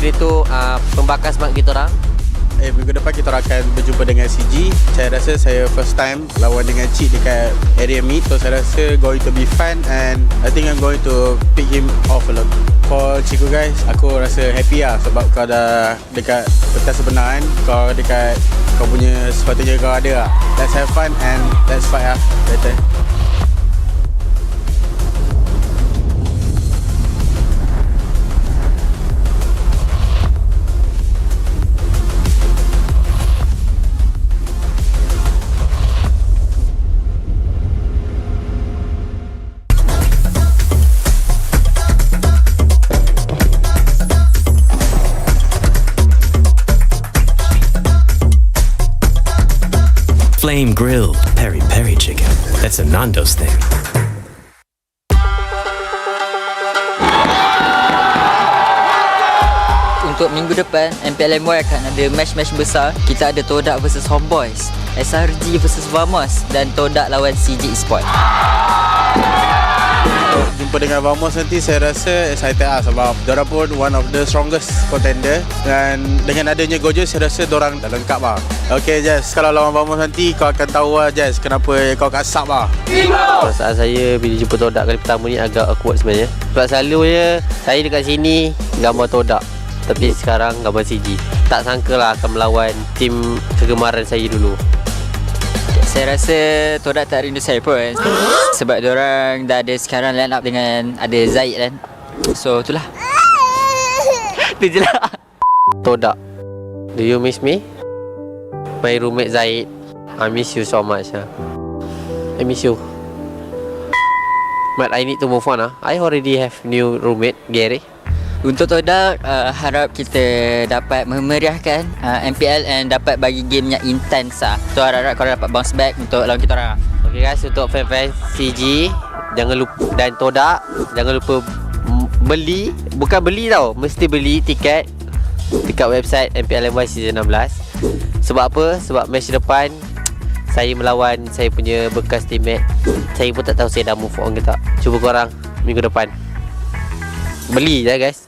dia tu pembakar semangat kita orang. Minggu depan kita akan berjumpa dengan CG. Saya rasa saya first time lawan dengan Cik dekat area meet. So saya rasa going to be fun and I think I'm going to pick him off a lot. For Cikgu guys, aku rasa happy lah sebab kau dah dekat pentas sebenar kan. Kau dekat kau punya sepatutnya kau ada lah. Let's have fun and let's fight lah. Better. Flame grilled peri-peri chicken. That's a Nando's thing. Untuk minggu depan, MPL MY akan ada match-match besar. Kita ada Todak versus Homebois, SRG versus Vamos dan Todak lawan CG Esports. Jumpa dengan Vamos nanti saya rasa excited lah sebab diorang pun one of the strongest contender dan dengan adanya Gojo saya rasa diorang dah lengkap lah. Okay Jess, kalau lawan Vamos nanti kau akan tahu lah Jess kenapa kau kasap lah. Perasaan saya bila jumpa Todak kali pertama ni agak awkward sebenarnya. Sebab selalunya saya dekat sini gambar Todak, tapi sekarang gambar CG. Tak sangka lah akan melawan tim kegemaran saya dulu. Saya rasa Todak tak rindu saya pun sebab diorang dah ada sekarang line up dengan ada Zaid kan. So itulah. Itu je lah. Todak, do you miss me? My roommate Zaid, I miss you so much. I miss you. But I need to move on. I already have new roommate, Gary. Untuk Todak, harap kita dapat memeriahkan MPL and dapat bagi game yang intense lah. So harap korang dapat bounce back untuk lawan kita orang. Okay guys, untuk fan-fan CG jangan lupa, dan Todak jangan lupa beli, bukan beli tau, mesti beli tiket dekat website MPL MY Season 16. Sebab apa? Sebab match depan saya melawan saya punya bekas teammate. Saya pun tak tahu saya dah move on ke tak. Cuba korang minggu depan beli je guys.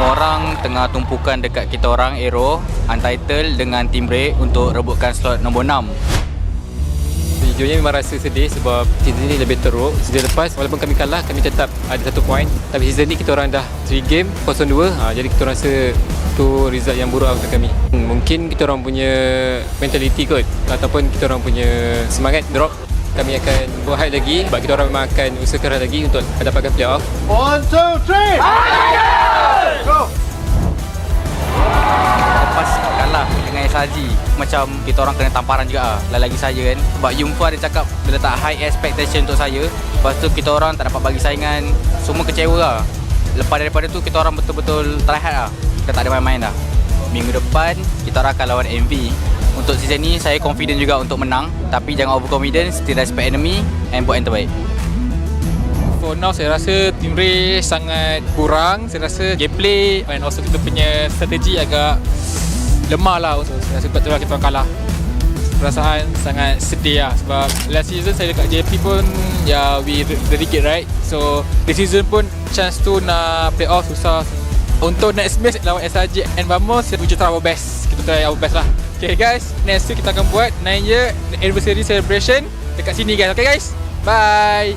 Orang tengah tumpukan dekat kita orang AERO Untitled dengan team break untuk rebutkan slot nombor 6. Sejujurnya memang rasa sedih sebab season ni lebih teruk. Season lepas walaupun kami kalah, kami tetap ada 1 poin. Tapi season ni kita orang dah 3 game 0-2. Jadi kita rasa tu result yang buruk untuk kami. Mungkin kita orang punya mentality kot ataupun kita orang punya semangat drop. Kami akan buat lagi sebab kita orang memang akan usaha keras lagi untuk dapatkan playoff. 1, 2, 3 go! Lepas kalah dengan SRG, macam kita orang kena tamparan juga lah. Lagi saya kan, sebab Yumfa dia cakap dia letak high expectation untuk saya. Lepas tu kita orang tak dapat bagi saingan, semua kecewa lah. Lepas daripada tu kita orang betul-betul try hard lah. Kita tak ada main-main dah. Minggu depan kita orang akan lawan MV. Untuk season ni saya confident juga untuk menang, tapi jangan overconfident, still respect enemy and buat yang terbaik. For now saya rasa team race sangat kurang. Saya rasa gameplay and also kita punya strategi agak lemah lah. Saya rasa betul lah kita orang kalah. Perasaan sangat sedih lah sebab last season saya dekat JP pun we really get right. So this season pun chance tu nak play off susah. Untuk next match lawan SRG and Vamos, we try our best. Kita try our best lah. Okay guys, next week kita akan buat 9-year anniversary celebration dekat sini guys. Okay guys, bye.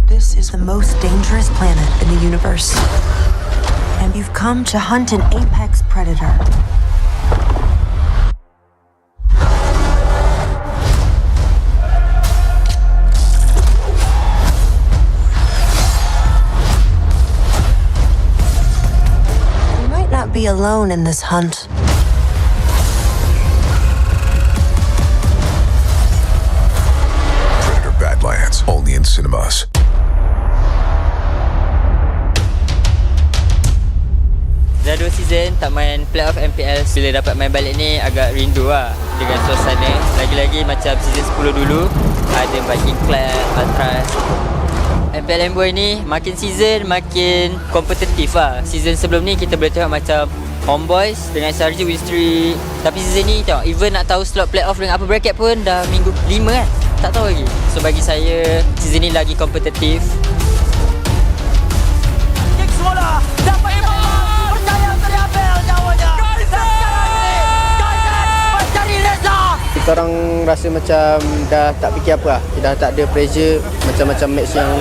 This is the most dangerous planet in the universe. And you've come to hunt an apex predator. Be alone in this hunt. Predator Badlands, only in cinemas. season tak main playoff MPL. Bila dapat main balik ni agak rindu lah dengan suasana. Lagi-lagi macam season 10 dulu, ada Viking Club, Atras. MPL Homebois ni makin season makin kompetitif lah. Season sebelum ni kita boleh tengok macam Homeboys dengan Sarji win streak. Tapi season ni tengok, even nak tahu slot playoff dengan apa bracket pun dah minggu 5 kan. Tak tahu lagi. So bagi saya season ni lagi kompetitif. Kick semula. Dapat imam. Percaya teriapel jawanya. Kaizen mencari Reza. Kita orang rasa macam dah tak fikir apa lah. Dah tak ada pressure macam-macam match yang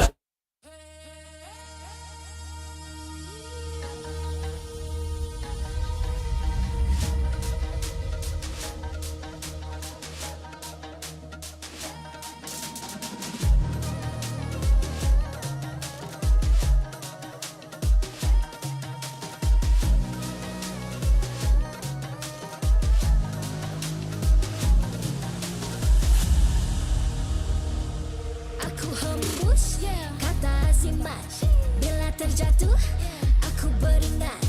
Aku hembus kata simat. Bila terjatuh aku beringat.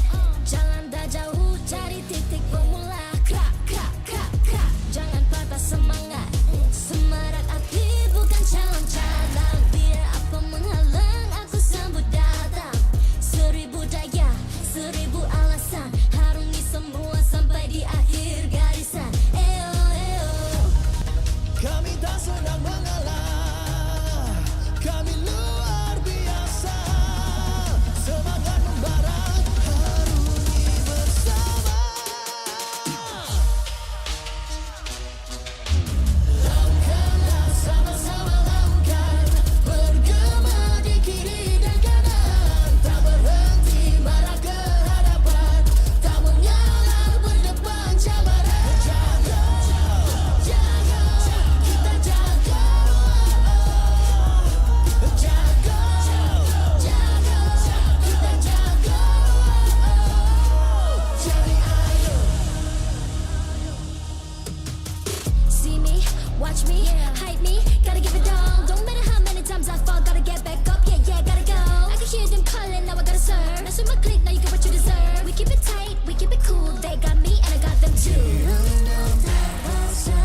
Jalan dah jauh cari titik bermula. Krak, krak, krak, krak. Jangan patah semangat. Semarak api bukan calon-calon. Biar apa menghalang aku sambut datang. 1000 daya, 1000 alasan. Harungi semua sampai di akhir garisan. Eo, eo. Kami tak senang mengalah. Kami luar biasa. Semangat membara, harungi bersama. Langkahlah sama-sama langkah. Bergema di kiri dan kanan. Tak berhenti marah ke hadapan. Tak mengalah berdepan cabaran. Jaga, jaga, kita jaga. Jaga, jaga, kita jaga. Jadi ayo. See me, watch me, hype me, gotta give it all. Don't matter how many times I fall, gotta get back up, yeah, yeah, gotta go. I can hear them calling, now I gotta serve. Mess with my clique, now you get what you deserve. We keep it tight, we keep it cool, they got me and I got them too. Rasa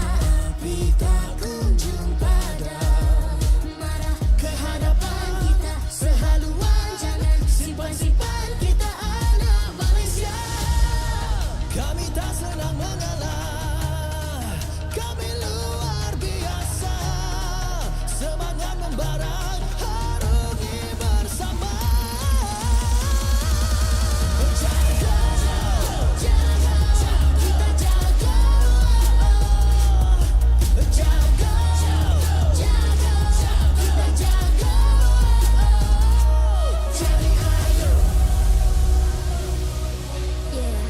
api tak kunjung padam. Marah ke hadapan kita sehaluan. Jangan simpan-simpan, kita anak Malaysia. Kami tak senang mengalah. Kami luar biasa. Semangat membara, harungi bersama. Jaga, jaga, kita jaga. Jaga, jaga, kita jaga. Jadi ayo. Yeah.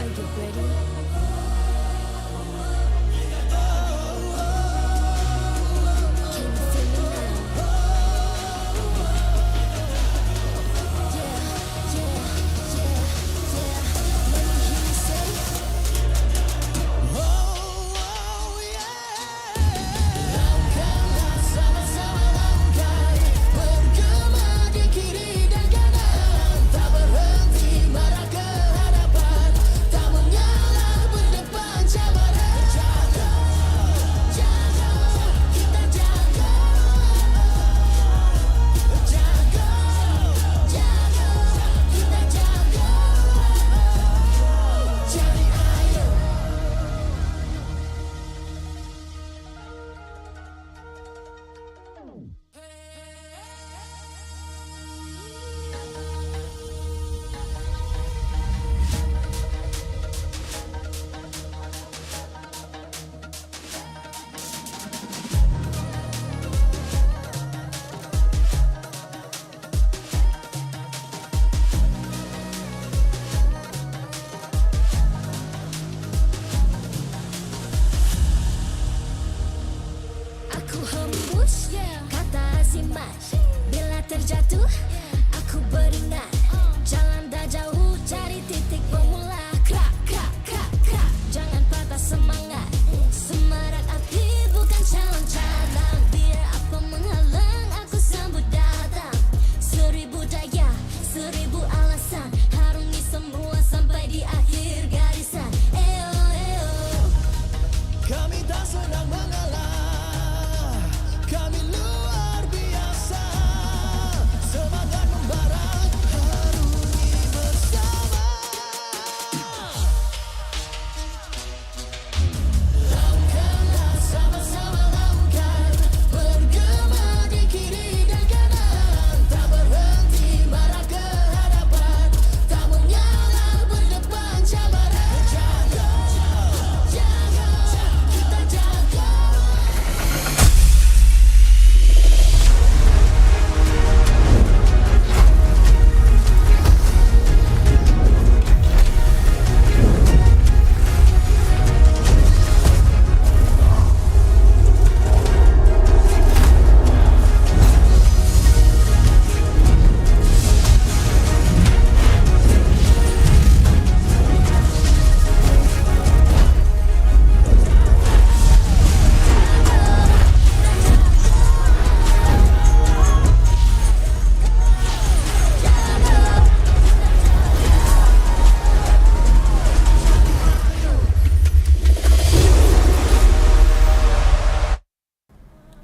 Are you ready? Can you feel me now? Yeah, yeah, yeah, yeah. Let me hear you say. Langkahlah sama-sama langkah. Bergema di kiri dan kanan. Tak berhenti marah ke hadapan. Tak mengalah berdepan cabaran. Jaga, jaga, kita jaga. Jaga, jaga, kita jaga. Jadi ayo. Aku hembus kata simat. Bila terjatuh aku beringat. Jalan dah jauh cari titik bermula. Krak, krak, krak, krak. Jangan patah semangat. Semarak api bukan calon-calon. Biar apa menghalang aku sambut datang.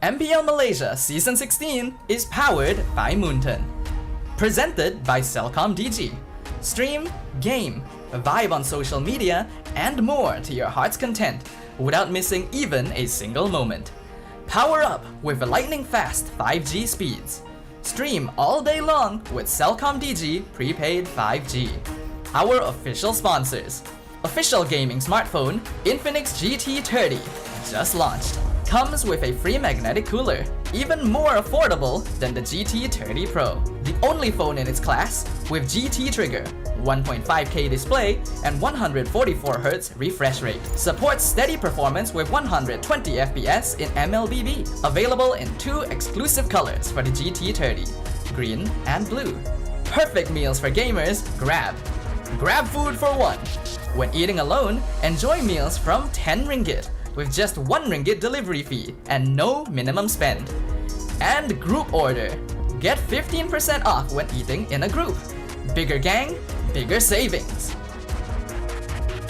MPL Malaysia Season 16 is powered by Moonton. Presented by Celcom DG. Stream, game, vibe on social media, and more to your heart's content without missing even a single moment. Power up with lightning-fast 5G speeds. Stream all day long with Celcom DG prepaid 5G. Our official sponsors. Official gaming smartphone Infinix GT30 just launched. Comes with a free magnetic cooler, even more affordable than the GT30 Pro. The only phone in its class with GT trigger, 1.5K display, and 144Hz refresh rate. Supports steady performance with 120 FPS in MLBB. Available in 2 exclusive colors for the GT30, green and blue. Perfect meals for gamers, Grab. Grab food for one. When eating alone, enjoy meals from 10 ringgit. With just 1 ringgit delivery fee and no minimum spend. And group order. Get 15% off when eating in a group. Bigger gang, bigger savings.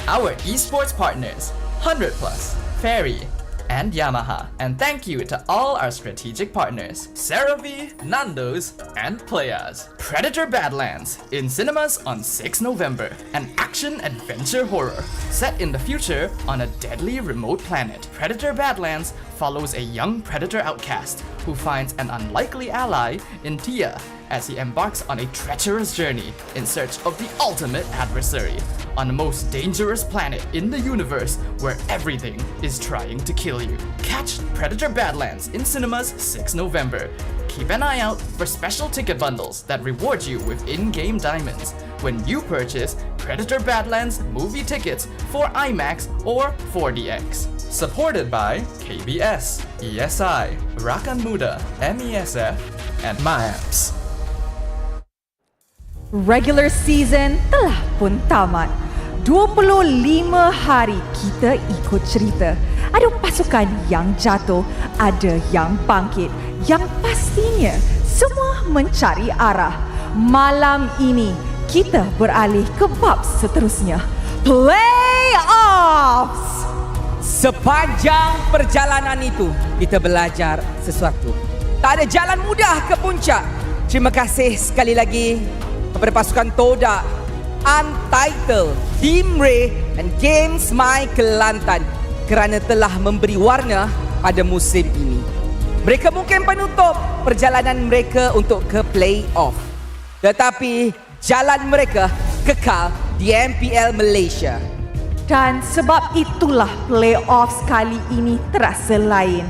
Our esports partners, 100 Plus, Ferry, and Yamaha. And thank you to all our strategic partners, CeraVe, Nando's, and Playas. Predator Badlands, in cinemas on 6 November. An action-adventure horror, set in the future on a deadly remote planet. Predator Badlands follows a young predator outcast who finds an unlikely ally in Tia as he embarks on a treacherous journey in search of the ultimate adversary on the most dangerous planet in the universe where everything is trying to kill you. Catch Predator Badlands in cinemas 6 November. Keep an eye out for special ticket bundles that reward you with in-game diamonds when you purchase Predator Badlands movie tickets for IMAX or 4DX. Supported by KBS, ESI, Rakan Muda, MESF, and MAPS. Regular season telah pun tamat. 25 hari kita ikut cerita. Ada pasukan yang jatuh, ada yang bangkit. Yang pastinya semua mencari arah. Malam ini kita beralih ke bab seterusnya. Playoffs! Sepanjang perjalanan itu kita belajar sesuatu. Tak ada jalan mudah ke puncak. Terima kasih sekali lagi kepada pasukan Toda, Untitled, Team Ray dan Games My Kelantan kerana telah memberi warna pada musim ini. Mereka mungkin penutup perjalanan mereka untuk ke playoff, tetapi jalan mereka kekal di MPL Malaysia. Dan sebab itulah playoffs kali ini terasa lain.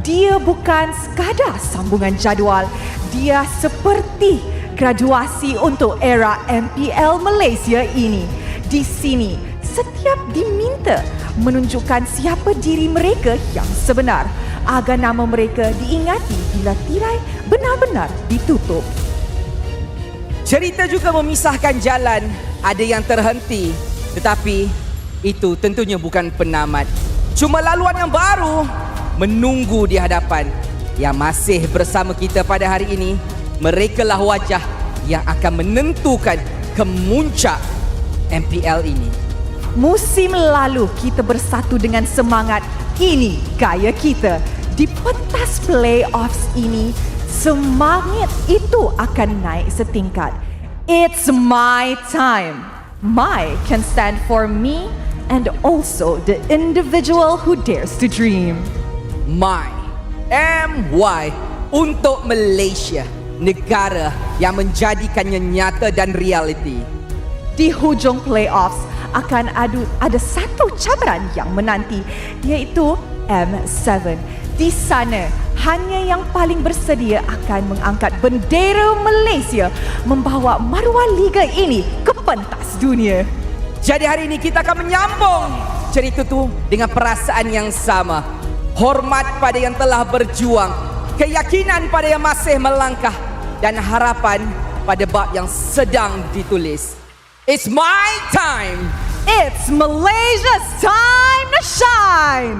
Dia bukan sekadar sambungan jadual, dia seperti graduasi untuk era MPL Malaysia ini. Di sini, setiap diminta menunjukkan siapa diri mereka yang sebenar agar nama mereka diingati bila tirai benar-benar ditutup. Cerita juga memisahkan jalan, ada yang terhenti, tetapi itu tentunya bukan penamat. Cuma laluan yang baru menunggu di hadapan. Yang masih bersama kita pada hari ini, merekalah wajah yang akan menentukan kemuncak MPL ini. Musim lalu kita bersatu dengan semangat ini gaya kita. Di pentas playoffs ini, semangat itu akan naik setingkat. It's my time. My can stand for me and also the individual who dares to dream. My, MY, untuk Malaysia, negara yang menjadikannya nyata dan realiti. Di hujung playoffs akan ada satu cabaran yang menanti, iaitu M7. Di sana, hanya yang paling bersedia akan mengangkat bendera Malaysia membawa maruah liga ini ke pentas dunia. Jadi hari ini kita akan menyambung cerita tu dengan perasaan yang sama. Hormat pada yang telah berjuang, keyakinan pada yang masih melangkah, dan harapan pada bab yang sedang ditulis. It's my time. It's Malaysia's time to shine.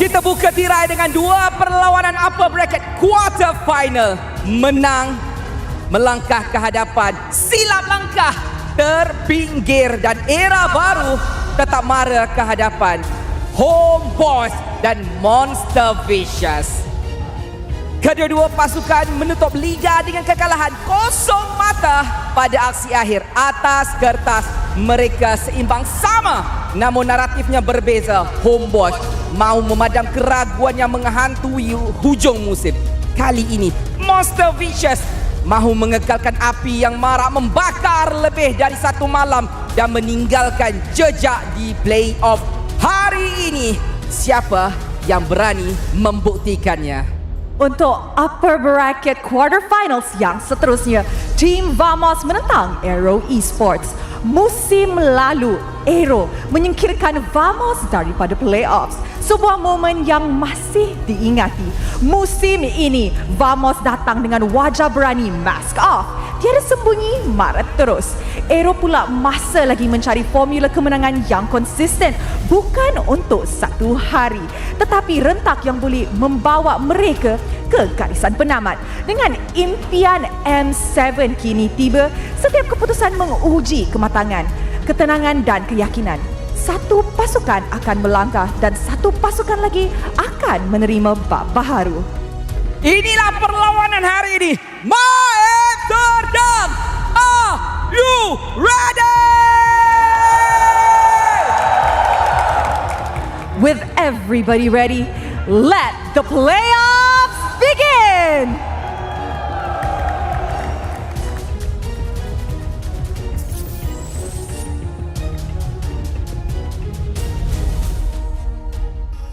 Kita buka tirai dengan dua perlawanan upper bracket quarter final. Menang, melangkah ke hadapan, silap langkah, terpinggir, dan era baru tetap mara ke hadapan. Homebois dan Monster Vicious. Kedua-dua pasukan menutup liga dengan kekalahan kosong mata pada aksi akhir. Atas kertas mereka seimbang sama, namun naratifnya berbeza. Homebois mahu memadam keraguan yang menghantui hujung musim. Kali ini Monster Vicious mahu mengekalkan api yang marak membakar lebih dari satu malam dan meninggalkan jejak di playoff hari ini. Siapa yang berani membuktikannya? Untuk upper bracket quarterfinals yang seterusnya, tim Vamos menentang AERO Esports. Musim lalu, AERO menyingkirkan Vamos daripada playoffs. Sebuah momen yang masih diingati. Musim ini, Vamos datang dengan wajah berani, mask off. Tiada sembunyi, marah terus. AERO pula masa lagi mencari formula kemenangan yang konsisten. Bukan untuk satu hari, tetapi rentak yang boleh membawa mereka ke garisan penamat. Dengan impian M7 kini tiba, setiap keputusan menguji kematangan, ketenangan dan keyakinan. Satu pasukan akan melangkah dan satu pasukan lagi akan menerima bab baharu. Inilah perlawanan hari ini. Amsterdam, are you ready? With everybody ready, let the playoffs begin!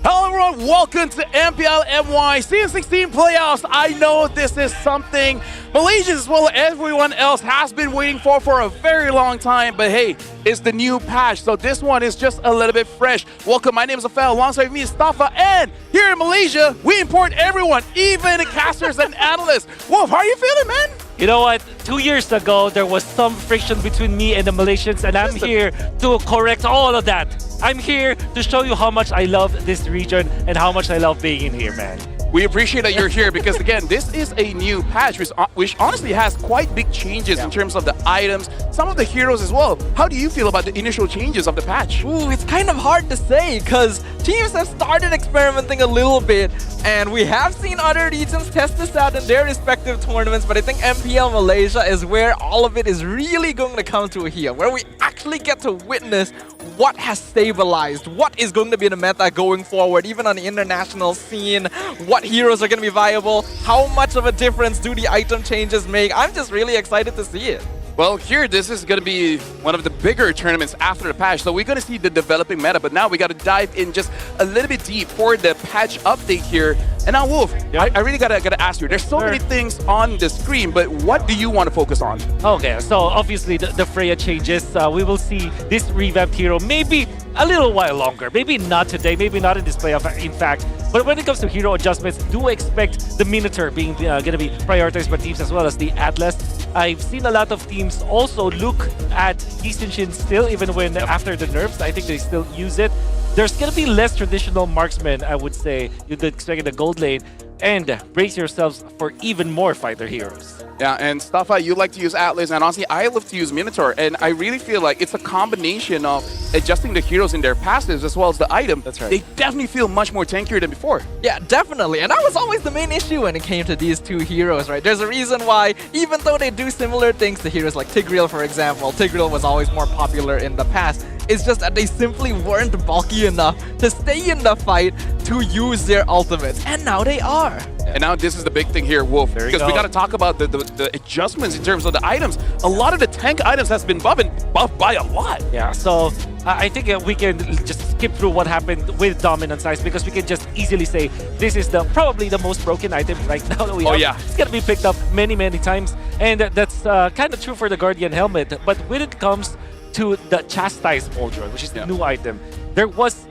Hello everyone, welcome to MPL MY S16 Playoffs. I know this is something Malaysians as well as everyone else has been waiting for a very long time, but hey, it's the new patch, so this one is just a little bit fresh. Welcome, my name is Afel, alongside me is Stafa, and here in Malaysia, we import everyone, even the casters and analysts. Wolf, how are you feeling, man? You know what? 2 years ago, there was some friction between me and the Malaysians, and I'm here to correct all of that. I'm here to show you how much I love this region and how much I love being in here, man. We appreciate that you're here because, again, this is a new patch which honestly has quite big changes in terms of the items, some of the heroes as well. How do you feel about the initial changes of the patch? Ooh, it's kind of hard to say because teams have started experimenting a little bit, and we have seen other regions test this out in their respective tournaments, but I think MPL Malaysia is where all of it is really going to come to here, where we actually get to witness what has stabilized, what is going to be the meta going forward, even on the international scene, what heroes are going to be viable, how much of a difference do the item changes make. I'm just really excited to see it. Well, here, this is going to be one of the bigger tournaments after the patch, so we're going to see the developing meta, but now we got to dive in just a little bit deep for the patch update here. And now, Wolf, I really got to ask you, there's so many things on the screen, but what do you want to focus on? Okay, so obviously the Freya changes. We will see this revamped hero maybe a little while longer. Maybe not today, maybe not in this playoff, in fact. But when it comes to hero adjustments, do expect the Minotaur being going to be prioritized by teams as well as the Atlas. I've seen a lot of teams also look at Shin still, even when after the nerfs, I think they still use it. There's going to be less traditional marksmen, I would say, you'd expect in the gold lane. and brace yourselves for even more fighter heroes. Yeah, and Staffa, you like to use Atlas, and honestly, I love to use Minotaur, and I really feel like it's a combination of adjusting the heroes in their passives as well as the item. That's right. They definitely feel much more tankier than before. Yeah, definitely. And that was always the main issue when it came to these two heroes, right? There's a reason why, even though they do similar things to heroes like Tigreal, for example, Tigreal was always more popular in the past. It's just that they simply weren't bulky enough to stay in the fight to use their ultimates. And now they are. And now this is the big thing here, Wolf, because we got to talk about the adjustments in terms of the items. A lot of the tank items has been buffed by a lot. Yeah, so I think we can just skip through what happened with Dominance Ice because we can just easily say this is probably the most broken item right now that we have. Oh yeah. It's going to be picked up many times, and that's kind of true for the Guardian Helmet. But when it comes to the Chastise Pauldron, which is the new item, there was...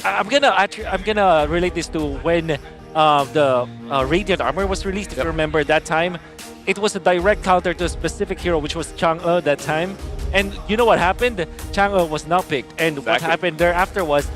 I'm gonna relate this to when the Radiant Armor was released. If you remember that time, it was a direct counter to a specific hero, which was Chang'e that time. And you know what happened? Chang'e was not picked. And what happened thereafter was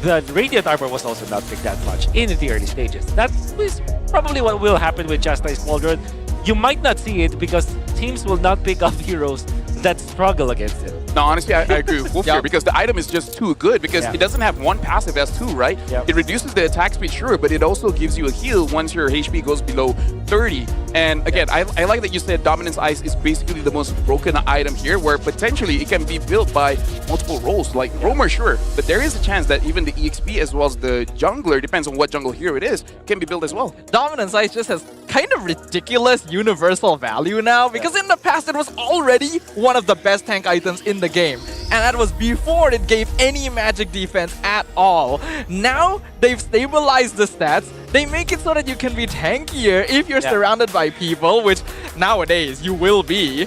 the Radiant Armor was also not picked that much in the early stages. That is probably what will happen with Chastise Pauldron. You might not see it because teams will not pick up heroes that struggle against it. No, honestly, I agree with Wolf here because the item is just too good because it doesn't have one passive as two, right? It reduces the attack speed, sure, but it also gives you a heal once your HP goes below 30. And again, I like that you said Dominance Ice is basically the most broken item here, where potentially it can be built by multiple roles, like Roamer, sure, but there is a chance that even the EXP as well as the jungler, depends on what jungle hero it is, can be built as well. Dominance Ice just has kind of ridiculous universal value now because in the past it was already one of the best tank items in the game, and that was before it gave any magic defense at all. Now they've stabilized the stats. They make it so that you can be tankier if you're surrounded by people, which nowadays you will be.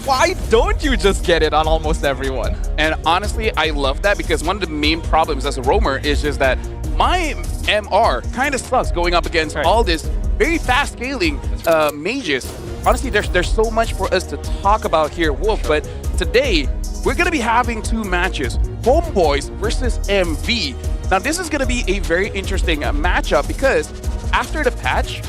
Why don't you just get it on almost everyone? And honestly, I love that because one of the main problems as a roamer is just that my MR kind of sucks going up against all this very fast scaling mages. Honestly, there's so much for us to talk about here, Wolf, but today we're going to be having two matches, Homebois versus MV. Now, this is going to be a very interesting matchup because after the patch,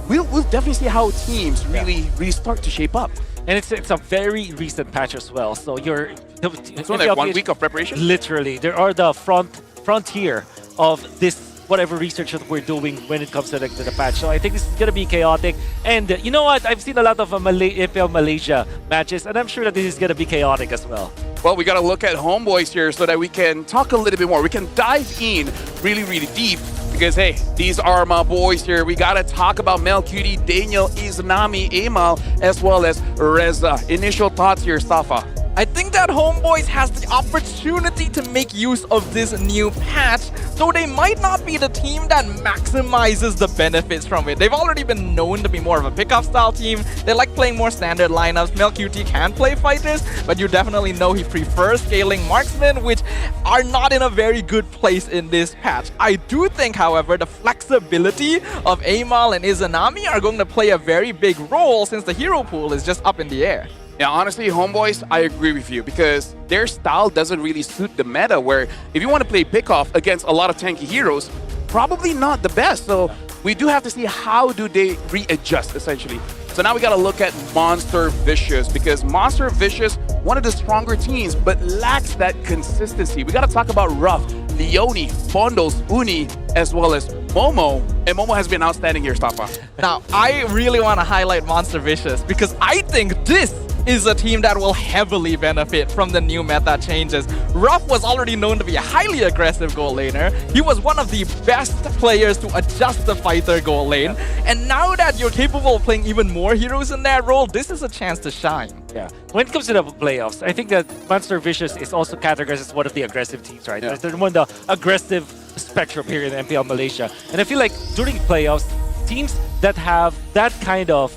we'll definitely see how teams really start to shape up. And it's a very recent patch as well. So it's only like 1 week of preparation? Literally. There are the frontier of this whatever research that we're doing when it comes to the patch. So I think this is going to be chaotic. And you know what? I've seen a lot of MPL Malaysia matches, and I'm sure that this is going to be chaotic as well. Well, we got to look at Homebois here so that we can talk a little bit more. We can dive in really deep because, hey, these are my boys here. We got to talk about Mel Cutie, Daniel, Izanami, Amal, as well as Reza. Initial thoughts here, Safa. I think that Homebois has the opportunity to make use of this new patch, though they might not be the team that maximizes the benefits from it. They've already been known to be more of a pickup style team. They like playing more standard lineups. Melqt can play fighters, but you definitely know he prefers scaling marksmen, which are not in a very good place in this patch. I do think, however, the flexibility of Amal and Izanami are going to play a very big role since the hero pool is just up in the air. Yeah, honestly, Homebois, I agree with you because their style doesn't really suit the meta where if you want to play pickoff against a lot of tanky heroes, probably not the best. So we do have to see how do they readjust, essentially. So now we got to look at Monster Vicious because Monster Vicious, one of the stronger teams, but lacks that consistency. We got to talk about Ruff, Leone, Bondos, Uni, as well as Momo. And Momo has been outstanding here, Stafa. Now, I really want to highlight Monster Vicious because I think this is a team that will heavily benefit from the new meta changes. Ruff was already known to be a highly aggressive goal laner. He was one of the best players to adjust the fighter goal lane. And now that you're capable of playing even more heroes in that role, this is a chance to shine. Yeah. When it comes to the playoffs, I think that Monster Vicious is also categorized as one of the aggressive teams, right? Yeah. They're one of the aggressive spectrum here in MPL Malaysia. And I feel like during playoffs, teams that have that kind of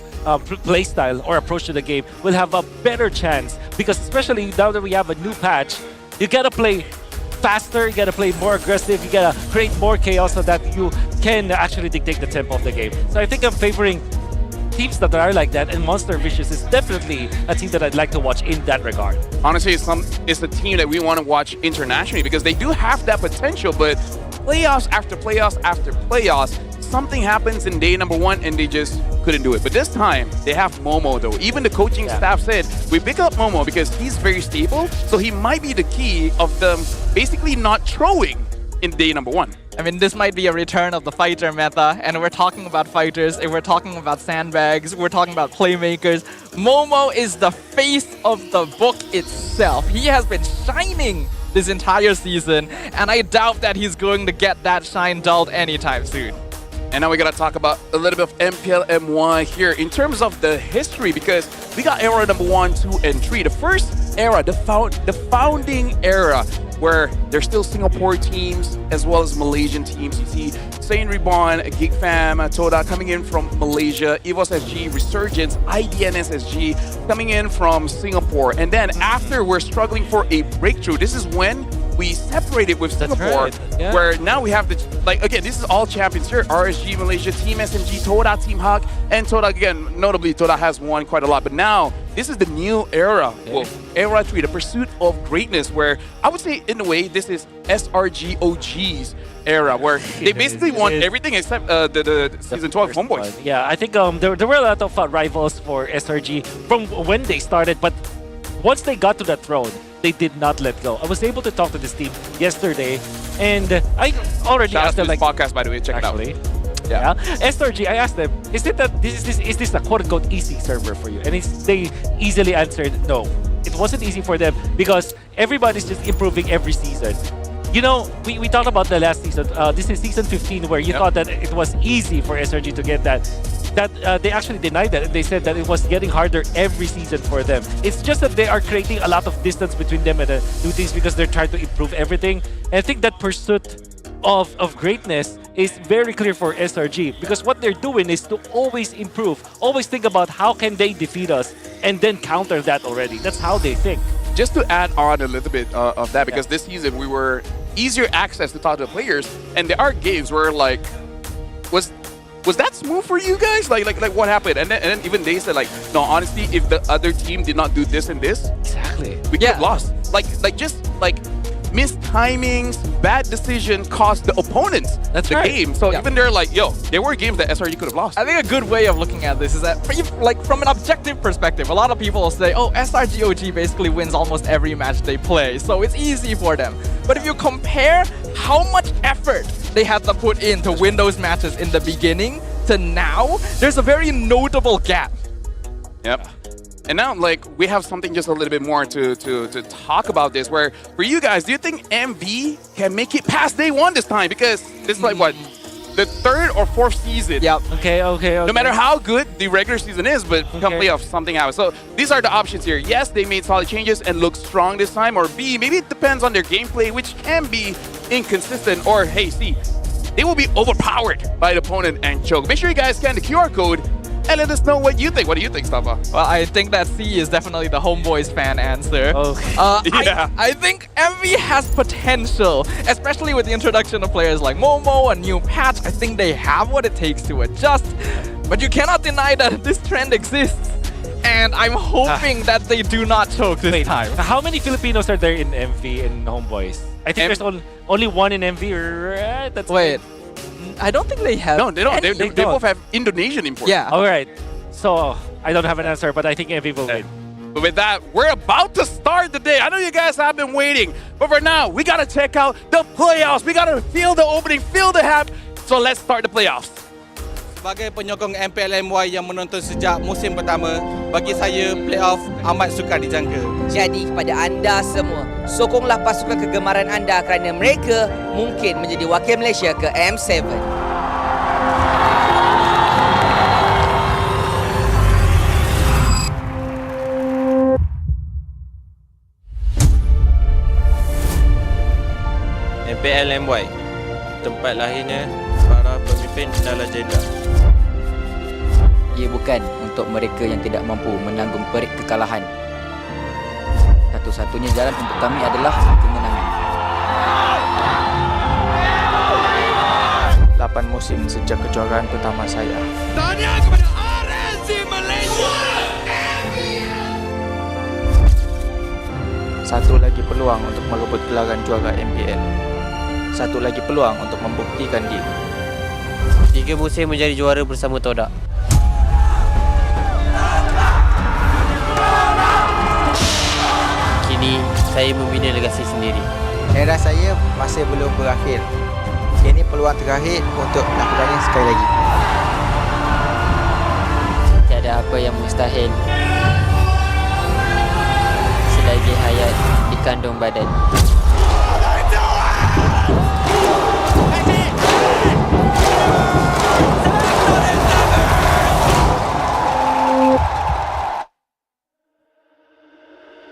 play style or approach to the game will have a better chance because especially now that we have a new patch, you gotta play faster, you gotta play more aggressive, you gotta create more chaos so that you can actually dictate the tempo of the game. So I think I'm favoring teams that are like that, and Monster Vicious is definitely a team that I'd like to watch in that regard. Honestly, it's a team that we want to watch internationally because they do have that potential, but playoffs after playoffs after playoffs, something happens in day number 1 and they just couldn't do it. But this time, they have Momo though. Even the coaching staff said, we pick up Momo because he's very stable, so he might be the key of them basically not throwing in day number 1. I mean, this might be a return of the fighter meta, and we're talking about fighters, and we're talking about sandbags, we're talking about playmakers. Momo is the face of the book itself. He has been shining this entire season, and I doubt that he's going to get that shine dulled anytime soon. And now we gotta talk about a little bit of MPL MY here in terms of the history, because we got era number 1, 2, and 3. The first era, the founding era, where there's still Singapore teams as well as Malaysian teams. You see Saint Reborn, Geek Fam, Toda coming in from Malaysia, EVOS SG, Resurgence, IDNS SG coming in from Singapore. And then after we're struggling for a breakthrough, this is when we separated with Singapore, where now we have the, again, this is all champions here. RSG Malaysia, Team SMG, Toda, Team Hawk, and Toda again, notably Toda has won quite a lot, but now this is the new era, well, era 3, the pursuit of greatness, where I would say in a way this is SRG OG's era, where they basically won everything except the season 12 Homeboys. Yeah, I think there were a lot of rivals for SRG from when they started, but once they got to that throne, they did not let go. I was able to talk to this team yesterday, and I already asked them, like, podcast, by the way, check it out. Yeah. SRG, I asked them, is this a quote-unquote easy server for you? And they easily answered no. It wasn't easy for them because everybody's just improving every season. You know, we talked about the last season. This is season 15, where you thought that it was easy for SRG to get that. They actually denied that. They said that it was getting harder every season for them. It's just that they are creating a lot of distance between them and the new teams because they're trying to improve everything. And I think that pursuit of greatness is very clear for SRG, because what they're doing is to always improve, always think about how can they defeat us and then counter that already. That's how they think. Just to add on a little bit of that, because this season we were easier access to talk to the players, and there are games where like, was that smooth for you guys? Like what happened? And then even they said like, no, honestly, if the other team did not do this and this, exactly, we could have lost. Just missed timings, bad decisions cost the opponents the game. So even they're like, yo, there were games that SRG could have lost. I think a good way of looking at this is that, from an objective perspective, a lot of people will say, oh, SRG OG basically wins almost every match they play, so it's easy for them. But if you compare how much effort they had to put in to win those matches in the beginning to now, there's a very notable gap. Yep. And now, we have something just a little bit more to talk about this, where for you guys, do you think MV can make it past day 1 this time? Because this is what, the 3rd or 4th season. Yep. Okay. No matter how good the regular season is, but come playoffs, something happens. So these are the options here. Yes, they made solid changes and look strong this time, or B, maybe it depends on their gameplay, which can be inconsistent, or hey, C, they will be overpowered by the opponent and choke. Make sure you guys scan the QR code and let us know what you think. What do you think, Stafa? Well, I think that C is definitely the Homeboys fan answer. Okay. I think MV has potential, especially with the introduction of players like Momo, a new patch. I think they have what it takes to adjust, but you cannot deny that this trend exists. And I'm hoping that they do not choke this time. How many Filipinos are there in MV and Homeboys? I think there's only one in MV, right? That's Wait. I don't think they have. No, they don't. They both have Indonesian imports. Yeah. All right. So I don't have an answer, but I think MV will win. But with that, we're about to start the day. I know you guys have been waiting, but for now, we gotta check out the playoffs. We gotta feel the opening, feel the hype. So let's start the playoffs. Sebagai penyokong MPL MY yang menonton sejak musim pertama, bagi saya playoff amat sukar dijangka. Jadi kepada anda semua, sokonglah pasukan kegemaran anda kerana mereka mungkin menjadi wakil Malaysia ke M7. MPL MY, tempat lahirnya para pemimpin dan legenda. Ia bukan untuk mereka yang tidak mampu menanggung perik kekalahan. Satu-satunya jalan untuk kami adalah kemenangan. 8 musim sejak kejuaraan pertama saya. Tahniah kepada RSG Malaysia. Satu lagi peluang untuk merebut gelaran juara MPL. satu lagi peluang untuk membuktikan diri. 3 musim menjadi juara bersama Todak. Kini saya membina legasi sendiri. Era saya masih belum berakhir. Ini peluang terakhir untuk lakukannya sekali lagi. Tiada apa yang mustahil selagi hayat di kandung badan.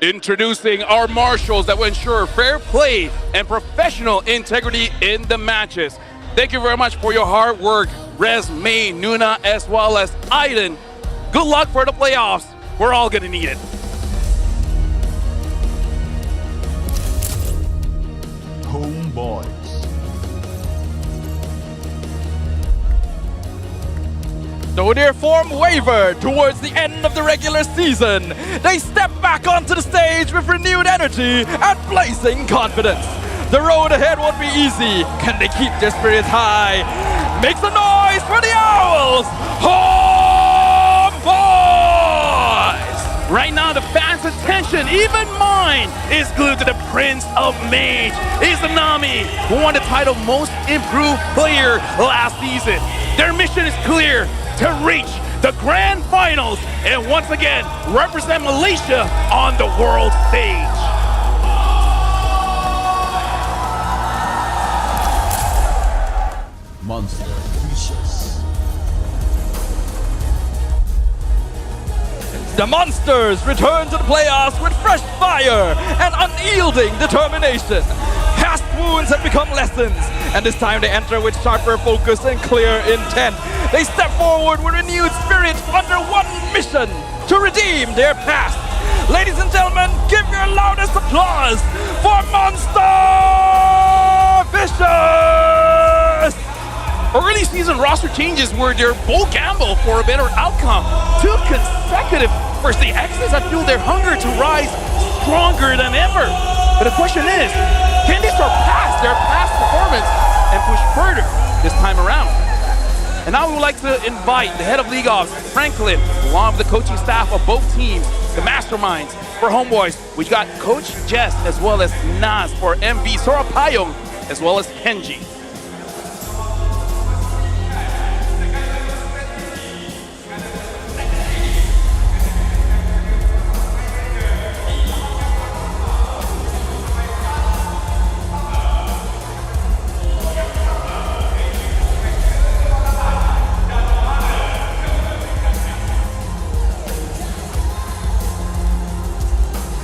Introducing our marshals that will ensure fair play and professional integrity in the matches. Thank you very much for your hard work, Rez, May, Nuna, as well as Aiden. Good luck for the playoffs. We're all gonna need it. Homeboys. So their form wavered towards the end of the regular season. They step back onto the stage with renewed energy and blazing confidence. The road ahead won't be easy. Can they keep their spirits high? Make some noise for the Owls! Homeboys! Right now, the fans' attention, even mine, is glued to the Prince of Mage, Izanami, who won the title Most Improved Player last season. Their mission is clear, to reach the grand finals and once again represent Malaysia on the world stage. Monster Vicious. The Monsters return to the playoffs with fresh fire and unyielding determination. Past wounds have become lessons, and this time they enter with sharper focus and clear intent. They step forward with renewed spirit under one mission, to redeem their past. Ladies and gentlemen, give your loudest applause for Monster Vicious! Early season roster changes were their bold gamble for a better outcome. 2 consecutive first day exits that fueled their hunger to rise stronger than ever. But the question is, can they surpass their past performance and push further this time around? And now we would like to invite the head of League Ops, Franklin, along with the coaching staff of both teams, the masterminds for Homeboys. We got Coach Jess as well as Nas for MV, Sora Payong as well as Kenji.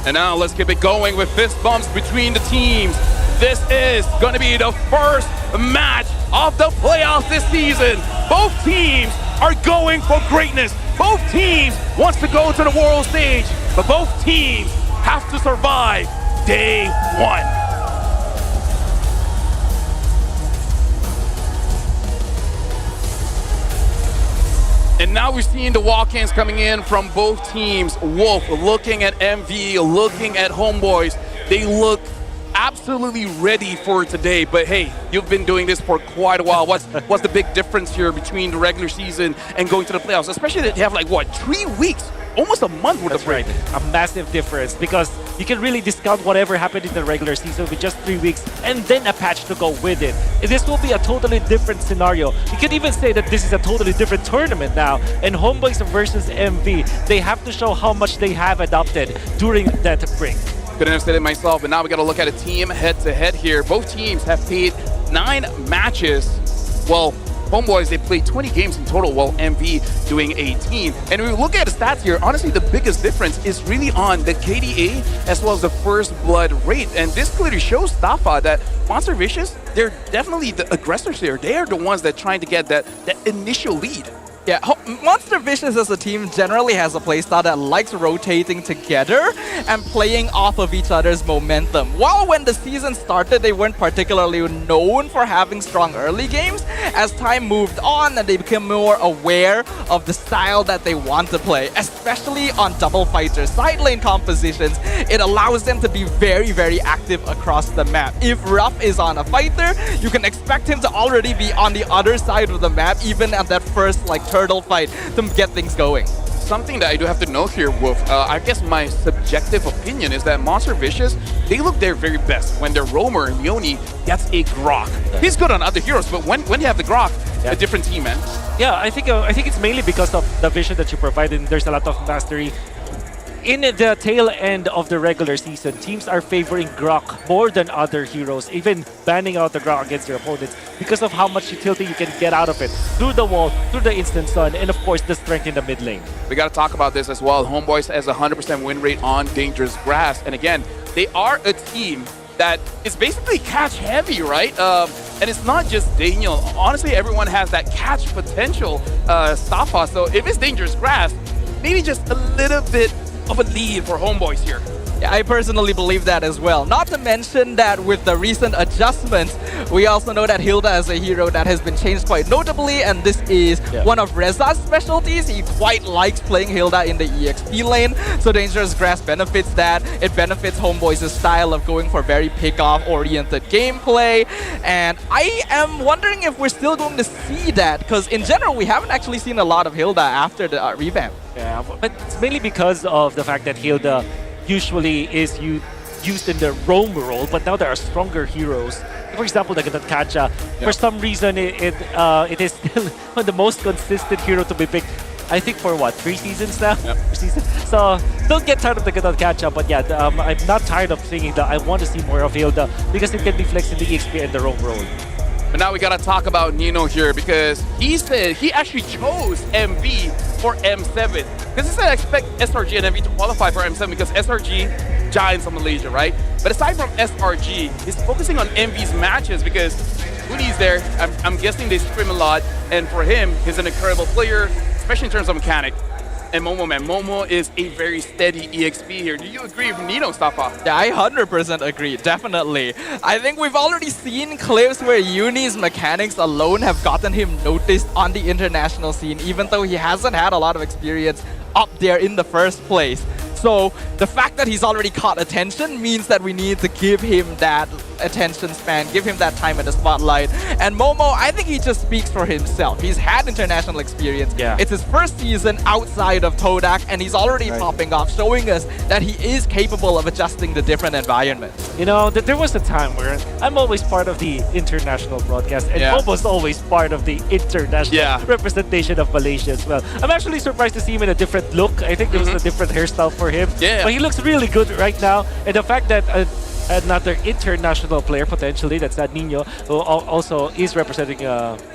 And now let's keep it going with fist bumps between the teams. This is going to be the first match of the playoffs this season. Both teams are going for greatness. Both teams wants to go to the world stage, but both teams have to survive day 1. And now we're seeing the walk-ins coming in from both teams. Wolf looking at MV, looking at Homeboys. They look absolutely ready for today. But hey, you've been doing this for quite a while. What's the big difference here between the regular season and going to the playoffs? Especially that you have like, what, 3 weeks? Almost a month worth of break. Right. A massive difference because you can really discount whatever happened in the regular season with just 3 weeks and then a patch to go with it. This will be a totally different scenario. You can even say that this is a totally different tournament now. And Homeboys versus MV, they have to show how much they have adopted during that break. Couldn't have said it myself, but now we got to look at a team head-to-head here. Both teams have played 9 matches. Well, Homeboys, they played 20 games in total, while MV doing 18. And when we look at the stats here, honestly, the biggest difference is really on the KDA as well as the first blood rate. And this clearly shows Tafa that Monster Vicious, they're definitely the aggressors here. They are the ones that are trying to get that initial lead. Yeah, Monster Vicious as a team generally has a playstyle that likes rotating together and playing off of each other's momentum. While when the season started, they weren't particularly known for having strong early games, as time moved on and they became more aware of the style that they want to play, especially on double fighter side lane compositions. It allows them to be very, very active across the map. If Ruff is on a fighter, you can expect him to already be on the other side of the map, even at that first turtle fight to get things going. Something that I do have to note here, Wolf, I guess my subjective opinion is that Monster Vicious, they look their very best when their roamer, Leone, gets a Grok. He's good on other heroes, but when you have the Grok, a different team, man. Yeah, I think it's mainly because of the vision that you provide, and there's a lot of mastery. In the tail end of the regular season, teams are favoring Grok more than other heroes, even banning out the Grok against their opponents because of how much utility you can get out of it through the wall, through the instant stun, and of course the strength in the mid lane. We got to talk about this as well. Homebois has a 100% win rate on Dangerous Grass, and again, they are a team that is basically catch heavy, right? And it's not just Daniel. Honestly, everyone has that catch potential, Stafa. So if it's Dangerous Grass, maybe just a little bit of a lead for Homebois here. Yeah, I personally believe that as well. Not to mention that with the recent adjustments, we also know that Hilda is a hero that has been changed quite notably, and this is one of Reza's specialties. He quite likes playing Hilda in the EXP lane, so Dangerous Grass benefits that. It benefits Homebois' style of going for very pick-off-oriented gameplay, and I am wondering if we're still going to see that, because in general, we haven't actually seen a lot of Hilda after the revamp. Yeah, but it's mainly because of the fact that Hilda usually is used in the roam role, but now there are stronger heroes. For example, the Kacha. For some reason, it is still the most consistent hero to be picked. I think for what, 3 seasons now? So don't get tired of the Kacha, but yeah, I'm not tired of seeing Hilda. I want to see more of Hilda because it can be flexed in the EXP and the roam role. But now we gotta talk about Nino here because he said he actually chose MV for M7. Because he said I expect SRG and MV to qualify for M7 because SRG, giants of Malaysia, right? But aside from SRG, he's focusing on MV's matches because Udi's there. I'm guessing they scrim a lot. And for him, he's an incredible player, especially in terms of mechanic. And Momo, man, Momo is a very steady EXP here. Do you agree with Nino, Stafa? Yeah, I 100% agree, definitely. I think we've already seen clips where Uni's mechanics alone have gotten him noticed on the international scene, even though he hasn't had a lot of experience up there in the first place. So the fact that he's already caught attention means that we need to give him that attention span, give him that time in the spotlight. And Momo, I think he just speaks for himself. He's had international experience. Yeah. It's his first season outside of Todak, and he's already popping off, showing us that he is capable of adjusting to different environments. You know, there was a time where I'm always part of the international broadcast and almost always part of the international representation of Malaysia as well. I'm actually surprised to see him in a different look. I think it was a different hairstyle for him. But he looks really good right now. And the fact that another international player potentially, that's Nino, who also is representing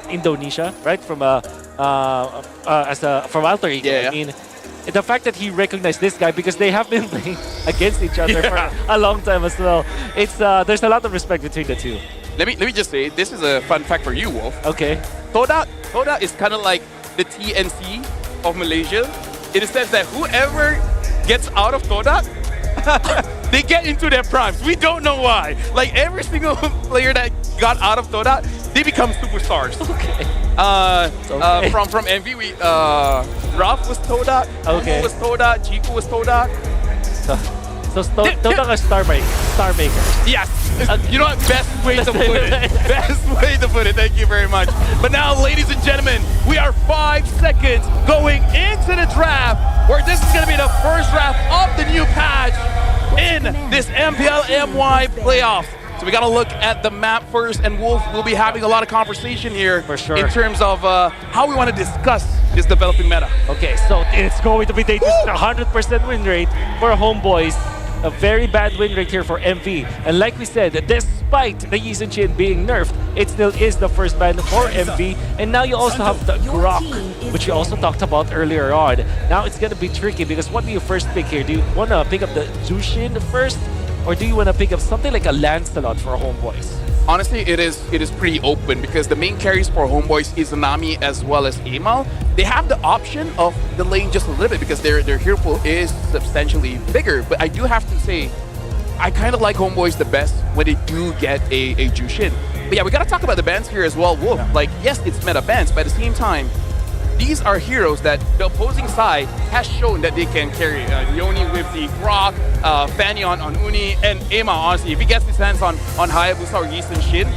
Indonesia, right? From from Alter Ego. I mean, the fact that he recognized this guy because they have been playing against each other for a long time as well. It's there's a lot of respect between the two. Let me just say, this is a fun fact for you, Wolf. Okay. Todak is kind of like the TNC of Malaysia. In the sense that whoever gets out of Todak, they get into their primes. We don't know why. Like every single player that got out of Todak, they become superstars. Okay. From MV, Ralph was Todak, Momo was Todak, Chico was Todak. So Todak are star maker. Yes. You know what? Best way to put it. Best way to put it. Thank you very much. But now, ladies and gentlemen, we are 5 seconds going into the draft, where this is going to be the first draft of the new patch in this MPL MY playoffs. So we got to look at the map first, and Wolf will be having a lot of conversation here for sure in terms of how we want to discuss this developing meta. Okay, so it's going to be dangerous. 100% win rate for Homebois. A very bad win rate here for MV. And like we said, despite the Yi Sun-Chin being nerfed, it still is the first ban for MV. And now you also have the Grok, which we also talked about earlier on. Now it's going to be tricky because what do you first pick here? Do you want to pick up the Jushin first? Or do you want to pick up something like a Lancelot for Homebois? honestly, it is pretty open because the main carries for Homeboys is Nami as well as Amal. They have the option of delaying just a little bit because their hero pool is substantially bigger. But I do have to say, I kind of like Homeboys the best when they do get a Jushin. But yeah, we gotta talk about the bans here as well. Wolf, like, yes, it's meta bans, but at the same time, these are heroes that the opposing side has shown that they can carry. Yoni with the Grok, Fanny on Uni, and Ema, honestly, if he gets his hands on Hayabusa or Yi Shin,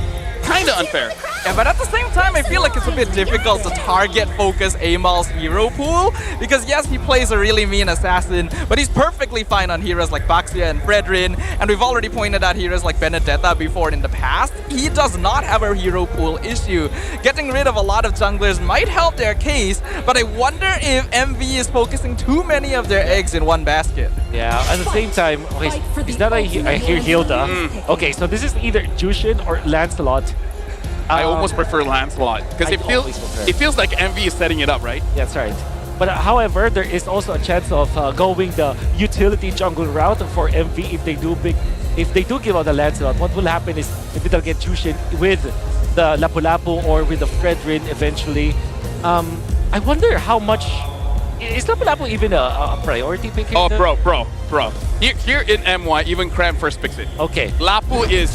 kind of unfair. Yeah, but at the same time, I feel like it's a bit difficult to target focus Amal's hero pool because yes, he plays a really mean assassin, but he's perfectly fine on heroes like Baxia and Fredrin, and we've already pointed out heroes like Benedetta before in the past. He does not have a hero pool issue. Getting rid of a lot of junglers might help their case, but I wonder if MV is focusing too many of their eggs in one basket. Yeah, at the same time, okay, is that I hear Hilda? Okay, so this is either Jushin or Lancelot. I almost prefer Lancelot because it feels like MV is setting it up, right? That's right. But however, there is also a chance of going the utility jungle route for MV if they do give out the Lancelot. What will happen is if they'll get Jushin with the Lapu-Lapu or with the Fredrin eventually. I wonder how much is Lapu-Lapu even a priority pick here? Oh, bro. Here in MY, even Cram first picks it. Okay. Lapu is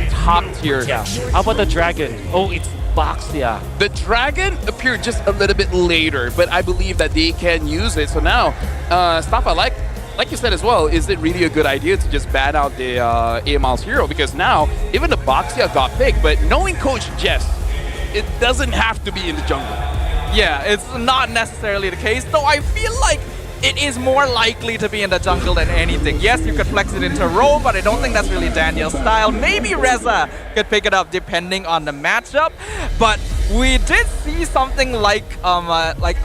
top tier. Yeah. How about the Dragon? Oh, it's Baxia. The Dragon appeared just a little bit later, but I believe that they can use it. So now, Staffa, like you said as well, is it really a good idea to just ban out the AML's hero? Because now, even the Baxia got picked, but knowing Coach Jess, it doesn't have to be in the jungle. Yeah, it's not necessarily the case, though I feel like it is more likely to be in the jungle than anything. Yes, you could flex it into roam, but I don't think that's really Daniel's style. Maybe Reza could pick it up depending on the matchup, but we did see something like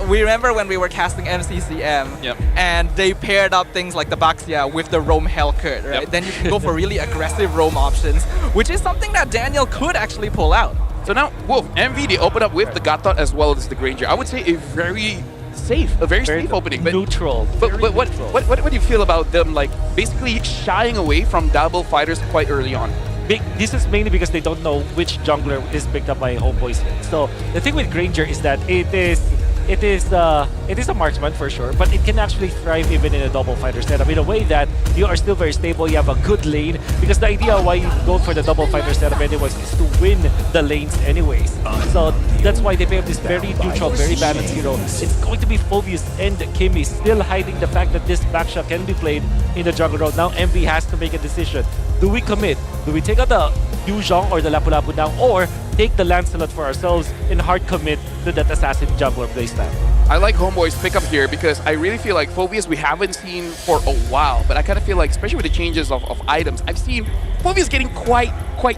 we remember when we were casting MCCM, and they paired up things like the Baxia with the roam Hellcurt, right? Then you can go for really aggressive roam options, which is something that Daniel could actually pull out. So now, Wolf, MV, they open up with the Gatot as well as the Granger. I would say a very safe opening. But neutral. But what do you feel about them, like, basically shying away from double fighters quite early on? This is mainly because they don't know which jungler is picked up by Homeboys. So the thing with Granger is that it is a marksman for sure, but it can actually thrive even in a double fighter setup in a way that you are still very stable. You have a good lane because the idea why you go for the double fighter setup anyways is to win the lanes anyways. So that's why they pick up this very neutral, very balanced hero. It's going to be Phobius and Kimi still hiding the fact that this backshot can be played in the jungle road. Now MV has to make a decision. Do we commit? Do we take out the Yuzhong or the Lapu-Lapu now, or take the Lancelot for ourselves and hard commit to that assassin jungler playstyle? I like Homeboy's pickup here because I really feel like Phobius we haven't seen for a while, but I kind of feel like, especially with the changes of items, I've seen Phobius getting quite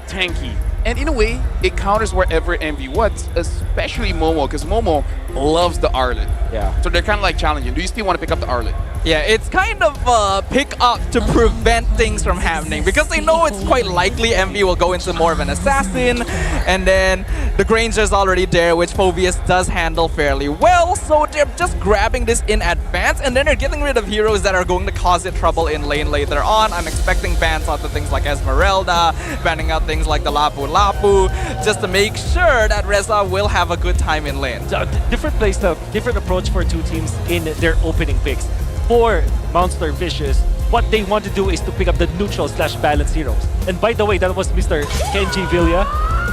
tanky. And in a way, it counters wherever MV wants, especially Momo, because Momo loves the Arlet. Yeah. So they're kind of like challenging. Do you still want to pick up the Arlet? Yeah, it's kind of a pick up to prevent things from happening because they know it's quite likely MV will go into more of an assassin, and then the Granger's already there, which Phobius does handle fairly well, so they're just grabbing this in advance, and then they're getting rid of heroes that are going to cause it trouble in lane later on. I'm expecting bans out of things like Esmeralda, banning out things like the Lapu-Lapu, just to make sure that Reza will have a good time in lane. So, different playstyle, different approach for two teams in their opening picks. For Monster Vicious, what they want to do is to pick up the neutral / balanced heroes. And by the way, that was Mr. Kenji Villa,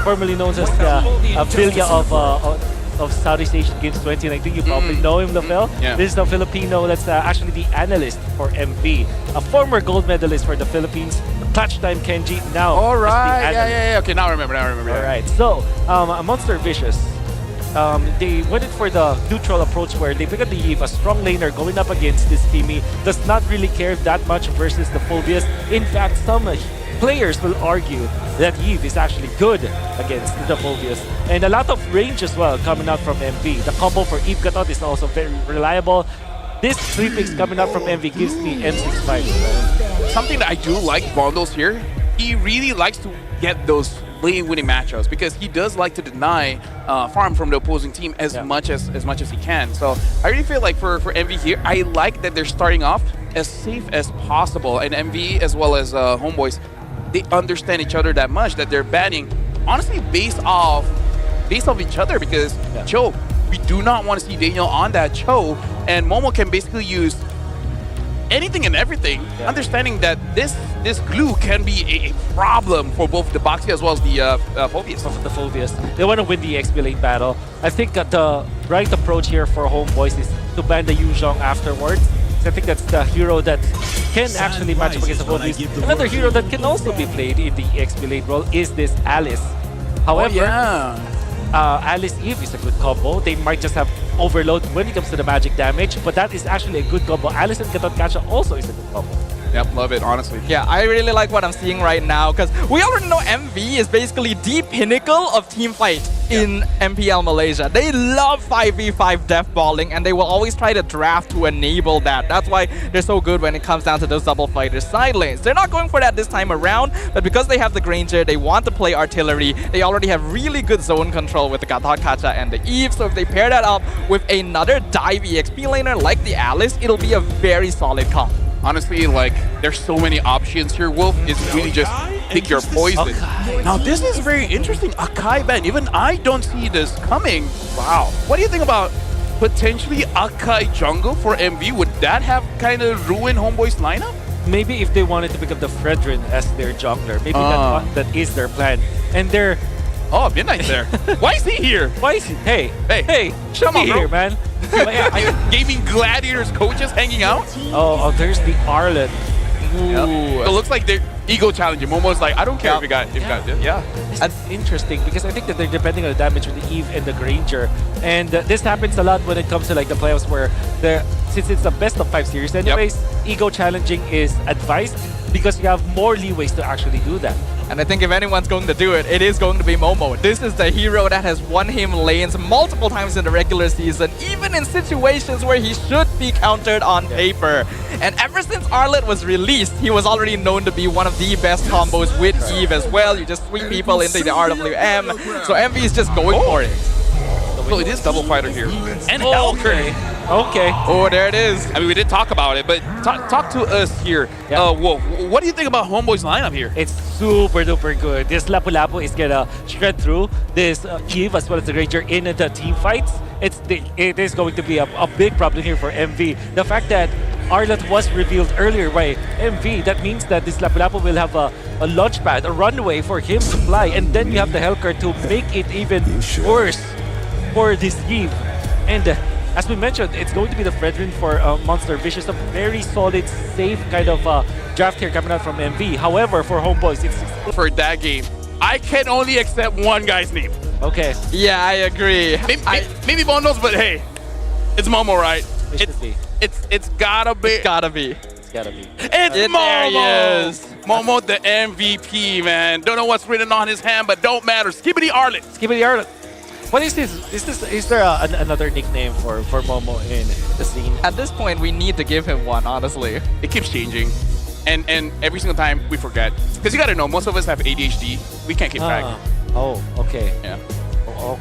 formerly known as Villa of Southeast Asian Games 2019. You probably know him, Lafel. Yeah. This is the Filipino that's actually the analyst for MV, a former gold medalist for the Philippines. Clutch time Kenji now. All right, yeah. Okay, now I remember. All right, so Monster Vicious. They went for the neutral approach where they pick up the Eve, a strong laner going up against this Kimi, does not really care that much versus the Phobius. In fact, some players will argue that Eve is actually good against the Phobius. And a lot of range as well coming out from MV. The combo for Eve Gatot is also very reliable. This 3 picks coming out from MV gives me M65. Something that I do like Bondo's here, he really likes to get those lane-winning matchups because he does like to deny farm from the opposing team as much as he can. So I really feel like for MV here, I like that they're starting off as safe as possible, and MV as well as Homeboys they understand each other that much that they're banning, honestly, based off each other, because Cho, we do not want to see Daniel on that Cho, and Momo can basically use anything and everything, understanding that this glue can be a problem for both the Boxy as well as the Phobius. The Phobius. They want to win the XP lane battle. I think that the right approach here for Homeboys is to ban the Yuzhong afterwards. So I think that's the hero that can actually match up against the Phobius. Another hero that can also be played in the XP lane role is this Alice. However, Alice Eve is a good combo. They might just have overload when it comes to the magic damage, but that is actually a good combo. Alice and Katon Kacha also is a good combo. Yep, love it, honestly. Yeah, I really like what I'm seeing right now, because we already know MV is basically the pinnacle of team fight in MPL Malaysia. They love 5v5 death balling, and they will always try to draft to enable that. That's why they're so good when it comes down to those double fighters side lanes. They're not going for that this time around, but because they have the Granger, they want to play artillery. They already have really good zone control with the Katon Kacha and the Eve, so if they pair that up with another dive EXP laner like the Alice, it'll be a very solid comp. Honestly, like, there's so many options here, Wolf. It's really just pick your poison. Now, this is very interesting. Akai ban. Even I don't see this coming. Wow. What do you think about potentially Akai jungle for MV? Would that have kind of ruined Homeboy's lineup? Maybe if they wanted to pick up the Fredrin as their jungler. Maybe that is their plan. And they're... Oh, Midnight's there. Why is he here? Why is he? Hey, come on, here, man. Gaming Gladiators coaches hanging out? Oh, there's the Arlet. Ooh. It looks like they're ego challenging. Momo's like, I don't care if you got this. Yeah. That's interesting because I think that they're depending on the damage with the Eve and the Granger. And this happens a lot when it comes to like the playoffs where since it's the best of 5 series anyways, ego challenging is advised because you have more leeways to actually do that. And I think if anyone's going to do it, it is going to be Momo. This is the hero that has won him lanes multiple times in the regular season, even in situations where he should be countered on paper. And ever since Arlet was released, he was already known to be one of the best combos with Eve as well. You just swing people into the RWM. So MV is just going for it. So it is double fighter here. And Helker. Okay. Oh, there it is. I mean, we did talk about it, but talk to us here. Wolf, what do you think about Homeboy's lineup here? It's super duper good. This Lapu Lapu is gonna shred through this Eve as well as the Ranger in the team fights. It is going to be a big problem here for MV. The fact that Arlet was revealed earlier by MV, that means that this Lapu Lapu will have a launch pad, a runway for him to fly, and then you have the Helker to make it even worse for this Eve. And as we mentioned, it's going to be the Fredrin for Monster Vicious, a very solid, safe kind of draft here coming out from MV. However, for Homeboys, it's... For that game, I can only accept one guy's name. Okay. Yeah, I agree. Maybe Bondos, but hey, it's Momo, right? It's gotta be. It's gotta be. It's Momo! Momo, the MVP, man. Don't know what's written on his hand, but don't matter. Skibbity Arlet. Skibbity Arlet. What is this? Is there another nickname for Momo in the scene? At this point, we need to give him one, honestly. It keeps changing. And every single time we forget. Because you gotta know, most of us have ADHD. We can't keep track. Oh, okay. Yeah.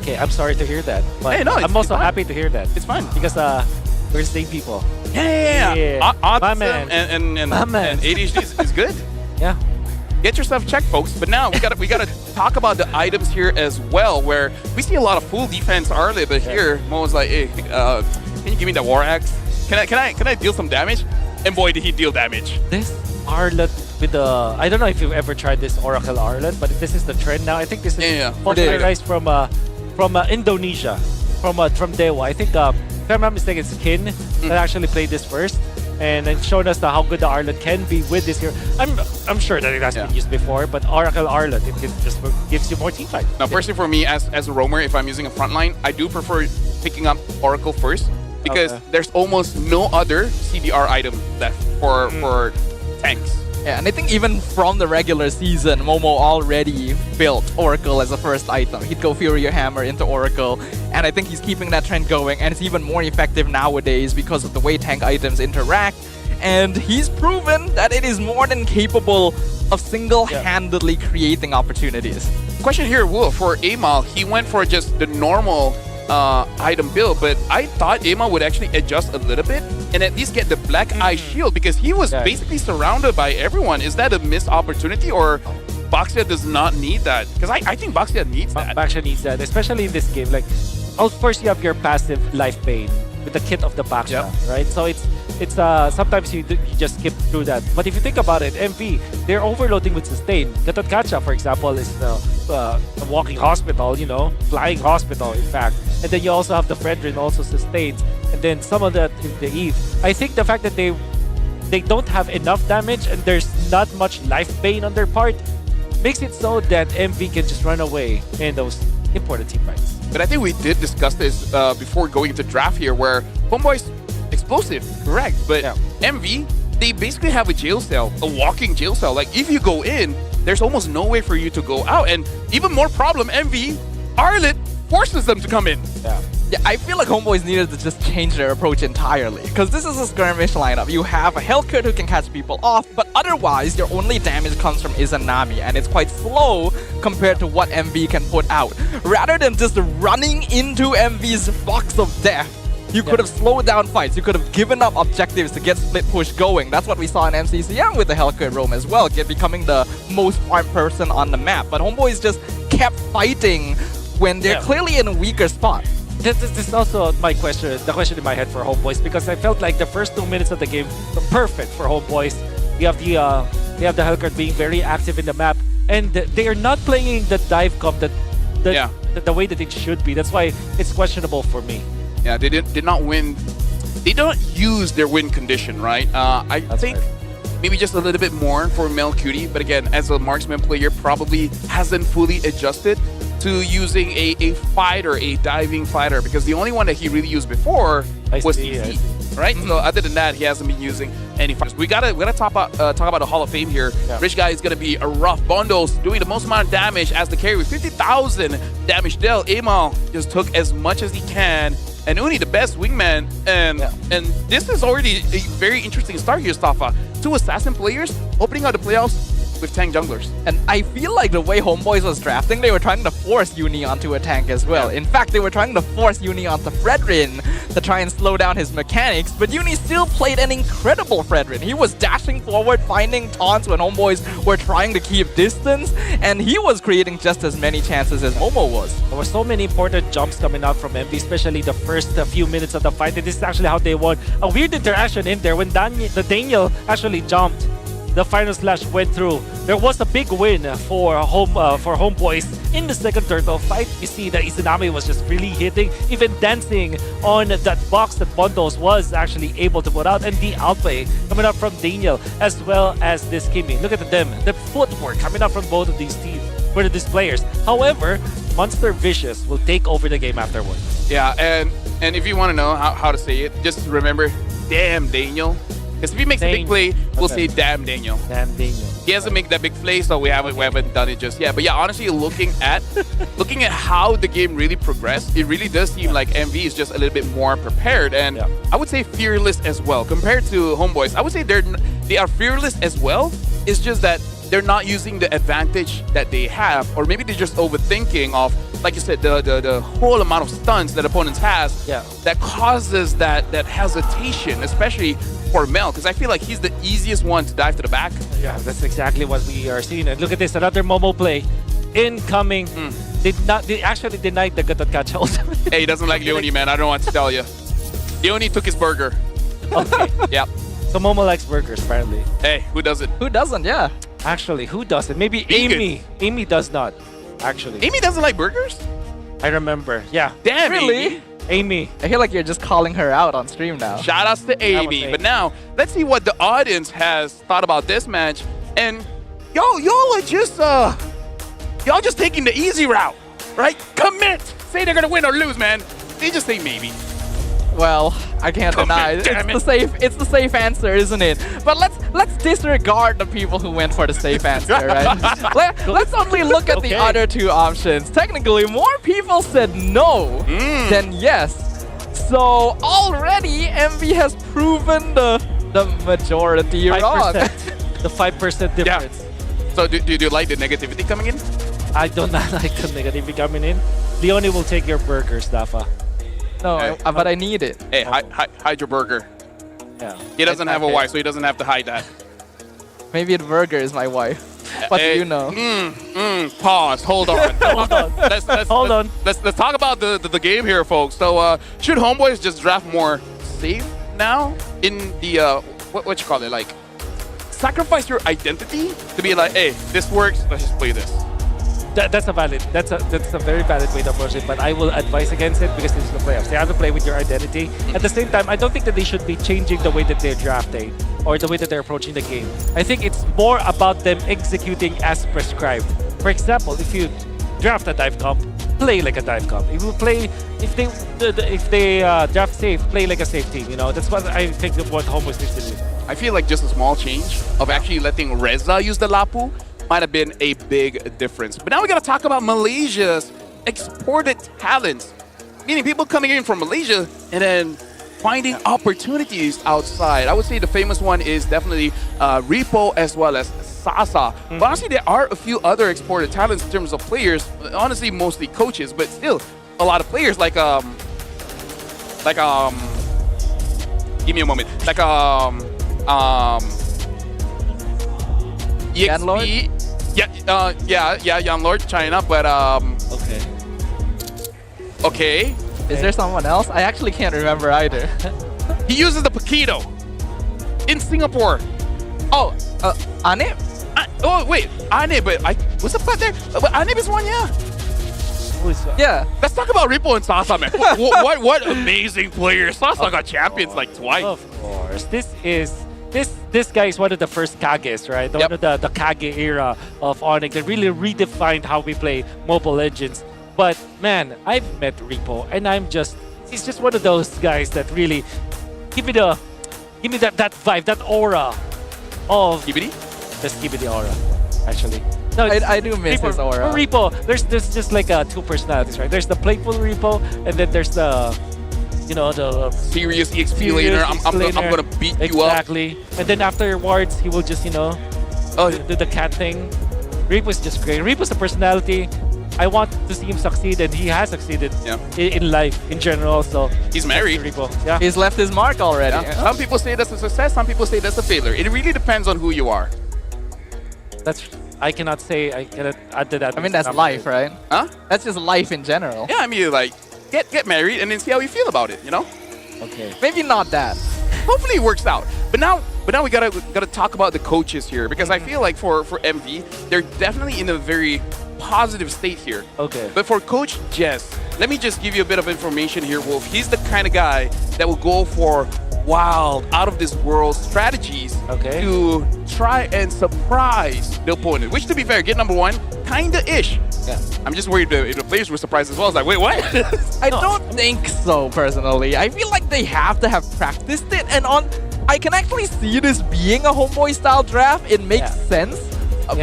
Okay, I'm sorry to hear that. But hey, no, I'm also happy to hear that. It's fine. Because we're the same people. Yeah. Autism and ADHD is good. Yeah. Get yourself checked, folks. But now we gotta talk about the items here as well, where we see a lot of full defense Arlet, but here Mo's like, hey, can you give me the War Axe? Can I deal some damage? And boy, did he deal damage. This Arlet with the, I don't know if you've ever tried this Oracle Arlet, but this is the trend now. I think this is popularized from Indonesia, from Dewa. I think if I'm not mistaken, it's Kin that actually played this first. And then showed us how good the Arlet can be with this hero. I'm sure that it has been used before, but Oracle Arlet, it just gives you more team fight. Now, personally for me, as a roamer, if I'm using a frontline, I do prefer picking up Oracle first because there's almost no other CDR item left for tanks. Yeah, and I think even from the regular season, Momo already built Oracle as a first item. He'd go Fury Hammer into Oracle, and I think he's keeping that trend going, and it's even more effective nowadays because of the way tank items interact. And he's proven that it is more than capable of single-handedly creating opportunities. Question here, Wolf, for Amal, he went for just the normal item build, but I thought Amal would actually adjust a little bit and at least get the black eye shield because he was basically surrounded by everyone. Is that a missed opportunity, or Baxia does not need that? Because I think Baxia needs that. Baxia needs that, especially in this game. Like, first you have your passive life pain with the kit of the Baxia, right? So it's sometimes you just skip through that. But if you think about it, MV, they're overloading with sustain. Gatot for example, is a walking hospital, you know, flying hospital, in fact. And then you also have the Fredrin also sustains, and then some of that in the Eve. I think the fact that they don't have enough damage and there's not much life pain on their part makes it so that MV can just run away in those important team fights. But I think we did discuss this before going into draft here, where Homeboi's explosive, correct? But MV, they basically have a jail cell, a walking jail cell. Like, if you go in, there's almost no way for you to go out. And even more problem, MV, Arlit forces them to come in. Yeah, I feel like Homeboys needed to just change their approach entirely. Because this is a skirmish lineup. You have a Hellkit who can catch people off, but otherwise, your only damage comes from Izanami, and it's quite slow compared to what MV can put out. Rather than just running into MV's box of death, you could have slowed down fights. You could have given up objectives to get split push going. That's what we saw in MCCM with the Hellkit roam as well, becoming the most farmed person on the map. But Homeboys just kept fighting when they're clearly in a weaker spot. This is also my question, the question in my head for Homeboys, because I felt like the first 2 minutes of the game were perfect for Homeboys. You have the Hellkit being very active in the map, and they are not playing the dive comp the way that it should be. That's why it's questionable for me. Yeah, they did not win. They don't use their win condition, right? I think maybe just a little bit more for Mel Cutie, but again, as a marksman player, probably hasn't fully adjusted to using a fighter, a diving fighter, because the only one that he really used before was TC, right? So other than that, he hasn't been using any fighters. We gotta talk about the Hall of Fame here. Rich Guy is gonna be a rough. Bondo's doing the most amount of damage as the carry with 50,000 damage dealt. Amal just took as much as he can. And Uni, the best wingman, and this is already a very interesting start here, Stafa. 2 assassin players opening out the playoffs with tank junglers. And I feel like the way Homeboys was drafting, they were trying to force Uni onto a tank as well. In fact, they were trying to force Uni onto Fredrin to try and slow down his mechanics, but Uni still played an incredible Fredrin. He was dashing forward, finding taunts when Homeboys were trying to keep distance, and he was creating just as many chances as Momo was. There were so many important jumps coming out from MV, especially the first few minutes of the fight, and this is actually how they won. A weird interaction in there when Daniel actually jumped. The final slash went through. There was a big win for Homeboys in the second turtle fight. You see that Izanami was just really hitting, even dancing on that box that Bondos was actually able to put out, and the outplay coming out from Daniel as well as this Kimi. Look at them, the footwork coming out from both of these teams, for these players. However, Monster Vicious will take over the game afterwards. Yeah, and if you want to know how to say it, just remember, damn Daniel. Because if he makes a big play, we'll say damn Daniel. Damn Daniel. He hasn't made that big play, so we haven't done it just yet. But yeah, honestly, looking at how the game really progressed, it really does seem like MV is just a little bit more prepared, and I would say fearless as well compared to Homeboys. I would say they are fearless as well. It's just that they're not using the advantage that they have, or maybe they're just overthinking of, like you said, the whole amount of stuns that opponents has that causes that hesitation, especially for Mel, because I feel like he's the easiest one to dive to the back. Yeah, that's exactly what we are seeing. And look at this, another Momo play incoming. They actually denied the Gatot ultimate. Hey, he doesn't like Leonie, man. I don't know what to tell you. Leonie took his burger. Okay. Yep. So Momo likes burgers, apparently. Hey, who doesn't? Who doesn't? Yeah. Actually, who doesn't? Maybe Amy. Amy does not, actually. Amy doesn't like burgers? I remember. Yeah. Damn, really? Amy. I feel like you're just calling her out on stream now. Shout outs to Amy. But now, let's see what the audience has thought about this match. And y'all are just y'all just taking the easy route, right? Commit. Say they're gonna win or lose, man. They just say maybe. Well, I can't deny it. It's the safe answer, isn't it? But let's disregard the people who went for the safe answer, right? Let's only look at the other 2 options. Technically, more people said no than yes. So already MV has proven the majority wrong. The 5% difference. Yeah. So do you like the negativity coming in? I do not like the negativity coming in. Leonie will take your burgers, Dafa. No, but I need it. Hey, hide your burger. Yeah. He doesn't have a Okay. wife, so he doesn't have to hide that. Maybe Virger is my wife. What do you know? Pause. Hold on. Hold on. Let's talk about the game here, folks. So should Homeboys just draft more safe now in the what you call it, like sacrifice your identity to be like, hey, this works. Let's just play this. That's a very valid way to approach it, but I will advise against it because this is the playoffs. They have to play with your identity. At the same time, I don't think that they should be changing the way that they're drafting or the way that they're approaching the game. I think it's more about them executing as prescribed. For example, if you draft a dive comp, play like a dive comp. If you play, if they draft safe, play like a safe team. You know, that's what I think of what Homeboys needs to do. I feel like just a small change of actually letting Reza use the Lapu might have been a big difference. But now we gotta talk about Malaysia's exported talents, meaning people coming in from Malaysia and then finding opportunities outside. I would say the famous one is definitely Repo as well as Sasa. But honestly, there are a few other exported talents in terms of players. Honestly, mostly coaches, but still a lot of players like give me a moment. Like EXP. Yeah, Young Lord, China, but okay. Is there someone else? I actually can't remember either. He uses the Paquito in Singapore. Oh, Anip? Oh wait, Anip, but what's the part there? But Anip is one, yeah. Yeah. Let's talk about Repo and Sasa, man. what amazing players. Sasa got champions like twice. Of course, this guy is one of the first Kages, right? One of the Kage era of Onyx that really redefined how we play Mobile Legends. But man, I've met Repo, and he's just one of those guys that really give me that vibe, that aura of Skibidi? The Skibidi aura, actually. No, I do miss his aura. For Repo, there's just like two personalities, right? There's the playful Repo, and then there's the the serious EXP laner. I'm gonna beat you up. Exactly. And then afterwards, he will just do the cat thing. Repo's just great. Repo's a personality. I want to see him succeed, and he has succeeded in life in general. So he's married. Repo. Yeah. He's left his mark already. Yeah. Some people say that's a success. Some people say that's a failure. It really depends on who you are. I cannot add to that. I mean, that's life, right? Huh? That's just life in general. Yeah, I mean, like, get married and then see how you feel about it, you know? Okay. Maybe not that. Hopefully it works out. But now we gotta talk about the coaches here, because I feel like for MV, they're definitely in a very positive state here. Okay. But for Coach Jess, let me just give you a bit of information here, Wolf. He's the kind of guy that will go for wild, out-of-this-world strategies to try and surprise the opponent. Which, to be fair, get number one, kinda-ish. Yeah. I'm just worried if the players were surprised as well. I was like, wait, what? I don't think so, personally. I feel like they have to have practiced it, and I can actually see this being a Homeboy-style draft. It makes sense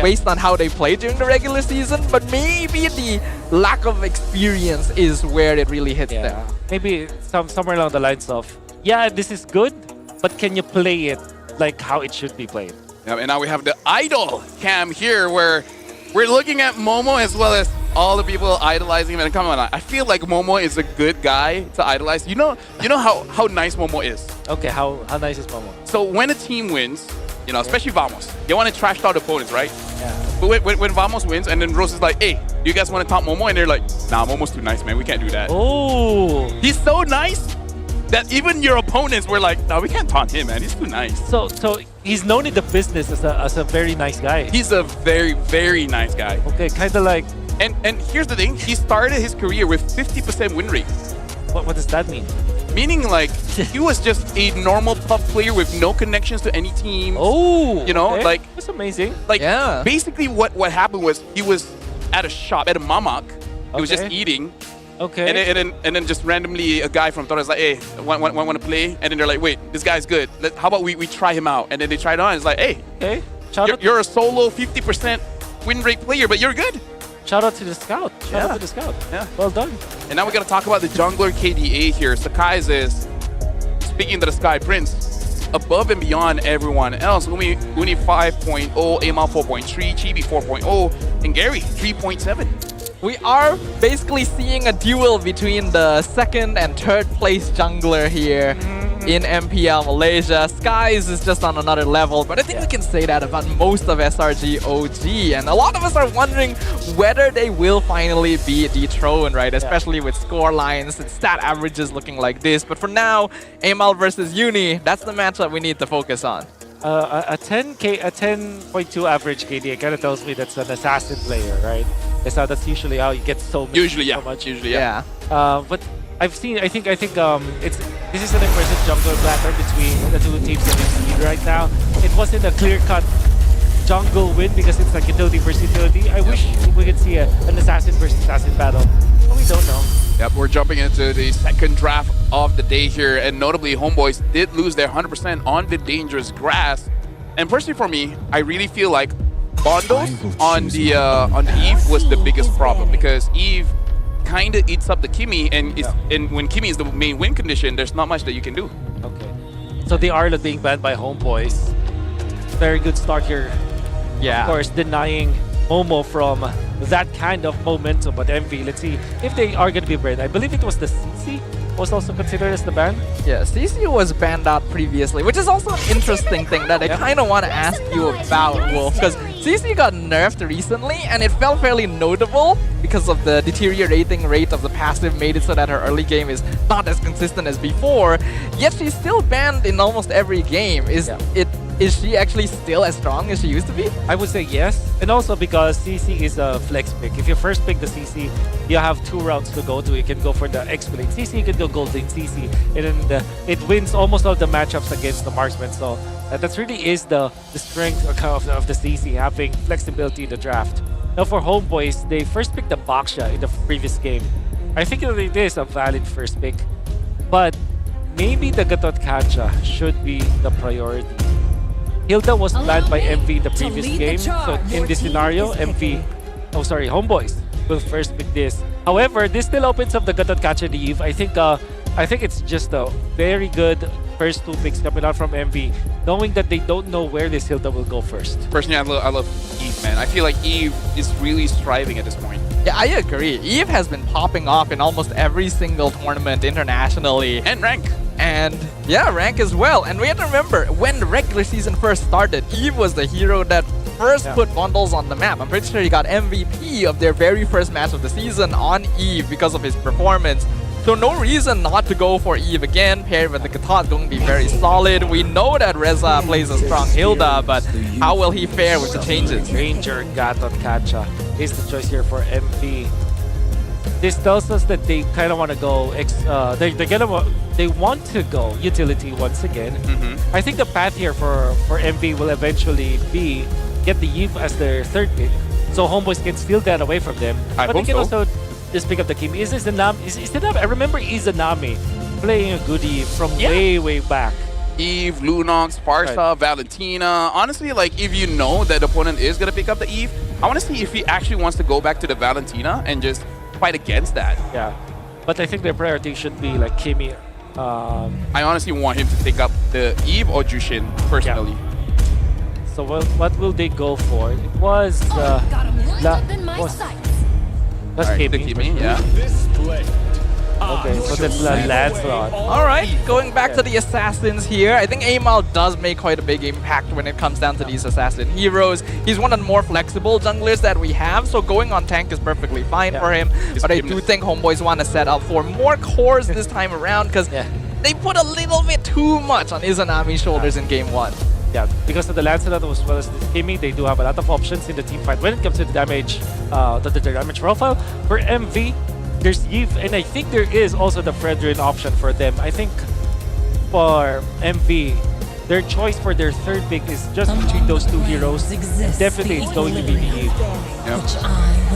based on how they played during the regular season, but maybe the lack of experience is where it really hits them. Maybe somewhere along the lines of, yeah, this is good, but can you play it like how it should be played? Yeah, and now we have the idol cam here, where we're looking at Momo as well as all the people idolizing him. And come on, I feel like Momo is a good guy to idolize. You know how nice Momo is. Okay, how nice is Momo? So when a team wins, especially Vamos, they want to trash out opponents, right? Yeah. But when Vamos wins, and then Rose is like, hey, do you guys want to taunt Momo? And they're like, nah, Momo's too nice, man. We can't do that. Oh. He's so nice that even your opponents were like, no, we can't taunt him, man. He's too nice. So he's known in the business as a very nice guy. He's a very, very nice guy. Okay, kind of like... And here's the thing. He started his career with 50% win rate. What does that mean? Meaning, like, he was just a normal puff player with no connections to any team. Oh! Like... That's amazing. Like, basically what happened was he was at a shop, at a mamak. He was just eating. Okay. And then just randomly a guy from Torres like, hey, want to play? And then they're like, wait, this guy's good. How about we try him out? And then they tried on. It's like, hey, you're a solo 50% win rate player, but you're good. Shout out to the scout. Shout out to the scout. Yeah. Well done. And now we got to talk about the jungler KDA here. Sakai is, speaking to the Sky Prince, above and beyond everyone else. Uni 5.0, Amal 4.3, Chibi 4.0, and Gary 3.7. We are basically seeing a duel between the second and third place jungler here. in MPL Malaysia. Skies is just on another level, but I think we can say that about most of SRG OG. And a lot of us are wondering whether they will finally be dethroned, right? Especially with score lines and stat averages looking like this. But for now, AML versus Uni, that's the matchup we need to focus on. A 10.2 average KD kind of tells me that's an assassin player, right? That's usually how you get so much. So much. But I think this is an impressive jungle battle between the two teams that we see right now. It wasn't a clear-cut jungle win because it's like utility versus utility. I wish we could see an assassin versus assassin battle, but we don't know. Yep, we're jumping into the second draft of the day here, and notably, Homeboys did lose their 100% on the dangerous grass. And personally for me, I really feel like bundles on the Eve was the biggest problem, because Eve kind of eats up the Kimi, and when Kimi is the main win condition, there's not much that you can do. Okay, so they are being banned by Homeboys. Very good start here. Yeah. Of course, denying Momo from that kind of momentum, but MV, let's see if they are going to be banned. I believe it was the CC was also considered as the ban. Yeah, CC was banned out previously, which is also an interesting thing that I kind of want to ask you about, Wolf, because CC got nerfed recently, and it felt fairly notable because of the deteriorating rate of the passive made it so that her early game is not as consistent as before, yet she's still banned in almost every game. Is she actually still as strong as she used to be? I would say yes, and also because CC is a flex pick. If you first pick the CC, you have 2 routes to go to. You can go for the X-Blade CC, you can go Gold Lane CC, and then it wins almost all the matchups against the marksman. So that really is the strength of the CC, having flexibility in the draft. Now for Homeboys, they first picked the Baksha in the previous game. I think it is a valid first pick, but maybe the Gatot Kacha should be the priority. Hilda was banned by MV in the previous game, so in this scenario, Homeboys will first pick this. However, this still opens up the Gatot Kacha Eve. I think it's just a very good first 2 picks coming out from MV, knowing that they don't know where this Hilda will go first. Personally, I love Eve, man. I feel like Eve is really striving at this point. Yeah, I agree. Eve has been popping off in almost every single tournament internationally. And rank. And yeah, rank as well. And we have to remember, when the regular season first started, Eve was the hero that first put bundles on the map. I'm pretty sure he got MVP of their very first match of the season on Eve because of his performance. So no reason not to go for Eve again, paired with the Gatot going to be very solid. We know that Reza plays a strong Hilda, but how will he fare with the changes? Ranger Gatot Kacha is the choice here for MV. This tells us that they kind of want to go. They want to go utility once again. I think the path here for MV will eventually be get the Eve as their third pick, so Homeboys can steal that away from them. But they can also just pick up the Kimi. Is the Nami? I remember Izanami playing a goodie from way back. Eve, Lunox, Farsa, Valentina. Honestly, like, if you know that the opponent is gonna pick up the Eve, I want to see if he actually wants to go back to the Valentina and just fight against that. Yeah, but I think their priority should be like Kimi. I honestly want him to take up the Eve or Jushin personally. So what will they go for? It was Kimi. Yeah. Okay, so that's Lancelot. Alright, going back to the Assassins here, I think Amal does make quite a big impact when it comes down to these Assassin heroes. He's one of the more flexible junglers that we have, so going on tank is perfectly fine for him. But I do think Homeboys want to set up for more cores this time around, because they put a little bit too much on Izanami's shoulders in game 1. Yeah, because of the Lancelot as well as the Kimi, they do have a lot of options in the team fight when it comes to the damage, the damage profile. For MV, there's Eve, and I think there is also the Fredrin option for them. I think for MV, their choice for their third pick is just between those 2 heroes. Definitely it's going to be the Eve. Yeah.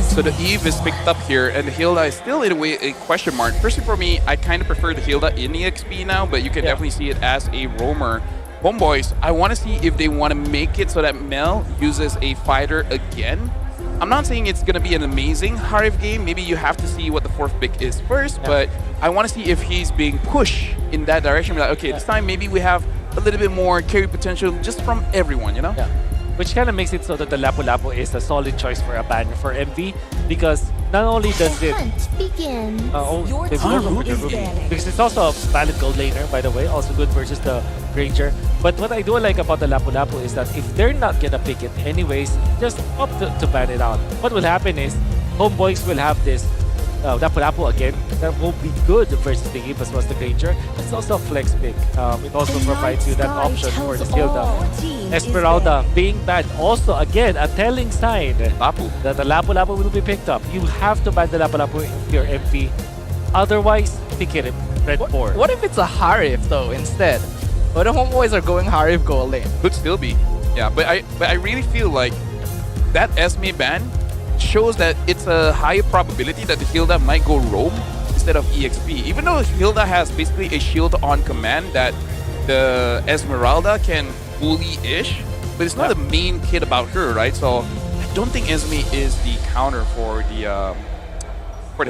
So the Eve is picked up here, and the Hilda is still in a way a question mark. Personally for me, I kind of prefer the Hilda in EXP now, but you can definitely see it as a roamer. Homeboys, I want to see if they want to make it so that Mel uses a fighter again. I'm not saying it's going to be an amazing Harif game. Maybe you have to see what the 4th pick is first, but I want to see if he's being pushed in that direction. Like, okay, this time maybe we have a little bit more carry potential just from everyone, you know? Yeah. which kind of makes it so that the Lapu Lapu is a solid choice for a ban for MV, because not only does it Begin. because it's also a valid gold laner, by the way, also good versus the Granger. But what I do like about the Lapu Lapu is that if they're not gonna pick it anyways, just opt to ban it out. What will happen is Homeboys will have this Lapu Lapu again that will be good versus the Eve as well as the Granger. It's also a flex pick. It also provides you that option for the Hilda. Esmeralda being banned, also again a telling sign that the Lapu Lapu will be picked up. You have to ban the Lapu Lapu if you're MP. Otherwise, pick it red 4. What if it's a Harif though instead? But the Homeboys are going Harif gold lane. Could still be. Yeah, but I really feel like that Esme ban shows that it's a higher probability that the Hilda might go roam instead of EXP. Even though Hilda has basically a shield on command that the Esmeralda can bully-ish, but it's not the main kit about her, right? So I don't think Esme is the counter for the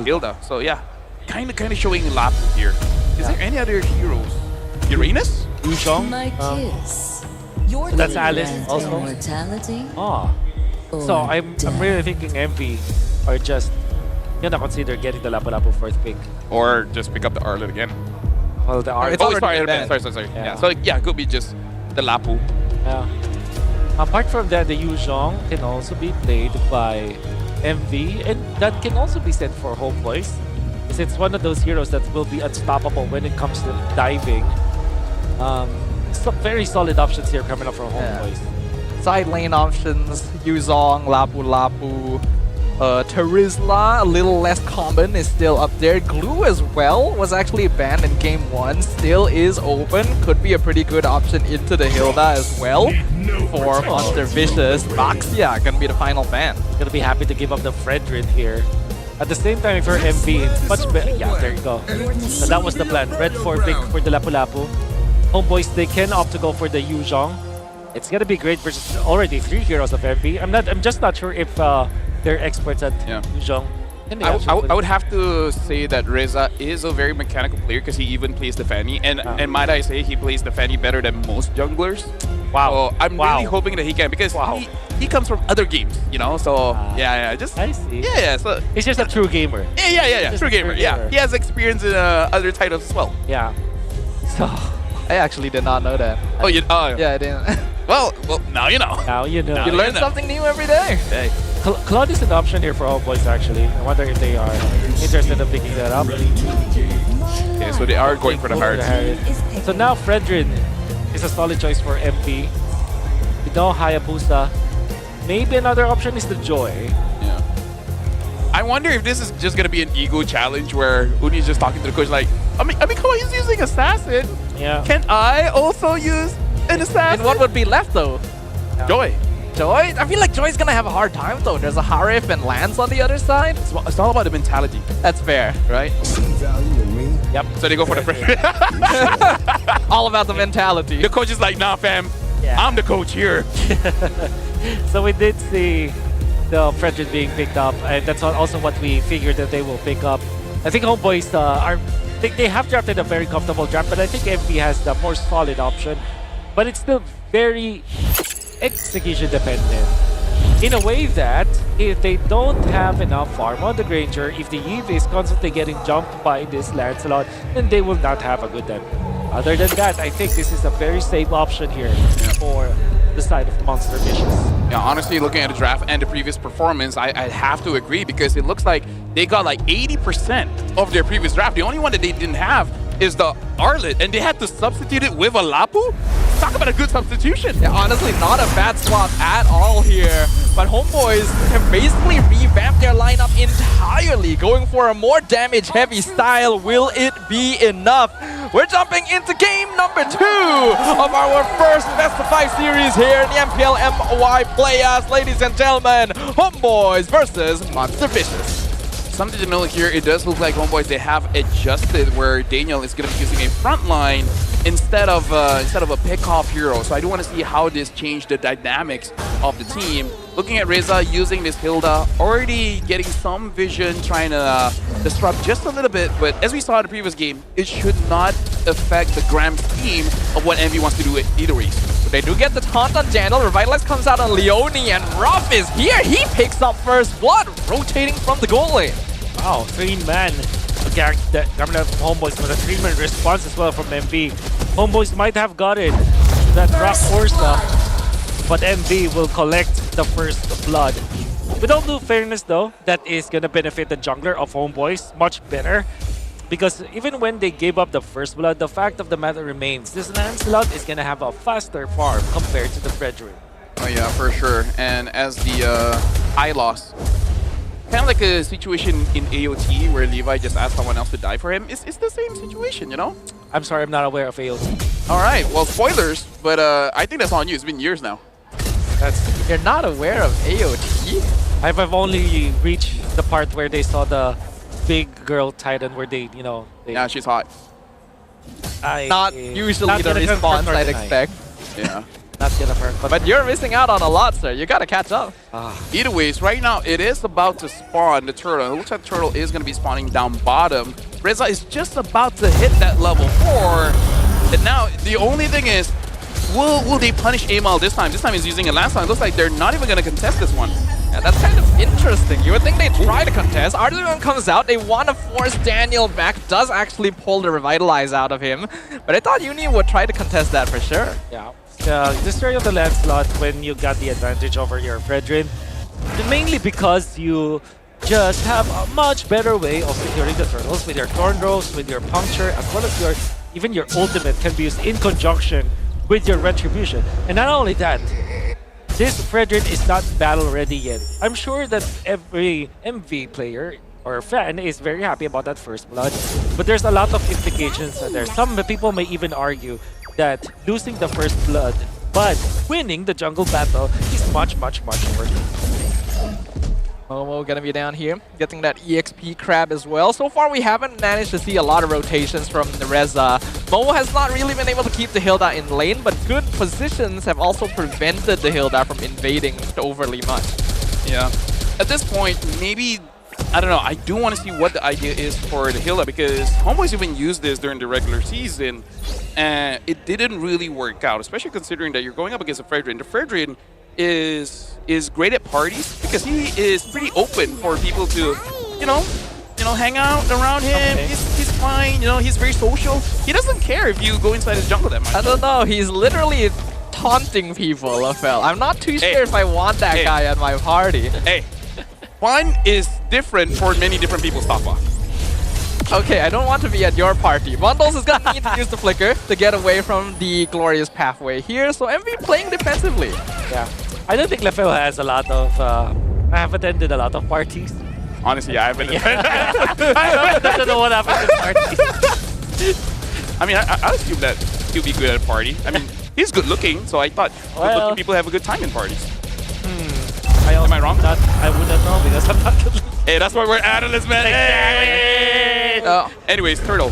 Hilda. So yeah, kind of showing Lapu here. Is there any other heroes? Uranus? Yuzhong? Your that's Alice also. Mortality. So I'm really thinking MV are just gonna consider getting the Lapu Lapu fourth pick. Or just pick up the Arlet again. Well, the Arlet. Sorry. Yeah. So yeah, it could be just the Lapu. Yeah. Apart from that, the Yuzhong can also be played by MV, and that can also be said for Homeboys. Because it's one of those heroes that will be unstoppable when it comes to diving. Some very solid options here coming up from Homeboys. Side lane options, Yuzhong, Lapu Lapu, Terizla, a little less common, is still up there. Glue as well was actually banned in game 1, still is open. Could be a pretty good option into the Hilda as well for Monster Vicious. Baxia gonna be the final ban. Gonna be happy to give up the Fredrin here. At the same time, if you're MV, it's much better. Yeah, there you go. So that was the plan. Red 4 pick for the Lapu Lapu. Homeboys, they can opt to go for the Yuzhong. It's gonna be great versus already 3 heroes of MP. I'm just not sure if they're experts at Yuzhong. I would have to say that Reza is a very mechanical player because he even plays the Fanny, and might I say he plays the Fanny better than most junglers. Wow. So I'm really hoping that he can, because he comes from other games, you know. So just I see. Yeah. So he's just a true gamer. Yeah. True gamer. Yeah. He has experience in other titles as well. Yeah. So I actually did not know that. Oh, you? Yeah, I didn't. Well, now you know. Now you know. You learn something new every day. Hey. Claude is an option here for Homeboys, actually. I wonder if they are interested in picking that up. Okay, so they are going for the Harris. So now Fredrin is a solid choice for MP. You know, Hayabusa. Maybe another option is the Joy. Yeah. I wonder if this is just gonna be an ego challenge where Uni's just talking to the coach like, I mean, come on, he's using Assassin. Yeah. Can I also use an Assassin? And what would be left though? Joy. Joy? I feel like Joy's gonna have a hard time though. There's a Harif and Lance on the other side. It's all about the mentality. That's fair, right? Yep. So they go for the all about the mentality. The coach is like, nah, fam. Yeah. I'm the coach here. So we did see the Fredrin being picked up, and that's also what we figured that they will pick up. I think Homeboys they have drafted a very comfortable draft, but I think MV has the more solid option. But it's still very execution dependent. In a way that if they don't have enough farm on the Granger, if the Eve is constantly getting jumped by this Lancelot, then they will not have a good time. Other than that, I think this is a very safe option here for the side of Monster Vicious. Yeah, honestly, looking at the draft and the previous performance, I have to agree, because it looks like they got like 80% of their previous draft. The only one that they didn't have is the Arlet, and they had to substitute it with a Lapu? Talk about a good substitution. Yeah, honestly, not a bad swap at all here. But Homeboys have basically revamped their lineup entirely, going for a more damage-heavy style. Will it be enough? We're jumping into game number 2 of our first Best of 5 series here in the MPL MY Playoffs. Ladies and gentlemen, Homeboys versus Monster Vicious. Something to note here, it does look like Homeboys, they have adjusted where Daniel is going to be using a front line instead of a pick-off hero. So I do want to see how this changed the dynamics of the team. Looking at Reza using this Hilda, already getting some vision, trying to disrupt just a little bit, but as we saw in the previous game, it should not affect the grand scheme of what Envy wants to do either way. They do get the taunt on Jandal. Revitalize comes out on Leone, and Ruff is here. He picks up first blood, rotating from the goal lane. Wow, 3-man against that coming out from Homeboys with a 3-man response as well from MV. Homeboys might have got it, that rock or stuff, but MV will collect the first blood. With all due fairness though, that is gonna benefit the jungler of Homeboys much better. Because even when they gave up the first blood, the fact of the matter remains, this Lancelot is gonna have a faster farm compared to the Frederick. Oh yeah, for sure. And as the eye loss, kind of like a situation in AOT where Levi just asked someone else to die for him. It's the same situation, you know? I'm sorry, I'm not aware of AOT. All right, well, spoilers, but I think that's on you. It's been years now. You're not aware of AOT? I've only reached the part where they saw the big girl Titan where they, you know... Yeah, she's hot. Not usually the response I'd expect. Yeah. Not Jennifer. But you're missing out on a lot, sir. You gotta catch up. Either ways, right now it is about to spawn the turtle. It looks like the turtle is going to be spawning down bottom. Reza is just about to hit that level 4. And now the only thing is, will they punish Amal this time? This time he's using a last time. It looks like they're not even going to contest this one. Yeah, that's kind of interesting. You would think they'd try to contest. Artisan comes out. They want to force Daniel back. Does actually pull the Revitalize out of him. But I thought Uni would try to contest that for sure. Yeah. The story of the Lancelot when you got the advantage over your Fredrin, mainly because you just have a much better way of securing the turtles with your Thorn Rose, with your Puncture, as well as even your ultimate can be used in conjunction with your Retribution. And not only that, this Fredrin is not battle ready yet. I'm sure that every MV player or fan is very happy about that first blood, but there's a lot of implications there. Some people may even argue that losing the first blood but winning the jungle battle is much worse. Momo gonna be down here, getting that EXP crab as well. So far we haven't managed to see a lot of rotations from the Reza. Momo has not really been able to keep the Hilda in lane, but good positions have also prevented the Hilda from invading overly much. Yeah. At this point, maybe, I don't know, I do want to see what the idea is for the Hilda, because Homeboys even used this during the regular season, and it didn't really work out, especially considering that you're going up against a Fredrin. The Fredrin is great at parties because he is pretty open for people to, you know, hang out around him. Okay. He's fine, you know, he's very social. He doesn't care if you go inside his jungle that much. I don't know, he's literally taunting people, Lafel. I'm not too sure if I want that guy at my party. Hey, fun is different for many different people, Stafa. Okay, I don't want to be at your party. Bundles is gonna need to use the flicker to get away from the glorious pathway here, so MV playing defensively. Yeah, I don't think Lefel has a lot of... I have attended a lot of parties. Honestly, I haven't. I don't know what happened at parties. I mean, I assume that he'll be good at a party. I mean, he's good looking, so I thought good-looking people have a good time in parties. Am I wrong? I wouldn't know because I'm not good looking. Hey, that's why we're analysts, man. Hey! Anyways, Turtle.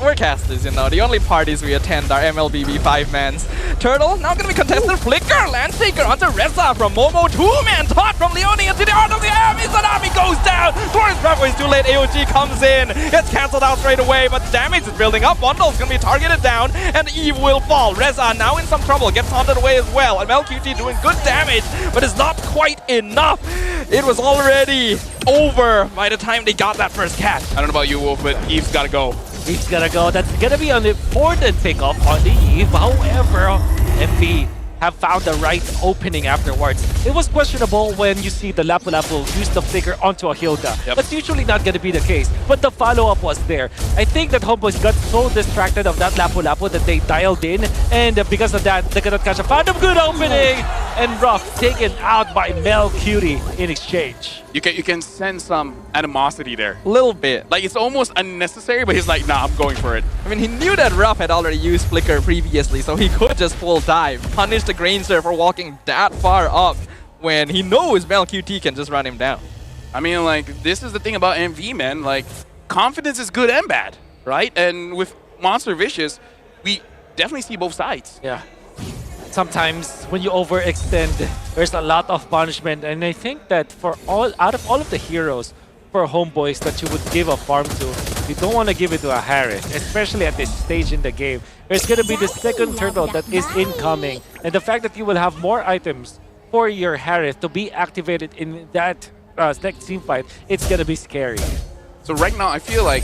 We're casters, you know. The only parties we attend are MLBB 5-mans. Turtle, now gonna be contested. Flicker, Landtaker onto Reza from Momo. 2-man taunt from Leone into the heart of the air. Izanami goes down. Towards Bravo is too late. AOG comes in. Gets cancelled out straight away, but damage is building up. Bundle's gonna be targeted down, and Eve will fall. Reza now in some trouble. Gets haunted away as well. And MLQT doing good damage, but it's not quite enough. It was already over by the time they got that first catch. I don't know about you, Wolf, but Eve's gotta go. Eve's gotta go. That's gonna be an important pickup on the Eve. However, FP have found the right opening afterwards. It was questionable when you see the Lapu Lapu use the flicker onto a Hilda. Yep. That's usually not gonna be the case, but the follow-up was there. I think that Homeboys got so distracted of that Lapu Lapu that they dialed in, and because of that, they cannot catch a found a good opening, and Ruff taken out by Mel Cutie in exchange. You can sense some animosity there. Little bit. Like, it's almost unnecessary, but he's like, nah, I'm going for it. I mean, he knew that Ruff had already used Flicker previously, so he could just full dive, punish the Granger for walking that far up when he knows Mel QT can just run him down. I mean, like, this is the thing about MV, man. Like, confidence is good and bad, right? And with Monster Vicious, we definitely see both sides. Yeah. Sometimes when you overextend, there's a lot of punishment, and I think that for out of all of the heroes for Homeboys that you would give a farm to, you don't want to give it to a Harris, especially at this stage in the game There's gonna be the second turtle that is incoming. And the fact that you will have more items for your Harith to be activated in that next team fight, it's gonna be scary. So right now, I feel like,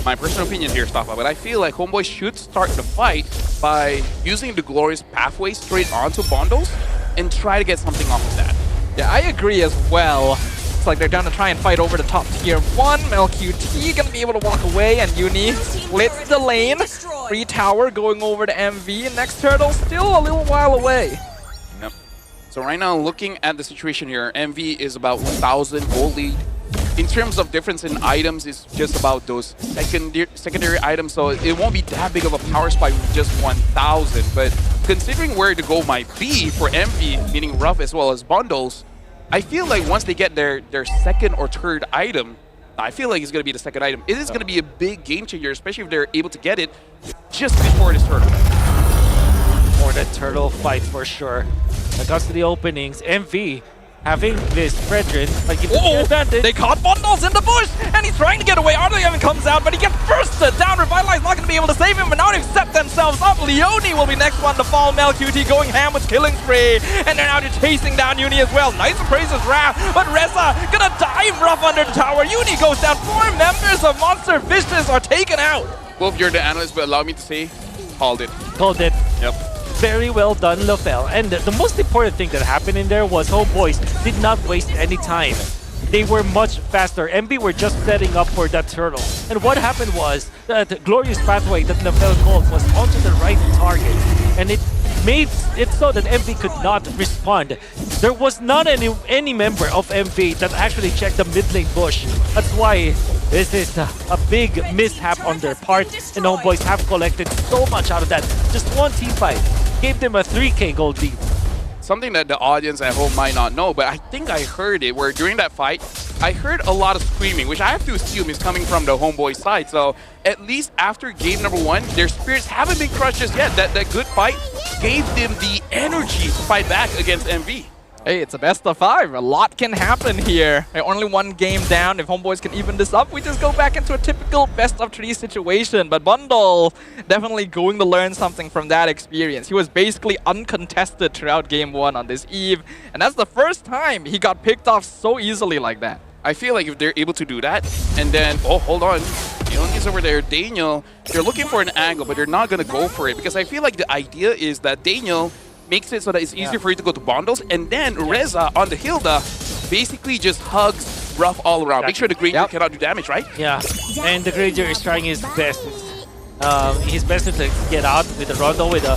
my personal opinion here, Staffa, but I feel like Homeboy should start the fight by using the glorious pathway straight onto bundles and try to get something off of that. Yeah, I agree as well. It's like they're gonna try and fight over the top tier 1. MLQT gonna be able to walk away, and Uni splits the lane. Free tower going over to MV. Next turtle still a little while away. Yep. So right now, looking at the situation here, MV is about 1,000 gold lead. In terms of difference in items, it's just about those secondary items, so it won't be that big of a power spike with just 1,000. But considering where the goal might be for MV, meaning rough as well as bundles, I feel like once they get their second or third item, I feel like it's going to be the second item. It is going to be a big game changer, especially if they're able to get it just before this turtle. For the turtle fight for sure. When it comes to the openings, MV having this Fredrin, like give the advantage. They caught bundles in the bush, and he's trying to get away. Arthur even comes out, but he gets bursted down. Revitalize not going to be able to save him, but now they've set themselves up. Leone will be next one to fall. MLQT going ham with killing spree, and they're now chasing down Uni as well. Nice appraises Wrath, but Reza gonna dive rough under the tower. Uni goes down. 4 members of Monster Vicious are taken out. Well, if you're the analyst, but allow me to say, called it. Called it. Yep. Very well done, Lofel. And the most important thing that happened in there was Homeboys did not waste any time. They were much faster. MB were just setting up for that turtle. And what happened was that the glorious pathway that Lofel called was onto the right target. And it made it so that MV could not respond. There was not any member of MV that actually checked the mid lane bush. That's why this is a big mishap on their part, and Homeboys have collected so much out of that. Just one team fight gave them a 3k gold lead. Something that the audience at home might not know, but I think I heard it, where during that fight, I heard a lot of screaming, which I have to assume is coming from the Homeboy side. So at least after game number 1, their spirits haven't been crushed just yet. That good fight gave them the energy to fight back against MV. Hey, it's a best of 5. A lot can happen here. They're only 1 game down. If Homeboys can even this up, we just go back into a typical best of 3 situation. But Bundle definitely going to learn something from that experience. He was basically uncontested throughout game 1 on this eve. And that's the first time he got picked off so easily like that. I feel like if they're able to do that, and then, oh, hold on. Leone's over there. Daniel, they're looking for an angle, but they're not going to go for it. Because I feel like the idea is that Daniel makes it so that it's easier for you to go to bundles, and then Reza on the Hilda basically just hugs Rough all around. Make sure the Granger cannot do damage, right? Yeah, and the Granger is trying his best. His best is to get out with a Rondo, with a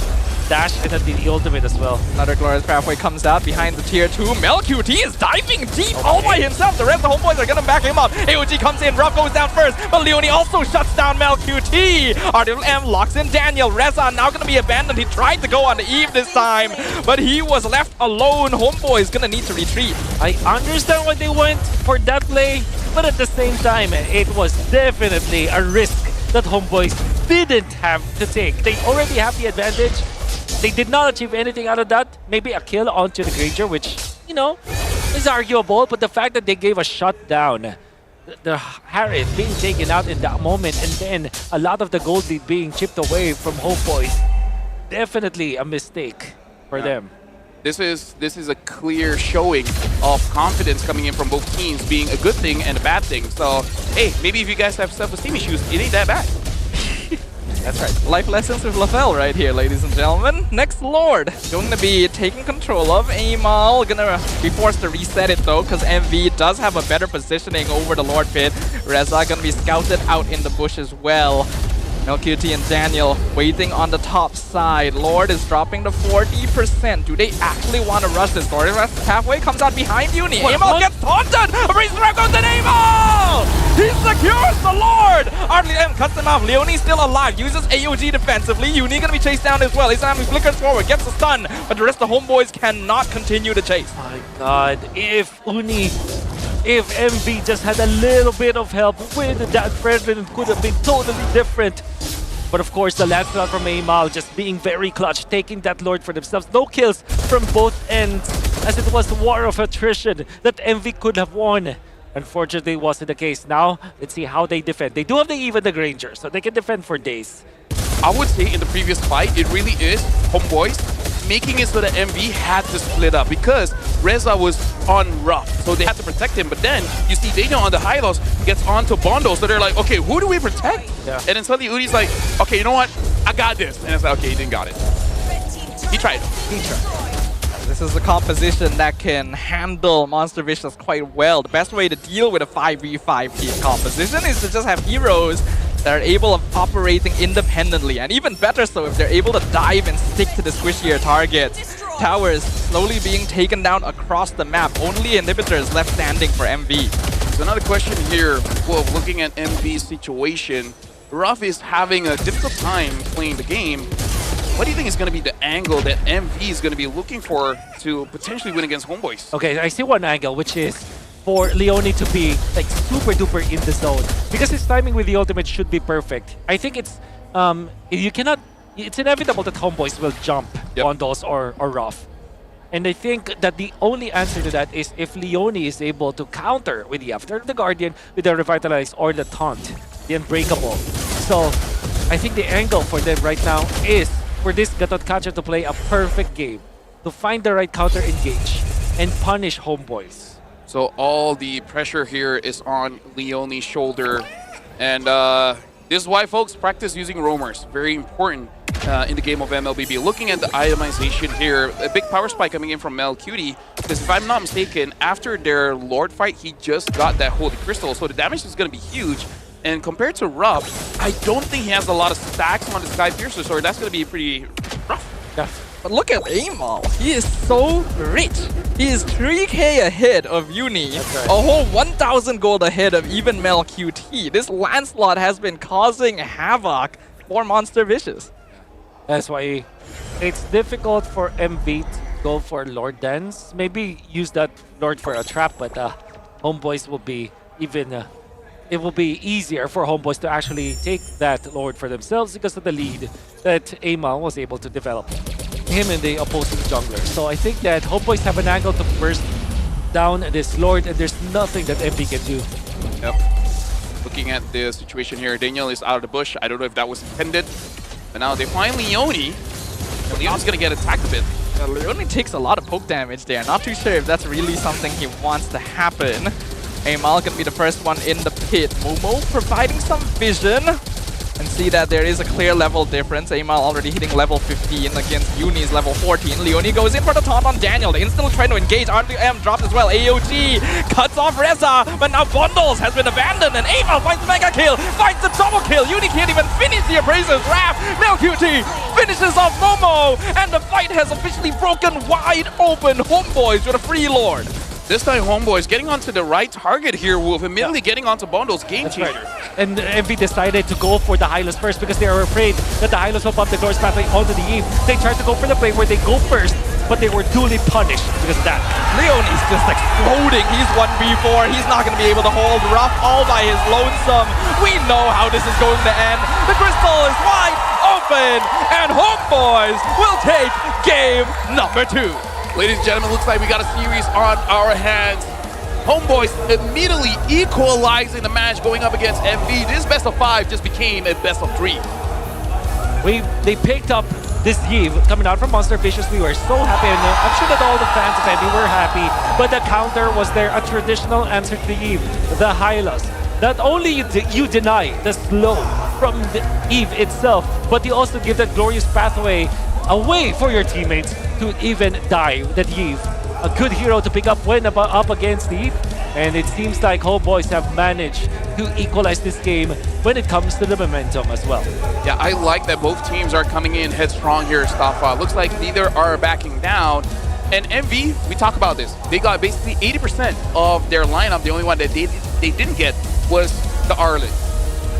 dash, and then the ultimate as well. Another glorious pathway comes out behind the tier 2. MelQT is diving deep all by himself. The rest of the Homeboys are gonna back him up. AOG comes in, Ruff goes down first, but Leone also shuts down MelQT. RWM locks in Daniel. Reza now gonna be abandoned. He tried to go on the Eve this time, but he was left alone. Homeboy is gonna need to retreat. I understand why they went for that play, but at the same time, it was definitely a risk that Homeboys didn't have to take. They already have the advantage. They did not achieve anything out of that. Maybe a kill onto the Granger, which, you know, is arguable. But the fact that they gave a shutdown, the Harith being taken out in that moment, and then a lot of the gold lead being chipped away from Homeboys, definitely a mistake for them. This is a clear showing of confidence coming in from both teams, being a good thing and a bad thing. So, hey, maybe if you guys have self-esteem issues, it ain't that bad. That's right. Life lessons with Lafel right here, ladies and gentlemen. Next Lord going to be taking control of Amal. Gonna be forced to reset it though, because MV does have a better positioning over the Lord pit. Reza gonna be scouted out in the bush as well. MelQT and Daniel waiting on the top side. Lord is dropping to 40%. Do they actually want to rush this? Lord halfway comes out behind Uni. Amal gets taunted! A breeze trap goes to Amal! He secures the Lord! RWM cuts him off. Leone still alive. Uses AOG defensively. Uni gonna be chased down as well. He's gonna be flickers forward. Gets the stun. But the rest of the Homeboys cannot continue to chase. My god. If MV just had a little bit of help with that Fredrin, it could have been totally different. But of course, the last shot from Amal just being very clutch, taking that Lord for themselves. No kills from both ends, as it was a war of attrition that MV could have won. Unfortunately, it wasn't the case. Now, let's see how they defend. They do have even the Granger, so they can defend for days. I would say in the previous fight, it really is Homeboys making it so that MV had to split up because Reza was on rough, so they had to protect him. But then you see Daniel on the high-lows gets onto Bondo, so they're like, okay, who do we protect? Yeah. And then suddenly Udi's like, okay, you know what? I got this. And it's like, okay, he didn't got it. He tried. This is a composition that can handle Monster Vicious quite well. The best way to deal with a 5v5 team composition is to just have heroes that are able of operating independently, and even better so if they're able to dive and stick to the squishier targets. Towers slowly being taken down across the map. Only inhibitors left standing for MV. So another question here, well, looking at MV's situation, Ruff is having a difficult time playing the game. What do you think is going to be the angle that MV is going to be looking for to potentially win against Homeboys? Okay, I see one angle, which is for Leone to be like super duper in the zone because his timing with the ultimate should be perfect. I think it's it's inevitable that Homeboys will jump on those or Ruff. And I think that the only answer to that is if Leone is able to counter with the After the Guardian, with the Revitalize or the Taunt, the Unbreakable. So I think the angle for them right now is for this Gatot Kacha to play a perfect game, to find the right counter engage and punish Homeboys. So all the pressure here is on Leone's shoulder. And this is why folks practice using roamers. Very important in the game of MLBB. Looking at the itemization here, a big power spike coming in from MelQt. Because if I'm not mistaken, after their Lord fight, he just got that Holy Crystal. So the damage is going to be huge. And compared to Ruff, I don't think he has a lot of stacks on the Sky Piercer Sword. That's going to be pretty rough. Yeah. But look at Amal. He is so rich. He is 3k ahead of Uni. Right. A whole 1,000 gold ahead of even MelQt. This Lancelot has been causing havoc for Monster Vicious. That's why it's difficult for MV to go for Lord Dance. Maybe use that Lord for a trap, but Homeboys will be even... it will be easier for Homeboys to actually take that Lord for themselves because of the lead that Amal was able to develop. Him and the opposing jungler. So I think that Homeboys have an angle to burst down this Lord, and there's nothing that MV can do. Yep. Looking at the situation here, Daniel is out of the bush. I don't know if that was intended. But now they find Leone. And Leone's going to get attacked a bit. Leone takes a lot of poke damage there. Not too sure if that's really something he wants to happen. Amal can be the first one in the pit. Momo providing some vision. And see that there is a clear level difference. Amal already hitting level 15 against Uni's level 14. Leone goes in for the taunt on Daniel. They instantly trying to engage. RWM dropped as well. AOG cuts off Reza. But now Bundles has been abandoned. And Amal finds the mega kill. Finds the double kill. Uni can't even finish the Appraiser's Wrath. MelQt finishes off Momo. And the fight has officially broken wide open. Homeboys with a free Lord. This time Homeboys getting onto the right target here, Wolf, immediately getting onto Bondo's game changer. Right. And MV decided to go for the Hylos first because they were afraid that the Hylos will pump the Glorious Pathway onto the Eve. They tried to go for the play where they go first, but they were duly punished because of that. Leone's just exploding. He's 1v4. He's not going to be able to hold Ruff all by his lonesome. We know how this is going to end. The crystal is wide open, and Homeboys will take game number 2. Ladies and gentlemen, looks like we got a series on our hands. Homeboys immediately equalizing the match going up against MV. This best of 5 just became a best of 3. They picked up this Eve coming out from Monster Vicious. We were so happy, and I'm sure that all the fans of MV were happy. But the counter was there, a traditional answer to the Eve, the Hylos. Not only you deny the slow from the Eve itself, but you also give that Glorious Pathway away for your teammates to even die that Eve. A good hero to pick up when up against the Eve. And it seems like Homeboys have managed to equalize this game when it comes to the momentum as well. Yeah, I like that both teams are coming in headstrong here, Stafa. Looks like neither are backing down. And MV, we talk about this. They got basically 80% of their lineup. The only one that they didn't get was the Arlet.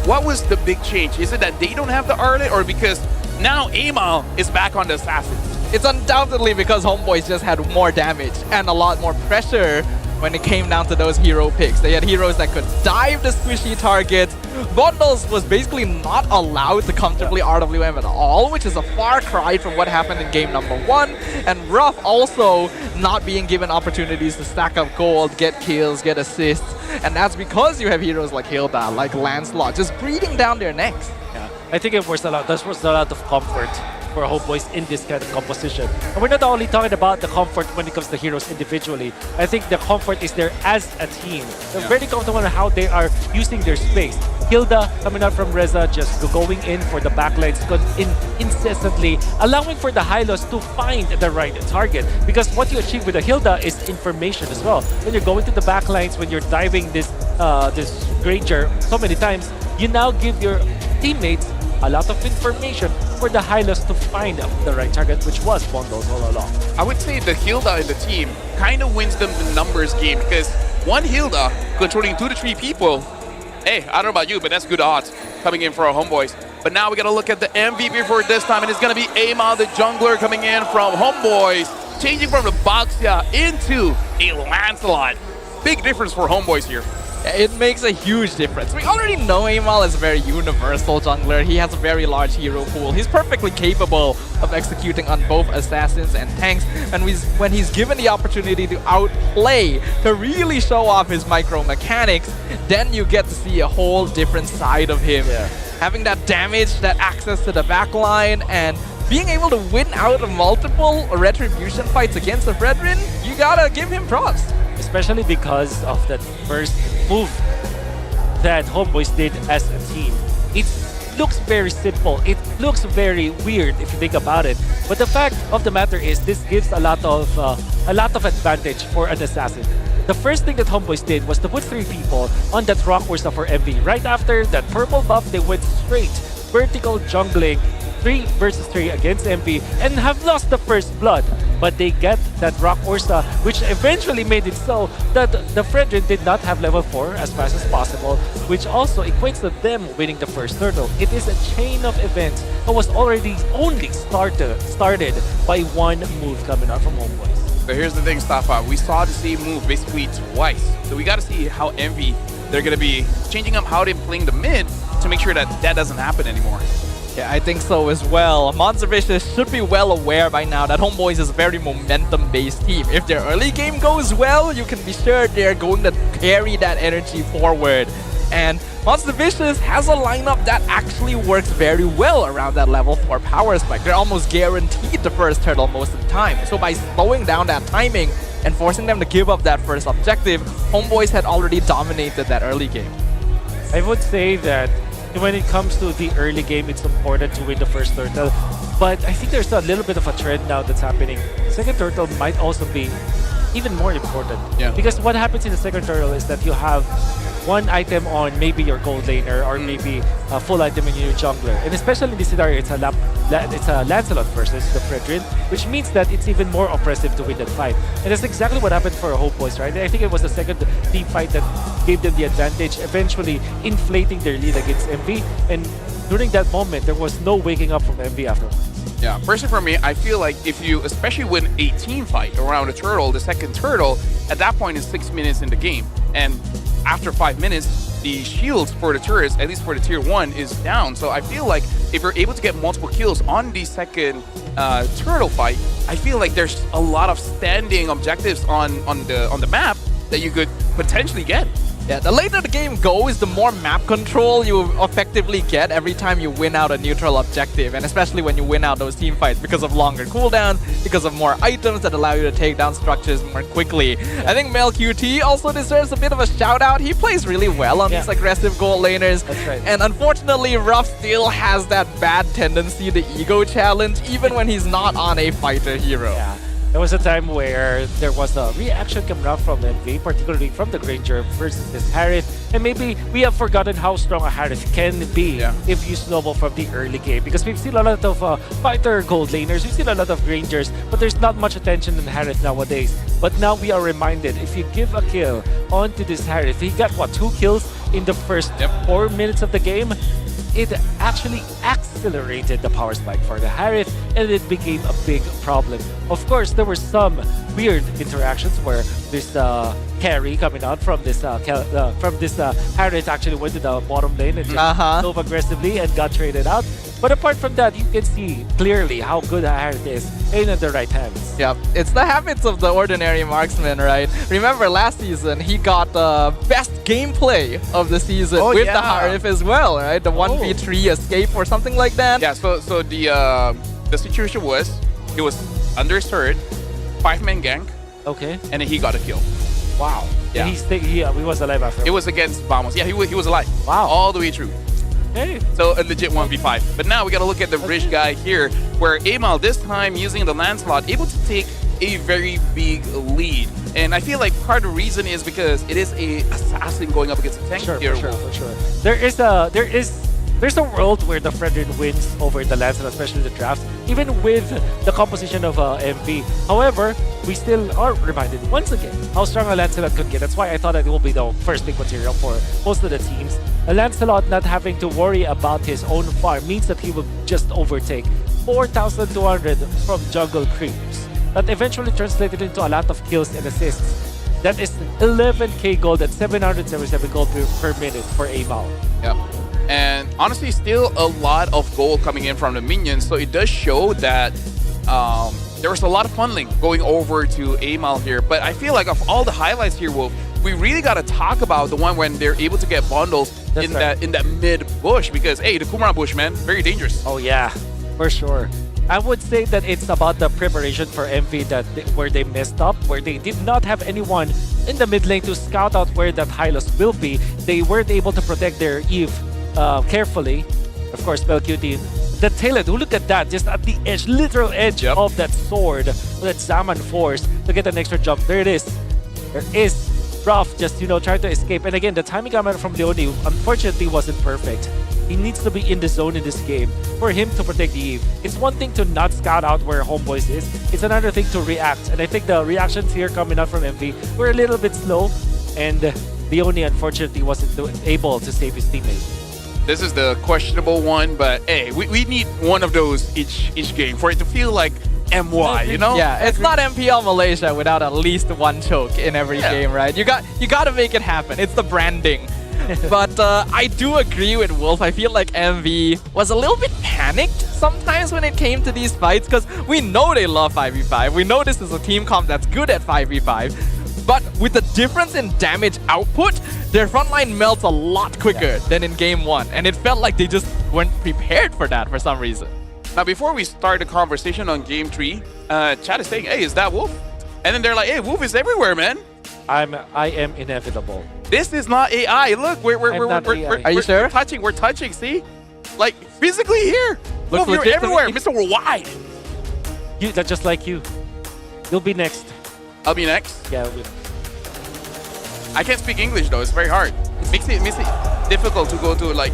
What was the big change? Is it that they don't have the Arlet, or because now Amal is back on the Assassins? It's undoubtedly because Homeboys just had more damage and a lot more pressure when it came down to those hero picks. They had heroes that could dive the squishy targets. Bundles was basically not allowed to comfortably RWM at all, which is a far cry from what happened in game number 1. And Ruff also not being given opportunities to stack up gold, get kills, get assists. And that's because you have heroes like Hilda, like Lancelot, just breathing down their necks. Yeah. I think it was a lot. That was a lot of comfort for Homeboys in this kind of composition. And we're not only talking about the comfort when it comes to heroes individually. I think the comfort is there as a team. They're very comfortable on how they are using their space. Hilda coming out from Reza, just going in for the backlines incessantly, allowing for the Hylos to find the right target. Because what you achieve with the Hilda is information as well. When you're going to the backlines, when you're diving this Granger so many times, you now give your teammates a lot of information for the Hylos to find the right target, which was Bondos all along. I would say the Hilda in the team kind of wins them the numbers game, because one Hilda controlling 2 to 3 people, hey, I don't know about you, but that's good odds coming in for our Homeboys. But now we got to look at the MVP for this time, and it's going to be Amal, the jungler, coming in from Homeboys, changing from the Baxia into a Lancelot. Big difference for Homeboys here. It makes a huge difference. We already know Amal is a very universal jungler. He has a very large hero pool. He's perfectly capable of executing on both assassins and tanks. And when he's given the opportunity to outplay, to really show off his micro mechanics, then you get to see a whole different side of him. Having that damage, that access to the backline, and being able to win out of multiple retribution fights against the Brethren, you gotta give him props. Especially because of that first move that Homeboys did as a team. It looks very simple. It looks very weird if you think about it. But the fact of the matter is, this gives a lot of advantage for an assassin. The first thing that Homeboys did was to put 3 people on that rock Ursa for MV. Right after that purple buff, they went straight vertical jungling 3 versus 3 against MP and have lost the first blood. But they get that Rock Ursa, which eventually made it so that the Fredrin did not have level 4 as fast as possible, which also equates to them winning the first turtle. It is a chain of events that was already only started by one move coming out from Homeboys. So here's the thing, Stafa. We saw the same move basically twice. So we got to see how Envy, they're going to be changing up how they're playing the mid to make sure that that doesn't happen anymore. Yeah, I think so as well. Monster Vicious should be well aware by now that Homeboys is a very momentum-based team. If their early game goes well, you can be sure they're going to carry that energy forward. And Monster Vicious has a lineup that actually works very well around that level 4 power spike. They're almost guaranteed the first turtle most of the time. So by slowing down that timing and forcing them to give up that first objective, Homeboys had already dominated that early game. I would say that when it comes to the early game, it's important to win the first turtle. But I think there's a little bit of a trend now that's happening. Second turtle might also be even more important. Because what happens in the second turtle is that you have one item on maybe your gold laner or maybe a full item in your jungler. And especially in this scenario, it's a Lancelot versus the Fredrin, which means that it's even more oppressive to win that fight. And that's exactly what happened for Homeboys, right? I think it was the second team fight that gave them the advantage, eventually inflating their lead against MV. And during that moment, there was no waking up from MV afterwards. Yeah, personally for me, I feel like if you especially win a team fight around a turtle, the second turtle, at that point is 6 minutes in the game. And after 5 minutes, the shields for the turrets, at least for the tier 1, is down. So I feel like if you're able to get multiple kills on the second turtle fight, I feel like there's a lot of standing objectives on the map that you could potentially get. Yeah, the later the game goes, the more map control you effectively get every time you win out a neutral objective, and especially when you win out those team fights because of longer cooldowns, because of more items that allow you to take down structures more quickly. I think Mel QT also deserves a bit of a shout out. He plays really well on these aggressive gold laners. That's right. And unfortunately, Ruff still has that bad tendency to ego challenge even when he's not on a fighter hero. Yeah. There was a time where there was a reaction coming out from MV, particularly from the Granger versus this Harith. And maybe we have forgotten how strong a Harith can be if you snowball from the early game. Because we've seen a lot of fighter gold laners, we've seen a lot of Grangers, but there's not much attention in Harith nowadays. But now we are reminded, if you give a kill onto this Harith, he got what, 2 kills in the first 4 minutes of the game? It actually accelerated the power spike for the Harith, and it became a big problem. Of course, there were some weird interactions where this carry coming out from this Harith actually went to the bottom lane and just dove aggressively and got traded out. But apart from that, you can see clearly how good Harith is in the right hands. Yep, it's the habits of the ordinary marksman, right? Remember last season, he got the best gameplay of the season with the Harith as well, right? The 1v3 escape or something like that. Yeah, so the situation was, he was under his turret, 5-man gank. Okay. And then he got a kill. Wow. Yeah. And he was alive after. It was against Vamos. Yeah, he was alive. Wow. All the way through. Hey. So a legit 1v5. But now we gotta look at the rich guy here, where Amal this time using the Lancelot, able to take a very big lead. And I feel like part of the reason is because it is a assassin going up against a tank here. For sure. There's a world where the Fredrin wins over the Lancelot, especially the drafts, even with the composition of MV. However, we still are reminded once again how strong a Lancelot could get. That's why I thought that it will be the first pick material for most of the teams. A Lancelot not having to worry about his own farm means that he will just overtake 4,200 from jungle creeps. That eventually translated into a lot of kills and assists. That is 11k gold and 777 gold per minute for Amal. Yep. And honestly, still a lot of gold coming in from the minions. So it does show that there was a lot of funneling going over to Amal here. But I feel like of all the highlights here, Wolf, we really got to talk about the one when they're able to get bundles in that mid bush. Because, hey, the Kumara bush, man, very dangerous. Oh, yeah, for sure. I would say that it's about the preparation for MV where they messed up, where they did not have anyone in the mid lane to scout out where that Hylos will be. They weren't able to protect their Eve carefully. Of course, Belcutin. The tail end, look at that, just at the edge, literal edge of that sword, that Zaman force to get an extra jump. There it is. There is Ruff just, trying to escape. And again, the timing comment from Leone unfortunately wasn't perfect. He needs to be in the zone in this game for him to protect the Eve. It's one thing to not scout out where Homebois is. It's another thing to react. And I think the reactions here coming out from MV were a little bit slow. And Leone unfortunately wasn't able to save his teammate. This is the questionable one, but hey, we need one of those each game for it to feel like MY, Yeah, it's not MPL Malaysia without at least one choke in every game, right? You got to make it happen. It's the branding. But I do agree with Wolf. I feel like MV was a little bit panicked sometimes when it came to these fights because we know they love 5v5. We know this is a team comp that's good at 5v5. But with the difference in damage output, their frontline melts a lot quicker than in game 1. And it felt like they just weren't prepared for that for some reason. Now, before we start the conversation on game 3, chat is saying, hey, is that Wolf? And then they're like, hey, Wolf is everywhere, man. I am inevitable. This is not AI. Look, we're Are you sure? We're touching, see? Like, physically here. Look, Wolf, you're everywhere, Mr. Worldwide. That's just like you. You'll be next. I'll be next? Yeah, I can't speak English though, it's very hard. It makes it difficult to go to like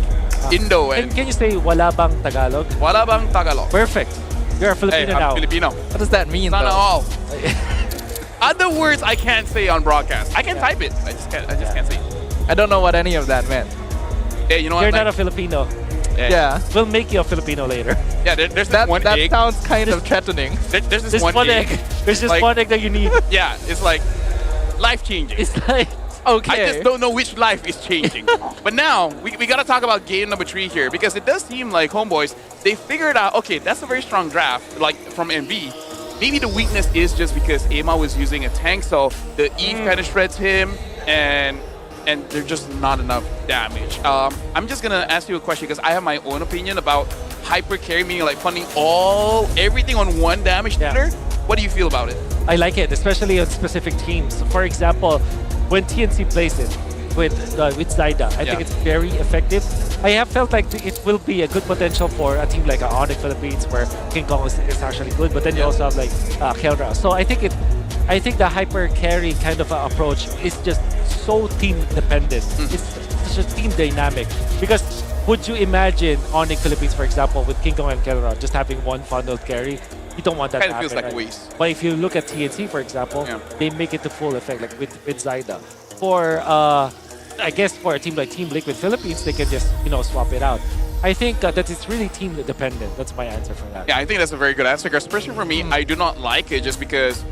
Indo and... Can you say wala bang Tagalog? Wala bang Tagalog. Perfect. You're a Filipino I'm now. Filipino. What does that mean Not though? at all. Other words I can't say on broadcast. I can type it. I just can't say it. I don't know what any of that meant. Hey, you know what? You're not a Filipino. Yeah. We'll make you a Filipino later. Yeah, there's this one egg. That sounds kind of threatening. There's this one egg. There's just one egg that you need. Yeah, it's like life-changing. It's like... Okay. I just don't know which life is changing. But now, we got to talk about game number 3 here, because it does seem like Homebois, they figured out, okay, that's a very strong draft, like from MV. Maybe the weakness is just because Amal was using a tank, so the Eve kind of shreds him, and there's just not enough damage. I'm just going to ask you a question, because I have my own opinion about hyper carry, meaning like funding everything on one damage dealer. What do you feel about it? I like it, especially on specific teams. For example, when TNC plays it with Zyda, I think it's very effective. I have felt like it will be a good potential for a team like Onyx Philippines, where King Kong is actually good, but then you also have like Kelra. So I think the hyper carry kind of approach is just so team dependent. It's such a team dynamic, because would you imagine Onyx Philippines, for example, with King Kong and Kelra just having one funneled carry? You don't want that to happen, feels like right? a waste. But if you look at TNC, for example, they make it to full effect, like with Zyda. For I guess for a team like Team Liquid Philippines, they can just swap it out. I think that it's really team dependent. That's my answer for that. Yeah, I think that's a very good answer. Especially for me, I do not like it just because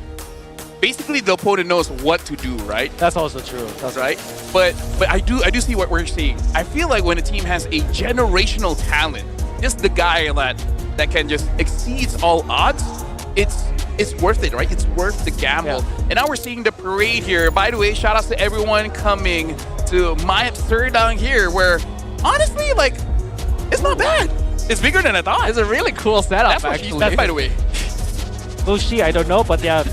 basically the opponent knows what to do, right? That's also true. That's right. But I do see what we're seeing. I feel like when a team has a generational talent just the guy that can just exceeds all odds, it's worth it, right? It's worth the gamble. And now we're seeing the parade here. By the way, shout out to everyone coming to my showdown here, where honestly, like, it's not bad. It's bigger than I thought. It's a really cool setup, That's what she actually. said, by the way. Bushi, I don't know, but yeah,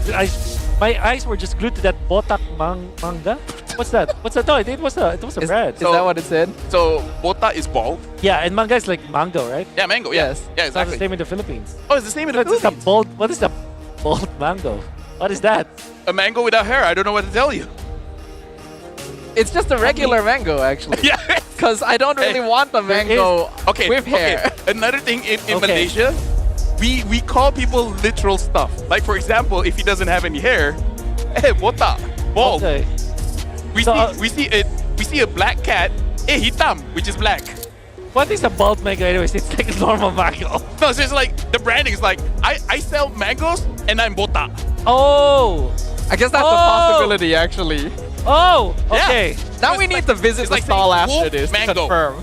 my eyes were just glued to that botak manga. What's that? What's that? No, it was a brand. Is that what it said? So bota is bald. Yeah, and manga is like mango, right? Yeah, mango. Yes. Yeah, It's not the exactly. same in the Philippines. Oh, it's the same in the What is the Philippines. bold? What is the bold mango? What is that? A mango without hair. I don't know what to tell you. It's just a regular mango, actually. Yeah. Because I don't really want the mango Okay. with hair. Okay. Another thing in Okay. Malaysia, we call people literal stuff. Like for example, if he doesn't have any hair, hey, bota, bald. Okay. We So, see a black cat, hitam, which is black. What is a bald mango anyways? It's like a normal mango. No, it's just like the branding is like I sell mangoes and I'm bota. Oh. I guess that's a possibility, actually. Oh, Yeah. okay. Now we need to visit it's the like stall saying after wolf this to mango. confirm.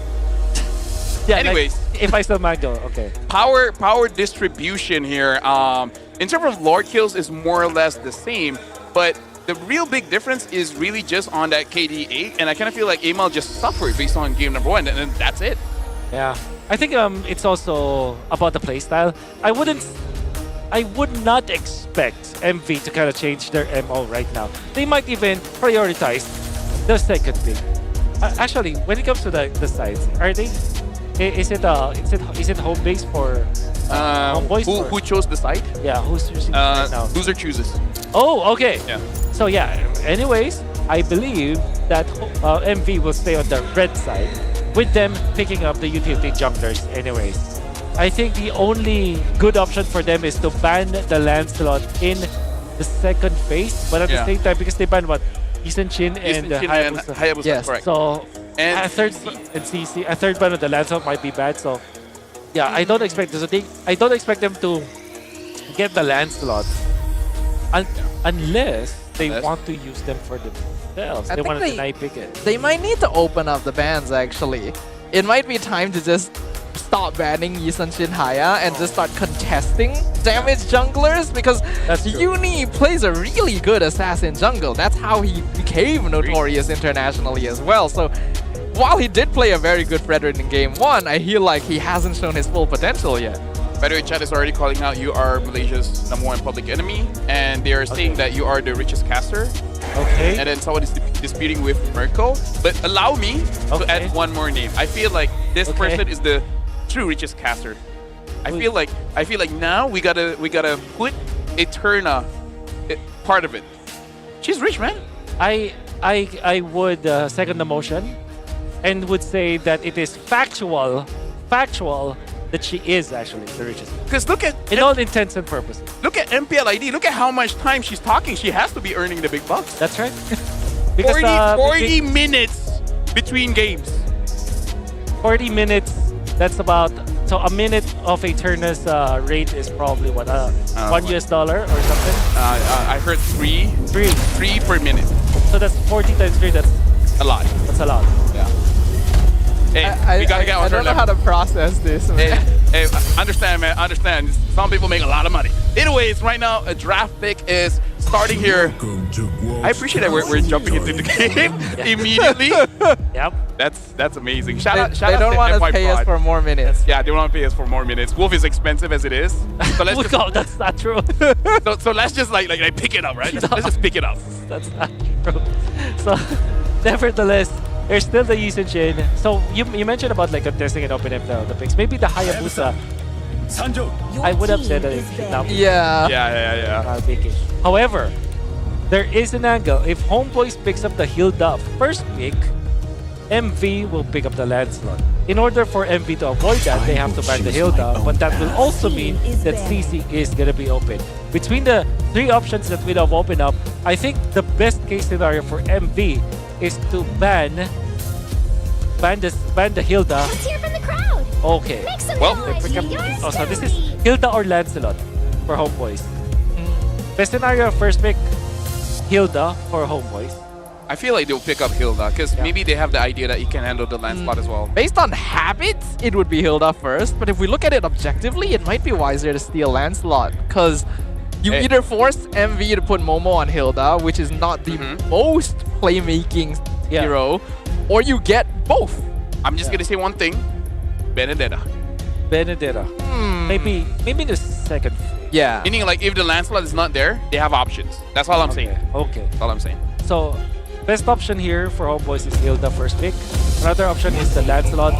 Yeah, Anyways. like, if I sell mango, okay. Power distribution here. In terms of Lord kills is more or less the same, but the real big difference is really just on that KD8, and I kind of feel like Amal just suffered based on game number 1, and then that's it. Yeah. I think it's also about the playstyle. I would not expect MV to kind of change their MO right now. They might even prioritize the second pick. Actually, when it comes to the sides, are they? Is it home base for Homebois? Who chose the side? Yeah, who's choosing right now? Loser chooses. Oh, okay. Yeah. So yeah. Anyways, I believe that MV will stay on the red side, with them picking up the utility junglers. Anyways, I think the only good option for them is to ban the Lancelot in the second phase, but at the same time, because they ban what? Yisenshin and Hayabusa. Yes. Correct. So And a third ban of the Lancelot might be bad. So yeah, I don't expect this. I don't expect them to get the Lancelot unless they want to use them for themselves. I They think want to deny pick it. They might need to open up the bans, actually. It might be time to just stop banning Yisenshin Haya and just start contesting damage junglers, because Uni plays a really good assassin jungle. That's how he became notorious internationally as well. So while he did play a very good Frederick in game 1, I feel like he hasn't shown his full potential yet. By the way, chat is already calling out you are Malaysia's #1 public enemy, and they are saying that you are the richest caster. Okay. And then someone is disputing with Mirko. But allow me to add one more name. I feel like this person is the true richest caster. I feel like now we gotta put Eterna part of it. She's rich, man. I would second the motion and would say that it is factual that she is actually the richest. Because look at in all intents and purposes. Look at MPL ID. Look at how much time she's talking. She has to be earning the big bucks. That's right. 40 minutes between games. 40 minutes. That's about a minute of Eterna's rate is probably what $1 US or something. I heard three per minute. So that's 40 times 3. That's a lot. That's a lot. Yeah. Hey, we gotta get on I don't know how to process this, man. Hey, understand, man. Understand. Some people make a lot of money. Anyways, right now a draft pick is starting here. I appreciate that we're jumping into the game immediately. Yep. That's amazing. Shout out They don't to want to FY pay us Prod. for more minutes. Yeah, they want to pay us for more minutes. Wolf is expensive as it is. So let's just, that's not true. so let's just like pick it up, right? Let's just pick it up. That's not true. So, nevertheless, there's still the Yisenshin. So you mentioned about like contesting and opening the picks. Maybe the Hayabusa. I would have said that it should not be. Yeah. Picking. However, there is an angle. If Homebois picks up the Hilda first pick, MV will pick up the Lancelot. In order for MV to avoid that, they have to ban the Hilda, but that will also mean that CC is gonna be open. Between the 3 options that we have opened up, I think the best case scenario for MV is to ban the Hilda. Let's hear from the crowd. Okay. Make some Well, noise. You're so this is Hilda or Lancelot for Homebois. Best scenario, first pick Hilda for Homebois. I feel like they'll pick up Hilda because maybe they have the idea that he can handle the Lancelot as well. Based on habits, it would be Hilda first, but if we look at it objectively, it might be wiser to steal Lancelot because you either force MV to put Momo on Hilda, which is not the most playmaking hero, or you get both. I'm just gonna say one thing: Benedetta. Maybe the second. Yeah. Meaning, like, if the Lancelot is not there, they have options. That's all I'm saying. Okay. That's all I'm saying. So, best option here for Homeboys is Hilda first pick. Another option is the Lancelot.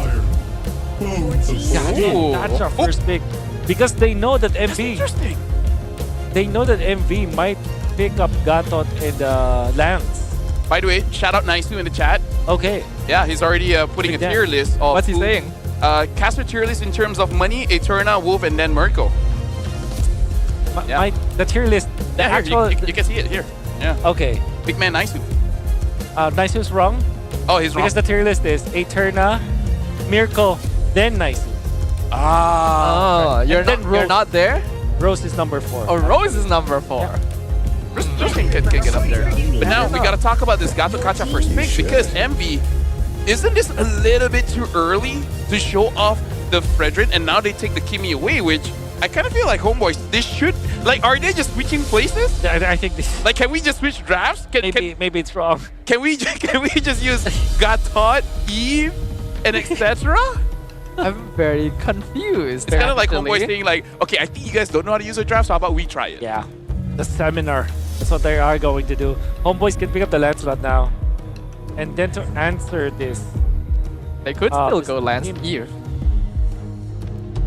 That's our first pick because they know that MV. They know that MV might pick up Gatot and Lance. By the way, shout out Naisu in the chat. Okay. Yeah, he's already putting a tier list of. What's he saying? Caster tier list in terms of money: Eterna, Wolf, and then Mirko. The tier list. The actual. You can see it here. Yeah. Okay. Big man Naisu. Naisu's wrong. Oh, he's wrong. Because the tier list is Eterna, Mirko, then Naisu. Oh, you're not there? Rose is number 4. Oh, Rose is number 4. Rose can get up there. But now we gotta talk about this Gato Kacha first pick because MV, isn't this a little bit too early to show off the Fredrin and now they take the Kimi away, which I kind of feel like Homeboys, they should, like, are they just switching places? I think this. Like, can we just switch drafts? Maybe it's wrong. Can we just use Gatot, Eve, and etc.? I'm very confused. It's kind of like Homeboys saying like, okay, I think you guys don't know how to use a draft, so how about we try it? Yeah, the seminar. That's what they are going to do. Homeboys can pick up the Lancelot now. And then to answer this, they could still go Lance Eve.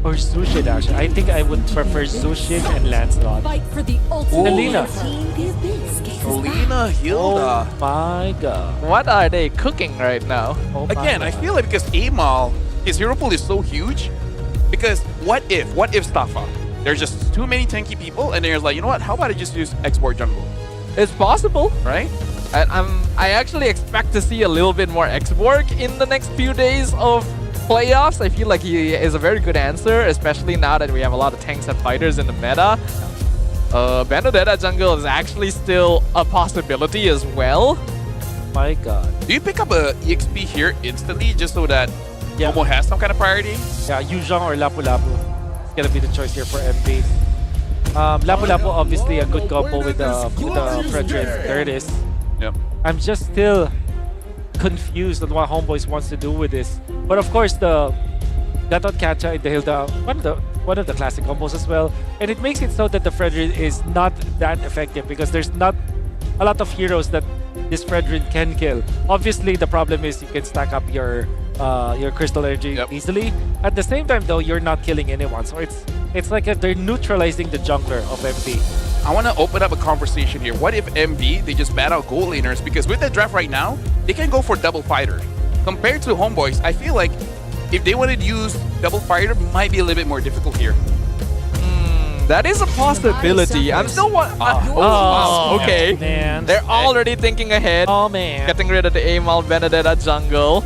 Or Zushin, actually. I think I would prefer Zushin and Lancelot. Selena. Selena, Hilda. Oh my god. What are they cooking right now? Again, I feel like because Amal, his hero pool is so huge, because what if Staffa? There's just too many tanky people, and there's like, you know what, how about I just use X-Borg jungle? It's possible. Right? I actually expect to see a little bit more X-Borg in the next few days of playoffs. I feel like he is a very good answer, especially now that we have a lot of tanks and fighters in the meta. Benedetta jungle is actually still a possibility as well. My god. Do you pick up a EXP here instantly just so that Momo has some kind of priority? Yeah, Yuzhong or Lapu Lapu. It's gonna be the choice here for MV. Lapu Lapu obviously a good couple with the Fredrin. There it is. Yep. I'm just still confused on what Homeboys wants to do with this. But of course the Gatot Kacha and the Hilda, one of the classic combos as well. And it makes it so that the Fredrin is not that effective because there's not a lot of heroes that this Fredrin can kill. Obviously the problem is you can stack up your crystal energy easily. At the same time though, you're not killing anyone. So it's like they're neutralizing the jungler of MV. I want to open up a conversation here. What if MV, they just bat out gold laners? Because with the draft right now, they can go for double fighter. Compared to Homeboys, I feel like if they wanted to use double fighter, might be a little bit more difficult here. That is a possibility. I'm still okay. Man. They're already thinking ahead. Oh man. Getting rid of the Amal Benedetta jungle.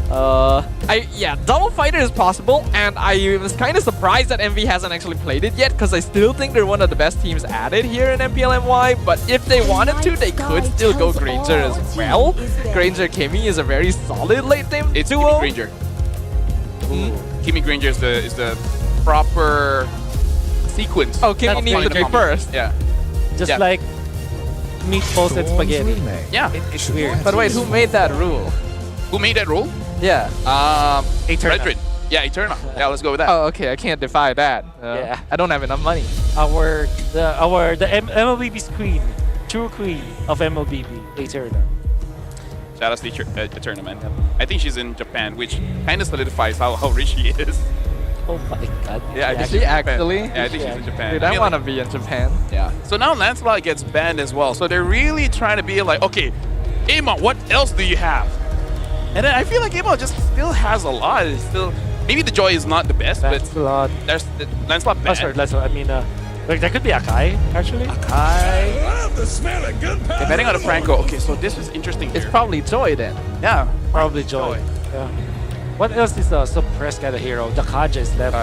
Double fighter is possible, and I was kind of surprised that MV hasn't actually played it yet because I still think they're one of the best teams at it here in MPL MY. But if they wanted to, they could still go Granger as well. Granger Kimi is a very solid late game It's duo. Kimi Granger. Kimi Granger is the proper sequence. Oh, Kimi needs to be first. Yeah. Just like meatballs and spaghetti. Yeah. It's weird. But wait, who made that rule? Who made that rule? Yeah. Eterna. Fredrin. Yeah, Eterna. Yeah, let's go with that. Oh, okay. I can't defy that. Yeah. I don't have enough money. The MLBB's queen, true queen of MLBB, Eterna. Shout out to Eterna, man. I think she's in Japan, which kind of solidifies how rich she is. Oh my god. Yeah, I think Is she's she in actually? Japan. Yeah, I think she's in Japan. Dude, I want to be in Japan. Yeah. So now Lancelot gets banned as well. So they're really trying to be like, okay, Aemon, what else do you have? And then I feel like Aemon just still has a lot. It's still, maybe the Joy is not the best, Lancelot. but there's the Lancelot banned. Oh, sorry, Lancelot. I mean, like that could be Akai, actually. Akai. Love the smell of good power. Depending on the Franco. Okay, so this is interesting It's here. probably Joy then. Yeah. Probably Joy. Yeah. What else is a suppressed kind of hero? The Kaja is left.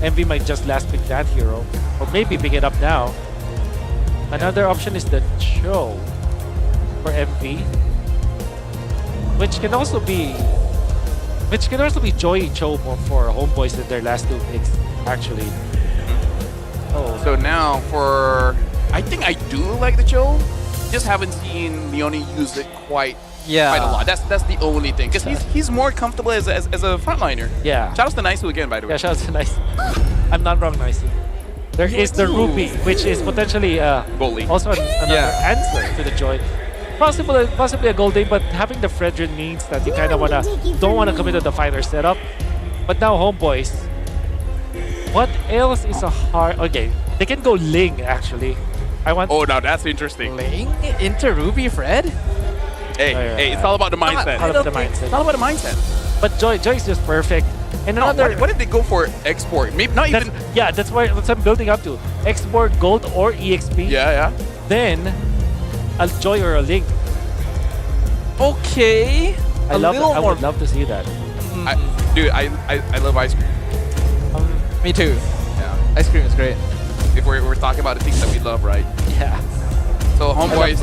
MV might just last pick that hero. Or maybe pick it up now. Another option is the Cho for MV. which can also be Joy Cho for Homeboys in their last 2 picks, actually. Oh. So now for, I think I do like the Cho. Just haven't seen Leone use it quite a lot. That's the only thing. Because he's more comfortable as a frontliner. Yeah. Shout out to Naisu again, by the way. Yeah, shout out to Nice. I'm not wrong, Nice. There is the Ruby, which is potentially also another answer to the Joy. Possibly a gold lane, but having the Fredrin means that you kind of don't wanna commit to the fighter setup. But now Homeboys, what else is a hard? Okay, they can go Ling actually. Oh, now that's interesting. Ling into Ruby Fred? Hey, it's all about the mindset. All about the mindset. It's all about the mindset. But Joy is just perfect. And another. What did they go for? Export? Maybe not even. Yeah, that's what I'm building up to. Export gold or EXP. Yeah. Then a Joy or a Link. Okay. I would love to see that. Dude, I love ice cream. Me too. Yeah, ice cream is great. If we're talking about the things that we love, right? Yeah. So Homeboys,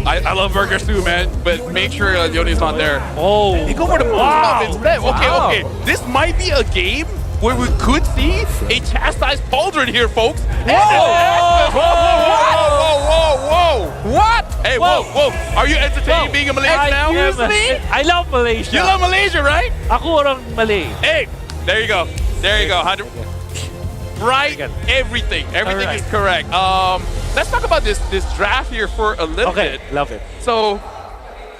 I love burgers too, man. But make sure Leone's not there. Oh, they go for the stuff instead. Okay. This might be a game where we could see a chastised Pauldron here, folks. Whoa! What? Hey, whoa! Are you entertaining being a Malaysian now? Excuse me? I love Malaysia. You love Malaysia, right? Ako orang Malay. Hey, there you go. 100. Right, everything is correct. Let's talk about this draft here for a little bit. Love it. So,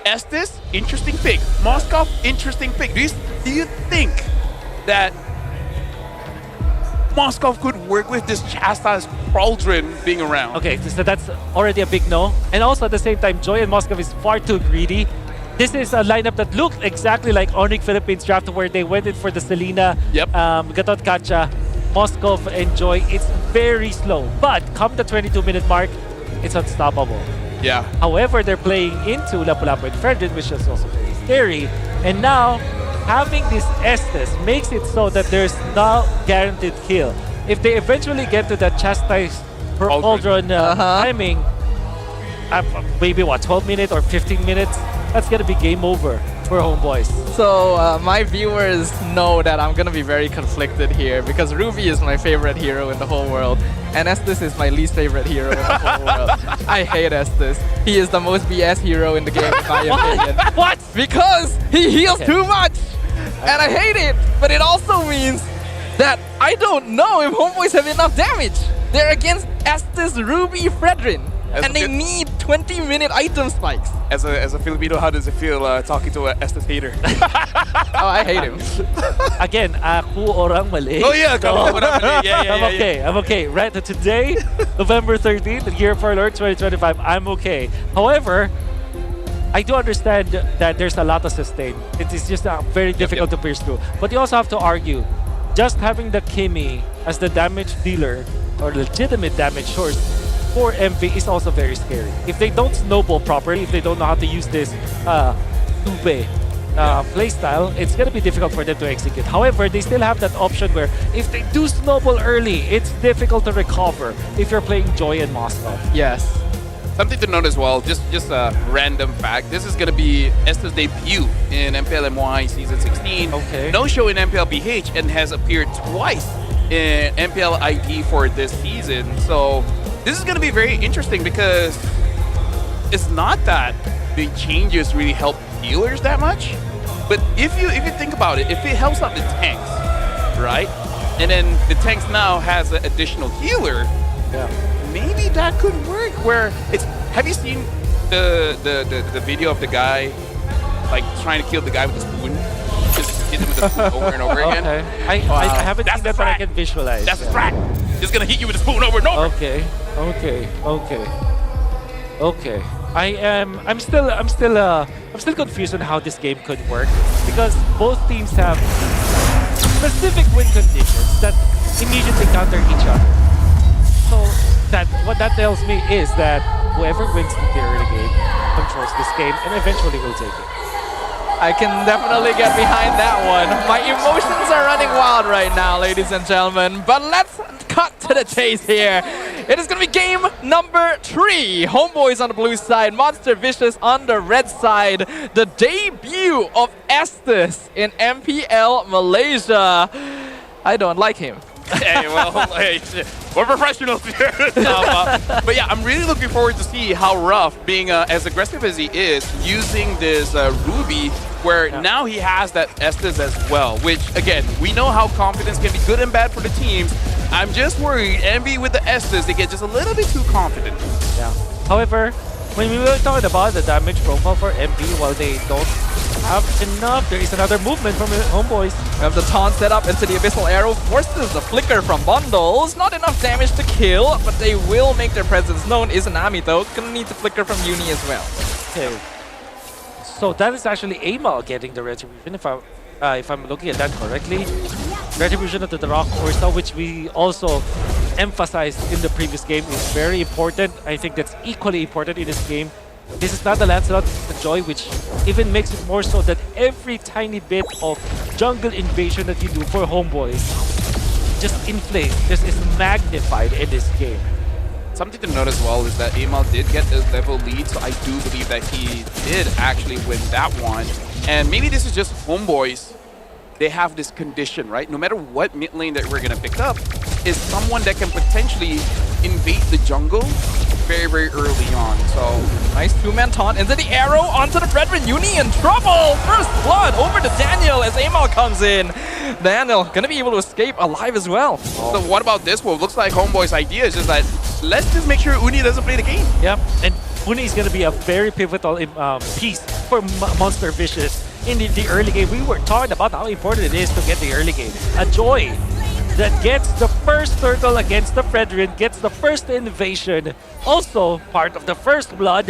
Estes, interesting pick. Moskov, interesting pick. Do you think that Moskov could work with this chastised Pauldron being around? Okay, so that's already a big no. And also at the same time, Joy and Moskov is far too greedy. This is a lineup that looked exactly like Onyx Philippines draft where they went in for the Selena, Gatot Kacha, Moskov and Joy. It's very slow, but come the 22-minute mark, it's unstoppable. Yeah. However, they're playing into Lapu-Lapu and Fredrin, which is also very scary. And now, having this Estes makes it so that there's no guaranteed kill. If they eventually get to that chastised Pauldron timing, maybe 12 minutes or 15 minutes, that's gonna be game over for Homeboys. So my viewers know that I'm gonna be very conflicted here because Ruby is my favorite hero in the whole world and Estes is my least favorite hero in the whole world. I hate Estes. He is the most BS hero in the game in my opinion. What? Because he heals too much and I hate it. But it also means that I don't know if Homeboys have enough damage. They're against Estes, Ruby, Fredrin. And they need 20-minute item spikes. As a Filipino, how does it feel talking to an Estes hater? Oh, I hate him. Again, ako orang Malay. Oh yeah, so yeah. I'm okay. Right, today, November 13th, the year for Lord 2025, I'm okay. However, I do understand that there's a lot to sustain. It is just very difficult to pierce through. But you also have to argue, just having the Kimi as the damage dealer or legitimate damage source for MV is also very scary. If they don't snowball properly, if they don't know how to use this two-way playstyle, it's going to be difficult for them to execute. However, they still have that option where if they do snowball early, it's difficult to recover if you're playing Joy and Moskov. Yes. Something to note as well, just a random fact. This is going to be Estes' debut in MPL MY Season 16. Okay. No show in MPL BH and has appeared twice in MPL ID for this season. So this is going to be very interesting because it's not that the changes really help healers that much. But if you think about it, if it helps out the tanks, right? And then the tanks now has an additional healer. Yeah. Maybe that could work where it's... Have you seen the video of the guy like trying to kill the guy with the spoon? Just hit him with the spoon over and over again? Okay. I haven't seen that, but I can visualize. That's a threat. Just gonna hit you with the spoon over and over. Okay. I'm still confused on how this game could work because both teams have specific win conditions that immediately counter each other. So what that tells me is that whoever wins the early game controls this game and eventually will take it. I can definitely get behind that one. My emotions are running wild right now, ladies and gentlemen. But let's cut to the chase here. It is going to be game number 3. Homeboys on the blue side, Monster Vicious on the red side. The debut of Estes in MPL Malaysia. I don't like him. Hey, well, hey, we're professionals here. But yeah, I'm really looking forward to see how Ruff, being as aggressive as he is, using this Ruby, where now he has that Estes as well, which, again, we know how confidence can be good and bad for the teams. I'm just worried, Envy with the Estes, they get just a little bit too confident. Yeah. However, when we were talking about the damage profile for Envy, while they don't have enough, there is another movement from the Homeboys. We have the taunt set up into the Abyssal Arrow, forces the flicker from Bundles. Not enough damage to kill, but they will make their presence known. Izanami though, gonna need the flicker from Uni as well. Okay. So that is actually Amal getting the Retribution, if I'm looking at that correctly. Retribution to the Rock Ursa, which we also emphasized in the previous game, is very important. I think that's equally important in this game. This is not the Lancelot, it's the Joy, which even makes it more so that every tiny bit of jungle invasion that you do for Homeboys just inflates, just is magnified in this game. Something to note as well is that Amal did get the level lead, so I do believe that he did actually win that one. And maybe this is just Homeboys. They have this condition, right? No matter what mid lane that we're going to pick up, is someone that can potentially invade the jungle very, very early on. So nice two-man taunt into the arrow, onto the Brethren. Uni in trouble! First blood over to Daniel as Amal comes in. Daniel gonna be able to escape alive as well. So what about this one? Looks like Homeboy's idea is just that, let's just make sure Uni doesn't play the game. Yep, and Uni is gonna be a very pivotal piece for Monster Vicious. In the early game, we were talking about how important it is to get the early game. A Joy that gets the first turtle against the Brethren, gets the first invasion, also part of the first blood.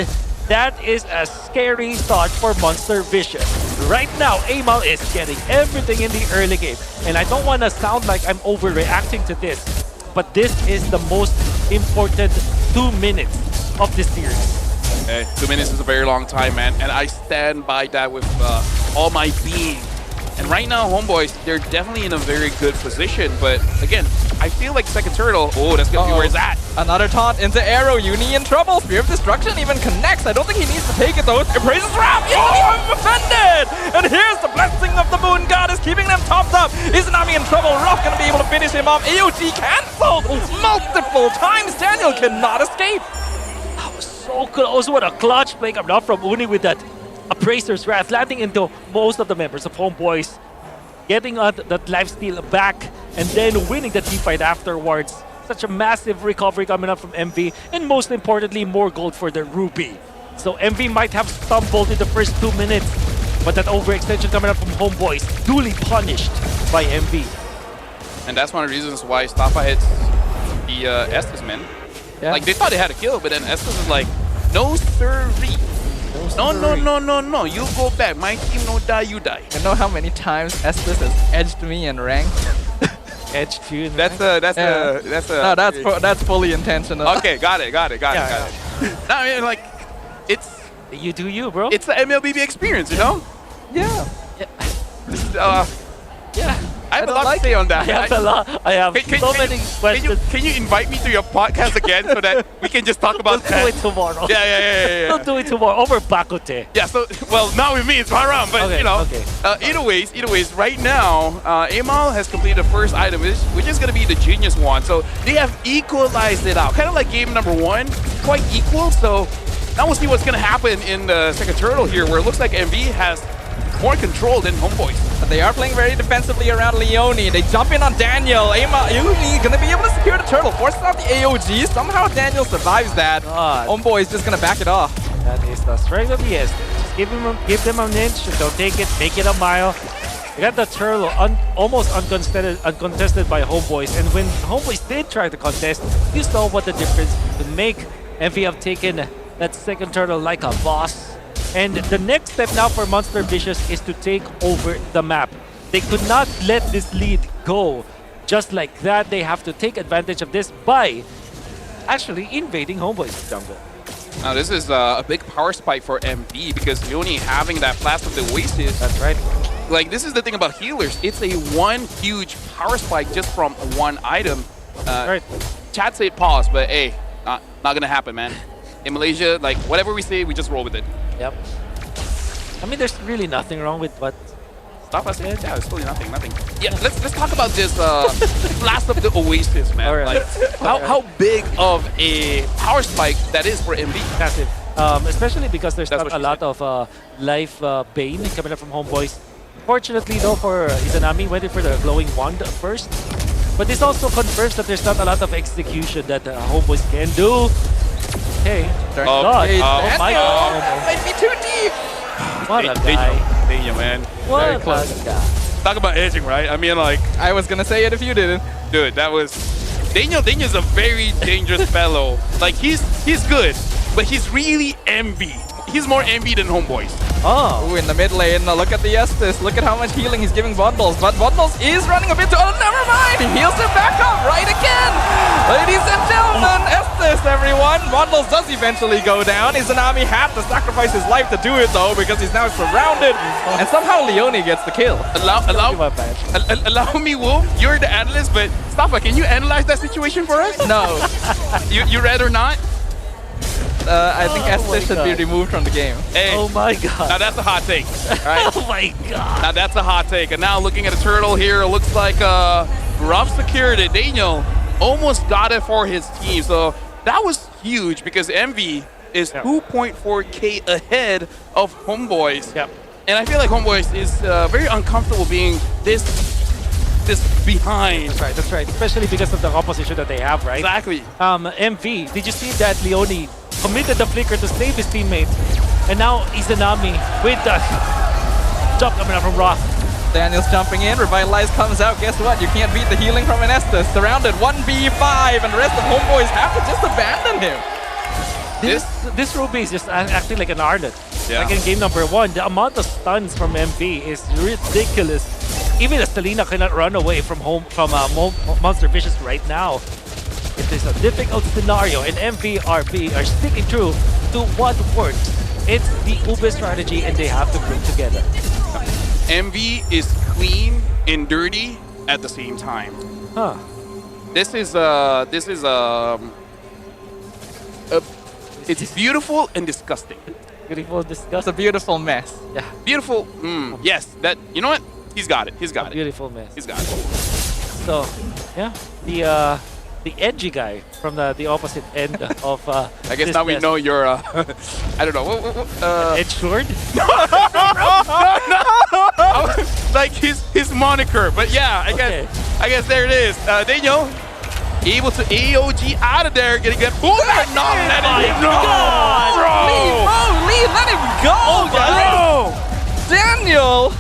That is a scary thought for Monster Vicious. Right now, Amal is getting everything in the early game. And I don't want to sound like I'm overreacting to this, but this is the most important 2 minutes of this series. Okay, 2 minutes is a very long time, man. And I stand by that with all my being. And right now, Homeboys, they're definitely in a very good position. But again, I feel like second turtle, oh, that's going to be where it's at. Another taunt into Arrow. Uni in trouble. Spear of Destruction even connects. I don't think he needs to take it though. Embraces Wrap. Oh, I'm offended! And here's the blessing of the Moon Goddess, keeping them topped up. Izanami in trouble. Ruff going to be able to finish him off. AOG cancelled multiple times. Daniel cannot escape. That was so close. What a clutch play coming out from Uni with that Appraiser's Wrath, landing into most of the members of Homeboys, getting that lifesteal back, and then winning the team fight afterwards. Such a massive recovery coming up from MV, and most importantly, more gold for the Ruby. So MV might have stumbled in the first 2 minutes, but that overextension coming up from Homeboys, duly punished by MV. And that's one of the reasons why Staffa hits the Estes, man. Yeah. Like, they thought they had a kill, but then Estes is like, no sirree. No, you go back. My team no die, you die. You know how many times Estes has edged me in rank? Edged you in rank? That's fully intentional. Okay, got it. No, I mean, like, it's... You do you, bro. It's the MLBB experience, you know? Yeah. Yeah. I have a lot to say on that. I have so many questions. Can you invite me to your podcast again so that we can just talk about that? We'll do it tomorrow. Yeah. We'll do it tomorrow over Bakute. Yeah, so, well, not with me, it's Haram, but, okay, you know. Okay. Either ways, right now, Amal has completed the first item, which is going to be the Genius Wand. So they have equalized it out. Kind of like game number 1, quite equal. So now we'll see what's going to happen in the second turtle here, where it looks like MV has more control than Homeboys. But they are playing very defensively around Leone. They jump in on Daniel. Uni gonna be able to secure the turtle. Forces out the AOG. Somehow Daniel survives that. Homeboy is just gonna back it off. That is the strength of the Estes. Just give them an inch. Don't take it. Make it a mile. They got the turtle almost uncontested by Homeboys. And when Homeboys did try to contest, you saw what the difference could make. MV have taken that second turtle like a boss. And the next step now for Monster Vicious is to take over the map. They could not let this lead go just like that. They have to take advantage of this by actually invading Homeboy's jungle. Now this is a big power spike for MB because Leone having that Blast of the Oasis. That's right. Like, this is the thing about healers. It's a one huge power spike just from one item. Right. Chat said pause, but hey, not gonna happen, man. In Malaysia, like whatever we say, we just roll with it. Yep. I mean, there's really nothing wrong with what Stop said. Yeah, it's really nothing. Yeah, let's talk about this last of the Oasis, man. Alright. Like how big of a power spike that is for MB. Massive. Especially because there's not a lot of life bane coming up from Homeboys. Fortunately, though, for Izanami, went in for the glowing wand first. But this also confirms that there's not a lot of execution that Homeboys can do. Okay. Oh my God. That might be too deep. What a guy. Daniel, man. What Very a close. guy. Talk about edging, right? I mean, like... I was gonna say it if you didn't. Dude, that was... Daniel's a very dangerous fellow. Like, he's good, but he's really envy. He's more envy than Homeboys. Oh. Ooh, in the mid lane, look at the Estes. Look at how much healing he's giving Bundles. But Bundles is running a bit too... Oh, never mind! He heals him back up right again! Ladies and gentlemen, Estes, everyone! Bundles does eventually go down. Izanami had to sacrifice his life to do it, though, because he's now surrounded. And somehow Leone gets the kill. Allow me, Wolf. You're the analyst, but Staffa, can you analyze that situation for us? No. You read or not? I think Estes should be removed from the game. Hey, oh my God. Now that's a hot take. Right? Oh my God. Now that's a hot take. And now looking at the turtle here, it looks like rough secured it. Daniel almost got it for his team. So that was huge because MV is 2.4K ahead of Homeboys. Yep. And I feel like Homeboys is very uncomfortable being this behind. That's right. Especially because of the opposition that they have, right? Exactly. MV, did you see that Leone committed the flicker to save his teammate? And now Izanami with the jump coming out from Roth. Daniel's jumping in, Revitalize comes out. Guess what? You can't beat the healing from an Estes. Surrounded 1v5, and the rest of Homeboys have to just abandon him. This Ruby is just acting like an harlot. Yeah. Like in game number 1, the amount of stuns from MV is ridiculous. Even Estelina cannot run away from Monster Vicious right now. It is a difficult scenario, and MVRB are sticking true to what works. It's the Ube strategy, and they have to bring together. MV is clean and dirty at the same time. Huh. It's beautiful and disgusting. Beautiful and disgusting. It's a beautiful mess. Yeah. Beautiful. Yes. That. You know what? He's got it. He's got it. Beautiful mess. He's got it. So, yeah, the edgy guy from the opposite end of. I guess now we know you're. I don't know. Edge sword. No. Like his moniker, but yeah, I guess there it is. Daniel, able to AOG out of there, getting that. Oh, not letting him go, bro. Lee, let him go, bro. Daniel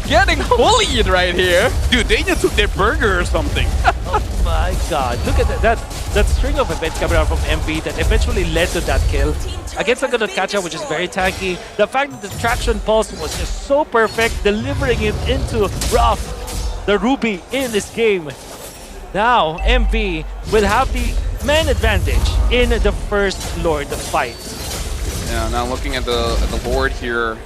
getting bullied right here. Dude, Daniel took their burger or something. Oh my God! Look at that string of events coming out from MV that eventually led to that kill against a good catcher, which is very tanky. The fact that the traction pulse was just so perfect, delivering it into Ruff, the Ruby in this game. Now MV will have the man advantage in the first Lord fight. Yeah. Now looking at the board here,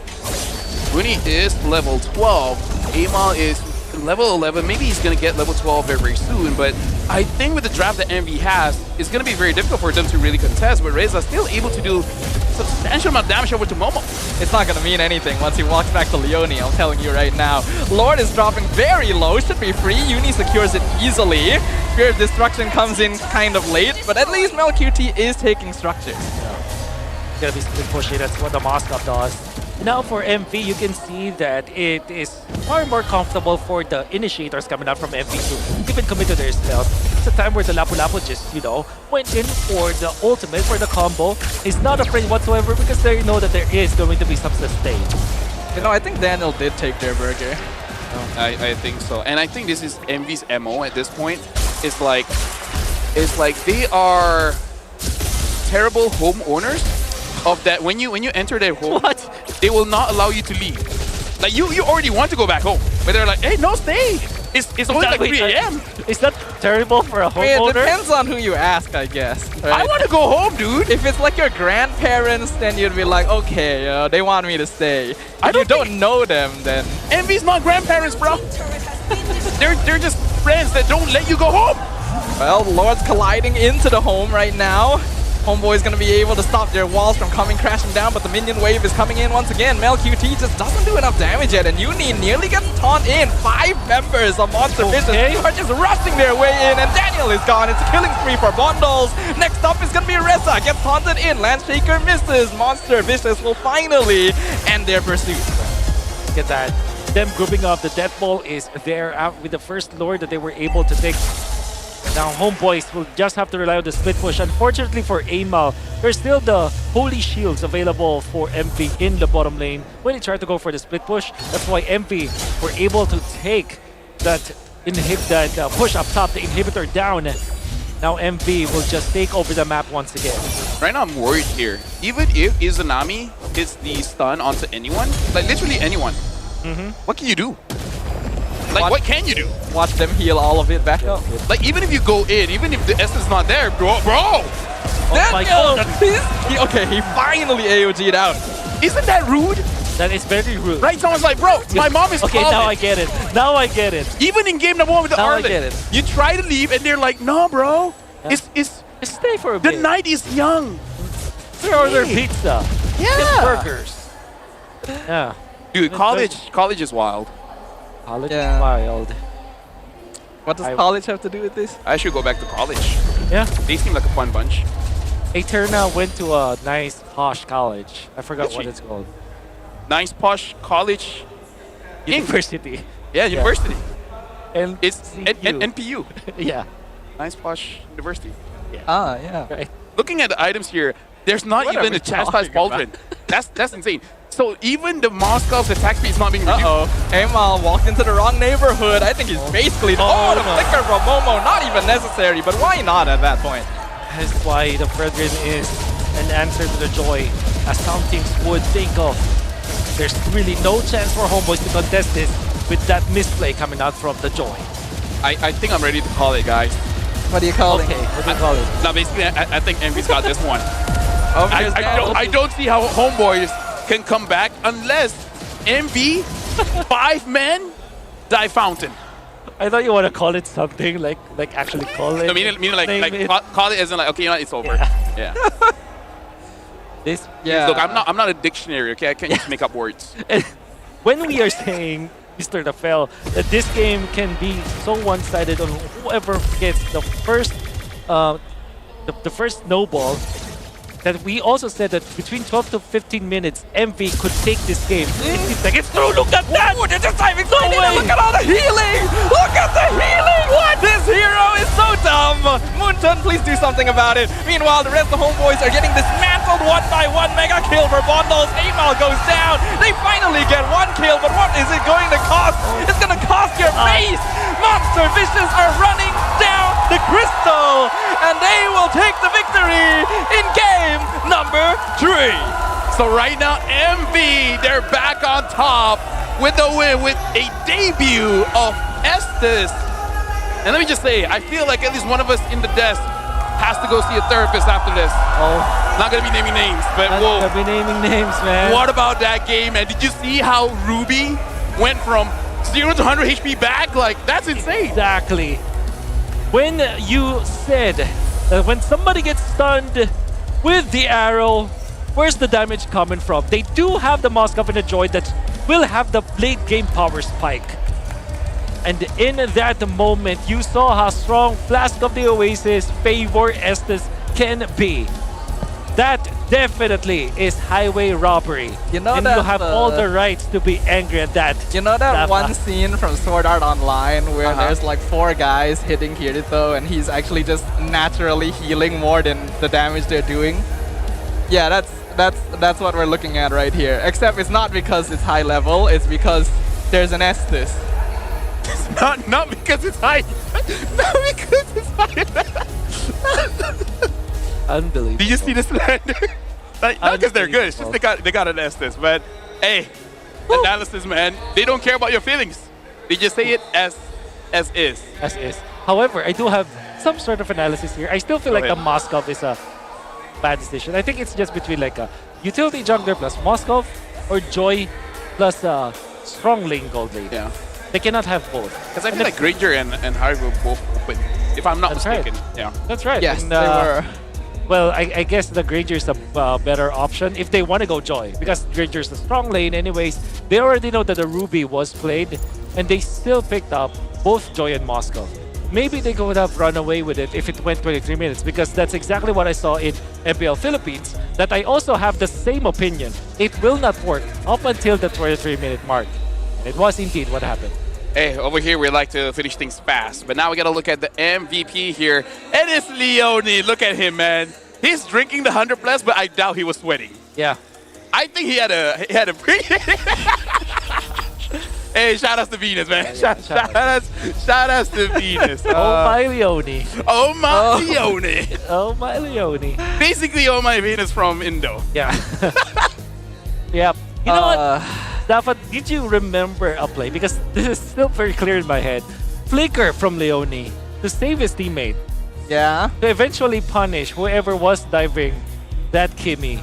Rooney is level 12. Amal is level 11. Maybe he's going to get level 12 very soon, but I think with the draft that MV has, it's going to be very difficult for them to really contest, but Reza still able to do substantial amount of damage over to Momo. It's not going to mean anything once he walks back to Leone, I'm telling you right now. Lord is dropping very low, should be free. Uni secures it easily. Fear of Destruction comes in kind of late, but at least MelQT is taking structure. It's going to be split pushy. That's what the Moscow does. Now for MV, you can see that it is far more comfortable for the initiators coming out from MV to even commit to their spells. It's a time where the Lapu-Lapu just, went in for the ultimate, for the combo. He's not afraid whatsoever because they know that there is going to be some sustain. I think Daniel did take their burger. I think so. And I think this is MV's MO at this point. It's like they are terrible homeowners of that when you enter their home, they will not allow you to leave. Like you already want to go back home, but they're like, hey, no, stay. It's only like 3 a.m. Is that terrible for a homeowner? I mean, it depends on who you ask, I guess. Right? I want to go home, dude. If it's like your grandparents, then you'd be like, okay, they want me to stay. If you don't know them, then MV's not grandparents, bro. they're just friends that don't let you go home. Well, Lords colliding into the home right now. Homeboy is going to be able to stop their walls from coming crashing down, but the minion wave is coming in once again. Mel QT just doesn't do enough damage yet, and Uni nearly gets taunt in. 5 members of Monster Vicious are just rushing their way in, and Daniel is gone. It's a killing spree for Bundles. Next up is going to be Reza, gets taunted in. Landshaker misses. Monster Vicious will finally end their pursuit. Look at that. Them grouping up. The Death Ball is there with the first Lord that they were able to take. Now Homeboys will just have to rely on the split push. Unfortunately for Amal, there's still the Holy Shields available for MP in the bottom lane when he tried to go for the split push. That's why MP were able to take that push up top, the inhibitor down. Now MP will just take over the map once again. Right now I'm worried here. Even if Izanami hits the stun onto anyone, like literally anyone, what can you do? Like, what can you do? Watch them heal all of it back up. Like, even if you go in, even if the S is not there, bro! Oh my god! Okay, he finally AOG'd out. Isn't that rude? That is very rude. Right? Someone's like, bro, my mom is okay, calling. now I get it. Now I get it. Even in game number 1 with the Now I Arlen, get it. you try to leave and they're like, no, bro. It's stay for a bit. The night is young. They order pizza. Yeah. Get burgers. Yeah. Dude, college is wild. College is wild. What does college have to do with this? I should go back to college. Yeah. They seem like a fun bunch. Eterna went to a nice posh college. I forgot what it's called. Nice posh college. University. Yeah, university. And it's NPU. Yeah. Nice posh university. Yeah. Ah, yeah. Right. Looking at the items here, there's not What are even we a chastised talking pauldron. That's insane. So even the Moscow's attack speed is not being reduced. Amal walked into the wrong neighborhood. I think he's basically... Oh, the flicker from Momo. Not even necessary, but why not at that point? That's why the Fredrin is an answer to the joy, as some teams would think of. There's really no chance for Homeboys to contest this with that misplay coming out from the joy. I think I'm ready to call it, guys. What do you call it? Okay, what do you call it? Now, basically, I think Envy's got this one. I don't see how Homeboys can come back unless MV 5 men die fountain. I thought you want to call it something like actually call it. No, meaning like call it as in like, okay, you know what, it's over. Yeah. Look, I'm not a dictionary. Okay, I can't just make up words. When we are saying, Mr. Nafel, that this game can be so one-sided on whoever gets the first snowball, that we also said that between 12 to 15 minutes, MV could take this game. 15 seconds through, look at that! Ooh, they're just timing so look at all the healing! Look at the healing! What? This hero is so dumb! Moonton, please do something about it. Meanwhile, the rest of the Homeboys are getting dismantled one by one. Mega kill for Bundles. Amal goes down. They finally get 1 kill, but what is it going to cost? It's going to cost your face! Monster Vicious are running down the crystal, and they will take the victory in game number 3. So right now, MV, they're back on top with the win, with a debut of Estes. And let me just say, I feel like at least one of us in the desk has to go see a therapist after this. Oh. Not gonna be naming names, but Not whoa. gonna be naming names, man. What about that game, man? Did you see how Ruby went from 0 to 100 HP back? Like, that's insane. Exactly. When you said that when somebody gets stunned with the arrow, where's the damage coming from? They do have the Moskov and the Joy that will have the late game power spike. And in that moment, you saw how strong Flask of the Oasis favor Estes can be. That definitely is highway robbery. You know and that, you have all the rights to be angry at that. You know that Lava. one scene from Sword Art Online where there's like 4 guys hitting Kirito and he's actually just naturally healing more than the damage they're doing? Yeah, that's what we're looking at right here. Except it's not because it's high level, it's because there's an Estes. Not because it's high. Not because it's high. Unbelievable. Did you see this slander? Like, not because they're good. It's just they got an Estes. But hey, analysis, man. They don't care about your feelings. They just say it as is. As is. However, I do have some sort of analysis here. I still feel like the Moskov is a bad decision. I think it's just between like a utility jungler plus Moskov or Joy plus strong lane gold lane. Yeah. They cannot have both. Because I feel like Granger and Harvey both open. if I'm not That's mistaken. right. Yeah. That's right. Yes, And, they were. Well, I guess the Granger's a better option if they want to go Joy, because Granger's a strong lane anyways. They already know that the Ruby was played, and they still picked up both Joy and Moscow. Maybe they could have run away with it if it went 23 minutes, because that's exactly what I saw in MPL Philippines, that I also have the same opinion. It will not work up until the 23-minute mark. And it was indeed what happened. Hey, over here we like to finish things fast, but now we gotta look at the MVP here, and it's Leone. Look at him, man. He's drinking the 100 plus, but I doubt he was sweating. Yeah. I think he had a pretty. Hey, shout outs to Venus, man. Shout outs to Venus. Oh my Leone. Oh my Leone. Oh my Leone. Basically, oh my Venus from Indo. Yeah. Yeah. You know what? Dafa, did you remember a play? Because this is still very clear in my head. Flicker from Leone to save his teammate. Yeah. To eventually punish whoever was diving that Kimmy.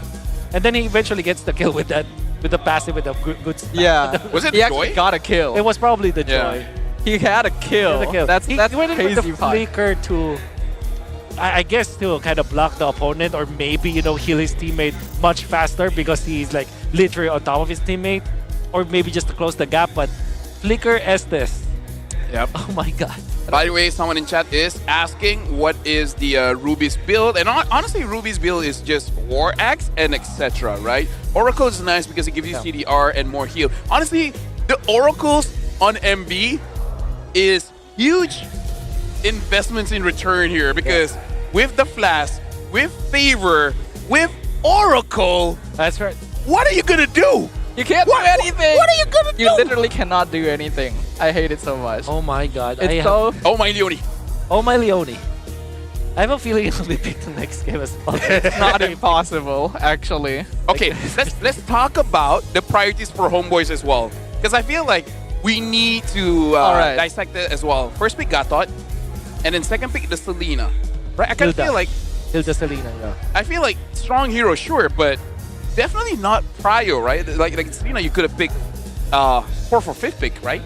And then he eventually gets the kill with that, with the passive, with a good snap. Yeah. Was it he Joy? actually got a kill. It was probably the Joy. He had a kill. He had a kill. That's he went in crazy with the part. flicker to, I guess, to kind of block the opponent, or maybe, you know, heal his teammate much faster because he's like literally on top of his teammate, or maybe just to close the gap. But flicker Estes. Yep. Oh my god. By the way, someone in chat is asking what is the Ruby's build, and honestly, Ruby's build is just War Axe and etc. Right? Oracle is nice because it gives you CDR and more heal. Honestly, the Oracles on MB is huge investments in return here, because with the Flash, with Favor, with Oracle, that's right. What are you gonna do? You can't do anything. What are you gonna do? You literally cannot do anything. I hate it so much. Oh my god. It's so. Oh my Leone. Oh my Leone. I have a feeling it'll be picked the next game as well. It's not impossible, actually. Okay, let's talk about the priorities for Homeboys as well, because I feel like we need to dissect it as well. First pick Gatot, and then second pick the Selena. Right? I kind of feel like Hilda Selena, yeah. I feel like strong hero, sure, but definitely not prio, right? Like Selena, you could have picked 4 for 5th pick, right?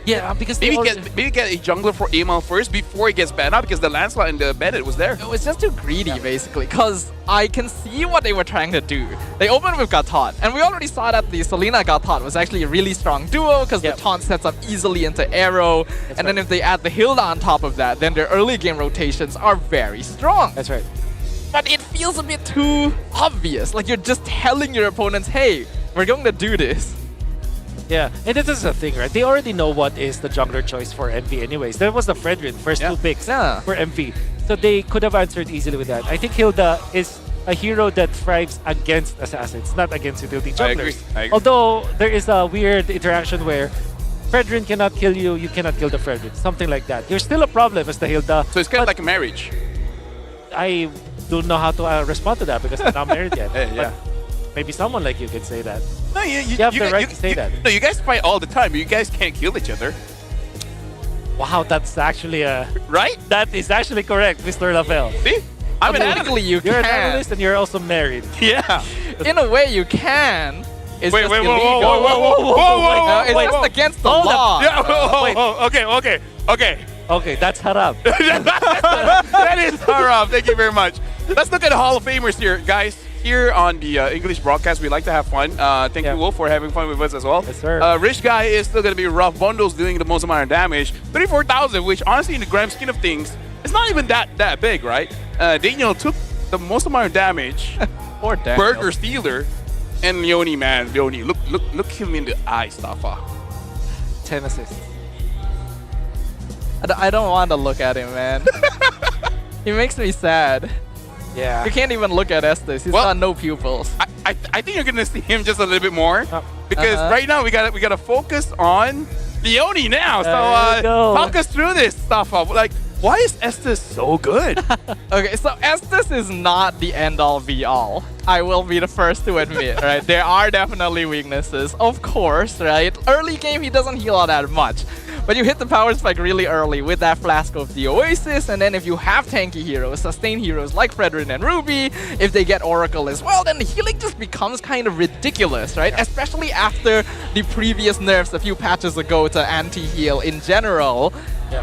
Yeah, because maybe get a jungler for Amal first before he gets banned out, because the Lancelot and the Bennett was there. It was just too greedy, basically, because I can see what they were trying to do. They opened with Gatot, and we already saw that the Selena Gatot was actually a really strong duo, because the taunt sets up easily into AERO, and then if they add the Hilda on top of that, then their early game rotations are very strong. That's right. But it feels a bit too obvious, like you're just telling your opponents, hey, we're going to do this. Yeah, and this is the thing, right? They already know what is the jungler choice for MV anyways. That was the Fredrin, first 2 picks for MV. So they could have answered easily with that. I think Hilda is a hero that thrives against assassins, not against utility junglers. I agree. Although there is a weird interaction where Fredrin cannot kill you, you cannot kill the Fredrin. Something like that. You're still a problem as the Hilda. So it's kind of like a marriage. I don't know how to respond to that because I'm not married yet. Yeah. But maybe someone like you can say that. No, you have the right to say that. No, you guys fight all the time. You guys can't kill each other. Wow, that's actually a... Right? That is actually correct, Mr. Lavelle. See? I'm an Technically, you You're can. an analyst and you're also married. Yeah. In a way, you can. It's Wait, just wait, illegal. whoa, It's just against the law. Yeah, okay. Okay, that's haram. That is haram. Thank you very much. Let's look at the Hall of Famers here, guys. Here on the English broadcast, we like to have fun. Thank you, Wolf, for having fun with us as well. Yes, sir. Rich Guy is still going to be rough. Bundles doing the most amount of damage. 34,000, which honestly, in the grand scheme of things, it's not even that big, right? Daniel took the most amount of damage. Poor Daniel. Burger Stealer. And Leone, man. Leone, look him in the eye, Staffa. 10 assists. I don't want to look at him, man. He makes me sad. Yeah. You can't even look at Estes. He's got no pupils. I think you're gonna see him just a little bit more because right now we gotta focus on Leone now. So talk us through this stuff. Like, why is Estes so good? Okay, so Estes is not the end-all be-all. I will be the first to admit, right? There are definitely weaknesses, of course, right? Early game, he doesn't heal all that much. But you hit the power spike really early with that flask of the Oasis, and then if you have tanky heroes, sustain heroes like Fredrin and Ruby, if they get Oracle as well, then the healing just becomes kind of ridiculous, right? Especially after the previous nerfs a few patches ago to anti-heal in general.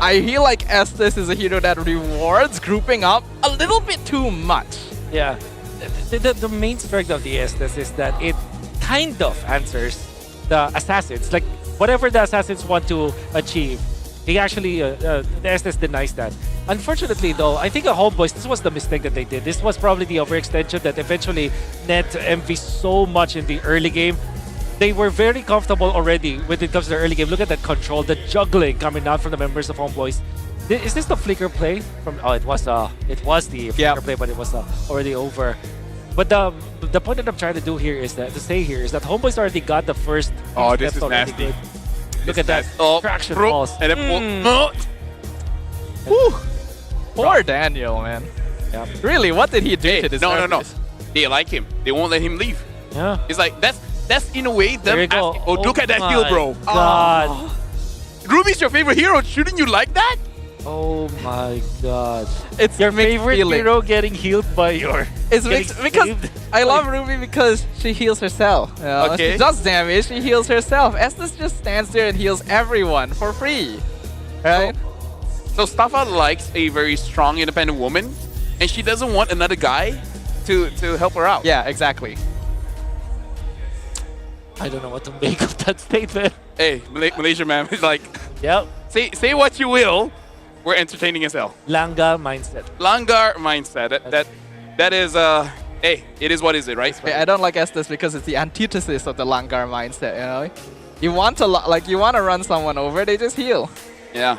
I feel like Estes is a hero that rewards grouping up a little bit too much. Yeah. The main strength of the Estes is that it kind of answers the assassins. Like, whatever the assassins want to achieve, he actually, the Estes denies that. Unfortunately, though, I think Homebois, this was the mistake that they did. This was probably the overextension that eventually net MV so much in the early game. They were very comfortable already when it comes to the early game. Look at that control, the juggling coming out from the members of Homebois. Is this the flicker play? From it was the flicker play, but it was already over. But the point that I'm trying to do here is that Homebois already got the first. Oh, this is nasty. Good. Look at that traction balls. And then Poor Daniel, man. Yeah. Really, what did he do to this? No. They like him. They won't let him leave. Yeah. It's like that's in a way them asking, oh, look at that heal, bro. God. Ruby's your favorite hero. Shouldn't you like that? Oh my god. It's your favorite hero getting healed by your... It's mixed because I love Ruby because she heals herself. You know? Okay. She does damage, she heals herself. Estes just stands there and heals everyone for free. Right? So Staffa likes a very strong, independent woman, and she doesn't want another guy to help her out. Yeah, exactly. I don't know what to make of that statement. Hey, Malaysia man, it's like, yep. Say what you will, we're entertaining as hell. Langar mindset. Langar mindset. That is hey, it is what is it, right? I don't like Estes because it's the antithesis of the Langar mindset, you know? You want to run someone over, they just heal. Yeah.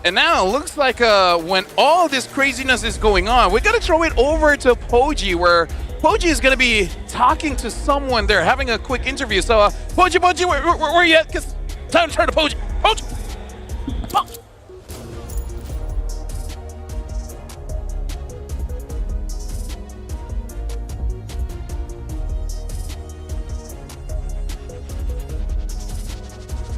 And now it looks like when all this craziness is going on, we're gonna throw it over to Poji, where Poji is gonna be talking to someone. They're having a quick interview. So Poji, where you at? Cause time to turn to Poji. Poji.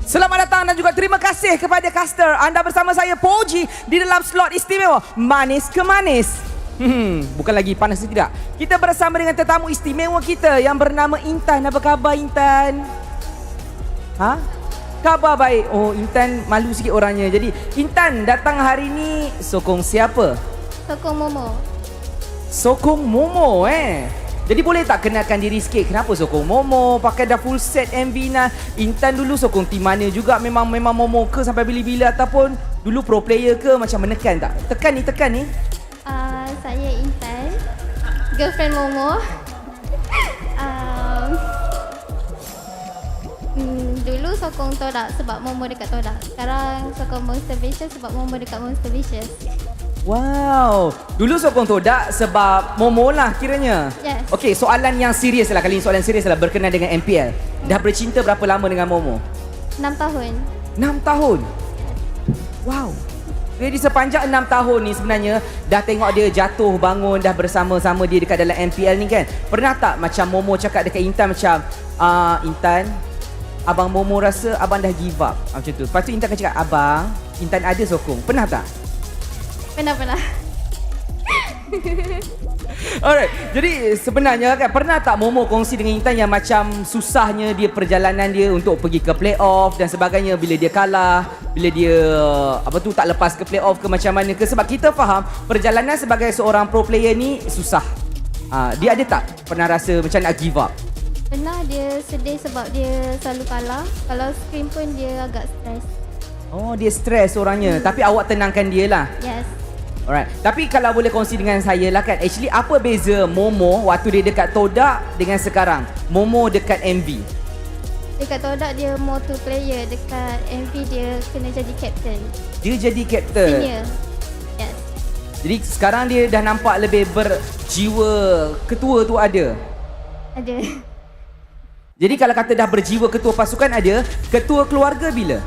Selamat datang dan juga terima kasih kepada caster. Anda bersama saya Poji di dalam slot istimewa Manis ke Manis. Bukan lagi panas ke tidak. Kita bersama dengan tetamu istimewa kita yang bernama Intan. Apa khabar Intan? Ha? Khabar baik. Oh, Intan malu sikit orangnya. Jadi Intan datang hari ni sokong siapa? Sokong Momo. Sokong Momo Jadi boleh tak kenalkan diri sikit kenapa sokong Momo? Pakai dah full set MV nah. Intan dulu sokong tim mana juga? Memang Momo ke sampai bila-bila ataupun dulu pro player ke macam menekan tak? Tekan ni. Saya Intan, girlfriend Momo. Dulu sokong Todak sebab Momo dekat Todak. Sekarang sokong Monster Vicious sebab Momo dekat Monster Vicious. Wow, dulu sokong Todak sebab Momo lah kiranya. Yes. Okey, soalan yang serius lah. Kali ini soalan serius lah berkenaan dengan MPL. Dah bercinta berapa lama dengan Momo? 6 tahun. 6 tahun? Wow. Jadi sepanjang 6 tahun ni sebenarnya dah tengok dia jatuh bangun dah bersama-sama dia dekat dalam MPL ni kan. Pernah tak macam Momo cakap dekat Intan macam Intan, abang Momo rasa abang dah give up macam tu. Lepas tu Intan akan cakap, abang, Intan ada sokong. Pernah tak? Pernah. Alright, jadi sebenarnya kan pernah tak Momo kongsi dengan Intan yang macam susahnya dia perjalanan dia untuk pergi ke playoff dan sebagainya bila dia kalah, bila dia tak lepas ke playoff ke macam mana ke? Sebab kita faham perjalanan sebagai seorang pro player ni susah. Dia ada tak pernah rasa macam nak give up? Pernah dia sedih sebab dia selalu kalah. Kalau scrim pun dia agak stres. Oh, dia stres orangnya. Tapi awak tenangkan dia lah. Yes. Alright. Tapi kalau boleh kongsi dengan saya lah kan, actually apa beza Momo waktu dia dekat Todak dengan sekarang? Momo dekat MV. Dekat Todak dia more to player, dekat MV dia kena jadi captain. Dia jadi captain. Senior. Yes. Jadi sekarang dia dah nampak lebih berjiwa ketua tu ada. Ada. Jadi kalau kata dah berjiwa ketua pasukan ada, ketua keluarga bila?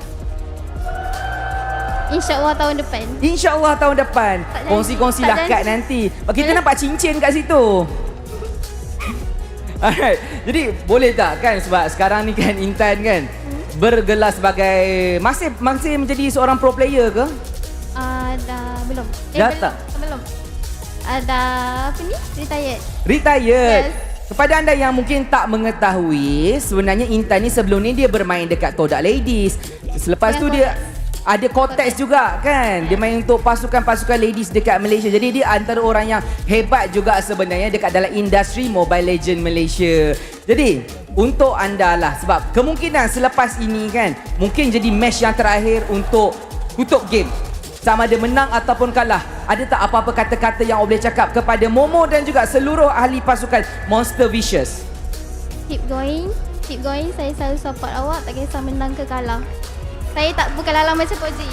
InsyaAllah tahun depan. InsyaAllah tahun depan. Kongsi-kongsi lah kad nanti. Kita nampak cincin kat situ. Alright. Jadi boleh tak kan sebab sekarang ni kan Intan kan bergelar sebagai masih menjadi seorang pro player ke? Dah belum. Dah tak? Belum. Dah apa ni? Retired. Retired. Yes. Kepada anda yang mungkin tak mengetahui, sebenarnya Intan ni sebelum ni dia bermain dekat Todak Ladies. Selepas tu dia ada Cortex juga kan. Dia main untuk pasukan-pasukan ladies dekat Malaysia. Jadi dia antara orang yang hebat juga sebenarnya dekat dalam industri Mobile Legend Malaysia. Jadi untuk anda lah, sebab kemungkinan selepas ini kan mungkin jadi match yang terakhir untuk tutup game. Sama ada menang ataupun kalah. Ada tak apa-apa kata-kata yang boleh cakap kepada Momo dan juga seluruh ahli pasukan Monster Vicious? Keep going. Saya selalu support awak, tak kisah menang ke kalah. Saya bukan lalang macam Koji.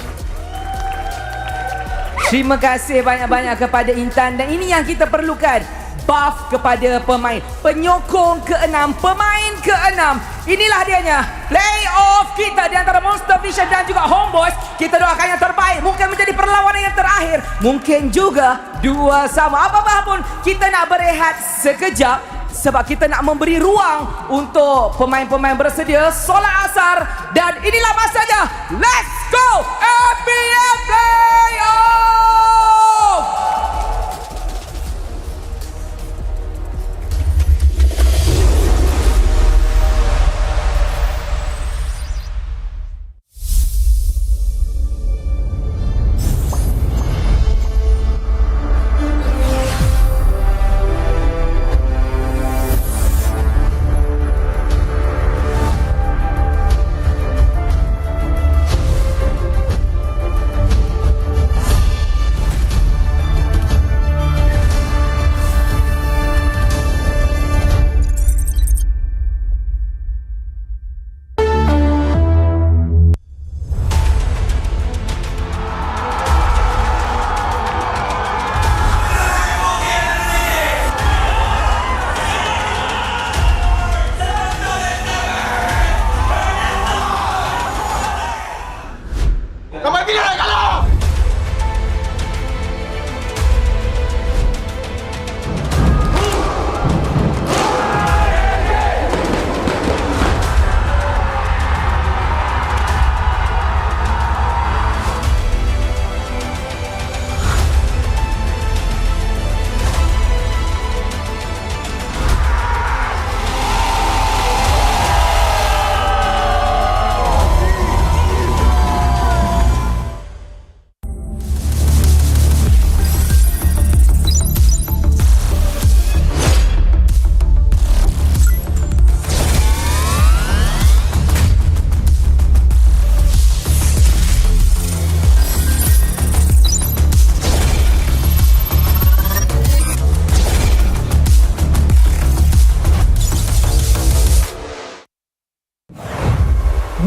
Terima kasih banyak-banyak kepada Intan. Dan ini yang kita perlukan, buff kepada pemain. Penyokong ke-6, pemain ke-6. Inilah dianya, playoff kita di antara Monster Vicious dan juga Homebois. Kita doakan yang terbaik. Mungkin menjadi perlawanan yang terakhir. Mungkin juga dua sama. Apa-apa pun, kita nak berehat sekejap. Sebab kita nak memberi ruang untuk pemain-pemain bersedia solat asar. Dan inilah masanya. Let's go MPL Playoffs!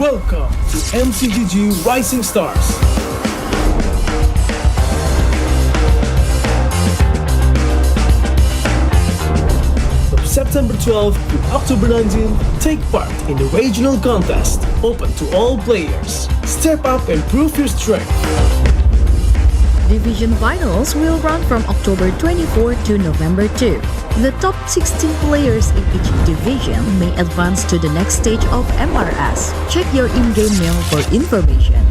Welcome to MCGG Rising Stars. From September 12 to October 19, take part in the regional contest, open to all players. Step up and prove your strength. Division finals will run from October 24 to November 2. The top 16 players in each division may advance to the next stage of MRS. Check your in-game mail for information.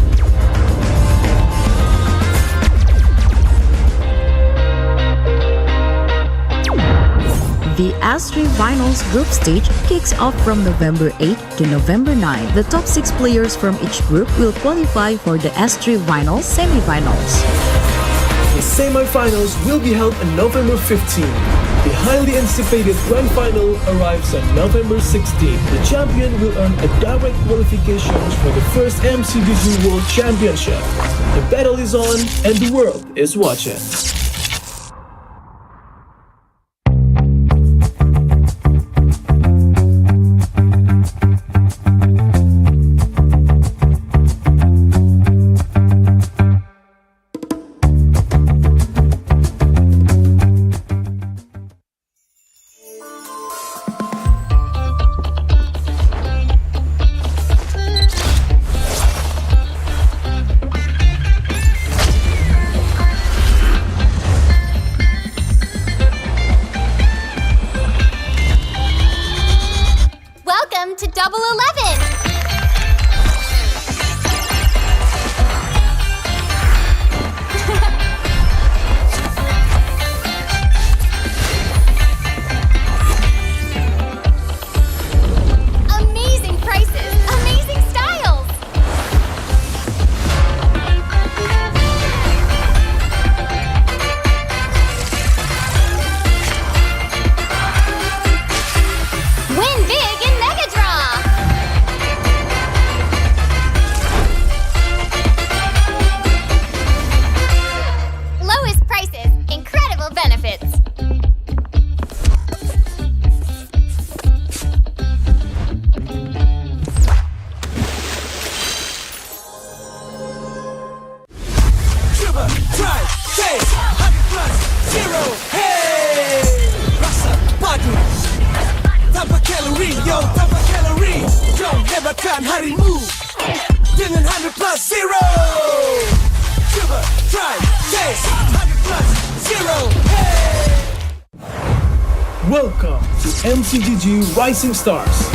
The S3 Finals group stage kicks off from November 8 to November 9. The top 6 players from each group will qualify for the S3 Finals semi-finals. The semi-finals will be held on November 15. The highly anticipated grand final arrives on November 16. The champion will earn a direct qualification for the first MCGG World Championship. The battle is on and the world is watching. try, chase, 100 plus, 0, hey! Rasa, padu, tanpa kalori, yo, tanpa kalori. Jom hebatkan harimu dengan 100 plus, 0. Cuba, try, chase, 100 plus, 0, hey! Welcome to MCGG Rising Stars.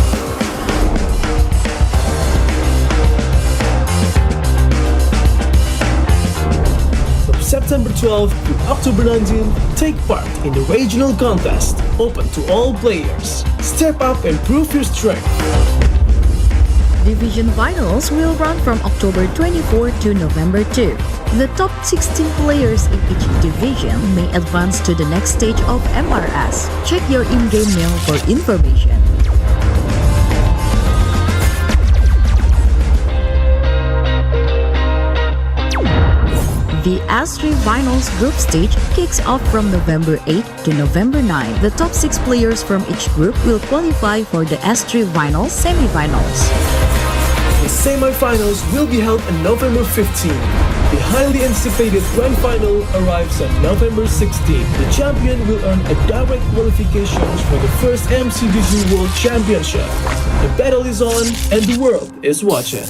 From September 12 to October 19, take part in the regional contest, open to all players. Step up and prove your strength. Division finals will run from October 24 to November 2. The top 16 players in each division may advance to the next stage of MRS. Check your in-game mail for information. The S3 Finals group stage kicks off from November 8 to November 9. The top 6 players from each group will qualify for the S3 Finals semi-finals. The semi-finals will be held on November 15. The highly anticipated grand final arrives on November 16. The champion will earn a direct qualification for the first MCGG World Championship. The battle is on and the world is watching.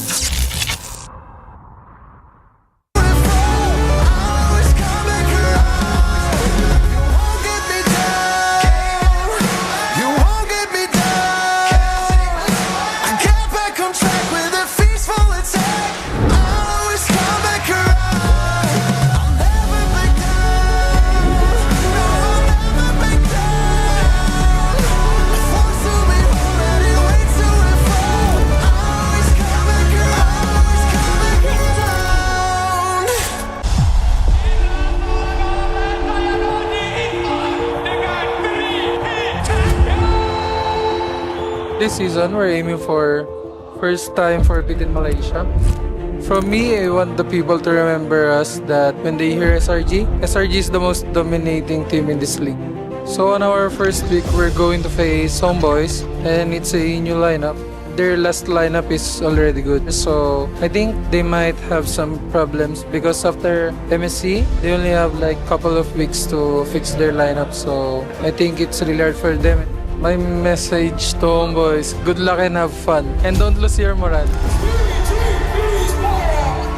This season, we're aiming for first time for beating Malaysia. From me, I want the people to remember us that when they hear SRG is the most dominating team in this league. So on our first week, we're going to face Homebois, and it's a new lineup. Their last lineup is already good. So I think they might have some problems because after MSC, they only have like couple of weeks to fix their lineup. So I think it's really hard for them. My message to Homebois, good luck and have fun. And don't lose your morale.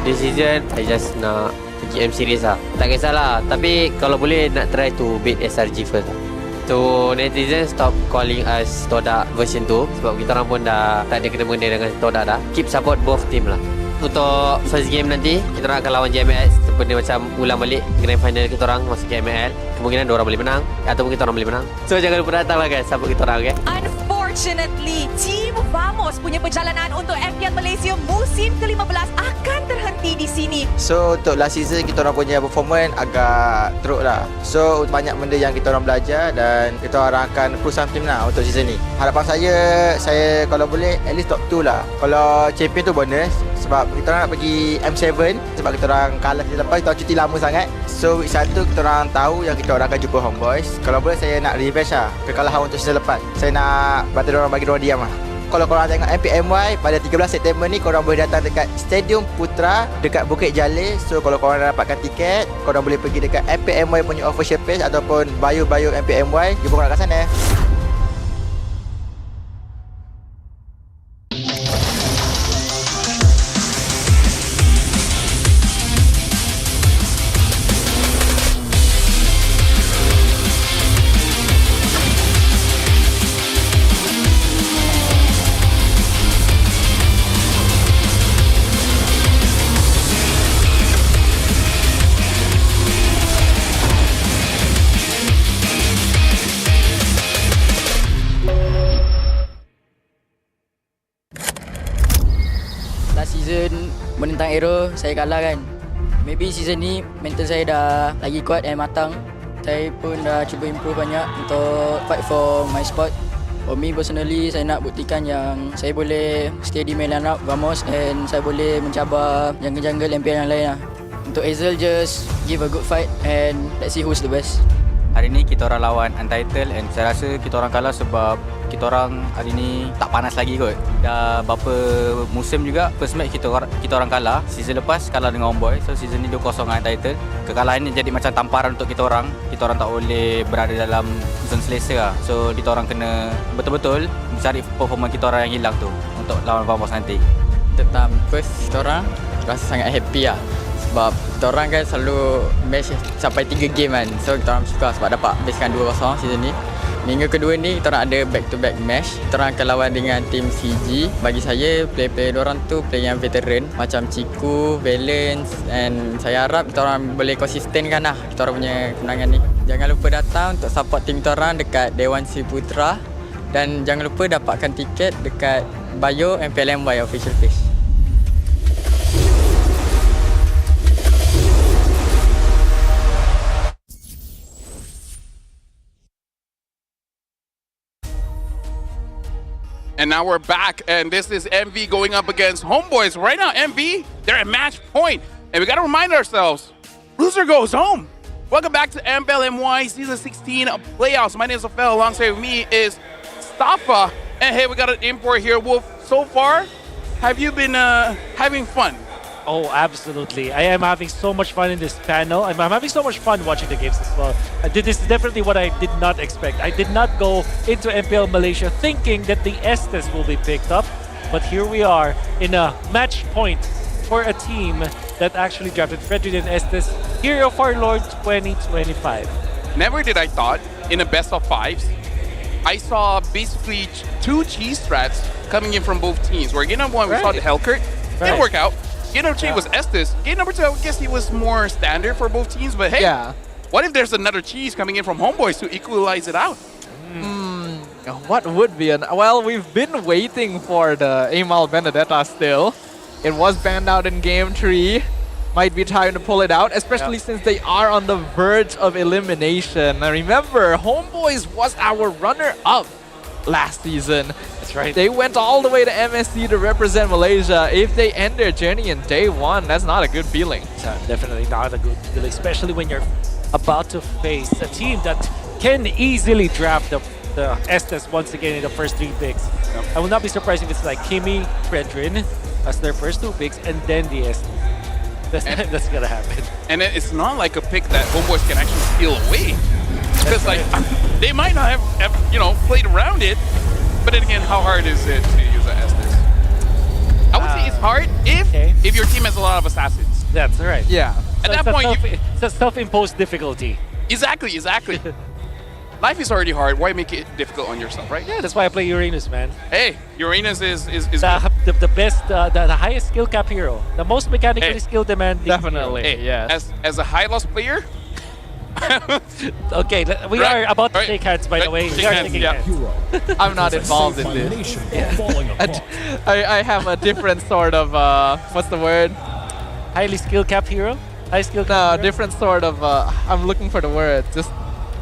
This season, I just nak pergi M series lah. Tak kisahlah. Tapi kalau boleh nak try to beat SRG first lah. So netizen stop calling us Todak version 2 sebab kita orang pun dah tak ada kena-mengena dengan Todak dah. Keep support both team lah. Untuk first game nanti, kita orang akan lawan JMS. Seperti macam ulang balik grand final kita orang masuk ke ML. Kemungkinan diorang boleh menang ataupun kita orang boleh menang. So jangan lupa datang lah guys, support kita orang, okay? Unfortunately, Team Vamos punya perjalanan untuk MPL Malaysia musim ke-15 akan terhenti di sini. So untuk last season kita orang punya performance agak teruk lah. So banyak benda yang kita orang belajar dan kita orang akan improve something lah untuk season ni. Harapan saya kalau boleh at least top 2 lah. Kalau champion tu bonus sebab kita orang nak pergi M7 sebab kita orang kalah season lepas, kita orang cuti lama sangat. So week 1 kita orang tahu yang kita orang akan jumpa Homebois. Kalau boleh saya nak revenge lah kekalahan untuk season lepas. Saya nak bagi diorang diam lah. Kalau korang tengok MPL MY pada 13 September ni, korang boleh datang dekat Stadium Putra dekat Bukit Jalil. So kalau korang dah dapatkan tiket, korang boleh pergi dekat MPL MY punya official page ataupun bio MPL MY. Jumpa korang kat sana. Season menentang AERO saya kalah kan. Maybe season ni mental saya dah lagi kuat dan matang. Saya pun dah cuba improve banyak untuk fight for my spot. For me personally, saya nak buktikan yang saya boleh stay di main lineup Vamos and saya boleh mencabar jungle-jungle MPL yang lain lah. Untuk Hazel, just give a good fight and let's see who's the best. Hari ni kita orang lawan Untitled and saya rasa kita orang kalah sebab kita orang hari ni tak panas lagi kot. Dah berapa musim juga first match kita orang kalah. Season lepas kalah dengan Homeboys. So season ni 2-0 dengan Untitled. Kekalahan ni jadi macam tamparan untuk kita orang. Kita orang tak boleh berada dalam zone selesa lah. So kita orang kena betul-betul mencari performa kita orang yang hilang tu untuk lawan Homeboys nanti. Tentang first kita orang rasa sangat happy lah. Sebab kita orang kan selalu match sampai 3 game kan. So kita orang suka sebab dapat habiskan 2-0 season ni. Minggu kedua ni kita orang ada back to back match. Kita orang akan lawan dengan tim CG. Bagi saya player-player diorang tu player yang veteran macam Ciku, Valence, and saya harap kita orang boleh konsistenkan lah kita orang punya kemenangan ni. Jangan lupa datang untuk support tim kita orang dekat Dewan Si Putra dan jangan lupa dapatkan tiket dekat bio MPL MY official page. And now we're back, and this is MV going up against Homeboys. Right now, MV, they're at match point. And we got to remind ourselves, loser goes home. Welcome back to MPL MY Season 16 Playoffs. My name is Ophel. Alongside with me is Stafa. And hey, we got an import here. Wolf, so far, have you been having fun? Oh, absolutely. I am having so much fun in this panel. I'm having so much fun watching the games as well. This is definitely what I did not expect. I did not go into MPL Malaysia thinking that the Estes will be picked up. But here we are in a match point for a team that actually drafted Frederick and Estes, Hero of Our Lord 2025. Never did I thought in a best of fives, I saw basically 2 cheese strats coming in from both teams. Where game number 1, we saw the Hellkurt. Didn't work out. Game number 2 was Estes. Game number 2, I would guess he was more standard for both teams. But hey, what if there's another cheese coming in from Homeboys to equalize it out? What would be an... Well, we've been waiting for the Amal Benedetta still. It was banned out in game 3. Might be time to pull it out, especially since they are on the verge of elimination. Now remember, Homeboys was our runner-up last season. That's right. They went all the way to MSC to represent Malaysia. If they end their journey in day 1, that's not a good feeling. Definitely not a good feeling, especially when you're about to face a team that can easily draft the Estes once again in the first 3 picks. I will not be surprised if it's like Kimi, Fredrin as their first 2 picks, and then the Estes. That's gonna happen. And it's not like a pick that Homeboys can actually steal away. Because like they might not have played around it, but then again, how hard is it to use an Estes? I would say it's hard if your team has a lot of assassins. That's right. Yeah. At that point, it's a self-imposed difficulty. Exactly. Life is already hard. Why make it difficult on yourself, right? Yeah, that's why I play Uranus, man. Hey, Uranus is the best, the highest skill cap hero, the most mechanically skill demanding. Definitely, hey, yes. As a high loss player. Okay, we are about to shake hands, by the way. We are shaking hands. I'm not involved in this. I have a different sort of what's the word? Highly skill cap hero. High skill cap hero? Different sort of. I'm looking for the word. Just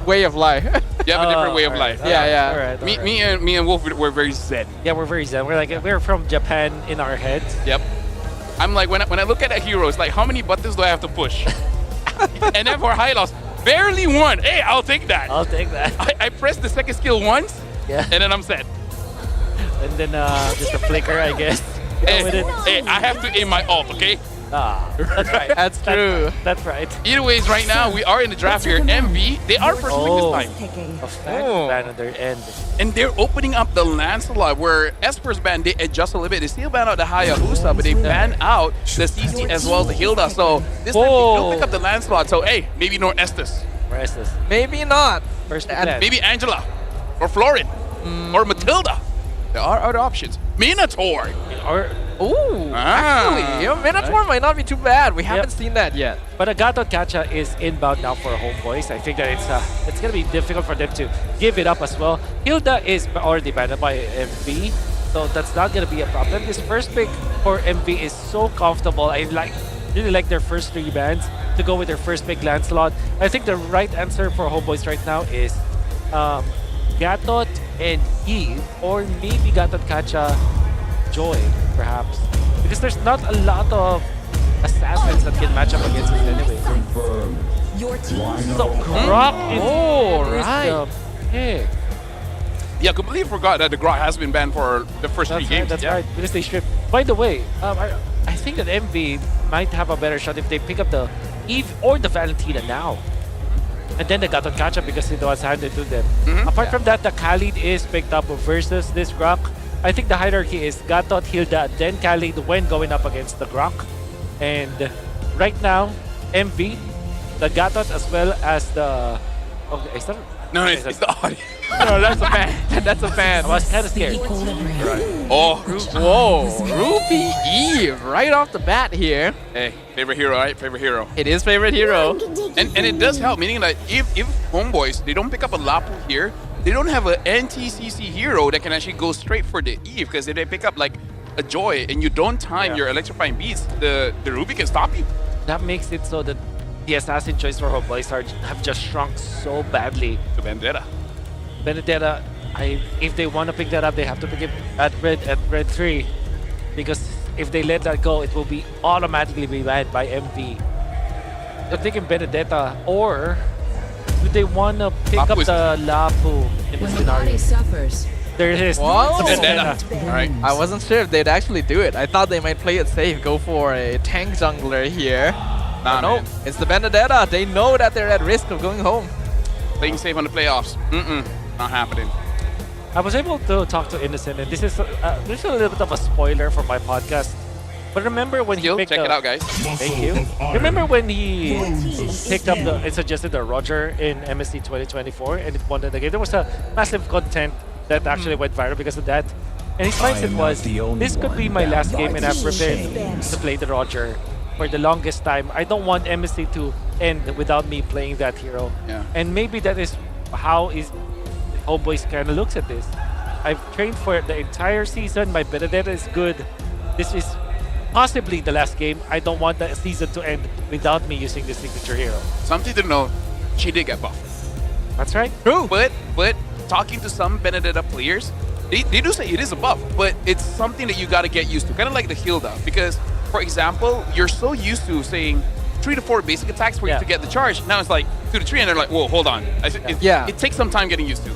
way of life. You have a different way of life. Yeah. Me and Wolf, we're very zen. Yeah, we're very zen. We're from Japan in our heads. Yep. I'm like when I look at a hero, it's like how many buttons do I have to push? And then for high loss, barely 1. Hey, I'll take that. I'll take that. I press the second skill once, and then I'm set. And then just a flicker, I guess. Hey, I have to aim my ult, okay? That's right. That's true. That's right. Either ways, right now, we are in the draft here. MV, they are first pick this time. A fan on their end. And they're opening up the Lancelot, where Esper's ban, they adjust a little bit. They still ban out the Hayabusa, but they ban out the CC as well as the Hilda. So this time, they will pick up the Lancelot. So, hey, maybe no Estes. Or Estes. Maybe not. First maybe Angela. Or Florin. Or Matilda. There are other options. Minotaur. Actually, Minotaur might not be too bad. We haven't seen that yet. But Agato Kacha is inbound now for Homeboys. I think that it's going to be difficult for them to give it up as well. Hilda is already banned by MV, so that's not going to be a problem. This first pick for MV is so comfortable. I really like their first 3 bans to go with their first pick, Lancelot. I think the right answer for Homeboys right now is Gatot and Eve, or maybe Gatot Kacha Joy, perhaps. Because there's not a lot of assassins that can match up against it anyway. Your team. So Grok is right. the pick. Yeah, completely forgot that the Grok has been banned for the first three games. That's right. Because they stripped. By the way, I think that MV might have a better shot if they pick up the Eve or the Valentina now. And then they got to catch up because it was handed to them. Apart from that, the Khalid is picked up versus this Grok. I think the hierarchy is Gatot, Hilda, then Khalid when going up against the Grok. And right now, MV, the Gatot as well as the... Okay, is that... No, it's the audio. No, that's a fan. That's a fan. I was kind of scared. Oh, whoa. Rupee Eve right off the bat here. Hey, favorite hero, right? Favorite hero. It is favorite hero. And it does help, meaning that if Homeboys, they don't pick up a Lapu here, they don't have an NTCC hero that can actually go straight for the Eve, because if they pick up like a Joy and you don't time your electrifying beats, the Ruby can stop you. That makes it so that the assassin choice for Homeboys have just shrunk so badly. To Vendetta. Benedetta, if they want to pick that up, they have to pick it at red 3, because if they let that go, it will be automatically be banned by MV. I'm thinking Benedetta, or do they want to pick up the Lapu in the scenario? Suffers. There it is. Whoa. Benedetta. Alright. I wasn't sure if they'd actually do it. I thought they might play it safe, go for a tank jungler here. Nah, no, it's the Benedetta. They know that they're at risk of going home. Playing safe on the playoffs. Not happening. I was able to talk to Innocent, and this is a little bit of a spoiler for my podcast. But remember when he picked check it out, guys. Thank you. Remember when he picked up and suggested the Roger in MSC 2024 and it won the game? There was a massive content that actually went viral because of that. And his mindset was, this could be my last game and I've prepared to play the Roger for the longest time. I don't want MSC to end without me playing that hero. Yeah. And maybe that is how Homeboys kind of looks at this. I've trained for the entire season. My Benedetta is good. This is possibly the last game. I don't want the season to end without me using the signature hero. Something to know, she did get buffed. That's right. True. But talking to some Benedetta players, they do say it is a buff, but it's something that you got to get used to. Kind of like the Hilda, because for example, you're so used to saying 3 to 4 basic attacks for you to get the charge. Now it's like 2 to 3, and they're like, whoa, hold on. It takes some time getting used to.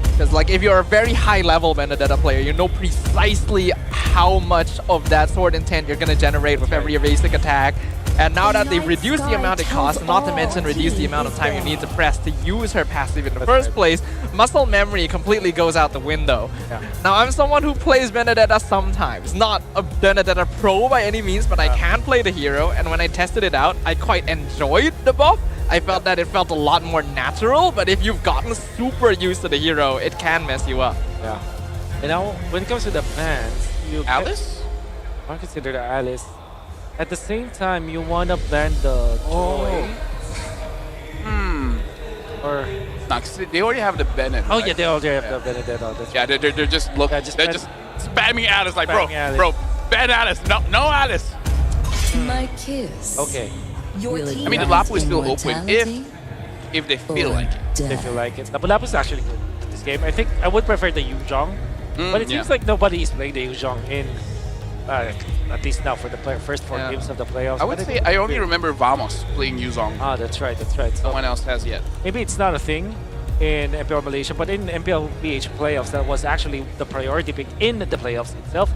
Because like if you're a very high level Benedetta player, you know precisely how much of that sword intent you're going to generate with every basic attack. And now that they've reduced the amount it costs, not to mention reduce the amount of time you need to press to use her passive in the first place, muscle memory completely goes out the window. Now I'm someone who plays Benedetta sometimes, not a Benedetta pro by any means, but I can play the hero, and when I tested it out, I quite enjoyed the buff. I felt that it felt a lot more natural, but if you've gotten super used to the hero, it can mess you up. Yeah. And now, when it comes to the bans, you Alice? I consider the Alice. At the same time, you want to ban the Joy. Or nah, 'cause they already have the Bennett. Oh right? yeah, they already have the Benedetta. They're just they're just spamming Alice like, bro, ban Alice. No Alice. My kiss. Okay. I mean, the Lapu is still open if they feel like it. They feel like it. Lapu is actually good in this game. I think I would prefer the Yuzhong, but it seems like nobody is playing the Yuzhong in, at least now for the first 4 games of the playoffs. I would say I only remember Vamos playing Yuzhong. Ah, that's right. No one else has yet. Maybe it's not a thing in MPL Malaysia, but in MPL BH playoffs, that was actually the priority pick in the playoffs itself.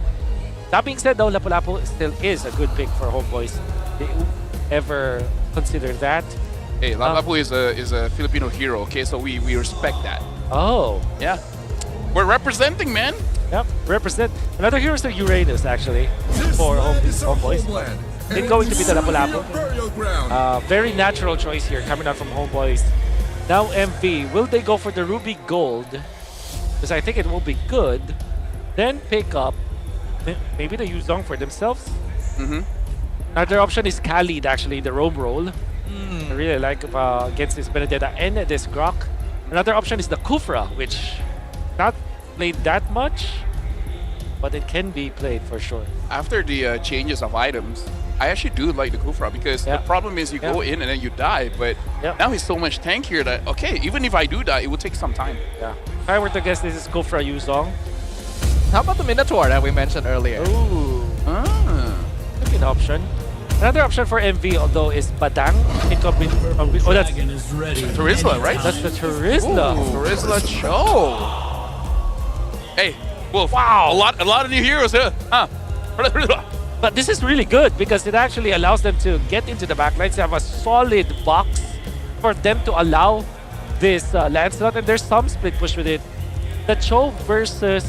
That being said, though, Lapu-Lapu still is a good pick for Homeboys. They ever consider that? Hey, Lapu is a Filipino hero, okay? So we respect that. Oh. Yeah. We're representing, man. Yep, represent. Another hero is the Uranus, actually, for Homeboys. It's going to be the Lapu-Lapu. Very natural choice here coming out from Homeboys. Now MV, will they go for the Ruby Gold? Because I think it will be good. Then pick up maybe the Yuzhong for themselves. Another option is Khalid, actually, the roam role. I really like against this Benedetta and this Grok. Another option is the Kufra, which not played that much, but it can be played for sure. After the changes of items, I actually do like the Kufra, because the problem is you go in and then you die, but now he's so much tankier that, okay, even if I do die, it will take some time. Yeah. If I were to guess, this is Kufra Yuzhong. How about the Minotaur that we mentioned earlier? Ooh. Could be an option. Another option for MV, although, is Badang. It could be. Oh, that's Terizla, right? That's the Terizla. Terizla Cho. Hey, Wolf. Wow, a lot of new heroes here, huh? But this is really good because it actually allows them to get into the backlines. They have a solid box for them to allow this Lancelot, and there's some split push with it. The Cho versus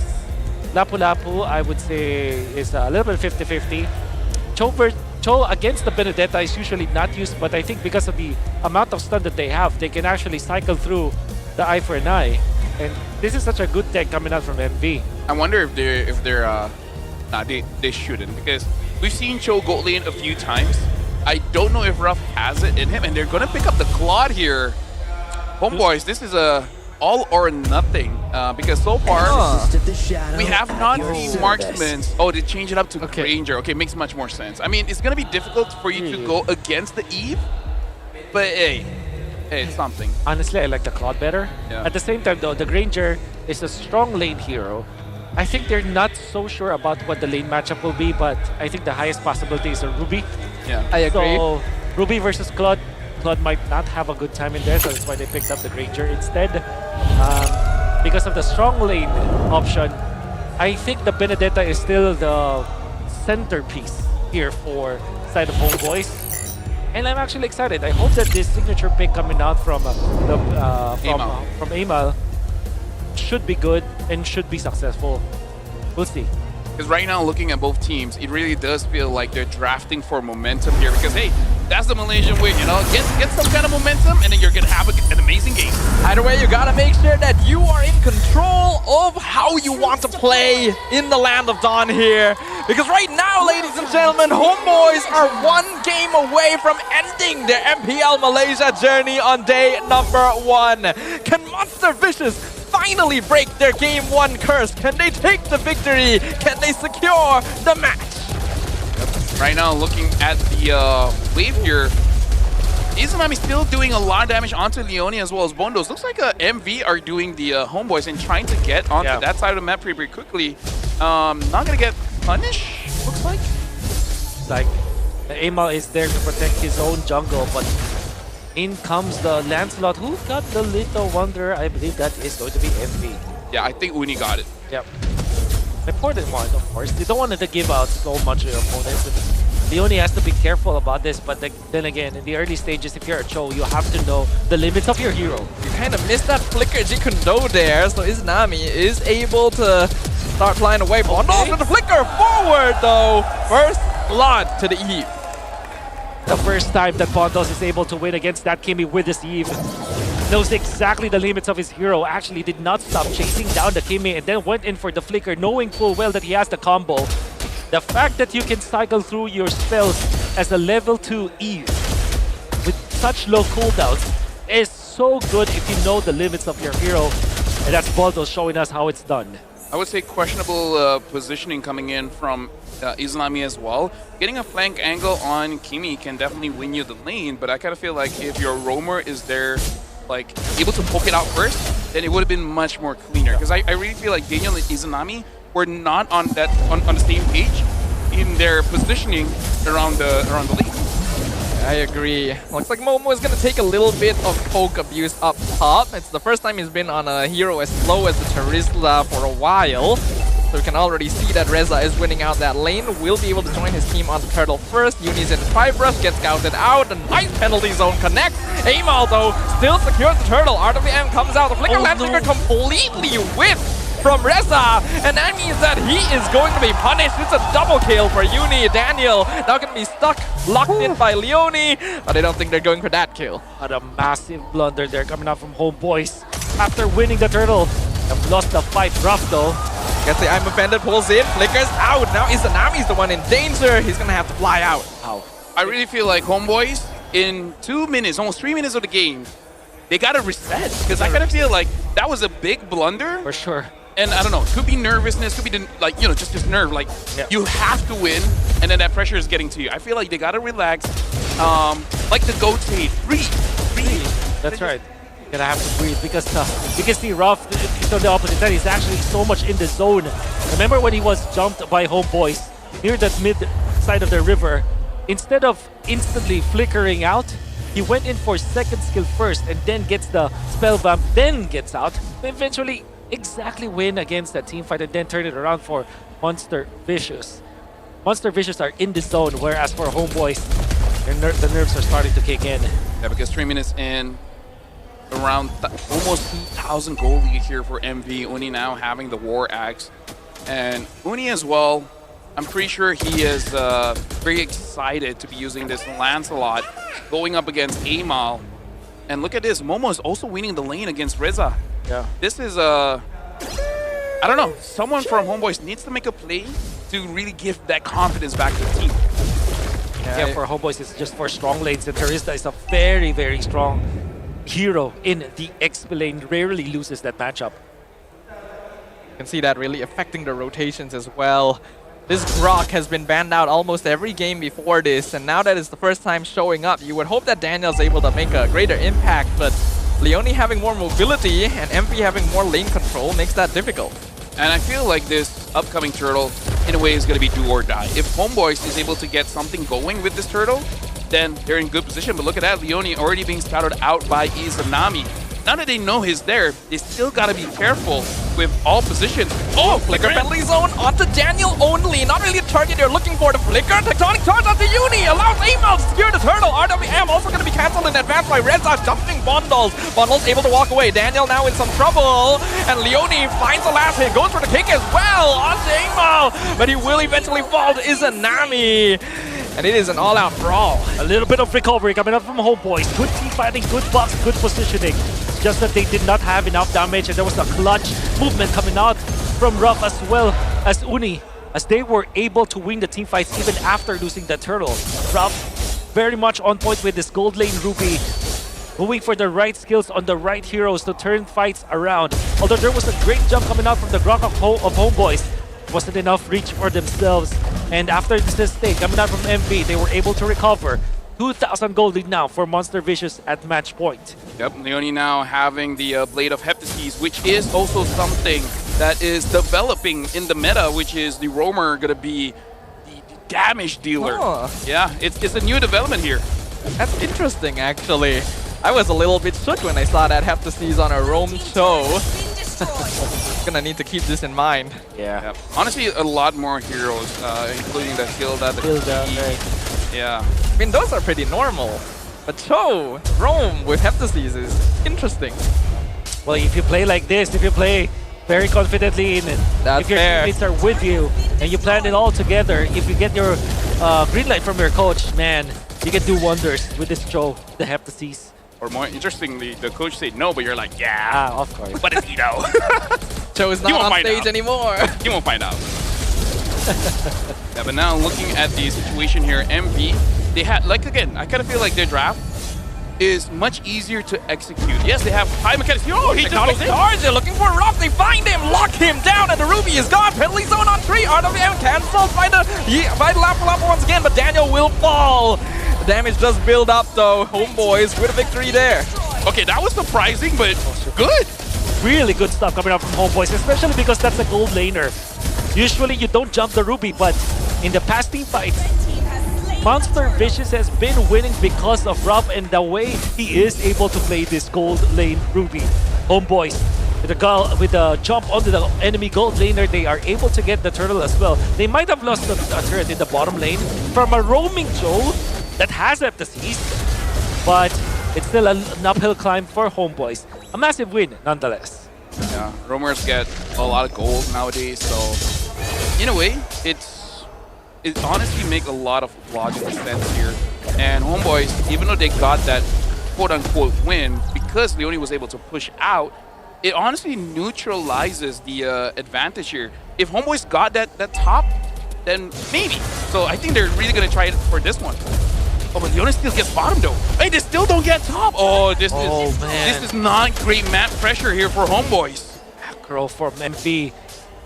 Lapu Lapu, I would say, is a little bit 50-50. Cho against the Benedetta is usually not used, but I think because of the amount of stun that they have, they can actually cycle through the eye for an eye. And this is such a good tech coming out from MV. I wonder if they're nah, they shouldn't, because we've seen Cho go lane a few times. I don't know if Ruff has it in him, and they're gonna pick up the Claude here. Homeboys, this is a all or nothing, because so far we have not seen marksmen. Oh, they change it up to Ranger. Okay, makes much more sense. I mean, it's gonna be difficult for you to go against the Eve, but hey, it's something. Honestly, I like the Claude better. Yeah. At the same time, though, the Granger is a strong lane hero. I think they're not so sure about what the lane matchup will be, but I think the highest possibility is a Ruby. Yeah, I agree. So, Ruby versus Claude. Claude might not have a good time in there, so that's why they picked up the Granger instead. Because of the strong lane option, I think the Benedetta is still the centerpiece here for side of Homeboys. And I'm actually excited. I hope that this signature pick coming out from Amal should be good and should be successful. We'll see. Because right now, looking at both teams, it really does feel like they're drafting for momentum here. Because hey, that's the Malaysian way, you know. Get some kind of momentum, and then you're gonna have an amazing game. Either way, you gotta make sure that you are in control of how you want to play in the Land of Dawn here. Because right now, ladies and gentlemen, Homeboys are one game away from ending their MPL Malaysia journey on day number 1. Can Monster Vicious finally break their Game 1 curse? Can they take the victory? Can they secure the match? Right now, looking at the wave here, Izanami still doing a lot of damage onto Leone as well as Bondos. Looks like MV are doing the Homeboys and trying to get onto that side of the map pretty quickly. Not gonna get punished, looks like. Like, Amal is there to protect his own jungle, but in comes the Lancelot, who got the Little Wonder. I believe that is going to be MV. Yeah, I think Uni got it. Yep. Important one, of course. They don't want to give out so much to their opponents. Leone has to be careful about this, but then again, in the early stages, if you're a Cho, you have to know the limits of your hero. You kind of missed that flicker Jikundo there, so Izanami is able to start flying away. Bondos with the flicker forward, though. First blood to the Eve. The first time that Bondos is able to win against that Kimi with his Eve. Knows exactly the limits of his hero. Actually did not stop chasing down the Kimi and then went in for the flicker, knowing full well that he has the combo. The fact that you can cycle through your spells as a level 2 Eve with such low cooldowns is so good if you know the limits of your hero. And that's Bondos showing us how it's done. I would say questionable positioning coming in from Izanami as well. Getting a flank angle on Kimi can definitely win you the lane, but I kind of feel like if your roamer is there, like, able to poke it out first, then it would have been much more cleaner. Because I really feel like Daniel and Izanami were not on the same page in their positioning around the lane. I agree. Looks like Momo is going to take a little bit of poke abuse up top. It's the first time he's been on a hero as slow as the Terizla for a while. So we can already see that Reza is winning out that lane. Will be able to join his team on the turtle first. Uni's in 5 rush, gets scouted out. A nice penalty zone connects. Amal, though, still secures the turtle. RWM comes out. The flicker Landflicker completely whiffed from Reza, and that means that he is going to be punished. It's a double kill for Uni. Daniel now going to be stuck, locked in by Leone, but I don't think they're going for that kill. What a massive blunder there coming out from Homeboys. After winning the turtle, have lost the fight rough though. Gets the I'm offended, pulls in, flickers out. Now Izanami's the one in danger. He's going to have to fly out. Wow. I really feel like Homeboys, in 2 minutes, almost 3 minutes of the game, they got to reset, because I kind of feel like that was a big blunder. For sure. And I don't know, it could be nervousness, could be like, you know, just this nerve. Like, you have to win, and then that pressure is getting to you. I feel like they gotta relax. Like the goat say, breathe. That's right. You're gonna have to breathe because you can see Ruff on the opposite side. He's actually so much in the zone. Remember when he was jumped by Homeboys near that mid side of the river? instead of instantly flickering out, he went in for second skill first and then gets the spell bump, then gets out. Eventually, exactly win against that team fight and then turn it around for Monster Vicious. Monster Vicious are in the zone, whereas for Homeboys, the nerves are starting to kick in. Yeah, because 3 minutes in, around almost 2,000 gold lead here for MV. Uni now having the War Axe. And Uni as well, I'm pretty sure he is very excited to be using this Lancelot, going up against Amal. And look at this, Momo is also winning the lane against Reza. Yeah. This is, I don't know, someone from Homeboys needs to make a play to really give that confidence back to the team. Yeah, for Homeboys, it's just for strong lanes, and Terista is a very, very strong hero in the XP lane, rarely loses that matchup. You can see that really affecting the rotations as well. This Grok has been banned out almost every game before this, and now that it's the first time showing up, you would hope that Daniel's able to make a greater impact, but Leone having more mobility and MP having more lane control makes that difficult. And I feel like this upcoming turtle, in a way, is going to be do or die. If Homeboys is able to get something going with this turtle, then they're in good position. But look at that, Leone already being scouted out by Izanami. Now that they know he's there, they still gotta be careful with all positions. Oh, Flicker penalty zone onto Daniel only. Not really a target they're looking for. The Flicker, Tectonic charge onto Uni, allows Amal to secure the turtle. RWM also gonna be cancelled in advance by Reza, jumping Bundles. Bundles able to walk away. Daniel now in some trouble. And Leone finds the last hit, goes for the kick as well onto Amal. But he will eventually fall to Izanami. And it is an all-out brawl. A little bit of recovery coming up from Homeboys. Good team fighting, good box, good positioning. Just that they did not have enough damage, and there was a clutch movement coming out from Ruff as well as Uni, as they were able to win the team fights even after losing the turtle. Ruff very much on point with this gold lane Ruby, going for the right skills on the right heroes to turn fights around. Although there was a great jump coming out from the Grok of Homeboys, wasn't enough reach for themselves. And after this mistake coming out from MV, they were able to recover. 2,000 gold lead now for Monster Vicious at match point. Yep, Leone now having the Blade of Heptases, which is also something that is developing in the meta, which is the roamer gonna be the damage dealer. Oh. Yeah, it's a new development here. That's interesting, actually. I was a little bit shook when I saw that Heptases on a roam show. Gonna need to keep this in mind. Yeah. Honestly, a lot more heroes, including the Hilda, the right. Yeah. I mean, those are pretty normal. But Cho, Rome with Heptases is interesting. Well, if you play like this, if you play very confidently in it, if your teammates are with you and you plan it all together, if you get your green light from your coach, man, you can do wonders with this Cho, the Heptases. Or more interestingly, the coach said no, but you're like, yeah. Of course. What does he know? Cho is not on stage anymore. You won't find out. Yeah, but now looking at the situation here, MV, they had, like again, I kind of feel like their draft is much easier to execute. Yes, they have high mechanics. Oh, he just goes in. Stars, they're looking for Ruff. They find him, lock him down, and the Ruby is gone. Penalty zone on 3. RWM cancelled by the Lapu once again, but Daniel will fall. The damage does build up though. Homeboys with a victory there. Okay, that was surprising, but good. Really good stuff coming out from Homeboys, especially because that's a gold laner. Usually you don't jump the Ruby, but in the past team fights, Monster Vicious has been winning because of Rob and the way he is able to play this gold lane Ruby. Homeboys, with a jump onto the enemy gold laner, they are able to get the turtle as well. They might have lost the turret in the bottom lane from a roaming Joe that has Heptases, but it's still an uphill climb for Homeboys. A massive win nonetheless. Yeah, roamers get a lot of gold nowadays, so in a way, it honestly makes a lot of logical sense here. And Homeboys, even though they got that quote-unquote win, because Leone was able to push out, it honestly neutralizes the advantage here. If Homeboys got that top, then maybe. So I think they're really going to try it for this one. Oh, but Leone still gets bottom though. Hey, they still don't get top. Oh, this is not great map pressure here for Homeboys. Macro from MV.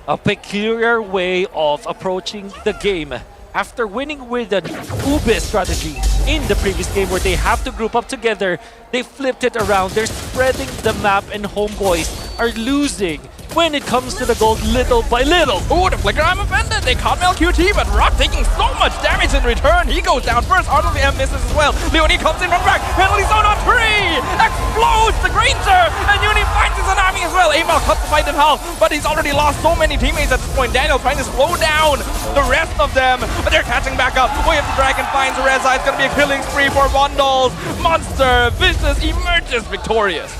A peculiar way of approaching the game. After winning with an Ube strategy in the previous game where they have to group up together, they flipped it around. They're spreading the map and Homeboys are losing when it comes to the gold little by little. Ooh, the flicker, I'm offended. They caught Mel QT, but Rock taking so much damage in return. He goes down first. Heart of the M misses as well. Leonie comes in from back. Penalty zone on 3. Explodes the Granger. And Uni finds his Anami as well. Amal cuts the fight in half, but he's already lost so many teammates at this point. Daniel trying to slow down the rest of them, but they're catching back up. Way of the Dragon finds Reza. It's going to be a killing spree for Vandals. Monster Vicious emerges victorious.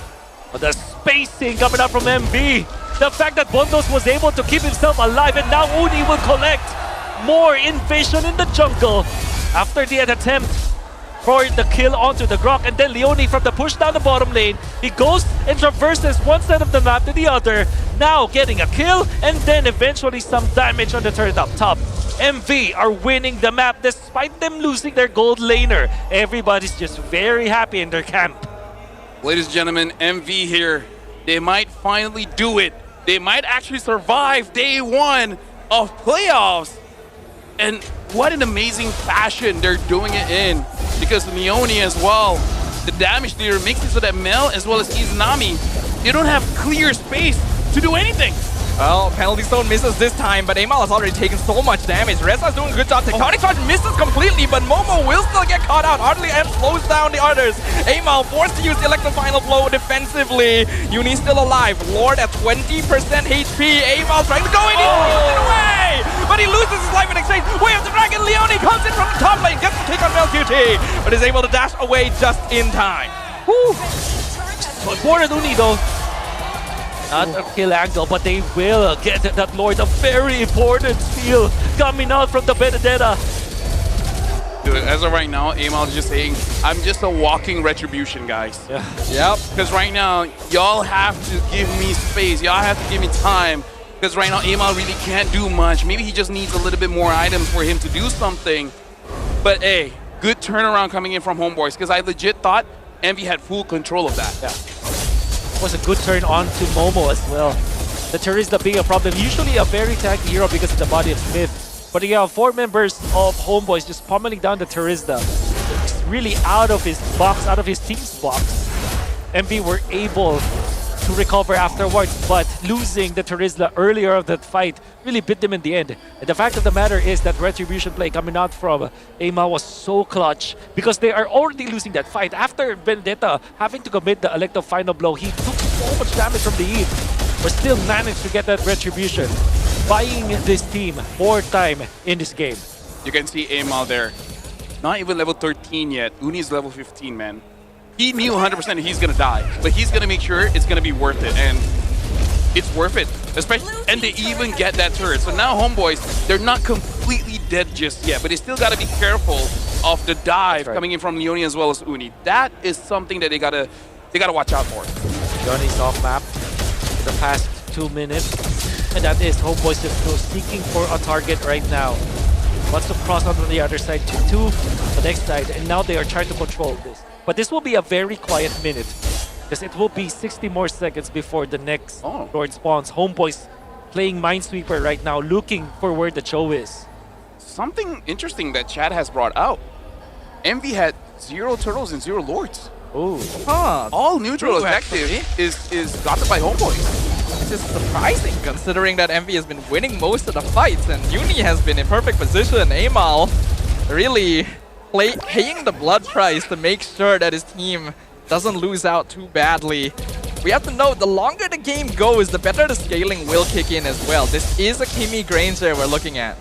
But the spacing coming up from MV. The fact that Bondos was able to keep himself alive, and now Uni will collect more invasion in the jungle after the attempt for the kill onto the Grok, and then Leonie from the push down the bottom lane. He goes and traverses one side of the map to the other, now getting a kill and then eventually some damage on the turret up top. MV are winning the map despite them losing their gold laner. Everybody's just very happy in their camp. Ladies and gentlemen, MV here. They might finally do it. They might actually survive day 1 of playoffs. And what an amazing fashion they're doing it in. Because Leonie as well, the damage there makes it so that Mel as well as Izanami, they don't have clear space to do anything. Well, penalty zone misses this time, but Amal has already taken so much damage. Reza's doing a good job. Tectonic charge misses completely, but Momo will still get caught out. Hardly M slows down the others. Amal forced to use the electro final blow defensively. Uni still alive. Lord at 20% HP. Amal trying to go in. He throws it away, but he loses his life in exchange. Way of the Dragon. Leonie comes in from the top lane, gets the take on Mel QT, but is able to dash away just in time. Woo! So important Uni though. Not a kill angle, but they will get that Lord. A very important steal coming out from the Benedetta. Dude, as of right now, Amal is just saying, I'm just a walking retribution, guys. Yeah. Yep. Because right now, y'all have to give me space. Y'all have to give me time. Because right now, Amal really can't do much. Maybe he just needs a little bit more items for him to do something. But hey, good turnaround coming in from Homeboys. Because I legit thought Envy had full control of that. Yeah. Was a good turn on to Momo as well. The Terizla being a problem. Usually a very tanky hero because of the body of Smith. But you have 4 members of Homeboys just pummeling down the Terizla. It's really out of his box, out of his team's box. MB were able to recover afterwards, but losing the Terizla earlier of that fight really bit them in the end. And the fact of the matter is that retribution play coming out from Amal was so clutch because they are already losing that fight. After Vendetta having to commit the elective final blow, he took so much damage from the Eve, but still managed to get that retribution, buying this team more time in this game. You can see Amal there. Not even level 13 yet. Uni's level 15, man. He knew 100% he's gonna die, but he's gonna make sure it's gonna be worth it, and it's worth it. Especially, and they even get that turret. So now Homeboys, they're not completely dead just yet, but they still gotta be careful of the dive coming in from Leonie as well as Uni. That is something that they gotta watch out for. Johnny's off map for the past 2 minutes, and that is Homeboys just still seeking for a target right now. Wants to cross onto the other side to the next side, and now they are trying to control this. But this will be a very quiet minute, because it will be 60 more seconds before the next Lord spawns. Homeboys playing Minesweeper right now, looking for where the Cho is. Something interesting that Chad has brought out. Envy had 0 turtles and 0 lords. Ooh. Huh. All neutral effective is gotten by Homeboys. It's just surprising considering that Envy has been winning most of the fights and Uni has been in perfect position. Amal really paying the blood price to make sure that his team doesn't lose out too badly. We have to note, the longer the game goes, the better the scaling will kick in as well. This is a Kimi Granger we're looking at.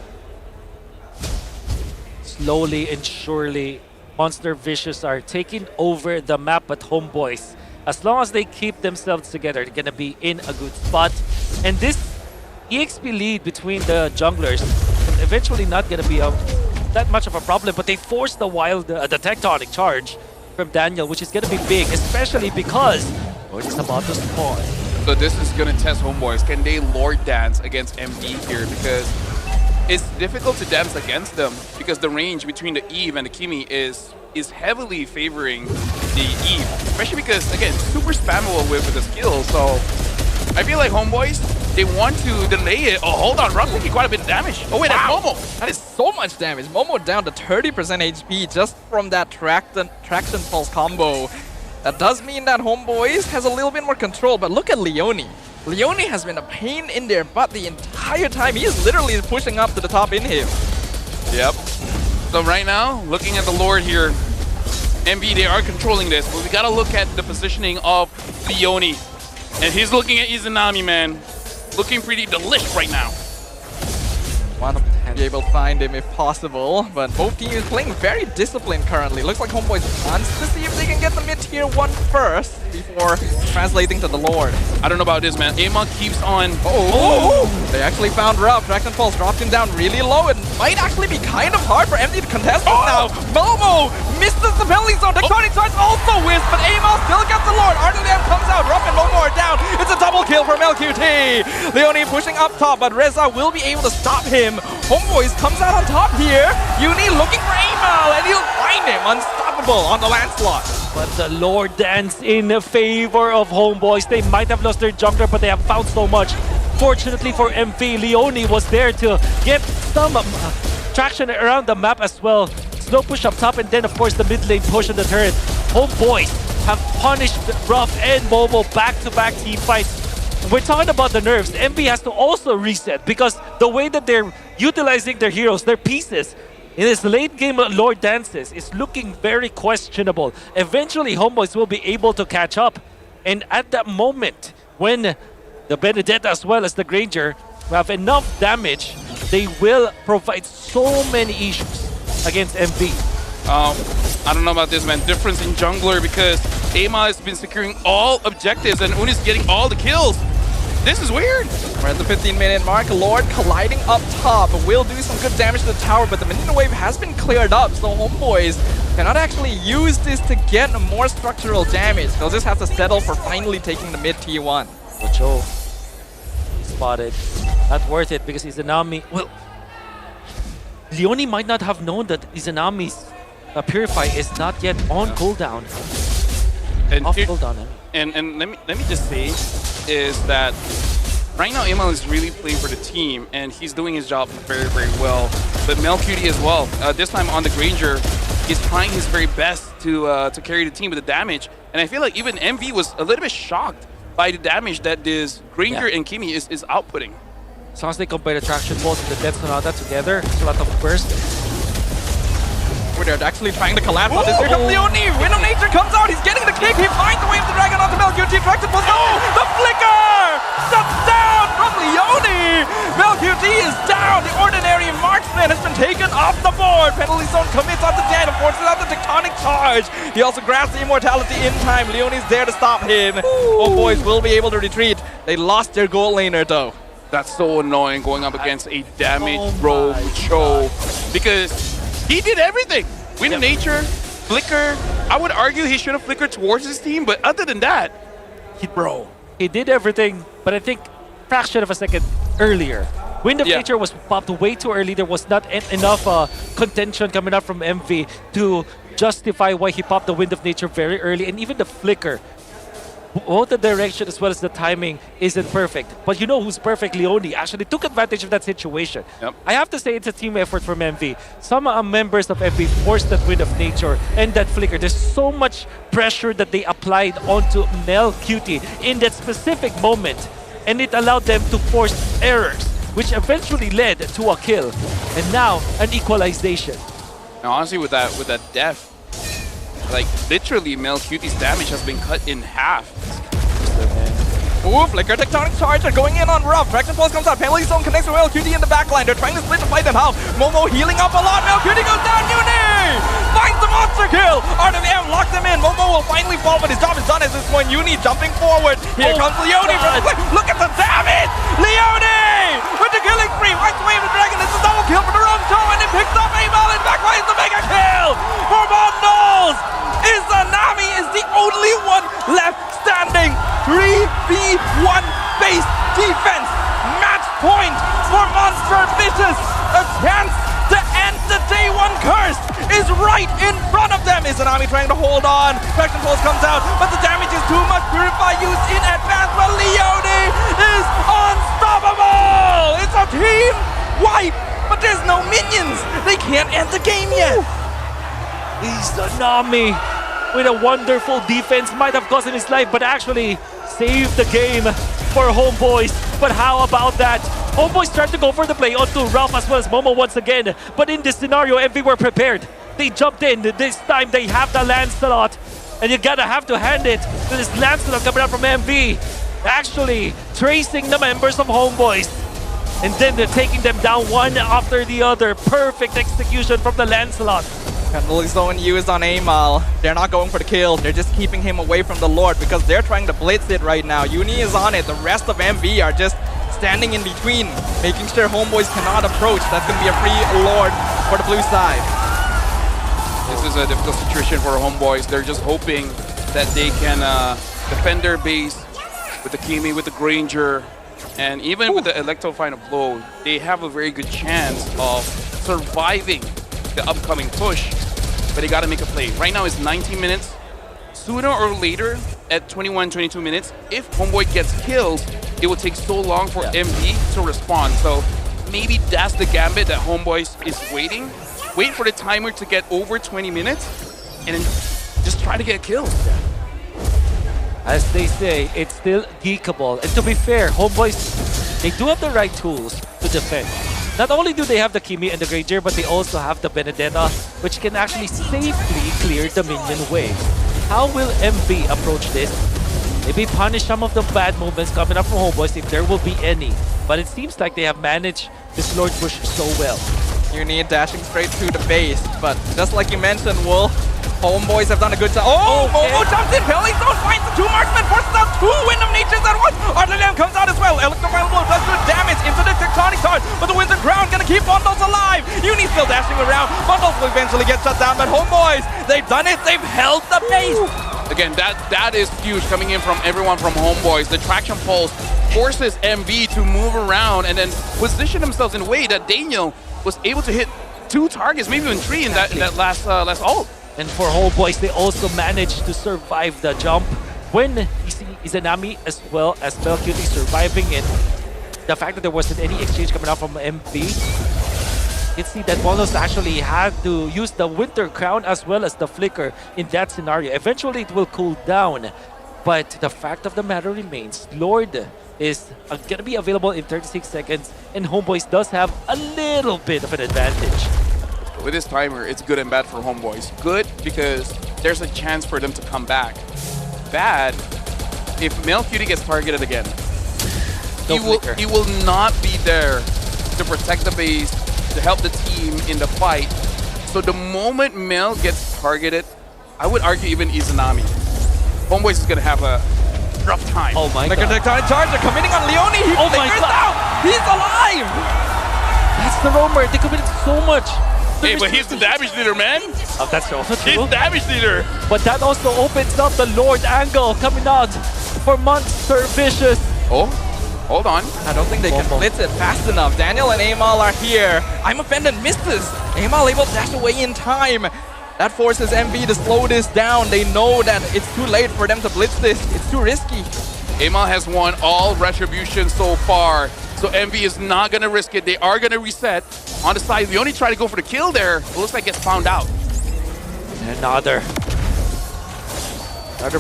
Slowly and surely, Monster Vicious are taking over the map at Homeboys. As long as they keep themselves together, they're gonna be in a good spot. And this EXP lead between the junglers is eventually not gonna be that much of a problem, but they forced the tectonic charge from Daniel, which is gonna be big, especially because Lord is about to spawn. So this is gonna test Homeboys. Can they Lord dance against MD here? Because it's difficult to dance against them because the range between the Eve and the Kimi is heavily favoring the Eve, especially because again, super spammable with the skill. So I feel like Homeboys, they want to delay it. Oh, hold on, Rock taking quite a bit of damage. Oh wait, wow. That's Momo. That is so much damage. Momo down to 30% HP just from that traction pulse combo. That does mean that Homeboys has a little bit more control, but look at Leonie. Leone has been a pain in their butt the entire time. He is literally pushing up to the top in him. Yep. So right now, looking at the Lord here, MB, they are controlling this, but we gotta look at the positioning of Leone. And he's looking at Izanami, man. Looking pretty delish right now. Want to be able to find him if possible, but both teams playing very disciplined currently. Looks like Homebois wants to see if they can get the mid-tier 1 first before translating to the Lord. I don't know about this, man. Amon keeps on... They actually found Rough. Dragon Pulse dropped him down really low. It might actually be kind of hard for MD to contest this now. Momo misses the penalty zone. Tectonic Charge also whiffs, but Amon still gets the Lord. Artelian comes out. Rough and Momo are down. It's a double kill for MLQT. Leone pushing up top, but Reza will be able to stop him. Homebois comes out on top here. Uni looking for Amal, and he'll find him unstoppable on the landslot. But the Lord dance in favor of Homebois. They might have lost their jungler, but they have found so much. Fortunately for MV, Leone was there to get some traction around the map as well. Slow push up top, and then of course the mid lane push on the turret. Homebois have punished Ruff and Momo back-to-back team fights. We're talking about the nerfs. MB has to also reset because the way that they're utilizing their heroes, their pieces, in this late game Lord Dances is looking very questionable. Eventually, Homebois will be able to catch up. And at that moment, when the Benedetta as well as the Granger have enough damage, they will provide so many issues against MB. I don't know about this, man. Difference in jungler because Ama has been securing all objectives and Uni's getting all the kills. This is weird. We're at the 15-minute mark. Lord colliding up top will do some good damage to the tower, but the minion wave has been cleared up, so Homebois cannot actually use this to get more structural damage. They'll just have to settle for finally taking the mid T1. Ocho spotted. Not worth it because Izanami... Well, Leone might not have known that Izanami's Purify is not yet on cooldown. And off cooldown, I mean. And let me just say is that right now Emil is really playing for the team and he's doing his job very, very well. But MLQT as well. This time on the Granger, he's trying his very best to carry the team with the damage. And I feel like even MV was a little bit shocked by the damage that this Granger and Kimi is outputting. As long as they compare the Traction Pulse and the Death Sonata together, it's a lot of burst. They're actually trying to collapse on this. Here comes Leone! Wind of Nature comes out! He's getting the kick! He finds the way of the dragon onto MLQT. Traction Pulse! The flicker! Shuts down from Leone! MLQT is down! The Ordinary Marksman has been taken off the board! Penalty Zone commits on the dead and forces out the Tectonic Charge! He also grabs the Immortality in time. Leone's there to stop him. Homebois will be able to retreat. They lost their gold laner though. That's so annoying going up against a damaged rogue Cho because he did everything. Wind of Nature, Flicker. I would argue he should have flickered towards his team, but other than that, he did everything, but I think fraction of a second earlier. Wind of Nature was popped way too early. There was not enough contention coming out from MV to justify why he popped the Wind of Nature very early, and even the Flicker. Both the direction as well as the timing isn't perfect. But you know who's perfect? Leone actually took advantage of that situation. I have to say it's a team effort from MV. Some members of MV forced that Wind of Nature and that Flicker. There's so much pressure that they applied onto MLQT in that specific moment. And it allowed them to force errors, which eventually led to a kill. And now, an equalization. Now honestly, with that death, like literally MLQT's damage has been cut in half. Ooh, Flicker, Tectonic Charge are going in on Ruff. Traction Pulse comes out. Penalty Zone connects with MLQT in the backline. They're trying to split the fight in half. Momo healing up a lot. MLQT goes down. Uni finds the monster kill. RWM locks him in. Momo will finally fall, but his job is done at this point. Uni jumping forward. Here comes Leone from the play. Look at the damage. Leone with the killing spree. Wipes away the dragon. It's a double kill for the Rogue Toe, and it picks up Amal and backline the mega kill for Mondols. Izanami is the only one left standing. 3v1 base defense. Match point for Monster Vicious. A chance to end the day one curse is right in front of them. Izanami trying to hold on. Traction Pulse comes out, but the damage is too much. Purify used in advance, but Leone is unstoppable. It's a team wipe, but there's no minions. They can't end the game yet. Izanami with a wonderful defense might have cost him his life, but actually save the game for Homeboys. But how about that? Homeboys tried to go for the play onto Ralph as well as Momo once again. But in this scenario, MV were prepared. They jumped in. This time they have the Lancelot. And you gotta have to hand it to this Lancelot coming out from MV. Actually tracing the members of Homeboys. And then they're taking them down one after the other. Perfect execution from the Lancelot. Candle zone used on Amal. They're not going for the kill. They're just keeping him away from the Lord because they're trying to blitz it right now. Uni is on it. The rest of MV are just standing in between, making sure Homeboys cannot approach. That's going to be a free Lord for the blue side. This is a difficult situation for Homeboys. They're just hoping that they can defend their base with the Kimi, with the Granger, and even with the Electro Final Blow. They have a very good chance of surviving the upcoming push, but they got to make a play. Right now it's 19 minutes. Sooner or later, at 21, 22 minutes, if Homeboy gets killed, it will take so long for MV to respond. So maybe that's the gambit that Homeboys is waiting. Wait for the timer to get over 20 minutes, and then just try to get killed. As they say, it's still geekable. And to be fair, Homeboys, they do have the right tools to defend. Not only do they have the Kimi and the Granger, but they also have the Benedetta, which can actually safely clear the minion wave. How will MV approach this? Maybe punish some of the bad movements coming up from Homeboys if there will be any. But it seems like they have managed this Lord push so well. You need dashing straight to the base, but just like you mentioned, Wolf, Homeboys have done a good job. Oh, Momo jumps in, Pelly Zone finds the two marksmen, forces out two Wind of Natures at once. Artillery comes out as well. Electro-Final Blow does good damage into the Tectonic Charge, but the Winds of Ground gonna keep Bundles alive. Uni still dashing around. Bundles will eventually get shut down, but Homeboys, they've done it. They've held the base. Again, that is huge coming in from everyone from Homeboys. The traction pulse forces MV to move around and then position themselves in a way that Daniel was able to hit 2 targets, maybe even 3 in that last ult. And for Homeboys, they also managed to survive the jump when you see Izanami as well as Melcutie surviving it. The fact that there wasn't any exchange coming out from MV, you can see that Bolos actually had to use the Winter Crown as well as the Flicker in that scenario. Eventually, it will cool down. But the fact of the matter remains, Lord is going to be available in 36 seconds, and Homeboys does have a little bit of an advantage. With this timer, it's good and bad for Homeboys. Good because there's a chance for them to come back. Bad if Melcutie gets targeted again. He will not be there to protect the base, to help the team in the fight. So the moment Mel gets targeted, I would argue even Izanami, Homeboys is going to have a rough time. Oh my god. Tectonic Charge are committing on Leone. He figures out. He's alive. That's the rumor. They committed so much. Hey, but he's the damage leader, man. Oh, that's also true. He's the damage leader. But that also opens up the Lord angle coming out for Monster Vicious. Oh, hold on. I don't think they can blitz it fast enough. Daniel and Amal are here. I'm offended, misses. Amal able to dash away in time. That forces MV to slow this down. They know that it's too late for them to blitz this. It's too risky. Amal has won all retribution so far. So MV is not going to risk it. They are going to reset. On the side, we only try to go for the kill there. It looks like it gets found out. Another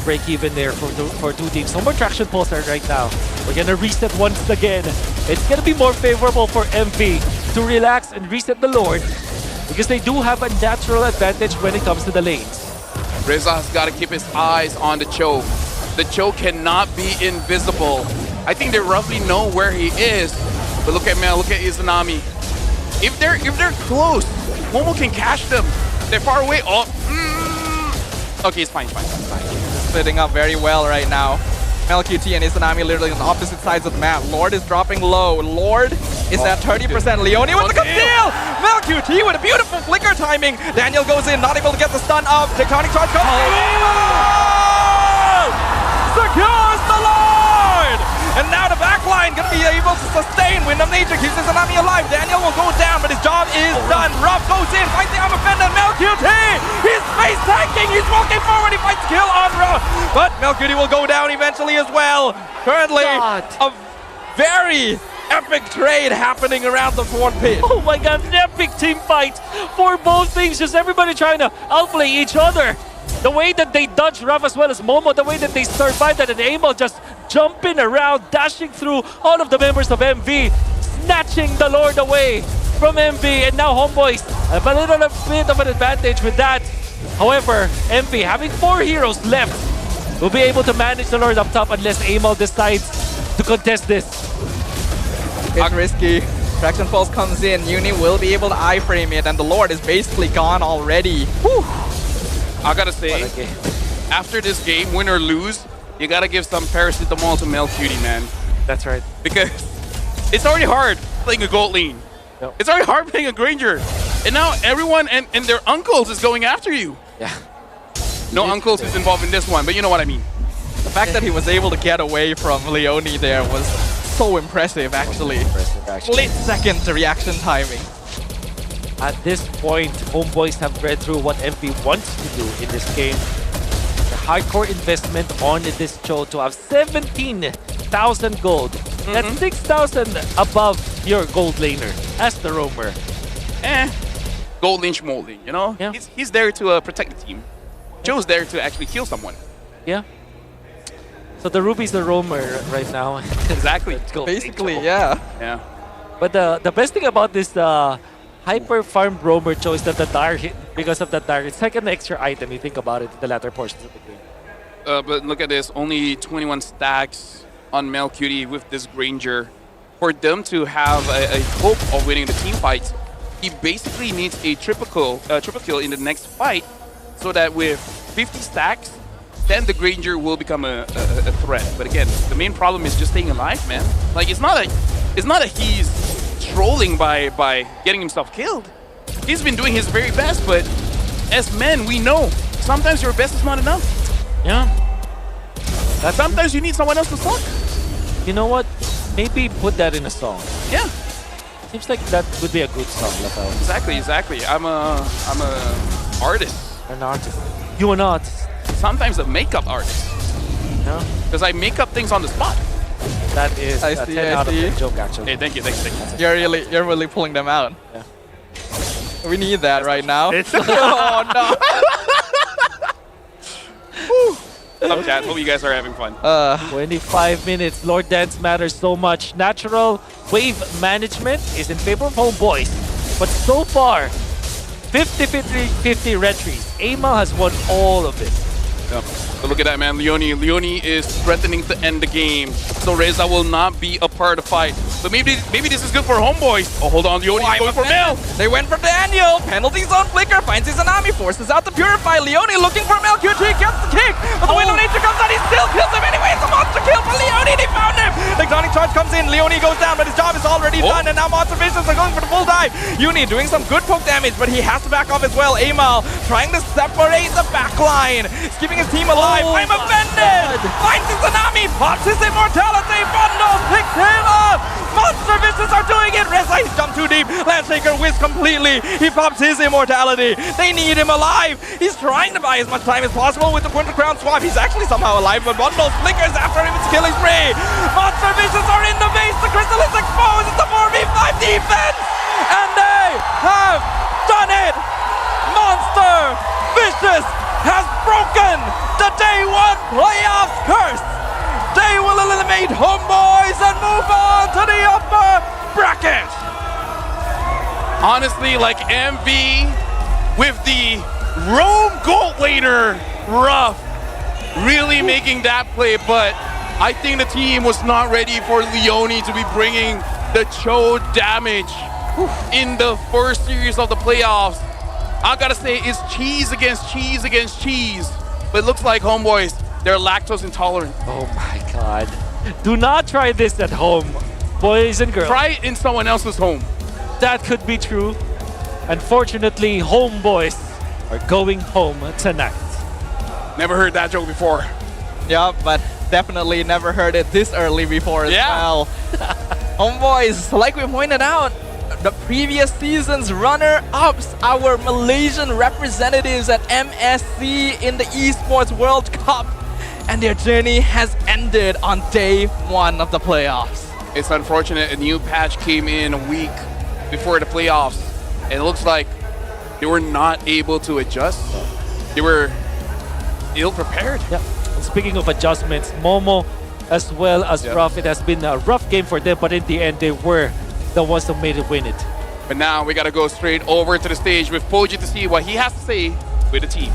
break even there for two teams. No more traction pulse right now. We're going to reset once again. It's going to be more favorable for MV to relax and reset the Lord because they do have a natural advantage when it comes to the lanes. Reza's got to keep his eyes on the Cho. The Cho cannot be invisible. I think they roughly know where he is. But look at Mel, look at Izanami. If they're close, Momo can catch them. They're far away. Oh, okay, it's fine. Splitting up very well right now. Melcutie and Izanami literally on opposite sides of the map. Lord is dropping low. Lord is at 30%. Leone with the conceal! Melcutie with a beautiful flicker timing. Daniel goes in, not able to get the stun up. Tectonic Charge comes secures the Lord! And now the backline gonna be able to sustain. Wind of Nature keeps Izanami alive. Daniel will go down, but his job is done. Ruff goes in, fights the armor fender. Melcutie! He's face tanking! He's walking forward, he fights kill on Ruff! But Melcutie will go down eventually as well. Currently, a very epic trade happening around the fourth pit. Oh my god, an epic team fight for both teams. Just everybody trying to outplay each other. The way that they dodged Ruff as well as Momo, the way that they survived that, and Amal just jumping around, dashing through all of the members of MV, snatching the Lord away from MV, and now Homeboys have a little bit of an advantage with that. However, MV, having 4 heroes left, will be able to manage the Lord up top unless Amal decides to contest this. It's risky. Fraction Pulse comes in, Uni will be able to iframe it, and the Lord is basically gone already. Whew. I gotta say, after this game, win or lose, you gotta give some paracetamol to Mel Cutie, man. That's right. Because it's already hard playing a gold lane. Yep. It's already hard playing a Granger. And now everyone and their uncles is going after you. Yeah. No uncles is involved in this one, but you know what I mean. The fact that he was able to get away from Leone there was so impressive, actually. Split second reaction timing. At this point, Homeboys have read through what MV wants to do in this game. The hardcore investment on this show to have 17,000 gold. That's 6,000 above your gold laner as the roamer. Gold lane schmolding, you know? Yeah. He's there to protect the team. Joe's there to actually kill someone. Yeah. So the Ruby's the roamer right now. Exactly. Basically, yeah. Yeah. But the best thing about this hyper farm roamer choice that the Dire hit because of that Dire, it's like an extra item. You think about it in the latter portions of the game. But look at this, only 21 stacks on Mel Cutie with this Granger. For them to have a hope of winning the team fight, he basically needs a triple kill in the next fight, so that with 50 stacks, then the Granger will become a threat. But again, the main problem is just staying alive, man. Like it's not a he's trolling by getting himself killed. He's been doing his very best, but as men, we know sometimes your best is not enough. Yeah. Sometimes you need someone else to suck. You know what? Maybe put that in a song. Yeah. Seems like that would be a good song, Lapel. Exactly. I'm a artist. An artist. You an artist. Sometimes a makeup artist. No? Because I make up things on the spot. That is I a see, 10 I out of see. 10 joke, actually. Hey, thank you. You're really pulling them out. Yeah. We need that right now. It's oh no. Love chat. Hope you guys are having fun. 25 minutes. Lord Dance matters so much. Natural wave management is in favor of Homeboys. But so far, 50-50 retries. Amal has won all of it. Yeah. So look at that, man. Leone is threatening to end the game. So Reza will not be a part of the fight. But maybe this is good for Homeboys. Oh, hold on. Leone is going for Mel. They went for Daniel. Penalty zone flicker. Finds his Tsunami. Forces out the Purify. Leone looking for Mel. QT gets the kick. But the Wind of Nature comes out. He still kills him anyway. It's a monster kill for Leone. They found him. The Tectonic Charge comes in. Leone goes down, but his job is already done. And now Monster Vicious are going for the full dive. Uni doing some good poke damage, but he has to back off as well. Amal trying to separate the backline. He's keeping his team alive. I'm offended. Finds his Tsunami. Pops his immortality. Bundle picks him up. Monster Vicious are doing it. Reza, he's jumped too deep. Landshaker whizzed completely. He pops his immortality. They need him alive. He's trying to buy as much time as possible with the Quinter Crown swap. He's actually somehow alive, but Bundle flickers after him. It's killing spree. Monster Vicious are in the base. The Crystal is exposed. It's a 4v5 defense. And they have done it. Monster Vicious has broken the Day 1 playoffs curse. They will eliminate Homeboys and move on to the upper bracket. Honestly, like MV with the Rome gold laner rough really making that play, but I think the team was not ready for Leone to be bringing the Cho damage in the first series of the playoffs. I gotta say, it's cheese against cheese against cheese. But it looks like Homeboys, they're lactose intolerant. Oh my god. Do not try this at home, boys and girls. Try it in someone else's home. That could be true. Unfortunately, Homeboys are going home tonight. Never heard that joke before. Yeah, but definitely never heard it this early before as well. Homeboys, like we pointed out, the previous season's runner-ups, our Malaysian representatives at MSC in the Esports World Cup, and their journey has ended on day 1 of the playoffs. It's unfortunate a new patch came in a week before the playoffs, and it looks like they were not able to adjust. They were ill-prepared. Yeah. And speaking of adjustments, Momo as well as rough. It has been a rough game for them, but in the end, they were the ones who made it win it. But now we gotta go straight over to the stage with Poji to see what he has to say with the team.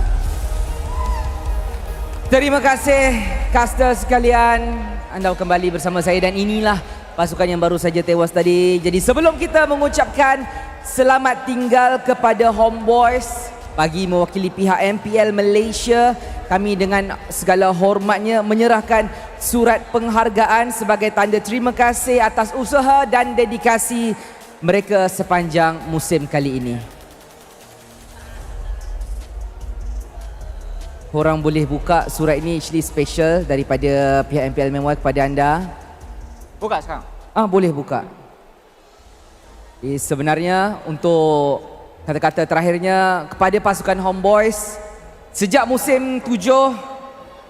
Terima kasih caster sekalian, anda kembali bersama saya dan inilah pasukan yang baru saja tewas tadi. Jadi sebelum kita mengucapkan selamat tinggal kepada Homebois bagi mewakili pihak MPL Malaysia, kami dengan segala hormatnya menyerahkan surat penghargaan sebagai tanda terima kasih atas usaha dan dedikasi mereka sepanjang musim kali ini. Korang boleh buka surat ini, actually special daripada pihak MPL MY kepada anda. Buka sekarang. Boleh buka. Sebenarnya untuk kata-kata terakhirnya kepada pasukan Homebois, sejak musim 7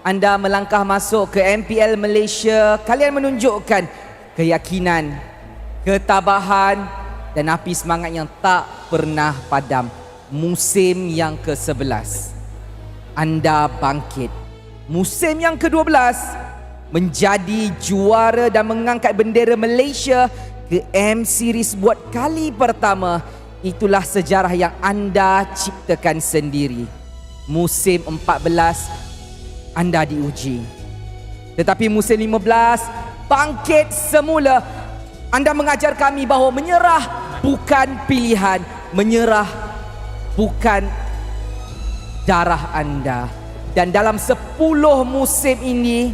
anda melangkah masuk ke MPL Malaysia, kalian menunjukkan keyakinan, ketabahan dan api semangat yang tak pernah padam. Musim yang ke-11 anda bangkit. Musim yang ke-12 menjadi juara dan mengangkat bendera Malaysia ke M Series buat kali pertama. Itulah sejarah yang anda ciptakan sendiri. Musim 14 anda diuji. Tetapi musim 15 bangkit semula. Anda mengajar kami bahawa menyerah bukan pilihan, menyerah bukan darah anda. Dan dalam 10 musim ini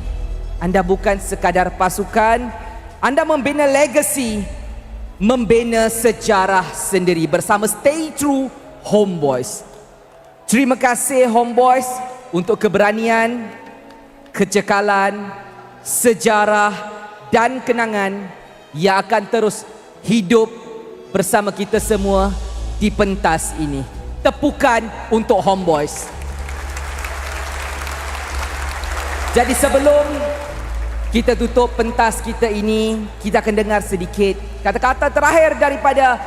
anda bukan sekadar pasukan, anda membina legacy, membina sejarah sendiri bersama Stay True Homebois. Terima kasih Homebois untuk keberanian, kecekalan, sejarah dan kenangan yang akan terus hidup bersama kita semua di pentas ini. Tepukan untuk Homebois. Jadi sebelum kita tutup pentas kita ini, kita akan dengar sedikit kata-kata terakhir daripada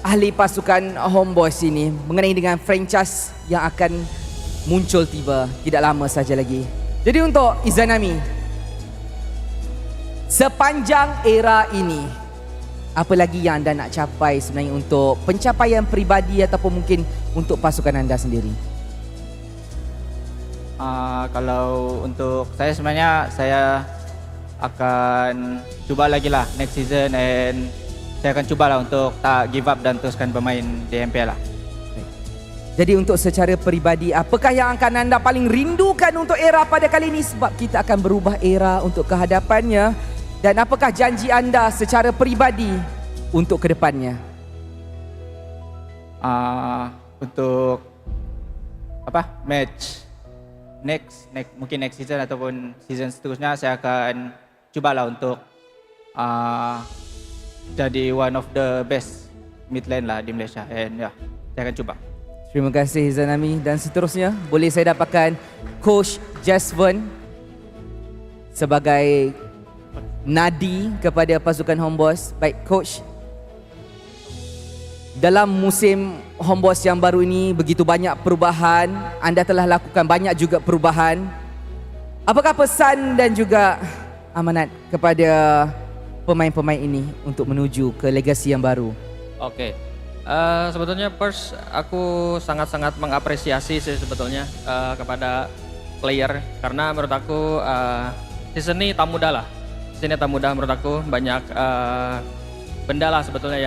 ahli pasukan Homebois ini mengenai dengan franchise yang akan muncul tiba tidak lama saja lagi. Jadi untuk Izanami, sepanjang era ini, apa lagi yang anda nak capai sebenarnya untuk pencapaian peribadi ataupun mungkin untuk pasukan anda sendiri? Kalau untuk saya sebenarnya saya akan cuba lagi lah next season, and saya akan cubalah untuk tak give up dan teruskan bermain di MPL lah. Jadi untuk secara peribadi, apakah yang akan anda paling rindukan untuk era pada kali ini? Sebab kita akan berubah era untuk kehadapannya. Dan apakah janji anda secara peribadi untuk kedepannya? Untuk match next mungkin next season ataupun season seterusnya, saya akan cubalah untuk jadi one of the best mid lane lah di Malaysia, and saya akan cuba. Terima kasih Zanami. Dan seterusnya boleh saya dapatkan Coach Jasvan sebagai nadi kepada pasukan Homebois. Baik Coach, dalam musim Homebois yang baru ini begitu banyak perubahan, anda telah lakukan banyak juga perubahan. Apakah pesan dan juga amanat kepada pemain-pemain ini untuk menuju ke legasi yang baru? Oke. Sebetulnya first aku sangat-sangat mengapresiasi sih sebetulnya kepada player, karena menurut aku season ini tak mudah lah. Season ini tak mudah menurut aku, banyak benda lah sebetulnya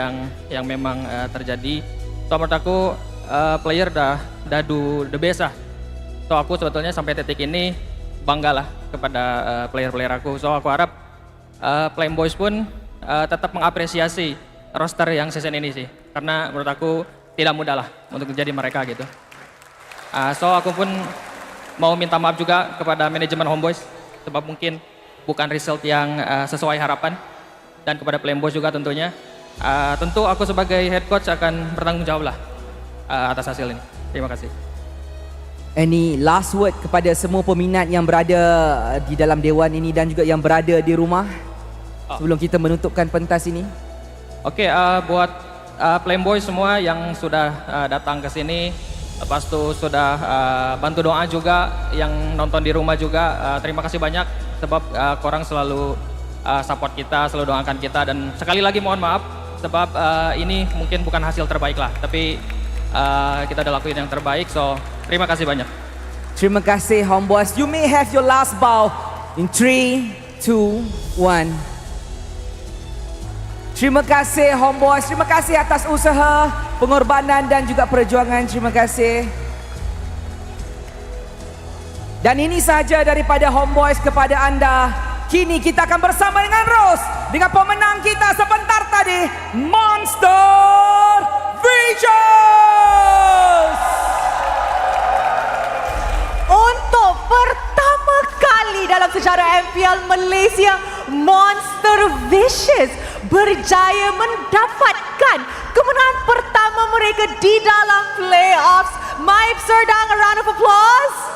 yang memang terjadi. So menurut aku player dah do the best lah. So aku sebetulnya sampai titik ini bangga lah kepada player-player aku. So aku harap Homebois pun tetap mengapresiasi roster yang season ini sih, karena menurut aku tidak mudah lah untuk menjadi mereka gitu. So aku pun mau minta maaf juga kepada manajemen Homebois sebab mungkin bukan result yang sesuai harapan, dan kepada Homebois juga tentunya. Tentu aku sebagai head coach akan bertanggung jawab lah atas hasil ini. Terima kasih. Any last word kepada semua peminat yang berada di dalam dewan ini dan juga yang berada di rumah sebelum kita menutupkan pentas ini? Oke, buat Homebois semua yang sudah datang ke sini, Lepas tu sudah bantu doa juga, yang nonton di rumah juga. Terima kasih banyak sebab korang selalu support kita, selalu doakan kita. Dan sekali lagi mohon maaf sebab ini mungkin bukan hasil terbaik lah. Tapi kita udah lakuin yang terbaik, so terima kasih banyak. Terima kasih Homeboys. You may have your last bow in 3, 2, 1. Terima kasih Homeboys. Terima kasih atas usaha, pengorbanan dan juga perjuangan. Terima kasih. Dan ini saja daripada Homeboys kepada anda. Kini kita akan bersama dengan Rose, dengan pemenang kita sebentar tadi, Monster Vicious. Untuk pertama kali dalam sejarah MPL Malaysia, Monster Vicious berjaya mendapatkan kemenangan pertama mereka di dalam playoffs. Maib Serdang, a round of applause.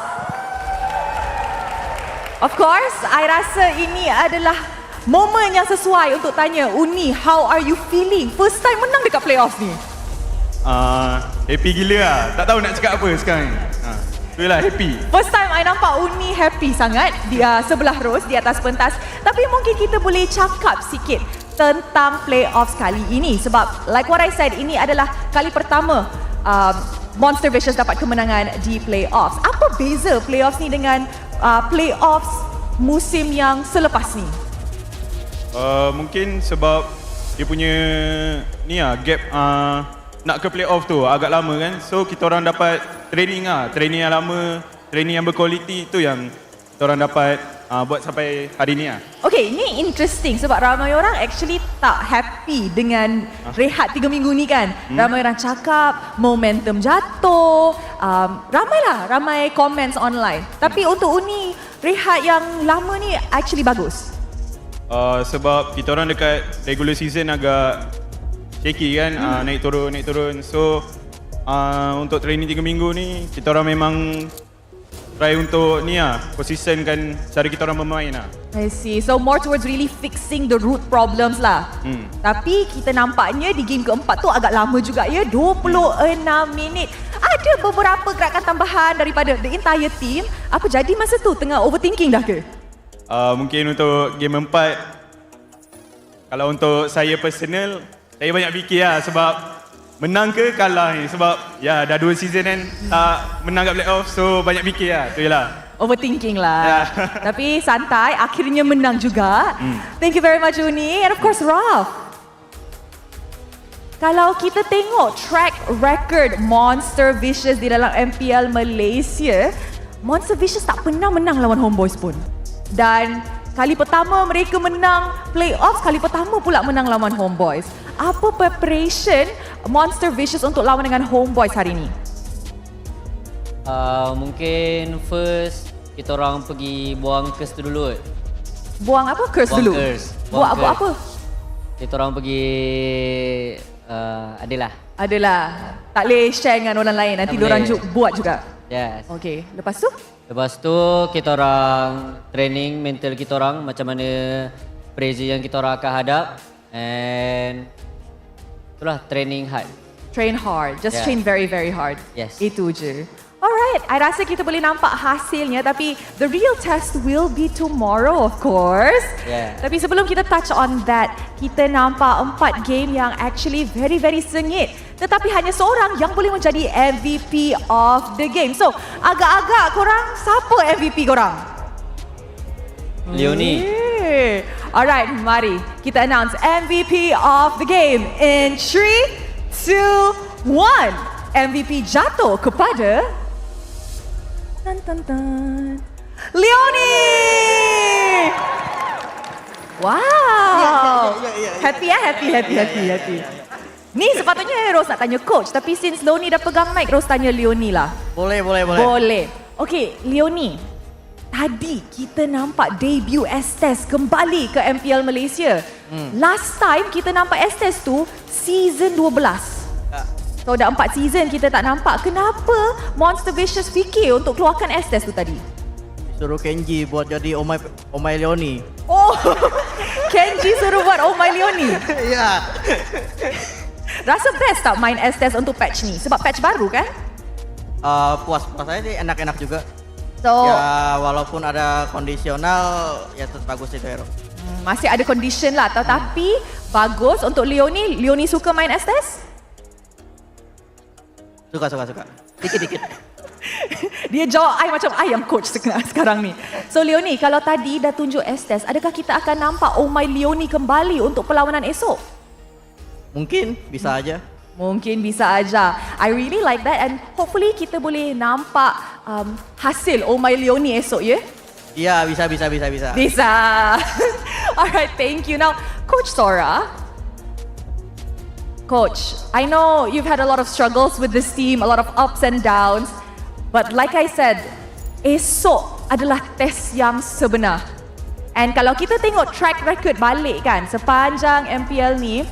Of course, I rasa ini adalah momen yang sesuai untuk tanya Uni, how are you feeling? First time menang dekat playoffs ni. Happy gila lah. Tak tahu nak cakap apa sekarang. Itulah happy. First time I nampak Uni happy sangat di sebelah Rose di atas pentas. Tapi mungkin kita boleh cakap sikit tentang playoffs kali ini. Sebab like what I said, ini adalah kali pertama Monster Vicious dapat kemenangan di playoffs. Apa beza playoffs ni dengan playoffs musim yang selepas ni? Mungkin sebab dia punya ni gap nak ke playoff tu agak lama kan. So kita orang dapat training training yang lama, training yang berkualiti, tu yang kita orang dapat buat sampai hari ni Okay, ni interesting sebab ramai orang actually tak happy dengan rehat 3 minggu ni kan. Ramai orang cakap momentum jatuh, ramai comments online. Tapi untuk Uni, rehat yang lama ni actually bagus. Sebab kita orang dekat regular season agak shaky kan, naik turun. So untuk training 3 minggu ni kita orang memang try untuk ni konsisten-kan cara kita orang bermain I see. So more towards really fixing the root problems lah. Tapi kita nampaknya di game keempat tu agak lama juga ya, 26 minit. Ada beberapa gerakan tambahan daripada the entire team. Apa jadi masa tu? Tengah overthinking dah ke? Mungkin untuk game 4, kalau untuk saya personal, saya banyak fikir sebab menang ke kalah ni. Sebab dah 2 season kan tak menang kat playoff, so banyak fikir tu je lah. Overthinking lah. Tapi santai, akhirnya menang juga. Thank you very much Uni. And of course Raf, kalau kita tengok track record Monster Vicious di dalam MPL Malaysia, Monster Vicious tak pernah menang lawan Homebois pun. Dan kali pertama mereka menang playoffs, kali pertama pula menang lawan Homebois. Apa preparation Monster Vicious untuk lawan dengan Homebois hari ni? Mungkin first kita orang pergi buang curse tu dulu. Buang apa? Curse dulu? Buat apa? Kita orang pergi adalah. Tak boleh share dengan orang lain, nanti diorang buat juga. Yes. Okay, lepas tu? Lepas tu kita orang training mental kita orang, macam mana pressure yang kita orang akan hadap, and itulah training hard. Train hard, just train very very hard. Yes. Itu je. Alright, I rasa kita boleh nampak hasilnya, tapi the real test will be tomorrow of course. Yeah. Tapi sebelum kita touch on that, kita nampak 4 game yang actually very very sengit. Tetapi hanya seorang yang boleh menjadi MVP of the game. So, agak-agak korang, siapa MVP korang? Leonie. Alright, mari kita announce MVP of the game in 3, 2, 1. MVP jatuh kepada Leonie. Wow. Happy. Ni sepatutnya Rose nak tanya coach, tapi since Leonie dah pegang mic, Rose tanya Leonie lah. Boleh. Okay, Leonie. Tadi kita nampak debut Estes kembali ke MPL Malaysia. Last time kita nampak Estes tu season 12. So dah 4 season kita tak nampak. Kenapa Monster Vicious fikir untuk keluarkan Estes tu tadi? Suruh Kenji buat jadi Oh My Leonie. Oh, Kenji suruh buat Oh My Leonie? Ya. Rasa best tak main Estes untuk patch ni? Sebab patch baru kan? Puas-puas aja, enak-enak juga. So Ya walaupun ada kondisional ya tetap bagus itu Hero. masih ada condition lah, tetapi bagus untuk Leonie. Leonie suka main Estes? Suka. Dikit-dikit. Dia jawab macam ayam coach sekarang ni. So Leonie, kalau tadi dah tunjuk Estes, adakah kita akan nampak Oh My Leonie kembali untuk perlawanan esok? Mungkin bisa aja. Mungkin bisa aja. I really like that and hopefully kita boleh nampak hasil Oh My Leonie esok ya. Iya, bisa. Bisa. Alright, thank you. Now, Coach Sora. Coach, I know you've had a lot of struggles with this team, a lot of ups and downs. But like I said, esok adalah tes yang sebenar. And kalau kita tengok track record balik kan, sepanjang MPL ni,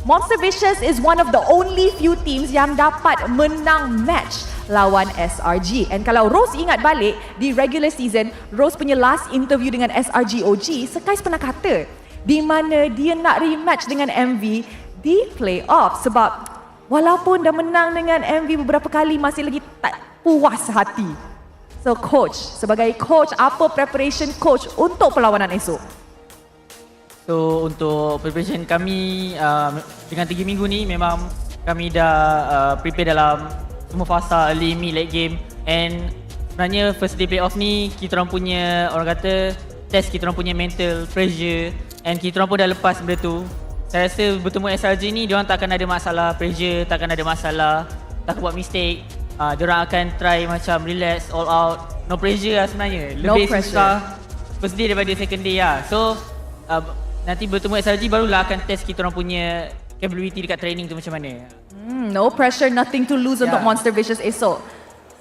Monster Vicious is one of the only few teams yang dapat menang match lawan SRG. And kalau Rose ingat balik, di regular season, Rose punya last interview dengan SRG OG, Sekais pernah kata di mana dia nak rematch dengan MV di playoff. Sebab walaupun dah menang dengan MV beberapa kali, masih lagi tak puas hati. So coach, sebagai coach, apa preparation coach untuk perlawanan esok? So untuk preparation kami dengan 3 minggu ni memang kami dah prepare dalam semua fasa early, mid, late game. And sebenarnya first day playoff ni kita orang punya, orang kata, test kita orang punya mental pressure. And kita orang pun dah lepas benda tu. Saya rasa bertemu SRG ni diorang tak akan ada masalah pressure, tak akan ada masalah, tak akan buat mistake. Diorang akan try macam relax, all out, no pressure lah sebenarnya. Lebih susah first day daripada second day lah. So nanti bertemu SRG barulah akan test kita orang punya capability dekat training tu macam mana. No pressure, nothing to lose untuk Monster Vicious esok.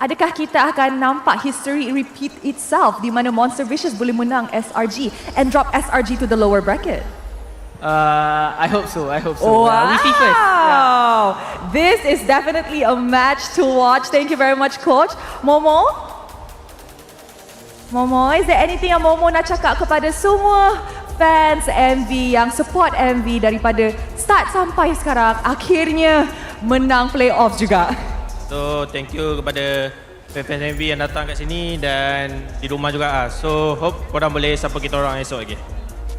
Adakah kita akan nampak history repeat itself di mana Monster Vicious boleh menang SRG and drop SRG to the lower bracket? I hope so. Wow. We see first. This is definitely a match to watch. Thank you very much, Coach. Momo, is there anything yang Momo nak cakap kepada semua fans MV yang support MV daripada start sampai sekarang, akhirnya menang playoff juga? So thank you kepada fans MV yang datang kat sini dan di rumah juga. So hope korang boleh support kita orang esok lagi.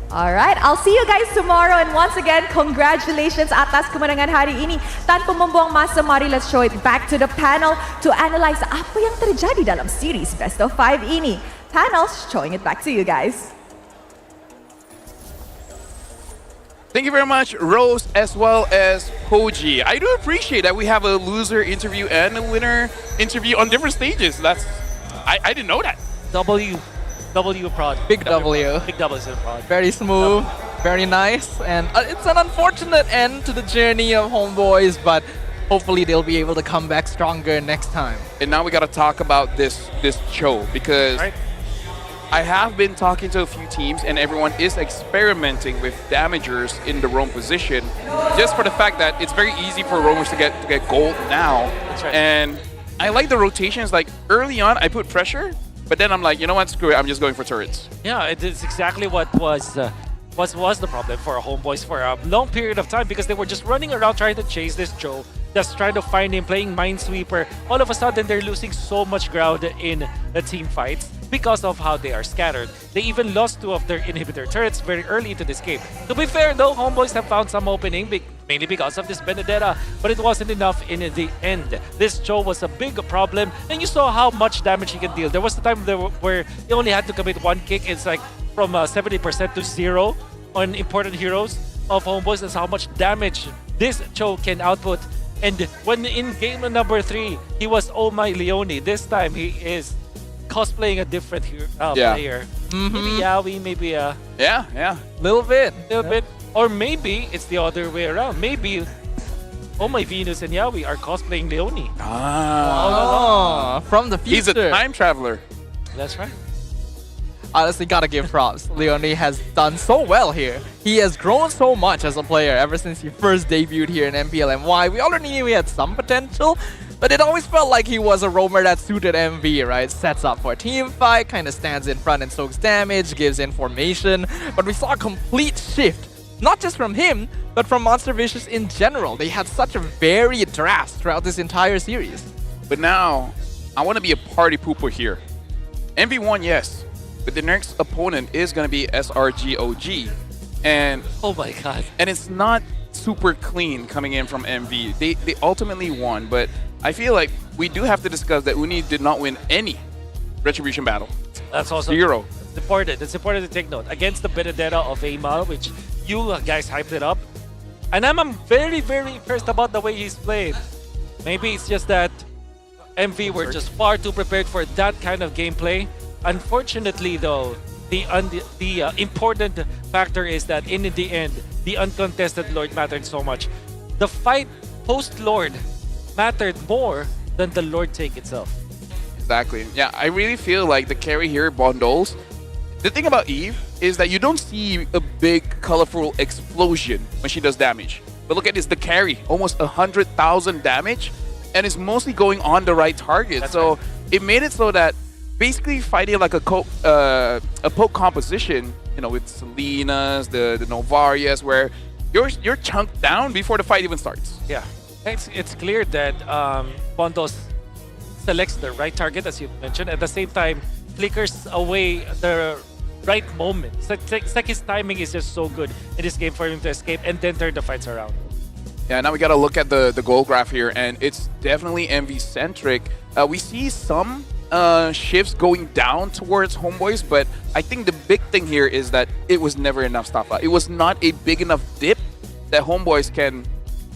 Alright, I'll see you guys tomorrow and once again, congratulations atas kemenangan hari ini. Tanpa membuang masa, mari let's show it back to the panel to analyze apa yang terjadi dalam series Best of 5 ini. Panel, showing it back to you guys. Thank you very much, Rose, as well as Koji. I do appreciate that we have a loser interview and a winner interview on different stages. I didn't know that. W prod. Big W. Big W is a prod. Very smooth, very nice, and it's an unfortunate end to the journey of Homeboys, but hopefully they'll be able to come back stronger next time. And now we got to talk about this show because I have been talking to a few teams and everyone is experimenting with damagers in the roam position, just for the fact that it's very easy for roamers to get gold now. That's right. And I like the rotations. Like early on, I put pressure, but then I'm like, you know what, screw it, I'm just going for turrets. Yeah, it's exactly what was the problem for Homeboys for a long period of time, because they were just running around trying to chase this Joe, just trying to find him, playing Minesweeper. All of a sudden, they're losing so much ground in the team fights because of how they are scattered. They even lost 2 of their inhibitor turrets very early into this game. To be fair though, Homeboys have found some opening, mainly because of this Benedetta, but it wasn't enough in the end. This Joe was a big problem, and you saw how much damage he can deal. There was the time where he only had to commit 1 kick. It's like from 70% to 0 on important heroes of Homeboys. That's how much damage this Joe can output. And when in game number 3, he was Oh My Leonie. This time he is cosplaying a different player. Maybe Yawi, maybe Little bit. Or maybe it's the other way around. Maybe Oh My Venus and Yawi are cosplaying Leonie. From the future. He's a time traveler. That's right. Honestly, gotta give props. Leonie has done so well here. He has grown so much as a player ever since he first debuted here in MPL MY. We already knew he had some potential, but it always felt like he was a roamer that suited MV, right? Sets up for a team fight, kind of stands in front and soaks damage, gives information. But we saw a complete shift, not just from him, but from Monster Vicious in general. They had such a varied draft throughout this entire series. But now, I want to be a party pooper here. MV won, yes, but the next opponent is going to be SRGOG. And oh my god. And it's not super clean coming in from MV. They ultimately won, but I feel like we do have to discuss that Uni did not win any Retribution battle. That's also 0. important. It's important to take note. Against the Benedetta of Amal, which you guys hyped it up. And I'm very, very impressed about the way he's played. Maybe it's just that MV were just far too prepared for that kind of gameplay. Unfortunately, though, the important factor is that in the end, the uncontested Lord mattered so much. The fight post-Lord mattered more than the Lord take itself. Exactly. Yeah, I really feel like the carry here, Bondols. The thing about Eve is that you don't see a big, colorful explosion when she does damage. But look at this, the carry, almost 100,000 damage, and it's mostly going on the right target. That's so right. It made it so that basically fighting like a poke composition, you know, with Selena's, the Novarias, where you're chunked down before the fight even starts. Yeah, it's clear that Bondos selects the right target, as you mentioned, at the same time flickers away the right moment. It's like his timing is just so good in this game for him to escape and then turn the fights around. Yeah, now we got to look at the goal graph here, and it's definitely MV-centric. We see some shifts going down towards Homeboys, but I think the big thing here is that it was never enough stop. It was not a big enough dip that Homeboys can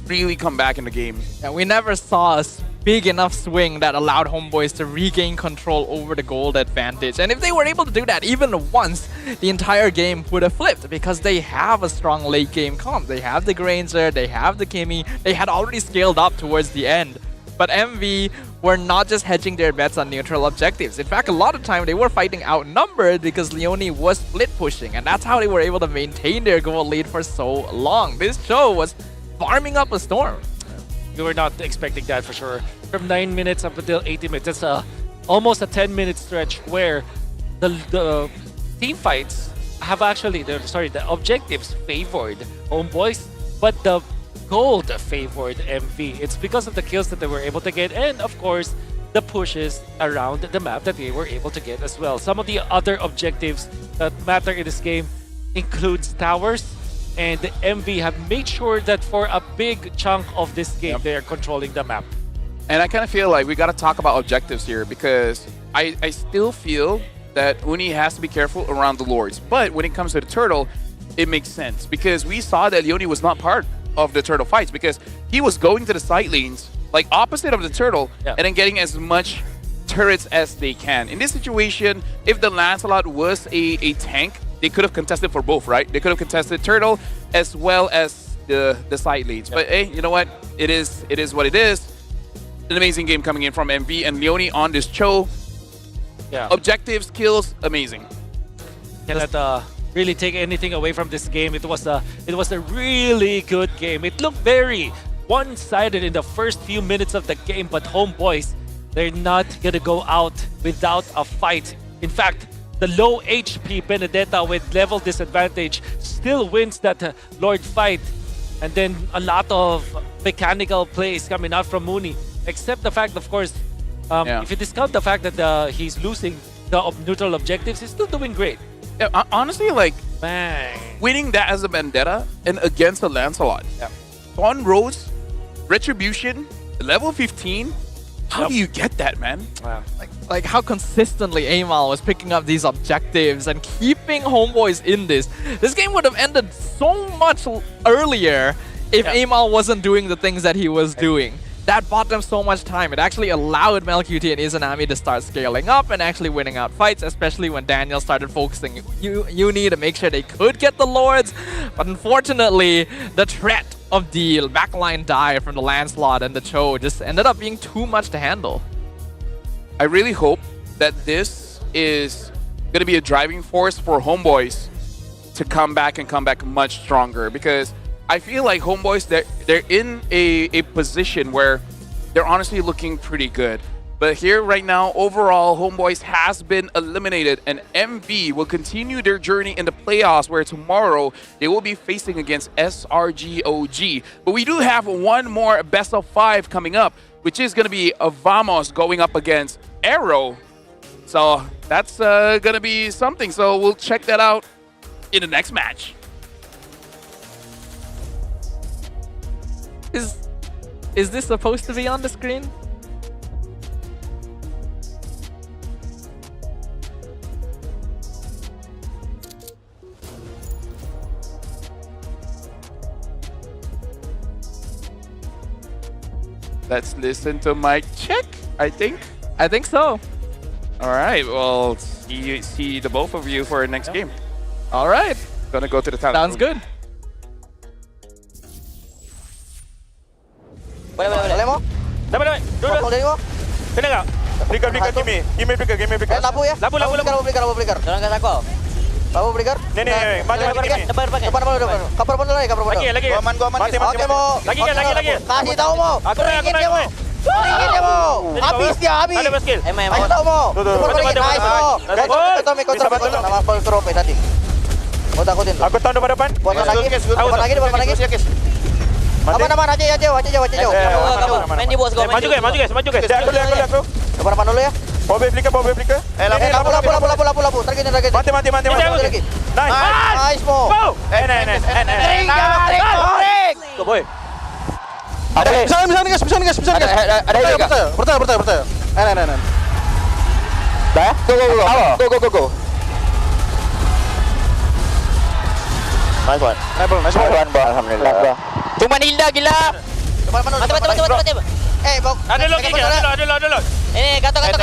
really come back in the game. Yeah, we never saw a big enough swing that allowed Homeboys to regain control over the gold advantage. And if they were able to do that even once, the entire game would have flipped because they have a strong late game comp. They have the Granger, they have the Kimmy, they had already scaled up towards the end. But MV were not just hedging their bets on neutral objectives. In fact, a lot of time they were fighting outnumbered because Leone was split pushing, and that's how they were able to maintain their goal lead for so long. This show was farming up a storm. We were not expecting that for sure. From 9 minutes up until 80 minutes, that's almost a 10-minute stretch where the team fights have actually, the objectives favored Homeboys, but the gold favored MV. It's because of the kills that they were able to get, and of course, the pushes around the map that they were able to get as well. Some of the other objectives that matter in this game includes towers, and the MV have made sure that for a big chunk of this game, they are controlling the map. And I kind of feel like we got to talk about objectives here because I still feel that Uni has to be careful around the Lords. But when it comes to the Turtle, it makes sense because we saw that Leone was not part of the Turtle fights because he was going to the side lanes, like opposite of the Turtle, and then getting as much turrets as they can. In this situation, if the Lancelot was a tank, they could have contested for both, right? They could have contested Turtle as well as the side lanes. But hey, you know what? It is what it is. An amazing game coming in from MV and Leone on this show. Yeah. Objectives, kills, amazing. Cannot really take anything away from this game. It was a really good game. It looked very one-sided in the first few minutes of the game, but Homeboys, they're not gonna go out without a fight. In fact, the low HP Benedetta with level disadvantage still wins that Lord fight. And then a lot of mechanical plays coming out from Mooney. Except the fact, of course, if you discount the fact that he's losing the neutral objectives, he's still doing great. Yeah, honestly, like, bang, winning that as a Vendetta and against the Lancelot. Yeah. On Rose, Retribution, level 15. How do you get that, man? Wow. Like how consistently Amal was picking up these objectives and keeping Homeboys in this. This game would have ended so much earlier if Amal wasn't doing the things that he was doing. That bought them so much time. It actually allowed Melqt and Izanami to start scaling up and actually winning out fights, especially when Daniel started focusing Uni to make sure they could get the Lords. But unfortunately, the threat of the backline dive from the Lancelot and the Cho just ended up being too much to handle. I really hope that this is going to be a driving force for Homeboys to come back and come back much stronger because I feel like Homeboys, they're in a position where they're honestly looking pretty good. But here right now, overall, Homebois has been eliminated, and MV will continue their journey in the playoffs, where tomorrow they will be facing against SRGOG. But we do have one more best of 5 coming up, which is going to be Vamos going up against AERO. So that's going to be something. So we'll check that out in the next match. Is this supposed to be on the screen? Let's listen to mic check, I think. I think so. All right, well, see the both of you for next game. All right, gonna go to the talent Sounds room. good. Boleh mo? Dapat. Dua. Dari mo? Kena tak? Flicker kimi. Kimi flicker. Labu ya? Labu. Flicker. Jangan kat aku. Labu flicker. Ni. Maju kimi. Depan. Kapar pun lagi. Lagi. Gua aman. Mati. Oke mo. Lagi. Kasih tahu mo. Aku naik. Ringin dia mo. Habis dia. Ada basket. Kasih tahu mo. Nice mo. Kontrol. Nama kontrol tadi. Mau takutin tuh. Aku tahu depan. Buat lagi. Depan lagi. Aman aja jauh. Main di bos gua. Maju guys. Aku. Depan dulu ya. Bobe flicker. Lapu. Target. Mati. Lagi. Nice mo. Ring. Go boy. Bisa nih guys. Ada. Percaya. Nah. Dah ya? Go. Nice one. Alhamdulillah. Cuma Hilda gila. Mati. Bok. Ada lo. Ini gato. Main.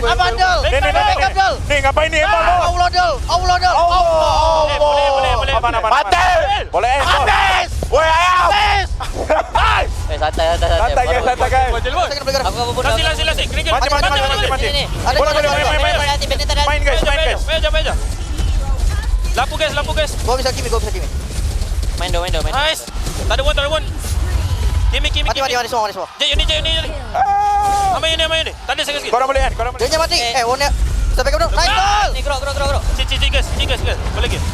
Abandel. Nih ngapain nih emang lo? Allah. Boleh. Mati. Boleh. Habis. Woi ayam. Santai. Aku pun. Lasi. Mati. Main guys. Meja. Lapu guys. Gua bisa kimi. Main do. Nice. Tak ada one. Kimi. Mati semua. Jai ini. Ama ini. Tadi sekali. Korang boleh. Dia mati. One-nya. Sampai ke belum. Nice ball. Ni gerak. Cici guys. Boleh guys.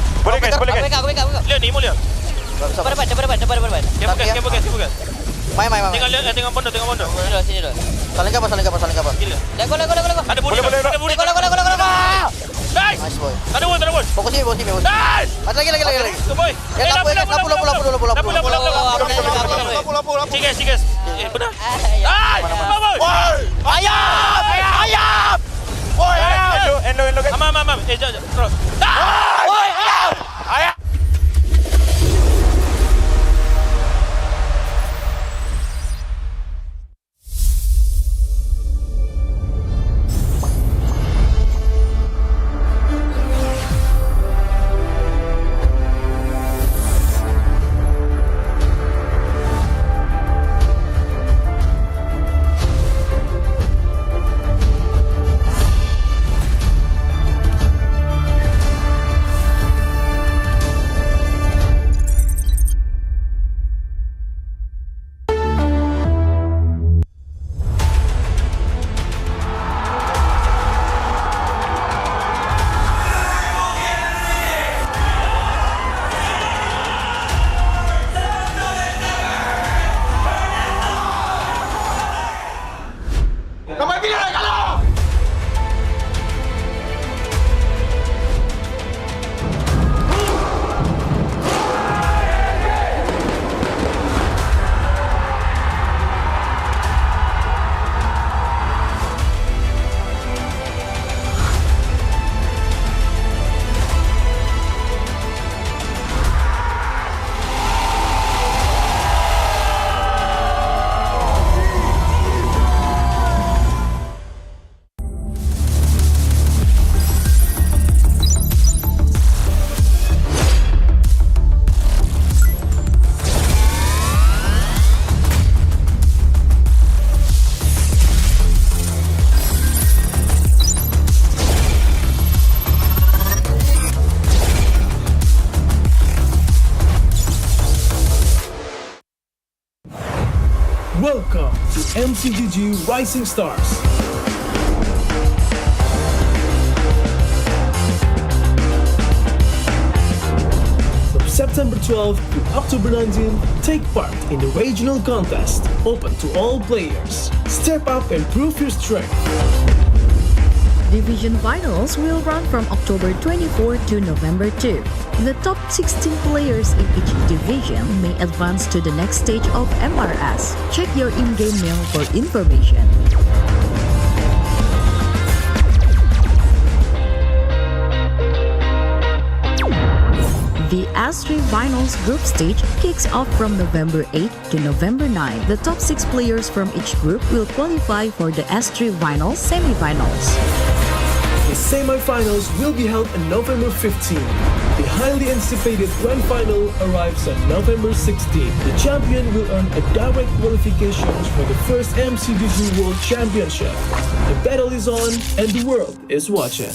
Aku pegang. Lihat ni, mau lihat. Depan. Kepo. Main. Tengok bondo. Sini dulu. Saling kapal. Gila. Go. Ada budi. Go. Nice. Nice boy. Ada one. Fokus sini. Nice. Ada lagi. Go boy. Lapu. Cigas. Benar. Nice. Boy. Ayam. Boy. Endo guys. Am. Terus. Boy. Ayam. MCGG Rising Stars. From September 12th to October 19th, take part in the regional contest, open to all players. Step up and prove your strength. Division finals will run from October 24 to November 2. The top 16 players in each division may advance to the next stage of MRS. Check your in-game mail for information. The S3 Finals group stage kicks off from November 8 to November 9. The top 6 players from each group will qualify for the S3 Finals semi-finals. The semi-finals will be held on November 15. The highly anticipated grand final arrives on November 16. The champion will earn a direct qualification for the first MCGG World Championship. The battle is on and the world is watching.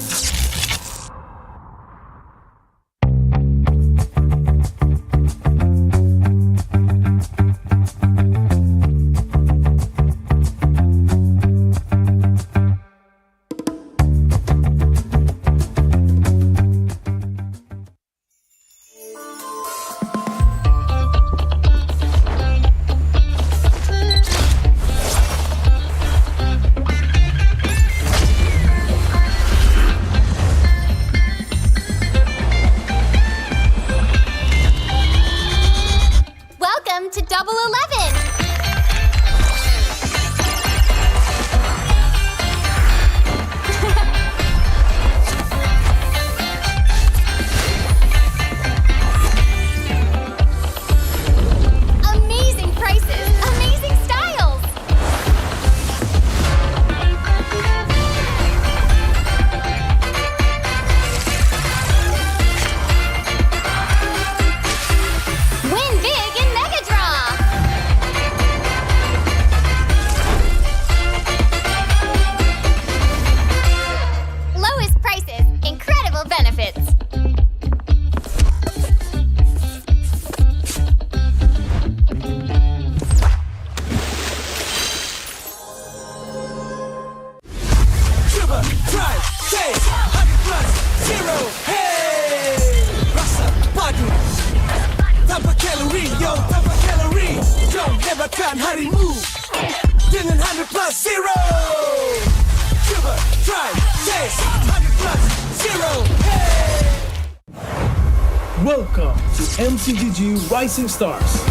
Welcome to MCGG Rising Stars.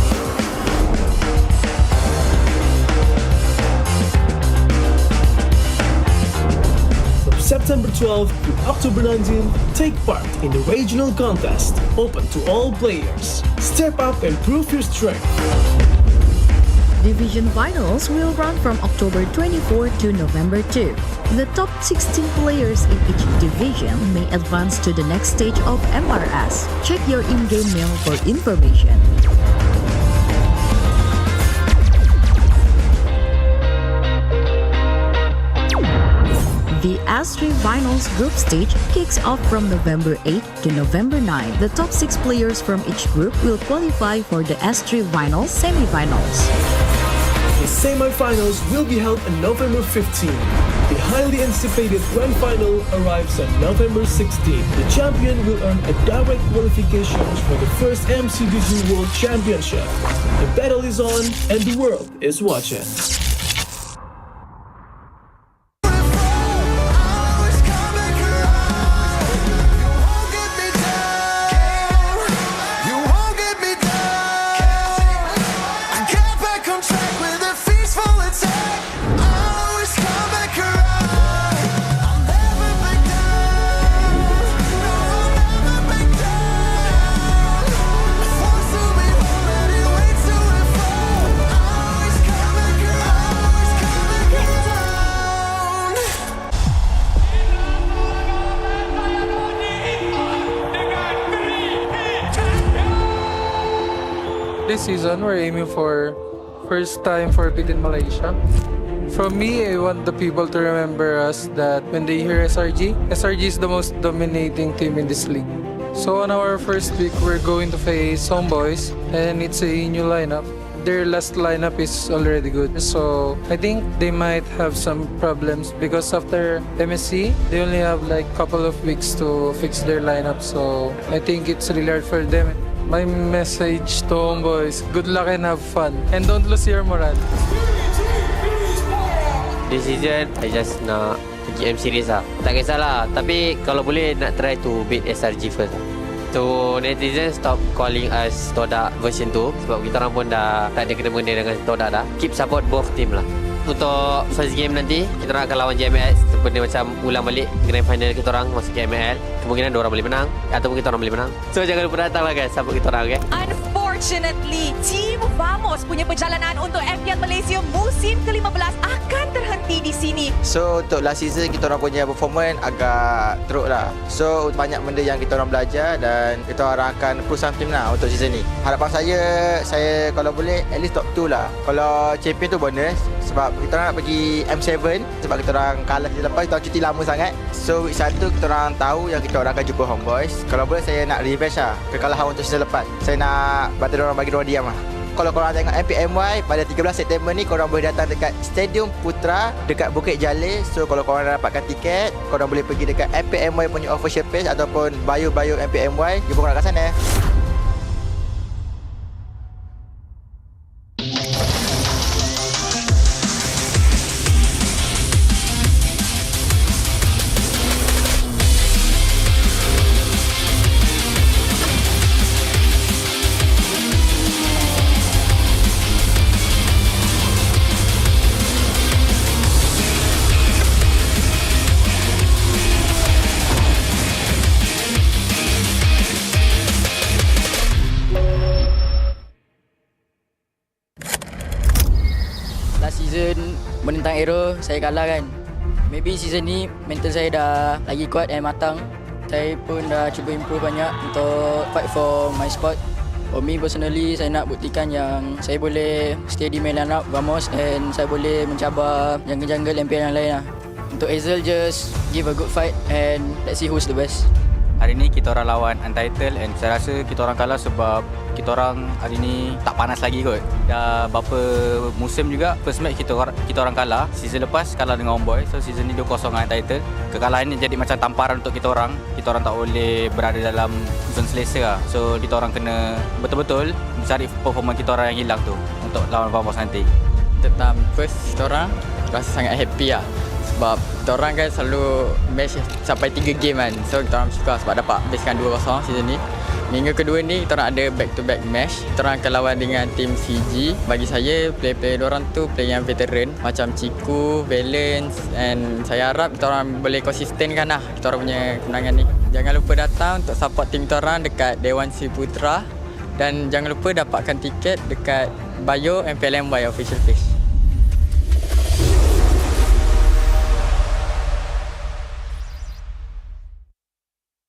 From September 12th to October 19th, take part in the regional contest, open to all players. Step up and prove your strength. Division finals will run from October 24 to November 2. The top 16 players in each division may advance to the next stage of MRS. Check your in-game mail for information. The S3 Finals group stage kicks off from November 8 to November 9. The top 6 players from each group will qualify for the S3 Finals semi-finals. The semi-finals will be held on November 15. The highly anticipated grand final arrives on November 16. The champion will earn a direct qualification for the first MCGG World Championship. The battle is on and the world is watching. This season, we're aiming for first time for beating Malaysia. From me, I want the people to remember us that when they hear SRG is the most dominating team in this league. So on our first week, we're going to face Homebois, and it's a new lineup. their last lineup is already good. So I think they might have some problems because after MSC, they only have like couple of weeks to fix their lineup. So I think it's really hard for them. My message to Homeboys, good luck and have fun. And don't lose your morale. This season, I just nak pergi M series lah. Tak kisahlah. Tapi kalau boleh nak try to beat SRG first lah. So netizen stop calling us Todak version 2 sebab kita orang pun dah tak ada kena-mena dengan Todak dah. Keep support both team lah. Untuk first game nanti kita orang akan lawan JMS seperti macam ulang balik grand final kita orang masuk ke ML. Kemungkinan diorang boleh menang ataupun kita orang boleh menang. So jangan lupa datang lah guys, support kita orang, okay? Unfortunately, Team Vamos punya perjalanan untuk MPL Malaysia musim ke-15 akan terhenti di sini. So untuk last season kita orang punya performance agak teruk lah. So banyak benda yang kita orang belajar dan kita orang akan push team lah untuk season ni. Harapan saya kalau boleh at least top 2 lah. Kalau champion tu bonus sebab kita orang nak pergi M7 sebab kita orang kalah season lepas, kita orang cuti lama sangat. So week 1 kita orang tahu yang kita orang akan jumpa Homeboys. Kalau boleh saya nak revenge lah kekalahan untuk season lepas. Saya nak bantu orang bagi orang diam lah. Kalau korang tengok MPL MY pada 13 September ni, korang boleh datang dekat Stadium Putra dekat Bukit Jalil. So kalau korang dah dapatkan tiket, korang boleh pergi dekat MPL MY punya official page ataupun bio MPL MY. Jumpa korang kat sana. Season menentang AERO saya kalah kan. Maybe season ni mental saya dah lagi kuat dan matang. Saya pun dah cuba improve banyak untuk fight for my spot. For me personally, saya nak buktikan yang saya boleh steady main line up Vamos dan saya boleh mencabar jungle-jungle MPL yang lain lah. Untuk Hazel, just give a good fight and let's see who's the best. Hari ni kita orang lawan Untitled and saya rasa kita orang kalah sebab kita orang hari ni tak panas lagi kot. Dah berapa musim juga first match kita orang kalah. Season lepas kalah dengan Homeboy. So season ni 2-0 dengan Untitled. Kekalahan ni jadi macam tamparan untuk kita orang. Kita orang tak boleh berada dalam zone selesa lah. So kita orang kena betul-betul mencari performa kita orang yang hilang tu untuk lawan Vamos nanti. Tentang first kita orang rasa sangat happy lah. Sebab kita orang kan selalu match sampai 3 game kan. So kita orang suka sebab dapat habiskan 2-0 season ni. Minggu kedua ni kita orang ada back-to-back match. Kita orang akan lawan dengan tim CG. Bagi saya player-player diorang tu player yang veteran macam Ciku, Valence, and saya harap kita orang boleh konsistenkan lah kita orang punya kemenangan ni. Jangan lupa datang untuk support tim kita orang dekat Dewan Si Putra dan jangan lupa dapatkan tiket dekat bio MPL MY official page.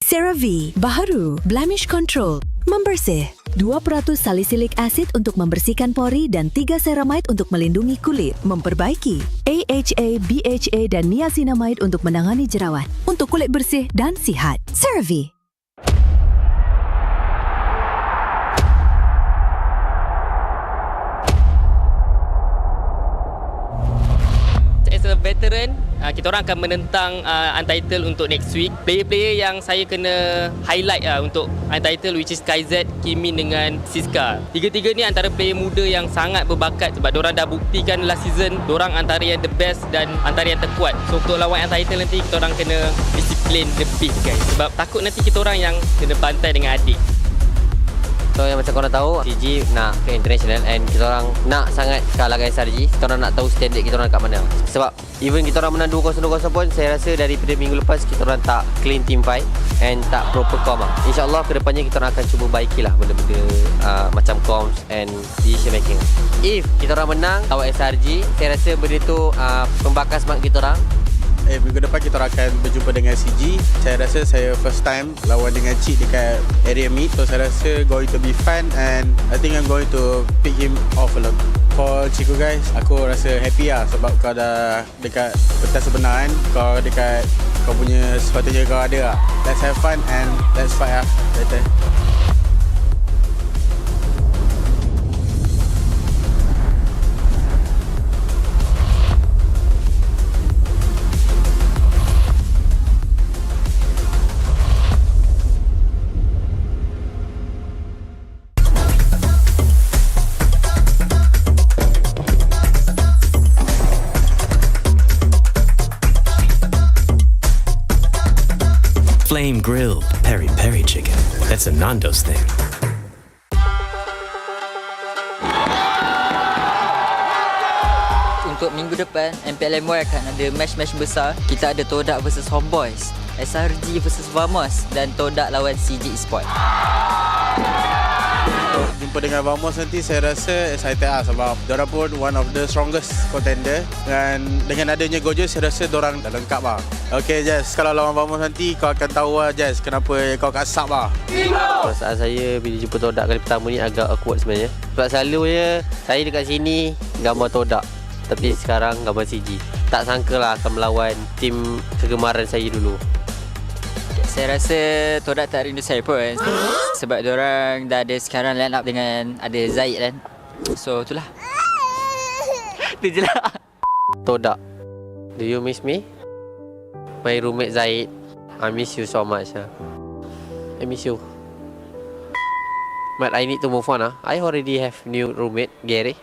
CeraVe, baharu, blemish control, membersih. 2% salicylic acid untuk membersihkan pori dan 3 ceramide untuk melindungi kulit, memperbaiki. AHA, BHA dan niacinamide untuk menangani jerawat. Untuk kulit bersih dan sihat. CeraVe. As a veteran, kita orang akan menentang Untitled untuk next week. Player-player yang saya kena highlight untuk Untitled which is KZ, Kimin dengan Siska. Tiga-tiga ni antara player muda yang sangat berbakat sebab diorang dah buktikan last season diorang antara yang the best dan antara yang terkuat. So untuk lawan Untitled nanti kita orang kena disiplin lebih guys sebab takut nanti kita orang yang kena bantai dengan adik. So yang macam korang tahu, CG nak ke international and kita orang nak sangat kalah dengan SRG. Kita orang nak tahu standard kita orang kat mana. Sebab even kita orang menang 2-0 pun saya rasa daripada minggu lepas kita orang tak clean team fight and tak proper com lah. InsyaAllah kedepannya kita orang akan cuba baikilah benda-benda macam comms and decision making. If kita orang menang lawan SRG, saya rasa benda tu pembakar semangat kita orang. Minggu depan kita akan berjumpa dengan CG. Saya rasa saya first time lawan dengan Cik dekat area meet. So saya rasa going to be fun and I think I'm going to pick him off a lot. For Ciku guys, aku rasa happy lah sebab kau dah dekat pentas sebenar kan. Kau dekat kau punya sepatutnya kau ada lah. Let's have fun and let's fight lah later. flame-grilled peri-peri chicken. That's a Nando's thing. Untuk minggu depan, MPL MY akan ada match-match besar. Kita ada Todak versus Homebois, SRG versus Vamos dan Todak lawan CG Esports. Jumpa dengan Vamos nanti saya rasa excited lah sebab diorang pun one of the strongest contender dan dengan adanya Gojo saya rasa diorang dah lengkap lah. Okay Jess, kalau lawan Vamos nanti kau akan tahu lah Jess kenapa kau kasap lah. Perasaan saya bila jumpa Todak kali pertama ni agak awkward sebenarnya. Sebab selalunya saya dekat sini gambar Todak, tapi sekarang gambar CG. Tak sangka lah akan melawan tim kegemaran saya dulu. Saya rasa Todak tak rindu saya pun sebab diorang dah ada sekarang line up dengan ada Zaid kan. So itulah. Itu je lah. Todak, do you miss me? My roommate Zaid, I miss you so much. I miss you. But I need to move on. I already have new roommate, Gary.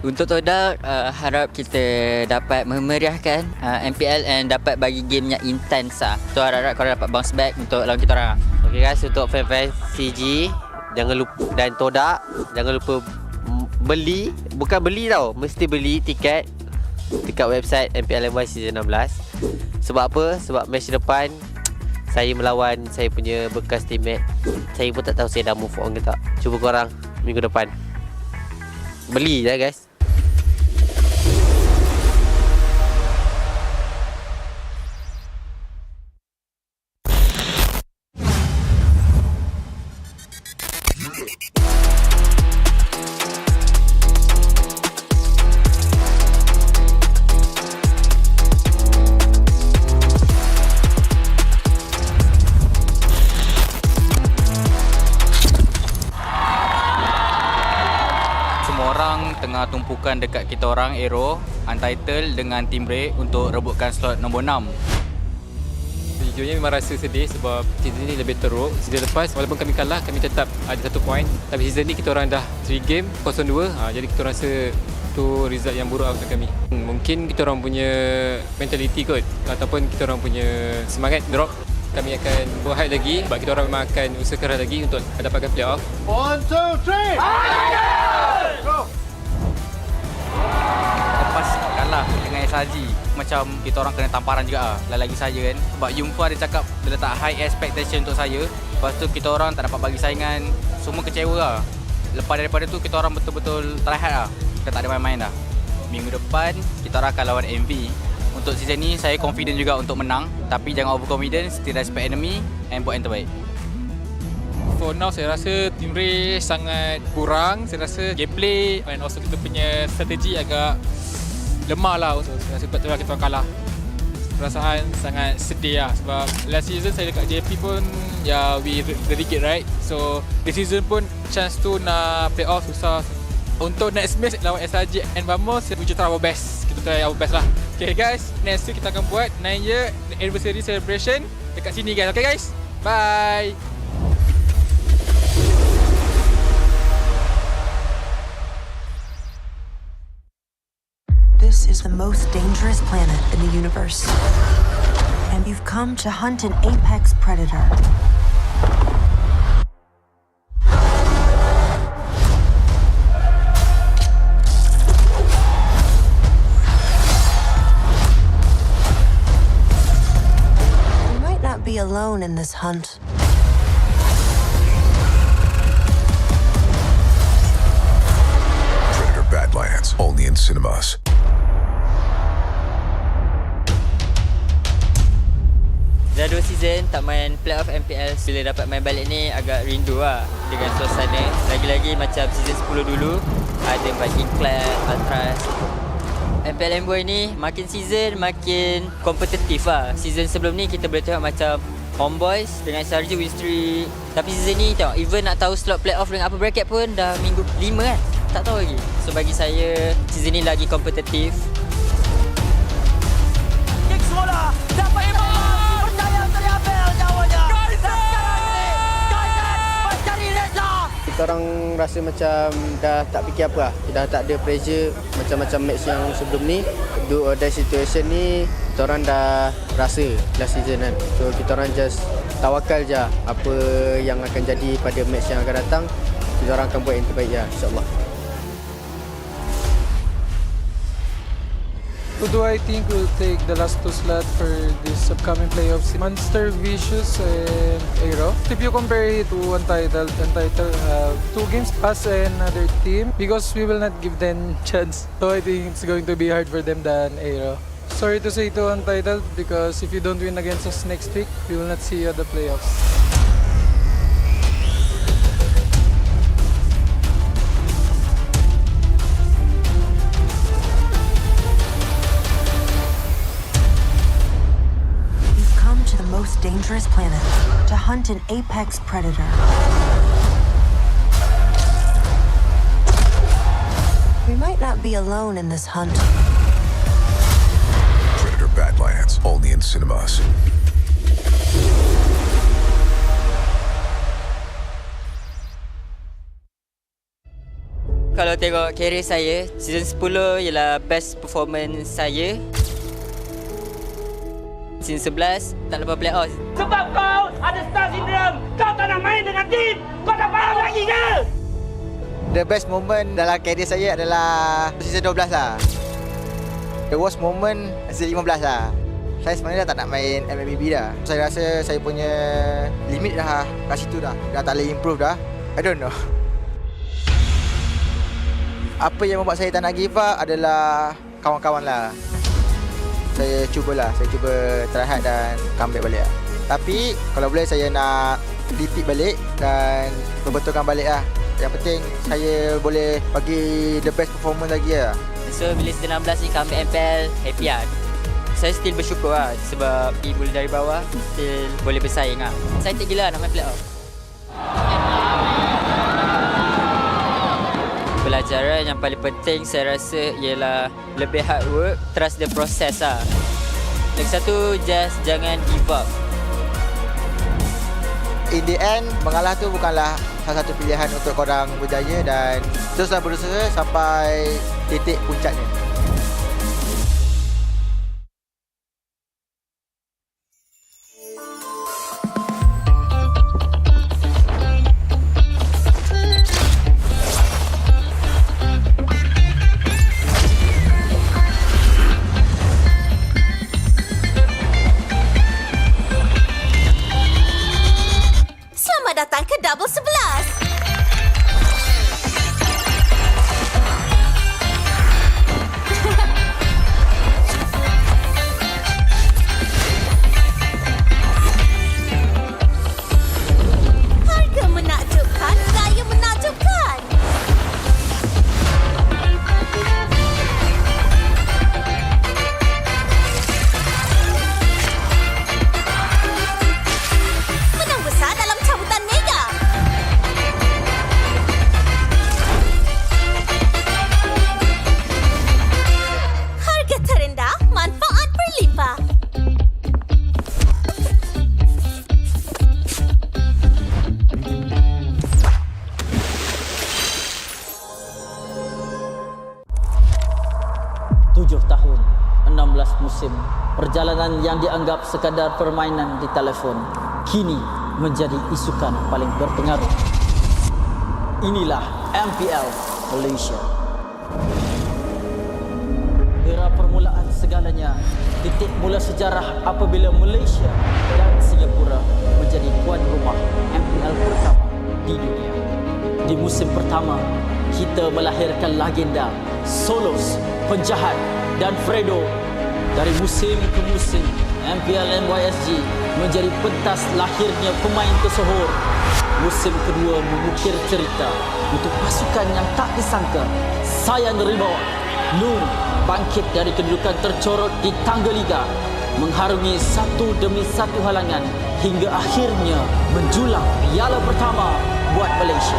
Untuk Todak, harap kita dapat memeriahkan MPL and dapat bagi game yang intense lah. So harap korang dapat bounce back untuk lawan kita orang. Okay guys, untuk fan-fan CG jangan lupa, dan Todak jangan lupa beli, bukan beli tau, mesti beli tiket dekat website MPL MY Season 16. Sebab apa? Sebab match depan saya melawan saya punya bekas teammate. Saya pun tak tahu saya dah move on ke tak. Cuba korang minggu depan beli lah guys. Tengah tumpukan dekat kita orang AERO Untitled dengan Team Break untuk rebutkan slot nombor 6. Sejujurnya memang rasa sedih sebab season ni lebih teruk. Season lepas walaupun kami kalah, kami tetap ada 1 point. Tapi season ni kita orang dah 3 game 0-2. Jadi kita rasa tu result yang buruk untuk kami. Mungkin kita orang punya mentality kot ataupun kita orang punya semangat drop. Kami akan berhad lagi sebab kita orang memang akan usaha keras lagi untuk dapatkan playoff. 1, 2, 3. Go. Lepas kalah dengan SRG, macam kita orang kena tamparan juga lah. Lagi saya kan. Sebab Yungfa dia cakap dia letak high expectation untuk saya. Lepas tu kita orang tak dapat bagi saingan. Semua kecewa lah. Lepas daripada tu kita orang betul-betul try hard lah. Kita tak ada main-main dah. Minggu depan kita orang akan lawan MV. Untuk season ni saya confident juga untuk menang. Tapi jangan overconfident, still respect enemy and buat yang terbaik. For now saya rasa Team Ray sangat kurang. Saya rasa gameplay and also kita punya strategi agak lemah lah. So, saya rasa betul lah kita kalah. Perasaan sangat sedih lah sebab last season saya dekat JP pun we really get right. So this season pun chance tu nak play off susah. Untuk next match lawan SRG and Vamos, we try our best. Kita try our best lah. Okay guys, next week kita akan buat 9 year anniversary celebration dekat sini guys. Okay guys, bye. This is the most dangerous planet in the universe. And you've come to hunt an apex predator. You might not be alone in this hunt. Predator Badlands, only in cinemas. Dah 2 season tak main playoff MPL. Bila dapat main balik ni agak rindu lah dengan suasana. Lagi-lagi macam season 10 dulu, ada Viking Club, Ultras. MPL MY ni makin season makin kompetitif lah. Season sebelum ni kita boleh tengok macam Homebois dengan SRG win streak. Tapi season ni tengok, even nak tahu slot playoff dengan apa bracket pun dah minggu 5 kan. Tak tahu lagi. So bagi saya season ni lagi kompetitif. Kick semula. Dapat imam. Kita orang rasa macam dah tak fikir apa lah. Dah tak ada pressure macam-macam match yang sebelum ni. Do or die situation ni kita orang dah rasa last season kan. So kita orang just tawakal je apa yang akan jadi pada match yang akan datang. Kita orang akan buat yang terbaik ya, insyaAllah. Who do I think will take the last 2 slots for this upcoming playoffs? Monster Vicious and AERO. If you compare it to Untitled have 2 games us and another team because we will not give them chance. So I think it's going to be hard for them than AERO. Sorry to say to Untitled because if you don't win against us next week, we will not see you at the playoffs. Most dangerous planet to hunt an apex predator. We might not be alone in this hunt. Predator Badlands, only in cinemas. Kalau tengok career saya, season 10 ialah best performance saya. Season 11 tak lepas playoffs. Sebab kau ada star syndrome. Kau tak nak main dengan tim. Kau tak faham lagi ke? The best moment dalam career saya adalah season 12 lah. The worst moment season 15 lah. Saya sebenarnya dah tak nak main MLBB dah. Saya rasa saya punya limit dah kat situ dah. Dah tak boleh improve dah. I don't know. Apa yang membuat saya tak nak give up adalah kawan-kawan lah. Saya cuba try hard dan comeback balik lah. Tapi kalau boleh saya nak repeat balik dan perbetulkan balik lah. Yang penting saya boleh bagi the best performance lagi lah. So bila season 16 ni comeback MPL, happy lah. Saya still bersyukur lah sebab boleh dari bawah, still boleh bersaing lah. Saya tak gila nak main playoff. Pelajaran yang paling penting saya rasa ialah lebih hard work, trust the process lah. Lagi satu, just jangan give up. In the end, mengalah tu bukanlah salah satu pilihan untuk korang berjaya dan teruslah berusaha sampai titik puncaknya. Datang ke Double 11. Harga menakjubkan, gaya menakjubkan. Menang besar dalam cabutan mega. Harga terendah, manfaat berlimpah. Tahun, 16 musim, perjalanan yang dianggap sekadar permainan di telefon kini menjadi isukan paling berpengaruh. Inilah MPL Malaysia. Era permulaan segalanya, titik mula sejarah apabila Malaysia dan Singapura menjadi tuan rumah MPL pertama di dunia. Di musim pertama, kita melahirkan legenda Solos, penjahat dan Fredo. Dari musim ke musim, MPL MY menjadi pentas lahirnya pemain tersohor. Musim kedua mengukir cerita untuk pasukan yang tak disangka. Sayan Rimau, Nun bangkit dari kedudukan tercorot di tangga liga, mengharungi satu demi satu halangan hingga akhirnya menjulang piala pertama buat Malaysia.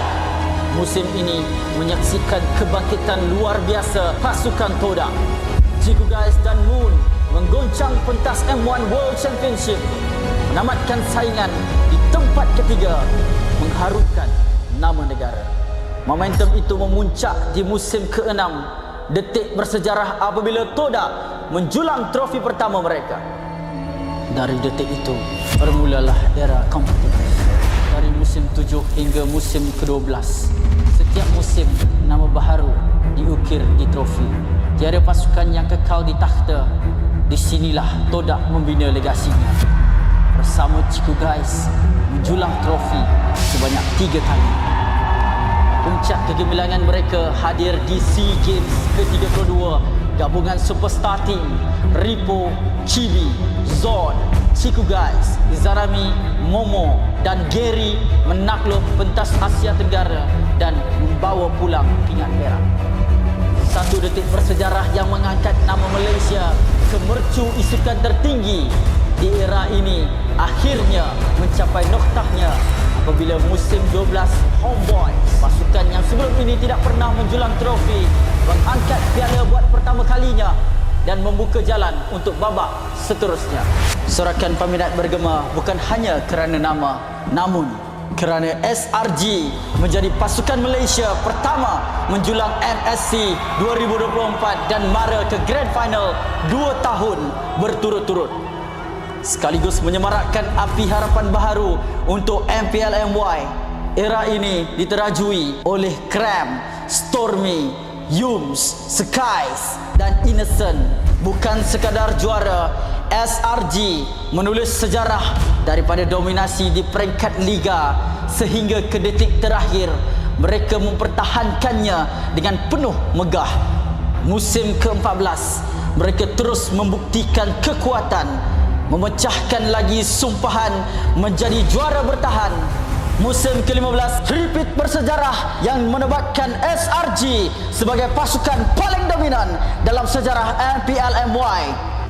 Musim ini menyaksikan kebangkitan luar biasa pasukan Toda. Ciku Guys dan Moon menggoncang pentas M1 World Championship, menamatkan saingan di tempat ketiga, mengharumkan nama negara. Momentum itu memuncak di musim ke-6, detik bersejarah apabila Toda menjulang trofi pertama mereka. Dari detik itu, bermulalah era kompetitif. Dari musim 7 hingga musim ke-12, setiap musim nama baharu diukir di trofi. Tiada pasukan yang kekal di takhta. Di sinilah Todak membina legasinya. Bersama Ciku Guys menjulang trofi sebanyak 3 kali. Puncak kegemilangan mereka hadir di SEA Games ke-32. Gabungan superstar team Ripo, Chibi, Zon, Ciku Guys, Zarami, Momo dan Gary menakluk pentas Asia Tenggara dan membawa pulang pingat perak. Satu detik bersejarah yang mengangkat nama Malaysia ke mercu isukan tertinggi di era ini akhirnya mencapai noktahnya apabila musim 12 Homebois, pasukan yang sebelum ini tidak pernah menjulang trofi, mengangkat piala buat pertama kalinya dan membuka jalan untuk babak seterusnya. Sorakan peminat bergema bukan hanya kerana nama, namun kerana SRG menjadi pasukan Malaysia pertama menjulang MSC 2024 dan mara ke Grand Final 2 tahun berturut-turut. Sekaligus menyemarakkan api harapan baharu untuk MPL MY. Era ini diterajui oleh Cram, Stormy, Yums, Skies dan Innocent. Bukan sekadar juara, SRG menulis sejarah daripada dominasi di peringkat liga sehingga ke detik terakhir mereka mempertahankannya dengan penuh megah. Musim ke-14 mereka terus membuktikan kekuatan, memecahkan lagi sumpahan menjadi juara bertahan. Musim ke-15 repeat bersejarah yang menobatkan SRG sebagai pasukan paling dominan dalam sejarah MPL MY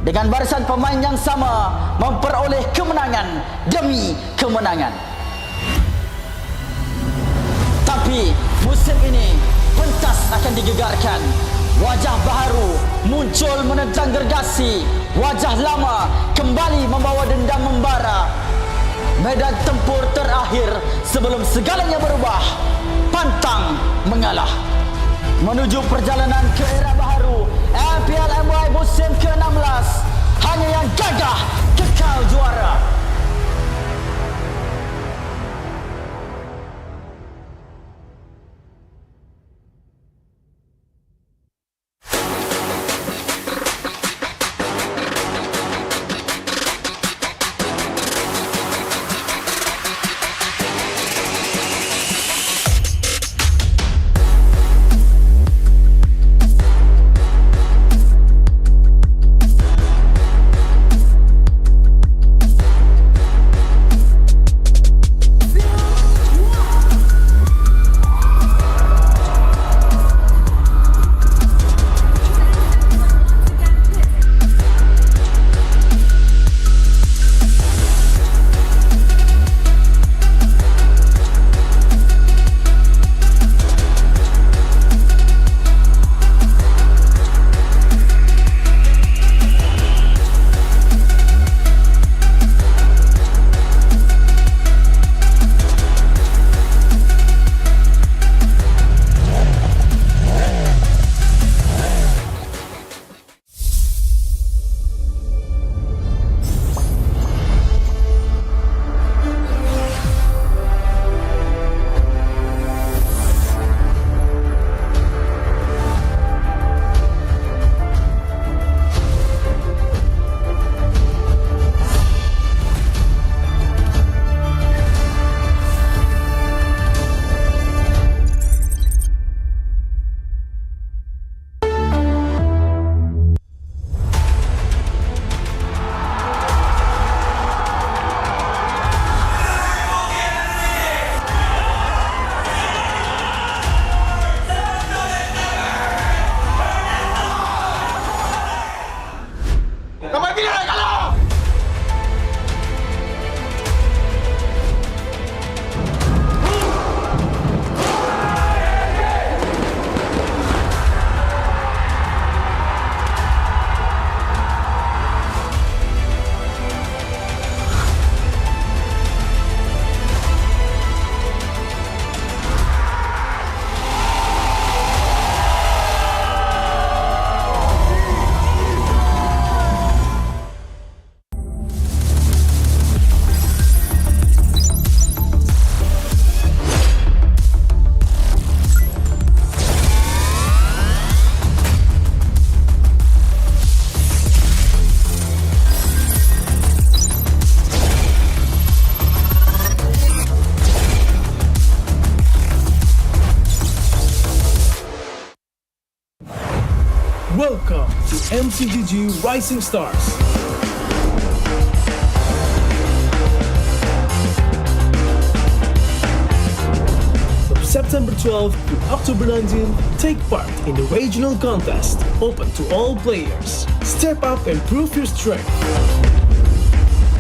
dengan barisan pemain yang sama memperoleh kemenangan demi kemenangan. Tapi musim ini pentas akan digegarkan. Wajah baharu muncul menentang gergasi. Wajah lama kembali membawa dendam membara. Medan tempur terakhir sebelum segalanya berubah. Pantang mengalah. Menuju perjalanan ke era baharu MPL MY musim ke-16. Hanya yang gagah kekal juara. MCGG Rising Stars. From September 12th to October 19th, take part in the regional contest, open to all players. Step up and prove your strength.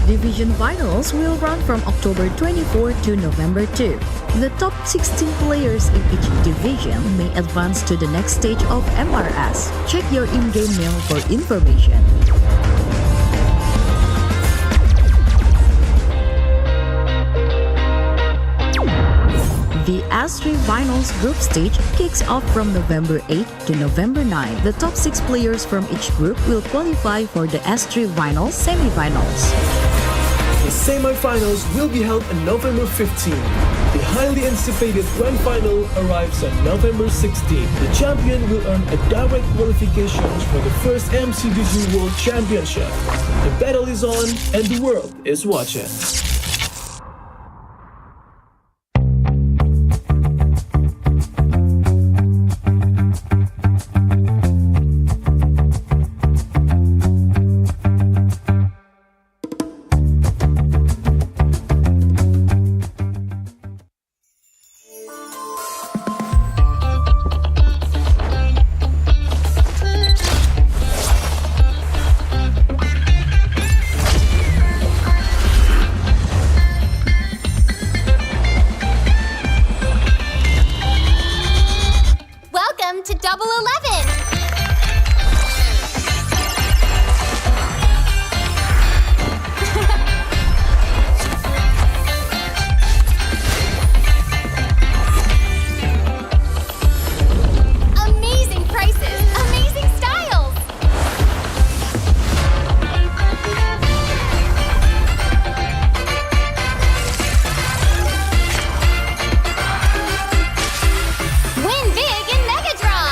Division finals will run from October 24 to November 2. The top 16 players in each division may advance to the next stage of MRS. Check your in-game mail for information. The S3 Finals group stage kicks off from November 8 to November 9. The top 6 players from each group will qualify for the S3 Finals semi-finals. The semi-finals will be held on November 15. The highly anticipated grand final arrives on November 16. The champion will earn a direct qualification for the first MCGG World Championship. The battle is on and the world is watching. To Double 11. Amazing prices, amazing styles. Win big in Mega Draw.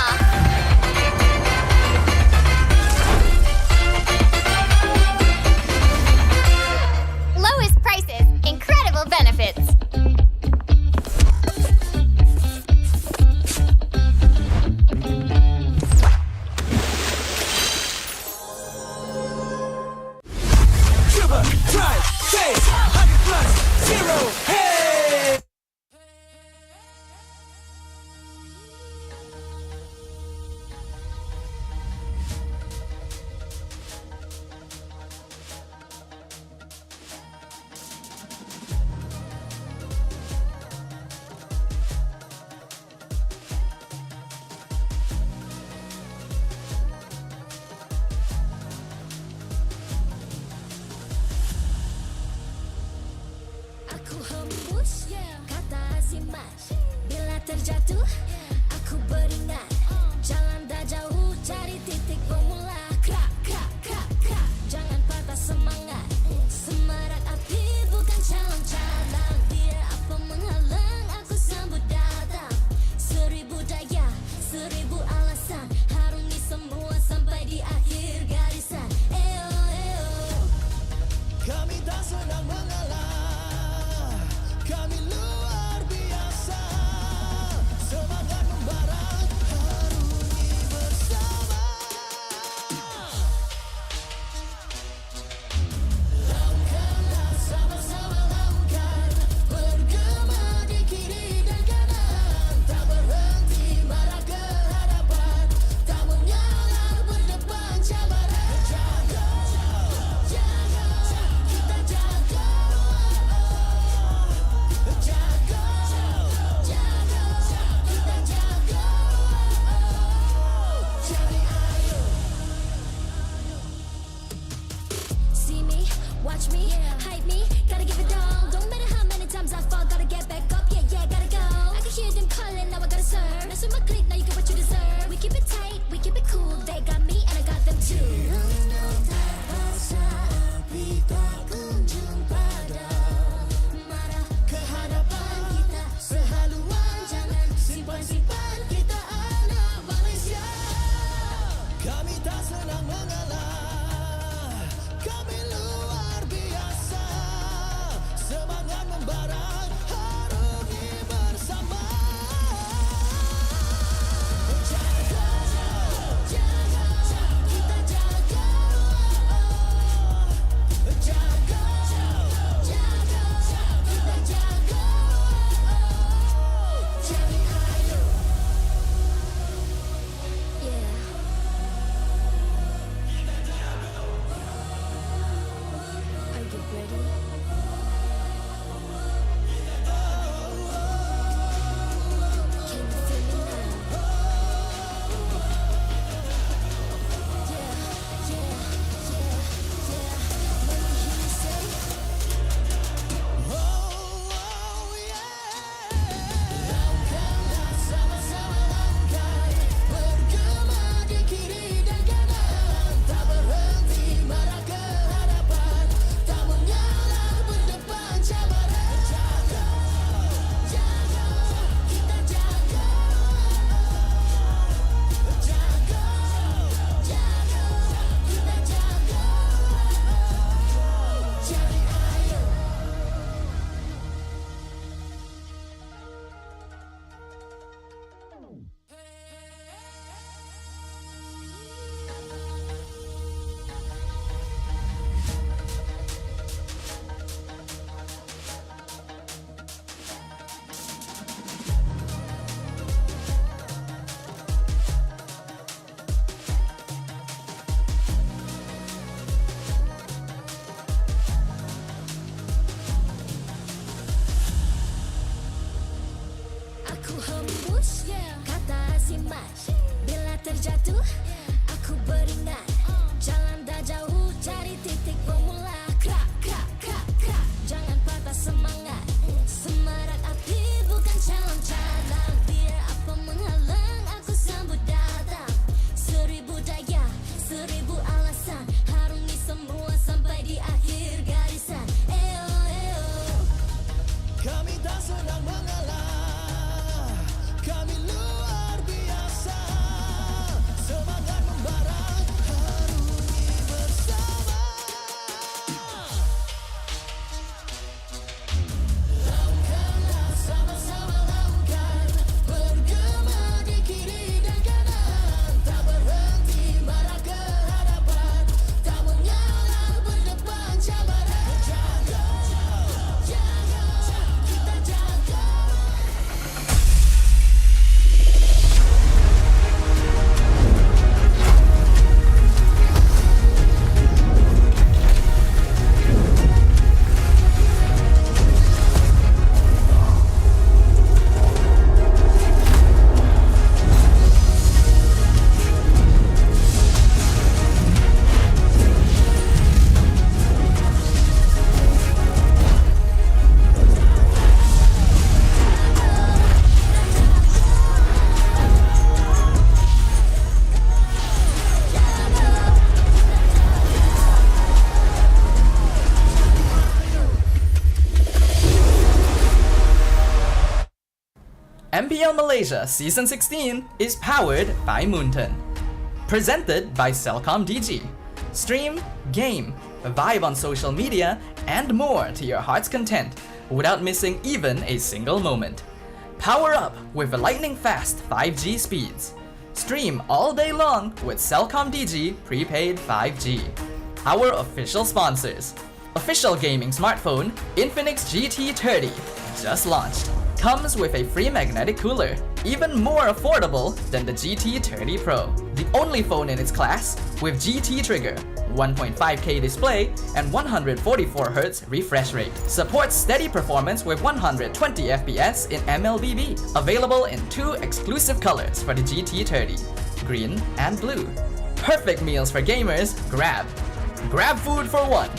Aku hembus kata simak. Bila terjatuh aku beringat. Jalan dah jauh cari titik bermula. Krak, krak, krak, krak. Jangan patah semangat. Semarak api bukan calon cadang. Biar apa menghalang aku sambut datang. 1000 daya, 1000 alasan. Harungi semua sampai di akhir garisan. Eo, eo. Kami tak sedang mengalah. Kami luar biasa. Semangat membara. Harungi bersama. Lakukanlah sama-sama lakukan. Bergema di kiri dan kanan. Tak berhenti marah ke hadapan. Tak mengalah berdepan cabaran. Jaga, jaga, kita jaga. MPL Malaysia Season 16 is powered by Moonton. Presented by Celcom DG. Stream, game, vibe on social media, and more to your heart's content without missing even a single moment. Power up with lightning-fast 5G speeds. Stream all day long with Celcom DG prepaid 5G. Our official sponsors. Official gaming smartphone Infinix GT30 just launched. Comes with a free magnetic cooler, even more affordable than the GT30 Pro. The only phone in its class with GT trigger, 1.5K display, and 144Hz refresh rate. Supports steady performance with 120 FPS in MLBB. Available in 2 exclusive colors for the GT30, green and blue. Perfect meals for gamers, Grab. Grab food for one.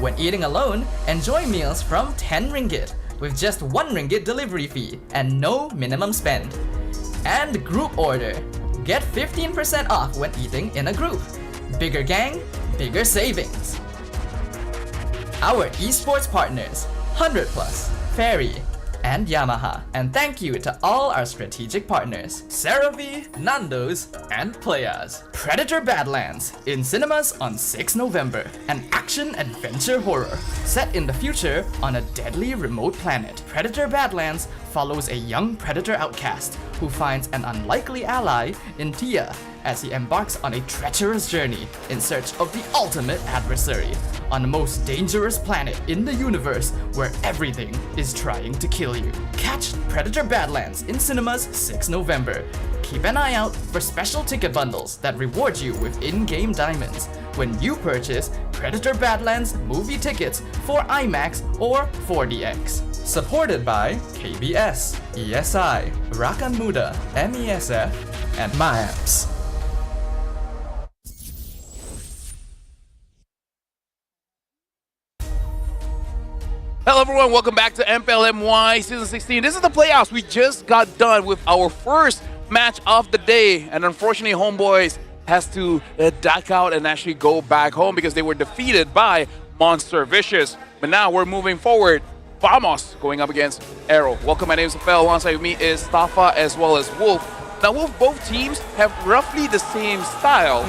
When eating alone, enjoy meals from 10 ringgit. With just 1 ringgit delivery fee and no minimum spend. And group order. Get 15% off when eating in a group. Bigger gang, bigger savings. Our esports partners, 100 Plus, Ferry, and Yamaha. And thank you to all our strategic partners, CeraVe, Nando's, and Playas. Predator Badlands, in cinemas on 6 November. An action-adventure horror, set in the future on a deadly remote planet. Predator Badlands follows a young predator outcast who finds an unlikely ally in Tia as he embarks on a treacherous journey in search of the ultimate adversary on the most dangerous planet in the universe where everything is trying to kill you. Catch Predator Badlands in cinemas 6 November. Keep an eye out for special ticket bundles that reward you with in-game diamonds when you purchase Predator Badlands movie tickets for IMAX or 4DX. Supported by KBS, ESI, Rakan Muda, MESF, and MAPS. Hello everyone, welcome back to MPL MY Season 16. This is the playoffs. We just got done with our first match of the day, and unfortunately Homebois has to duck out and actually go back home because they were defeated by Monster Vicious. But now we're moving forward. Vamos going up against AERO. Welcome, my name is Fel. Alongside with me is Tafa as well as Wolf. Now, Wolf, both teams have roughly the same style,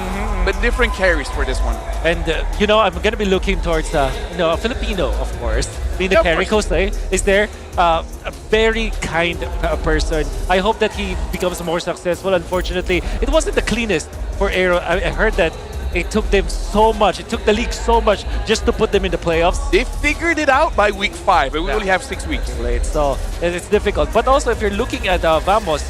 but different carries for this one. And, you know, I'm going to be looking towards, a Filipino, of course. Being the carry host is there. A very kind person. I hope that he becomes more successful. Unfortunately, it wasn't the cleanest for AERO. I heard that it took them so much. It took the league so much just to put them in the playoffs. They figured it out by week 5, and we only have 6 weeks. Late, so it's difficult. But also, if you're looking at Vamos,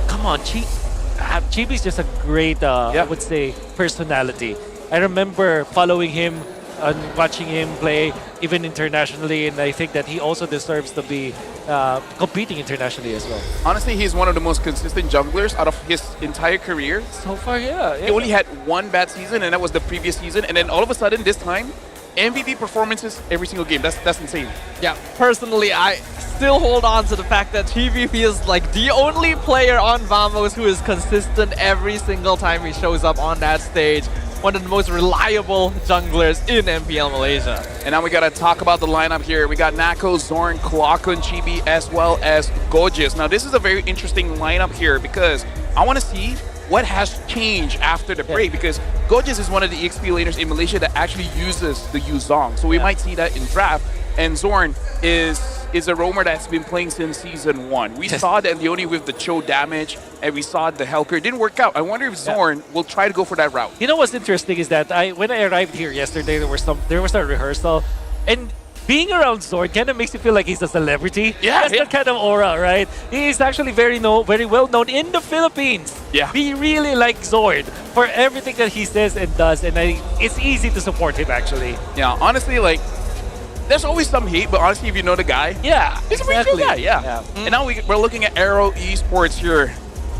come on, Chibi's just a great, I would say, personality. I remember following him on watching him play even internationally, and I think that he also deserves to be competing internationally as well. Honestly, he's one of the most consistent junglers out of his entire career. So far, yeah. He only had one bad season, and that was the previous season. And then all of a sudden, this time, MVP performances every single game. That's insane. Yeah, personally, I still hold on to the fact that TVP is like the only player on Vamos who is consistent every single time he shows up on that stage. One of the most reliable junglers in MPL Malaysia. And now we gotta talk about the lineup here. We got Nako, Zorn, Kloakun, Chibi, as well as Gorgeous. Now this is a very interesting lineup here because I want to see what has changed after the break, because Gorgeous is one of the EXP laners in Malaysia that actually uses the Yuzong. So we might see that in draft. And Zorn is a roamer that's been playing since season 1. We saw that Leone with the Cho damage, and we saw the Helker. It didn't work out. I wonder if Zorn will try to go for that route. You know what's interesting is that when I arrived here yesterday, there was a rehearsal, and being around Zorn kind of makes you feel like he's a celebrity. Yeah, He has that kind of aura, right? He's actually very well known in the Philippines. Yeah. We really like Zorn for everything that he says and does, and it's easy to support him actually. Yeah, honestly, like, there's always some hate, but honestly, if you know the guy, yeah, he's a pretty cool guy, yeah. And now we're looking at AERO Esports here.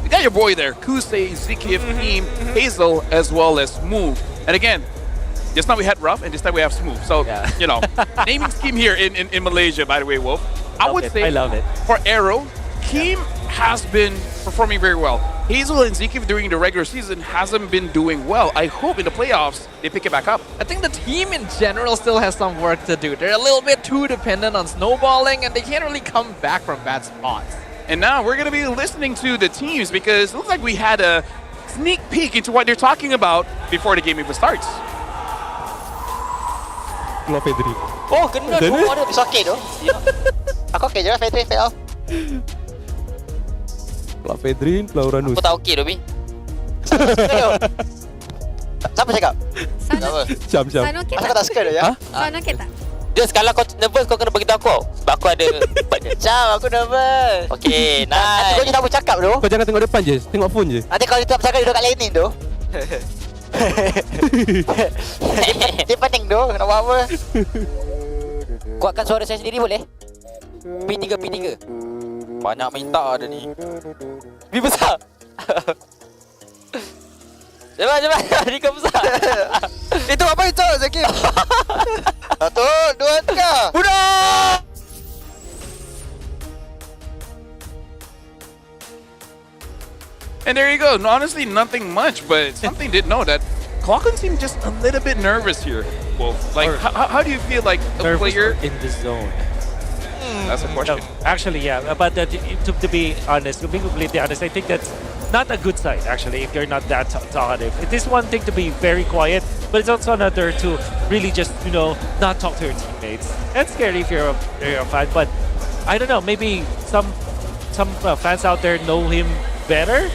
You got your boy there, Kusei, Zikif, Team, Hazel, as well as Smooth. And again, this time we had Rough, and this time we have Smooth. So, you know, naming scheme here in Malaysia, by the way, Wolf. I would say I love it. For AERO, Keem has been performing very well. Hazel and Zikif during the regular season hasn't been doing well. I hope in the playoffs they pick it back up. I think the team in general still has some work to do. They're a little bit too dependent on snowballing, and they can't really come back from bad spots. And now we're going to be listening to the teams because it looks like we had a sneak peek into what they're talking about before the game even starts. Keluar Fedri. Oh, kena tu. Ada sakit tu. Aku okey je lah, Fedri fail. Keluar Fedrin, keluar Uranus. Aku tak okey tu, Bi. Siapa cakap? Syam. Asal kau tak suka tu, ya? Kau nak tak? Just kalau kau nervous, kau kena beritahu aku. Sebab aku ada Syam, aku nervous. Okay, nice. Nanti kau je tak bercakap tu. Kau jangan tengok depan je, tengok phone je. Nanti kalau dia tak bercakap, duduk kat laning tu. Dia penting tu, nak buat apa? Kuatkan suara saya sendiri boleh? P3. Banyak minta ada ni. Lebih besar. Cepat. Ni kau besar. Itu apa itu, Zaki? Satu, dua, tiga. Budak! And there you go. No, honestly, nothing much, but something did know that Kloakun seemed just a little bit nervous here. Well, like, how do you feel like a player in the zone? That's a question. No, actually, yeah. But to be honest, to be completely honest, I think that's not a good sign, actually, if you're not that talkative. It is one thing to be very quiet, but it's also another to really just, not talk to your teammates. That's scary if you're a fan, but I don't know, maybe some fans out there know him better.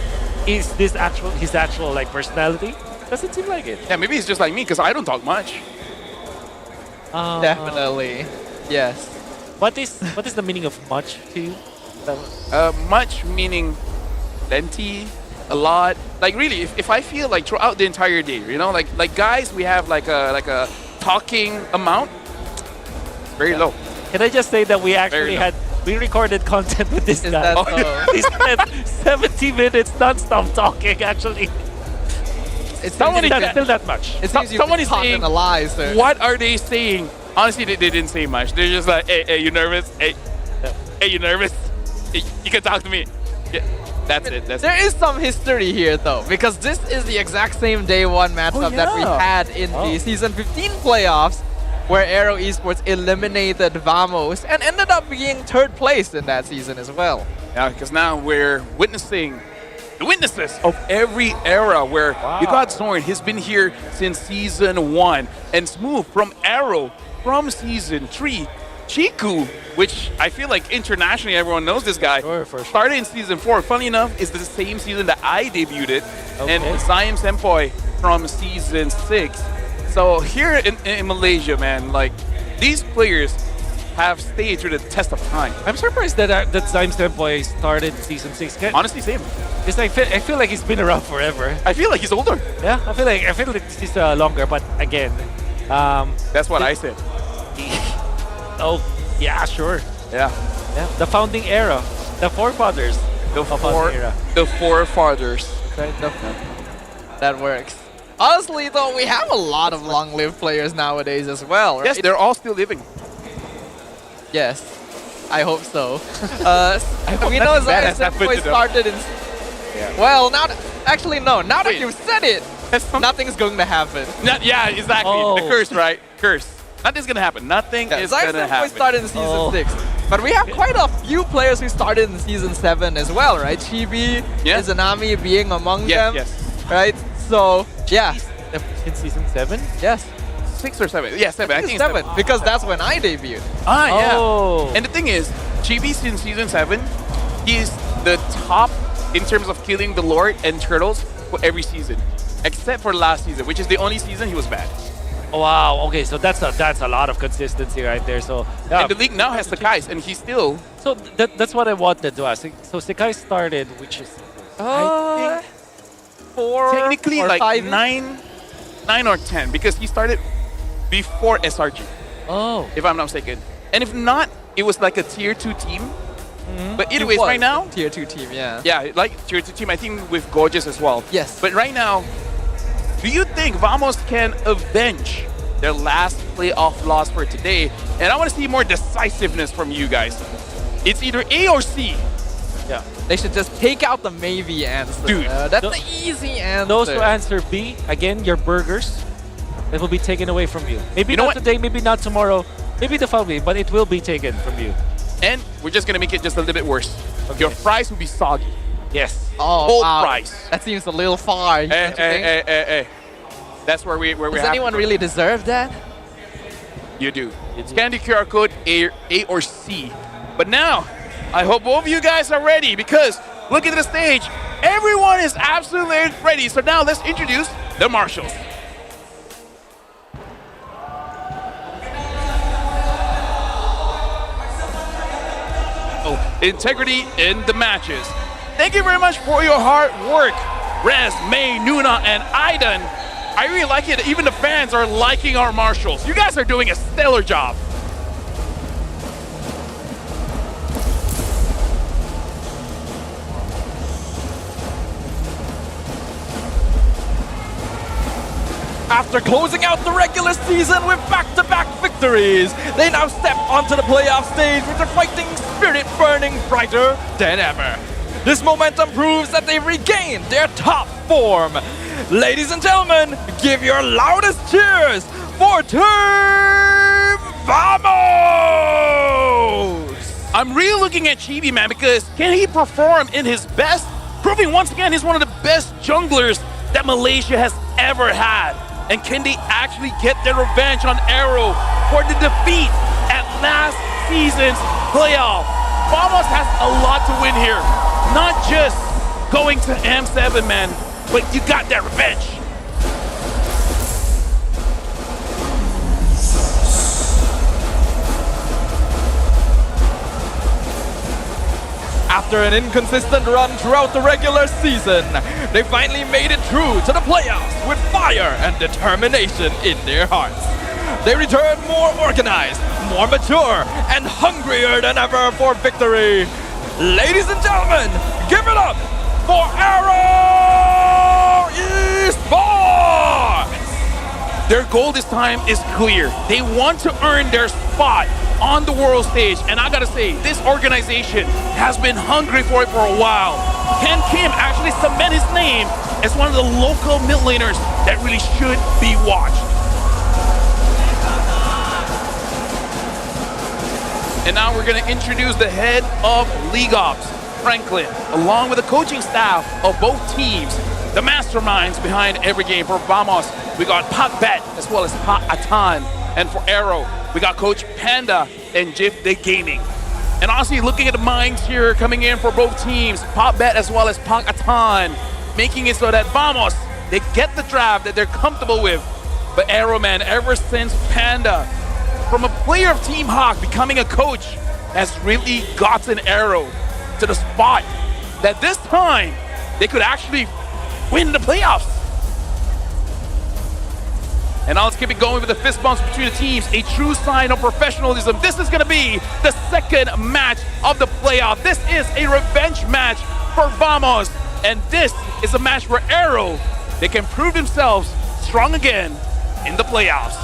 Is this his actual like personality? Doesn't seem like it. Yeah, maybe he's just like me because I don't talk much. Definitely, yes. What is the meaning of much to you? Much meaning plenty, a lot. Like really, if I feel like throughout the entire day, like guys, we have like a talking amount very low. Can I just say that we actually we recorded content with this guy. He spent 70 minutes non-stop talking, actually. Someone is still that much. Someone is saying, what are they saying? Honestly, they didn't say much. They're just like, hey, you nervous? Hey, you nervous? Hey, you can talk to me. Yeah, that's it. There is some history here, though, because this is the exact same day one matchup that we had in the Season 15 playoffs, where AERO Esports eliminated Vamos and ended up being 3rd place in that season as well. Yeah, because now we're witnessing the witnesses of every era where you got Zorn. He's been here since Season 1. And Smooth from AERO from Season 3. Chiku, which I feel like internationally everyone knows this guy, started in Season 4. Funny enough, it's the same season that I debuted. And Zion Senpoi from Season 6. So here in Malaysia, man, like these players have stayed through the test of time. I'm surprised that Zion Senpoi started Season 6. Honestly, same. It's like, I feel like he's been around forever. I feel like he's older. Yeah, I feel like he's longer, but again, That's what I said. Oh, yeah, sure. Yeah. Yeah. The founding era. The forefathers. The founding era. forefathers. That works. Honestly, though, we have a lot of long-lived players nowadays as well, right? Yes, they're all still living. Yes, I hope so. hope We know nothing bad has Zaya happened to them. started in... Well, now that... Actually, no. Now that Wait. you've said it, nothing's going to happen. Yeah, exactly. Oh. The curse, right? Curse. Nothing's gonna happen. Nothing is Zaya gonna happen. started in Season 6. But we have quite a few players who started in Season 7 as well, right? Chibi, Izanami being among them. Yes. Right? So, yeah. In Season 7? Yes. 6 or 7? Yeah, 7. I think it's 7. Because that's when I debuted. Ah, yeah. Oh. And the thing is, Chibi's in Season 7, he's the top in terms of killing the Lord and Turtles for every season. Except for last season, which is the only season he was bad. Wow. Okay, so that's a lot of consistency right there. So yeah. And the league now has Sakai's, and he's still... So that's what I wanted to ask. So Sakai started, which is... I think 4 technically or like 5? 9 or 10, because he started before SRG. Oh. If I'm not mistaken. And if not, it was like a tier 2 team. But anyways, right now... Tier 2 team, yeah. Yeah, like tier 2 team, I think with Gorgeous as well. Yes. But right now, do you think Vamos can avenge their last playoff loss for today? And I want to see more decisiveness from you guys. It's either A or C. Yeah. They should just take out the maybe answer. Dude. That's the easy answer. Those who answer B, again, your burgers, that will be taken away from you. Maybe You know not what? today, maybe not tomorrow, maybe the following, but it will be taken from you. And we're just going to make it just a little bit worse. Your fries will be soggy. Yes. Oh, Old wow. fries. That seems a little far. Hey. That's where we Does have anyone to go. really deserve that? You do. Scan the QR code A or C. But now, I hope both of you guys are ready, because look at the stage. Everyone is absolutely ready. So now let's introduce the Marshals. Integrity in the matches. Thank you very much for your hard work, Rez, May, Nuna, and Aidan. I really like it. Even the fans are liking our Marshals. You guys are doing a stellar job. After closing out the regular season with back-to-back victories, they now step onto the playoff stage with their fighting spirit burning brighter than ever. This momentum proves that they've regained their top form. Ladies and gentlemen, give your loudest cheers for Team Vamos! I'm really looking at Chibi, man, because can he perform in his best? Proving once again he's one of the best junglers that Malaysia has ever had. And can they actually get their revenge on AERO for the defeat at last season's playoff? Vamos has a lot to win here. Not just going to M7, man, but you got that revenge. After an inconsistent run throughout the regular season, they finally made it through to the playoffs with fire and determination in their hearts. They return more organized, more mature, and hungrier than ever for victory. Ladies and gentlemen, give it up for AERO Esports! Their goal this time is clear. They want to earn their spot on the world stage. And I gotta say, this organization has been hungry for it for a while. Can Kim actually cement his name as one of the local mid laners that really should be watched? And now we're gonna introduce the head of League Ops, Franklin, along with the coaching staff of both teams, the masterminds behind every game. For Vamos, we got Pak Bet as well as Pak Atan. And for AERO, we got Coach Panda and Jif the Gaming. And honestly, looking at the minds here coming in for both teams, Pak Bet as well as Pak Atan, making it so that Vamos, they get the draft that they're comfortable with. But AERO, man, ever since Panda, from a player of Team Hawk becoming a coach, has really gotten AERO to the spot that this time they could actually win the playoffs. And now let's keep it going with the fist bumps between the teams. A true sign of professionalism. This is going to be the second match of the playoff. This is a revenge match for Vamos. And this is a match where AERO, they can prove themselves strong again in the playoffs.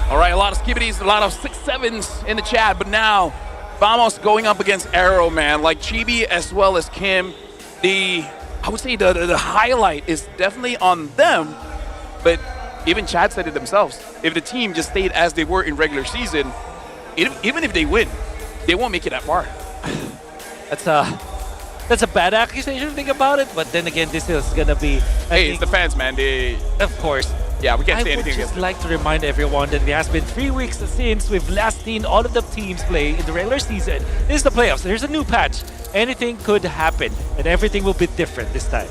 All right, a lot of skibbities, a lot of 6-7s in the chat, but now Vamos going up against AERO, man. Like Chibi as well as Kim, I would say the highlight is definitely on them, but even Chad said it themselves. If the team just stayed as they were in regular season, even if they win, they won't make it that far. That's a bad accusation to think about it, but then again, this is gonna be. Hey, it's the fans, man. Of course. Yeah, we can't say I would anything just against like to remind everyone that it has been 3 weeks since we've last seen all of the teams play in the regular season. This is the playoffs. There's a new patch. Anything could happen, and everything will be different this time.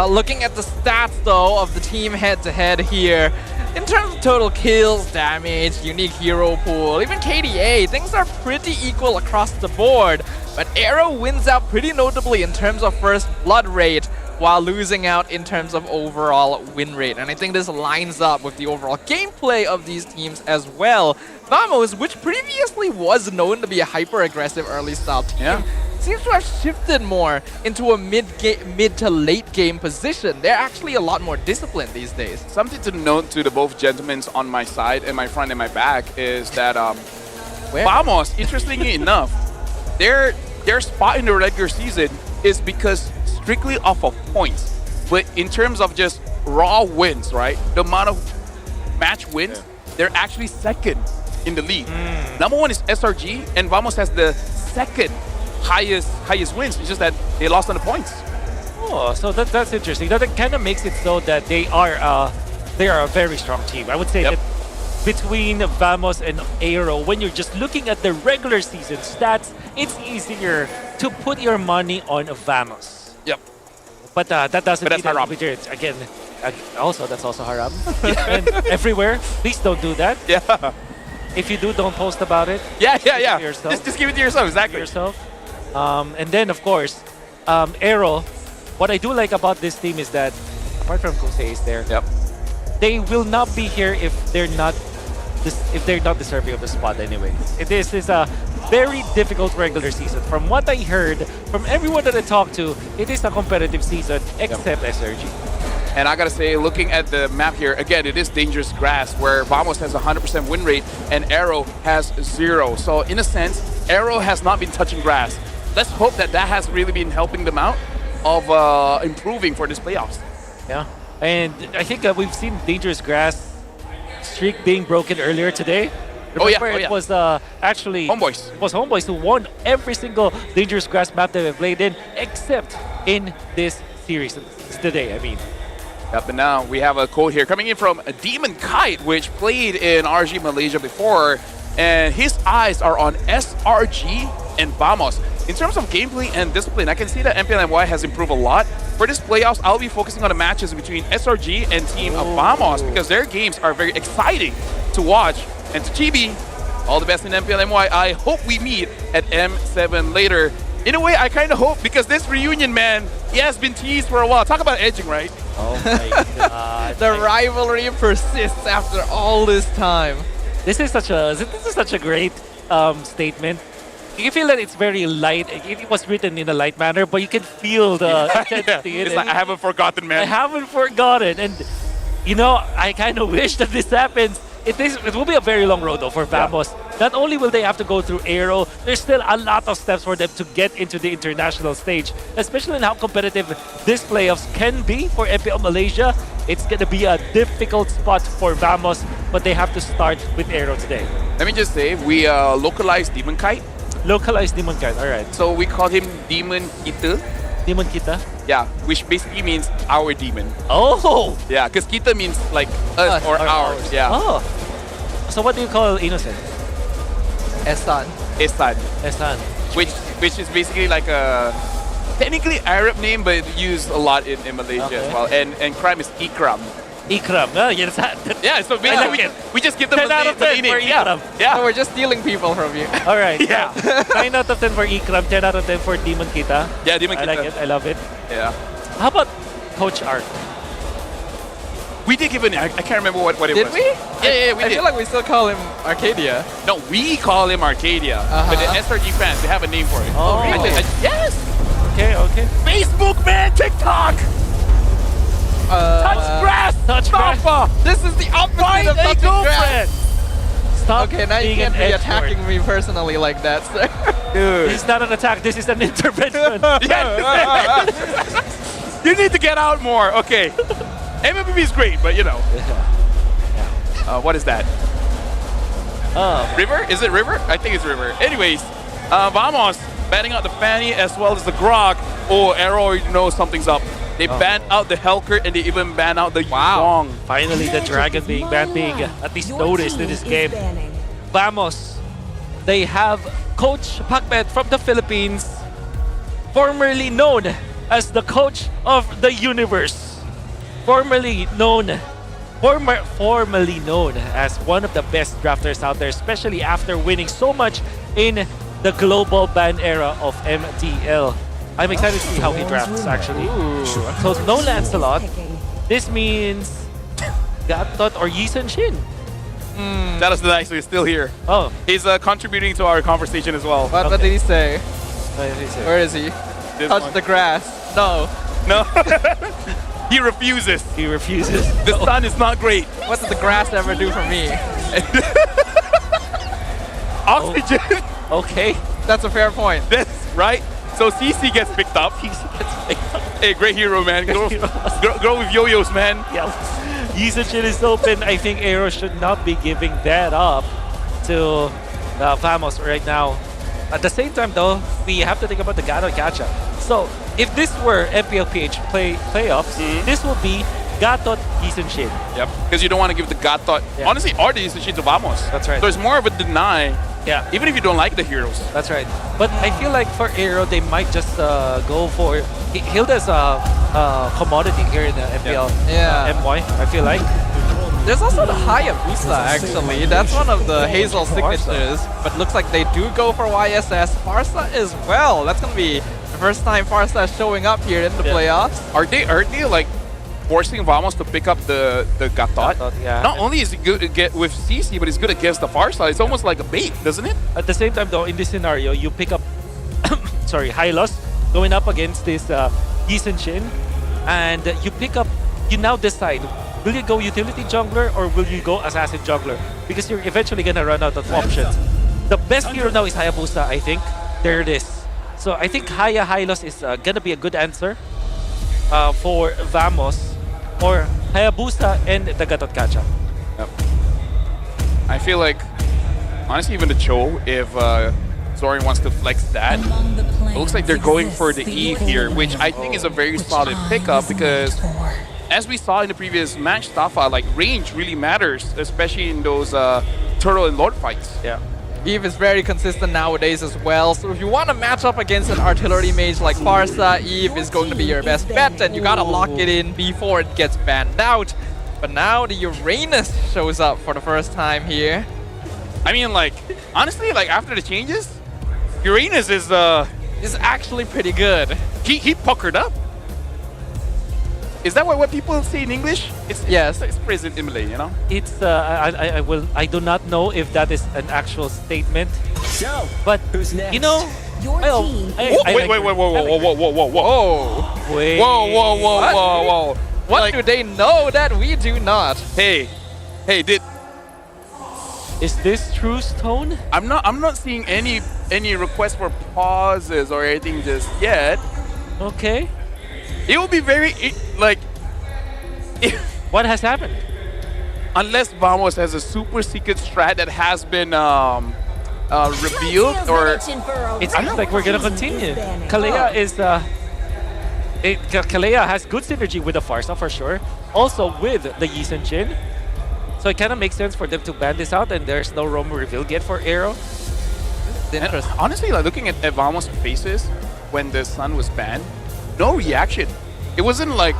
Looking at the stats, though, of the team head-to-head here, in terms of total kills, damage, unique hero pool, even KDA, things are pretty equal across the board. But AERO wins out pretty notably in terms of first blood rate, while losing out in terms of overall win rate. And I think this lines up with the overall gameplay of these teams as well. Vamos, which previously was known to be a hyper-aggressive early style team, seems to have shifted more into a mid to late game position. They're actually a lot more disciplined these days. Something to note to the both gentlemen on my side and my front and my back is that Vamos, interestingly enough, their spot in the regular season is because strictly off of points. But in terms of just raw wins, right? The amount of match wins, they're actually second in the league. Number one is SRG, and Vamos has the second highest wins. It's just that they lost on the points. Oh, so that's interesting. That kind of makes it so that they are a very strong team. I would say that between Vamos and AERO, when you're just looking at the regular season stats, it's easier to put your money on Vamos. Yep. But that doesn't mean that again. Also, that's also haram. And everywhere, please don't do that. Yeah. If you do, don't post about it. Yeah. Just give it to yourself. Exactly. And then, of course, AERO. What I do like about this team is that, apart from Kusei is there, they will not be here if they're not deserving of the spot anyway. This is a very difficult regular season. From what I heard, from everyone that I talked to, it is a competitive season, except SRG. And I gotta say, looking at the map here, again, it is dangerous grass where Vamos has 100% win rate and AERO has 0. So in a sense, AERO has not been touching grass. Let's hope that has really been helping them out of improving for this playoffs. Yeah, and I think we've seen dangerous grass streak being broken earlier today. Remember, it was actually Homebois. It was Homebois who won every single dangerous grass map that we played in, except in this series today. I mean. Yep, but now we have a quote here coming in from Demon Kite, which played in RG Malaysia before, and his eyes are on SRG and Vamos. In terms of gameplay and discipline, I can see that MPL MY has improved a lot. For this playoffs, I'll be focusing on the matches between SRG and Team Vamos because their games are very exciting to watch. And to Chibi, all the best in MPL MY. I hope we meet at M7 later. In a way, I kind of hope because this reunion, man, he has been teased for a while. Talk about edging, right? Oh my god. The rivalry persists after all this time. This is such a great statement. You feel that it's very light. It was written in a light manner, but you can feel the intensity. It's like, I haven't forgotten, man. I haven't forgotten. And, you know, I kind of wish that this happens. It will be a very long road, though, for Vamos. Not only will they have to go through AERO, there's still a lot of steps for them to get into the international stage, especially in how competitive this playoffs can be for MPL Malaysia. It's going to be a difficult spot for Vamos, but they have to start with AERO today. Let me just say, we localized Demon Kite. Localized Demon Kite, alright. So we called him Demon Kita. Demon Kita? Yeah, which basically means our demon. Oh! Yeah, because Kita means like us or ours. Yeah. Oh. So what do you call innocent? Esan. Which is basically like a technically Arab name, but used a lot in Malaysia as well. And crime is Ikram. Ikram. Yes, Yeah, so basically we just give them 10 out of 10 for Ikram. Yeah. So we're just stealing people from you. All right. Yeah. 9 out of 10 for Ikram. 10 out of 10 for Demon Kita. Yeah, Demon I Kita. like it. I love it. Yeah. How about Coach Art? We did give an. I can't remember what it Did was. we? Yeah, we I did. feel like we still call him Arcadia. No, we call him Arcadia. But the SRG fans, they have a name for it. Oh, really? Yes. Okay. Facebook, man, TikTok. Touch grass. Touch grass. This is the opposite Find of a touching girlfriend. grass. Stop Okay, now you being can't an be edgelord. attacking me personally like that, sir. Dude. This is not an attack. This is an intervention. You need to get out more. Okay. MLBB is great, but you know. What is that? River? Is it River? I think it's River. Anyways, Vamos banning out the Fanny as well as the Grog. Oh, AERO already knows something's up. They banned out the Helker and they even banned out the Yong. Finally, the Dragon being banned, being at least noticed in this game. Vamos, they have Coach Pacbet from the Philippines, formerly known as the coach of the universe. Formerly known as one of the best drafters out there, especially after winning so much in the global ban era of MTL. I'm excited to see how he drafts, actually. So no Lancelot. This means Gatot or Yisun Shin. That is nice. He's still here. Oh. He's contributing to our conversation as well. What did he say? What did he say? Where is he? Touch the grass. No. No. He refuses. He refuses. The sun is not great. What did the grass ever do for me? Oxygen. Okay. That's a fair point. That's right. So CC gets picked up. Hey, great hero, man. Go with yo-yos, man. Yeah. Yisun Shin is open. I think AERO should not be giving that up to Vamos right now. At the same time, though, we have to think about the Gato Gacha. So, if this were MPLPH playoffs, this will be Gatot Yisun Shin. Yep. Because you don't want to give the Gatot, honestly, or the Yisun Shin to Vamos. That's right. So it's more of a deny. Yeah. Even if you don't like the heroes. That's right. But I feel like for AERO, they might just go for Hilda's commodity here in the MPL MY, I feel like. There's also the Hayabusa, actually. That's one of the Hazel signatures. But looks like they do go for YSS. Farsa as well. That's going to be the first time Farsa is showing up here in the playoffs. Are they like forcing Vamos to pick up the Gatot? Not only is it good to get with CC, but it's good against the far side. It's almost like a bait, doesn't it? At the same time, though, in this scenario, you pick up, sorry, Hylos going up against this Yisun Shin, and you now decide, will you go utility jungler or will you go assassin jungler? Because you're eventually gonna run out of options. The best hero now is Hayabusa, I think. There it is. So I think Hylos is gonna be a good answer for Vamos, or Hayabusa and the Gatot Kacha. Yep. I feel like, honestly, even the Cho, if Zorian wants to flex that, it looks like they're going for the E here, which I think is a very solid pickup because, as we saw in the previous match, Tafa, like range really matters, especially in those turtle and lord fights. Yeah. Eve is very consistent nowadays as well, so if you want to match up against an artillery mage like Farsa, Eve is going to be your best bet, and you gotta lock it in before it gets banned out. But now the Uranus shows up for the first time here. I mean, like, honestly, like after the changes, Uranus is actually pretty good. He puckered up. Is that what people say in English? Yes. It's present in Malay, you know? It's I do not know if that is an actual statement. So, but who's next? you know, Your team. Wait, whoa. What do they know that we do not? Hey, is this true, Stone? I'm not seeing any request for pauses or anything just yet. Okay. It will be very like. What has happened? Unless Vamos has a super secret strat that has been revealed, or it seems like we're gonna continue. Kalea is Kalea has good synergy with the Farsa for sure. Also with the Yisun Shin. So it kind of makes sense for them to ban this out, and there's no roam reveal yet for AERO. Interesting. Honestly, like looking at Vamos' faces when the sun was banned, no reaction. It wasn't like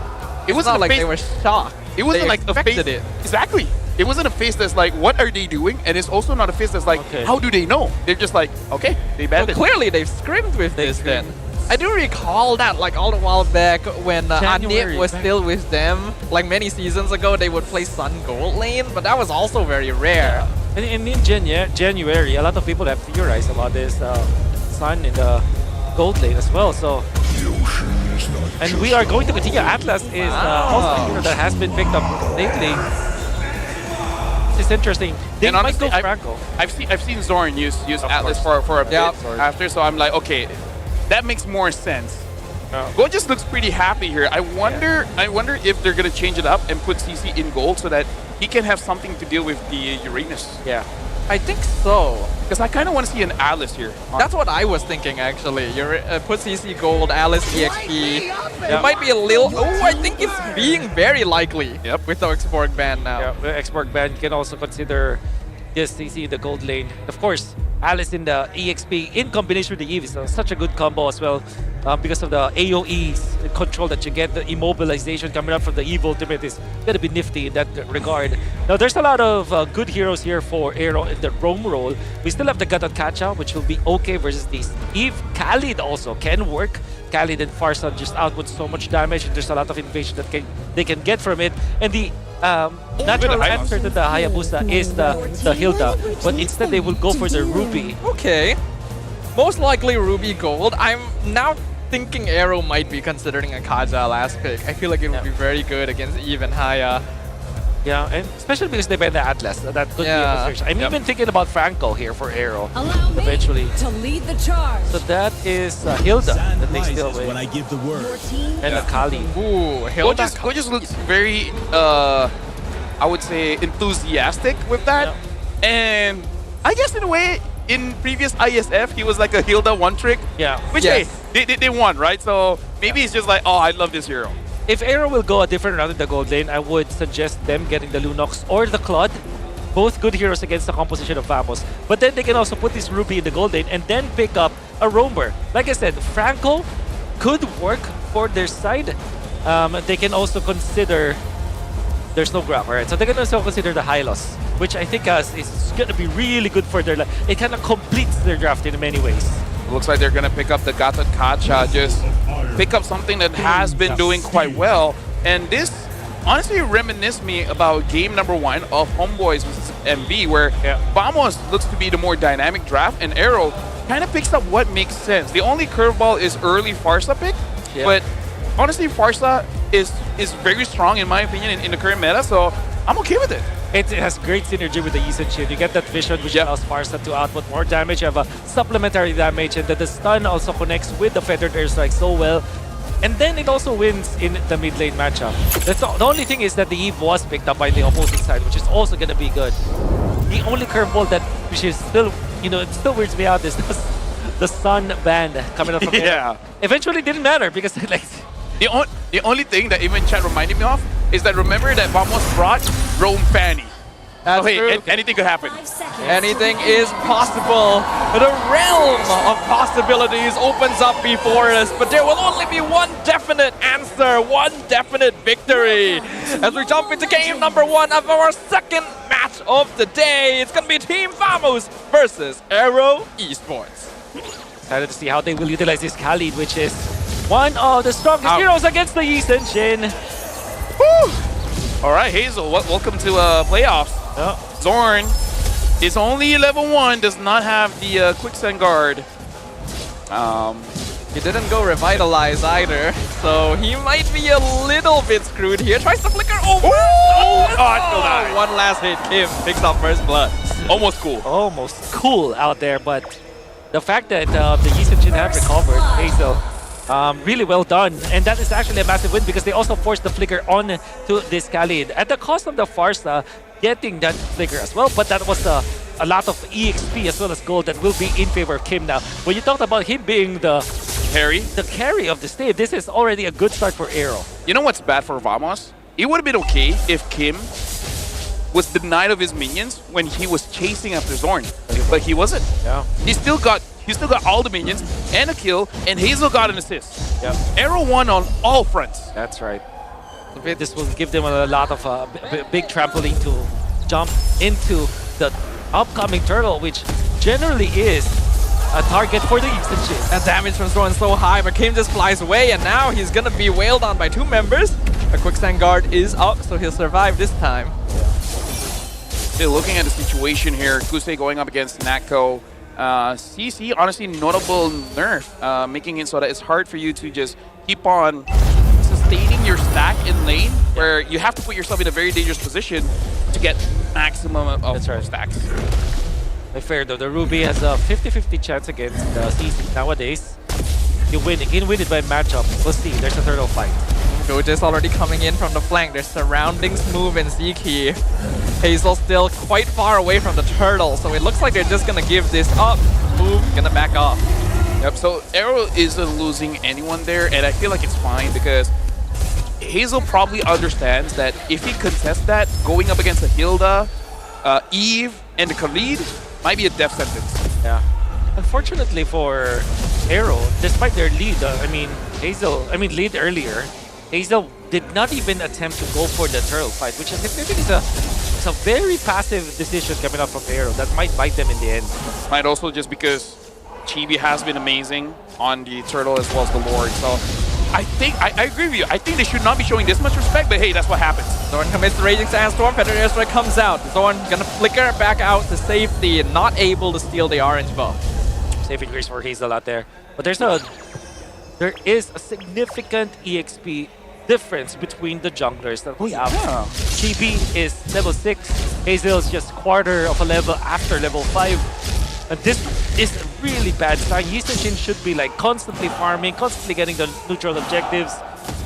it wasn't like they were shocked. it wasn't They like a face. expected it. Exactly. It wasn't a face that's like, what are they doing? And it's also not a face that's like, how do they know? They're just like, okay, they banned So it. clearly they've scrimmed with this then. I do recall that like all a while back when January, Anip was still with them, like many seasons ago, they would play Sun Gold lane, but that was also very rare. And in January, a lot of people have theorized about this Sun in the gold lane as well. So, and we are going to continue. Atlas is also a hero that has been picked up lately. It's interesting. They And might honestly, go Franco. I've seen Zorn use Atlas for a bit after, so I'm like, okay, that makes more sense. Gorgeous looks pretty happy here. I wonder if they're gonna change it up and put CC in gold so that he can have something to deal with the Uranus. Yeah, I think so. Because I kind of want to see an Atlas here. That's what I was thinking actually. You put CC Gold, Alice EXP. It might be a little. Oh, I think it's being very likely. Yep. With the export ban now. Yeah, the export ban can also consider just CC in the gold lane. Of course, Alice in the EXP in combination with the Eve is such a good combo as well because of the AoE control that you get. The immobilization coming up from the Eve ultimate is going to be nifty in that regard. Now, there's a lot of good heroes here for AERO in the roam role. We still have the Gatot Kacha, which will be okay versus these Eve. Khalid also can work. Khalid and Farsan just output so much damage, and there's a lot of invasion that they can get from it. And the natural answer to the Hayabusa is the Hilda, but instead they will go for the Ruby. Okay. Most likely Ruby Gold. I'm now thinking AERO might be considering a Kaja last pick. I feel like it would be very good against Eve and Haya. Yeah, and especially because they ban the Atlas. That could be a consideration. I'm even thinking about Franco here for AERO eventually. To lead the charge. So that is Hilda that they still win. When I give the word. And the Kali. Ooh, Hilda. Gorgeous looks very, I would say, enthusiastic with that. And I guess in a way, in previous ISF, he was like a Hilda one trick. Yeah. Which, hey, they won, right? So maybe it's just like, oh, I love this hero. If AERO will go a different route in the gold lane, I would suggest them getting the Lunox or the Claude. Both good heroes against the composition of Vamos. But then they can also put this Ruby in the gold lane and then pick up a Roamer. Like I said, Franco could work for their side. They can also consider... There's no grab, alright? So they can also consider the Hylos, which I think is going to be really good for their... It kind of completes their draft in many ways. Looks like they're going to pick up the Gatot Kacha, just pick up something that has been doing quite well. And this honestly reminisced me about game number 1 of Homebois versus MB, where Vamos looks to be the more dynamic draft, and AERO kind of picks up what makes sense. The only curveball is early Farsa pick, but honestly, Farsa is very strong in my opinion in the current meta, so I'm okay with it. It has great synergy with the Yisun Shin. You get that vision, which allows Farsa to output more damage. You have a supplementary damage, and then the stun also connects with the Feathered Airstrike so well. And then it also wins in the mid lane matchup. The only thing is that the Eve was picked up by the opposing side, which is also going to be good. The only curveball that, which is still, it still weirds me out, is the Sun band coming up from there. Eventually it didn't matter because like... The only thing that even chat reminded me of is that remember that Vamos brought Rome Fanny. That's true. Anything could happen. Anything is possible. The realm of possibilities opens up before us, but there will only be one definite answer, one definite victory. As we jump into game number 1 of our second match of the day, it's going to be Team Vamos versus AERO Esports. Excited to see how they will utilize this Khalid, which is one of the strongest heroes against the Yisun Shin. All right, Hazel, welcome to playoffs. Zorn is only level 1, does not have the quicksand guard. He didn't go revitalize either, so he might be a little bit screwed here. Tries to flicker over. One last hit. Kim picks up first blood. Almost cool. Almost cool out there, but the fact that the Yisun Shin have recovered, Hazel, really well done. And that is actually a massive win because they also forced the flicker on to this Khalid. At the cost of the Farsa getting that flicker as well, but that was a lot of EXP as well as gold that will be in favor of Kim now. When you talked about him being the carry of the state, this is already a good start for AERO. You know what's bad for Vamos? It would have been okay if Kim was denied of his minions when he was chasing after Zorn, but he wasn't. Yeah. He still got all the minions and a kill, and Hazel got an assist. Yeah. AERO won on all fronts. That's right. This will give them a lot of big trampoline to jump into the upcoming turtle, which generally is a target for the ENG. And damage from Zoran so high, but Kim just flies away, and now he's gonna be wailed on by 2 members. A quicksand guard is up, so he'll survive this time. Still looking at the situation here, Kusei going up against Nako. CC, honestly, notable nerf, making it so that it's hard for you to just keep on sustaining your stack in lane, where you have to put yourself in a very dangerous position to get maximum of stacks. Fair though, the Ruby has a 50-50 chance against CC nowadays. You can win it by matchup. We'll see, there's a turtle fight. Goja's already coming in from the flank. There's surroundings move and Ziki. Hazel still quite far away from the turtle, so it looks like they're just gonna give this up. Move, gonna back off. Yep, so AERO isn't losing anyone there, and I feel like it's fine because Hazel probably understands that if he contests that, going up against a Hilda, Eve, and the Khalid might be a death sentence. Yeah. Unfortunately for AERO, despite their lead, lead earlier, Hazel did not even attempt to go for the turtle fight, which I think is a very passive decision coming up from AERO that might bite them in the end. Might also just because Chibi has been amazing on the turtle as well as the Lord. So I think, I agree with you. I think they should not be showing this much respect, but hey, that's what happens. Zorn commits the Raging Sandstorm, Predator Airstrike comes out. Zorn gonna flicker back out to safety and not able to steal the orange buff. Saving grace for Hazel out there. But there is a significant EXP difference between the junglers that we have. Chibi is level 6, Hazel is just quarter of a level after level 5. And this is a really bad sign. Yisenshin should be like constantly farming, constantly getting the neutral objectives.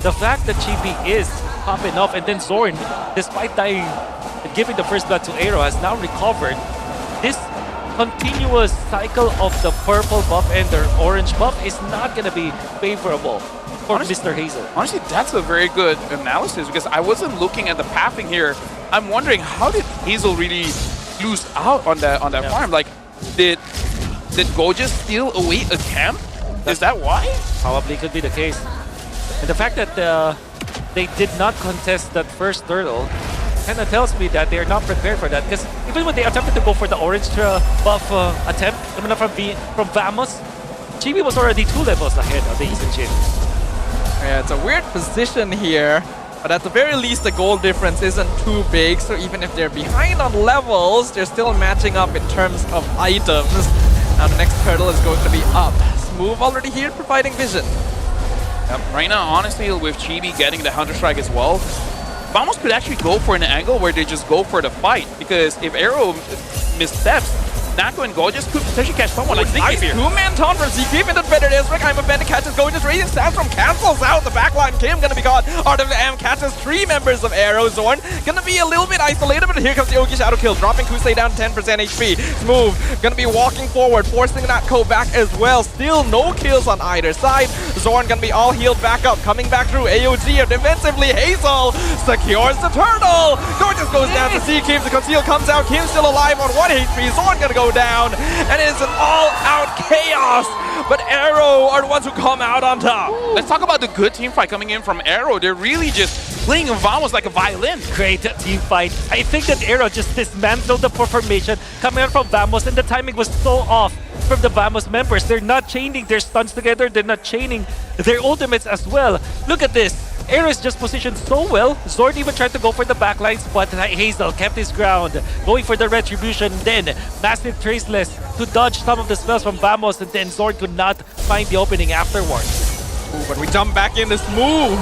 The fact that Chibi is popping off and then Zorn, despite dying and giving the first blood to AERO, has now recovered. This continuous cycle of the purple buff and the orange buff is not going to be favorable for Mr. Hazel. Honestly, that's a very good analysis because I wasn't looking at the pathing here. I'm wondering, how did Hazel really lose out on that farm? Like, did Goja steal away a camp? Is that why? Probably could be the case. And the fact that they did not contest that first turtle kind of tells me that they're not prepared for that. Because even when they attempted to go for the orange buff attempt coming up from Vamos, Chibi was already 2 levels ahead of the Yisenshin. Yeah, it's a weird position here, but at the very least the goal difference isn't too big, so even if they're behind on levels, they're still matching up in terms of items. Now the next turtle is going to be up. Smooth already here providing vision. Yep. Right now, honestly, with Chibi getting the Hunter Strike as well, Vamos could actually go for an angle where they just go for the fight, because if AERO missteps, Nako and Gorgeous could potentially catch someone like nice Ziki here. 2-man taunt from Ziki into the Predator Airstrike. I'm a bandit catches Gorgeous. Raging Sandstorm cancels out the backline. Kim gonna be caught. RWM catches 3 members of AERO. Zorn gonna be a little bit isolated, but here comes the Ogi Shadow Kill, dropping Kusei down 10% HP. Smooth gonna be walking forward, forcing Nako back as well. Still no kills on either side. Zorn gonna be all healed back up, coming back through AOG. Defensively, Hazel secures the turtle. Gorgeous goes down to see Kim. The conceal comes out. Kim still alive on 1 HP. Zorn gonna go down, and it is an all-out chaos, but AERO are the ones who come out on top. Let's talk about the good team fight coming in from AERO. They're really just playing Vamos like a violin. Great team fight. I think that AERO just dismantled the formation coming out from Vamos, and the timing was so off from the Vamos members. They're not chaining their stuns together. They're not chaining their ultimates as well. Look at this. AERO is just positioned so well. Zorn even tried to go for the backlines, but Hazel kept his ground, going for the retribution. Then massive traceless to dodge some of the spells from Vamos, and then Zorn could not find the opening afterwards. Ooh, but we jump back in this move,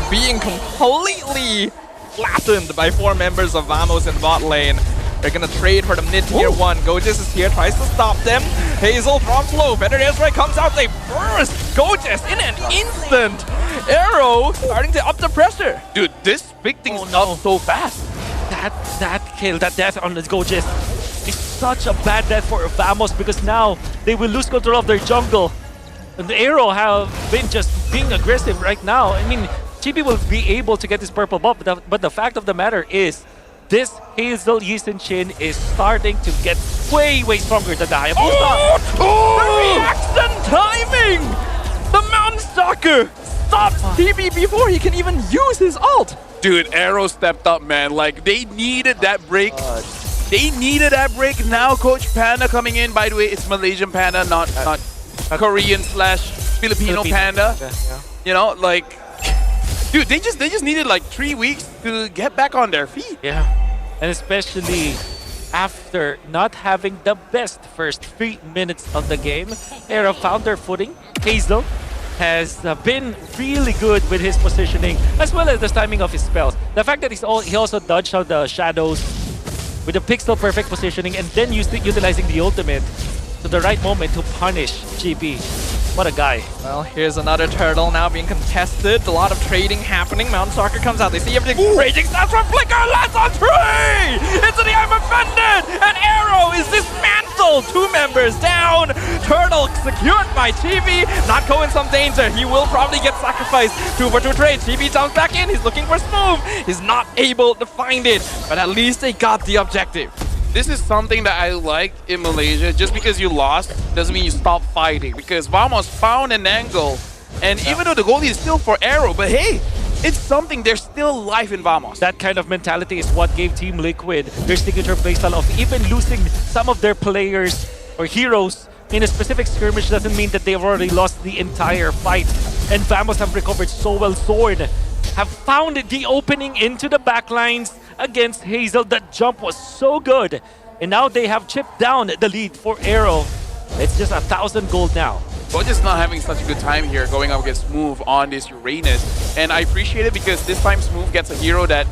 being completely flattened by 4 members of Vamos in bot lane. They're gonna trade for the mid-tier 1. Gojas is here, tries to stop them. Hazel drops low. Better Airstrike comes out. They burst Gojas in an instant. AERO starting to up the pressure. Dude, this big thing's up so fast. That kill, that death on the Gojas is such a bad death for Vamos, because now they will lose control of their jungle. And the AERO have been just being aggressive right now. I mean, Chibi will be able to get this purple buff, but the fact of the matter is, this Hazel Yisenshin is starting to get way stronger than the Hayabusa. The reaction timing! The Mountain Stalker stops TB before he can even use his ult. Dude, AERO stepped up, man. Like, they needed that break. They needed that break. Now Coach Panda coming in. By the way, it's Malaysian Panda, not Korean/Filipino Panda. Yeah. You know, like, dude, they just needed like 3 weeks to get back on their feet. Yeah, and especially after not having the best first 3 minutes of the game, AERO found their footing. Hazel has been really good with his positioning as well as the timing of his spells. The fact that he also dodged out the shadows with a pixel perfect positioning and then utilizing the ultimate to the right moment to punish GB. What a guy. Well, here's another turtle now being contested. A lot of trading happening. Mountain Stalker comes out. They see everything. Raging Stars from Flicker lands on 3! Into the I'm offended! And AERO is dismantled! 2 members down. Turtle secured by TV. Natko in some danger. He will probably get sacrificed. 2 for 2 trade. TV jumps back in. He's looking for Smooth. He's not able to find it. But at least they got the objective. This is something that I like in Malaysia. Just because you lost doesn't mean you stop fighting. Because Vamos found an angle. And even though the goalie is still for AERO, but hey, it's something. There's still life in Vamos. That kind of mentality is what gave Team Liquid their signature playstyle of even losing some of their players or heroes in a specific skirmish doesn't mean that they've already lost the entire fight. And Vamos have recovered so well. Sword have found the opening into the backlines against Hazel. That jump was so good. And now they have chipped down the lead for AERO. It's just 1,000 gold now. But just not having such a good time here going up against Smooth on this Uranus. And I appreciate it because this time Smooth gets a hero that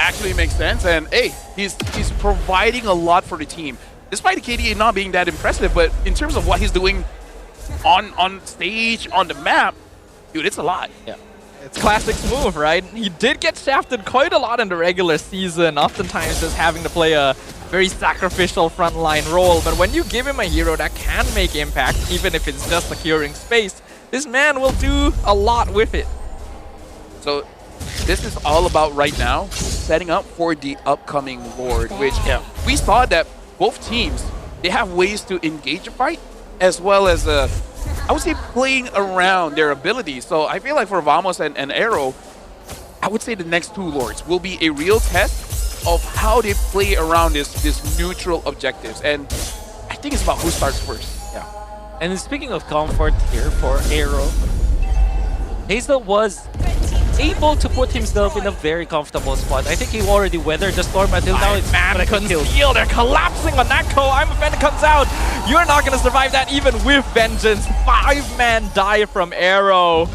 actually makes sense. And hey, he's providing a lot for the team. Despite the KDA not being that impressive, but in terms of what he's doing on stage, on the map, dude, it's a lot. Yeah. It's classic Smooth, right? He did get shafted quite a lot in the regular season, oftentimes just having to play a very sacrificial frontline role. But when you give him a hero that can make impact, even if it's just securing space, this man will do a lot with it. So this is all about right now setting up for the upcoming Lord, which we saw that both teams, they have ways to engage a fight as well as I would say playing around their abilities. So I feel like for Vamos and AERO, I would say the next 2 Lords will be a real test of how they play around this neutral objectives. And I think it's about who starts first. Yeah. And speaking of comfort here for AERO, Hazel was able to put himself in a very comfortable spot. I think he already weathered the storm until now. It's man conceal. They're collapsing on Natko. I'm offended comes out. You're not going to survive that even with vengeance. 5-man die from AERO.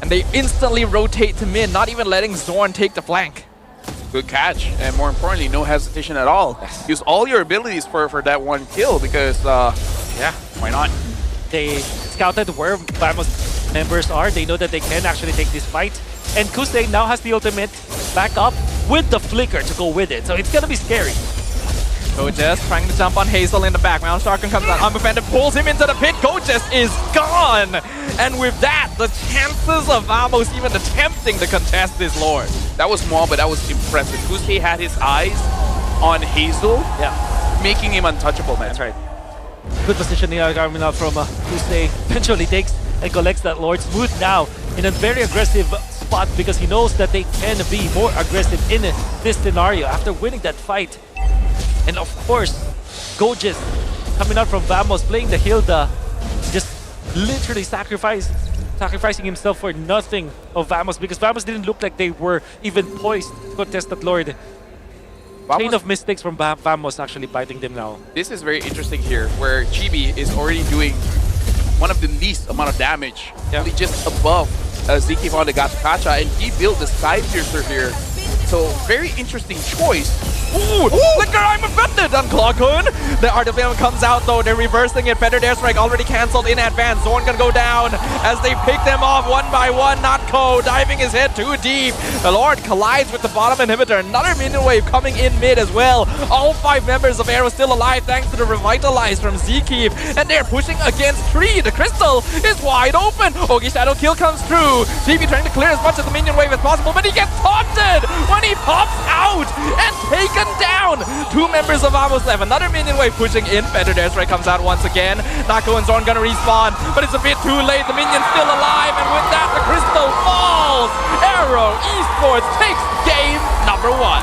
And they instantly rotate to mid, not even letting Zorn take the flank. Good catch. And more importantly, no hesitation at all. Use all your abilities for that 1 kill because, yeah, why not? They scouted where Vamos members are. They know that they can actually take this fight. And Kusei now has the ultimate back up with the flicker to go with it. So it's going to be scary. Gojes trying to jump on Hazel in the back. Mountain Stalker comes out, unoffended, pulls him into the pit. Gojes is gone! And with that, the chances of Vamos even attempting to contest this Lord. That was small, but that was impressive. Kusei had his eyes on Hazel, making him untouchable, man. That's right. Good positioning coming out from Kusei. Eventually takes and collects that Lord. Smooth now in a very aggressive spot because he knows that they can be more aggressive in this scenario after winning that fight. And of course, Gojes coming out from Vamos, playing the Hilda, just literally sacrificing himself for nothing of Vamos because Vamos didn't look like they were even poised to contest that Lord. Chain of mistakes from Vamos actually biting them now. This is very interesting here, where Chibi is already doing one of the least amount of damage, only just above Ziki on the Gatakacha, and he built the Sky Piercer here. So, very interesting choice. Ooh! Flicker, I'm offended on Clockhood. The Art of Venom comes out though, they're reversing it. Better Dare Strike already cancelled in advance. Zorn gonna go down as they pick them off 1 by 1. Natko diving his head too deep. The Lord collides with the bottom inhibitor. Another minion wave coming in mid as well. All 5 members of AERO still alive thanks to the Revitalize from Zkeep. And they're pushing against Tree. The Crystal is wide open. Ogi Shadow Kill comes through. GB trying to clear as much of the minion wave as possible, but he gets taunted when he pops out and taken down. 2 members of Vamos left. Another minion wave pushing in. Feather Destroy comes out once again. Nako and Zorn gonna respawn, but it's a bit too late. The minion's still alive, and with that, the crystal falls. AERO Esports takes game number 1.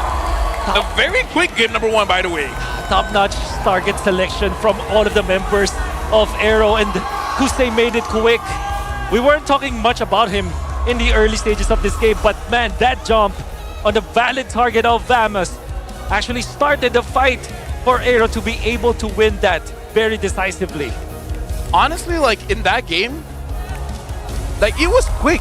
A very quick game number 1, by the way. Top-notch target selection from all of the members of AERO, and Kusei made it quick. We weren't talking much about him in the early stages of this game, but man, that jump on the valid target of Vamos actually started the fight for AERO to be able to win that very decisively. Honestly, like in that game, like it was quick,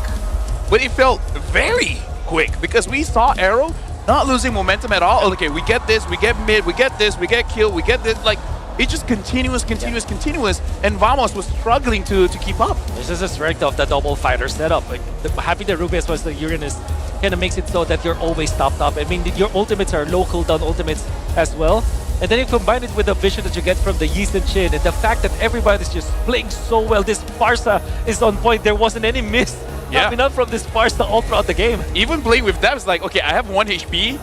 but it felt very quick because we saw AERO not losing momentum at all. Okay, we get this, we get mid, we get this, we get kill, we get this. Like, it's just continuous, and Vamos was struggling to keep up. This is the strength of the double fighter setup. Like, having the Rubius plus the Uranus kind of makes it so that you're always topped up. I mean, your ultimates are low cooldown ultimates as well. And then you combine it with the vision that you get from the Yeast and Chin, and the fact that everybody's just playing so well. This Farsa is on point. There wasn't any miss coming out from this Farsa all throughout the game. Even playing with them is like, okay, I have 1 HP,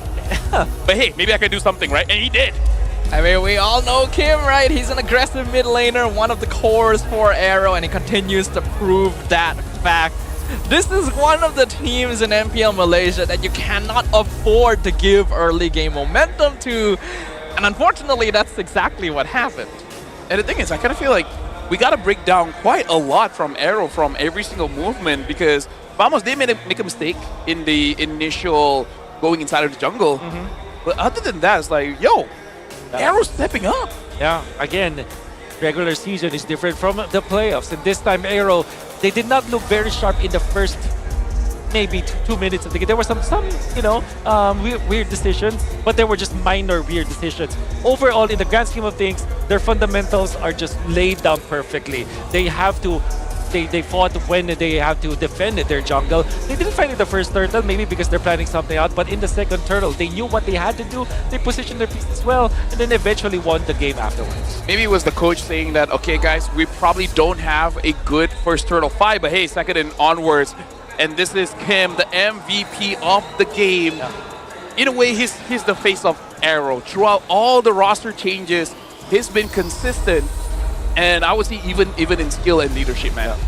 but hey, maybe I can do something, right? And he did. I mean, we all know Kim, right? He's an aggressive mid laner, one of the cores for AERO, and he continues to prove that fact. This is one of the teams in MPL Malaysia that you cannot afford to give early game momentum to, and unfortunately, that's exactly what happened. And the thing is, I kind of feel like we got to break down quite a lot from AERO from every single movement, because Vamos, they make a mistake in the initial going inside of the jungle. But other than that, it's like, yo, AERO's stepping up. Yeah, again, regular season is different from the playoffs. And this time, AERO, they did not look very sharp in the first maybe 2 minutes of the game. There were some you know, weird decisions, but they were just minor weird decisions. Overall, in the grand scheme of things, their fundamentals are just laid down perfectly. They have to they fought when they have to defend their jungle. They didn't fight in the first turtle, maybe because they're planning something out, but in the second turtle, they knew what they had to do. They positioned their pieces well, and then eventually won the game afterwards. Maybe it was the coach saying that, okay, guys, we probably don't have a good first turtle fight, but hey, second and onwards. And this is Kim, the MVP of the game. In a way, he's the face of AERO. Throughout all the roster changes, he's been consistent. And I would say even in skill and leadership, man.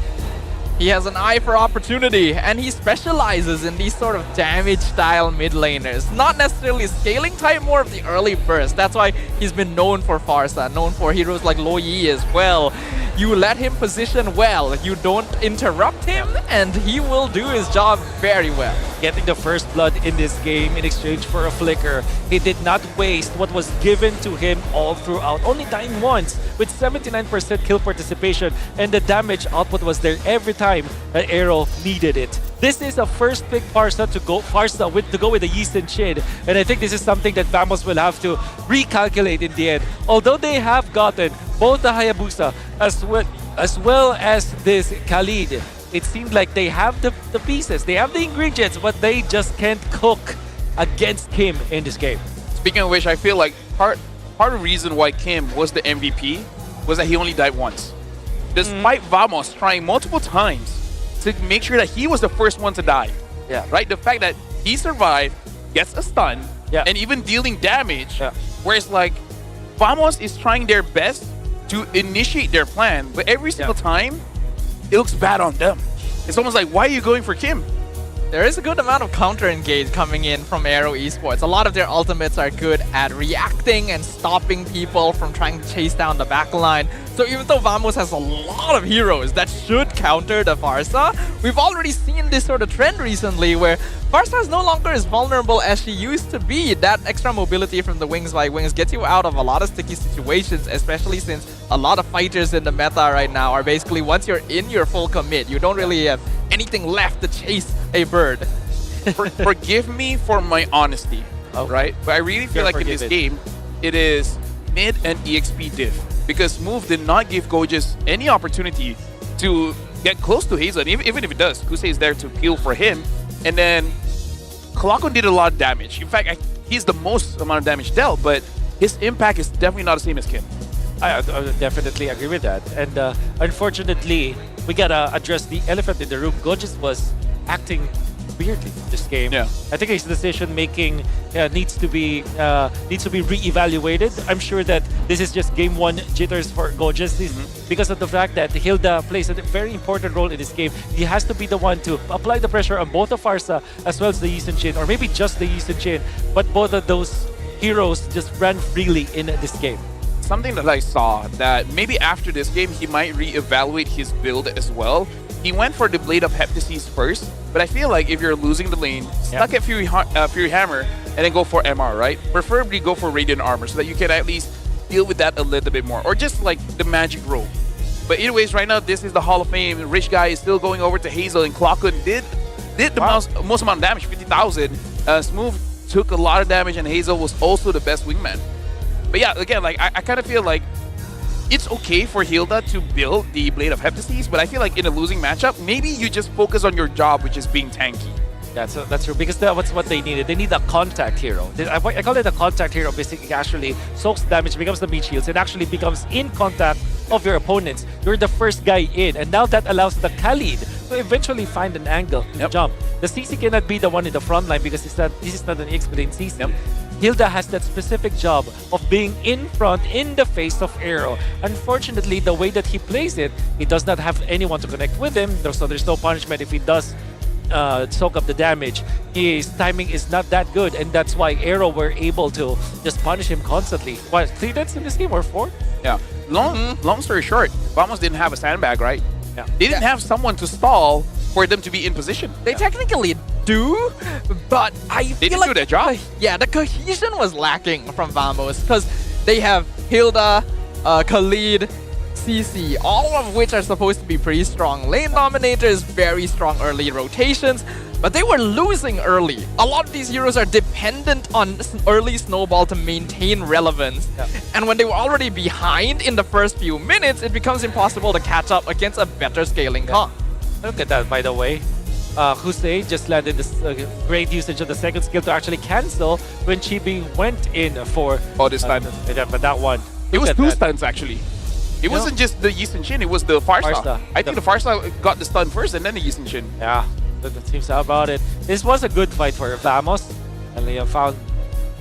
He has an eye for opportunity, and he specializes in these sort of damage-style mid laners. Not necessarily scaling type, more of the early burst. That's why he's been known for Farsa, known for heroes like Lo Yi as well. You let him position well, you don't interrupt him, and he will do his job very well. Getting the first blood in this game in exchange for a flicker. He did not waste what was given to him all throughout, only dying once with 79% kill participation, and the damage output was there every time that AERO needed it. This is a first pick Farsa to go with the Yeast and Chin, and I think this is something that Vamos will have to recalculate in the end. Although they have gotten both the Hayabusa as well as this Khalid, it seems like they have the pieces, they have the ingredients, but they just can't cook against Kim in this game. Speaking of which, I feel like part of the reason why Kim was the MVP was that he only died once. Despite Vamos trying multiple times to make sure that he was the first one to die. Yeah. Right? The fact that he survived, gets a stun, and even dealing damage. Whereas like Vamos is trying their best to initiate their plan, but every single time it looks bad on them. It's almost like, why are you going for Kim? There is a good amount of counter-engage coming in from AERO Esports. A lot of their ultimates are good at reacting and stopping people from trying to chase down the backline. So even though Vamos has a lot of heroes that should counter the Farsa, we've already seen this sort of trend recently where Farsa is no longer as vulnerable as she used to be. That extra mobility from the Wings by Wings gets you out of a lot of sticky situations, especially since a lot of fighters in the meta right now are basically, once you're in your full commit, you don't really have anything left to chase a bird. Forgive me for my honesty, right? But I really feel like in this game, it is mid and EXP diff. Because Move did not give Goges any opportunity to get close to Hazel. And even if it does, Kusei is there to peel for him. And then Kalakon did a lot of damage. In fact, he's the most amount of damage dealt, but his impact is definitely not the same as Kim. I definitely agree with that. And unfortunately, we gotta address the elephant in the room. Goges was acting weirdly this game. Yeah. I think his decision making needs to be re-evaluated. I'm sure that this is just game one jitters for Go Justice because of the fact that Hilda plays a very important role in this game. He has to be the one to apply the pressure on both of Farsa as well as the Yi Sun-Shin, or maybe just the Yi Sun-Shin, but both of those heroes just ran freely in this game. Something that I saw that maybe after this game he might re-evaluate his build as well. He went for the Blade of Heptases first, but I feel like if you're losing the lane, stuck at Fury Hammer and then go for MR, right? Preferably go for Radiant Armor so that you can at least deal with that a little bit more, or just like the magic roll. But anyways, right now this is the Hall of Fame. Rich Guy is still going over to Hazel, and Clockwood did the most amount of damage, 50,000. Smooth took a lot of damage, and Hazel was also the best wingman. But yeah, again, like I kind of feel like it's okay for Hilda to build the Blade of Heptases, but I feel like in a losing matchup, maybe you just focus on your job, which is being tanky. That's true, because that's what they needed. They need a contact hero. I call it a contact hero. Basically, actually soaks damage, becomes the meat shields, and actually becomes in contact of your opponents. You're the first guy in, and now that allows the Khalid to eventually find an angle to jump. The CC cannot be the one in the front line because this is not an experienced CC. Hilda has that specific job of being in front, in the face of AERO. Unfortunately, the way that he plays it, he does not have anyone to connect with him, so there's no punishment if he does soak up the damage. His timing is not that good, and that's why AERO were able to just punish him constantly. What, 3 deaths in this game or 4? Yeah. Long story short, Vamos didn't have a sandbag, right? Yeah. They didn't have someone to stall for them to be in position. They technically do, but I they feel didn't like do their job. Yeah, the cohesion was lacking from Vamos because they have Hilda, Khalid, CC, all of which are supposed to be pretty strong lane dominators, very strong early rotations, but they were losing early. A lot of these heroes are dependent on early snowball to maintain relevance. And when they were already behind in the first few minutes, it becomes impossible to catch up against a better scaling comp. Look at that, by the way. Hussein just landed this great usage of the second skill to actually cancel when Chibi went in for this time. But that one. It was 2 stuns actually. It wasn't just the Yi Sun-Shin, it was the Farsa. I think the Farsa got the stun first and then the Yi Sun-Shin. Yeah, that seems about it. This was a good fight for Vamos, and they have found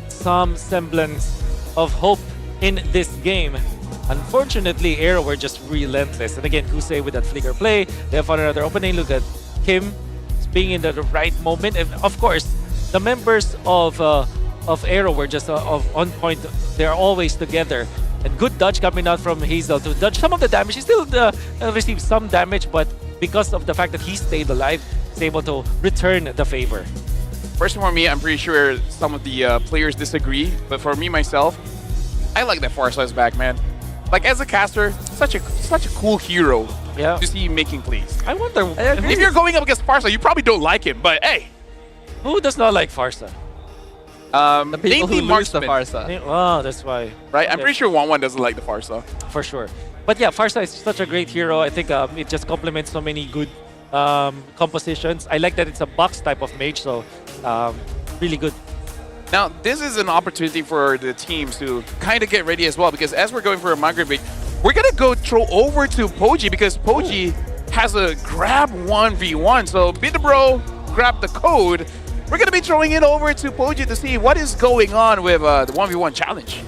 some semblance of hope in this game. Unfortunately, AERO were just relentless. And again, Hussein with that flicker play, they have found another opening. Look at Kim being in the right moment. And of course, the members of AERO were just on point. They're always together. And good dodge coming out from Hazel to dodge some of the damage. He still received some damage, but because of the fact that he stayed alive, he's able to return the favor. First for me, I'm pretty sure some of the players disagree, but for me myself, I like that Farsa is back, man. Like as a caster, such a cool hero to see him making plays. I wonder if you're going up against Farsa, you probably don't like him, but hey, who does not like Farsa? The people who lose the Farsa. Oh, that's why. Right? I'm pretty sure 1-1 doesn't like the Farsa. For sure. But yeah, Farsa is such a great hero. I think it just complements so many good compositions. I like that it's a box type of mage, so really good. Now, this is an opportunity for the teams to kind of get ready as well, because as we're going for a migrate break, we're going to go throw over to Poji, because Poji has a grab 1v1. So, Bidabro, grab the code. We're going to be throwing it over to Poji to see what is going on with the 1v1 challenge.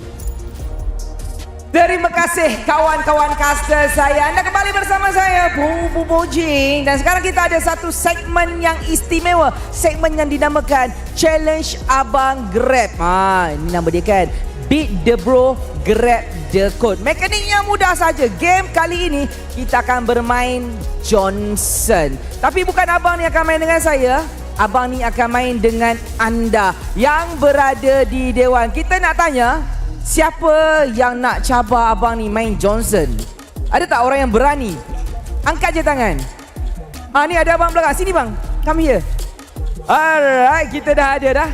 Terima kasih kawan-kawan caster saya. Anda kembali bersama saya, Bu Bojing. Dan sekarang kita ada satu segmen yang istimewa. Segmen yang dinamakan Challenge Abang Grab. Ini nama dia kan. Beat the bro, grab the code. Mekaniknya mudah saja. Game kali ini kita akan bermain Johnson. Tapi bukan abang ni akan main dengan saya. Abang ni akan main dengan anda yang berada di Dewan. Kita nak tanya, siapa yang nak cabar abang ni main Johnson? Ada tak orang yang berani? Angkat je tangan. Ni ada abang belakang. Sini bang. Come here. Alright, kita dah ada dah.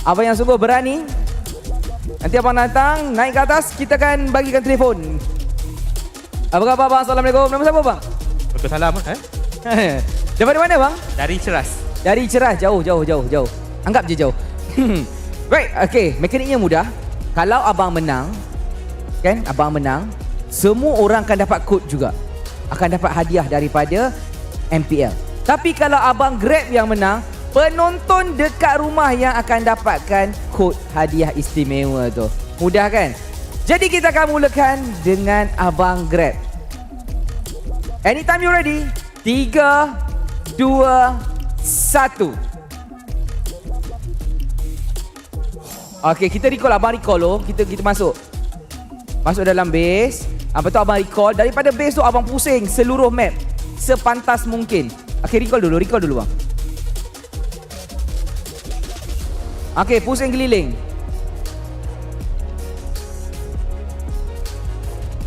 Abang yang sungguh berani. Nanti abang datang, naik ke atas, kita akan bagikan telefon. Apa khabar bang? Assalamualaikum. Nama siapa bang? Waalaikumsalam. Daripada mana bang? Dari Ceras. Dari Ceras. Jauh. Anggap je jauh. Right, okay. Mekaniknya mudah. Kalau abang menang, kan? Abang menang, semua orang akan dapat kod juga. Akan dapat hadiah daripada MPL. Tapi kalau abang Grab yang menang, penonton dekat rumah yang akan dapatkan kod hadiah istimewa tu. Mudah kan? Jadi kita akan mulakan dengan Abang Grab. Anytime you ready. 3, 2, 1. Okay, kita recall. Abang recall loh. Kita masuk dalam base. Lepas tu abang recall. Daripada base tu abang pusing seluruh map sepantas mungkin. Okay, recall dulu bang. Okay, pusing keliling.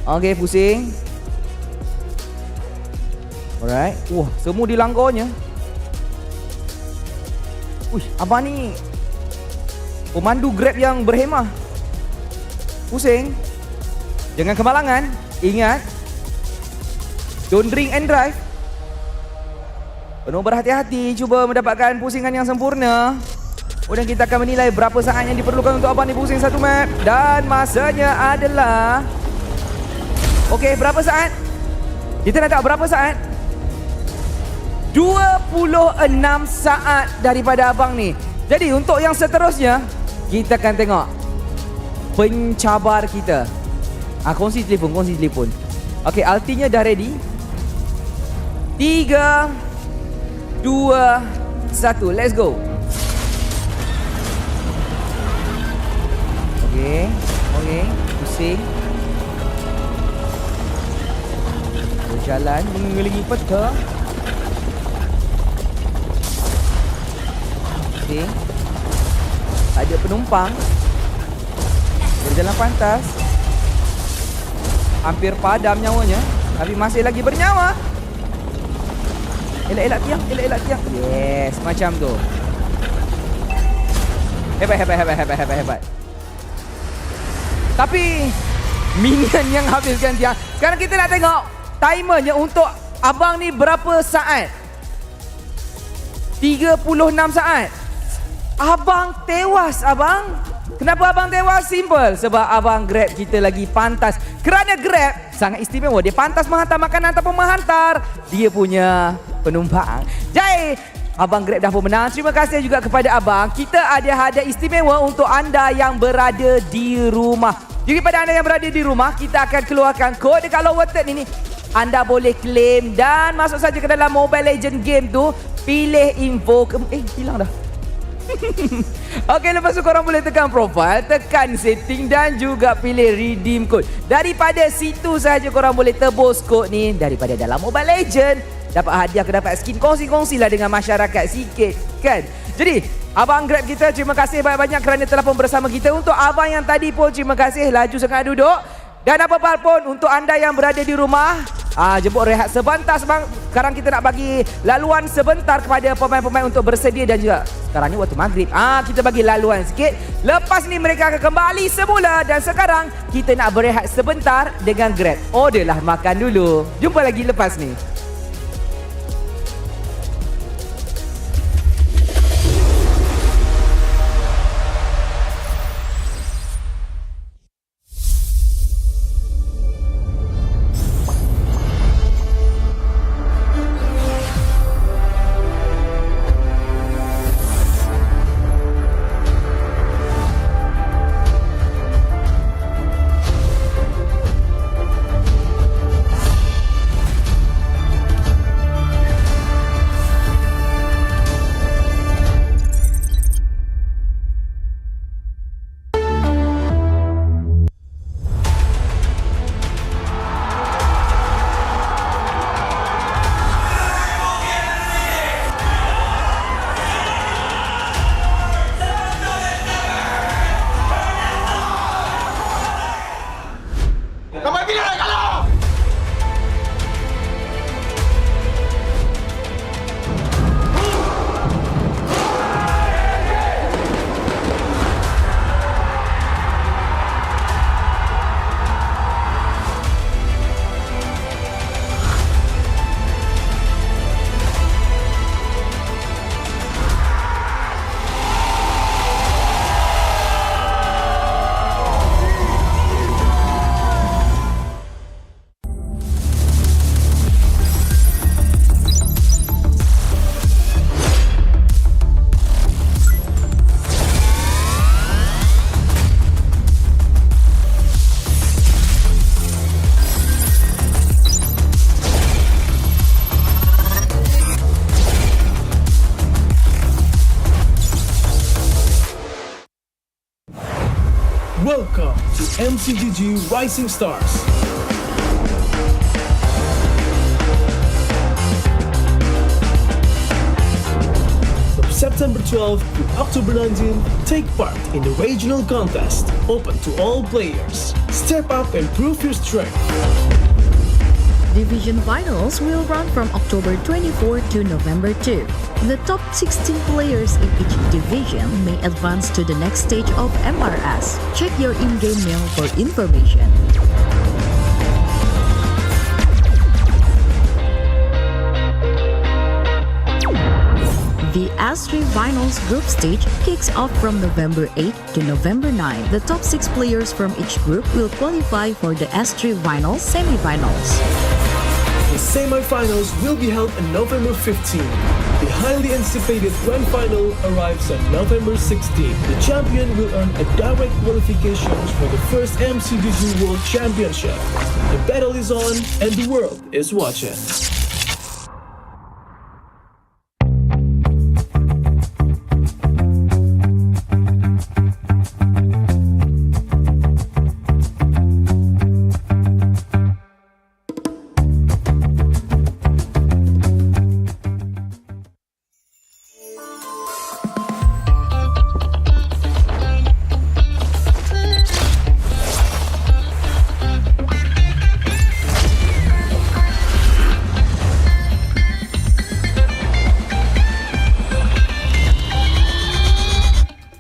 Okay, pusing. Alright. Wah, semua dilanggarnya. Uish, abang ni pemandu Grab yang berhemah. Pusing. Jangan kemalangan. Ingat, don't drink and drive. Penuh berhati-hati. Cuba mendapatkan pusingan yang sempurna. Kemudian kita akan menilai berapa saat yang diperlukan untuk abang ni pusing satu map. Dan masanya adalah... Okey, berapa saat? Kita nak tahu berapa saat? 26 saat daripada abang ni. Jadi untuk yang seterusnya, kita akan tengok pencabar kita. Kongsi telefon. Okey, ultinya dah ready. 3, 2, 1, let's go. Okey, pusing. Berjalan mengelilingi peta. Okey. Tak ada penumpang. Berjalan pantas. Hampir padam nyawanya, tapi masih lagi bernyawa. Elak-elak tiang. Yes, macam tu. Hebat. Tapi minion yang habiskan tiang. Sekarang kita nak tengok timernya untuk abang ni berapa saat. 36 saat. Abang tewas, abang. Kenapa abang tewas? Simple. Sebab abang Grab kita lagi pantas. Kerana Grab sangat istimewa. Dia pantas menghantar makanan ataupun menghantar dia punya penumpang. Jadi, abang Grab dah pun menang. Terima kasih juga kepada abang. Kita ada hadiah istimewa untuk anda yang berada di rumah. Jadi pada anda yang berada di rumah, kita akan keluarkan kod dekat lower third ini. Anda boleh claim dan masuk saja ke dalam Mobile Legend game tu. Pilih info. Hilang dah. Okey, lepas tu korang boleh tekan profile, tekan setting dan juga pilih redeem code. Daripada situ sahaja korang boleh tebus kod ni daripada dalam Mobile Legend. Dapat hadiah, dapat skin, kongsi-kongsilah dengan masyarakat sikit kan. Jadi, abang Grab kita terima kasih banyak-banyak kerana telah pun bersama kita. Untuk abang yang tadi pun terima kasih, laju sangat duduk. Dan apa-apa pun untuk anda yang berada di rumah, jemput rehat sebentar sebab sekarang kita nak bagi laluan sebentar kepada pemain-pemain untuk bersedia. Dan juga sekarang ni waktu maghrib, kita bagi laluan sikit. Lepas ni mereka akan kembali semula. Dan sekarang kita nak berehat sebentar dengan Grab. Orderlah makan dulu. Jumpa lagi lepas ni. Welcome to MCGG Rising Stars. From September 12th to October 19th, take part in the regional contest, open to all players. Step up and prove your strength. Division finals will run from October 24 to November 2. The top 16 players in each division may advance to the next stage of MRS. Check your in-game mail for information. The S3 Finals group stage kicks off from November 8 to November 9. The top 6 players from each group will qualify for the S3 Finals semifinals. The semi-finals will be held on November 15. The highly anticipated grand final arrives on November 16. The champion will earn a direct qualification for the first MCGG World Championship. The battle is on and the world is watching.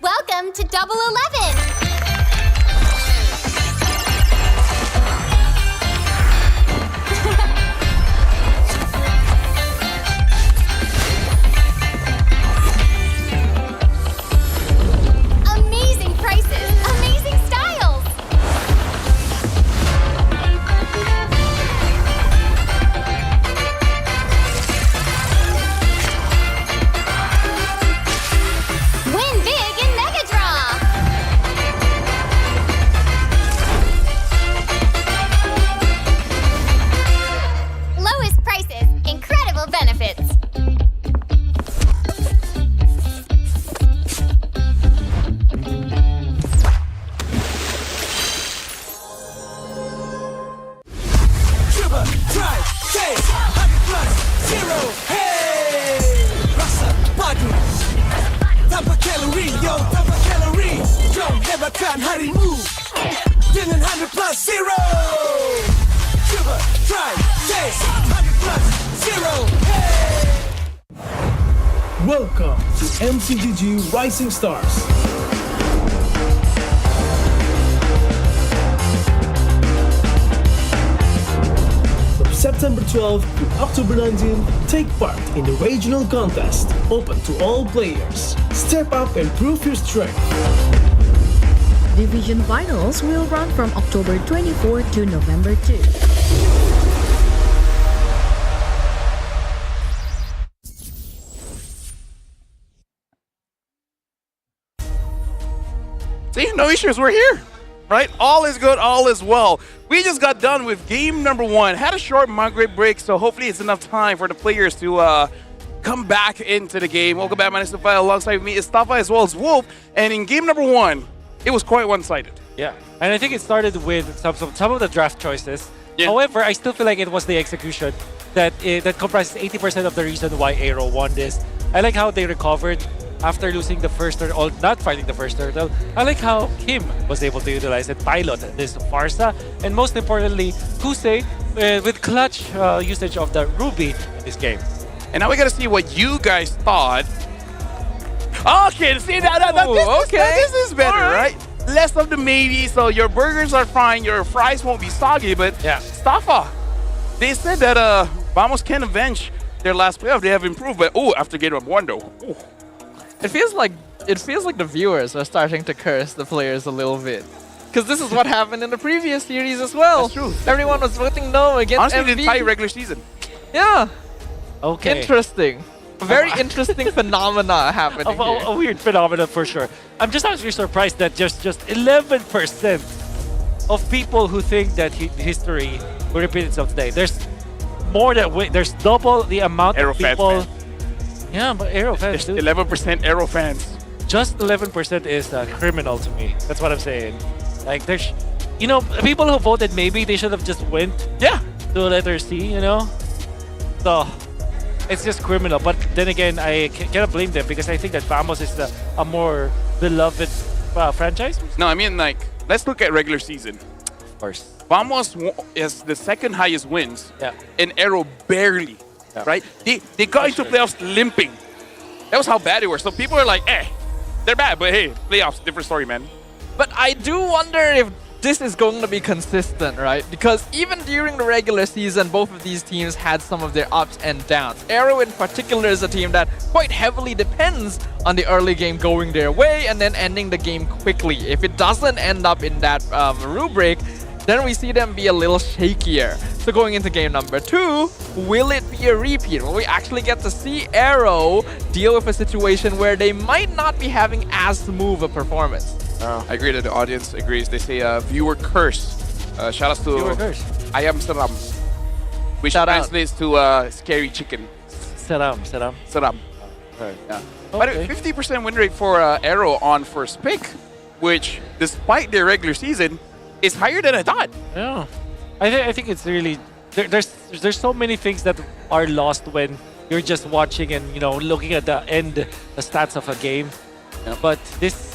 Welcome to Double 11. Amazing prices, amazing styles. Win big in Mega Draw. Lowest prices, incredible benefits. Dribble, drive, chase, 100 plus, 0, hey! Rasa, padu, tanpa kalori, yo, tanpa kalori. Jom hebatkan harimu dengan 100 plus, 0. Dribble, drive, chase, 100 plus, 0, hey! Welcome to MCGG Rising Stars. From September 12th to October 19th, take part in the regional contest, open to all players. Step up and prove your strength. Division finals will run from October 24 to November 2. See, no issues. We're here, right? All is good, all is well. We just got done with game number 1. Had a short migrate break, so hopefully it's enough time for the players to come back into the game. Welcome back, my name is Staffa. Alongside me is Staffa as well as Wolf. And in game number 1, it was quite one-sided. Yeah, and I think it started with some of the draft choices. Yeah. However, I still feel like it was the execution that comprises 80% of the reason why AERO won this. I like how they recovered after losing the first turtle, or not fighting the first turtle. I like how Kim was able to utilize and pilot this Farsa, and most importantly, Kusei with clutch usage of the Ruby in this game. And now we gotta see what you guys thought. Okay, see this is better, right? Less of the maybe, so your burgers are fine, your fries won't be soggy, but yeah, Staffa, they said that Vamos can avenge their last playoff. They have improved, but after game number 1 though. Ooh. It feels like the viewers are starting to curse the players a little bit. Because this is what happened in the previous series as well. That's true. Everyone was voting no against Honestly, MV. the entire regular season. Yeah. Okay. Interesting. A very interesting phenomena happening here. A weird phenomenon for sure. I'm just actually surprised that just 11% of people who think that history will repeat itself today. There's more than there's double the amount AERO of people. Fans. Yeah, but AERO fans. There's 11% AERO fans. Just 11% is criminal to me. That's what I'm saying. Like there's, you know, people who voted maybe they should have just went to letter C, you know. So it's just criminal. But then again, I cannot blame them because I think that Vamos is a more beloved franchise. No, I mean like let's look at regular season. Of course. Vamos is the second highest wins. And AERO barely. Right? They got into playoffs limping. That was how bad they were. So people are like, they're bad, but hey, playoffs, different story, man. But I do wonder if this is going to be consistent, right? Because even during the regular season, both of these teams had some of their ups and downs. AERO in particular is a team that quite heavily depends on the early game going their way and then ending the game quickly. If it doesn't end up in that rubric, then we see them be a little shakier. So going into game number 2, will it be a repeat? Will we actually get to see AERO deal with a situation where they might not be having as smooth a performance? I agree that the audience agrees. They say viewer curse. Shout out to Viewer curse. Ayam Seram, which translates to scary chicken. Seram. Right. Yeah. But 50% win rate for AERO on first pick, which despite their regular season is higher than I thought. Yeah. I think it's really there's so many things that are lost when you're just watching and, you know, looking at the stats of a game. But this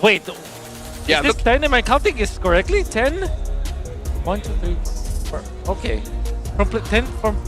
wait, is this 10? Am I counting this correctly? 10? 1, 2, 3, 4. Okay. From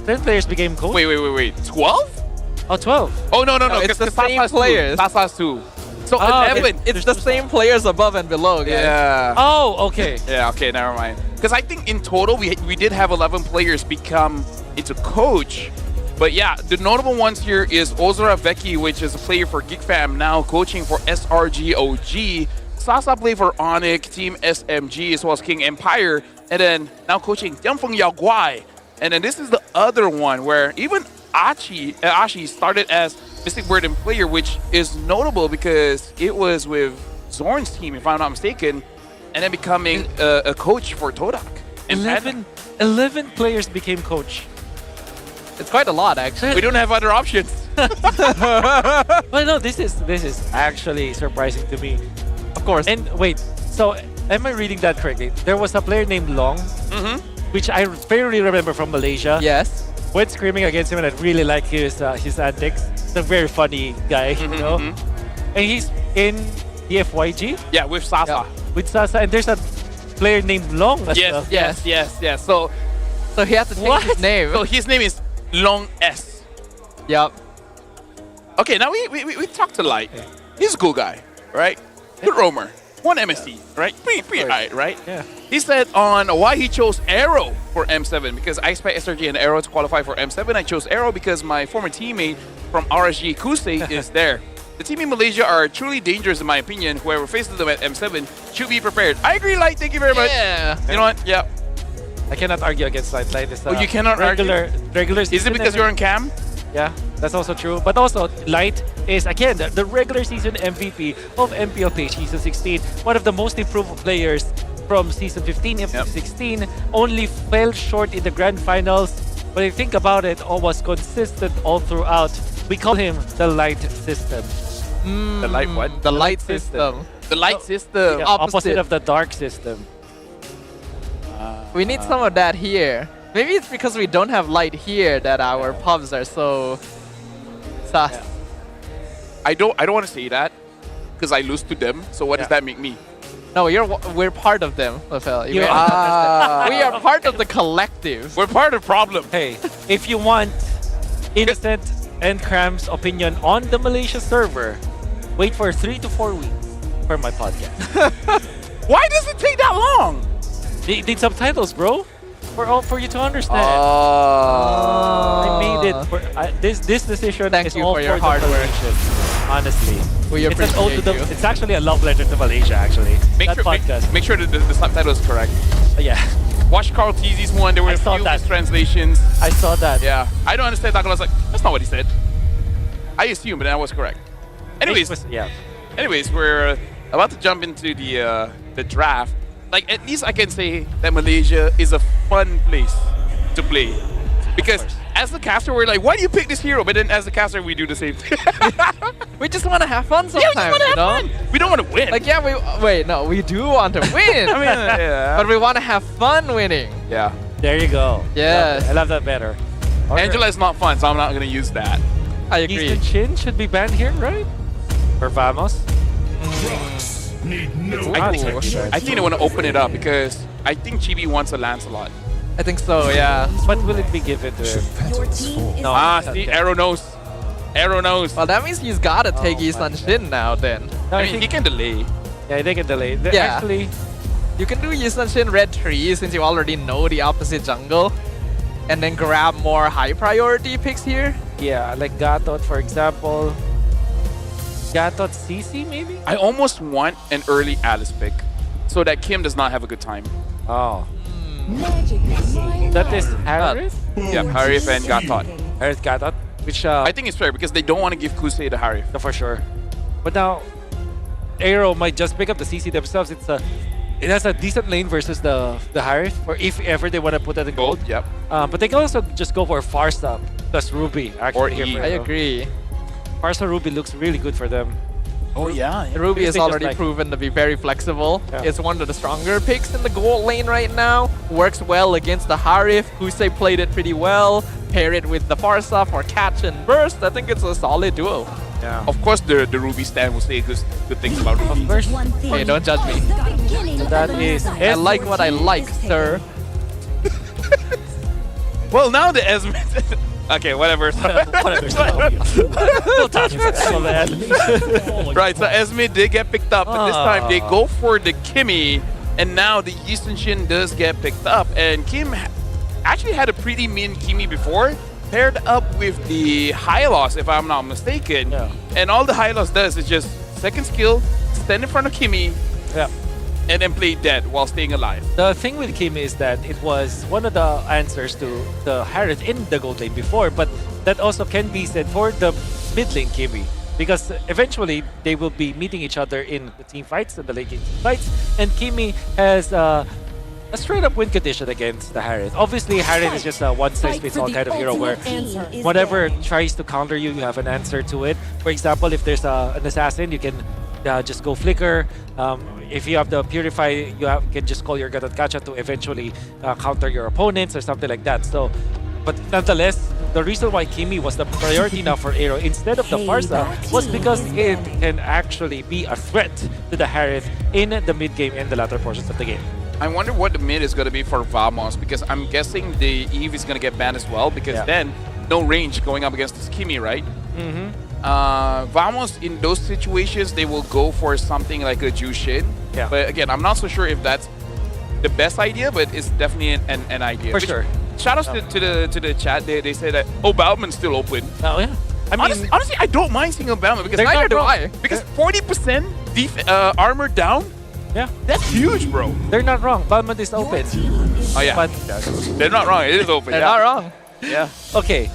10 players became coach. Wait. 12? Oh, 12. Oh no. It's the same players. Sasa's 2. So 11. It's the same players above and below, guys. Yeah. Oh, okay. Yeah, okay, never mind. Because I think in total we did have 11 players become into coach. But yeah, the notable ones here is Ozora Vecchi, which is a player for GeekFam, now coaching for SRGOG. Sasa played for Onyx, Team SMG, as well as King Empire. And then now coaching Tianfeng Yaoguai. And then this is the other one where even Ashi started as Mystic Burden player, which is notable because it was with Zorn's team, if I'm not mistaken, and then becoming a coach for Todak. 11 players became coach. It's quite a lot, actually. We don't have other options. Well, no, this is actually surprising to me. Of course. And wait, so am I reading that correctly? There was a player named Long, which I fairly remember from Malaysia. Yes. Went screaming against him, and I really like his antics. He's a very funny guy, you know. And he's in the FYG. Yeah, with Sasa. Yeah, with Sasa, and there's a player named Long. As well. Yes. So he has to change his name. So his name is Long S. Yep. Okay, now we talked to Light. He's a cool guy, right? Good roamer. 1 MSC, right? Pretty high, right? Yeah. He said on why he chose AERO for M7 because I expect SRG and AERO to qualify for M7. I chose AERO because my former teammate from RSG Kusei is there. The team in Malaysia are truly dangerous in my opinion. Whoever faces them at M7 should be prepared. I agree, Light. Thank you very much. Yeah. You know what? Yeah. I cannot argue against Light. Light is you cannot regular season. Is it because you're on cam? Yeah, that's also true. But also, Light is, again, the regular season MVP of MPL Page Season 16. One of the most improved players from Season 15 and 16. Only fell short in the Grand Finals. But if you think about it, was consistent all throughout. We call him the Light System. The Light what? The Light System. The Light System. Yeah, opposite of the Dark System. We need some of that here. Maybe it's because we don't have Light here that our pubs are so sus. Yeah. I don't want to say that because I lose to them. So what does that make me? No, we're part of them, Rafael. We are part of the collective. We're part of the problem. Hey, if you want Innocent and Cram's opinion on the Malaysia server, wait for 3 to 4 weeks for my podcast. Why does it take that long? They need subtitles, bro. For you to understand. I made it. This decision Thank is you all for your the hard work. Malaysian, honestly. We it's an ode to appreciate you. It's actually a love letter to Malaysia, actually. That podcast. Make sure that the subtitle is correct. Yeah. Watch Carl Teasy's one. There were a few mistranslations. I saw that. Yeah. I don't understand. I was like, that's not what he said. I assumed, but that was correct. Anyways, Anyways, we're about to jump into the draft. Like, at least I can say that Malaysia is a fun place to play. Because as the caster, we're like, why do you pick this hero? But then as the caster, we do the same thing. We just want to have fun sometimes, yeah, we just want to have fun. We don't want to win. Like, yeah, we do want to win. I mean, yeah. But we want to have fun winning. Yeah. There you go. Yes. I love that better. Angela is not fun, so I'm not going to use that. I agree. Easton Shin should be banned here, right? For Vamos. I think they want to open it up because I think Chibi wants a Lancelot. I think so, yeah. But will it be given to him? No. See, AERO knows. AERO knows. Well, that means he's got to take Easton Shin now then. No, I mean, he can delay. Yeah, they can delay. Yeah. Actually, you can do Easton Shin red 3 since you already know the opposite jungle. And then grab more high priority picks here. yeah, like Gatot, for example. Gatot CC, maybe? I almost want an early Alice pick so that Kim does not have a good time. Oh. That is Harith? Yeah, Harith and Gatot. Harith Gatot? Which, I think it's fair because they don't want to give Kusei to Harith. For sure. But now, AERO might just pick up the CC themselves. It has a decent lane versus the Harith, or if ever they want to put that in gold. Yep. But they can also just go for Farsa plus Ruby. Actually, Or here E. for I AERO. agree. Farsa Ruby looks really good for them. Oh, yeah. Ruby Because is they just already like- proven to be very flexible. Yeah. It's one of the stronger picks in the gold lane right now. Works well against the Harith. Kusei played it pretty well. Pair it with the Farsa for catch and burst. I think it's a solid duo. Yeah. Of course, the Ruby stand will say good things about Ruby. Of course. Hey, don't judge me. So that is I like what I like, sir. Well, now the Esme... Okay, whatever. Don't touch me, man. Right, so Esme did get picked up, but this time they go for the Kimmy, and now the Easton Shin does get picked up. And Kim actually had a pretty mean Kimmy before, paired up with the Hylos, if I'm not mistaken. Yeah. And all the Hylos does is just second skill, stand in front of Kimmy, Yeah. and then play dead while staying alive. The thing with Kim is that it was one of the answers to the Harith in the gold lane before, but that also can be said for the mid lane Kimmy. Because eventually they will be meeting each other in the team fights and the late game team fights, and Kimmy has a straight up win condition against the Harith. Obviously, Harith is just a one size fits all kind of hero where whatever tries to counter you, you have an answer to it. For example, if there's an assassin, you can just go flicker. If you have the Purify, you can just call your Gatot Kacha to eventually counter your opponents or something like that. So, but nonetheless, the reason why Kimmy was the priority now for AERO instead of the Farsa was because it can actually be a threat to the Harith in the mid game and the latter portions of the game. I wonder what the mid is going to be for Vamos, because I'm guessing the Eve is going to get banned as well, because then no range going up against this Kimmy, right? Vamos, in those situations, they will go for something like a Jushin. Yeah. But again, I'm not so sure if that's the best idea, but it's definitely an idea. For sure. Shout outs to the chat. They say that, Bauman's still open. Oh, yeah. I mean, honestly, I don't mind seeing Bauman because They're neither not do wrong. I. Because 40% armor down, yeah, that's huge, bro. they're not wrong. Balmond is open. Oh, yeah. But They're not wrong. It is open. They're yeah. not wrong. Yeah. okay,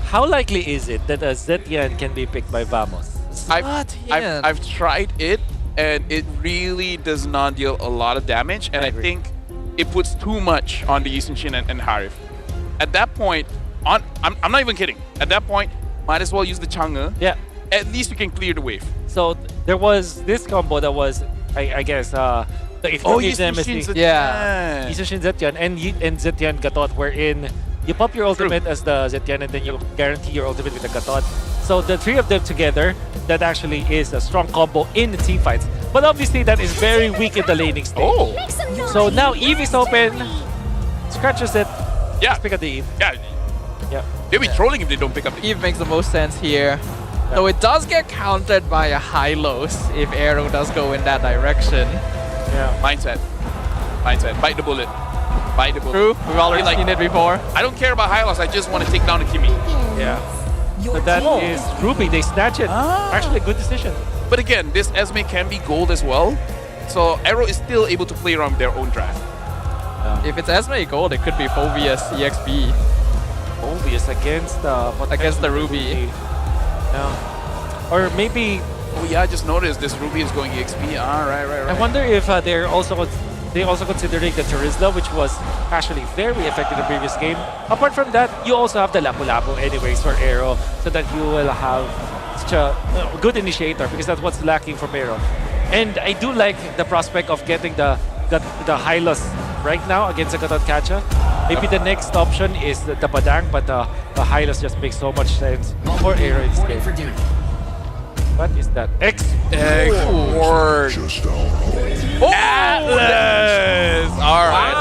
how likely is it that a Zetian can be picked by Vamos? I've tried it, and it really does not deal a lot of damage, and I think it puts too much on the Easton Shin and Harith. At that point, I'm not even kidding. At that point, might as well use the Chang'e. Yeah. At least you can clear the wave. So there was this combo that was, I guess, the Easton Shin Zetian. Yeah. Easton Shin Zetian and Zetian Gatot, wherein you pop your ultimate as the Zetian and then you guarantee your ultimate with the Gatot. So the three of them together, that actually is a strong combo in the team fights. But obviously that is very weak in the laning stage. Oh. So now Eve is open, scratches it. Yeah. Let's pick up the Eve. Yeah. They'll be trolling if they don't pick up the Eve makes the most sense here. Though it does get countered by a Hylos if AERO does go in that direction. Yeah. Mindset. Bite the bullet. Bite the bullet. True. We've already seen it before. I don't care about Hylos. I just want to take down the Kimmy. Yeah. So that is Ruby. They snatch it. Actually, a good decision. But again, this Esme can be gold as well. So AERO is still able to play around with their own draft. If it's Esme gold, it could be Phobius EXP. Phobius against the Ruby. Yeah. Or maybe... Oh yeah, I just noticed this Ruby is going EXP. Ah, right. I wonder if they're also They also considering the Charisla, which was actually very effective in the previous game. Apart from that, you also have the Lapu-Lapu anyways for AERO, so that you will have such a good initiator, because that's what's lacking from AERO. And I do like the prospect of getting the Hylos right now against the Katatkacha. Maybe the next option is the Padang, but the Hylos just makes so much sense for AERO in this game. What is that? Export. Atlas! Alright.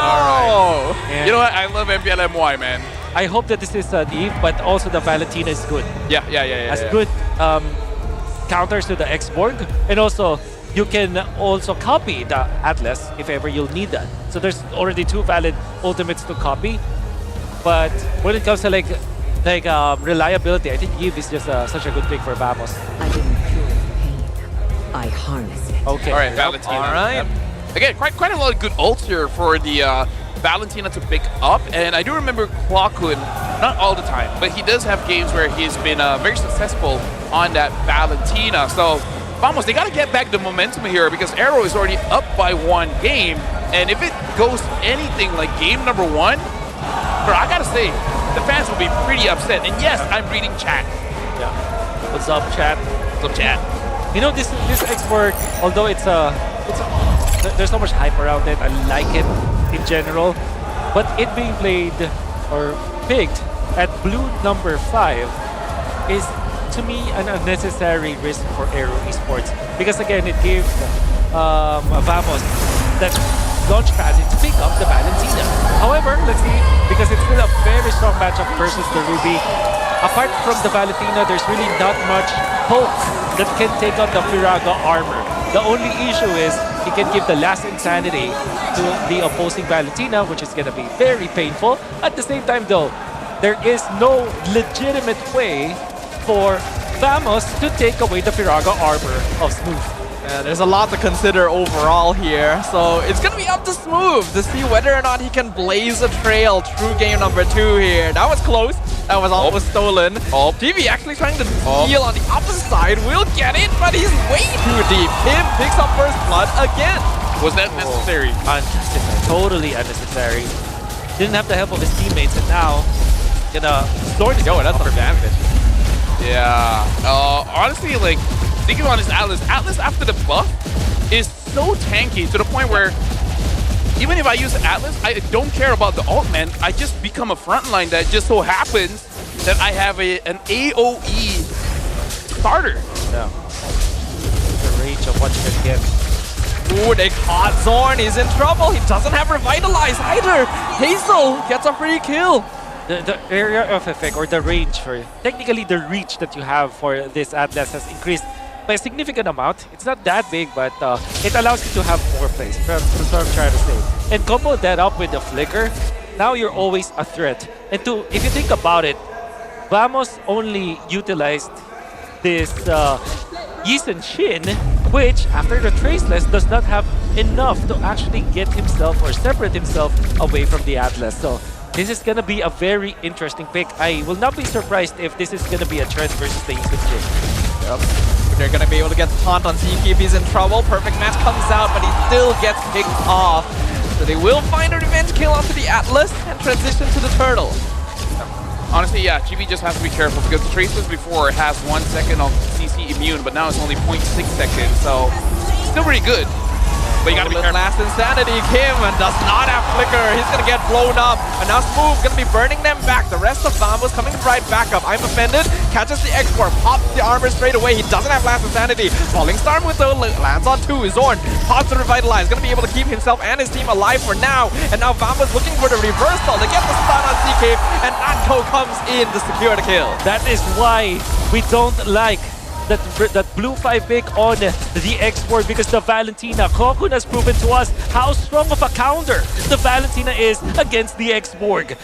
You know what? I love MPL MY, man. I hope that this is Eve, but also the Valentina is good. Yeah. Has good counters to the X-Borg, and also you can also copy the Atlas if ever you'll need that. So there's already 2 valid ultimates to copy, but when it comes to like reliability, I think Eve is just such a good pick for Vamos. I didn't feel pain. I harnessed it. Okay. All right, Valentina. All right. Again, quite a lot of good ults here for the Valentina to pick up, and I do remember Kwakun, not all the time, but he does have games where he's been very successful on that Valentina. So Vamos, they got to get back the momentum here, because AERO is already up by 1 game, and if it goes anything like game number 1, bro, I gotta say, the fans will be pretty upset. And yes, I'm reading chat. Yeah. What's up, chat? What's up, chat? You know, this X-Borg, although there's so much hype around it, I like it in general, but it being played or picked at blue number 5 is, to me, an unnecessary risk for AERO Esports, because again, it gives Vamos that launchpad to pick up the Valentina. However, let's see, because it's still a very strong matchup versus the Ruby. Apart from the Valentina, there's really not much hope that can take on the Firaga armor. The only issue is he can give the last insanity to the opposing Valentina, which is going to be very painful. At the same time, though, there is no legitimate way for Vamos to take away the Firaga armor of Smooth. Yeah, there's a lot to consider overall here, so it's gonna be up to Smooth to see whether or not he can blaze a trail through game number 2 here. That was close. That was almost stolen. TV actually trying to steal on the opposite side. Will get it, but he's way too deep. Kim picks up first blood again. Was that necessary? Unnecessary. Totally unnecessary. Didn't have the help of his teammates, and now gonna store this. Yo, that's advantage. Yeah. Honestly, like, thinking on his Atlas after the buff is so tanky to the point where even if I use Atlas, I don't care about the ult, man. I just become a frontline that just so happens that I have an AOE starter. Yeah. The range of what you can get. Ooh, they caught Zorn. He's in trouble. He doesn't have Revitalize either. Hazel gets a free kill. The area of effect, or the range for, technically the reach that you have for this Atlas has increased by a significant amount. It's not that big, but it allows you to have more plays. That's what I'm trying to say. And combo that up with the flicker, now you're always a threat. And if you think about it, Vamos only utilized this Yisen Shin, which after the Traceless does not have enough to actually get himself or separate himself away from the Atlas. So this is going to be a very interesting pick. I will not be surprised if this is going to be a trend versus the Yisen Shin. Yep. They're going to be able to get taunt on Ziki if he's in trouble. Perfect match comes out, but he still gets picked off. So they will find a revenge kill onto the Atlas and transition to the Turtle. Honestly, yeah, GB just has to be careful, because the Traceless before has 1 second of CC immune, but now it's only 0.6 seconds, so still pretty good. But you gotta be careful. Last insanity, Kim does not have flicker. He's gonna get blown up. And now Smooth gonna be burning them back. The rest of Vamos coming right back up. I'm offended. Catches the export, pops the armor straight away. He doesn't have last insanity. Falling Star with the lands on 2. Zorn pops the Revitalize. Gonna be able to keep himself and his team alive for now. And now Vamos looking for the reversal to get the stun on CK. And Nanko comes in to secure the kill. That is why we don't like that blue 5 pick on the export, because the Valentina, Kokun has proven to us how strong of a counter the Valentina is against the X-Borg.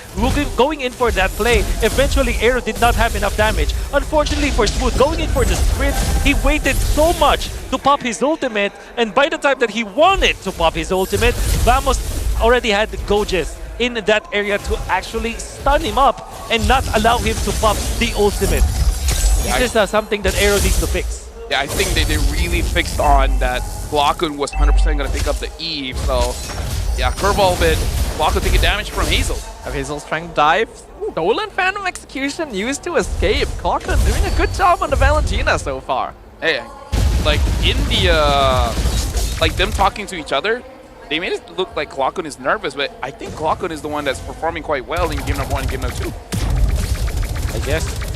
Going in for that play, eventually AERO did not have enough damage. Unfortunately for Smooth, going in for the sprint, he waited so much to pop his ultimate, and by the time that he wanted to pop his ultimate, Vamos already had the Goges in that area to actually stun him up and not allow him to pop the ultimate. This is something that AERO needs to fix. Yeah, I think they really fixed on that Glockun was 100% going to pick up the Eve. So, yeah, curveball bit. Glockun taking damage from Hazel. Hazel's trying to dive. Stolen Phantom Execution used to escape. Glockun doing a good job on the Valentina so far. Hey, like in the, like them talking to each other, they made it look like Glockun is nervous, but I think Glockun is the one that's performing quite well in game number 1 and game number 2. I guess.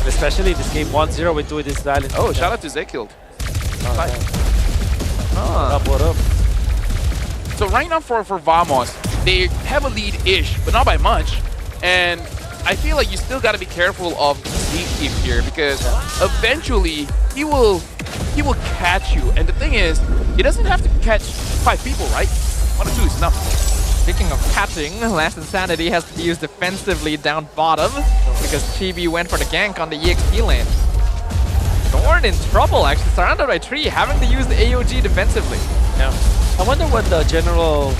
Especially this game 1-0 with this Valentina. Oh, shout out to Zekiel. What up? So right now for Vamos, they have a lead-ish, but not by much. And I feel like you still got to be careful of Zeke here because eventually he will catch you. And the thing is, he doesn't have to catch 5 people, right? 1 or 2 is enough. Speaking of catching, Last Insanity has to be used defensively down bottom because Chibi went for the gank on the EXP lane. Thorn in trouble, actually, surrounded by 3, having to use the AOG defensively. Yeah. I wonder what the general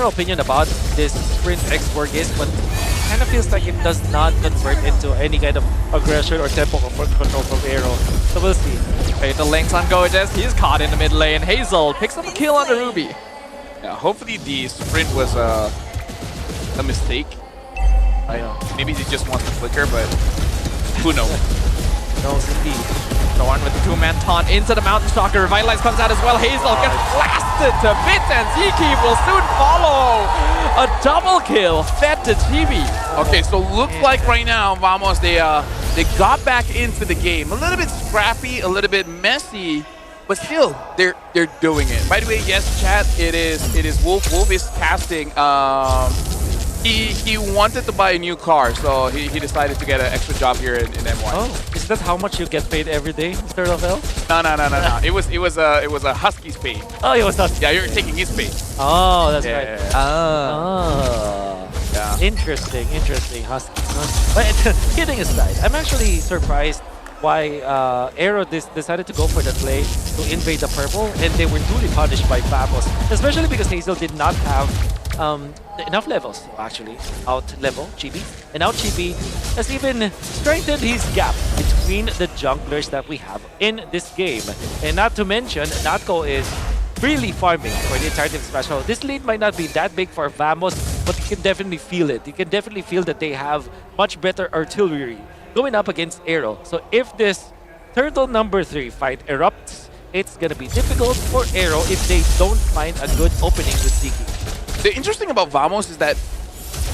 opinion about this Sprint X-Work is, but it kind of feels like it does not convert into any kind of aggression or tempo control from AERO. So we'll see. Fatal links on Gojes, he's caught in the mid lane. Hazel picks up a kill on the Ruby. Yeah, hopefully the sprint was a mistake. Maybe he just wants to flicker, but who knows? Knows indeed. Thorn with the 2-man taunt into the Mountain Stalker. Revitalize comes out as well. Hazel gets blasted to bits and Zeke will soon follow. A double kill fed to Chibi. Okay, so looks like right now Vamos they got back into the game. A little bit scrappy, a little bit messy, but still they're doing it. By the way, yes, chat, it is Wolf. Wolf is casting. He wanted to buy a new car, so he decided to get an extra job here in M1. Oh, is that how much you get paid every day, Mr. Lavelle? No. It was a Husky's pay. Oh, it was Husky. Yeah, you're taking his pay. Oh, that's Yeah. right. Oh. Yeah. Interesting. Husky. But kidding aside, I'm actually surprised why AERO decided to go for the play to invade the purple, and they were duly punished by Vamos, especially because Hazel did not have enough levels to actually out-level Chibi. And now Chibi has even strengthened his gap between the junglers that we have in this game. And not to mention, Natko is really farming for the entirety of special. This lead might not be that big for Vamos, but you can definitely feel it. You can definitely feel that they have much better artillery going up against AERO. So if this turtle number 3 fight erupts, it's gonna be difficult for AERO if they don't find a good opening with Ziki. The interesting about Vamos is that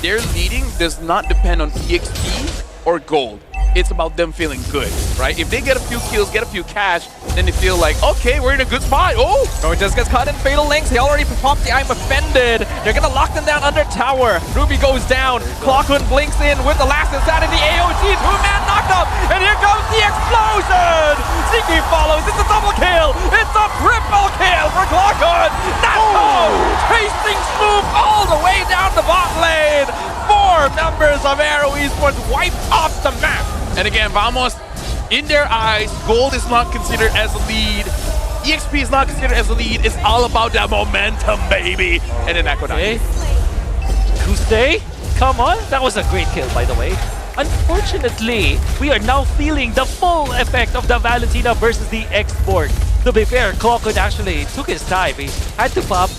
their leading does not depend on EXP or gold. It's about them feeling good, right? If they get a few kills, get a few cash, then they feel like, okay, we're in a good spot. Oh! Just gets caught in Fatal Links. He already popped the I'm offended. They're gonna lock them down under tower. Ruby goes down. Clockwood blinks in with the Last Insanity AOG. 2-man knockup. And here comes the explosion. Ziki follows. It's a double kill. It's a triple kill for Clockwood. Natko chasing Smooth all the way down the bot lane. 4 members of AERO Esports wiped off the map. And again, Vamos, in their eyes, gold is not considered as a lead. EXP is not considered as a lead. It's all about that momentum, baby. And then Echo dies. Tuesday? Come on, that was a great kill, by the way. Unfortunately, we are now feeling the full effect of the Valentina versus the X-Borg. To be fair, Clockwood actually took his time. He had to pop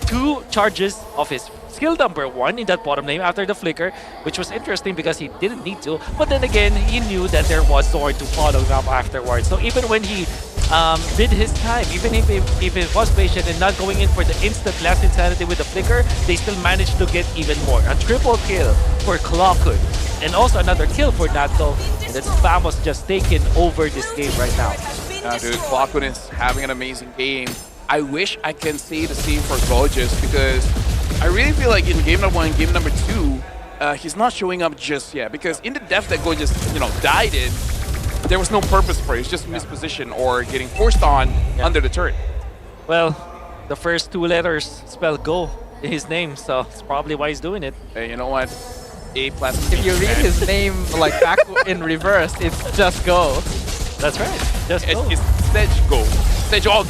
2 charges of his skill number 1 in that bottom lane after the flicker, which was interesting because he didn't need to. But then again, he knew that there was Zord to follow up afterwards. So even when he did his time, even if he was patient and not going in for the instant Last Insanity with the flicker, they still managed to get even more. A triple kill for Clockwood, and also another kill for Natko. And that's Vamos just taking over this game right now. Yeah, dude, Clockwood is having an amazing game. I wish I can say the same for Gorgeous because I really feel like in game number 1, game number 2, he's not showing up just yet because in the death that Gorgeous, died in, there was no purpose for it. It's just misposition or getting forced on under the turret. Well, the first 2 letters spell go in his name, so it's probably why he's doing it. Hey, you know what? A+. If you read his name like back in reverse, it's just go. That's right. Just go. It's Sedge go. Sedge all.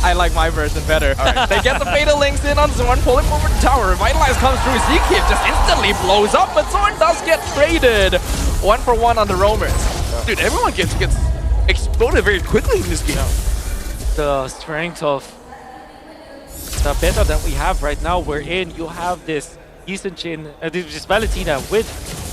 I like my version better. Alright, they get the Fatal Links in on Zorn, pull him over the tower. Revitalize comes through. Zeke just instantly blows up, but Zorn does get traded. 1 for 1 on the roamers. Dude, everyone gets exploded very quickly in this game. The strength of the meta that we have right now, wherein you have this Yisun-Chin, this Valentina with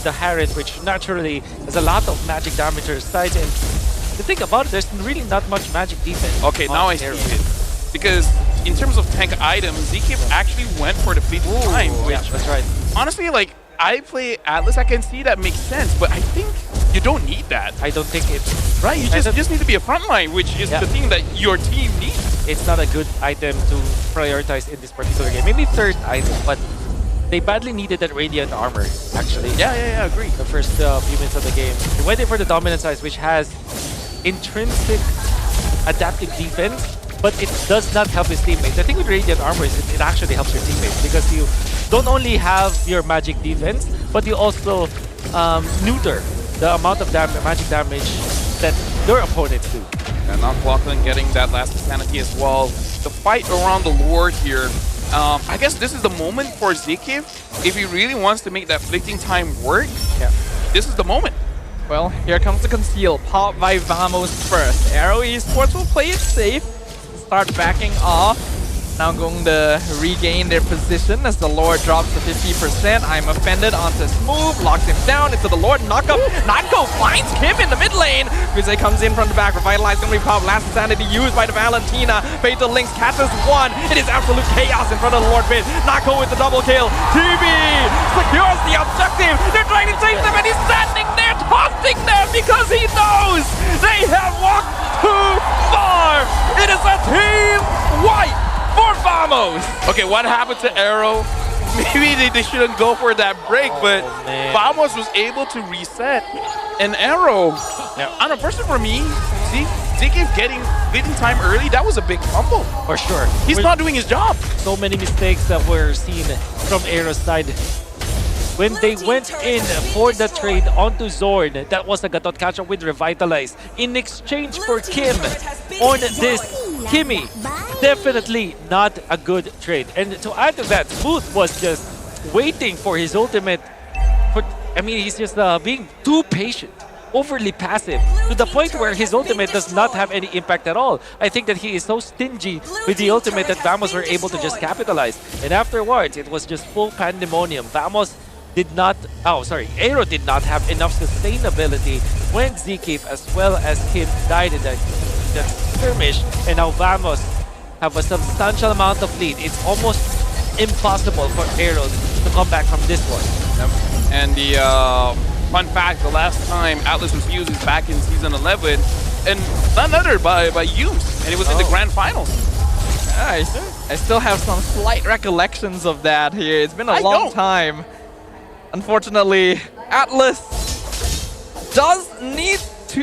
the Harriet, which naturally has a lot of magic damage to her side. And to think about it, there's really not much magic defense. Okay, now I see it. Because in terms of tank items, Zikip actually went for the fleeting time, which, yeah, that's right. Honestly, like, I play Atlas, I can see that makes sense, but I think you don't need that. I don't think it. Right, you just need to be a frontline, which is the thing that your team needs. It's not a good item to prioritize in this particular game. Maybe third item, but they badly needed that Radiant armor, actually. Yeah, agree. The first few minutes of the game. They went in for the Dominant Size, which has intrinsic adaptive defense, but it does not help his teammates. The thing with Radiant armor is it actually helps your teammates because you don't only have your magic defense, but you also neuter the amount of magic damage that your opponents do. And now Clockland getting that last sanity as well. The fight around the Lord here. I guess this is the moment for Zikip. If he really wants to make that flicking time work, this is the moment. Well, here comes the conceal. Pop by Vamos first. AERO Esports will play it safe. Start backing off. Now going to regain their position as the Lord drops to 50%. I'm offended onto Smooth, locks him down into the Lord knockup. Nako finds Kim in the mid lane. Fuse comes in from the back, revitalize gonna be popped. Last sanity used by the Valentina. Fatal Links catches one. It is absolute chaos in front of the Lord Pit. Nako with the double kill. TB secures the objective. They're trying to chase them and he's standing there taunting them because he knows they have walked too far. It is a team wipe for Vamos. Okay, what happened to AERO? Maybe they shouldn't go for that break, but Vamos was able to reset. And AERO, on a person for me, Zikip getting fleeting time early, that was a big fumble. For sure. He's not doing his job. So many mistakes that were seen from AERO's side. When they went in for the trade onto Zorn, that was a Gatot catch-up with Revitalize. In exchange for Kim on this Kimmy, definitely not a good trade. And to add to that, Smooth was just waiting for his ultimate. He's just being too patient, overly passive, to the point where his ultimate does not have any impact at all. I think that he is so stingy with the ultimate that Vamos were able to just capitalize. And afterwards, it was just full pandemonium. Vamos did not, AERO did not have enough sustainability when Zikip as well as Kim died in that skirmish, and now Vamos have a substantial amount of lead. It's almost impossible for AERO to come back from this one. And the fun fact, the last time Atlas was used is back in Season 11, and none other by Use, and it was in the Grand Finals. I still have some slight recollections of that here. It's been a long time. Unfortunately, Atlas does need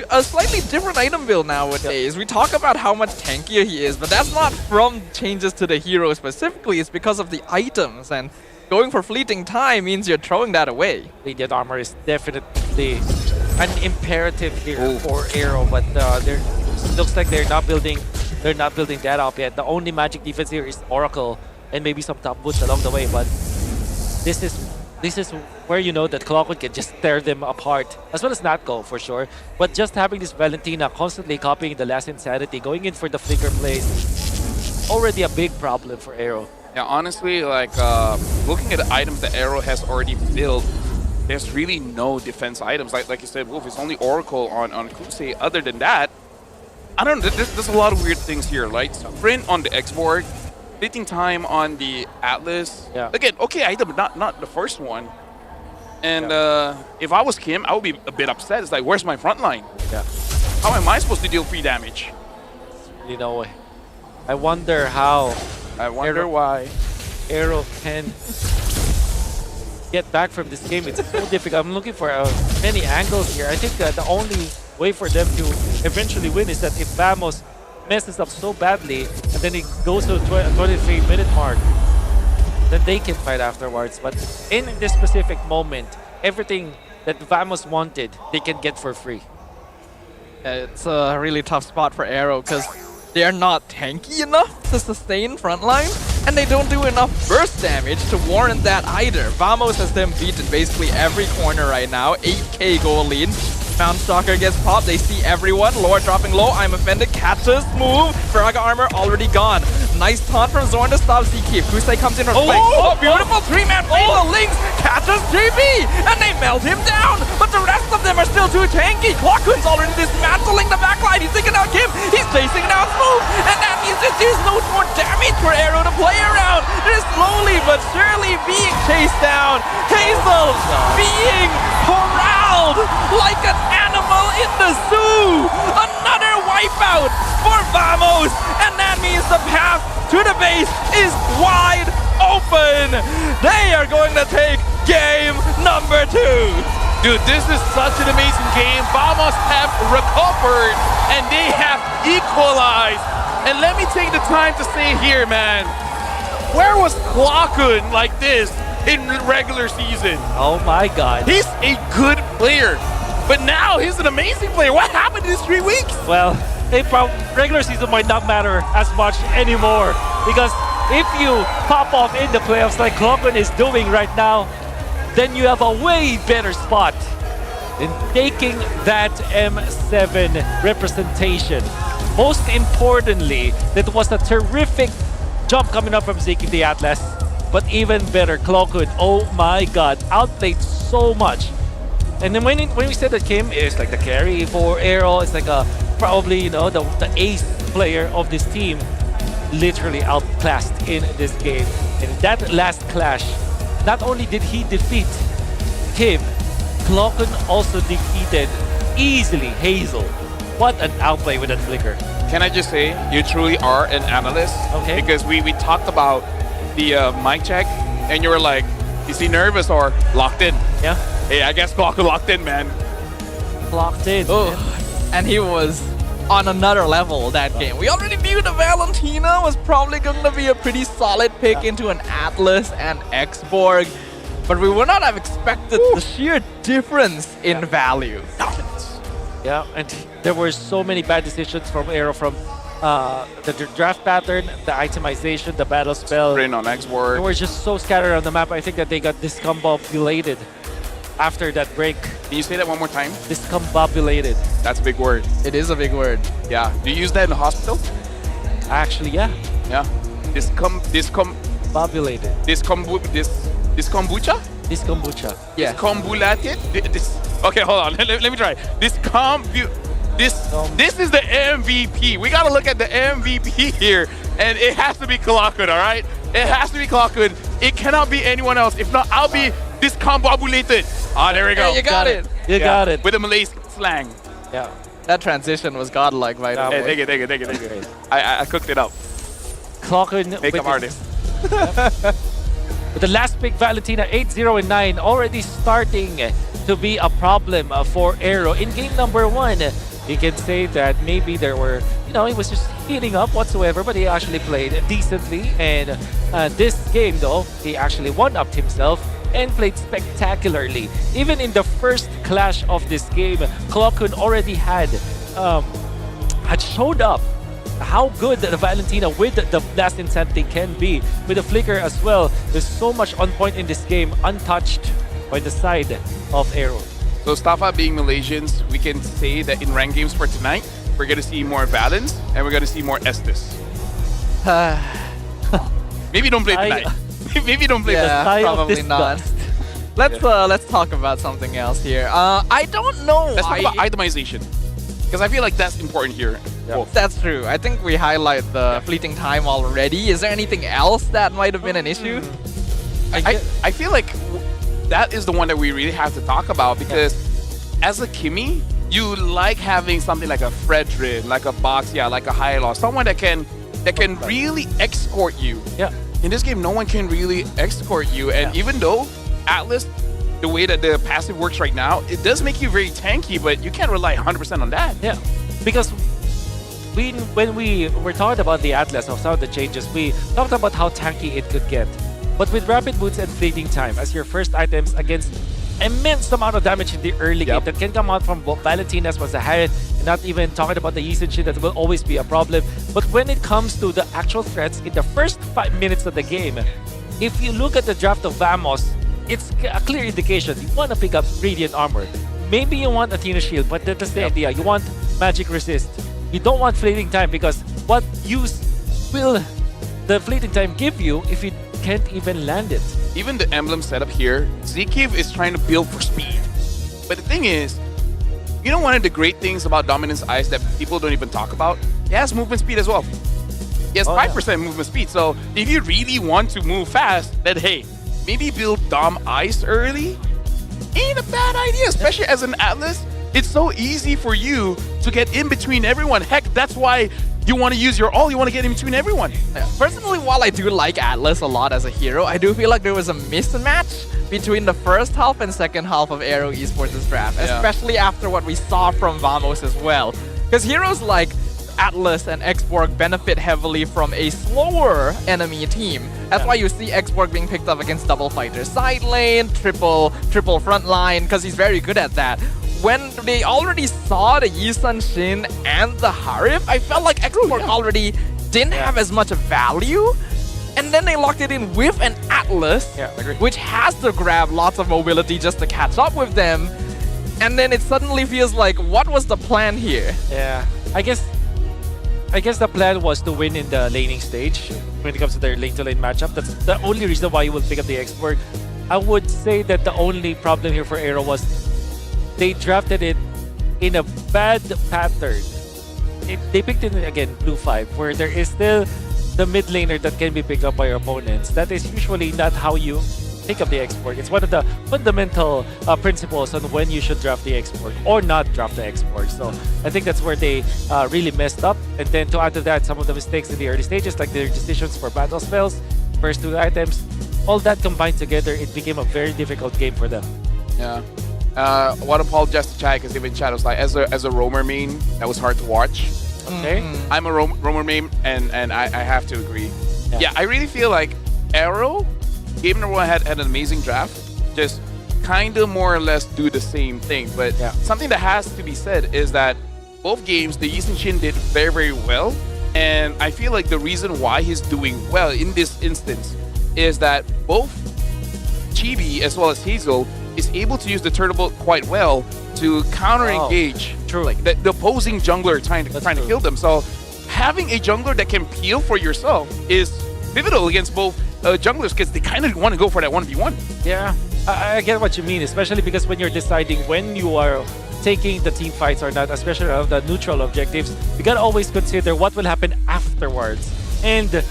a slightly different item build nowadays. We talk about how much tankier he is, but that's not from changes to the hero specifically. It's because of the items, and going for fleeting time means you're throwing that away. Radiant armor is definitely an imperative here for AERO, but looks like they're not building that up yet. The only magic defense here is Oracle and maybe some top boots along the way, but this is where you know that Clockwood can just tear them apart, as well as Natko for sure. But just having this Valentina constantly copying the last Insanity, going in for the flicker plays, already a big problem for AERO. Yeah, honestly, like looking at the items that AERO has already built, there's really no defense items. Like you said, Wolf, it's only Oracle on Crusade. Other than that, I don't know, there's a lot of weird things here. Like sprint on the X-Borg, fleeting time on the Atlas. Yeah. Again, okay item, but not the first one. And if I was Kim, I would be a bit upset. It's like, where's my front line? Yeah. How am I supposed to deal free damage? You know, I wonder how. I wonder why AERO can get back from this game. It's so difficult. I'm looking for many angles here. I think the only way for them to eventually win is that if Vamos messes up so badly and then it goes to the 23-minute mark, then they can fight afterwards. But in this specific moment, everything that Vamos wanted, they can get for free. It's a really tough spot for AERO because they're not tanky enough to sustain frontline, and they don't do enough burst damage to warrant that either. Vamos has them beaten basically every corner right now. 8k goal lead. Mount Stalker gets popped. They see everyone. Lord dropping low. I'm offended. Catches move. Braga armor already gone. Nice taunt from Zorn to stop Zeke. Kusei comes in from flank. Oh, beautiful three-man fatal. Lynx catches JB, and they melt him down. But the rest of them are still too tanky. Clockun's already dismantling the backline. He's taking out Kim. He's chasing down Smooth, and that means that there's no more damage for AERO to play around. They're slowly but surely being chased down. Hazel being corralled like an animal in the zoo. Another wipeout for Vamos, and that means the path to the base is wide open. They are going to take game number 2. Dude, this is such an amazing game. Vamos have recovered and they have equalized. And let me take the time to say here, man, where was Clockun like this in regular season? Oh my god. He's a good player, but now he's an amazing player. What happened in these 3 weeks? Well, regular season might not matter as much anymore, because if you pop off in the playoffs like Clockun is doing right now, then you have a way better spot in taking that M7 representation. Most importantly, that was a terrific jump coming up from Zeke the Atlas, but even better, Clockun, oh my god, outplayed so much. And then when we said that Kim is like the carry for AERO, it's like a probably, you know, the ace player of this team, literally outclassed in this game. In that last clash, not only did he defeat Kim, Clockun also defeated easily Hazel. What an outplay with that flicker. Can I just say, you truly are an analyst? Okay. Because we talked about the mic check, and you were like, is he nervous or locked in? Yeah. Hey, I guess Clockun locked in, man. Locked in. Oh, and he was on another level that game. We already knew the Valentina was probably going to be a pretty solid pick into an Atlas and X-Borg, but we would not have expected the sheer difference in value. Yeah, and there were so many bad decisions from AERO, from the draft pattern, the itemization, the battle spell. Sprint on X-Borg. They were just so scattered on the map. I think that they got discombobulated after that break. Can you say that one more time? Discombobulated. That's a big word. It is a big word. Yeah. Do you use that in the hospital? Actually, yeah. Yeah. Discombobulated. Kombucha? This kombucha. Yeah. Discombulated? Okay, hold on. Let me try. This is the MVP. We gotta look at the MVP here, and it has to be Clockun, all right? It has to be Clockun. It cannot be anyone else. If not, I'll be discombobulated. Ah, there we go. Hey, you got it. You got it. With a Malay slang. Yeah. That transition was godlike, by the way. Hey, thank you. I cooked it up. Clockun. Makeup artist. With the last pick, Valentina 8-0 and 9, already starting to be a problem for AERO. In game number 1, you can say that maybe there were, you know, it was just heating up whatsoever, but he actually played decently. And this game, though, he actually one-upped himself and played spectacularly. Even in the first clash of this game, Clockun already had showed up how good the Valentina with the Blast Insanity can be, with the flicker as well. There's so much on point in this game, untouched by the side of AERO. So Staffa being Malaysians, we can say that in ranked games for tonight, we're going to see more Valens and we're going to see more Estes. Maybe don't play tonight. Maybe don't play tonight. Probably not. Let's talk about something else here. I don't know. Let's talk about itemization, because I feel like that's important here. Yeah. That's true. I think we highlight the fleeting time already. Is there anything else that might have been an issue? I feel like that is the one that we really have to talk about, because as a Kimmy, you like having something like a Fredrin, like a Boxia, like a Hylos, someone that can really escort you. Yeah. In this game, no one can really escort you, and even though Atlas, the way that the passive works right now, it does make you very tanky, but you can't rely 100% on that. Yeah, because when we were talking about the Atlas of some of the changes, we talked about how tanky it could get. But with Rapid Boots and Fleeting Time as your first items against immense amount of damage in the early game that can come out from Valentina's was ahead, and not even talking about the Yisun shit that will always be a problem. But when it comes to the actual threats in the first 5 minutes of the game, if you look at the draft of Vamos, it's a clear indication you want to pick up Radiant Armor. maybe you want Athena Shield, but that's the idea. You want Magic Resist. You don't want Fleeting Time because what use will the Fleeting Time give you if you can't even land it? Even the emblem setup here, Zkiv is trying to build for speed. But the thing is, you know one of the great things about Dominance Ice that people don't even talk about? It has movement speed as well. It has 5% movement speed. So if you really want to move fast, then hey, maybe build Dom Ice early. Ain't a bad idea, especially as an Atlas. It's so easy for you to get in between everyone. Heck, that's why you want to use your all. You want to get in between everyone. Personally, while I do like Atlas a lot as a hero, I do feel like there was a mismatch between the first half and second half of AERO Esports' draft, especially after what we saw from Vamos as well. Because heroes like Atlas and Xborg benefit heavily from a slower enemy team. That's why you see Xborg being picked up against double fighters. Side lane, triple front line, because he's very good at that. When they already saw the Yisun Shin and the Harif, I felt like Xborg already didn't have as much value. And then they locked it in with an Atlas, which has to grab lots of mobility just to catch up with them. And then it suddenly feels like, what was the plan here? Yeah, I guess the plan was to win in the laning stage when it comes to their lane-to-lane matchup. That's the only reason why you would pick up the Xborg. I would say that the only problem here for AERO was they drafted it in a bad pattern. They picked it again, Blue 5, where there is still the mid laner that can be picked up by your opponents. That is usually not how you pick up the Xborg. It's one of the fundamental principles on when you should draft the Xborg or not draft the Xborg. So I think that's where they really messed up. And then to add to that, some of the mistakes in the early stages, like their decisions for battle spells, first 2 items, all that combined together, it became a very difficult game for them. Yeah. What apologize to Chai, because even Chad was like, as a roamer main, that was hard to watch. Okay. I'm a roamer main, and I have to agree. Yeah, I really feel like AERO, game number 1 had an amazing draft, just kind of more or less do the same thing. But something that has to be said is that both games, the Yisun Shin did very, very well. And I feel like the reason why he's doing well in this instance is that both Chibi as well as Hazel is able to use the turtle quite well to counter-engage like the opposing jungler trying to kill them. So having a jungler that can peel for yourself is pivotal against both junglers, because they kind of want to go for that 1v1. Yeah, I get what you mean, especially because when you're deciding when you are taking the team fights or not, especially of the neutral objectives, you gotta always consider what will happen afterwards. And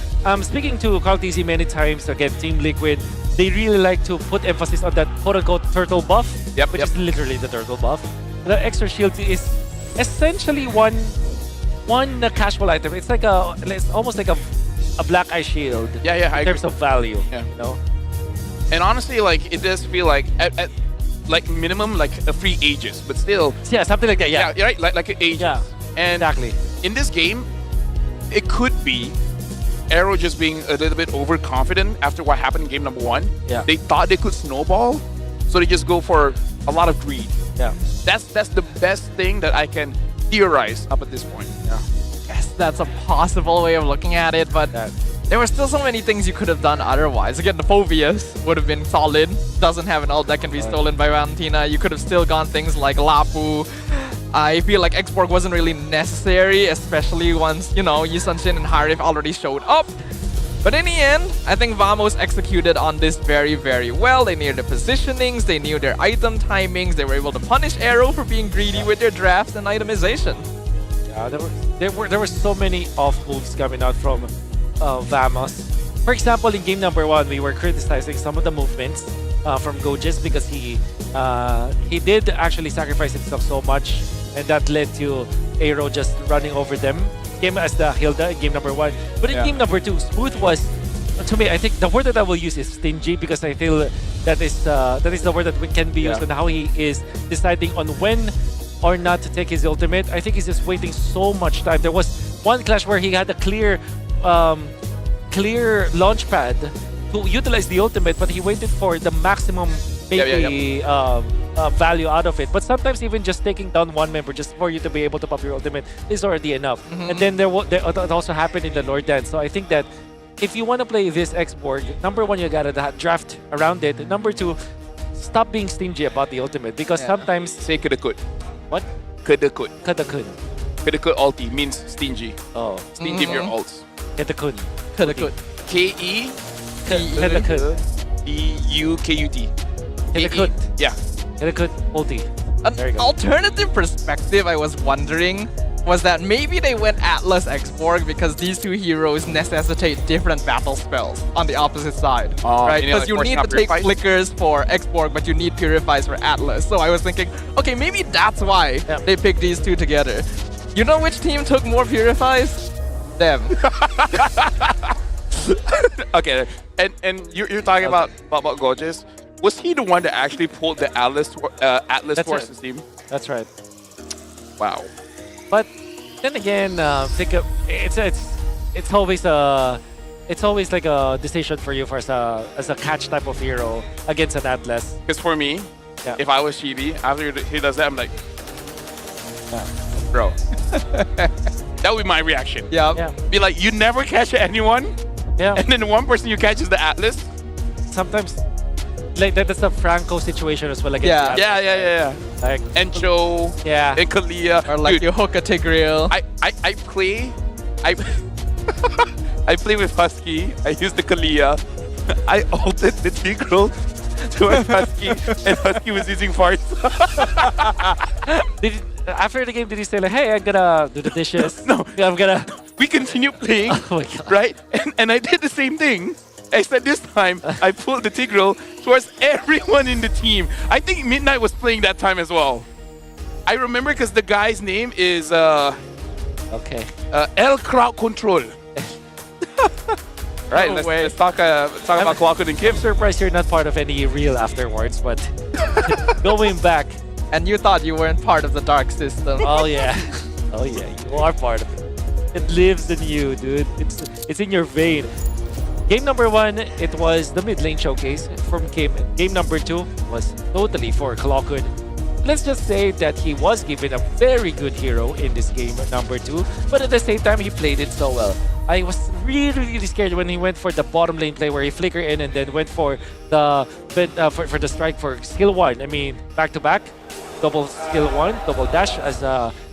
speaking to Carl TZ many times, again, Team Liquid, they really like to put emphasis on that quote-unquote turtle buff, which is literally the turtle buff. The extra shield is essentially one casual item. It's like it's almost like a black eye shield. I in terms of value. Yeah. You know? And honestly, like, it does feel like at like minimum like a free Aegis, but still. Yeah, something like that. Yeah, right. Like an Aegis. Yeah, and exactly. In this game, it could be AERO just being a little bit overconfident after what happened in game number 1. Yeah. They thought they could snowball, so they just go for a lot of greed. Yeah. That's the best thing that I can theorize up at this point. Yeah. Yes, that's a possible way of looking at it, but there were still so many things you could have done otherwise. Again, the Phobius would have been solid. Doesn't have an ult that can be stolen by Valentina. You could have still gone things like Lapu. I feel like Xborg wasn't really necessary, especially once, you know, Yisun Shin and Harif already showed up. But in the end, I think Vamos executed on this very, very well. They knew their positionings, they knew their item timings, they were able to punish AERO for being greedy with their drafts and itemization. Yeah, there were so many off moves coming out from Vamos. For example, in game number 1, we were criticizing some of the movements from Gojis because he did actually sacrifice himself so much, and that led to AERO just running over them. Came as the Hilda in game number 1. But in game number 2, Smooth was, to me, I think the word that I will use is stingy, because I feel that is the word that can be used on how he is deciding on when or not to take his ultimate. I think he's just waiting so much time. There was one clash where he had a clear launch pad to utilize the ultimate, but he waited for the maximum value out of it. But sometimes even just taking down one member just for you to be able to pop your ultimate is already enough. And then it also happened in the Lord Dance. So I think that if you want to play this Xborg, number 1, you gotta draft around it. Number 2, stop being stingy about the ultimate because sometimes say coulda could. What? Coulda could. Coulda could. Coulda could ulti means stingy. Oh. Stingy of your ults. Coulda could. Coulda could. K-E Coulda could. D-U-K-U-T. Coulda could. Yeah. Coulda could. Ulti. There you An go. alternative perspective I was wondering was that maybe they went Atlas X-Borg because these two heroes necessitate different battle spells on the opposite side, right? you know, Because like you forcing need out to take Purifies? flickers for X-Borg, but you need Purifies for Atlas. So I was thinking, okay, maybe that's why they picked these two together. You know which team took more Purifies? Them. Okay, and you're talking about Gorgeous. Was he the one that actually pulled the Atlas Forces team? That's right. Wow. But then again, think of it's always like a decision for you as a catch type of hero against an Atlas. Because for me, if I was Chibi, after he does that, I'm like, bro. That would be my reaction. Yeah. Be like, you never catch anyone. Yeah. And then the one person you catch is the Atlas. Sometimes, like that's the Franco situation as well against the Atlas. Yeah. Like Encho. Yeah. And Kalia. Or like you hook a Tigreal. I play with Husky. I use the Kalia. I ulted the Tigreal to a Husky, and Husky was using farts. After the game, did he say like, "Hey, I'm gonna do the dishes"? No, I'm gonna. We continue playing, Oh my God. right? And I did the same thing. Except this time, I pulled the Tigreal towards everyone in the team. I think Midnight was playing that time as well. I remember because the guy's name is Okay. El Crowd Control. Right, let's talk about Kwakun and Kim. I'm surprised you're not part of any reel afterwards, but going back. And you thought you weren't part of the dark system. Oh yeah. Oh yeah, you are part of it. It lives in you, dude. It's in your vein. Game number 1, it was the mid lane showcase from Kim. Game number 2 was totally for Kwakun. Let's just say that he was given a very good hero in this game number 2, but at the same time he played it so well. I was really scared when he went for the bottom lane play where he flickered in and then went for the for the strike for skill 1. I mean, back to back, double skill 1, double dash as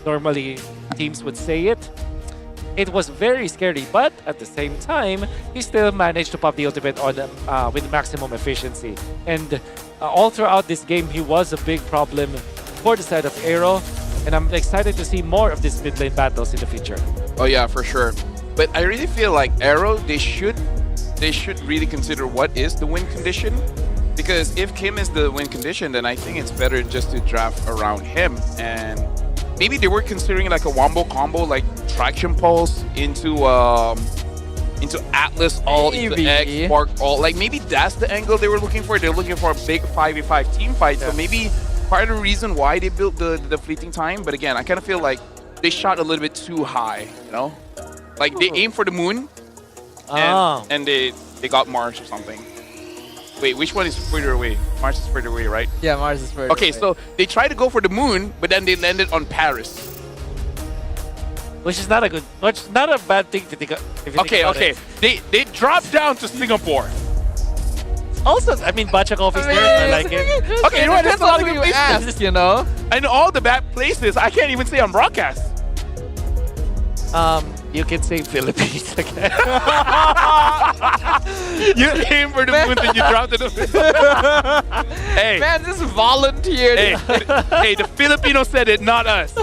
normally teams would say it. It was very scary, but at the same time, he still managed to pop the ultimate on with maximum efficiency. And all throughout this game, he was a big problem for the side of AERO, and I'm excited to see more of these mid lane battles in the future. Oh yeah, for sure. But I really feel like AERO, they should really consider what is the win condition. Because if Kim is the win condition, then I think it's better just to draft around him. And maybe they were considering like a wombo combo, like Traction Pulse into Atlas all, into X, Spark all. Like maybe that's the angle they were looking for. They're looking for a big 5v5 team fight. So maybe part of the reason why they built the fleeting time. But again, I kind of feel like they shot a little bit too high, you know? Like they aimed for the moon and they got Mars or something. Wait, which one is further away? Mars is further away, right? Yeah, Mars is further away. Okay, so they tried to go for the moon, but then they landed on Paris. Which is not a bad thing to think of. If you think about it. They dropped down to Singapore. Also, I mean, Bachakov is there. I like it. Okay, you know what? There's a lot of good you places. asked, you know? I know all the bad places. I can't even say on broadcast. You can say Philippines again. You aim for the moon and you dropped it. Hey, man, just volunteered. Hey, the Filipinos said it, not us.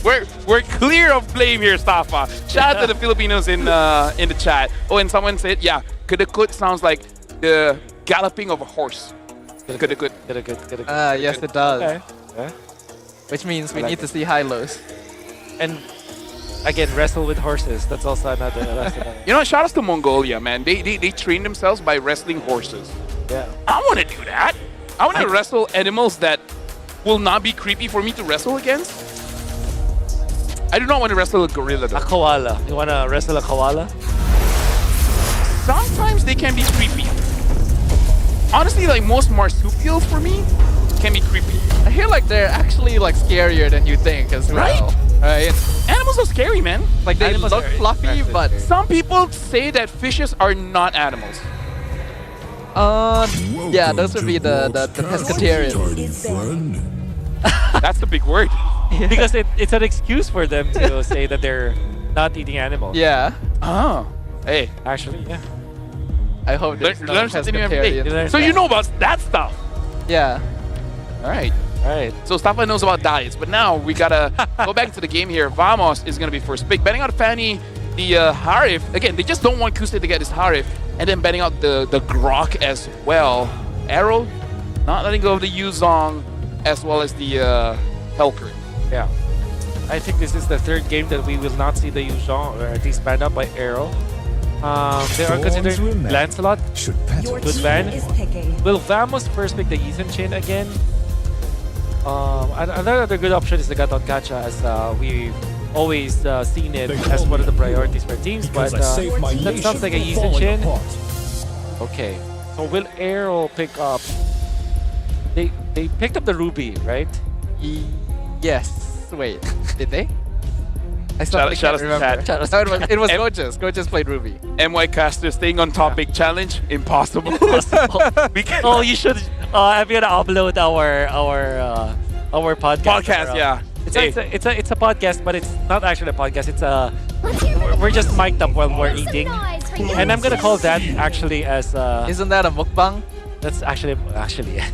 We're clear of blame here, Stafa. Shout out to the Filipinos in the chat. Oh, and someone said, yeah, Kudakut sounds like the galloping of a horse. Kudakut. Yes, it does. Okay. Which means we need to see high-lows. And again, wrestle with horses. That's also another. You know, shout out to Mongolia, man. They train themselves by wrestling horses. Yeah. I want to do that. I want to wrestle animals that will not be creepy for me to wrestle against. I do not want to wrestle a gorilla, though. A koala. You want to wrestle a koala? Sometimes they can be creepy. Honestly, like most marsupials for me can be creepy. I hear like they're actually like scarier than you think as well. Right? Animals are scary, man. Like they Animals look are fluffy, but some people say that fishes are not animals. Yeah, those would be the pescatarians. That's the big word. Because it's an excuse for them to say that they're not eating animals. Yeah. Oh. Hey. Actually, yeah. I hope there's no Learn something new every day. pescatarians. So you know about that stuff. Yeah. All right. All right. So Stapa knows about diets, but now we gotta go back to the game here. Vamos is gonna be first pick. Betting out Fanny, the Harif. Again, they just don't want Kuse to get his Harif. And then betting out the Grok as well. AERO, not letting go of the Yuzong as well as the Helker. Yeah. I think this is the third game that we will not see the Yuzhong, or at least banned up by AERO. They are considering Lancelot. Good ban. Will Vamos first pick the Ethan Chain again? Another good option is the Gatot Gacha, as we've always seen it as one of the priorities for teams, but that sounds like a Ethan Chain. Okay, so will AERO pick up? They picked up the Ruby, right? Yes. Wait, did they? I Shout out to remember. chat. No, it was Gorgeous. Gorgeous played Ruby. MY Caster staying on topic challenge. Impossible. Oh, you should. I'm gonna upload our podcast. Podcast, yeah. It's a podcast, but it's not actually a podcast. It's a we're just mic'd up while we're eating, and I'm gonna call that actually as. Isn't that a mukbang? That's actually.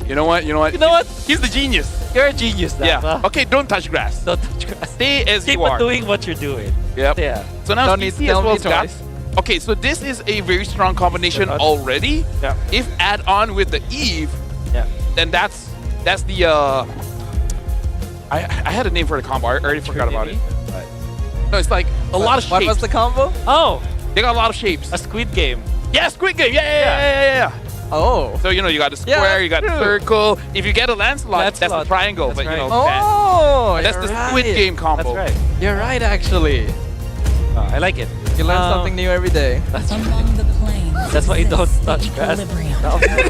You know what? He's the genius. You're a genius. Yeah. Okay, don't touch grass. Don't touch grass. Stay as Keep you are. doing what you're doing. Yep. Yeah. So now Don't CC need as well as twice. Gap. Okay, so this is a very strong combination already. Yeah. If add on with the Eve, yeah, then that's the I had a name for the combo. I already forgot about it. No, it's like a lot of shapes. What was the combo? Oh, they got a lot of shapes. A Squid Game. Yeah, Squid Game. Yeah. Oh. So, you got a square, you got a circle. If you get a Lancelot, that's a triangle. That's but, right. Oh, that's the Squid Game combo. That's right. You're right, actually. I like it. You learn something new every day. That's why you don't touch grass.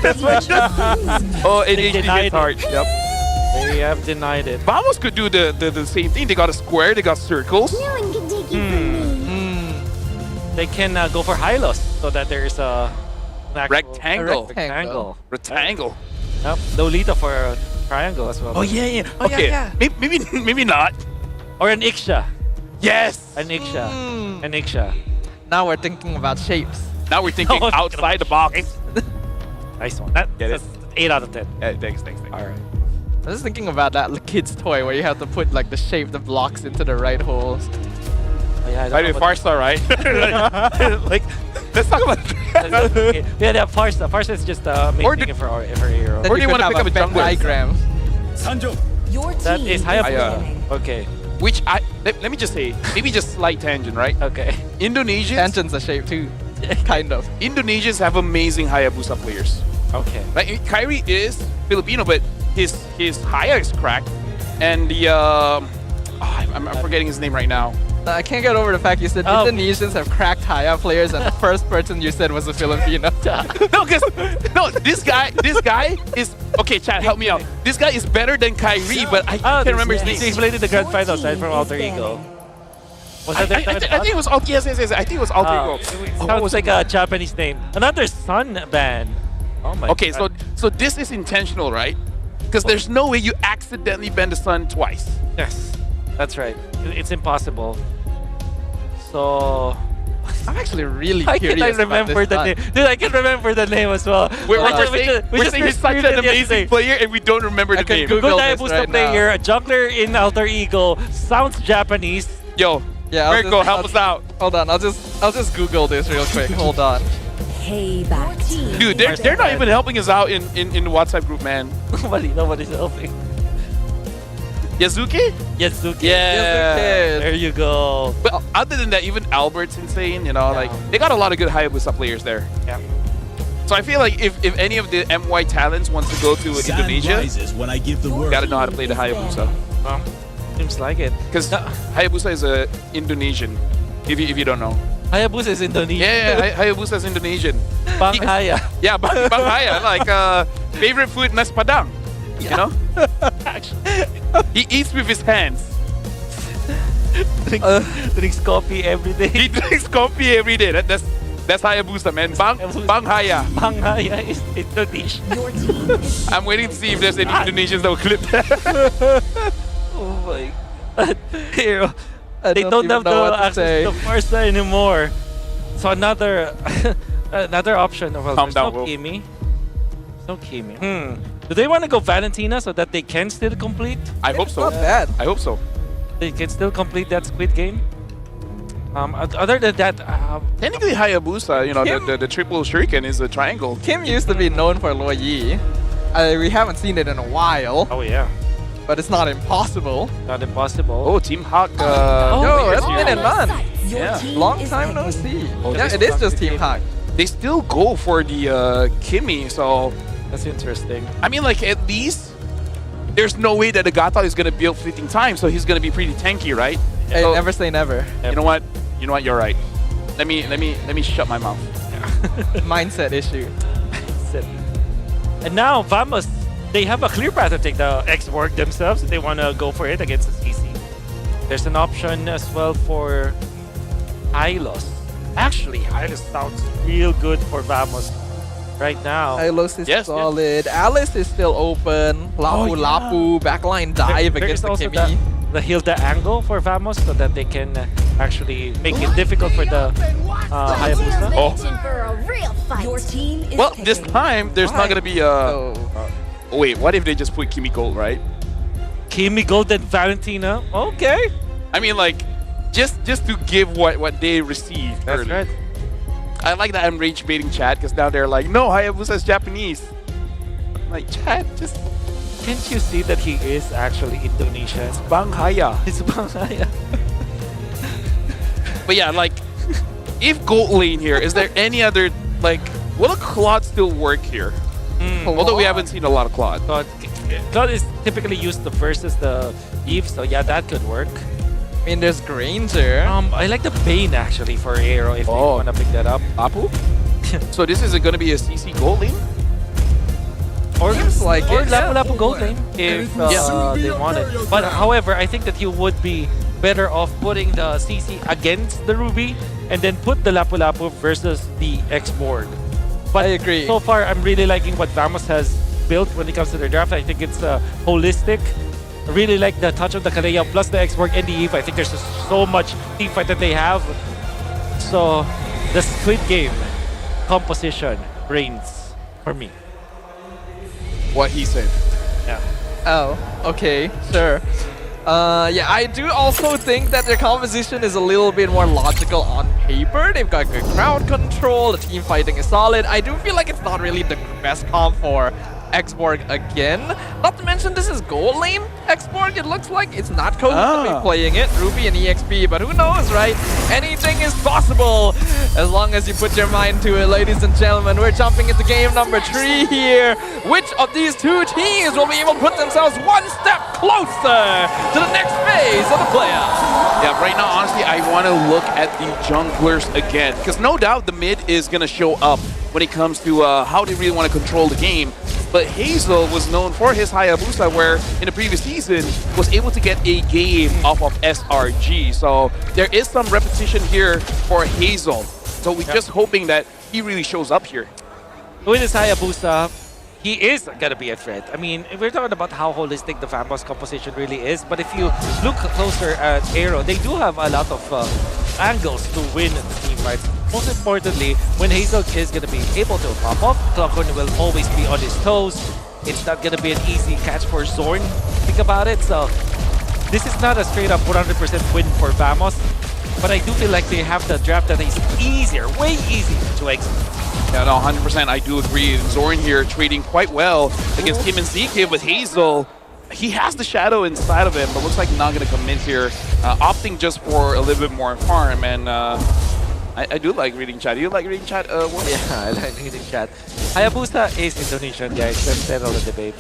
That's why. Oh, it denied gets hard. it. Yep. They have denied it. Vamos could do the same thing. They got a square, they got circles. They can go for Hylos so that there's a rectangle. Rectangle. Yep. Lolita for a triangle as well. Oh yeah. Okay. Maybe not. Or an Iksha. Yes. An Iksha. An Iksha. Now we're thinking about shapes. Now we're thinking outside the box. Nice one. That's 8 out of 10. Yeah, thanks. All right. I was thinking about that kid's toy where you have to put like the blocks into the right holes. Oh, yeah, By the way, Farstar, right? like, let's talk about that. Okay. Yeah, Farsa. Farsa is just making it for AERO. Or do you want to pick up a Venn jungler? diagram? That is Hayabusa. Okay. Which let me just say, maybe just slight tangent, right? Okay. Indonesians. Tangent's a shape too, kind of. Indonesians have amazing Hayabusa players. Okay. Like Kyrie is Filipino, but his Haya is cracked, and the I'm forgetting his name right now. I can't get over the fact you said Indonesians have cracked Haya players, and the first person you said was a Filipino. This guy is okay. Chat, help me out. This guy is better than Kyrie, but I can't remember his name. He played in the grand finals, right, from Alter Ego. Was that I think it was Alter. Yes. I think it was Alter Ego. Sounds like a Japanese name. Another Sun ban. Oh my. Okay, God. so this is intentional, right? Because there's no way you accidentally bend the sun twice. Yes, that's right. It's impossible. So I'm actually really I curious. can remember the name. Dude, I can remember the name as well. We're saying he's such an amazing player and we don't remember the name. Good Hayabusa player, a jungler in Alter Ego, sounds Japanese. Yo, Mirko, help us out. Hold on, I'll just Google this real quick. Hold on. Payback. Dude, they're not even helping us out in the WhatsApp group, man. Nobody's helping. Yazuki? Yazuki. Yeah. There you go. But other than that, even Albert's insane, like they got a lot of good Hayabusa players there. Yeah. So I feel like if any of the MY talents wants to go to Indonesia, when I give the word. gotta know how to play the Hayabusa. Well, seems like it. Because Hayabusa is a Indonesian, if you don't know. Hayabusa is Indonesian. Yeah, Hayabusa is Indonesian. Bang Haya. Yeah, Bang Haya. Like favorite food, nasi padang. You know? He eats with his hands. Drinks coffee every day. He drinks coffee every day. That's That's Hayabusa, man. Bang Haya. Bang Haya is Indonesian. I'm waiting to see if there's any Indonesians that will clip that. Oh my god. Hero. I They don't even have know what the to say. access to Farsa anymore. So another another option. Well, Calm there's down, no Wolf. Kimi. No Kimi. Do they want to go Valentina so that they can still complete? I hope so. Not bad. I hope so. They can still complete that Squid Game. Other than that, Technically, Hayabusa, you know, the triple shuriken is a triangle. Kim used to be known for Luo Yi. We haven't seen it in a while. Oh yeah. But it's not impossible. Not impossible. Oh, Team Hawk. Yo, it's been a month. Yeah. Long time no see. Oh, Yeah, this it is is just Team Hawk. They still go for the Kimi, so that's interesting. I mean, like, at least there's no way that the Gata is gonna build fleeting time, so he's gonna be pretty tanky, right? Hey, So, never say never. you know what? You know what? You're right. Let me shut my mouth. Mindset issue. And now Vamos, they have a clear path to take the X-Borg themselves if they want to go for it against the CC. There's an option as well for Hylos. Actually, Hylos sounds real good for Vamos right now. Hylos is solid. Alice is still open. Lapu Lapu, backline dive There against is the also Kimi. the Hilda angle for Vamos so that they can actually make it difficult for the Hayabusa. Oh. For a real fight. Your team is Well, this time there's not gonna be a. Oh. Wait, what if they just put Kimi Gold, right? Kimi Gold and Valentina. Okay. I mean, like, just to give what they received. That's early. right. I like that I'm rage baiting chat because now they're like, no, Hayabusa is Japanese. I'm like, chat, just. Can't you see that he is actually Indonesian? It's Bang Haya. It's Bang Haya. But yeah, like, if gold lane here, is there any other, like, will a Claude still work here? Although we haven't seen a lot of Claude. Claude is typically used versus the Eve, so yeah, that could work. I mean, there's Granger. I like the Bane actually for AERO if they want to pick that up. Apu? So this is going to be a CC gold lane? Or Seems like or it, Lapu yeah. Lapu Gold Lane if they want it. But however, I think that you would be better off putting the CC against the Ruby and then put the Lapu Lapu versus the X-Borg. But I agree. So far, I'm really liking what Vamos has built when it comes to their draft. I think it's holistic. I really like the touch of the Kalea plus the X-Borg and the Eve. I think there's just so much team fight that they have. So the Squid Game composition reigns for me. What he said. Yeah. Oh, okay, sure. Yeah, I do also think that their composition is a little bit more logical on paper. They've got good crowd control, the team fighting is solid. I do feel like it's not really the best comp for X-Borg again. Not to mention this is gold lane X-Borg, it looks like. It's not Kohu to be playing it, Ruby and EXP, but who knows, right? Anything is possible as long as you put your mind to it, ladies and gentlemen. We're jumping into game number 3 here. Which of these two teams will be able to put themselves one step closer to the next phase of the playoffs? Yeah, right now, honestly, I want to look at the junglers again. Because no doubt the mid is going to show up when it comes to how they really want to control the game. But Hazel was known for his Hayabusa, where in the previous season was able to get a game off of SRG. So there is some repetition here for Hazel. So we're just hoping that he really shows up here. With his Hayabusa, he is gonna be a threat. I mean, we're talking about how holistic the Vamos composition really is, but if you look closer at AERO, they do have a lot of angles to win the team fights. Most importantly, when Hazel is gonna be able to pop off, Clockhorn will always be on his toes. It's not gonna be an easy catch for Zorn. Think about it. So this is not a straight up 100% win for Vamos, but I do feel like they have the draft that is easier, way easier to execute. Yeah, no, 100%. I do agree. Zorn here trading quite well against him and ZK with Hazel. He has the shadow inside of him, but looks like not going to commit here. Opting just for a little bit more farm. And I do like reading chat. Do you like reading chat? Yeah, I like reading chat. Hayabusa is Indonesian, guys. Let's settle the debate.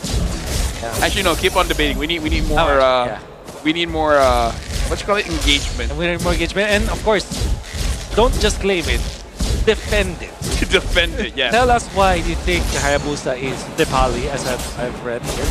Yeah. Actually, no. Keep on debating. We need more. We need more. What you call it? Engagement. And we need more engagement. And of course, don't just claim it. Defend it. Defend it, yeah. Tell us why you think Hayabusa is Nepali, as I've read here.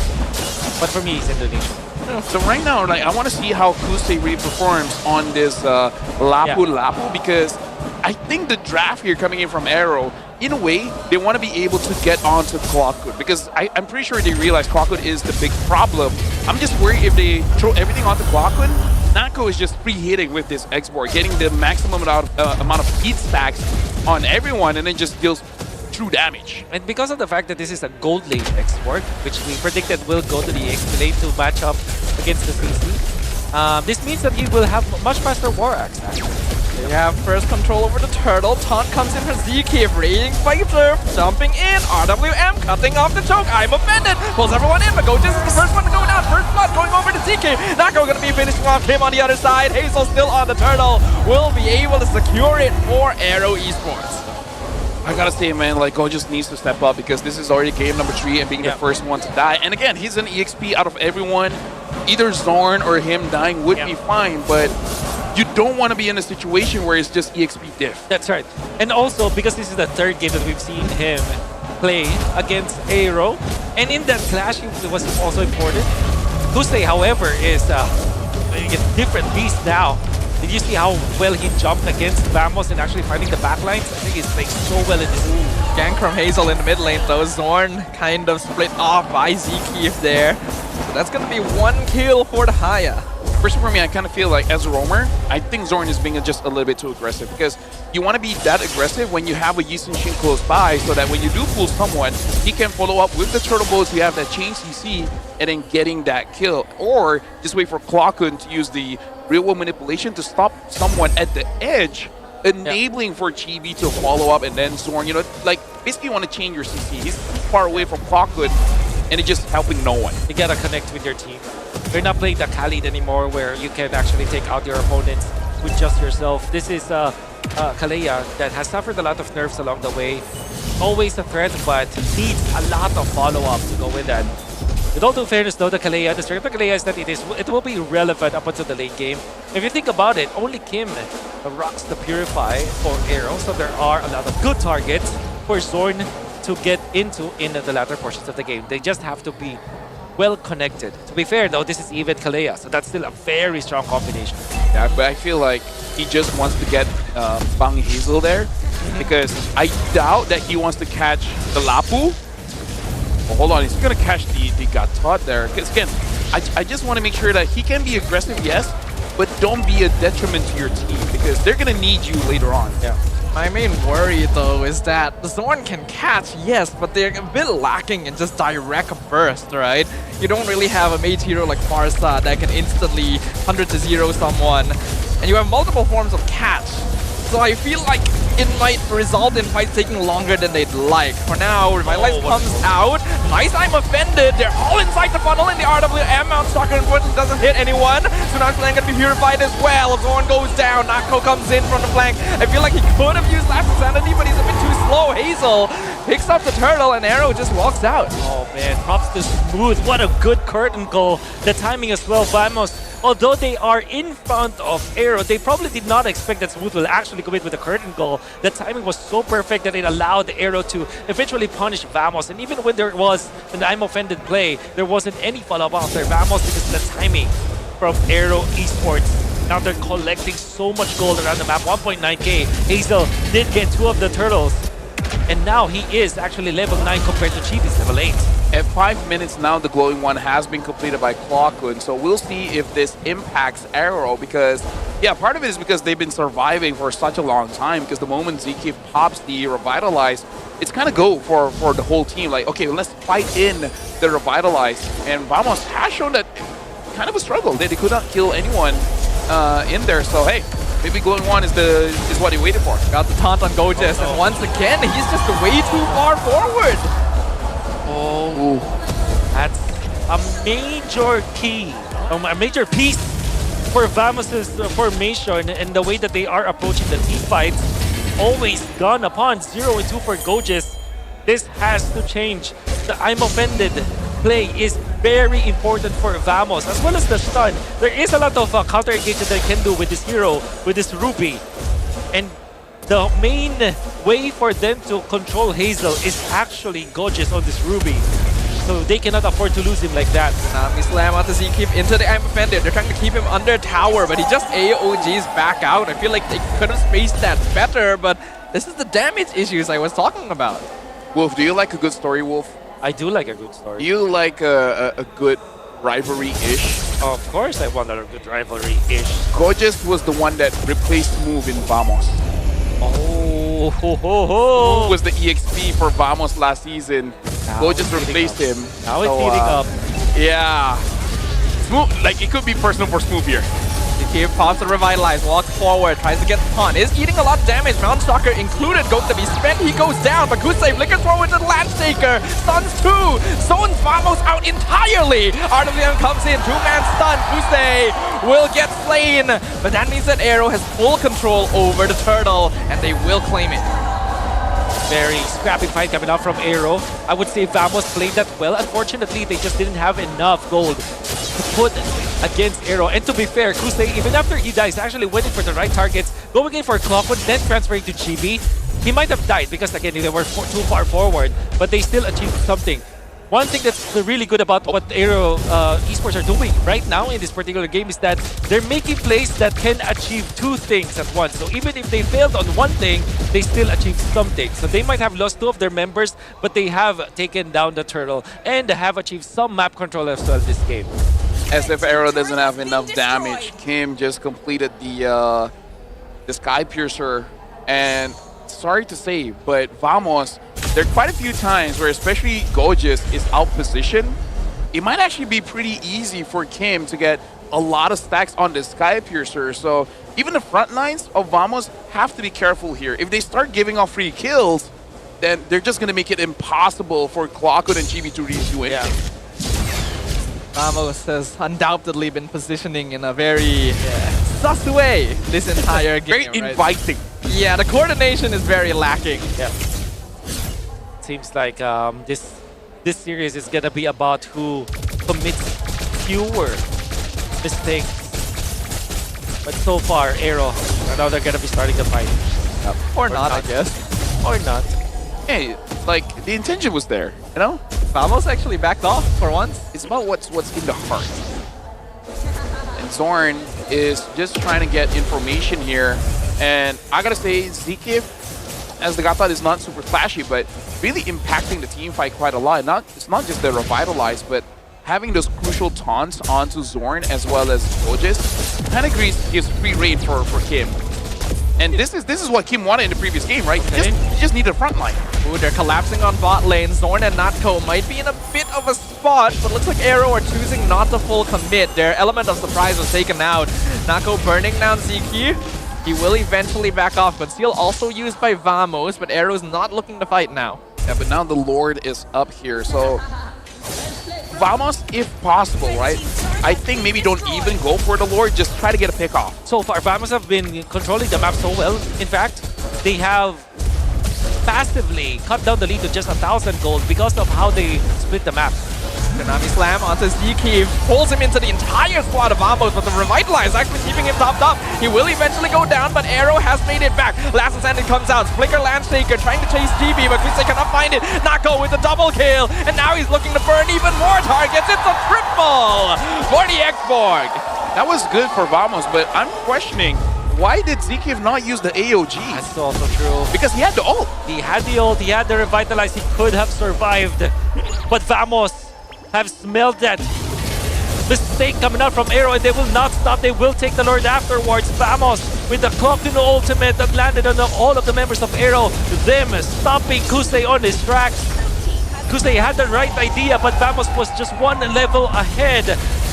But for me, it's Indonesian. So right now, like, I want to see how Kusei really performs on this Lapu Lapu, because I think the draft here coming in from AERO, in a way, they want to be able to get onto Clockwood because I'm pretty sure they realize Clockwood is the big problem. I'm just worried if they throw everything onto Clockwood, Nako is just preheating with this X-Board, getting the maximum amount of heat stacks on everyone and then just deals true damage. And because of the fact that this is a gold lane export, which we predicted will go to the XP lane to match up against the CC, this means that he will have much faster War Axe actually. They have first control over the turtle. Taunt comes in for ZK, raiding Fighter, jumping in. RWM cutting off the choke. I'm offended. Pulls everyone in, but Gojis is the first one to go down. First blood going over to ZK. Nako gonna be finishing off him on the other side. Hazel still on the turtle. Will be able to secure it for AERO Esports. I gotta say, man, like, Go just needs to step up because this is already game number 3 and being the first one to die. And again, he's an EXP out of everyone. Either Zorn or him dying would be fine, but you don't want to be in a situation where it's just EXP diff. That's right. And also, because this is the third game that we've seen him play against AERO, and in that clash, he was also important. Tuesday, however, is a different beast now. Did you see how well he jumped against Vamos and actually finding the backlines? I think he's playing so well in this. Gank from Hazel in the mid lane though. Zorn kind of split off by Zkeef there. So that's going to be 1 kill for the Haya. Personally, for me, I kind of feel like as a roamer, I think Zorn is being just a little bit too aggressive because you want to be that aggressive when you have a Yi Sun Shin close by so that when you do pull someone, he can follow up with the turtle bolts, you have that chain CC, and then getting that kill. Or just wait for Clockun to use the real-world manipulation to stop someone at the edge, enabling for Chibi to follow up and then Zorn, you know, like basically you want to change your CC. He's far away from Clockun and it's just helping no one. You gotta connect with your team. You're not playing the Khalid anymore where you can actually take out your opponents with just yourself. This is Kalea that has suffered a lot of nerfs along the way. Always a threat, but needs a lot of follow-up to go with that. With all due fairness though, the strength of the Kalea is that it will be relevant up until the late game. If you think about it, only Kim rocks the Purify for AERO, so there are a lot of good targets for Zorn to get into in the latter portions of the game. They just have to be well connected. To be fair though, this is even Kalea, so that's still a very strong combination. Yeah, but I feel like he just wants to get Bang Hazel there because I doubt that he wants to catch the Lapu. Oh, hold on, he's gonna catch the Gatot there. Because again, I just want to make sure that he can be aggressive, yes, but don't be a detriment to your team because they're gonna need you later on. Yeah. My main worry though is that Zorn can catch, yes, but they're a bit lacking in just direct burst, right? You don't really have a mage hero like Farsa that can instantly 100-0 someone, and you have multiple forms of catch. So I feel like it might result in fights taking longer than they'd like. For now, Revitalize comes out. Nice, I'm offended. They're all inside the funnel in the RWM. Mount Stalker unfortunately doesn't hit anyone. Sunar's Flank gonna be purified as well. Zorn goes down. Nako comes in from the flank. I feel like he could have used Last Insanity, but he's a bit too slow. Hazel picks up the turtle and AERO just walks out. Oh man, props to Smooth. What a good curtain call. The timing as well. Vamos, although they are in front of AERO, they probably did not expect that Smooth will actually commit with a curtain goal. The timing was so perfect that it allowed AERO to eventually punish Vamos. And even when there was an I'm offended play, there wasn't any follow-up after Vamos because of the timing from AERO Esports. Now they're collecting so much gold around the map, 1.9k. Hazel did get 2 of the turtles. And now he is actually level 9 compared to Chibi's level 8. At 5 minutes now, the glowing one has been completed by Clockwood, so we'll see if this impacts AERO because, yeah, part of it is because they've been surviving for such a long time because the moment Zkeef pops the Revitalize, it's kind of go for the whole team. Like, okay, let's fight in the Revitalize. And Vamos has shown that kind of a struggle. They could not kill anyone in there, so hey, maybe glowing one is what he waited for. Got the taunt on Gojes, and once again, he's just way too far forward. Oh, that's a major key, a major piece for Vamos' formation and the way that they are approaching the team fights. Always gone upon 0 and 2 for Gojes. This has to change. The I'm offended play is very important for Vamos, as well as the stun. There is a lot of counter engagement that they can do with this hero, with this Ruby. And the main way for them to control Hazel is actually Gojes on this Ruby. So they cannot afford to lose him like that. Slam onto Zkeep into the Amp Offender. They're trying to keep him under tower, but he just AOGs back out. I feel like they could have spaced that better, but this is the damage issues I was talking about. Wolf, do you like a good story, Wolf? I do like a good story. You like a good rivalry-ish? Of course I want a good rivalry-ish. Gorgeous was the one that replaced Move in Vamos. Oh, ho, ho, ho. Move was the EXP for Vamos last season. Gorgeous replaced him. Now it's heating up. Yeah. Smooth, like it could be personal for Smooth here. Zkeep pops to Revitalize, walks forward, tries to get the pun. Is eating a lot of damage. Mount Stalker included, going to be spent. He goes down, but good save. Flicker throw into the Landshaker. Stuns 2. Zones Vamos out entirely. RWM comes in. 2-man stun. Kusei will get slain. But that means that AERO has full control over the turtle, and they will claim it. Very scrappy fight coming out from AERO. I would say Vamos played that well. Unfortunately, they just didn't have enough gold to put against AERO. And to be fair, Kusei, even after he dies, actually waiting for the right targets, going in for Clockwood, then transferring to Chibi. He might have died because, again, they were too far forward, but they still achieved something. One thing that's really good about what AERO Esports are doing right now in this particular game is that they're making plays that can achieve two things at once. So even if they failed on one thing, they still achieved something. So they might have lost 2 of their members, but they have taken down the turtle and have achieved some map control as well this game. As if AERO doesn't have enough damage, Kim just completed the Sky Piercer, and sorry to say, but Vamos, there are quite a few times where especially Gorgeous is out position. It might actually be pretty easy for Kim to get a lot of stacks on the Sky Piercer. So even the front lines of Vamos have to be careful here. If they start giving off free kills, then they're just going to make it impossible for Clockwood and Chibi to really do anything. Vamos has undoubtedly been positioning in a very sus way this entire game. Very inviting. Yeah, the coordination is very lacking. Yeah. Seems like this series is gonna be about who commits fewer mistakes. But so far, AERO, now they're gonna be starting the fight. Or not, I guess. Or not. Hey, like the intention was there, you know? Vamos actually backed off for once. It's about what's in the heart. And Zorn is just trying to get information here. And I gotta say, Zkeep, as the Gata, is not super flashy, but really impacting the team fight quite a lot. It's not just the Revitalize, but having those crucial taunts onto Zorn as well as Gorgeous kind of gives free reign for Kim. And this is what Kim wanted in the previous game, right? Okay. You just need a front line. Ooh, they're collapsing on bot lane. Zorn and Natko might be in a bit of a spot, but looks like AERO are choosing not to full commit. Their element of surprise was taken out. Natko burning down Zeke. He will eventually back off, but still also used by Vamos, but AERO's not looking to fight now. Yeah, but now the Lord is up here, so Vamos, if possible, right? I think maybe don't even go for the Lord, just try to get a pick off. So far, Vamos have been controlling the map so well. In fact, they have passively cut down the lead to just 1,000 gold because of how they split the map. Konami Slam onto Zeke, pulls him into the entire squad of Vamos, but the Revitalize actually keeping him topped up. He will eventually go down, but AERO has made it back. Last Ascendant comes out, Flicker Landshaker trying to chase GB, but Kusei cannot find it. Nako with the double kill, and now he's looking to burn even more targets. It's a triple for the X-Borg. That was good for Vamos, but I'm questioning, why did Zeke not use the AOG? That's also true. Because he had the ult. He had the ult, he had the Revitalize, he could have survived. But Vamos have smelled that mistake coming out from AERO, and they will not stop. They will take the Lord afterwards. Vamos with the Clockwood ultimate that landed on all of the members of AERO. Them stopping Kusei on his tracks. Kusei had the right idea, but Vamos was just one level ahead,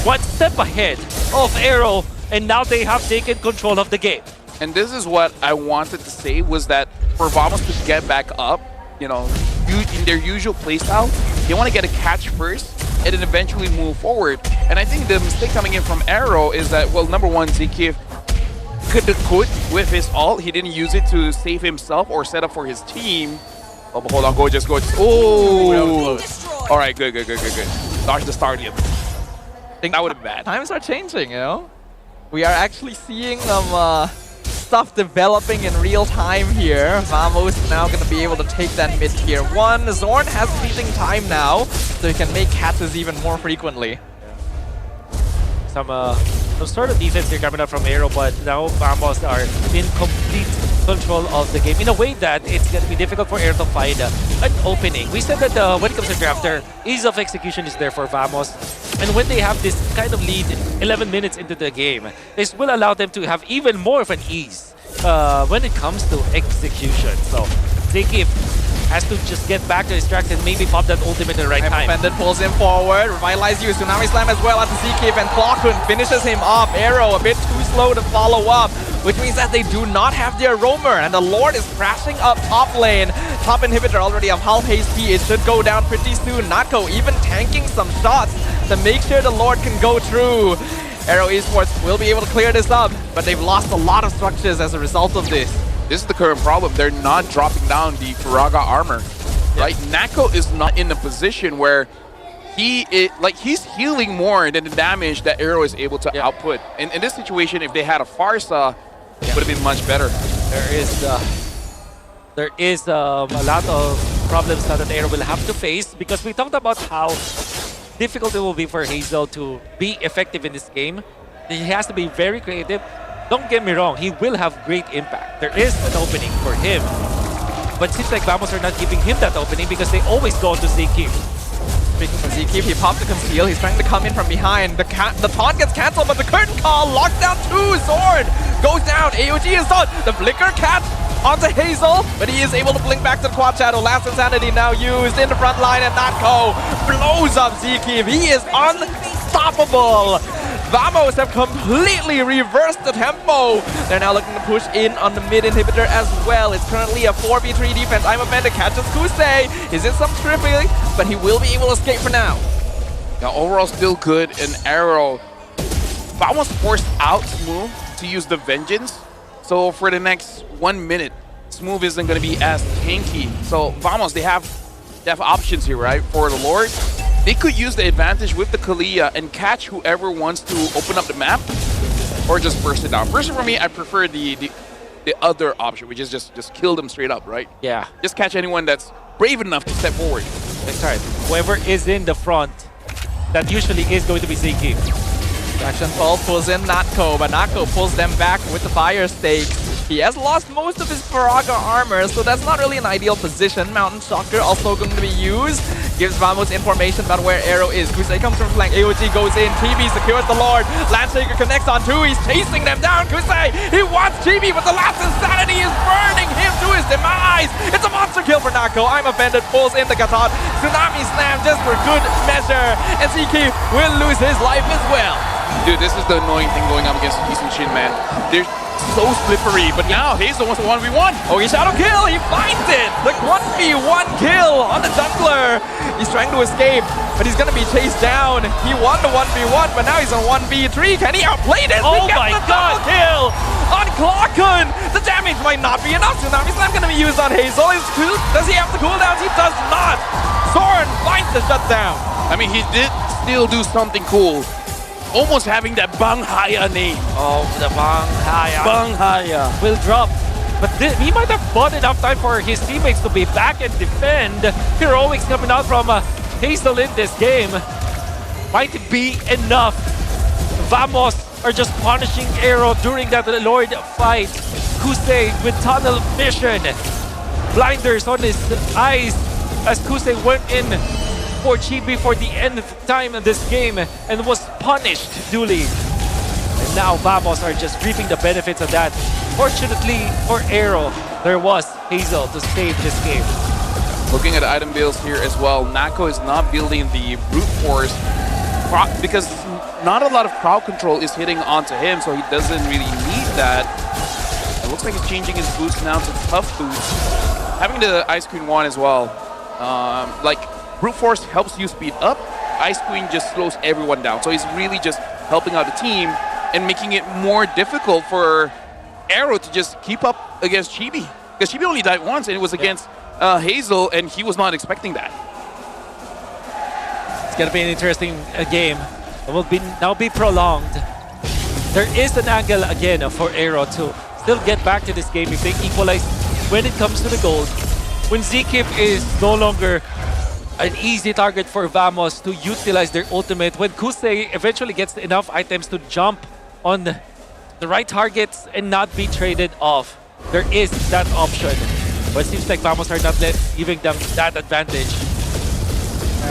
one step ahead of AERO, and now they have taken control of the game. And this is what I wanted to say, was that for Vamos to get back up, you know, in their usual playstyle, they want to get a catch first and then eventually move forward. And I think the mistake coming in from AERO is that, well, number one, Zeke could with his ult. He didn't use it to save himself or set up for his team. Oh, but hold on, Gorgeous. Oh! All right, good. Dodge the Stardom. I think that would have been bad. Times are changing, you know? We are actually seeing them stuff developing in real time here. Vamos now going to be able to take that mid tier 1. Zorn has fleeting time now, so he can make catches even more frequently. Some sort of defense here coming up from AERO, but now Vamos are in complete control of the game in a way that it's going to be difficult for AERO to find an opening. We said that when it comes to Drafter, ease of execution is there for Vamos. And when they have this kind of lead 11 minutes into the game, this will allow them to have even more of an ease when it comes to execution. So Zeki has to just get back to his tracks and maybe pop that ultimate at the right time. Bandit pulls him forward, Revitalize you, Tsunami Slam as well after Zeki, and Clockun finishes him off. AERO a bit too slow to follow up, which means that they do not have their roamer, and the Lord is crashing up top lane. Top inhibitor already of half HP, it should go down pretty soon. Nako even tanking some shots to make sure the Lord can go through. AERO Esports will be able to clear this up, but they've lost a lot of structures as a result of this. This is the current problem. They're not dropping down the Faraga armor, right? Nako is not in a position where he's healing more than the damage that AERO is able to output. And in this situation, if they had a Farsa, it would have been much better. There is a lot of problems that AERO will have to face, because we talked about how difficult it will be for Hazel to be effective in this game. He has to be very creative. Don't get me wrong, he will have great impact. There is an opening for him. But seems like Vamos are not giving him that opening because they always go to Zeki. Speaking of Zeki, he popped the conceal. He's trying to come in from behind. The taunt gets cancelled, but the curtain call locked down 2. Sword goes down. AOG is done. The flicker catch onto Hazel, but he is able to blink back to the quad shadow. Last Insanity now used in the front line, and Nako blows up Zeki. He is unstoppable. Vamos have completely reversed the tempo. They're now looking to push in on the mid inhibitor as well. It's currently a 4v3 defense. I'm a man to catch Kusei. Is in some tripping, but he will be able to escape for now. Now, overall, still good. And AERO, Vamos forced out Smooth to use the Vengeance. So for the next 1 minute, Smooth isn't going to be as tanky. So Vamos, they have options here, right? For the Lord, they could use the advantage with the Kalia and catch whoever wants to open up the map, or just burst it down. Personally, for me, I prefer the other option, which is just kill them straight up, right? Yeah. Just catch anyone that's brave enough to step forward. That's right. Whoever is in the front, that usually is going to be Zeki. Action 12 pulls in Nako, but Nako pulls them back with the fire stakes. He has lost most of his Faraga armor, so that's not really an ideal position. Mountain Shocker also going to be used. Gives Vamos information about where AERO is. Kusei comes from flank. AOG goes in. TB secures the Lord. Landshaker connects on 2. He's chasing them down. Kusei, he wants TB, but the last Insanity is burning him to his demise. It's a monster kill for Nako. I'm offended. Pulls in the Katon. Tsunami Slam just for good measure. And Zeki will lose his life as well. Dude, this is the annoying thing going up against Eastern Shin, man. They're so slippery, but now Hazel wants a 1v1. Oh, he shadow kill! He finds it! The 1v1 kill on the jungler! He's trying to escape, but he's gonna be chased down. He won the 1v1, but now he's on 1v3. Can he outplay this? Oh my god! Kill on Clockun! The damage might not be enough. Tsunami Slam gonna be used on Hazel. Does he have the cooldowns? He does not! Zorn finds the shutdown. I mean, he did still do something cool. Almost having that Bang Haya name. Oh, the Bang Haya. Bang Haya. Will drop. But he might have bought enough time for his teammates to be back and defend. Heroics coming out from Hazel in this game. Might be enough. Vamos are just punishing AERO during that Lord fight. Kusei with tunnel vision. Blinders on his eyes as Kusei went in for Chibi for the end of time in this game and was punished duly. And now Vamos are just reaping the benefits of that. Fortunately for AERO, there was Hazel to save this game. Looking at item builds here as well, Nako is not building the brute force because not a lot of crowd control is hitting onto him, so he doesn't really need that. It looks like he's changing his boots now to tough boots. Having the Ice Queen one as well, brute force helps you speed up. Ice Queen just slows everyone down. So he's really just helping out the team and making it more difficult for AERO to just keep up against Chibi. Because Chibi only died once and it was against Hazel, and he was not expecting that. It's going to be an interesting game. It will now be prolonged. There is an angle again for AERO to still get back to this game if they equalize when it comes to the gold. When Zkip is no longer an easy target for Vamos to utilize their ultimate, when Kusei eventually gets enough items to jump on the right targets and not be traded off, there is that option. But it seems like Vamos are not giving them that advantage.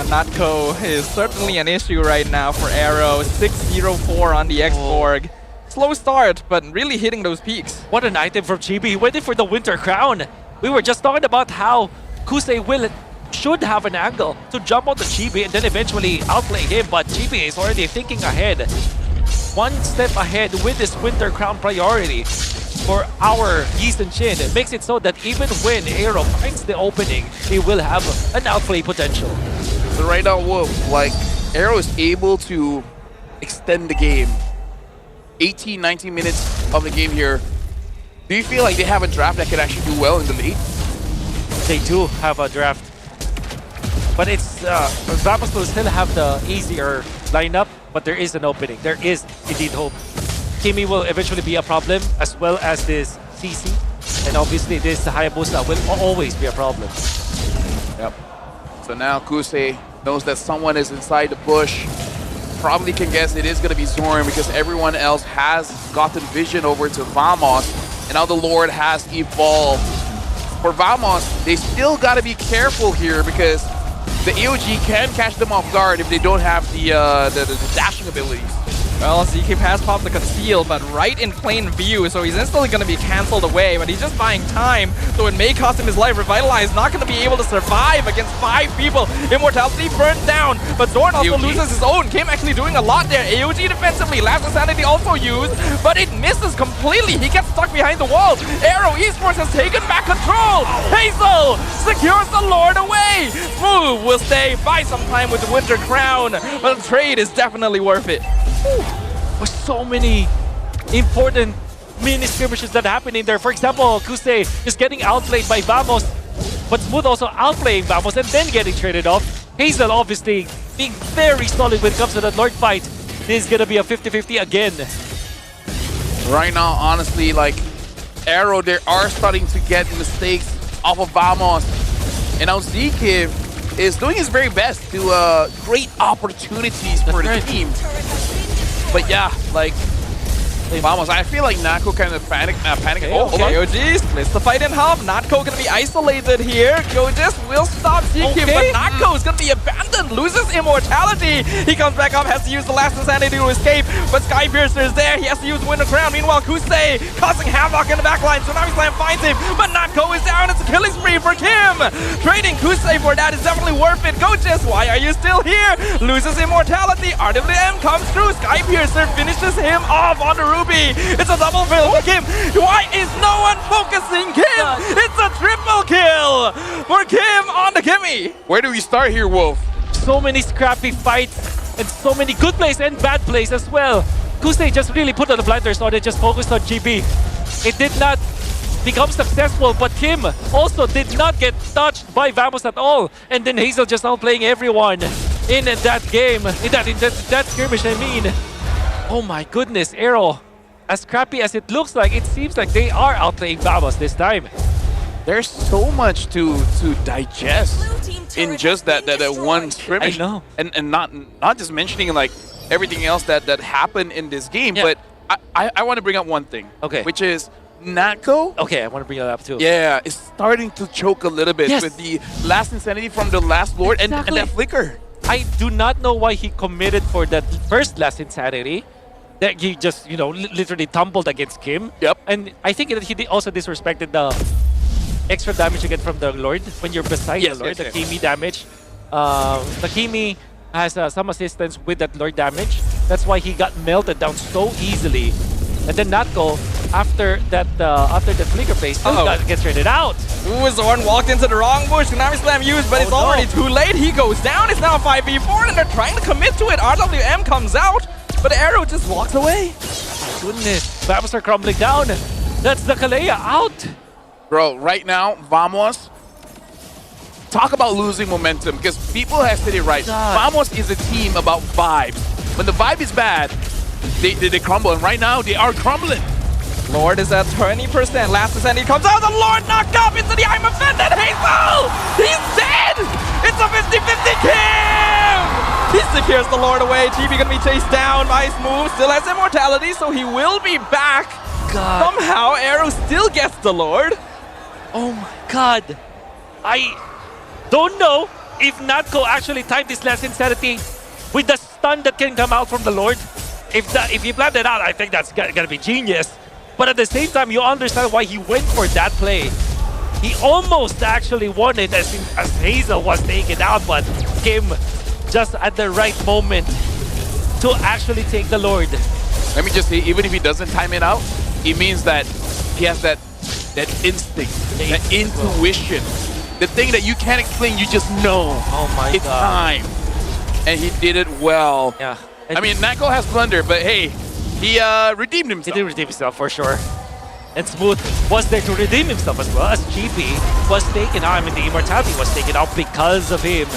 Natko is certainly an issue right now for AERO. 6-0-4 on the X-Borg. Slow start, but really hitting those peaks. What an item from Chibi. He went in for the Winter Crown. We were just talking about how Kusei should have an angle to jump on the Chibi and then eventually outplay him, but Chibi is already thinking ahead. One step ahead with this Winter Crown priority for our Yi Sun-shin. It makes it so that even when AERO finds the opening, they will have an outplay potential. So right now, Wolf, like, AERO is able to extend the game. 18, 19 minutes of the game here. Do you feel like they have a draft that can actually do well in the late? They do have a draft. But it's, Vamos will still have the easier lineup, but there is an opening. There is indeed hope. Kimi will eventually be a problem, as well as this CC. And obviously this Hayabusa will always be a problem. Yep. So now Kusei knows that someone is inside the bush. Probably can guess it is going to be Zorn because everyone else has gotten vision over to Vamos. And now the Lord has evolved. For Vamos, they still got to be careful here because the EOG can catch them off guard if they don't have the dashing abilities. Well, Zkip has popped the conceal, but right in plain view, so he's instantly going to be cancelled away, but he's just buying time, so it may cost him his life. Revitalize not going to be able to survive against 5 people. Immortality burned down, but Zorn also loses his own. Kim actually doing a lot there. AOG defensively, Last Insanity also used, but it misses completely. He gets stuck behind the wall. AERO Esports has taken back control. Hazel secures the Lord away. Smooth will stay, buy some time with the Winter Crown, but the trade is definitely worth it. With so many important mini skirmishes that happen in there. For example, Kusei is getting outplayed by Vamos, but Smooth also outplaying Vamos and then getting traded off. Hazel obviously being very solid when it comes to that Lord fight. This is gonna be a 50-50 again. Right now, honestly, like, AERO, they are starting to get mistakes off of Vamos. And now Zkip is doing his very best to create opportunities for the team. But yeah, like, Vamos, I feel like Natko kind of panicked. OG splits the fight in half. Natko gonna be isolated here. Gojis will stop Zkip, but Natko is gonna be abandoned, loses immortality. He comes back up, has to use the Last Insanity to escape, but Skypiercer is there. He has to use Winter Crown. Meanwhile, Kusei causing havoc in the backline. Tsunami Slam finds him, but Natko is down. It's a killing spree for Kim. Trading Kusei for that is definitely worth it. Gojis, why are you still here? Loses immortality. RWM comes through. Skypiercer finishes him off on the roof. It's a double kill for Kim. Why is no one focusing Kim? It's a triple kill for Kim on the Kimmy. Where do we start here, Wolf? So many scrappy fights and so many good plays and bad plays as well. Kusei just really put on the blinders on it, just focused on GB. It did not become successful, but Kim also did not get touched by Vamos at all. And then Hazel just outplaying everyone in that game, in that skirmish, I mean. Oh my goodness, AERO. As crappy as it looks like, it seems like they are outplaying Vamos this time. There's so much to digest in just that one scrimmage. I know. And not just mentioning like everything else that happened in this game, but I want to bring up one thing. Okay. Which is Natko. Okay, I want to bring that up too. Yeah, it's starting to choke a little bit with the Last Insanity from the Last Lord and that flicker. I do not know why he committed for that first Last Insanity. That he just, literally tumbled against Kim. Yep. And I think that he also disrespected the extra damage you get from the Lord when you're beside the Lord, the Kimi damage. The Kimi has some assistance with that Lord damage. That's why he got melted down so easily. And then Natko, after that flicker play, still gets traded out. Ooh, Zorn walked into the wrong bush. Tsunami Slam used, but it's already too late. He goes down. It's now 5v4, and they're trying to commit to it. RWM comes out, but AERO just walks away. My goodness. Vamos are crumbling down. That's the Kalea out. Bro, right now, Vamos, talk about losing momentum, because people have said it right. Vamos is a team about vibes. When the vibe is bad, they crumble, and right now they are crumbling. Lord is at 20%. Last percent, he comes out. The Lord knocked up into the I'm offended. Hazel! He's dead! It's a 50-50 kill! He secures the Lord away. GB gonna be chased down by Smooth. Still has immortality, so he will be back. God. Somehow, AERO still gets the Lord. Oh my god. I don't know if Natco actually timed this last insanity with the stun that can come out from the Lord. If you plan that out, I think that's gonna be genius. But at the same time, you understand why he went for that play. He almost actually won it as Hazel was taken out, but came just at the right moment to actually take the Lord. Let me just say, even if he doesn't time it out, it means that he has that instinct, that intuition, the thing that you can't explain, you just know. Oh my it's god. time. And he did it well. Yeah. I mean, Nako has blunder, but hey, he redeemed himself. He did redeem himself for sure. And Smooth was there to redeem himself as well, as GP was taken out. I mean, the immortality was taken out because of him.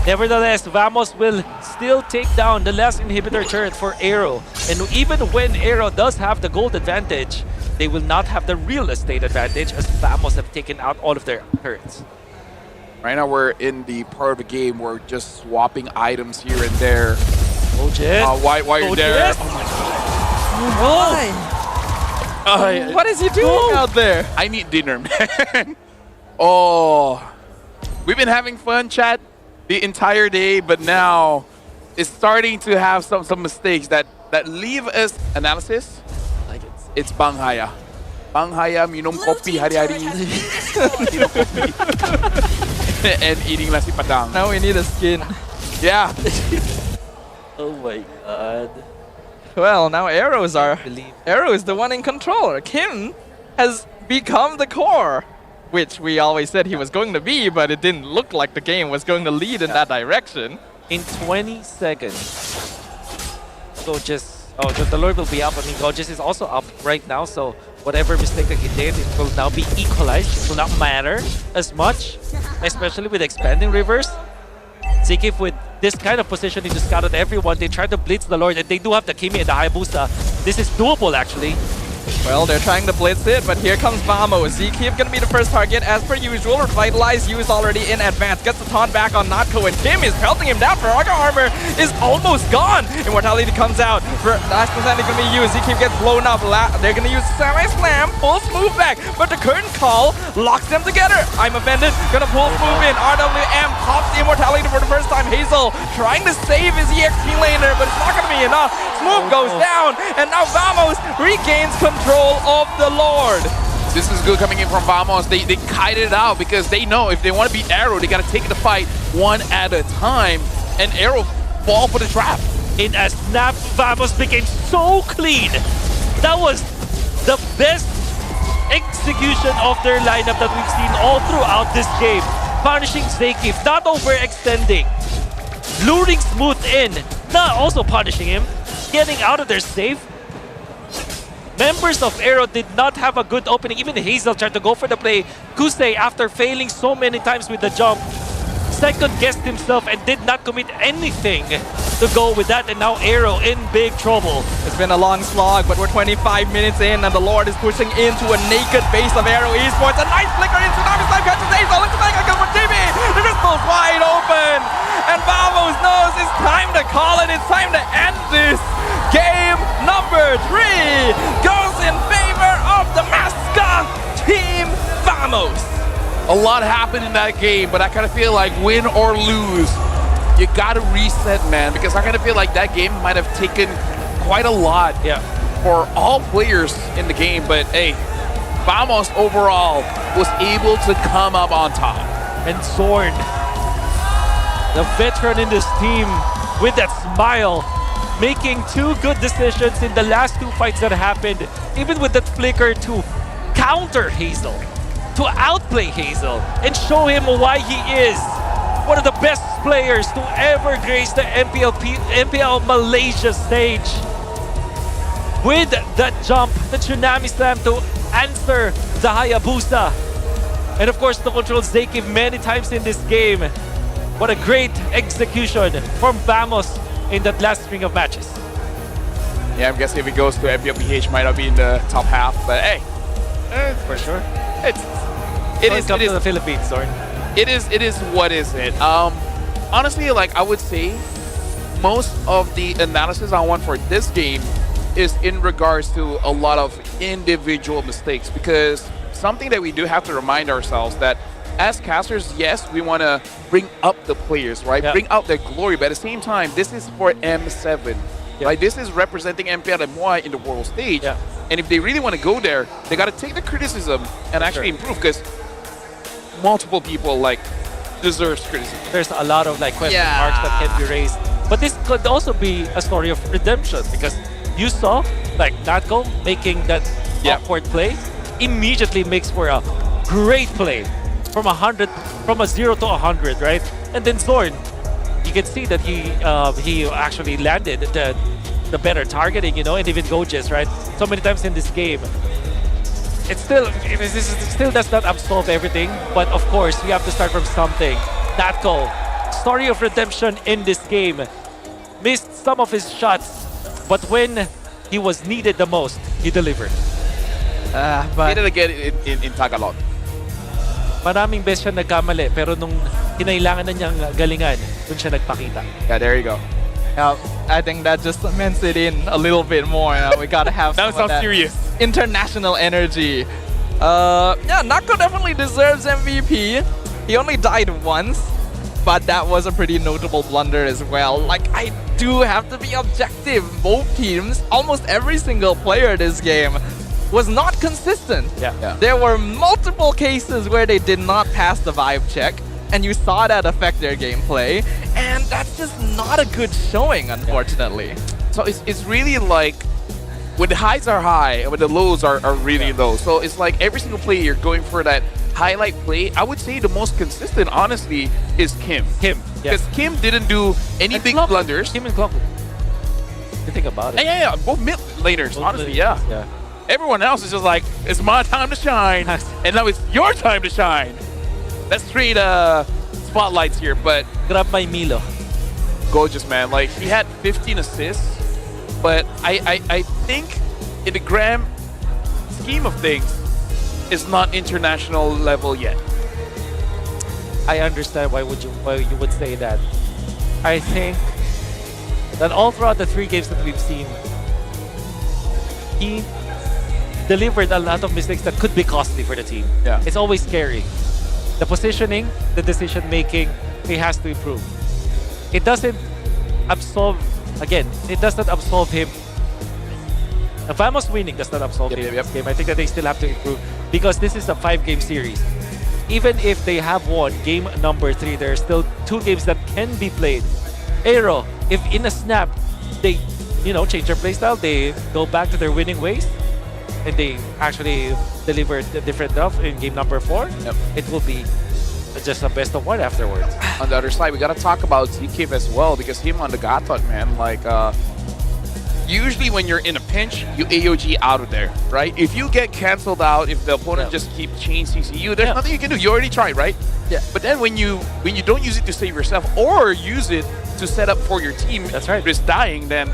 Nevertheless, Vamos will still take down the last inhibitor turret for AERO. And even when AERO does have the gold advantage, they will not have the real estate advantage as Vamos have taken out all of their turrets. Right now, we're in the part of the game where we're just swapping items here and there. Oh, Jet. While you're there. Yes. Oh my. What is he doing out there? I need dinner, man. Oh. We've been having fun, chat, the entire day, but now it's starting to have some mistakes that leave us analysis. It's Banghaya. Banghaya minum kopi hari-hari. Minum kopi. And eating nasi padang. Now we need a skin. Yeah. Oh my god. Well, now AERO is the one in control. Kim has become the core, which we always said he was going to be, but it didn't look like the game was going to lead in that direction. In 20 seconds. Gorgeous. Oh, the Lord will be up. I mean, Gorgeous is also up right now, so whatever mistake that he did, it will now be equalized. It will not matter as much, especially with expanding rivers. Zikif with this kind of position, he just scouted everyone. They tried to blitz the Lord, and they do have the Kimi and the Hayabusa. This is doable, actually. Well, they're trying to blitz it, but here comes Vamos. Zikif gonna be the first target as per usual. Revitalize used already in advance. Gets the taunt back on Natco, and Kim is pelting him down. Faraga armor is almost gone. Immortality comes out. For last percent is gonna be used. Zikif gets blown up. They're gonna use semi-slam, pull Smooth back, but the curtain call locks them together. I'm offended. Gonna pull Smooth in. RWM pops the immortality for the first time. Hazel trying to save his EXP laner, but it's not gonna be enough. Smooth goes down, and now Vamos regains control of the Lord. This is good coming in from Vamos. They kited it out because they know if they want to beat AERO, they got to take the fight one at a time. And AERO fall for the trap. In a snap, Vamos became so clean. That was the best execution of their lineup that we've seen all throughout this game. Punishing Zikif, not overextending. Luring Smooth in, not also punishing him. Getting out of there safe. Members of AERO did not have a good opening. Even Hazel tried to go for the play. Kusei, after failing so many times with the jump, second-guessed himself and did not commit anything to go with that. And now AERO in big trouble. It's been a long slog, but we're 25 minutes in, and the Lord is pushing into a naked base of AERO Esports. A nice flicker in Tsunami's life catches Hazel. Looks like a kill for JB. The crystal's wide open. And Vamos knows it's time to call it. It's time to end this. Game number 3 goes in favor of the mascot team Vamos. A lot happened in that game, but I kind of feel like win or lose, you got to reset, man, because I kind of feel like that game might have taken quite a lot for all players in the game. But hey, Vamos overall was able to come up on top. And Zorn, the veteran in this team, with that smile, making 2 good decisions in the last 2 fights that happened, even with that flicker to counter Hazel, to outplay Hazel, and show him why he is one of the best players to ever grace the MPL Malaysia stage. With that jump, the Tsunami Slam to answer the Hayabusa, and of course to control Zikif many times in this game. What a great execution from Vamos in that last string of matches. Yeah, I'm guessing if he goes to MLBB, might not be in the top half, but hey, For sure. it is Come to the Philippines, Zorn. it is what is it? Honestly, like I would say, most of the analysis I want for this game is in regards to a lot of individual mistakes, because something that we do have to remind ourselves that as casters, yes, we want to bring up the players, right? Yeah. Bring out their glory, but at the same time, this is for M7. Like this is representing MPL MY in the world stage. And if they really want to go there, they got to take the criticism and actually improve, because multiple people like deserves criticism. There's a lot of like question marks that can be raised. But this could also be a story of redemption, because you saw like Natko making that awkward play, immediately makes for a great play from a 0 to 100, right? And then Zorn, you can see that he actually landed the better targeting, you know, and even Gojes, right? So many times in this game. It still does not absolve everything, but of course we have to start from something. Natko, story of redemption in this game. Missed some of his shots, but when he was needed the most, he delivered. He did it again in Tagalog. Maraming beses siya nagkamali, pero nung kinailangan na niyang galingan, dun siya nagpakita. Yeah, there you go. I think that just cements it in a little bit more. We gotta have That some sounds of that serious. international energy. Yeah, Natko definitely deserves MVP. He only died once, but that was a pretty notable blunder as well. Like, I do have to be objective. Both teams, almost every single player this game, was not consistent. There were multiple cases where they did not pass the vibe check, and you saw that affect their gameplay, and that's just not a good showing, unfortunately. So it's really like when the highs are high and when the lows are really low. So it's like every single play you're going for that highlight play. I would say the most consistent, honestly, is Kim. Because Kim didn't do any big blunders. Kim and Clock. You think about it. Yeah, both mid laners, honestly, yeah. Everyone else is just like, it's my time to shine, and now it's your time to shine. Let's trade spotlights here, but grab my Milo. Gorgeous, man. Like, he had 15 assists, but I think in the grand scheme of things, it's not international level yet. I understand why you would say that. I think that all throughout the 3 games that we've seen, he delivered a lot of mistakes that could be costly for the team. It's always scary. The positioning, the decision making, he has to improve. It doesn't absolve, again, it does not absolve him. Vamos winning does not absolve him in this game. I think that they still have to improve, because this is a 5-game series. Even if they have won game number 3, there are still 2 games that can be played. AERO, if in a snap, they change their playstyle, they go back to their winning ways, and they actually deliver different stuff in game number 4, it will be just a best of 1 afterwards. On the other side, we gotta talk about ZKIV as well, because him on the Gatot, man, like, usually when you're in a pinch, you AOG out of there, right? If you get canceled out, if the opponent just keeps chain CCU, there's nothing you can do. You already tried, right? But then when you don't use it to save yourself or use it to set up for your team, risk dying, then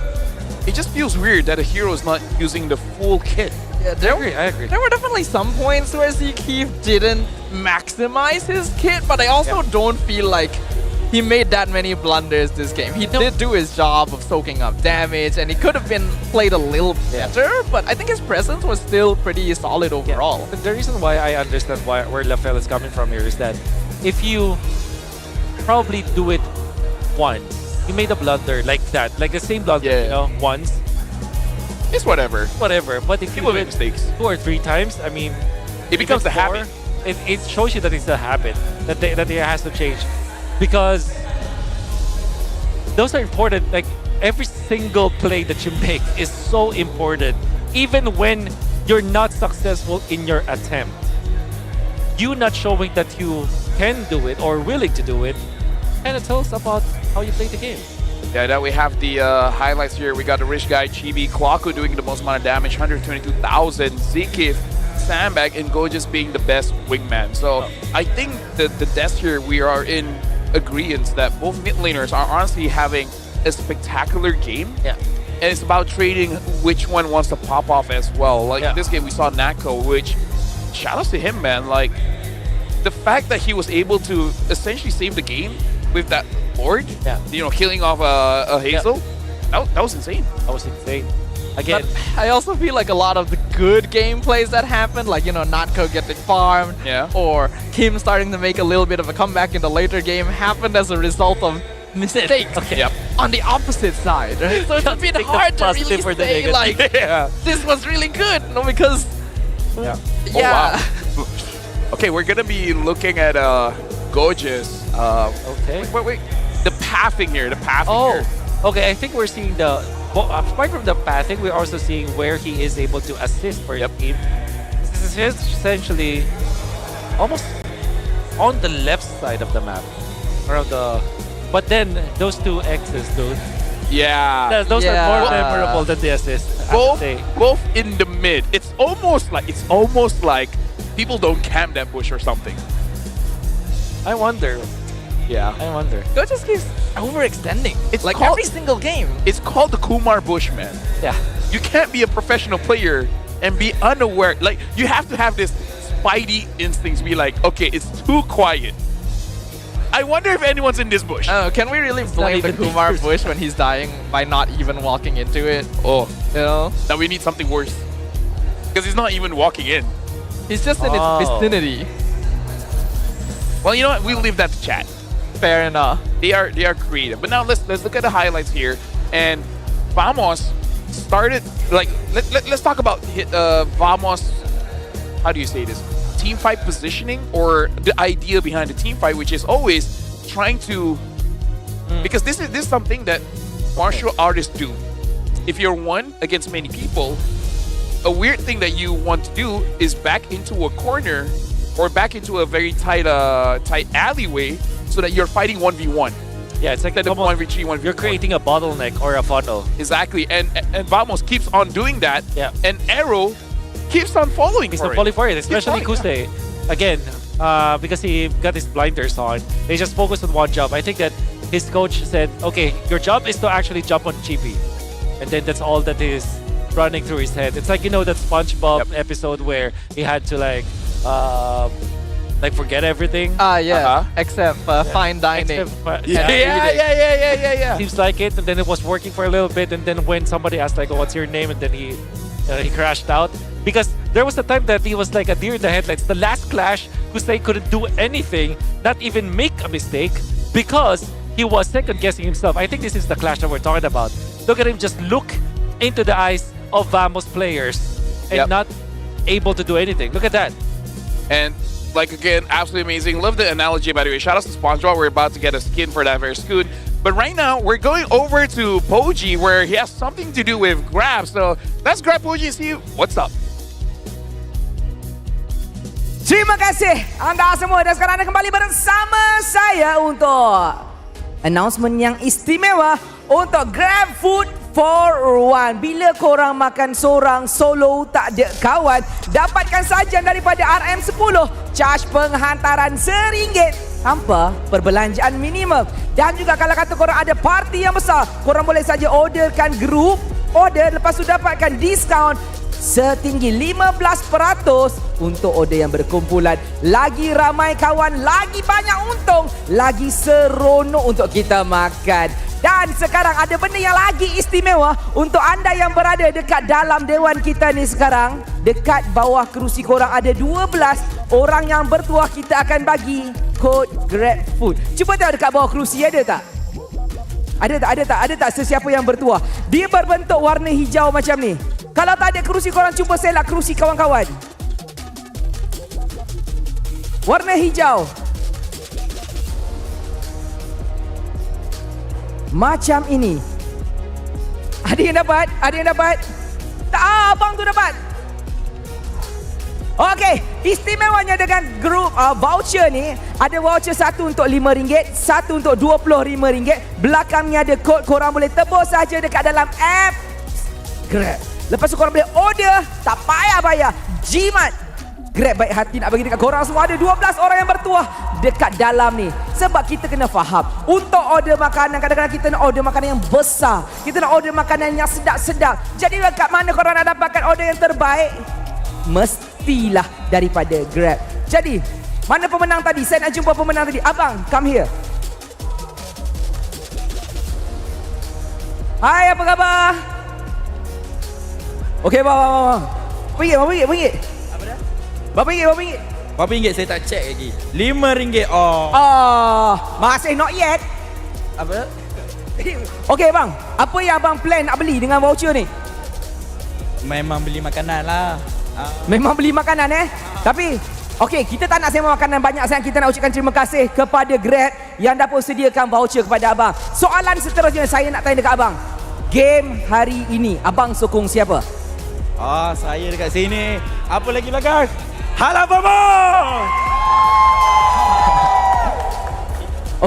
it just feels weird that a hero is not using the full kit. I agree. There were definitely some points where ZKIV didn't maximize his kit, but I also don't feel like he made that many blunders this game. He did do his job of soaking up damage, and he could have been played a little better, but I think his presence was still pretty solid overall. The reason why I understand where Lafelle is coming from here is that if you probably do it once, you made a blunder like that, like the same blunder, once, it's whatever. But if people you do make it mistakes 2 or 3 times, I mean, it becomes a habit. It shows you that it's a habit that it has to change, because those are important. Like, every single play that you make is so important, even when you're not successful in your attempt. You not showing that you can do it or willing to do it kind of tells about how you play the game. Yeah, now we have the highlights here. We got the rich guy Chibi Kwaku doing the most amount of damage, 122,000. ZKIV, Sandbag, and Gojes being the best wingman. So I think the deaths here, we are in agreement that both mid laners are honestly having a spectacular game. and it's about trading which one wants to pop off as well. Like in this game, we saw Nako, which shout outs to him, man. Like the fact that he was able to essentially save the game with that board, you know, killing off a Hazel, that was insane. That was insane. Again, but I also feel like a lot of the good gameplays that happened, like, you know, Natko getting farmed, or Kim starting to make a little bit of a comeback in the later game, happened as a result of mistakes on the opposite side, right? So it's a bit hard to really say, like, this was really good, no, because, Okay, we're gonna be looking at Goja's. Wait. The pathing here. Here. Okay, I think we're seeing the. Well, apart from the pathing, we're also seeing where he is able to assist for the team. This is essentially almost on the left side of the map, around the. But then those two X's, those. Those are more memorable than the assist. Both in the mid. It's almost like people don't camp that bush or something. I wonder. I wonder. Go just keeps overextending. It's like called, every single game. It's called the Kumar Bush, man. You can't be a professional player and be unaware. Like, you have to have this spidey instincts. Be like, okay, it's too quiet. I wonder if anyone's in this bush. Can we really blame the Kumar bush when he's dying by not even walking into it? Oh, you know? Now we need something worse. Because he's not even walking in. He's just in its vicinity. Well, you know what? We'll leave that to chat. Fair enough. They are creative. But now let's look at the highlights here. And Vamos started, like, let's talk about Vamos, how do you say this? Team fight positioning, or the idea behind the team fight, which is always trying to, because this is something that martial artists do. If you're one against many people, a weird thing that you want to do is back into a corner or back into a very tight alleyway, so that you're fighting 1v1. Yeah, it's like 1v3, 1v4. You're creating a bottleneck or a funnel. Exactly, and Vamos keeps on doing that. And AERO keeps on following for it, especially Kuse. Again, because he got his blinders on, they just focus on one job. I think that his coach said, okay, your job is to actually jump on Chibi. And then that's all that is running through his head. It's like, you know, that SpongeBob episode where he had to like forget everything. Except fine dining. Seems like it, and then it was working for a little bit, and then when somebody asked like, oh, what's your name, and then he crashed out. Because there was a time that he was like a deer in the headlights. The last clash, Kusei couldn't do anything, not even make a mistake, because he was second guessing himself. I think this is the clash that we're talking about. Look at him just look into the eyes of Vamos players and not able to do anything. Look at that. And like, again, absolutely amazing. Love the analogy, by the way. Shout out to SpongeBob. We're about to get a skin for that very soon. But right now, we're going over to Poji, where he has something to do with Grab. So let's grab Poji and see what's up. Terima kasih anda semua, dan sekarang anda kembali bersama saya untuk announcement yang istimewa untuk Grab Food for One. Bila korang makan seorang solo tak ada kawan, dapatkan sajian daripada RM10, charge penghantaran RM1 tanpa perbelanjaan minimum. Dan juga kalau kata korang ada parti yang besar, korang boleh saja orderkan group order, lepas tu dapatkan diskaun setinggi 15% untuk order yang berkumpulan. Lagi ramai kawan, lagi banyak untung, lagi seronok untuk kita makan. Dan sekarang ada benda yang lagi istimewa untuk anda yang berada dekat dalam dewan kita ni sekarang. Dekat bawah kerusi korang ada 12 orang yang bertuah. Kita akan bagi kod GrabFood. Cuba tengok dekat bawah kerusi, ada tak? Ada tak sesiapa yang bertuah? Dia berbentuk warna hijau macam ni. Kalau tak ada kerusi, korang cuba selak kerusi kawan-kawan. Warna hijau. Macam ini. Ada yang dapat? Ada yang dapat? Tak, abang tu dapat. Okey, istimewanya dengan grup voucher ni, ada voucher satu untuk RM5, satu untuk RM25. Belakangnya ada kod, korang boleh tebus saja dekat dalam app Grab. Lepas tu korang boleh order, tak payah bayar. Jimat. Grab baik hati nak bagi dekat korang semua. Ada 12 orang yang bertuah dekat dalam ni. Sebab kita kena faham, untuk order makanan, kadang-kadang kita nak order makanan yang besar, kita nak order makanan yang sedap-sedap. Jadi dekat mana korang nak dapatkan order yang terbaik? Mestilah daripada Grab. Jadi mana pemenang tadi? Saya nak jumpa pemenang tadi. Abang, come here. Hai, apa khabar? Okey, bang. Berapa ringgit? Apa dah? Berapa ringgit? Berapa ringgit saya tak check lagi. RM5. Masih not yet. Apa? Okey bang, apa yang abang plan nak beli dengan voucher ni? Memang beli makanan lah. Memang beli makanan Tapi okey, kita tak nak sewa makanan banyak sangat. Kita nak ucapkan terima kasih kepada Grab yang dapat sediakan voucher kepada abang. Soalan seterusnya saya nak tanya dekat abang. Game hari ini abang sokong siapa? Saya dekat sini. Apa lagi belakang? Hala Bobo!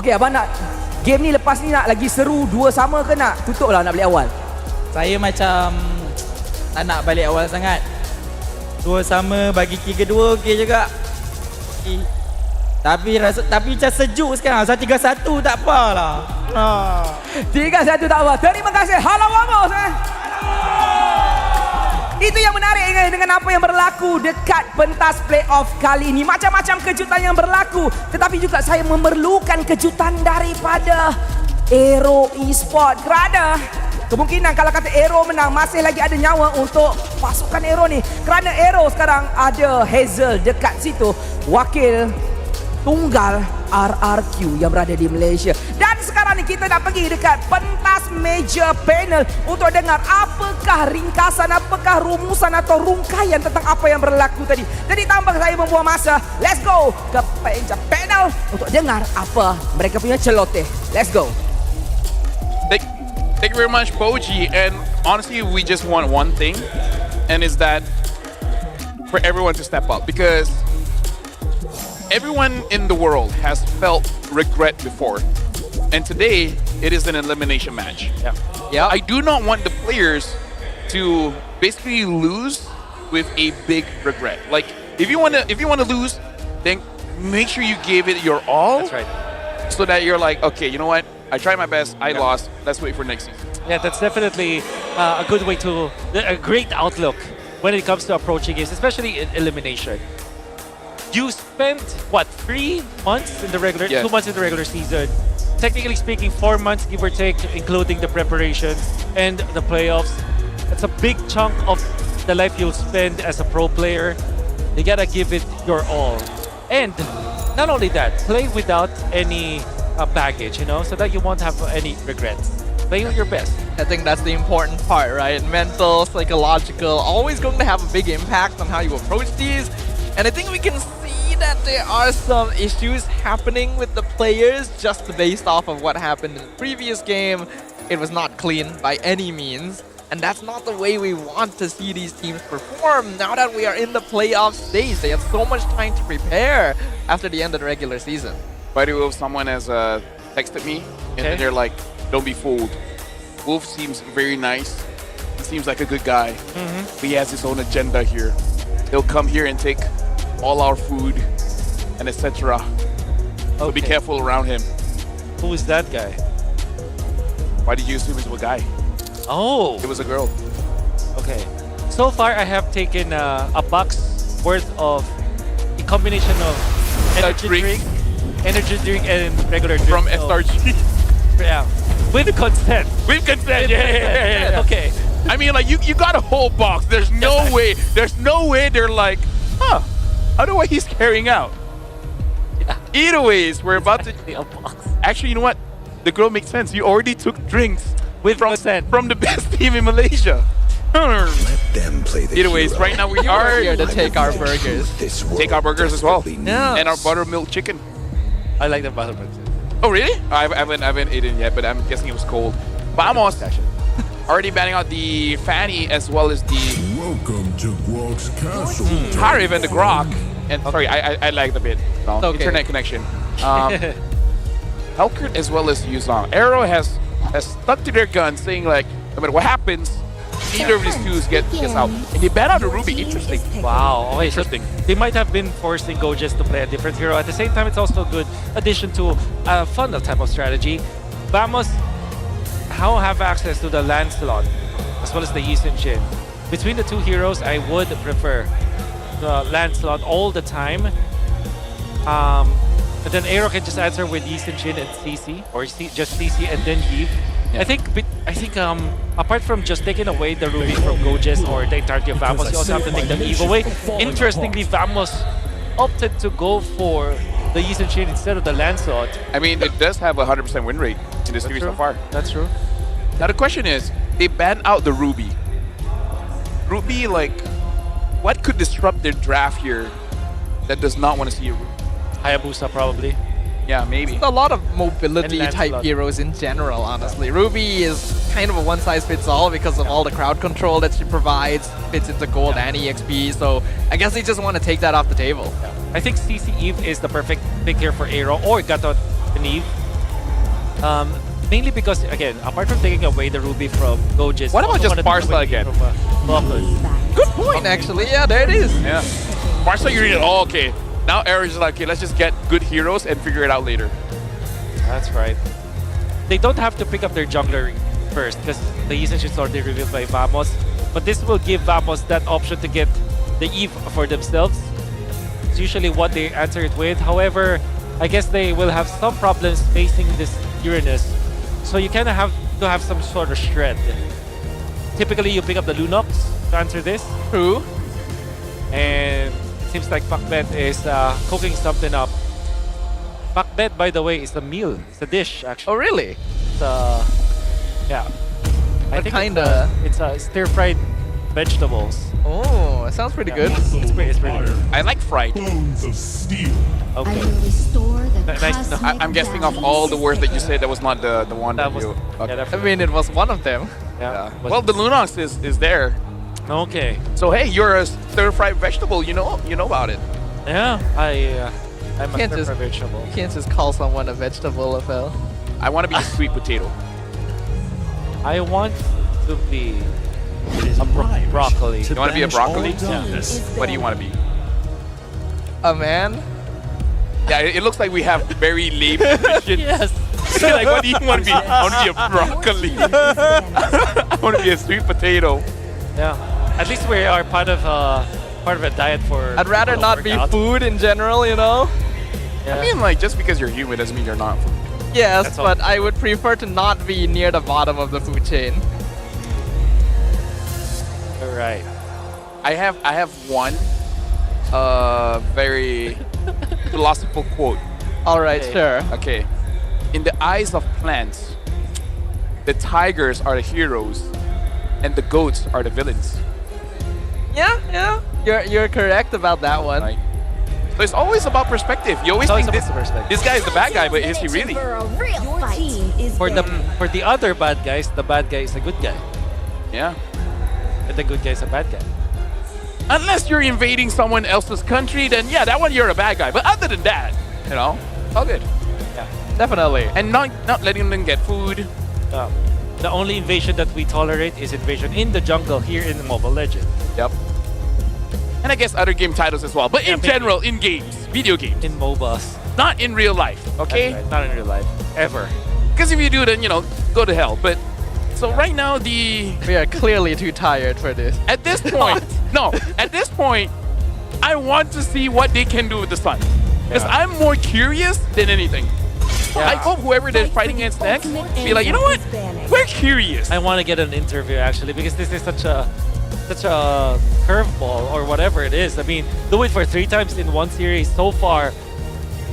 Okey, abang nak game ni lepas ni nak lagi seru, dua sama ke nak tutup lah, nak balik awal? Saya macam tak nak balik awal sangat. Dua sama, bagi kill kedua okey juga. Tapi macam sejuk sekarang. 3-1 tak apalah. 3-1 tak apa. Terima kasih. Hala Bobo. Itu yang menarik dengan apa yang berlaku dekat pentas playoff kali ini. Macam-macam kejutan yang berlaku. Tetapi juga saya memerlukan kejutan daripada AERO Esports. Kerana kemungkinan kalau kata AERO menang, masih lagi ada nyawa untuk pasukan AERO ni. Kerana AERO sekarang ada Hazel dekat situ. Wakil tunggal RRQ yang berada di Malaysia. Dan sekarang ni kita nak pergi dekat pentas major panel untuk dengar apakah ringkasan, apakah rumusan atau rungkaian tentang apa yang berlaku tadi. Jadi tanpa saya membuang masa, let's go ke major panel untuk dengar apa mereka punya celoteh. Let's go. Thank you very much, Boji. And honestly, we just want one thing, and it's that for everyone to step up, because everyone in the world has felt regret before, and today it is an elimination match. Yeah. I do not want the players to basically lose with a big regret. Like if you want to lose, then make sure you gave it your all. That's right. So that you're like, okay, you know what? I tried my best. I lost. Let's wait for next season. Yeah, that's definitely a good way to, a great outlook when it comes to approaching games, especially in elimination. You spent, what, 3 months in the regular, 2 months in the regular season. Technically speaking, 4 months, give or take, including the preparation and the playoffs. That's a big chunk of the life you'll spend as a pro player. You gotta give it your all. And not only that, play without any baggage, you know, so that you won't have any regrets. Play with your best. I think that's the important part, right? Mental, psychological, always going to have a big impact on how you approach these. And I think we can see that there are some issues happening with the players just based off of what happened in the previous game. It was not clean by any means. And that's not the way we want to see these teams perform. Now that we are in the playoff stage, they have so much time to prepare after the end of the regular season. By the way, someone has texted me, and then they're like, don't be fooled. Wolf seems very nice. He seems like a good guy. But he has his own agenda here. He'll come here and take all our food and etc. So be careful around him. Who is that guy? Why did you assume it was a guy? Oh. It was a girl. Okay. So far, I have taken a box worth of a combination of energy drink and regular drink. From SRG. Yeah. With consent. With consent, yeah. Okay. I mean, like, you got a whole box. There's no way. There's no way they're like, huh, I don't know what he's carrying out. Either ways, we're about to... Actually, you know what? The girl makes sense. You already took drinks with consent from the best team in Malaysia. Let them play the Either ways, hero. right now we are here to take our burgers. Take our burgers as well. Yeah. And our buttermilk chicken. I like the buttermilk chicken. Oh, really? I haven't eaten yet, but I'm guessing it was cold. Vamos! Already banning out the Fanny as well as the... Welcome to Grok's Castle. Harif and the Grok. And sorry, I lagged a bit. No, okay. Internet connection. Helkert as well as Yuzong. AERO has stuck to their guns, saying like, no matter what happens, neither of these two gets out. And they ban out the Ruby. Interesting. Wow. Okay, so Interesting. they might have been forcing Gojes to play a different hero. At the same time, it's also a good addition to a fun type of strategy. Vamos now have access to the Lancelot as well as the Yi Sun-shin. Between the two heroes, I would prefer the Lancelot all the time. But then AERO can just answer with Yi Sun-shin and CC, or just CC and then Eve. Yeah. I think apart from just taking away the Ruby from Gojes or the entirety of Vamos, you also have to take the Eve away. Interestingly, Vamos opted to go for the Yi Sun-shin instead of the Lancelot. I mean, it does have a 100% win rate in the series so far. That's true. Now the question is, they banned out the Ruby. Ruby, like, what could disrupt their draft here that does not want to see a Ruby? Hayabusa probably. Yeah, maybe. A lot of mobility And type Lancelot. heroes in general, honestly. Ruby is kind of a one-size-fits-all because of all the crowd control that she provides, fits into gold and EXP, so I guess they just want to take that off the table. I think CC Eve is the perfect pick here for AERO, or Gatot and Eve. Mainly because, again, apart from taking away the Ruby from Gojes, What about also just wanted to take Barca away again? from, Blockwood. Good point, actually. Yeah, there it is. Yeah. Barca, you're in. Oh, okay. Now AERO's like, okay, let's just get good heroes and figure it out later. That's right. They don't have to pick up their jungler first because the Yi Sun-shin is already revealed by Vamos. But this will give Vamos that option to get the Eve for themselves. It's usually what they answer it with. However, I guess they will have some problems facing this Uranus. So you kind of have to have some sort of shred. Typically, you pick up the Lunox to answer this. True. And it seems like Pakbet is cooking something up. Pakbet, by the way, is a meal. It's a dish, actually. Oh, really? It's yeah. I think kinda? it's stir-fried vegetables. Oh, it sounds pretty good. It's pretty good. I like fried. Bones of steel. Okay. Nice. I'm guessing off all the words that you said, that was not the one that was. you. Yeah, I mean, it was one of them. Yeah. Well, the Lunox is there. Okay. So hey, you're a stir-fried vegetable. You know about it. Yeah, I'm a Can't just- stir-fried vegetable. You can't just call someone a vegetable, FL. I want to be a sweet potato. I want to be a broccoli. You want to be a broccoli? Yeah. What do you want to be? A man? Yeah, it looks like we have very lame ambitions. Yes. Like, what do you want to be? I want to be a broccoli. I want to be a sweet potato. Yeah. At least we are part of a diet for. I'd rather people to not work be out. food in general, you know? Yeah. I mean, like, just because you're human doesn't mean you're not food. Yes, That's all. but I would prefer to not be near the bottom of the food chain. All right. I have one very philosophical quote. All right, Okay. sure. Okay. In the eyes of plants, the tigers are the heroes and the goats are the villains. Yeah. You're correct about that one. Right? So it's always about perspective. You always It's always think about perspective. this guy is the bad guy, but is he really? Your team is For the other bad guys, the bad guy is a good guy, Yeah. and the good guy is a bad guy. Unless you're invading someone else's country, then yeah, that one you're a bad guy. But other than that, you know, all good. Yeah. Definitely. And not letting them get food. The only invasion that we tolerate is invasion in the jungle here in Mobile Legends. Yep. And I guess other game titles as well. But Yeah, in maybe. general, in games, video games, In MOBAs. not in real life. Okay. That's right, not in real life. Ever. Because if you do, then go to hell. But so right now, We are clearly too tired for this. at this point, at this point, I want to see what they can do with the sun. Because Yeah. I'm more curious than anything. Yeah. I hope whoever they're fighting against next be like, you know what? We're curious. I want to get an interview actually because this is such a curveball or whatever it is. I mean, do it for 3 times in one series so far.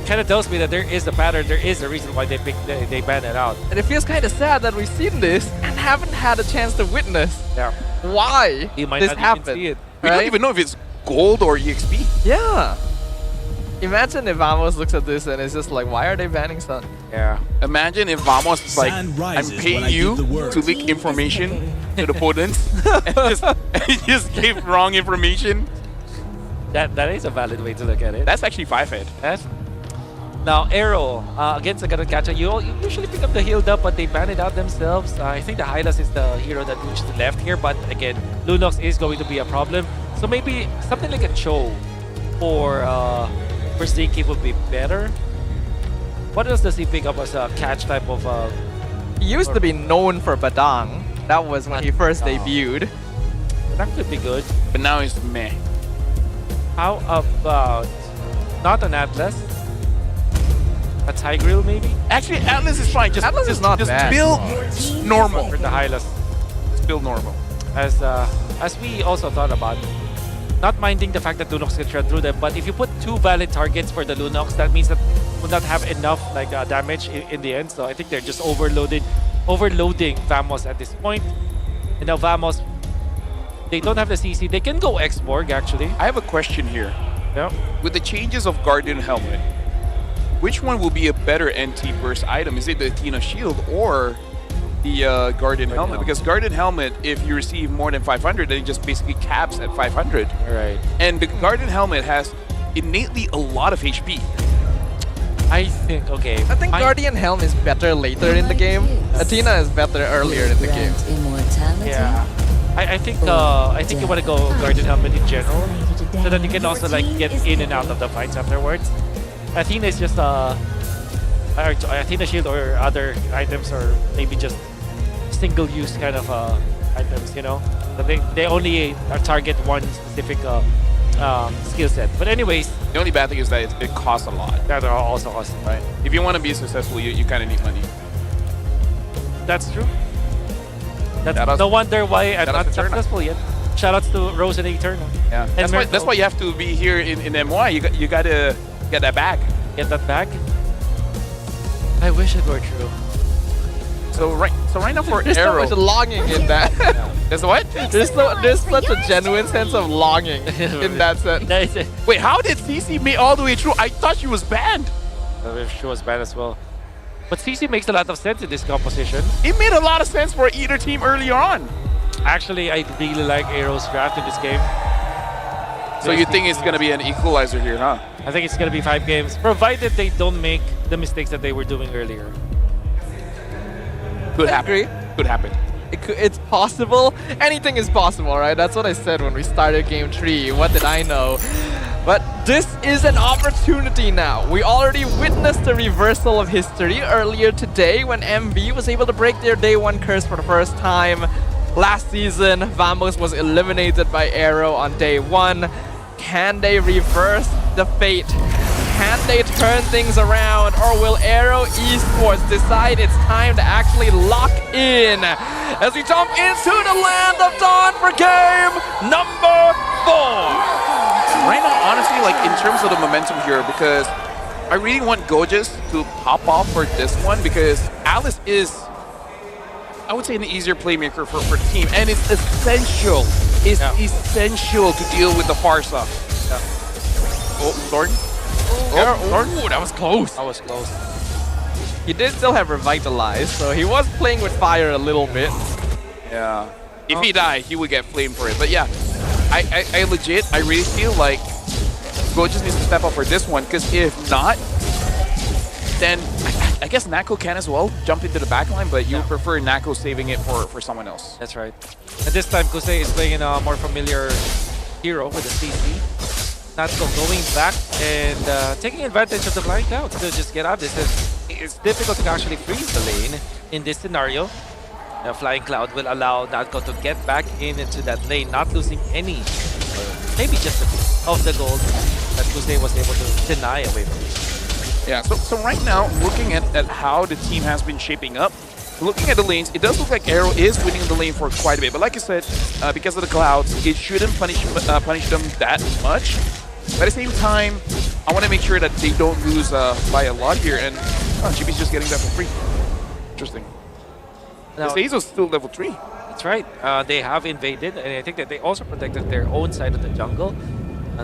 Kind of tells me that there is a pattern, there is a reason why they ban it out. And it feels kind of sad that we've seen this and haven't had a chance to witness Yeah. why You might this not happened. even see it. We don't even know if it's gold or EXP. Yeah. Imagine if Vamos looks at this and is just like, why are they banning Sun? Yeah. Imagine if Vamos is like, Sand I'm rises when paying I you give the word. to leak information to the opponents and just gave wrong information. That is a valid way to look at it. That's actually 5-head. That's Now, AERO, against the Gacha, you usually pick up the healed up, but they ban it out themselves. I think the Hylas is the hero that reached the left here, but again, Lunox is going to be a problem. So maybe something like a Cho for Zinky would be better. What else does he pick up as a catch type of... He used to be known for Badang. That was when he first debuted. That could be good. But now it's meh. How about not an Atlas? A Tigreal maybe? Actually, Atlas is fine. Atlas is not bad. Build normal. For the Hylas. Just build normal. As we also thought about, not minding the fact that Lunox can shred through them, but if you put 2 valid targets for the Lunox, that means that will not have enough like damage in the end. So I think they're just overloading Vamos at this point. And now Vamos, they don't have the CC. They can go Xborg actually. I have a question here. Yeah. With the changes of Guardian Helmet, which one will be a better NT burst item? Is it the Athena Shield or the Guardian Helmet? Because Guardian Helmet, if you receive more than 500, then it just basically caps at 500. Right. And the Guardian Helmet has innately a lot of HP. I think, okay. I think Guardian Helm is better later in the game. Athena is better earlier in the game. Yeah. I think you want to go Guardian Helmet in general, so that you can also like get in and out of the fights afterwards. Athena is just Athena Shield or other items, or maybe just single-use kind of items, you know. So they only target one specific skill set. But anyways, the only bad thing is that it costs a lot. That also costs, right? If you want to be successful, you kind of need money. That's true. That's no wonder why I'm not successful yet. Shoutouts to Rose and Eternal. Yeah, that's why you have to be here in MY. You gotta get that bag. Get that bag. I wish it were true. So right now for There's so AERO, much longing in that. There's what? There's such a genuine sense of longing in that sense. Wait, how did CC make all the way through? I thought she was banned. She was banned as well. But CC makes a lot of sense in this composition. It made a lot of sense for either team earlier on. Actually, I really like AERO's draft in this game. So you think it's going to be an equalizer here, huh? I think it's going to be 5 games, provided they don't make the mistakes that they were doing earlier. Could happen. Could happen. It's possible. Anything is possible, right? That's what I said when we started Game 3. What did I know? But this is an opportunity now. We already witnessed the reversal of history earlier today when MB was able to break their Day 1 curse for the first time. Last season, Vamos was eliminated by AERO on Day 1. Can they reverse the fate? Can they turn things around, or will AERO Esports decide it's time to actually lock in as we jump into the land of Dawn for game number 4? Right now, honestly, like in terms of the momentum here, because I really want Gojas to pop off for this one, because Alice is, I would say, an easier playmaker for the team, and it's essential. It's essential to deal with the Farsa. Yeah. Oh, Thorn. Oh, that was close. That was close. He did still have Revitalize, so he was playing with fire a little bit. Yeah. If he died, he would get flamed for it. But yeah, I legit, I really feel like Gojas needs to step up for this one, because if not, then I guess Nako can as well jump into the backline, but you prefer Nako saving it for someone else. That's right. And this time, Kusei is playing a more familiar hero with a CC. Natko going back and taking advantage of the flying cloud to just get out. It's difficult to actually freeze the lane in this scenario. The flying cloud will allow Natko to get back into that lane, not losing any, maybe just a bit of the gold that Kusei was able to deny away from him. Yeah, so right now, looking at how the team has been shaping up, looking at the lanes, it does look like AERO is winning the lane for quite a bit. But like I said, because of the clouds, it shouldn't punish them that much. But at the same time, I want to make sure that they don't lose by a lot here. And GB's just getting that for free. Interesting. Now, Azo's still level 3. That's right. They have invaded, and I think that they also protected their own side of the jungle.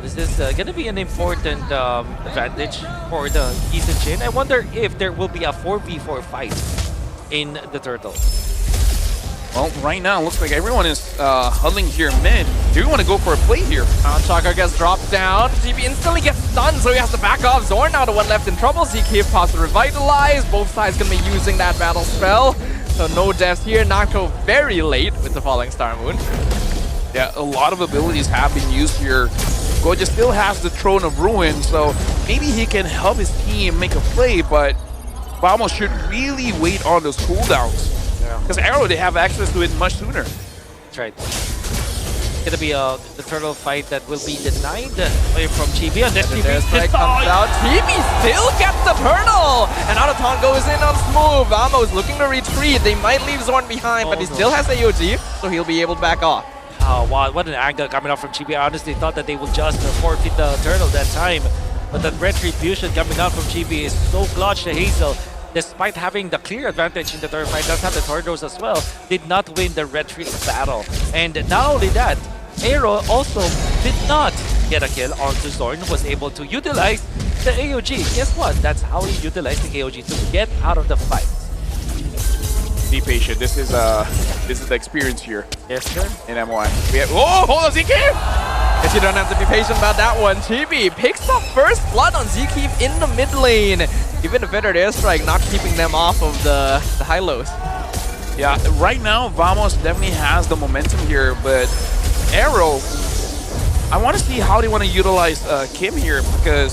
This is going to be an important advantage for the Eastern Chain. I wonder if there will be a 4v4 fight in the Turtle. Well, right now, it looks like everyone is huddling here mid. Do we want to go for a play here? Chaka gets dropped down. GB instantly gets stunned, so he has to back off. Zorn now the one left in trouble. ZK pops to revitalize. Both sides gonna be using that battle spell. So no deaths here. Nako very late with the falling Star Moon. Yeah, a lot of abilities have been used here. Goja still has the Throne of Ruin, so maybe he can help his team make a play, but Vamos should really wait on those cooldowns. Because AERO, they have access to it much sooner. That's right. It's gonna be the turtle fight that will be denied away from Chibi, and then There's strike comes out. Chibi still gets the turtle! And Autoton goes in on Smooth. Vamos looking to retreat. They might leave Zorn behind, but he still has AOG, so he'll be able to back off. Oh wow, what an angle coming out from Chibi. I honestly thought that they would just forfeit the turtle that time. But that retribution coming out from Chibi is so clutch to Hazel. Despite having the clear advantage in the third fight, does have the tornadoes as well, did not win the retreat battle. And not only that, AERO also did not get a kill onto Zorn, was able to utilize the AOG. Guess what? That's how he utilized the AOG to get out of the fight. Be patient. This is the experience here. Yes, sir. In MY. We have, oh, hold on, ZK! Guess you don't have to be patient about that one. Chibi picks up first blood on Zkeep in the mid lane. Even a better airstrike, not keeping them off of the high-lows. Yeah, right now, Vamos definitely has the momentum here, but AERO, I want to see how they want to utilize Kim here, because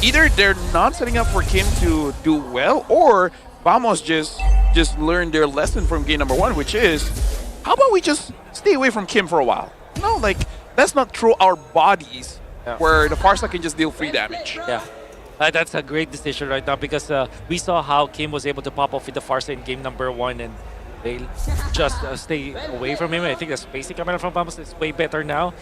either they're not setting up for Kim to do well, or Vamos just learned their lesson from game number 1, which is, how about we just stay away from Kim for a while? No, like, let's not throw our bodies where the Farsa can just deal free damage. Yeah. That's a great decision right now, because we saw how Kim was able to pop off with the Farsa in game number 1, and they just stay away from him. I think the spacing coming out from Vamos is way better now.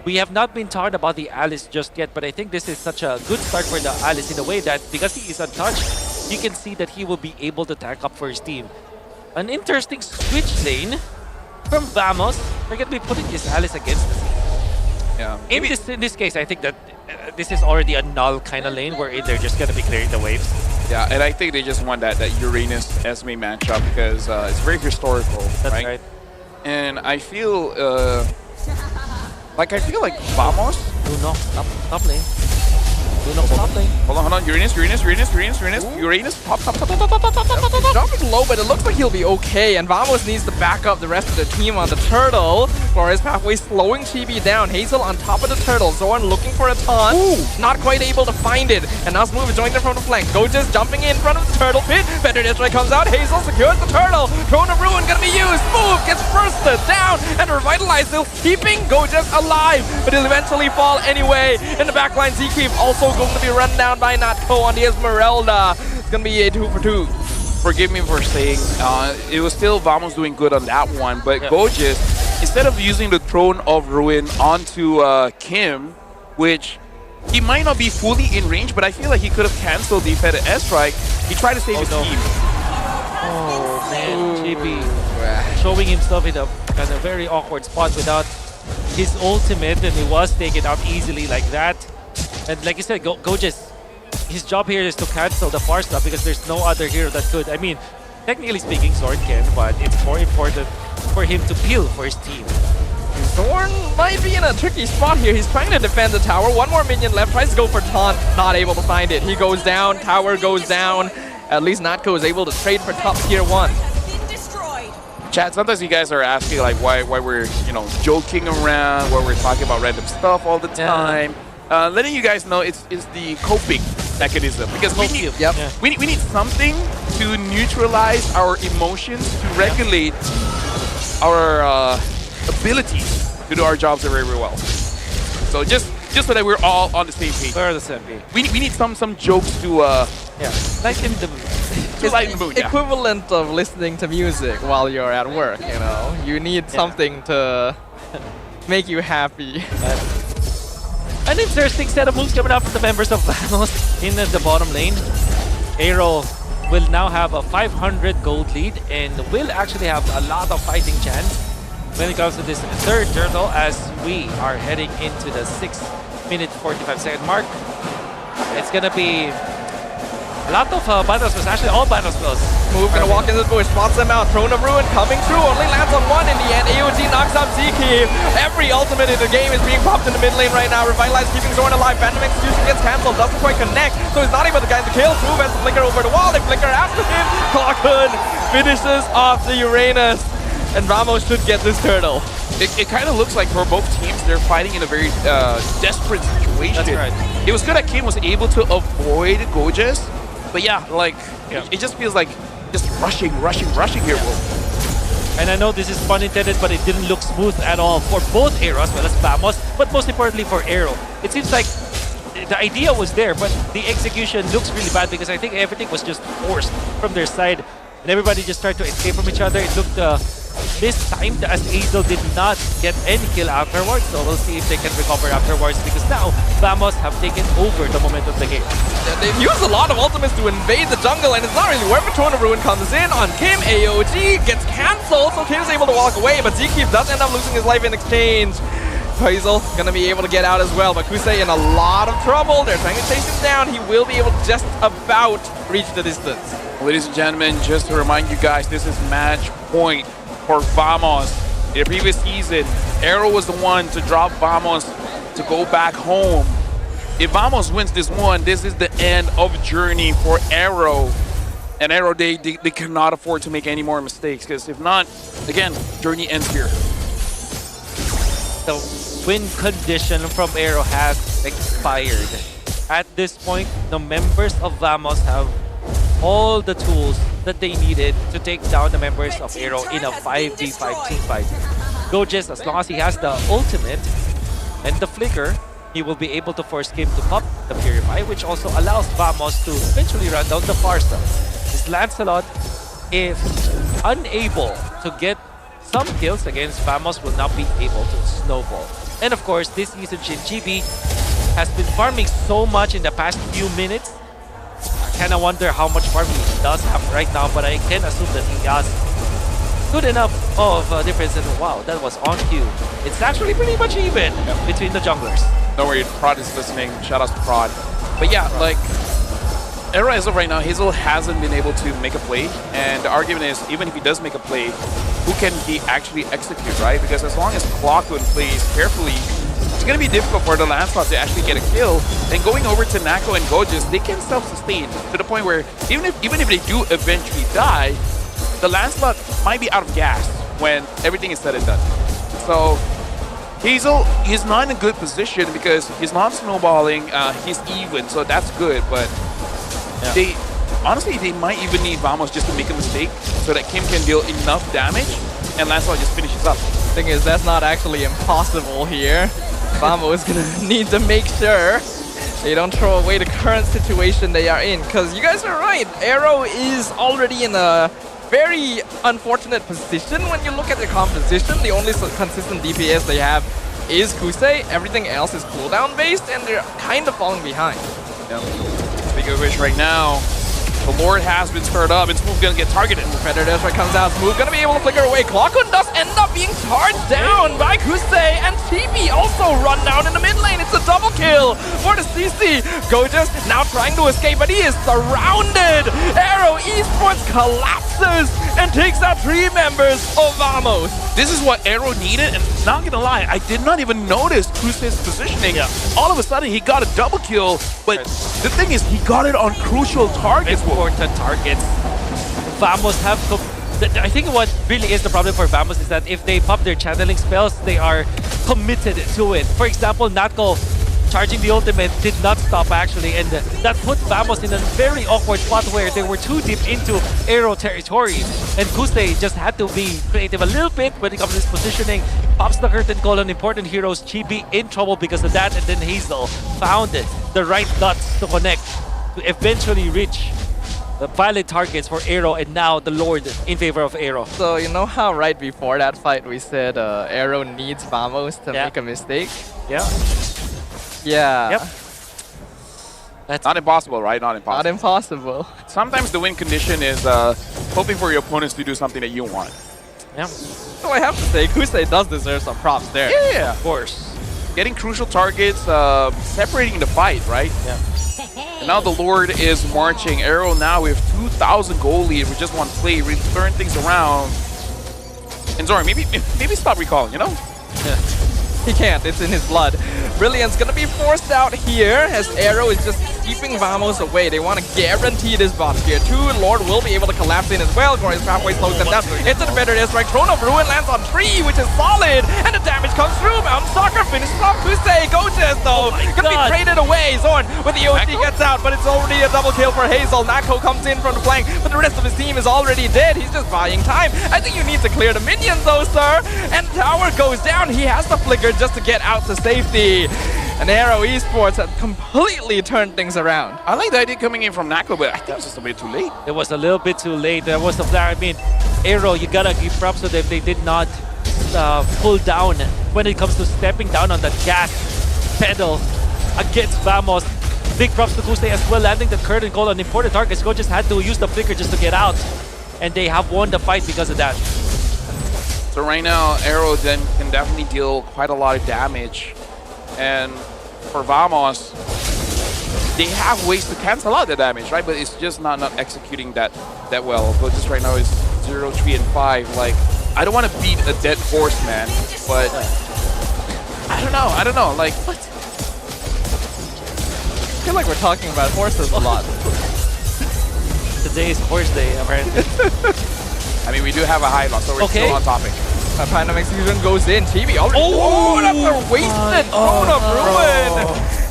We have not been taught about the Alice just yet, but I think this is such a good start for the Alice in a way that because he is untouched, you can see that he will be able to tank up for his team. An interesting switch lane from Vamos. They're going to be putting this Alice against the team. Yeah. In this case, I think that this is already a null kind of lane where they're just going to be clearing the waves. Yeah, and I think they just want that Uranus-Esme matchup because it's very historical. That's right. And I feel like Vamos. Do not stop lane. Do not stop lane. Hold on. Uranus. Pop. Dropping low, but it looks like he'll be okay. And Vamos needs to back up the rest of the team on the turtle. Flores pathway slowing Chibi down. Hazel on top of the turtle. Zorn looking for a taunt. Not quite able to find it. And now Smooth is joining them from the flank. Goja's jumping in front of the turtle pit. Better District comes out. Hazel secures the turtle. Throne of Ruin gonna be used. Smooth gets bursted down and revitalized, still keeping Goja's alive. But he'll eventually fall anyway. In the backline, Zkeep also going to be run down by Natko on the Esmeralda. It's going to be a 2 for 2. Forgive me for saying it was still Vamos doing good on that one, but Gojas, instead of using the Throne of Ruin onto Kim, which he might not be fully in range, but I feel like he could have cancelled the Fed airstrike. He tried to save his team. Oh man, JP showing himself in a kind of very awkward spot without his ultimate, and he was taken out easily like that. And like you said, Gojas, his job here is to cancel the Farsa because there's no other hero that could. I mean, technically speaking, Zorn can, but it's more important for him to peel for his team. Zorn might be in a tricky spot here. He's trying to defend the tower. One more minion left. Tries to go for taunt. Not able to find it. He goes down. Tower goes down. At least Natko is able to trade for top tier 1. Chat, sometimes you guys are asking like why we're joking around, why we're talking about random stuff all the time. Letting you guys know it's the coping mechanism because we need something to neutralize our emotions, to regulate our abilities to do our jobs very, very well. So just so that we're all on the same page. We're on the same page. We need some jokes to lighten the mood. Equivalent of listening to music while you're at work. You need something to make you happy. An interesting set of moves coming up from the members of Vamos in the bottom lane. AERO will now have a 500 gold lead and will actually have a lot of fighting chance when it comes to this third turtle as we are heading into the 6-minute 45-second mark. It's gonna be A lot of battle spells, actually all battle spells. Move gonna walk into the bush, spots them out. Throne of Ruin coming through, only lands on one in the end. AOG knocks out Ziki. Every ultimate in the game is being popped in the mid lane right now. Revitalize keeping Zorn alive. Phantom execution gets cancelled, doesn't quite connect, so he's not able to get the kill. Move has to flicker over the wall. They flicker after him. Clockhood finishes off the Uranus, and Vamos should get this turtle. It kind of looks like for both teams, they're fighting in a very desperate situation. That's right. It was good that Kim was able to avoid Gojas, but yeah, like, it just feels like just rushing here, Will. And I know this is pun intended, but it didn't look smooth at all for both AERO as well as Vamos, but most importantly for AERO. It seems like the idea was there, but the execution looks really bad because I think everything was just forced from their side, and everybody just tried to escape from each other. It looked mistimed as Hazel did not get any kill afterwards, so we'll see if they can recover afterwards because now Vamos have taken over the momentum of the game. They've used a lot of ultimates to invade the jungle, and it's not really where Throne of Ruin comes in on Kim. AOG gets cancelled, so Kim's able to walk away, but Ziki does end up losing his life in exchange. Hazel gonna be able to get out as well, but Kusei in a lot of trouble. They're trying to chase him down. He will be able to just about reach the distance. Ladies and gentlemen, just to remind you guys, this is match point for Vamos. In the previous season, AERO was the one to drop Vamos to go back home. If Vamos wins this one, this is the end of journey for AERO. And AERO, they cannot afford to make any more mistakes, because if not, again, journey ends here. The win condition from AERO has expired. At this point, the members of Vamos have all the tools that they needed to take down the members of AERO in a 5v5 team fight. Gojas, as long as he has the ultimate and the flicker, he will be able to force Kim to pop the Purify, which also allows Vamos to eventually run down the Farsa. This Lancelot, if unable to get some kills against Vamos, will not be able to snowball. And of course, this season Shinjibi has been farming so much in the past few minutes. I kind of wonder how much farming he does have right now, but I can assume that he has good enough of a difference. And wow, that was on cue. It's actually pretty much even between the junglers. Don't worry, Prod is listening. Shout out to Prod. But yeah, like, AERO as of right now, Hazel hasn't been able to make a play. And the argument is, even if he does make a play, who can he actually execute, right? Because as long as Clockwood plays carefully, it's going to be difficult for the Lancelot to actually get a kill. And going over to Nako and Gojas, they can self-sustain to the point where even if they do eventually die, the Lancelot might be out of gas when everything is said and done. So Hazel is not in a good position because he's not snowballing, he's even, so that's good. But they honestly, they might even need Vamos just to make a mistake so that Kim can deal enough damage and Lancelot just finishes up. Thing is, that's not actually impossible here. Vamos is gonna need to make sure they don't throw away the current situation they are in, because you guys are right, AERO is already in a very unfortunate position when you look at the composition. The only consistent DPS they have is Kusei. Everything else is cooldown based, and they're kind of falling behind. Speaking of which, right now, the Lord has been stirred up, and Smooth gonna get targeted. Predator Strike comes out, Smooth gonna be able to flicker away. Clockwood does end up being charged down by Kusei, and TB also run down in the mid lane. It's a double kill for the CC. Gojas now trying to escape, but he is surrounded. AERO Esports collapses and takes out 3 members of Vamos. This is what AERO needed, and not gonna lie, I did not even notice Kusei's positioning. All of a sudden, he got a double kill, but the thing is, he got it on crucial targets. Important targets. Vamos have I think what really is the problem for Vamos is that if they pop their channeling spells, they are committed to it. For example, Natko charging the ultimate did not stop actually, and that put Vamos in a very awkward spot where they were too deep into AERO territory, and Kusei just had to be creative a little bit when it comes to his positioning. Pops the curtain call on important heroes. Chibi in trouble because of that, and then Hazel found the right dots to connect to eventually reach the valid targets for AERO, and now the Lord in favor of AERO. So you know how right before that fight we said AERO needs Vamos to make a mistake? Yeah. Yeah. That's not impossible, right? Not impossible. Not impossible. Sometimes the win condition is hoping for your opponents to do something that you want. Yeah. So I have to say, Kusei does deserve some props there. Yeah, of course. Getting crucial targets, separating the fight, right? Yeah. And now the Lord is marching. AERO now with 2,000 goal lead with just one play, really turn things around. And Zoran, maybe stop recalling, you know? Yeah. He can't, it's in his blood. Brilliant's gonna be forced out here as AERO is just keeping Vamos away. They want to guarantee this bot here too. Lord will be able to collapse in as well. Glorious Pathway slows them down. It's a better airstrike. Throne of Ruin lands on 3, which is solid. And the damage comes through. Mountain Stalker finishes off Kusei. Goches though, gonna be traded away. Zorn with the OT gets out, but it's already a double kill for Hazel. Nako comes in from the flank, but the rest of his team is already dead. He's just buying time. I think you need to clear the minions though, sir. And tower goes down. He has the flicker just to get out to safety. And AERO Esports have completely turned things around. I like the idea coming in from Nako, but I think it's just a bit too late. It was a little bit too late. There was the flag. I mean, AERO, you gotta give props to them. They did not pull down when it comes to stepping down on the gas pedal against Vamos. Big props to Kusei as well, landing the curtain goal on important targets. Go just had to use the flicker just to get out. And they have won the fight because of that. So right now, AERO then can definitely deal quite a lot of damage. And for Vamos, they have ways to cancel out the damage, right? But it's just not executing that well. But just right now is 0, 3, and 5. Like, I don't want to beat a dead horse, man. But I don't know. Like, what? I feel like we're talking about horses a lot. Today is horse day, apparently. I mean, we do have a high loss, so we're still on topic. Random execution goes in. TV already. Oh, that's a wasted Throne of Ruin.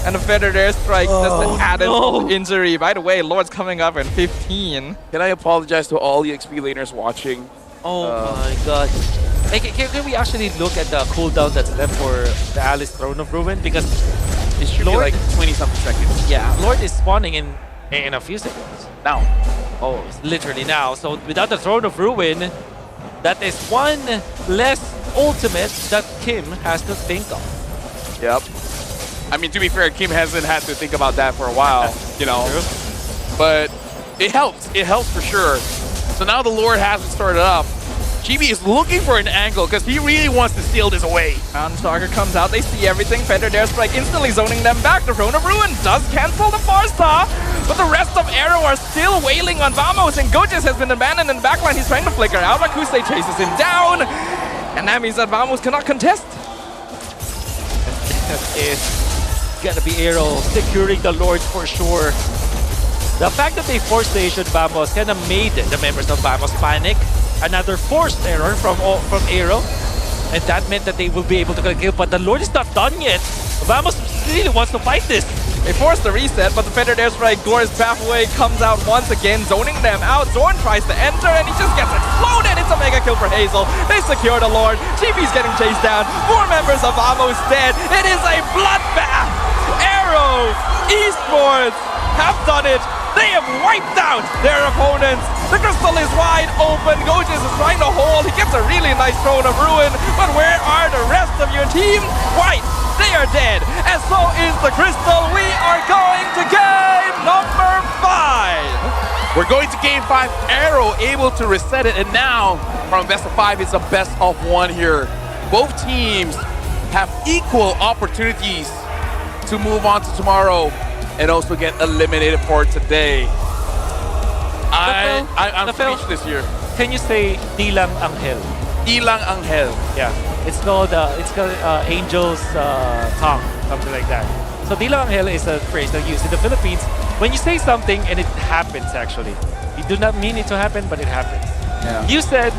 And a feathered airstrike. That's an added injury. By the way, Lord's coming up in 15. Can I apologize to all the XP laners watching? Oh my god. Hey, can we actually look at the cooldown that's left for the Alice Throne of Ruin? Because it should be like 20-something seconds. Yeah, Lord is spawning in a few seconds. Now. Oh, it's literally now. So without the Throne of Ruin, that is one less ultimate that Kim has to think of. Yep. I mean, to be fair, Kim hasn't had to think about that for a while, you know. But it helps. It helps for sure. So now the Lord hasn't started up. GB is looking for an angle because he really wants to steal this away. Mountain Stalker comes out. They see everything. Feathered airstrike instantly zoning them back. The Throne of Ruin does cancel the Farsa. But the rest of AERO are still wailing on Vamos, and Gojes has been abandoned in the backline. He's trying to flicker out. Kusei chases him down. And that means that Vamos cannot contest. That is gonna be AERO securing the Lord for sure. The fact that they forced station Vamos kind of made the members of Vamos panic. Another forced error from AERO. And that meant that they will be able to kill, but the Lord is not done yet. Vamos really wants to fight this. They force the reset, but the feathered airstrike Glorious Pathway comes out once again, zoning them out. Zorn tries to enter, and he just gets exploded. It's a mega kill for Hazel. They secure the Lord. GP's getting chased down. 4 members of Vamos dead. It is a bloodbath. AERO Esports have done it. They have wiped out their opponents. The crystal is wide open. Gojes is trying to hold. He gets a really nice Throne of Ruin. But where are the rest of your team? White, they are dead. And so is the crystal. We are going to game number 5. We're going to game 5. AERO able to reset it. And now, from best of 5, it's a best of 1 here. Both teams have equal opportunities to move on to tomorrow and also get eliminated for today. I'm speechless here. Can you say Dilang Angel? Dilang Angel. Yeah, it's called Angel's tongue, something like that. So Dilang Angel is a phrase that's used in the Philippines when you say something and it happens actually. You do not mean it to happen, but it happens. Yeah. You said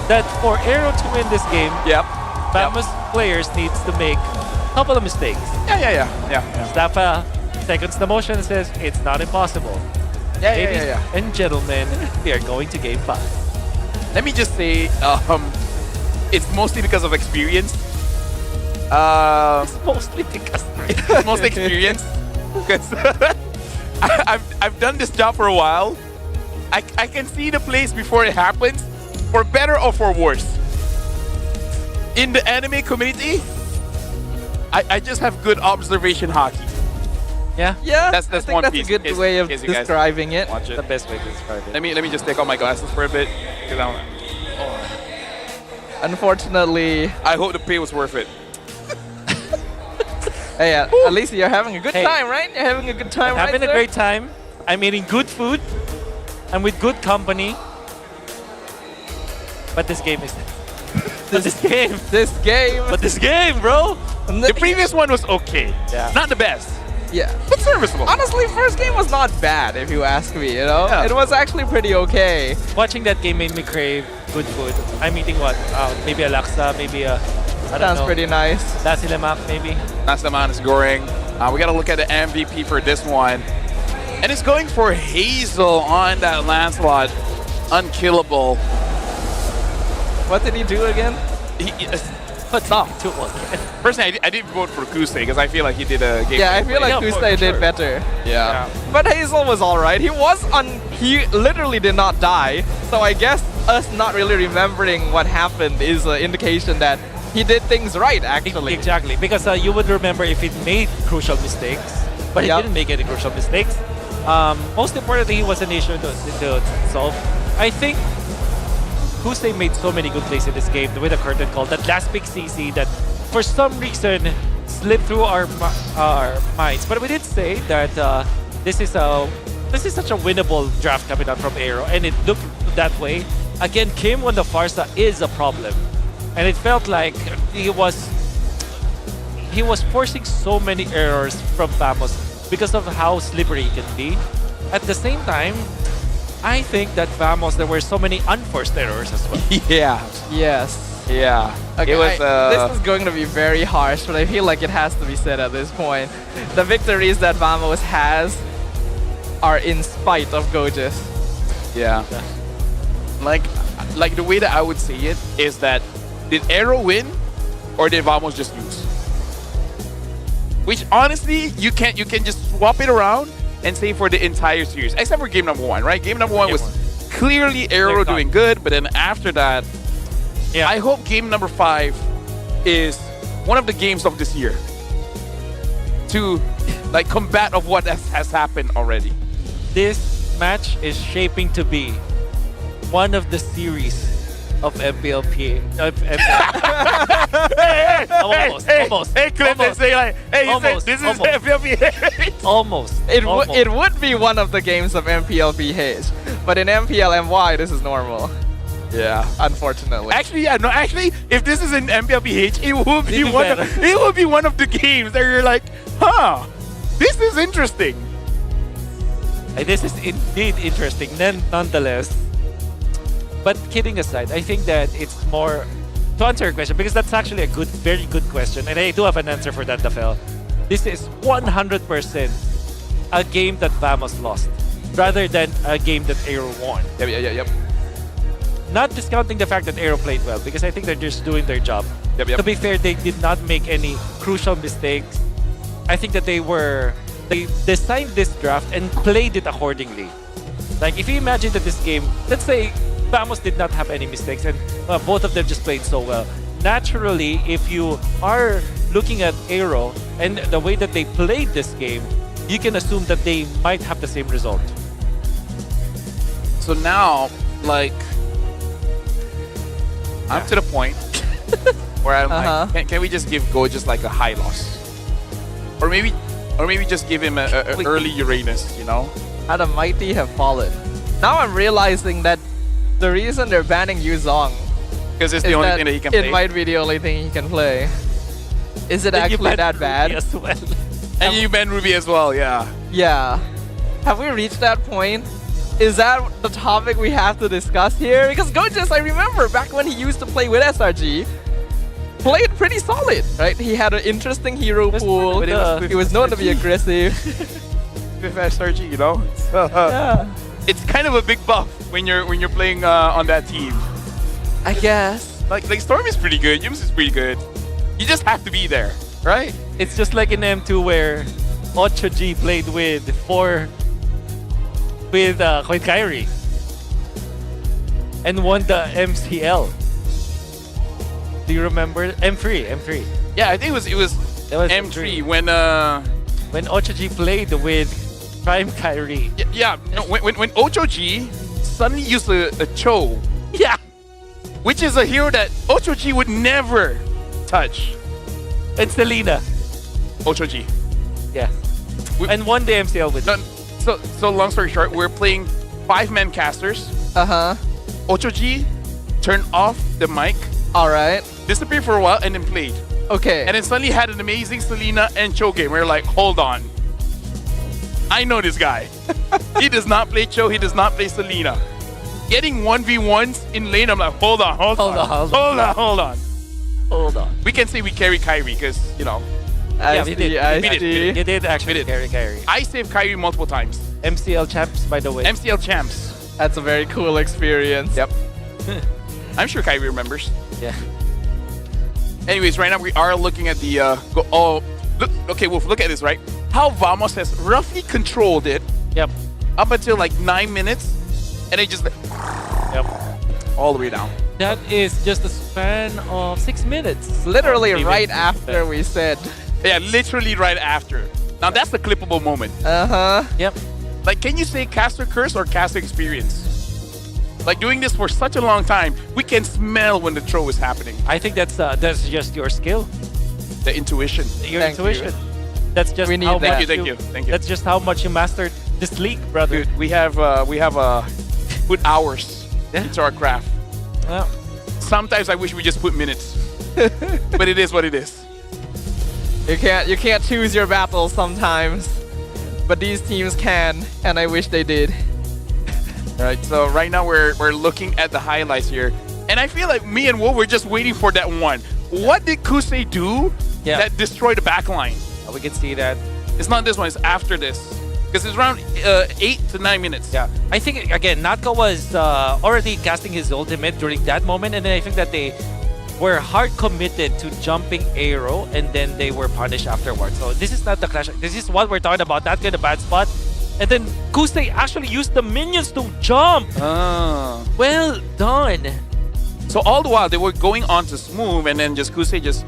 that for AERO to win this game, Vamos players needs to make couple of mistakes. Yeah. Staffa seconds the motion and says it's not impossible. Ladies and gentlemen, we are going to game 5. Let me just say, it's mostly because of experience. It's mostly because it's mostly experience. Because I've done this job for a while. I can see the plays before it happens, for better or for worse. In the anime community, I just have good observation hockey. Yeah, that's one that's piece. a good way of describing it. Watch it. The best way to describe it. Let me just take off my glasses for a bit. Unfortunately, I hope the pay was worth it. Hey, at least you're having a good time, right? You're having a good time, I'm right, having a sir? great time. I'm eating good food. I'm with good company. But this game is... This game, bro! The previous one was okay. Yeah. Not the best. Yeah. But serviceable. Honestly, first game was not bad, if you ask me, you know? Yeah. It was actually pretty okay. Watching that game made me crave good food. I'm eating what? Maybe a laksa, maybe a... I don't Sounds know. pretty nice. Nasi lemak, maybe. Nasi lemak is goreng. We got to look at the MVP for this one. And it's going for Hazel on that Lancelot. Unkillable. What did he do again? What's up? Personally, I did vote for Kuste because I feel like he did a game. Yeah, I feel like Kuste did better. Yeah. But Hazel was alright. He literally did not die. So I guess us not really remembering what happened is an indication that he did things right, actually. Exactly, because you would remember if he made crucial mistakes, but he didn't make any crucial mistakes. Most importantly, he was an issue to solve. I think Kuste made so many good plays in this game with the curtain call. That last big CC that for some reason slipped through our minds. But we did say that this is such a winnable draft coming out from AERO, and it looked that way. Again, Kim on the Farsa is a problem. And it felt like he was forcing so many errors from Vamos because of how slippery he can be. At the same time, I think that Vamos, there were so many unforced errors as well. Yeah. Yes. Yeah. Okay, it was, this is going to be very harsh, but I feel like it has to be said at this point. The victories that Vamos has are in spite of Goges. Yeah. Like the way that I would say it is that did AERO win or did Vamos just lose? Which honestly, you can just swap it around and say for the entire series, except for game number 1, right? Game number 1 was clearly AERO doing good, but then after that, I hope game number 5 is one of the games of this year to like combat of what has happened already. This match is shaping to be one of the series of MPLP. Almost. Hey, Clinton, say like, hey, you said this is MPLP. Almost. It would be one of the games of MPLBH, but in MPL MY, this is normal. Yeah, unfortunately. Actually, yeah, no. Actually, if this is in MPLBH, it will be one of the games that you're like, huh, this is interesting. This is indeed interesting. Nonetheless. But kidding aside, I think that it's more to answer your question, because that's actually a very good question, and I do have an answer for that, Dafel. This is 100% a game that Vamos lost, rather than a game that AERO won. Yep. Not discounting the fact that AERO played well, because I think they're just doing their job. To be fair, they did not make any crucial mistakes. I think that they designed this draft and played it accordingly. Like, if you imagine that this game, let's say Vamos did not have any mistakes and both of them just played so well. Naturally, if you are looking at AERO and the way that they played this game, you can assume that they might have the same result. So now, like, I'm to the point where I'm like, can we just give Go just like a high loss? Or maybe just give him an early Uranus, you know? How the mighty have fallen. Now I'm realizing that the reason they're banning Yuzong because it's the only thing that he can play. It might be the only thing he can play. Is it actually that bad? As well. And you ban Ruby as well, yeah. Yeah. Have we reached that point? Is that the topic we have to discuss here? Because Goges, I remember back when he used to play with SRG, played pretty solid, right? He had an interesting hero pool. He was known to be aggressive. With SRG, you know? Yeah. It's kind of a big buff when you're playing on that team. I guess. Like Storm is pretty good, Yums is pretty good. You just have to be there, right? It's just like in M2 where 8G played with Queen Kyrie and won the MCL. Do you remember? M3. Yeah, I think it was M3 when 8G played with Prime Kyrie. Yeah, no, when Ocho-G suddenly used a Cho. Yeah. Which is a hero that Ocho-G would never touch. And Selena. Ocho G. Yeah. And won the MCL with So long story short, we're playing 5-man casters. Ocho G turned off the mic. Alright. Disappeared for a while and then played. Okay. And then suddenly had an amazing Selena and Cho game. We're like, hold on. I know this guy. He does not play Cho, he does not play Selena. Getting 1v1s in lane, I'm like, hold on. We can say we carry Kyrie because, you know. Yeah, we did. You did actually carry Kyrie. I saved Kyrie multiple times. MCL champs, by the way. MCL champs. That's a very cool experience. Yep. I'm sure Kyrie remembers. Yeah. Anyways, right now we are looking at the okay, Wolf, look at this, right? How Vamos has roughly controlled it. Yep. Up until like 9 minutes, and they just all the way down. That is just a span of 6 minutes. Literally right after we said. Yeah, literally right after. Now that's the clippable moment. Yep. Like, can you say caster curse or caster experience? Like, doing this for such a long time, we can smell when the throw is happening. I think that's just your skill. The intuition. Your intuition. That's just how much Thank you. That's just how much you mastered this league, brother. Dude, we have put hours into our craft. Well, sometimes I wish we just put minutes. But it is what it is. You can't choose your battles sometimes. But these teams can, and I wish they did. Right, so right now we're looking at the highlights here. And I feel like me and Wolf were just waiting for that one. What did Kusei do that destroyed the backline? We can see that. It's not this one, it's after this. Because it's around 8 to 9 minutes. Yeah, I think, again, Natka was already casting his ultimate during that moment. And then I think that they were hard committed to jumping AERO. And then they were punished afterwards. So this is not the clash. This is what we're talking about. Not get a bad spot. And then Kusei actually used the minions to jump. Well done. So all the while they were going on to Smooth, and then just Kusei just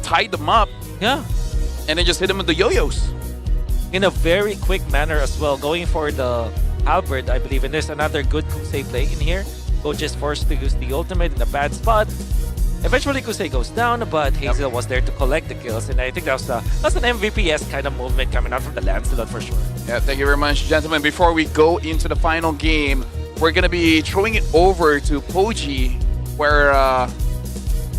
tied them up. Yeah. And then just hit them with the yo-yos. In a very quick manner as well, going for the halberd, I believe. And there's another good Kusei play in here. Coach is forced to use the ultimate in a bad spot. Eventually, Kusei goes down, but Hazel was there to collect the kills, and I think that's an MVP-esque kind of movement coming out from the Lancelot for sure. Yeah, thank you very much, gentlemen. Before we go into the final game, we're going to be throwing it over to Poji, where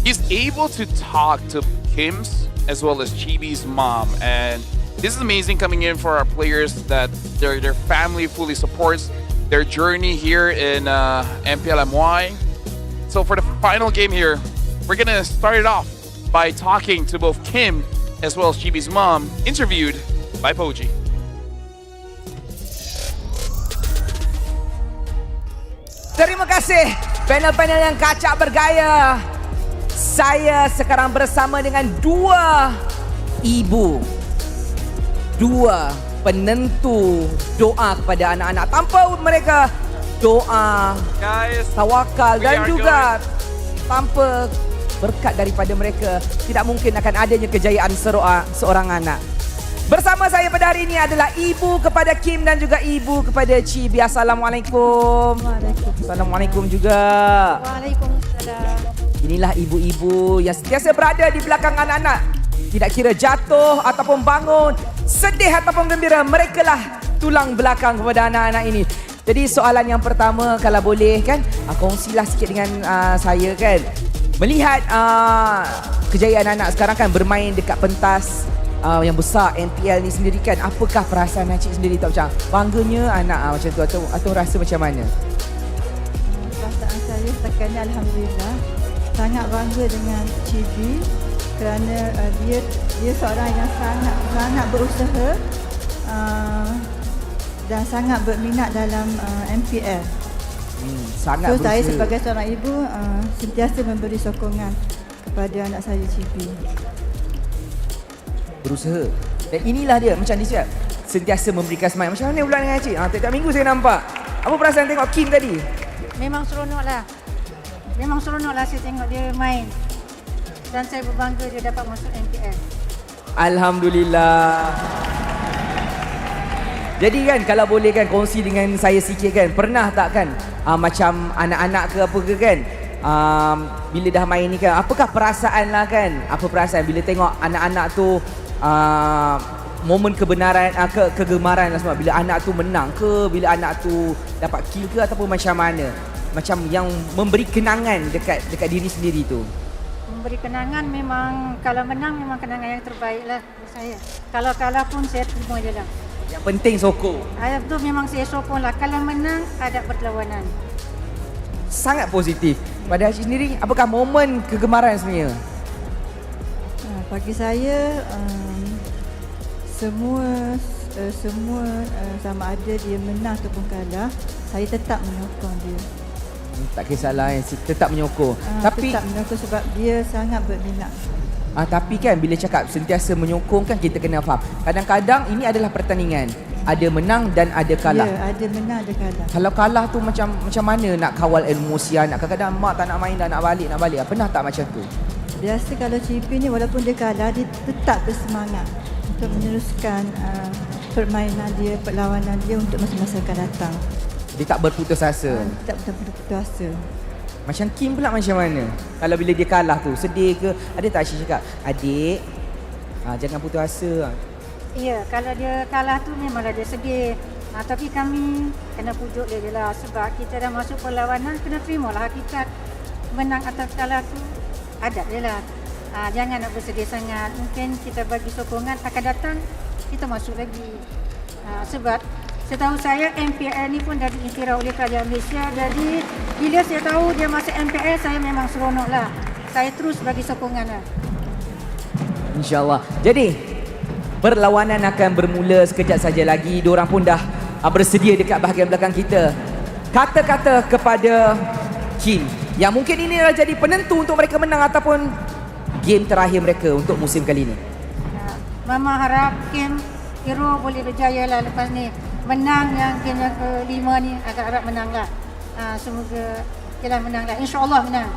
he's able to talk to Kim's as well as Chibi's mom. And this is amazing coming in for our players that their family fully supports their journey here in MPL MY. So for the final game here, we're going to start it off by talking to both Kim as well as Chibi's mom, interviewed by Poji. Terima kasih panel-panel yang kacak bergaya. Saya sekarang bersama dengan dua ibu. Dua penentu doa kepada anak-anak. Tanpa mereka doa, tawakal dan juga tanpa berkat daripada mereka, tidak mungkin akan adanya kejayaan seorang anak. Bersama saya pada hari ini adalah ibu kepada Kim dan juga ibu kepada Chibi. Assalamualaikum. Assalamualaikum juga. Waalaikumsalam. Inilah ibu-ibu yang sentiasa berada di belakang anak-anak. Tidak kira jatuh ataupun bangun, sedih ataupun gembira, merekalah tulang belakang kepada anak-anak ini. Jadi soalan yang pertama, kalau boleh kan, kongsilah sikit dengan saya kan. Melihat kejayaan anak sekarang kan bermain dekat pentas yang besar MPL ni sendiri kan, apakah perasaan Acik sendiri tak macam bangganya anak macam tu atau rasa macam mana? Perasaan saya setakatnya alhamdulillah sangat bangga dengan Chibi kerana dia seorang yang sangat berusaha dan sangat berminat dalam MPL. Sangat so saya sebagai seorang ibu sentiasa memberi sokongan kepada anak saya Chibi. Berusaha. Dan inilah dia, macam dia cakap, sentiasa memberikan semangat. Macam mana pula dengan Acik? Tiap-tiap minggu saya nampak. Apa perasaan tengok Kim tadi? Memang seronok lah saya tengok dia main. Dan saya berbangga dia dapat masuk MPL. Alhamdulillah. Jadi kan, kalau boleh kan kongsi dengan saya sikit kan, pernah tak kan macam anak-anak ke apa ke kan, bila dah main ni kan, apakah perasaan lah kan, apa perasaan bila tengok anak-anak tu momen kebenaran, kegemaran lah semua. Bila anak tu menang ke, bila anak tu dapat kill ke, ataupun macam mana? Macam yang memberi kenangan dekat diri sendiri tu. Memberi kenangan memang, kalau menang memang kenangan yang terbaik lah saya. Kalau kalah pun saya terima je lah. Yang penting sokong. Itu memang saya sokong lah. Kalau menang ada perlawanan. Sangat positif. Pada Haji sendiri, apakah momen kegemaran sebenarnya? Bagi saya, semua sama ada dia menang ataupun kalah, saya tetap menyokong dia. Tak kisahlah, tetap menyokong. Tapi tetap menyokong sebab dia sangat berminat. Tapi kan bila cakap sentiasa menyokong kan kita kena faham. Kadang-kadang ini adalah pertandingan. Ada menang dan ada kalah. Ya, ada menang, ada kalah. Kalau kalah tu macam mana nak kawal emosi anak? Kadang-kadang mak tak nak main dah, nak balik. Pernah tak macam tu? Biasa kalau CP ni walaupun dia kalah, dia tetap bersemangat untuk meneruskan permainan dia, perlawanan dia untuk masa-masa akan datang. Dia tak berputus asa. Tak berputus asa. Macam Kim pula macam mana? Kalau bila dia kalah tu, sedih ke? Ada tak Asyik cakap, adik, jangan putus asa. Ya, kalau dia kalah tu memanglah dia sedih. Tapi kami kena pujuk dia je lah. Sebab kita dah masuk perlawanan, kena terimalah hakikat. Menang atau kalah tu adab je lah. Jangan nak bersedih sangat. Mungkin kita bagi sokongan, akan datang kita masuk lagi. Sebab setahu saya MPL ni pun dah diiktiraf oleh kerajaan Malaysia. Jadi bila saya tahu dia masuk MPL, saya memang seronok lah. Saya terus bagi sokongan lah. InsyaAllah. Jadi perlawanan akan bermula sekejap saja lagi. Diorang pun dah bersedia dekat bahagian belakang kita. Kata-kata kepada Kim yang mungkin ini adalah jadi penentu untuk mereka menang ataupun game terakhir mereka untuk musim kali ini. Mama harap Kim AERO boleh berjaya lah lepas ni. Menang yang game yang kelima ni, agak harap menang lah. Semoga kita menang lah. InsyaAllah menang.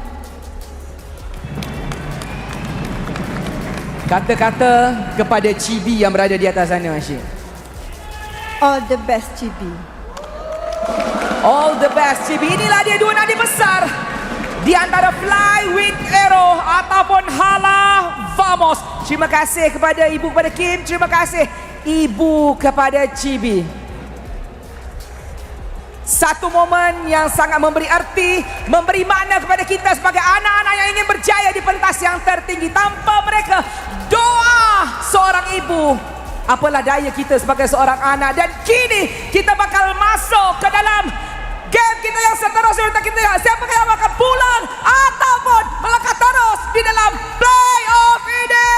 Kata-kata kepada Chibi yang berada di atas sana, Asyik. All the best, Chibi. All the best, Chibi. Inilah dia dua nadi besar di antara Fly with AERO ataupun Hala Vamos. Terima kasih kepada ibu, kepada Kim. Terima kasih ibu kepada Chibi. Satu momen yang sangat memberi arti, memberi makna kepada kita sebagai anak-anak yang ingin berjaya di pentas yang tertinggi. Tanpa mereka, doa seorang ibu, apalah daya kita sebagai seorang anak. Dan kini kita bakal masuk ke dalam game kita yang seterusnya. Kita lihat siapa yang akan pulang ataupun melangkah terus di dalam playoff ini.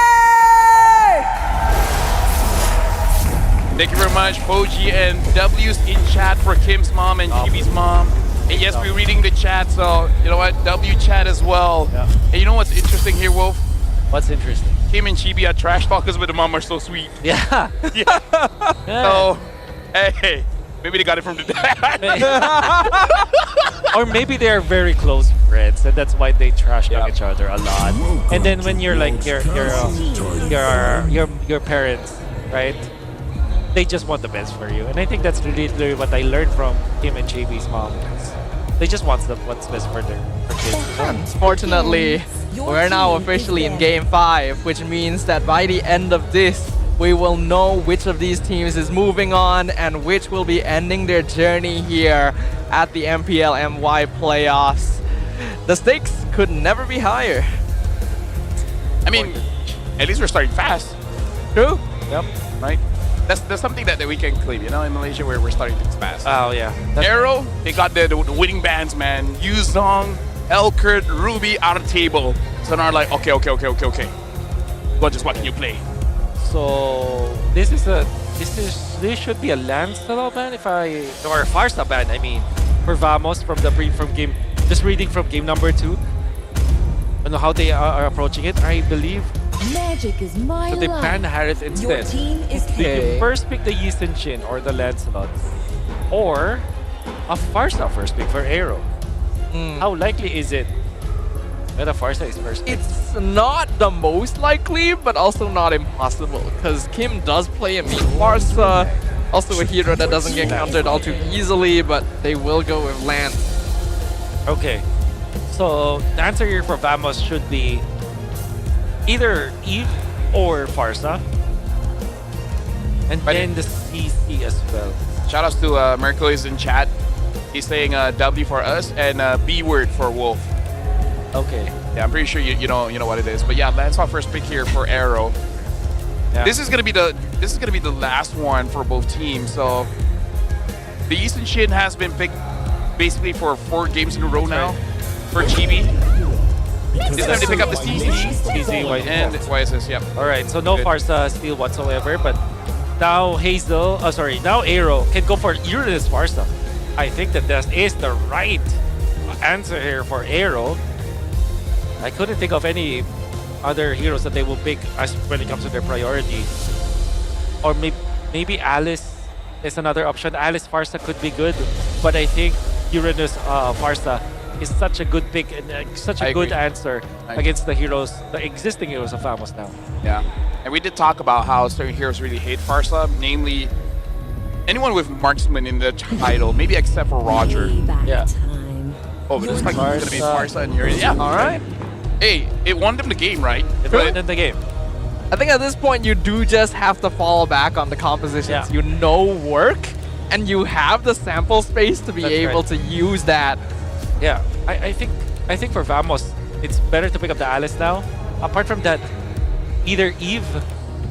Thank you very much, Poji and W's in chat for Kim's mom and Chibi's mom. And yes, we're reading the chat, so you know what? W chat as well. Yeah. And you know what's interesting here, Wolf? What's interesting? Kim and Chibi are trash talkers, but the mom are so sweet. Yeah. Yeah. So, hey, maybe they got it from the dad. Or maybe they're very close friends, and that's why they trash talk each other a lot. And then when you're like your parents, right? They just want the best for you, and I think that's really what I learned from Kim and JB's mom. They just want what's best for their kids. Unfortunately, we're now officially in Game 5, which means that by the end of this, we will know which of these teams is moving on and which will be ending their journey here at the MPL MY Playoffs. The stakes could never be higher. I mean, at least we're starting fast. True. Yep. Right. That's something that we can claim, you know, in Malaysia where we're starting things fast. Oh yeah. AERO, they got the winning bands, man. Yuzong, Elkert, Ruby out of table. So now like, okay. Gorgeous, what can you play? So this should be a Lancelot ban or Farsa ban, I mean, for Vamos from game, just reading from game number 2. I know how they are approaching it. I believe magic is my so they life. ban Harith instead. Your team is They can first pick the Yi Sun Shin or the Lancelot, or a Farsa first pick for AERO. How likely is it that a Farsa is first pick? It's not the most likely, but also not impossible, because Kim does play a mean Farsa, also a hero that doesn't get countered all too easily, but they will go with Lance. Okay, so the answer here for Vamos should be either Eve or Farsa. And then the CC as well. Shout outs to Mercury's in chat. He's saying W for us and B word for Wolf. Okay. Yeah, I'm pretty sure you know what it is. But yeah, that's our first pick here for AERO. Yeah. This is gonna be the last one for both teams. So the Eastern Shin has been picked basically for 4 games in a row now for Chibi. This time they pick up the CC and YSS. Yep. All right, so no Farsa steal whatsoever, but now now AERO can go for Uranus Farsa. I think that is the right answer here for AERO. I couldn't think of any other heroes that they will pick as when it comes to their priority. Or maybe Alice is another option. Alice Farsa could be good, but I think Uranus Farsa is such a good pick and such a good answer against the existing heroes of Famos now. Yeah, and we did talk about how certain heroes really hate Farsa, namely anyone with marksman in the title, maybe except for Roger. Yeah. Oh, but it's like going to be Farsa and Uranus. Yeah. All right. Hey, it won them the game, right? It won them the game. I think at this point you do just have to fall back on the compositions you know work, and you have the sample space to be able to use that. Yeah, I think for Vamos, it's better to pick up the Alice now. Apart from that, either Eve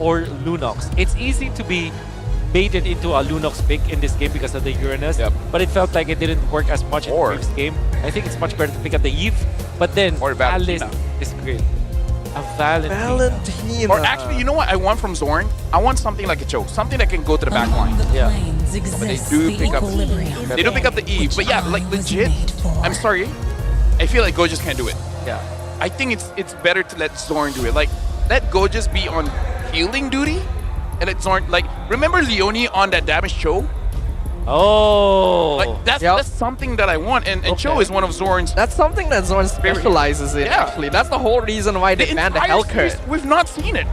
or Lunox. It's easy to be baited into a Lunox pick in this game because of the Uranus, but it felt like it didn't work as much in the previous game. I think it's much better to pick up the Eve, but then Alice is great. A Valentina. Or actually, you know what I want from Zorn? I want something like a choke, something that can go to the back line. Yeah. But they do pick up the Eve, but yeah, like legit, I'm sorry, I feel like Go just can't do it. Yeah. I think it's better to let Zorn do it. Like, let Go just be on healing duty, and let Zorn, like, remember Leonie on that damage Cho? Oh. Like, that's something that I want, and Cho is one of Zorn's... That's something that Zorn specializes in, actually. That's the whole reason why they banned the Hellcurt. We've not seen it.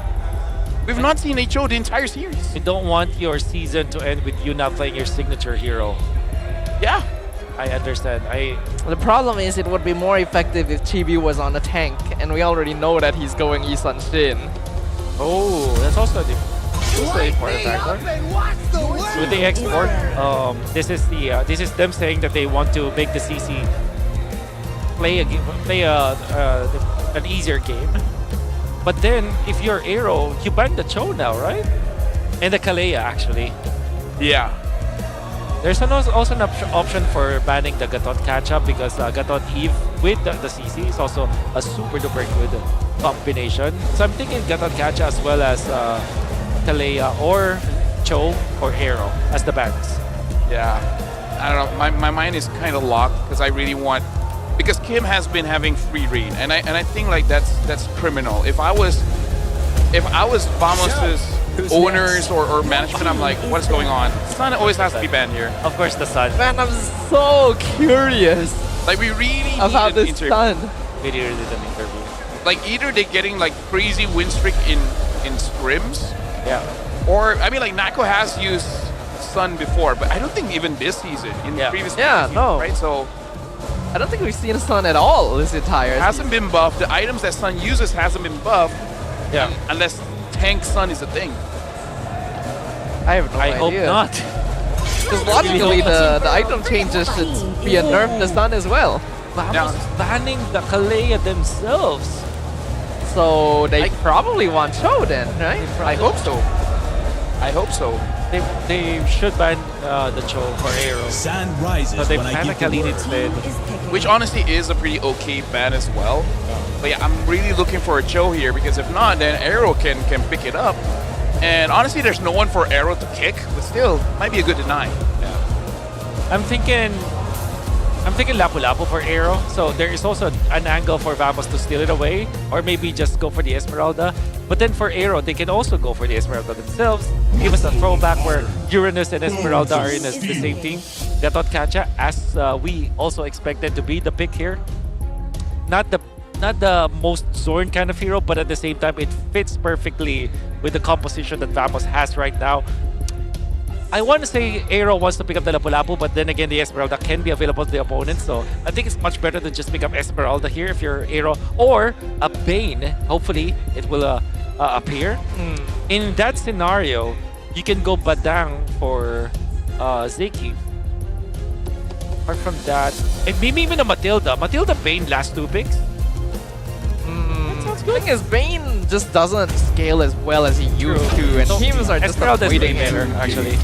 We've not seen HO the entire series. You don't want your season to end with you not playing your signature hero. Yeah. I understand. The problem is it would be more effective if Chibi was on a tank, and we already know that he's going Isan Shin. Oh, that's also a important factor. With the export, this is them saying that they want to make the CC play an easier game. But then, if you're AERO, you ban the Cho now, right? And the Kalea, actually. Yeah. There's also an option for banning the Gatot Catch-up because Gatot Eve with the CC is also a super duper good combination. So I'm thinking Gatot Catch-up as well as Kalea or Cho or AERO as the bans. Yeah. I don't know. My mind is kind of locked because I really want... Because Kim has been having free reign, and I think like that's criminal. If I was Vamos' owners or management, I'm like, what's going on? Sun always has to be banned here. Of course, the Sun. Man, I'm so curious. Like we really about need an this interview. Sun. We really did an interview. Like either they're getting like crazy win streak in scrims, yeah, or I mean like Nako has used Sun before, but I don't think even this season in the previous season, right? So. I don't think we've seen Sun at all this entire season. Hasn't been buffed. The items that Sun uses hasn't been buffed. Yeah. Unless tank Sun is a thing. I have no idea. I hope not. Because logically the item changes should be a nerf to Sun as well. Vamos banning the Kalea themselves. So they probably want Cho then, right? I hope so. I hope so. They should ban the Cho for AERO. Sand rises but they when I ban a give the Kalin word. instead. Which honestly is a pretty okay ban as well. But yeah, I'm really looking for a Cho here because if not, then AERO can pick it up. And honestly, there's no one for AERO to kick, but still, might be a good deny. Yeah. I'm thinking Lapu-Lapu for AERO. So there is also an angle for Vamos to steal it away, or maybe just go for the Esmeralda. But then for AERO, they can also go for the Esmeralda themselves. Give us a throwback where Uranus and Esmeralda are in the same team. Gatot Kacha, as we also expected to be the pick here. Not the most Zorn kind of hero, but at the same time, it fits perfectly with the composition that Vamos has right now. I want to say AERO wants to pick up the Lapu-Lapu, but then again, the Esmeralda can be available to the opponent. So I think it's much better to just pick up Esmeralda here if you're AERO, or a Bane. Hopefully, it will appear. In that scenario, you can go Badang for Zeki. Apart from that, and maybe even a Matilda. Matilda Bane last 2 picks. The thing is, Bane just doesn't scale as well as he used to, and teams are just Esmeralda is way avoiding better, him. actually.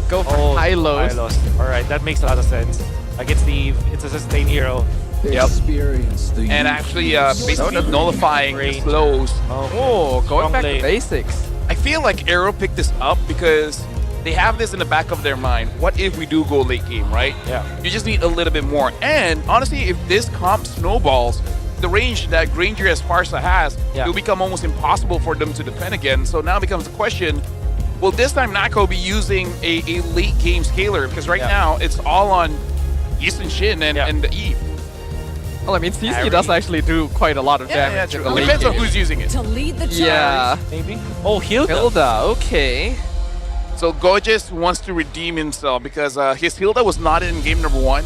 Go for high-lows. Alright, that makes a lot of sense. Against Eve, it's a sustain hero. Yep. And actually, basically nullifying the slows. Oh, going back to basics. I feel like AERO picked this up because they have this in the back of their mind. What if we do go late game, right? Yeah. You just need a little bit more. And honestly, if this comp snowballs, the range that Granger Esparza has, it will become almost impossible for them to defend again. So now becomes the question, will this time Nako be using a late game scaler? Because right now, it's all on Easton Shin and the Eve. Well, I mean, CC does actually do quite a lot of damage. It depends on who's using it. To lead the charge. Yeah. Maybe. Oh, Hilda. Hilda, okay. So Gorgeous wants to redeem himself because his Hilda was not in game number 1.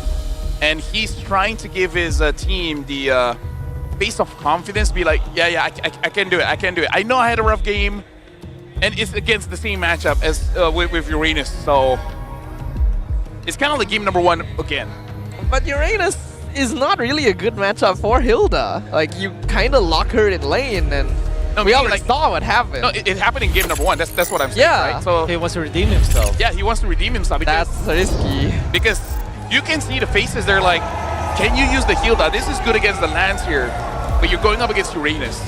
And he's trying to give his team the face of confidence, be like, I can do it, I can do it. I know I had a rough game, and it's against the same matchup as with Uranus, so it's kind of like game number 1 again. But Uranus is not really a good matchup for Hilda. Like, you kind of lock her in lane, and we already saw what happened. No, it happened in game number 1. That's what I'm saying. Yeah. Right? So he wants to redeem himself. Yeah, he wants to redeem himself. Because, that's risky. Because you can see the faces. They're like, can you use the Hilda? This is good against the lands here, but you're going up against Uranus,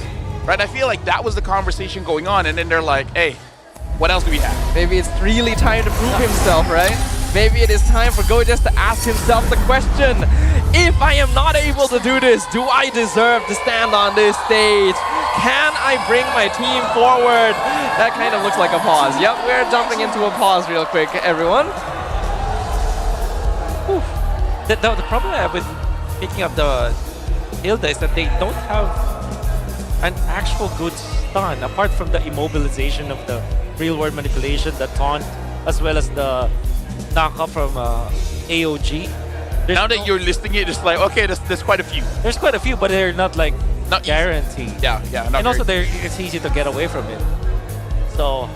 right? I feel like that was the conversation going on, and then they're like, hey, what else do we have? Maybe it's really time to prove himself, right? Maybe it is time for Gorgeous to ask himself the question, if I am not able to do this, do I deserve to stand on this stage? Can I bring my team forward? That kind of looks like a pause. Yep, we're jumping into a pause real quick, everyone. The problem I have with picking up the Hilda is that they don't have an actual good stun, apart from the immobilization of the real-world manipulation, the taunt, as well as the knockoff from AOG. Now that you're listing it, it's like, okay, there's quite a few. There's quite a few, but they're not like guaranteed. Yeah. And also, it's easy to get away from it. So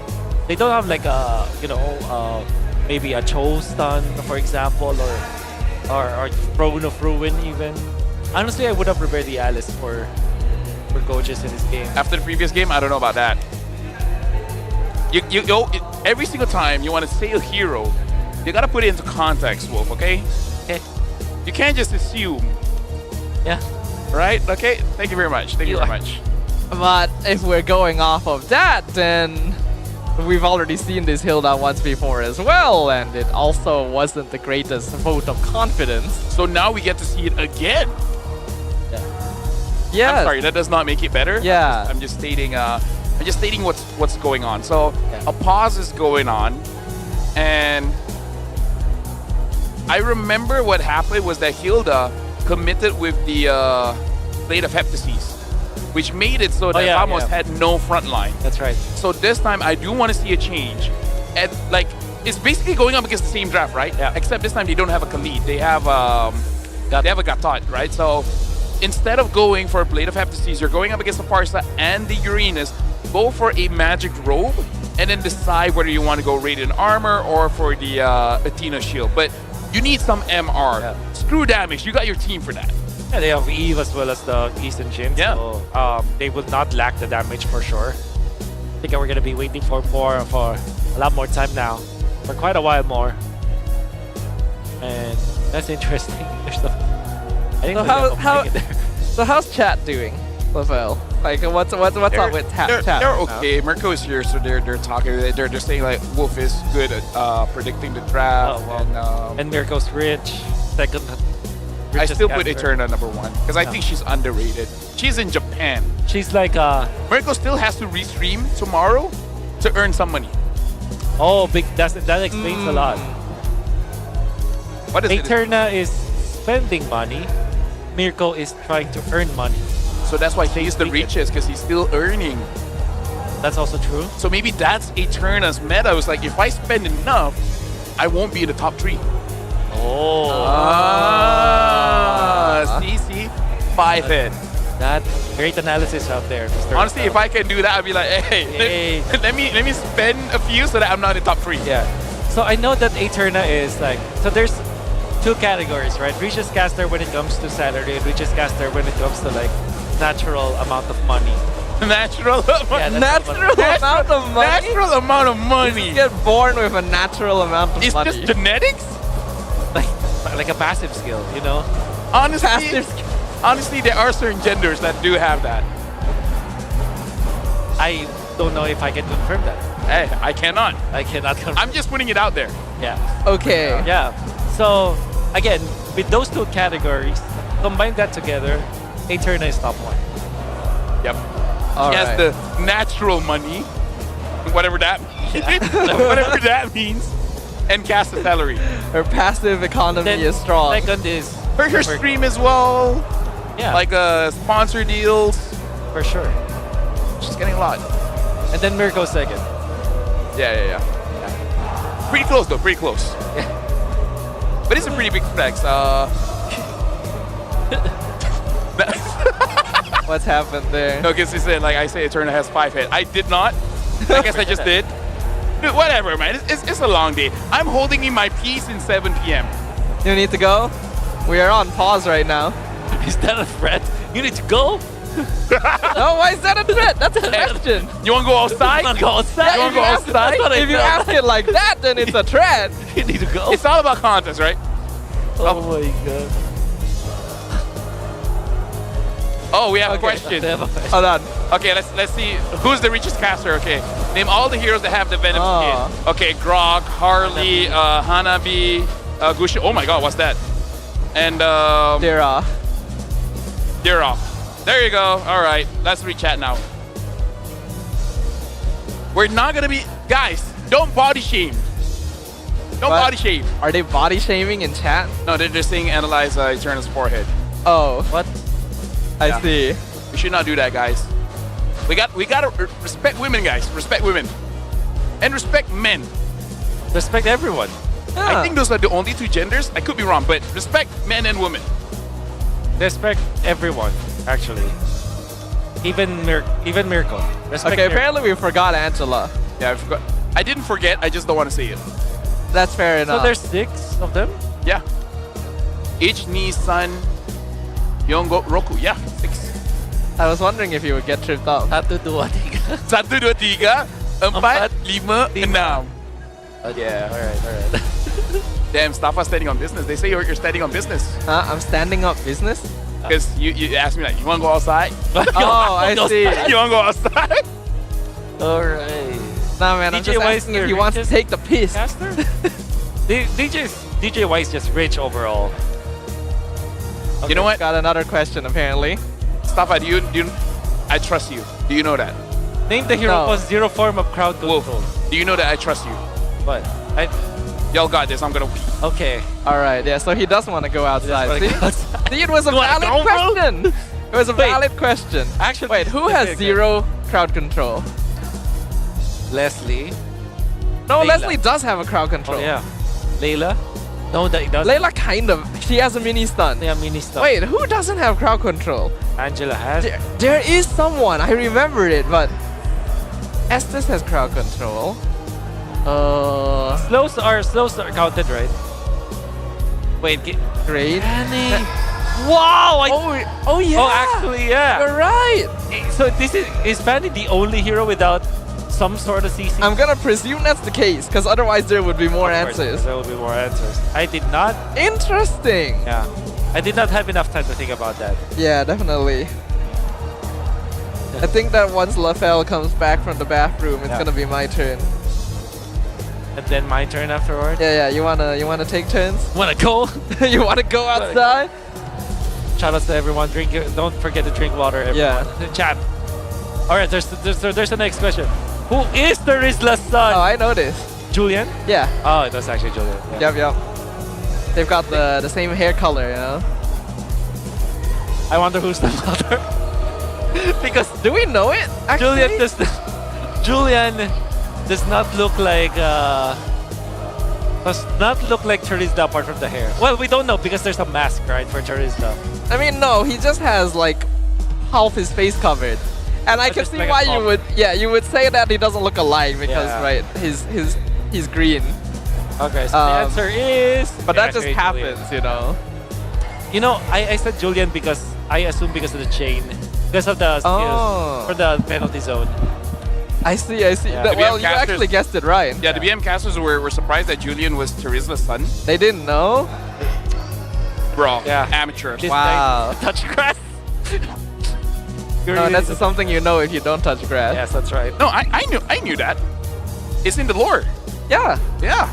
they don't have like a, maybe a Cho stun, for example, or Throne of Ruin even. Honestly, I would have prepared the Alice for Gorgeous in this game. After the previous game, I don't know about that. Every single time you want to say a hero, you gotta put it into context, Wolf, okay? You can't just assume. Yeah. Right? Okay? Thank you very much. Thank you very much. But if we're going off of that, then we've already seen this Hilda once before as well, and it also wasn't the greatest vote of confidence. So now we get to see it again. Yeah. I'm sorry, that does not make it better. Yeah. I'm just stating what's going on. So a pause is going on, and I remember what happened was that Hilda committed with the Blade of Heptases, which made it so that Vamos had no front line. That's right. So this time I do want to see a change. And like, it's basically going up against the same draft, right? Yeah. Except this time they don't have a Khalid. They have a Gatot, right? So instead of going for Blade of Heptases, you're going up against the Farsa and the Uranus. Go for a magic robe and then decide whether you want to go Radiant Armor or for the Athena Shield. But you need some MR. Yeah. Screw damage. You got your team for that. Yeah, they have Eve as well as the Eastern Jin. Yeah. So they will not lack the damage for sure. I think we're going to be waiting for a lot more time now. For quite a while more. And that's interesting. So how's chat doing, Lavelle? Like, what's up with chat? They're okay. Mirko is here, so they're talking. They're saying like Wolf is good at predicting the draft, and Mirko's rich. Second. I still put Eterna number 1 because I think she's underrated. She's in Japan. She's like Mirko still has to restream tomorrow to earn some money. Oh, that explains a lot. What is Eterna is spending money. Mirko is trying to earn money. So that's why he's the richest, because he's still earning. That's also true. So maybe that's Eterna's meta. It was like, if I spend enough, I won't be in the top 3. Oh. See? 5 head. That Great analysis out there, Mr. Honestly, if I can do that, I'd be like, hey, let me spend a few so that I'm not in top 3. Yeah. So I know that Eterna is like, so there's 2 categories, right? Richest caster when it comes to salary, and richest caster when it comes to like natural amount of money. Natural amount, Natural amount of money? Natural amount of money. You get born with a natural amount of It's money. just genetics? Like a passive skill, you know? Honestly, there are certain genders that do have that. I don't know if I can confirm that. Hey, I cannot. I cannot confirm. I'm just putting it out there. Yeah. Okay. Yeah. So, again, with those 2 categories, combine that together, Eterna is top 1. Yep. He has the natural money, whatever that whatever that means, and cast the salary. Her passive economy Then is strong. Second is her stream as well. Yeah. Like sponsor deals. For sure. She's getting a lot. And then Mirko second. Yeah. Pretty close though, pretty close. But it's a pretty big flex. What's happened there? No, because he said, like I say, Eterna has 5 hit. I did not. I guess I just did. Dude, whatever, man. It's a long day. I'm holding in my peace in 7 p.m. You need to go? We are on pause right now. Is that a threat? You need to go? No, why is that a threat? That's a question. You want to go outside? You want to go outside? You want to go outside? If you ask it like that, then it's a threat. You need to go? It's all about context, right? Oh my god. Oh, we have a question. Hold on. Okay, let's see. Who's the richest caster? Okay. Name all the heroes that have the Venom skin. Okay, Grog, Harley, Hanabi, Gushi. Oh my god, what's that? And Dira. There you go. All right, let's rechat now. We're not gonna be guys. Don't body shame. Don't body shame. Are they body shaming in chat? No, they're just saying analyze Eterna's forehead. Oh. What? I see. We should not do that, guys. We gotta respect women, guys. Respect women. And respect men. Respect everyone. I think those are the only 2 genders. I could be wrong, but respect men and women. Respect everyone, actually. Even Mirko. Respect Okay, apparently we forgot Angela. Yeah, I forgot. I didn't forget. I just don't want to say it. That's fair enough. So there's 6 of them? Yeah. Ichni, Sun, Yongo, Roku. Yeah, 6. I was wondering if you would get tripped up. 1, 2, 3, 4, 5, 5, 6. Yeah, alright. Damn, Staffa standing on business. They say you're standing on business. I'm standing up business? Because you asked me like, you want to go outside? Oh, I see. You want to go outside? Alright. Nah, man, I'm just asking if he wants to take the piss. DJ Wise just rich overall. Okay, you know what? Got another question apparently. Staffa, do you? I trust you. Do you know that? Name the hero plus 0 form of crowd control. Wolf, do you know that I trust you? But y'all got this. I'm gonna pee. Okay. All right. Yeah. So he does want to go outside. See, it was a valid go, question. It was a valid question. Actually, wait, who has 0 crowd control? Leslie. No, Layla. Leslie does have a crowd control. Oh, yeah. Layla. No, that doesn't. Layla kind of. She has a mini stun. Yeah, mini stun. Wait, who doesn't have crowd control? Angela has. There is someone. I remember it, but Estes has crowd control. Slows are counted, right? Wait, great. Annie. Wow! Oh yeah. Oh, actually, yeah. You're right. So this is Fanny the only hero without some sort of CC? I'm gonna presume that's the case, because otherwise there would be more Of course, answers. there will be more answers. I did not. Interesting. Yeah. I did not have enough time to think about that. Yeah, definitely. I think that once LaFell comes back from the bathroom, it's gonna be my turn. And then my turn afterward? Yeah, you wanna take turns? Wanna go? You wanna go outside? Shout out to everyone. Don't forget to drink water, everyone. Yeah. Chat. Alright, there's the next question. Who is the Rizla's son? Oh, I know this. Julian? Yeah. Oh, that's actually Julian. Yeah. Yep. They've got the same hair color, you know? I wonder who's the mother. Because do we know it? Actually? Julian does not look like Charizda apart from the hair. Well, we don't know because there's a mask, right, for Charizda. I mean, no, he just has like half his face covered. And I can just see like a why you pop. would, you would say that he doesn't look alike because, Yeah. right, he's green. Okay, so the answer is... But yeah, that just Julian. happens, you know. You know, I said Julian because I assume because of the chain. Because of the skills for the penalty zone. I see, I see. Yeah. That- The well, BM you casters- actually guessed it right. Yeah, the BM casters were surprised that Julian was Teresa's son. They didn't know? Bro, Yeah. amateurs. This Wow. guy touch grass. No, that's something you know if you don't touch grass. Yes, that's right. No, I knew that. It's in the lore. Yeah. Yeah.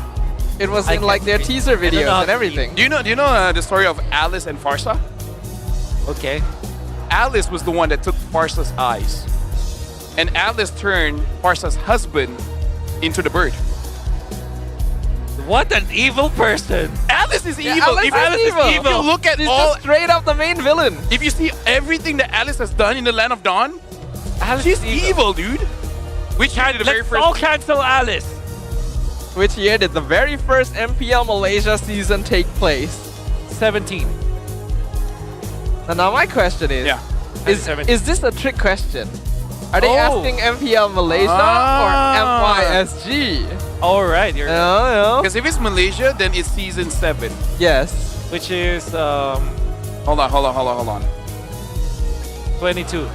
It was I in like can't their read. teaser I don't know videos how and to everything. Do you know the story of Alice and Farsa? Okay. Alice was the one that took Farsa's eyes. And Alice turned Farsa's husband into the bird. What an evil person. Alice is Yeah, evil. Alice is evil. If you look at She's all, just straight up the main villain. if you see everything that Alice has done in the Land of Dawn, she's evil, dude. Which year did the very Let's first? all cancel Alice. Which year did the very first MPL Malaysia season take place? 17. And now my question is, Yeah. is this a trick question? Are they Oh. asking MPL Malaysia or MYSG? All right. You're No. Because if it's Malaysia, then it's season 7. Yes. Which is Hold on. 22.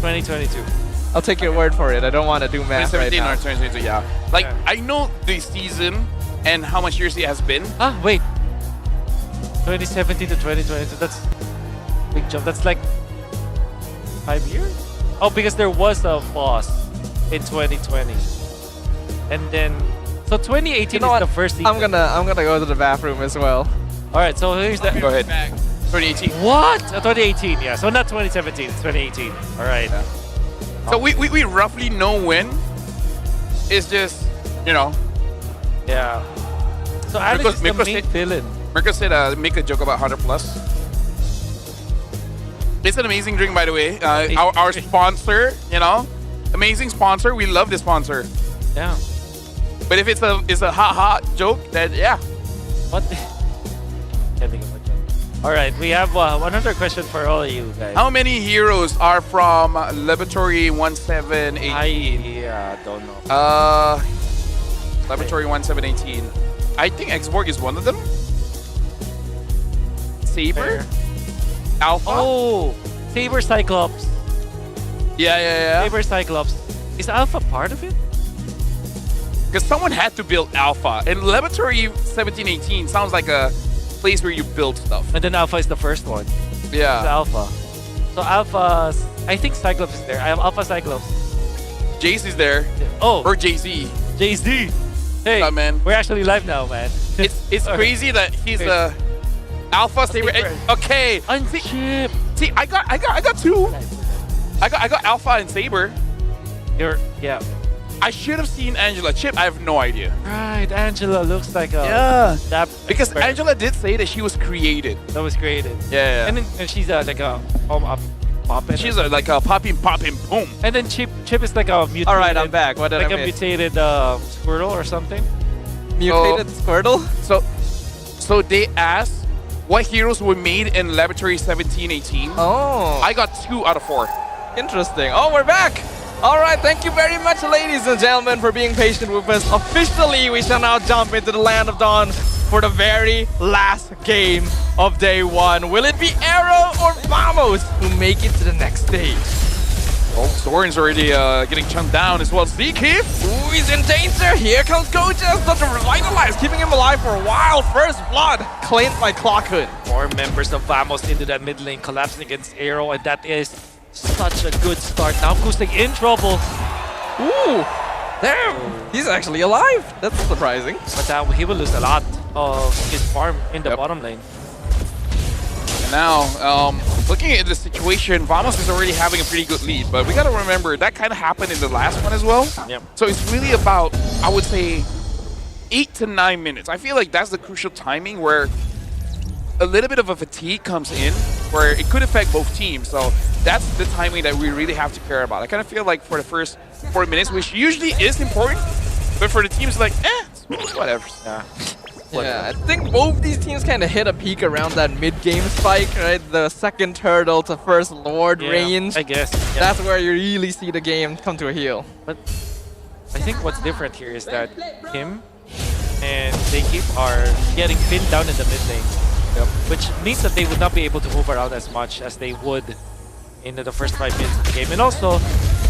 2022. I'll take your word for it. I don't want to do math right 2017 now. or 2022, yeah. Like, Yeah. I know the season and how much years it has been. Ah, wait. 2017 to 2022. That's big jump. That's like 5 years? Oh, because there was a pause in 2020. And then so 2018 You know is what? the first season. I'm gonna go to the bathroom as well. All right, so here's that. Go ahead. 2018. What? 2018, yeah. So not 2017, it's 2018. All right. So we roughly know when. It's just, you know. Yeah. So Alex is the Mirko main said- villain. Mirko said make a joke about 100 plus. It's an amazing drink, by the way. Our sponsor, you know, amazing sponsor. We love the sponsor. Yeah. But if it's a hot joke, then yeah. What? Can't think of a joke. All right, we have another question for all of you guys. How many heroes are from Laboratory 1718? I don't know. Laboratory 1718. I think Xborg is one of them. Saber? Fair. Alpha? Oh, Saber Cyclops. Yeah. Saber Cyclops. Is Alpha part of it? Because someone had to build Alpha. And Laboratory 1718 sounds like a place where you build stuff. And then Alpha is the first one. It's Yeah. Alpha. So Alpha, I think Cyclops is there. I have Alpha Cyclops. Jace is there. Oh, Or Jay-Z. Jay-Z. Hey, What's up, man? we're actually live now, man. It's crazy that he's a Alpha Saber. Saber. Okay. Unchip. See, I got two. I got Alpha and Saber. Yeah. I should have seen Angela. Chip, I have no idea. Right, Angela looks like a that Because expert Angela did say that she was created. that was created. Yeah. And then and she's like a puppet. She's like a popping, boom. And then Chip is like a mutated. All right, I'm back. What did like I a miss? mutated Squirtle or something. Mutated Squirtle? So they asked what heroes were made in Laboratory 1718. Oh. I got 2 out of 4. Interesting. Oh, we're back. All right, thank you very much, ladies and gentlemen, for being patient with us. Officially, we shall now jump into the Land of Dawn for the very last game of day 1. Will it be AERO or Vamos who make it to the next stage? Oh, Soren's already getting chunked down as well. Zeke. Ooh, he's in danger. Here comes Gojas, the Revitalize, keeping him alive for a while. First blood claimed by Clockhood. More members of Vamos into that mid lane, collapsing against AERO, and that is such a good start. Now Kustik in trouble. Ooh, damn. He's actually alive. That's surprising. But he will lose a lot of his farm in the bottom lane. And now, looking at the situation, Vamos is already having a pretty good lead. But we got to remember, that kind of happened in the last one as well. Yep. So it's really about, I would say, 8 to 9 minutes. I feel like that's the crucial timing where a little bit of a fatigue comes in, where it could affect both teams. So that's the timing that we really have to care about. I kind of feel like for the first 4 minutes, which usually is important, but for the teams, like, whatever. Yeah. Yeah, I think both these teams kind of hit a peak around that mid-game spike, right? The second turtle to first Lord range. I guess. Yeah. That's where you really see the game come to a heel. But I think what's different here is that him and Takeep are getting pinned down in the mid lane. Which means that they would not be able to move around as much as they would in the first 5 minutes of the game. And also,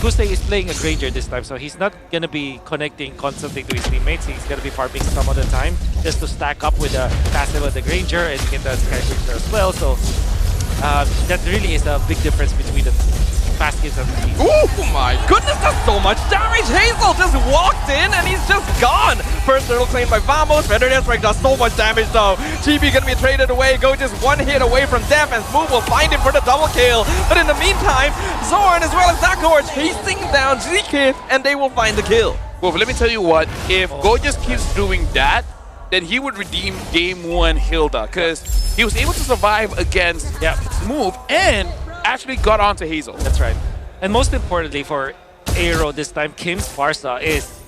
Kusei is playing a Granger this time, so he's not going to be connecting constantly to his teammates. He's going to be farming some of the time just to stack up with the passive of the Granger and get the Sky Granger as well. So that really is a big difference between the baskets of the team. Oh my goodness, that's so much damage! Hazel just walked in and he's just gone! First turtle claimed by Vamos, Feather Strike does so much damage though. TB gonna be traded away, go just one hit away from death, and Smooth will find him for the double kill. But in the meantime, Zorn as well as Dako are chasing down Zkif and they will find the kill. Well, let me tell you what, if Go just keeps doing that, then he would redeem Game 1 Hilda, because he was able to survive against Smooth and actually got onto Hazel. That's right. And most importantly for AERO this time, Kim's Farsa is,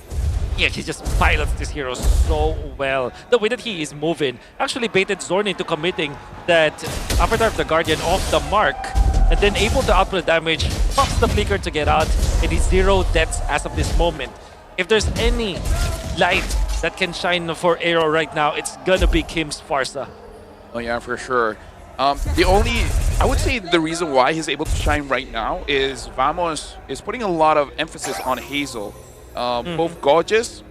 he just pilots this hero so well. The way that he is moving actually baited Zorn into committing that upper of the Guardian off the mark and then able to output damage, pops the flicker to get out, and he's 0 deaths as of this moment. If there's any light that can shine for AERO right now, it's gonna be Kim's Farsa. Oh yeah, for sure. I would say the reason why he's able to shine right now is Vamos is putting a lot of emphasis on Hazel. Both Gorgeous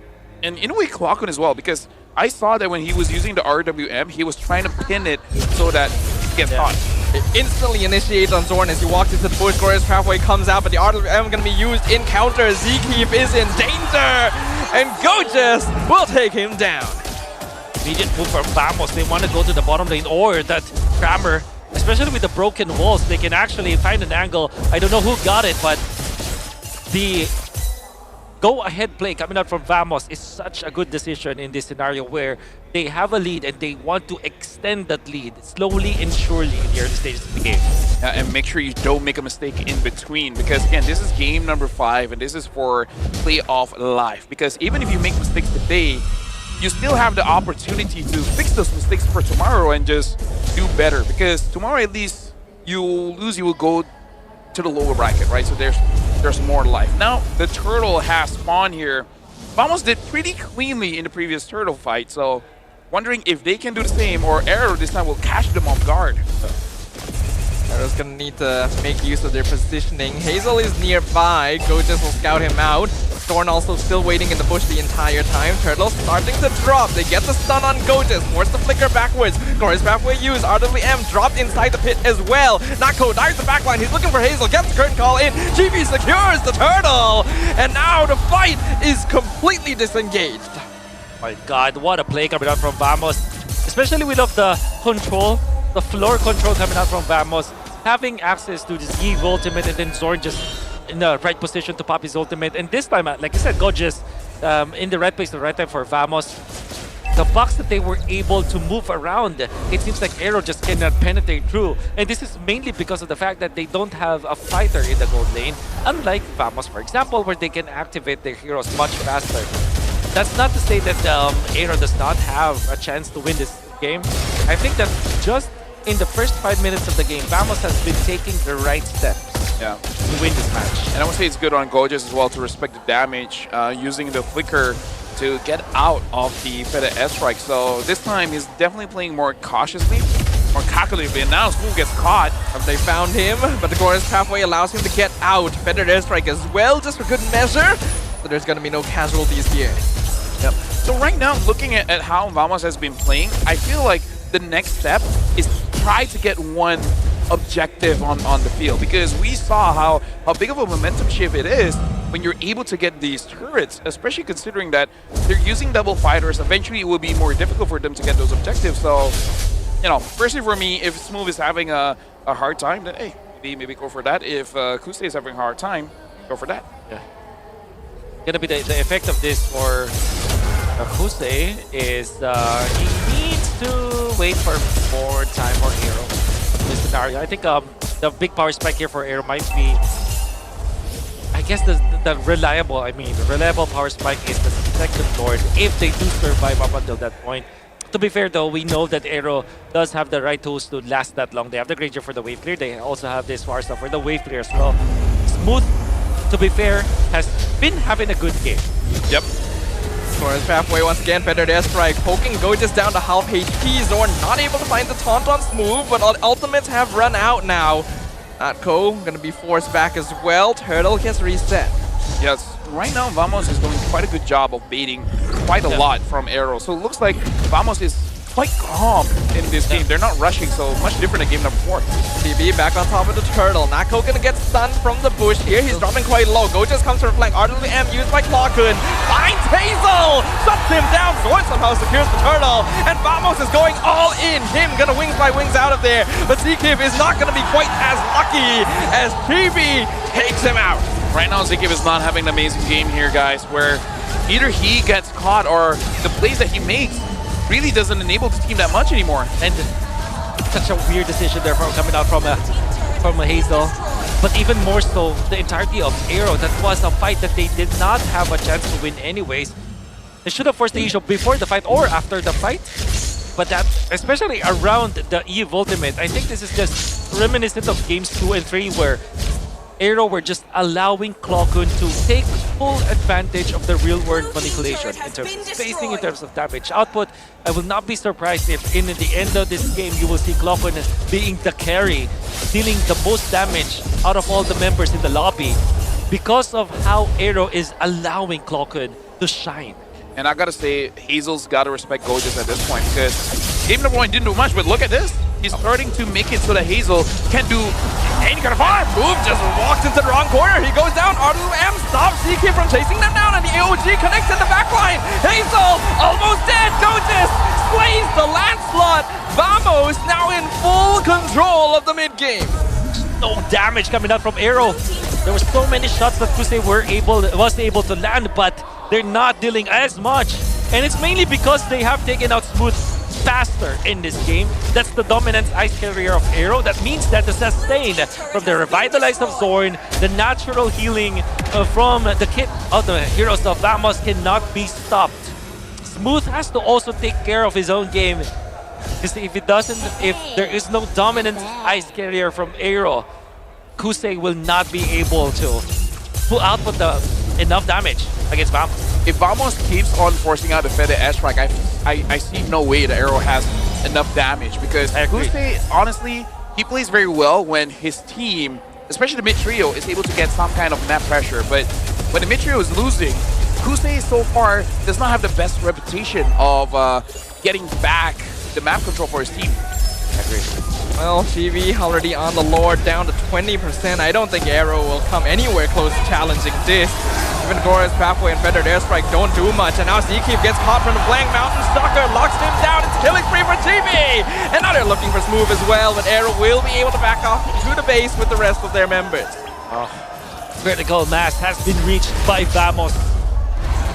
and in a way Clockun as well, because I saw that when he was using the RWM, he was trying to pin it so that he gets caught. It instantly initiates on Zorn as he walks into the bush. Glorious Pathway comes out, but the RWM going to be used in counter. Zkeep is in danger, and Gorgeous will take him down. Immediate move from Vamos. They want to go to the bottom lane or that Crammer, especially with the broken walls, they can actually find an angle. I don't know who got it, but the go-ahead play coming out from Vamos is such a good decision in this scenario where they have a lead and they want to extend that lead slowly and surely in the early stages of the game. And make sure you don't make a mistake in between, because again, this is game number 5 and this is for playoff life. Because even if you make mistakes today, you still have the opportunity to fix those mistakes for tomorrow and just do better. Because tomorrow at least you'll lose, you will go to the lower bracket, right? So there's more life. Now the turtle has spawned here. Vamos did pretty cleanly in the previous turtle fight, so wondering if they can do the same or AERO this time will catch them off guard. AERO's gonna need to make use of their positioning. Hazel is nearby. Gorgeous will scout him out. Storm also still waiting in the bush the entire time. Turtle starting to drop. They get the stun on Gorgeous. Force the flicker backwards. Glorious Pathway used. RWM dropped inside the pit as well. Nako dives the backline. He's looking for Hazel. Gets the curtain call in. GB secures the turtle. And now the fight is completely disengaged. My god, what a play coming out from Vamos. Especially with the control, the floor control coming out from Vamos. Having access to this Eve ultimate and then Zorn just in the right position to pop his ultimate. And this time, like I said, Gorgeous in the right place at the right time for Vamos. The box that they were able to move around, it seems like AERO just cannot penetrate through. And this is mainly because of the fact that they don't have a fighter in the gold lane, unlike Vamos, for example, where they can activate their heroes much faster. That's not to say that AERO does not have a chance to win this game. I think that just in the first 5 minutes of the game, Vamos has been taking the right steps to win this match. And I would say it's good on Gorgeous as well to respect the damage, using the flicker to get out of the Feather Strike. So this time he's definitely playing more cautiously, more calculatively, and now Smooth gets caught. They found him, but the Glorious Pathway allows him to get out. Feather Strike as well, just for good measure. So there's gonna be no casualties here. Yep. So right now, looking at how Vamos has been playing, I feel like the next step is try to get one objective on the field, because we saw how big of a momentum shift it is when you're able to get these turrets, especially considering that they're using double fighters. Eventually it will be more difficult for them to get those objectives. So, you know, personally for me, if Smooth is having a hard time, then hey, maybe go for that. If Kusei is having a hard time, go for that. Yeah. Gonna be the effect of this for Kusei is he needs to wait for more time for AERO. This scenario, I think the big power spike here for AERO might be, I guess the reliable power spike is the second Lord if they do survive up until that point. To be fair though, we know that AERO does have the right tools to last that long. They have the Granger for the wave clear. They also have this Warsaw for the wave clear as well. Smooth, to be fair, has been having a good game. Yep. Towards pathway once again, Feathered Airstrike poking Gorgeous down to half HP. Zorn not able to find the taunt on Smooth, but ultimates have run out now. Natko gonna be forced back as well. Turtle gets reset. Yes, right now Vamos is doing quite a good job of baiting quite a lot from AERO. So it looks like Vamos is quite calm in this game. They're not rushing, so much different than game number 4. TB back on top of the Turtle. Nako gonna get stunned from the bush here. He's dropping quite low. Gorgeous comes from flank. RWM used by Clarkun. Finds Hazel! Shuts him down. Zorn somehow secures the Turtle. And Vamos is going all in. Him gonna wings by wings out of there. But Zkif is not gonna be quite as lucky as TB takes him out. Right now, Zkif is not having an amazing game here, guys, where either he gets caught or the plays that he makes really doesn't enable the team that much anymore. And such a weird decision there coming out from a Hazel. But even more so, the entirety of AERO, that was a fight that they did not have a chance to win anyways. They should have forced the issue before the fight or after the fight. But that, especially around the Eve ultimate, I think this is just reminiscent of games 2 and 3 where AERO were just allowing Clarkun to take full advantage of the real-world manipulation in terms of spacing, in terms of damage output. I will not be surprised if in the end of this game you will see Clarkun being the carry, dealing the most damage out of all the members in the lobby because of how AERO is allowing Clarkun to shine. And I gotta say, Hazel's gotta respect Gorgeous at this point because game number 1 didn't do much, but look at this. He's starting to make it so that Hazel can do any kind of farm. Move just walks into the wrong corner. He goes down. RWM stops Zkif from chasing them down, and the AOG connects in the backline. Hazel almost dead. Gorgeous slays the Lancelot. Vamos now in full control of the mid game. No damage coming out from AERO. There were so many shots that Kusei was able to land, but they're not dealing as much. And it's mainly because they have taken out Smooth faster in this game. That's the dominant ice carrier of AERO. That means that the sustain from the revitalized of Zorn, the natural healing from the kit of the heroes of Vamos cannot be stopped. Smooth has to also take care of his own game. Because if it doesn't, if there is no dominant ice carrier from AERO, Kusei will not be able to output enough damage against Vamos. If Vamos keeps on forcing out the Feather Airstrike, I see no way that AERO has enough damage because Kusei, honestly, he plays very well when his team, especially the mid trio, is able to get some kind of map pressure. But when the mid trio is losing, Kusei so far does not have the best reputation of getting back the map control for his team. I agree. Well, TV already on the Lord, down to 20%. I don't think AERO will come anywhere close to challenging this. Even Gora's Pathway and Feathered Airstrike don't do much. And now Zkif gets caught from the flank. Mountain Stalker locks him down. It's killing spree for TV. And now they're looking for Smooth as well. But AERO will be able to back off to the base with the rest of their members. Critical mass has been reached by Vamos.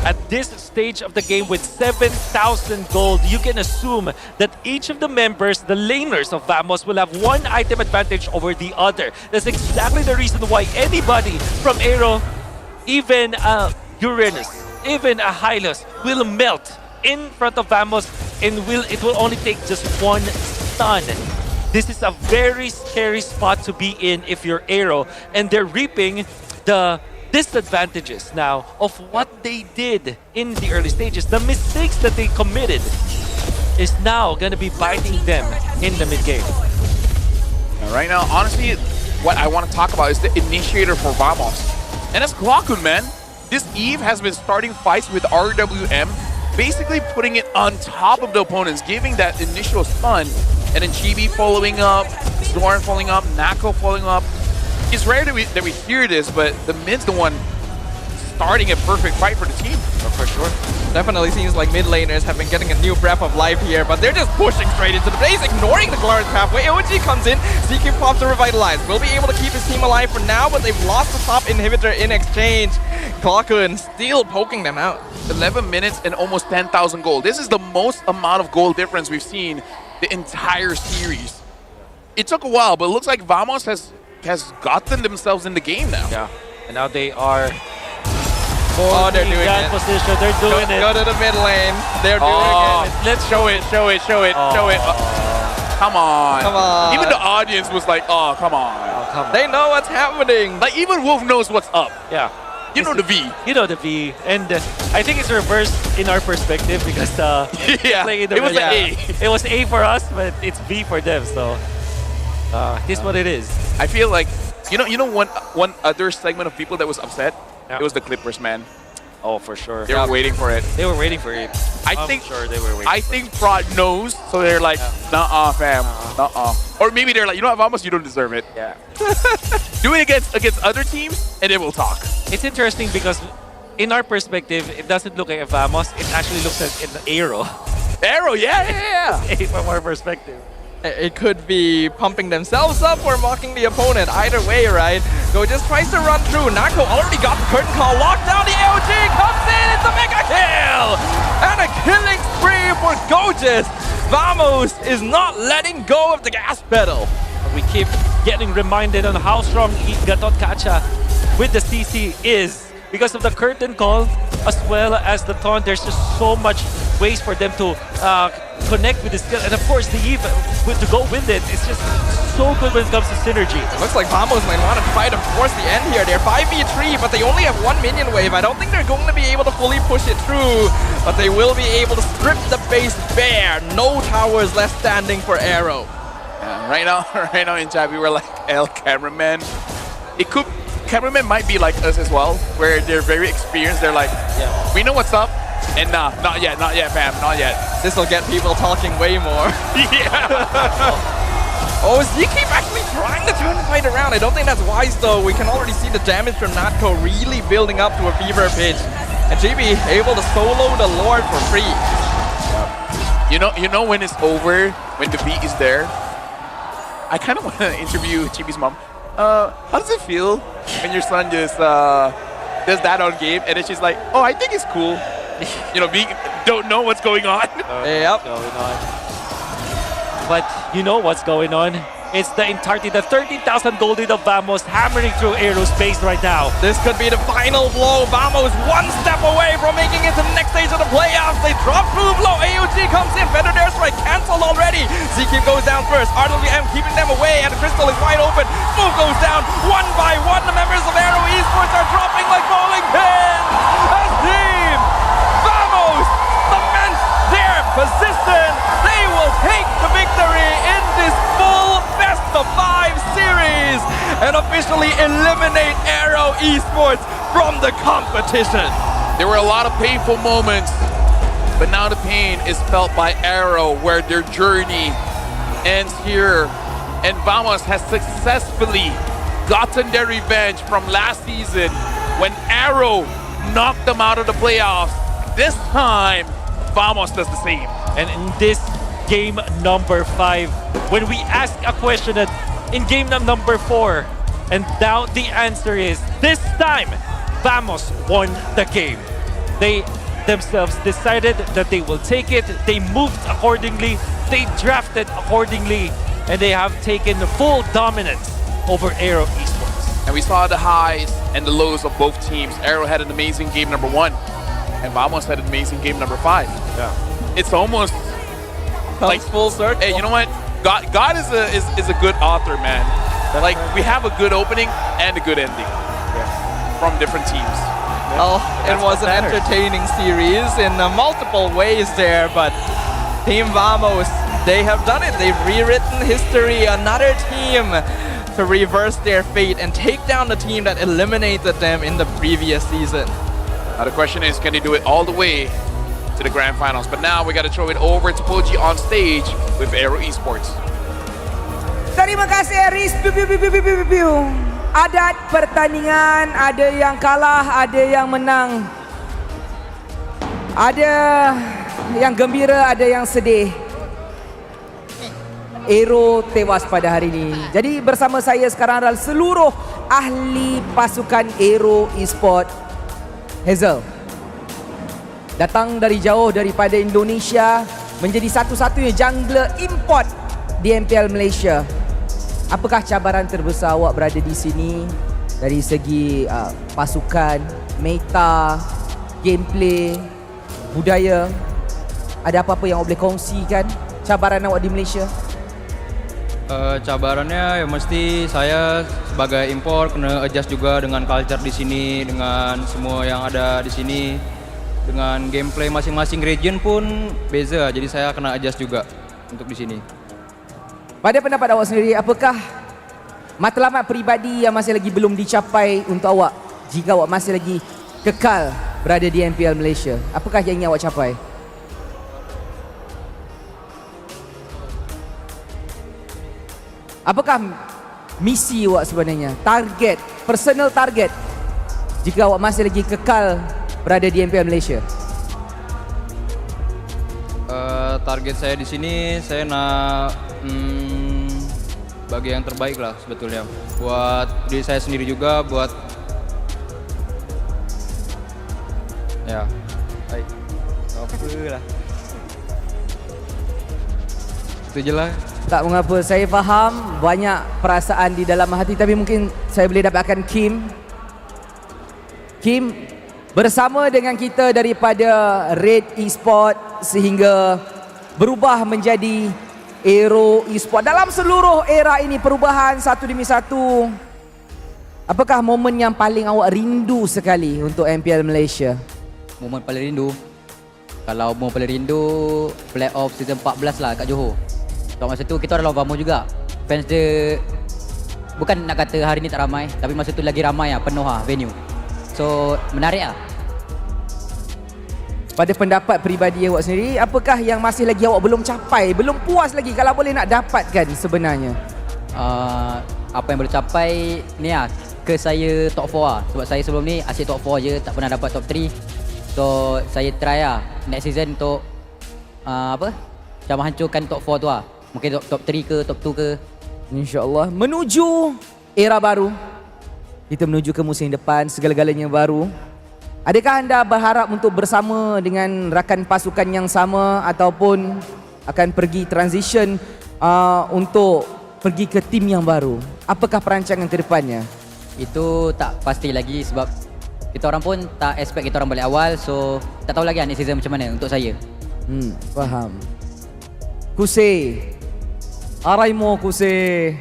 At this stage of the game with 7,000 gold, you can assume that each of the members, the laners of Vamos, will have one item advantage over the other. That's exactly the reason why anybody from AERO, even Uranus, even a Hylos, will melt in front of Vamos and it will only take just one stun. This is a very scary spot to be in if you're AERO, and they're reaping the disadvantages now of what they did in the early stages. The mistakes that they committed is now going to be biting them in the mid-game. Right now, honestly, what I want to talk about is the initiator for Vamos. And that's Clarkun, man. This Eve has been starting fights with RWM, basically putting it on top of the opponents, giving that initial stun, and then Chibi following up, Zorn following up, Nako following up. It's rare that we hear this, but the mid's the one starting a perfect fight for the team. For sure. Definitely seems like mid laners have been getting a new breath of life here, but they're just pushing straight into the base, ignoring the Glorious Pathway. AOG comes in, Zkif pops to revitalize. Will be able to keep his team alive for now, but they've lost the top inhibitor in exchange. Clarkun still poking them out. 11 minutes and almost 10,000 gold. This is the most amount of gold difference we've seen the entire series. It took a while, but it looks like Vamos has gotten themselves in the game now. Yeah, and now they are Oh, they're holding doing that it. position. They're doing it. Go to the mid lane. They're doing Oh, it. Let's show it. Come on. Come on. Even the audience was like, oh, come on. They know what's happening. Like, even Wolf knows what's up. Yeah. You know the V. You know the V. And I think it's reversed in our perspective because Yeah, playing in the it was middle. the A. It was A for us, but it's V for them. So this is what it is. I feel like, you know one other segment of people that was upset? Yeah. It was the Clippers, man. Oh, for sure. They were waiting for it. They were waiting for it. I think sure they were waiting. I think Prod knows, so they're like, nah, fam, nah. Or maybe they're like, you know what, Vamos, you don't deserve it. Yeah. Do it against other teams, and then we'll talk. It's interesting because in our perspective, it doesn't look like a Vamos. It actually looks like an AERO. AERO, yeah. From our perspective. It could be pumping themselves up or mocking the opponent. Either way, right? Go just tries to run through. Nako already got the curtain call. Locked down. The AOG comes in. It's a mega kill! And a killing spree for Gojis. Vamos is not letting go of the gas pedal. We keep getting reminded on how strong Gatot Kacha with the CC is because of the curtain call as well as the taunt. There's just so much ways for them to connect with the skill, and of course the Eve to go with it. It's just so good when it comes to synergy. It looks like Vamos might want to try to force the end here. They're 5v3, but they only have 1 minion wave. I don't think they're going to be able to fully push it through, but they will be able to strip the base bare. No towers left standing for AERO. Yeah, right now in chat we were like, cameraman. Cameramen might be like us as well, where they're very experienced. They're like, we know what's up, and nah, not yet, fam, not yet. This will get people talking way more. Oh, Ziki actually trying to turn the fight around. I don't think that's wise though. We can already see the damage from Natko really building up to a fever pitch. And GB able to solo the Lord for free. You know when it's over, when the beat is there. I kind of want to interview Chibi's mom. How does it feel when your son just does that on game, and then she's like, oh, I think it's cool. Don't know what's going on. Yep. But you know what's going on. It's the entirety, the 13,000 golded of Vamos hammering through AERO's base right now. This could be the final blow. Vamos one step away from making it to the next stage of the playoffs. They drop through blow. AOG comes in. Better Dare Strike cancelled already. Zeke goes down first. RWM keeping them away, and the crystal is wide open. Move goes down one by one. The members of AERO Esports are dropping like bowling pins. As team Vamos cements their position. They will take the victory in this full best of 5 series and officially eliminate AERO Esports from the competition. There were a lot of painful moments, but now the pain is felt by AERO, where their journey ends here. And Vamos has successfully gotten their revenge from last season when AERO knocked them out of the playoffs. This time, Vamos does the same. And in this game number 5, when we ask a question in game number 4, and now the answer is, this time, Vamos won the game. They themselves decided that they will take it, they moved accordingly, they drafted accordingly, and they have taken full dominance over AERO Esports. And we saw the highs and the lows of both teams. AERO had an amazing game number 1, and Vamos had an amazing game number 5. Yeah. It's almost like full circle. Hey, you know what? God is a good author, man. Like, we have a good opening and a good ending from different teams. Well, it was an entertaining series in multiple ways there, but Team Vamos, they have done it. They've rewritten history. Another team to reverse their fate and take down the team that eliminated them in the previous season. Now the question is, can they do it all the way to the grand finals? But now we got to throw it over to Poji on stage with AERO Esports. Terima kasih Aris. Adat pertandingan, ada yang kalah, ada yang menang. Ada yang gembira, ada yang sedih. AERO tewas pada hari ini. Jadi bersama saya sekarang adalah seluruh ahli pasukan AERO Esports. Hazel datang dari jauh daripada Indonesia, menjadi satu-satunya jungler import di MPL Malaysia. Apakah cabaran terbesar awak berada di sini dari segi pasukan, meta, gameplay, budaya. Ada apa-apa yang awak boleh kongsikan cabaran awak di Malaysia? Cabarannya ya mesti saya sebagai impor kena adjust juga dengan culture di sini, dengan semua yang ada di sini, dengan gameplay masing-masing region pun beza, jadi saya kena adjust juga untuk di sini. Pada pendapat awak sendiri, apakah matlamat peribadi yang masih lagi belum dicapai untuk awak jika awak masih lagi kekal berada di MPL Malaysia? Apakah yang ingin awak capai? Apakah misi awak sebenarnya? Target, personal target jika awak masih lagi kekal berada di MPL Malaysia? Target saya di sini, saya nak bagi yang terbaik lah sebetulnya. Buat diri saya sendiri juga, buat ya, baik. Apa lah. Itu je lah. Tak mengapa, saya faham banyak perasaan di dalam hati, tapi mungkin saya boleh dapatkan Kim. Kim bersama dengan kita daripada Red Esports sehingga berubah menjadi AERO Esports. Dalam seluruh era ini, perubahan satu demi satu, apakah momen yang paling awak rindu sekali untuk MPL Malaysia? Momen paling rindu? Kalau momen paling rindu, Playoff season 14 lah kat Johor. Masa tu kita orang lawan Vamos juga. Fans dia bukan nak kata hari ni tak ramai, tapi masa tu lagi ramai lah, penuh lah venue. So menarik lah. Pada pendapat peribadi awak sendiri, apakah yang masih lagi awak belum capai, belum puas lagi kalau boleh nak dapatkan sebenarnya? Apa yang boleh capai ni lah, ke saya top 4 lah. Sebab saya sebelum ni asyik top 4 je, tak pernah dapat top 3. So saya try lah next season untuk macam hancurkan top 4 tu lah. Mungkin top 3 ke, top 2 ke. InsyaAllah. Menuju era baru. Kita menuju ke musim depan, segala-galanya baru. Adakah anda berharap untuk bersama dengan rakan pasukan yang sama ataupun akan pergi transition untuk pergi ke tim yang baru? Apakah perancangan ke depannya? Itu tak pasti lagi sebab kita orang pun tak expect kita orang balik awal. So tak tahu lagi next season macam mana untuk saya. Faham. Kusei, Araimo Kusei,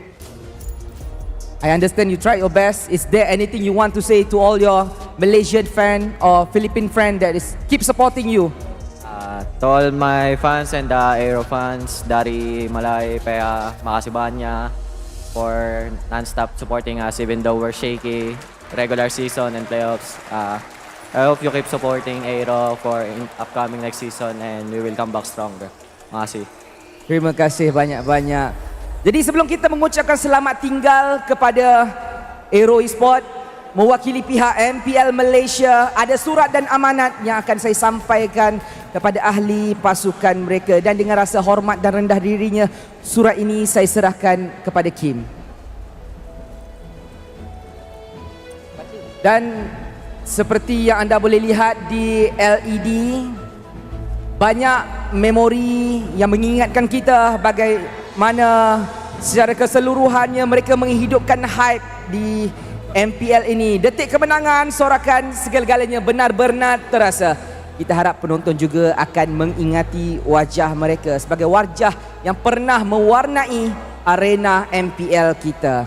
I understand you tried your best. Is there anything you want to say to all your Malaysian fan or Philippine friend that is keep supporting you? To all my fans and the AERO fans dari Malay, Paya, makasih banyak for non-stop supporting us even though we're shaky regular season and playoffs. I hope you keep supporting AERO for upcoming next season and we will come back stronger. Makasih. Terima kasih banyak-banyak. Jadi sebelum kita mengucapkan selamat tinggal kepada AERO Esports, mewakili pihak MPL Malaysia, ada surat dan amanat yang akan saya sampaikan kepada ahli pasukan mereka, dan dengan rasa hormat dan rendah dirinya, surat ini saya serahkan kepada Kim. Dan seperti yang anda boleh lihat di LED, banyak memori yang mengingatkan kita bagaimana secara keseluruhannya mereka menghidupkan hype di MPL ini. Detik kemenangan, sorakan segala-galanya benar-benar terasa. Kita harap penonton juga akan mengingati wajah mereka sebagai wajah yang pernah mewarnai arena MPL kita.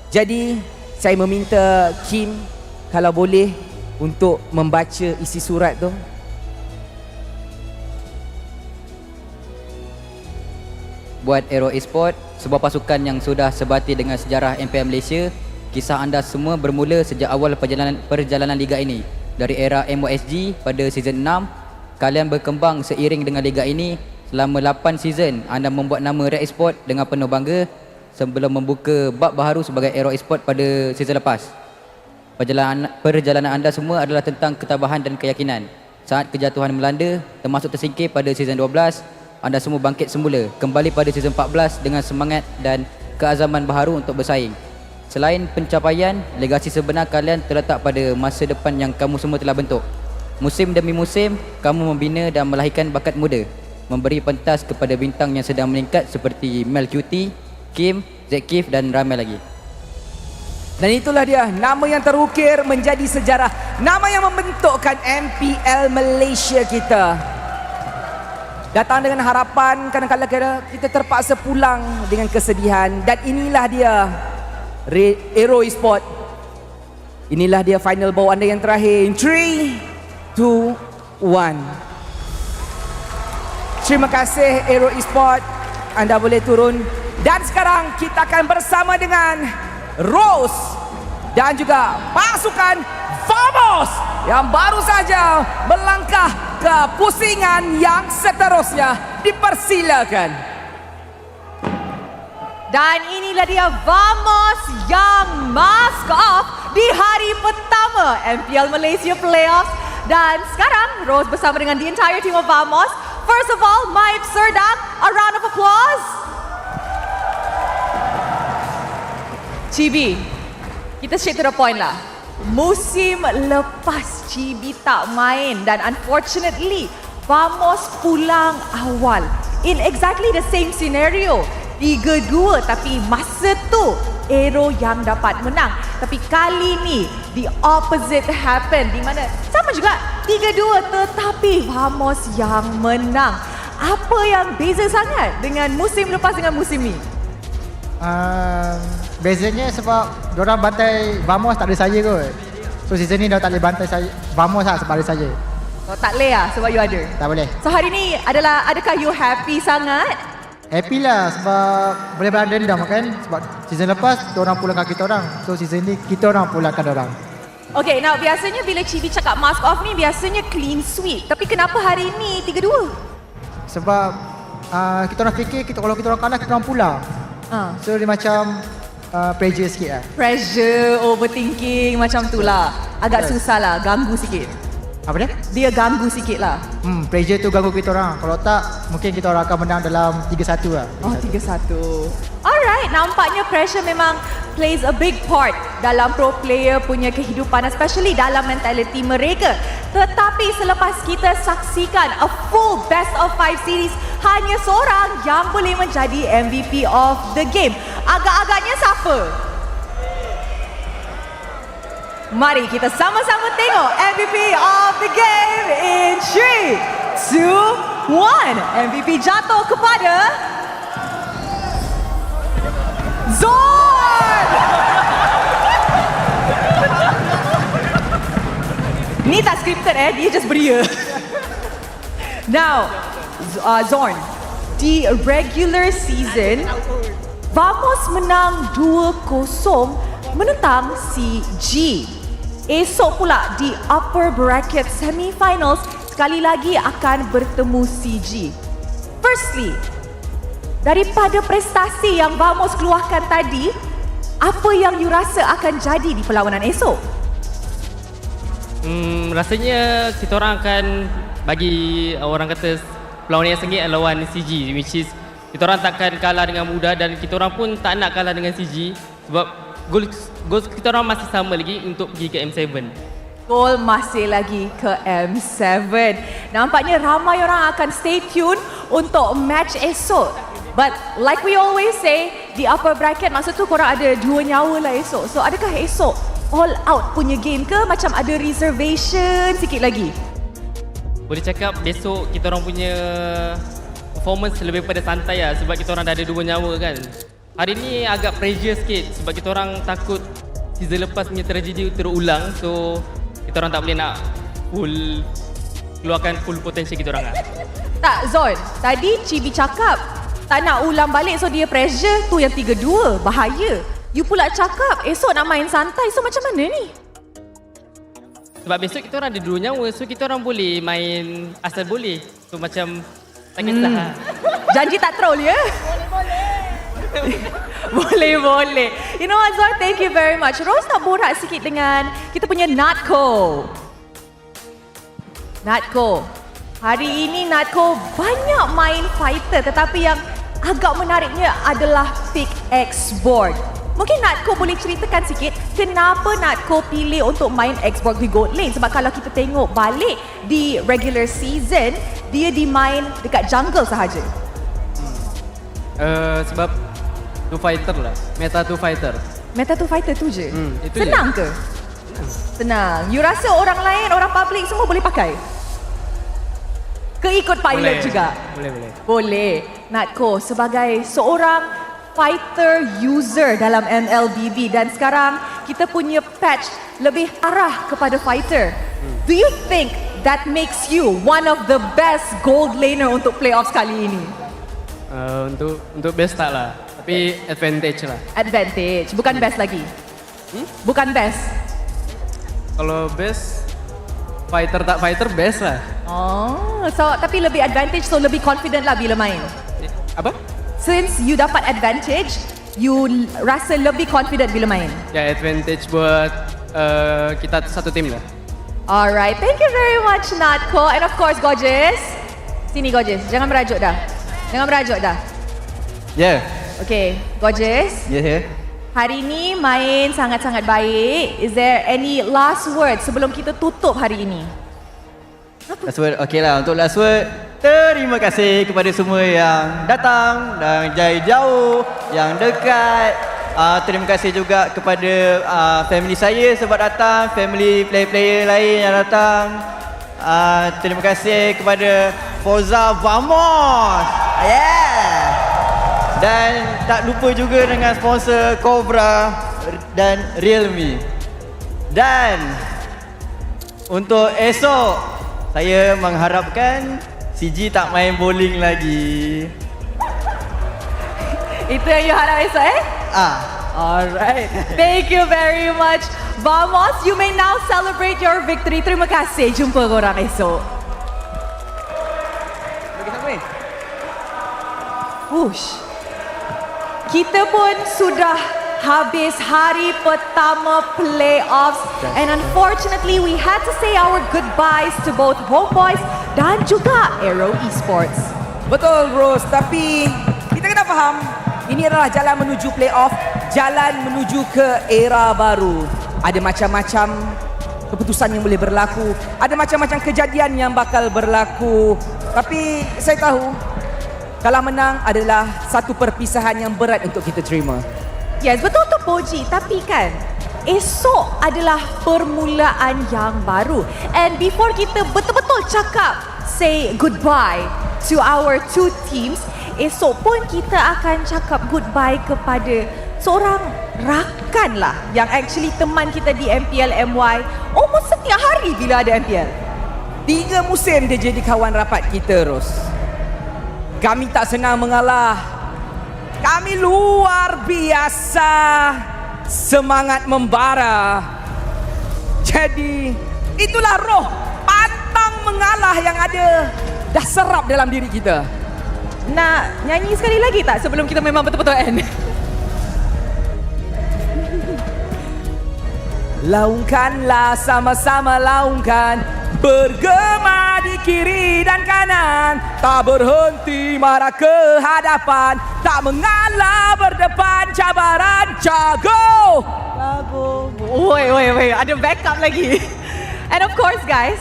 Jadi saya meminta Kim kalau boleh untuk membaca isi surat tu. Buat AERO Esports, sebuah pasukan yang sudah sebati dengan sejarah MPL Malaysia, kisah anda semua bermula sejak awal perjalanan liga ini. Dari era MYSG pada season 6, kalian berkembang seiring dengan liga ini. Selama 8 season, anda membuat nama Red Esports dengan penuh bangga sebelum membuka bab baharu sebagai AERO Esports pada season lepas. Perjalanan anda semua adalah tentang ketabahan dan keyakinan. Saat kejatuhan melanda, termasuk tersingkir pada season 12, anda semua bangkit semula, kembali pada season 14 dengan semangat dan keazaman baharu untuk bersaing. Selain pencapaian, legasi sebenar kalian terletak pada masa depan yang kamu semua telah bentuk. Musim demi musim, kamu membina dan melahirkan bakat muda, memberi pentas kepada bintang yang sedang meningkat seperti Mel Cuti, Kim, Zekif dan ramai lagi. Dan itulah dia, nama yang terukir menjadi sejarah. Nama yang membentukkan MPL Malaysia kita. Datang dengan harapan, kadang-kadang kita terpaksa pulang dengan kesedihan. Dan inilah dia, AERO Esports. Inilah dia final bow anda yang terakhir. 3, 2, 1. Terima kasih AERO Esports. Anda boleh turun. Dan sekarang kita akan bersama dengan Rose dan juga pasukan Vamos yang baru saja melangkah ke pusingan yang seterusnya. Dipersilakan. Dan inilah dia Vamos yang mask off di hari pertama MPL Malaysia Playoffs. Dan sekarang Rose bersama dengan the entire team of Vamos. First of all, Maib Serdang, a round of applause. Chibi, kita straight to the point lah. Musim lepas Chibi tak main dan unfortunately Vamos pulang awal. In exactly the same scenario. 3-2 tapi masa tu AERO yang dapat menang. Tapi kali ni the opposite happen di mana sama juga 3-2 tetapi Vamos yang menang. Apa yang beza sangat dengan musim lepas dengan musim ni? Bezanya sebab diorang bantai Vamos tak ada saya kot. So season ni diorang tak boleh bantai saya Vamos lah sebab ada saya. Oh, tak boleh lah sebab you ada? Tak boleh. So hari ni adakah you happy sangat? Happy lah sebab boleh balas dendam kan. Sebab season lepas diorang pulangkan kita orang. So season ni kita orang pulangkan diorang. Okay, now biasanya bila Chibi cakap mask off ni biasanya clean sweep. Tapi kenapa hari ni 3-2? Sebab kita orang fikir kalau kita orang kalah kita orang pulang. So dia macam pressure sikit lah. Pressure, overthinking macam tu lah. Agak susah lah, ganggu sikit. Apa dia? Dia ganggu sikit lah. Pressure tu ganggu kita orang. Kalau tak, mungkin kita orang akan menang dalam 3-1 lah. Oh, 3-1. Alright, nampaknya pressure memang plays a big part dalam pro player punya kehidupan, especially dalam mentality mereka. Tetapi selepas kita saksikan a full best of 5 series, hanya seorang yang boleh menjadi MVP of the game. Agak-agaknya siapa? Mari kita sama-sama tengok MVP of the game in 3, 2, 1. MVP jatuh kepada Zorn! Ni tak scripted dia just beria. Now, Zorn, di regular season, Vamos menang 2-0 menentang si G. Esok pula di upper bracket semi-finals, sekali lagi akan bertemu si G. Firstly, daripada prestasi yang Vamos keluarkan tadi, apa yang you rasa akan jadi di perlawanan esok? Rasanya kita orang akan bagi orang kata perlawanan yang sengit lawan CG, which is kita orang takkan kalah dengan mudah dan kita orang pun tak nak kalah dengan CG sebab gol kita orang masih sama lagi untuk pergi ke M7. Gol masih lagi ke M7. Nampaknya ramai orang akan stay tune untuk match esok. But like we always say, di upper bracket maksud tu korang ada 2 nyawa lah esok. So adakah esok all out punya game ke macam ada reservation sikit lagi? Boleh cakap besok kita orang punya performance lebih pada santai lah sebab kita orang dah ada 2 nyawa kan. Hari ni agak pressure sikit sebab kita orang takut season lepas punya tragedi terulang. So kita orang tak boleh nak keluarkan full potential kita orang lah. Tak Zon, tadi Chibi cakap tak nak ulang balik so dia pressure tu yang 3-2, bahaya. You pula cakap esok nak main santai, so macam mana ni? Sebab besok kita orang ada 2 nyawa, so kita orang boleh main asal boleh. So macam tak kisah. Janji tak troll ya? Boleh. You know what Zon, thank you very much. Rose nak borak sikit dengan kita punya Natko. Hari ini Natko banyak main fighter tetapi yang agak menariknya adalah pick X-board. Mungkin Natko boleh ceritakan sikit kenapa Natko pilih untuk main X-board di gold lane. Sebab kalau kita tengok balik di regular season, dia dimain dekat jungle sahaja. Sebab 2 fighter lah, meta 2 fighter. Meta tu fighter tu je? itu Senang ke? Senang. You rasa orang lain, orang public semua boleh pakai? Ke ikut pilot juga? Boleh. Natko, sebagai seorang fighter user dalam MLBB dan sekarang kita punya patch lebih arah kepada fighter. Do you think that makes you one of the best gold laner untuk playoffs kali ini? Untuk best tak lah, tapi advantage lah. Advantage, bukan best lagi. Bukan best. Kalau best, fighter tak fighter best lah. Oh, so tapi lebih advantage, so lebih confident lah bila main. Apa? Since you dapat advantage, you rasa lebih confident bila main. Ya, advantage buat kita satu tim lah. Alright, thank you very much Natko. And of course Gorgeous. Sini Gorgeous, jangan merajuk dah. Yeah. Okay, Gorgeous. Yeah. Hari ni main sangat-sangat baik. Is there any last word sebelum kita tutup hari ini? Last word, okay lah. Untuk last word, terima kasih kepada semua yang datang dan dari jauh, yang dekat. Terima kasih juga kepada family saya sebab datang, family player-player lain yang datang. Terima kasih kepada Forza Vamos. Yeah. Dan tak lupa juga dengan sponsor Cobra dan Realme. Dan untuk esok, saya mengharapkan CG tak main bowling lagi. Itu yang you harap esok Alright. Thank you very much. Vamos, you may now celebrate your victory. Terima kasih. Jumpa korang esok. Push. Kita pun sudah habis hari pertama playoffs. And unfortunately, we had to say our goodbyes to both Homebois dan juga AERO Esports. Betul, Rose. Tapi kita kena faham, ini adalah jalan menuju playoff, jalan menuju ke era baru. Ada macam-macam keputusan yang boleh berlaku, ada macam-macam kejadian yang bakal berlaku. Tapi saya tahu, kalah menang adalah satu perpisahan yang berat untuk kita terima. Yes, betul tu Poji. Tapi kan, esok adalah permulaan yang baru. And before kita betul-betul cakap, say goodbye to our two teams, esok pun kita akan cakap goodbye kepada seorang rakan lah yang actually teman kita di MPL MY almost setiap hari bila ada MPL. 3 musim dia jadi kawan rapat kita, Ros. Kami tak senang mengalah. Kami luar biasa semangat membara. Jadi itulah roh pantang mengalah yang ada dah serap dalam diri kita. Nak nyanyi sekali lagi tak sebelum kita memang betul-betul end? Laungkanlah, sama-sama laungkan, bergema di kiri dan kanan, tak berhenti marah ke hadapan, tak mengalah berdepan cabaran, jago. Woi, ada backup lagi. And of course guys,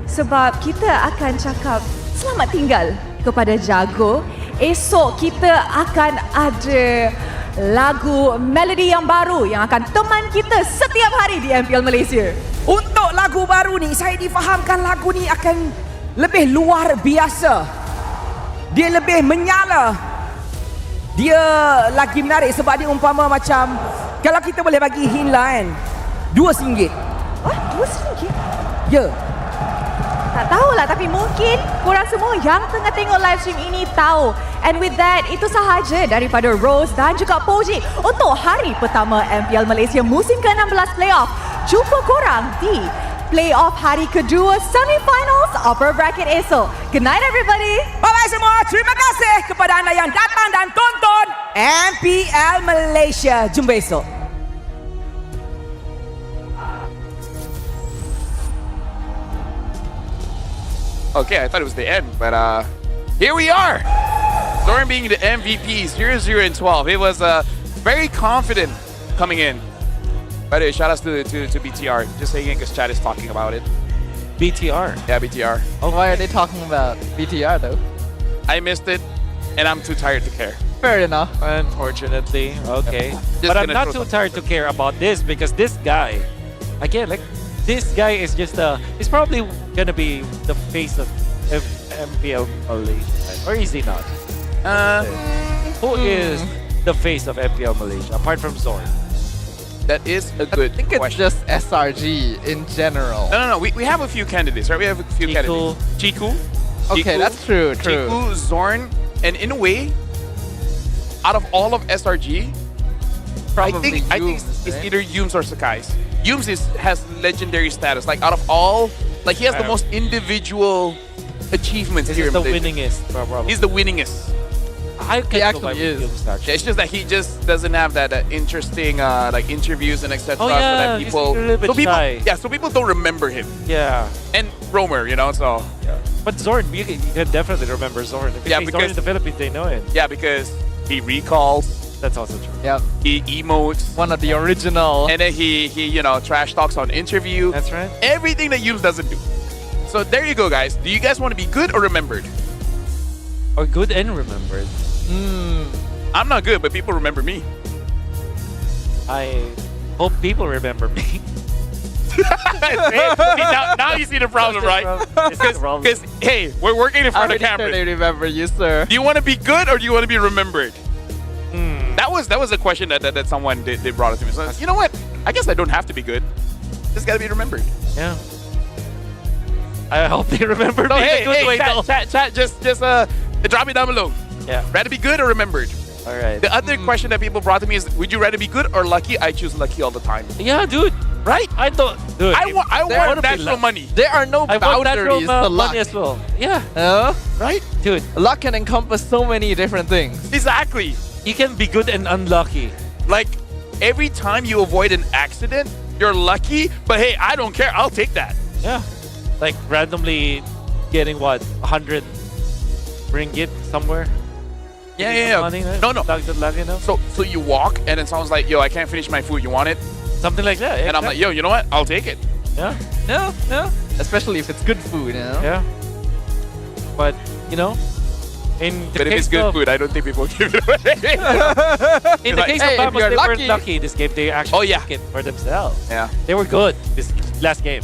sebab kita akan cakap selamat tinggal kepada Jago, esok kita akan ada lagu melodi yang baru yang akan teman kita setiap hari di MPL Malaysia. Untuk lagu baru ni, saya difahamkan lagu ni akan lebih luar biasa. Dia lebih menyala. Dia lagi menarik sebab dia umpama macam, kalau kita boleh bagi hint lah kan, RM2. RM2? Ya. Tak tahulah, tapi mungkin korang semua yang tengah tengok live stream ini tahu. And with that, itu sahaja daripada Rose dan juga Poji untuk hari pertama MPL Malaysia musim ke-16 playoff. Jumpa korang di playoff hari kedua semi-finals upper bracket esok. Good night everybody. Bye-bye semua. Terima kasih kepada anda yang datang dan tonton MPL Malaysia. Jumpa esok. Okay, I thought it was the end, but here we are. Storm being the MVP, 0-0 and 12. It was very confident coming in. By the way, shout outs to BTR. Just saying it because Chad is talking about it. BTR? Yeah, BTR. Oh, why are they talking about BTR though? I missed it, and I'm too tired to care. Fair enough. Unfortunately, okay. Just But I'm gonna not throw too tired to care about this because this guy, again, like this guy is just he's probably gonna be the face of MPL Malaysia, or is he not? Who is the face of MPL Malaysia apart from Zorn? That is a good I think it's question. just SRG in general. No. We have a few candidates, right? We have a few candidates. Chiku. Okay, Chiku, that's true. Chiku, Zorn, and in a way, out of all of SRG, I think it's either Yums or Sakai's. Yums has legendary status. Like out of all, like he has the most individual achievements This here. is the in Malaysia. winningest, probably. He's the winningest. I can He go actually by with is. Yums, actually. It's just that he just doesn't have that interesting like interviews and etc. Oh, so yeah, that he's people, a little bit so people, shy. yeah, so people don't remember him. Yeah. And Romer, you know, so But Zorn, you can definitely remember Zorn. If you Yeah, say Zorn because- in the Philippines, they know it. yeah, because he recalls, That's also true. Yep. he emotes, One of the original. and then he you know trash talks on interview. That's right. Everything that Yums doesn't do. So there you go, guys. Do you guys want to be good or remembered? Or good and remembered. I'm not good, but people remember me. I hope people remember me. See, now you see the problem, right? Because hey, we're working in front of cameras. They remember you, sir. Do you want to be good or do you want to be remembered? That was a question that someone did brought it to me. So you know what? I guess I don't have to be good. Just gotta be remembered. Yeah. I hope they remember No, me in hey, a good way, though. chat. Just drop it down below. Yeah. Rather be good or remembered? All right. The other question that people brought to me is, would you rather be good or lucky? I choose lucky all the time. Yeah, dude. Right? I don't. Dude, I want wanna be natural lucky. money. There are no I want natural boundaries to luck. money as well. Yeah. Right? Dude, Luck can encompass so many different things. Exactly. you can be good and unlucky. Like, every time you avoid an accident, you're lucky. But hey, I don't care. I'll take that. Yeah. Like randomly getting what, 100 ringgit somewhere? Yeah. Money, right? No. Lucky enough? So you walk and then someone's like, yo, I can't finish my food. You want it? Something like that. And I'm like, yo, you know what? I'll take it. Yeah. No. Especially if it's good food, you know? Yeah. But, you know, in the But if case it's good of, food, I don't think people give it away. in the case Hey, of if Vamos, you're they lucky- weren't lucky this game. They actually took it for themselves. Yeah. They were good this last game.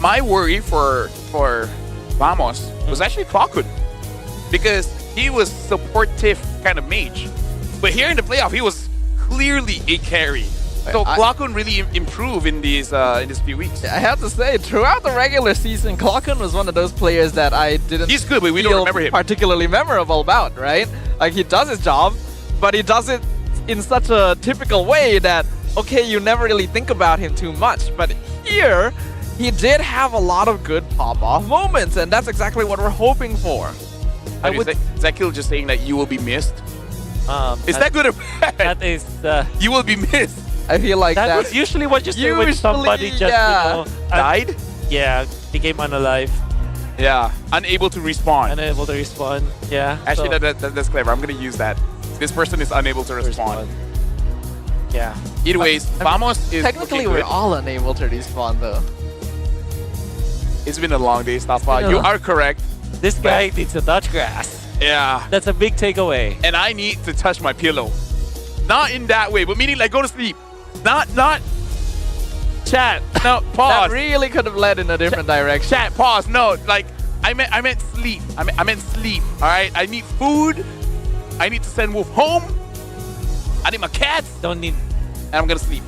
My worry for Vamos was actually Klokun, because he was supportive kind of mage. But here in the playoff, he was clearly a carry. So Klokun really improved in these few weeks. I have to say, throughout the regular season, Klokun was one of those players that I didn't He's good, but we don't feel remember him. particularly memorable about, right? Like, he does his job, but he does it in such a typical way that, okay, you never really think about him too much. But here, he did have a lot of good pop-off moments, and that's exactly what we're hoping for. I would Zekil just saying that you will be missed. Is that good or bad? That is... you will be missed. I feel like That's that's usually what you say when somebody just, yeah. you know... Died? Yeah, became unalive. Yeah, unable to respawn. Unable to respawn. Yeah. Actually, so- that's clever. I'm going to use that. This person is unable to respawn. Yeah. Either ways, Vamos is technically looking we're good. all unable to respawn though. It's been a long day, Stafa. Yeah. You are correct. This guy needs to touch grass. Yeah. That's a big takeaway. And I need to touch my pillow. Not in that way, but meaning like go to sleep. Not chat. No, pause. That really could have led in a different direction. Chat, pause. No, like I meant sleep. I meant sleep. All right. I need food. I need to send Wolf home. I need my cats. Don't need. And I'm gonna sleep.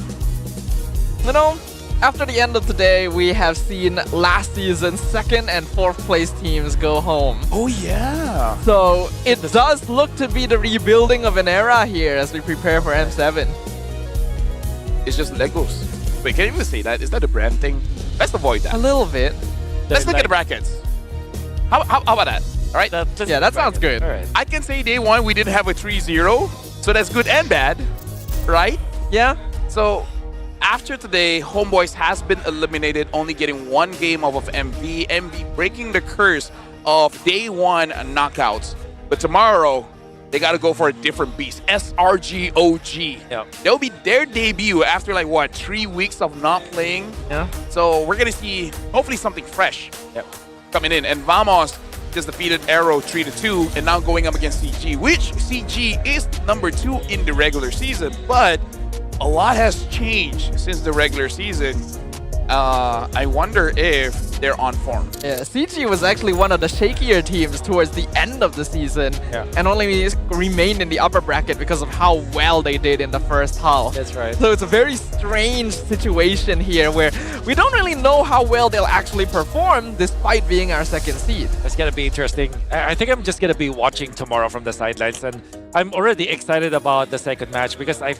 You know, after the end of today, we have seen last season's 2nd and 4th place teams go home. Oh yeah. So it does look to be the rebuilding of an era here as we prepare for M7. It's just Legos. Wait, can you even say that? Is that a brand thing? Let's avoid that. A little bit. Let's look at the brackets. How about that? All right. Yeah, that sounds good. All right. I can say day one we didn't have a 3-0, so that's good and bad, right? Yeah. So after today, Homeboys has been eliminated, only getting 1 game off of MV. MV breaking the curse of day 1 knockouts. But tomorrow, they got to go for a different beast. SRG OG. Yeah. They'll be their debut after like what, 3 weeks of not playing. Yeah. So we're gonna see hopefully something fresh Yep. coming in. And Vamos, just defeated AERO 3-2 and now going up against CG, which CG is number 2 in the regular season, but a lot has changed since the regular season. I wonder if they're on form. Yeah, CG was actually one of the shakier teams towards the end of the season, and only remained in the upper bracket because of how well they did in the first half. That's right. So it's a very strange situation here where we don't really know how well they'll actually perform despite being our second seed. It's gonna be interesting. I think I'm just gonna be watching tomorrow from the sidelines, and I'm already excited about the second match because I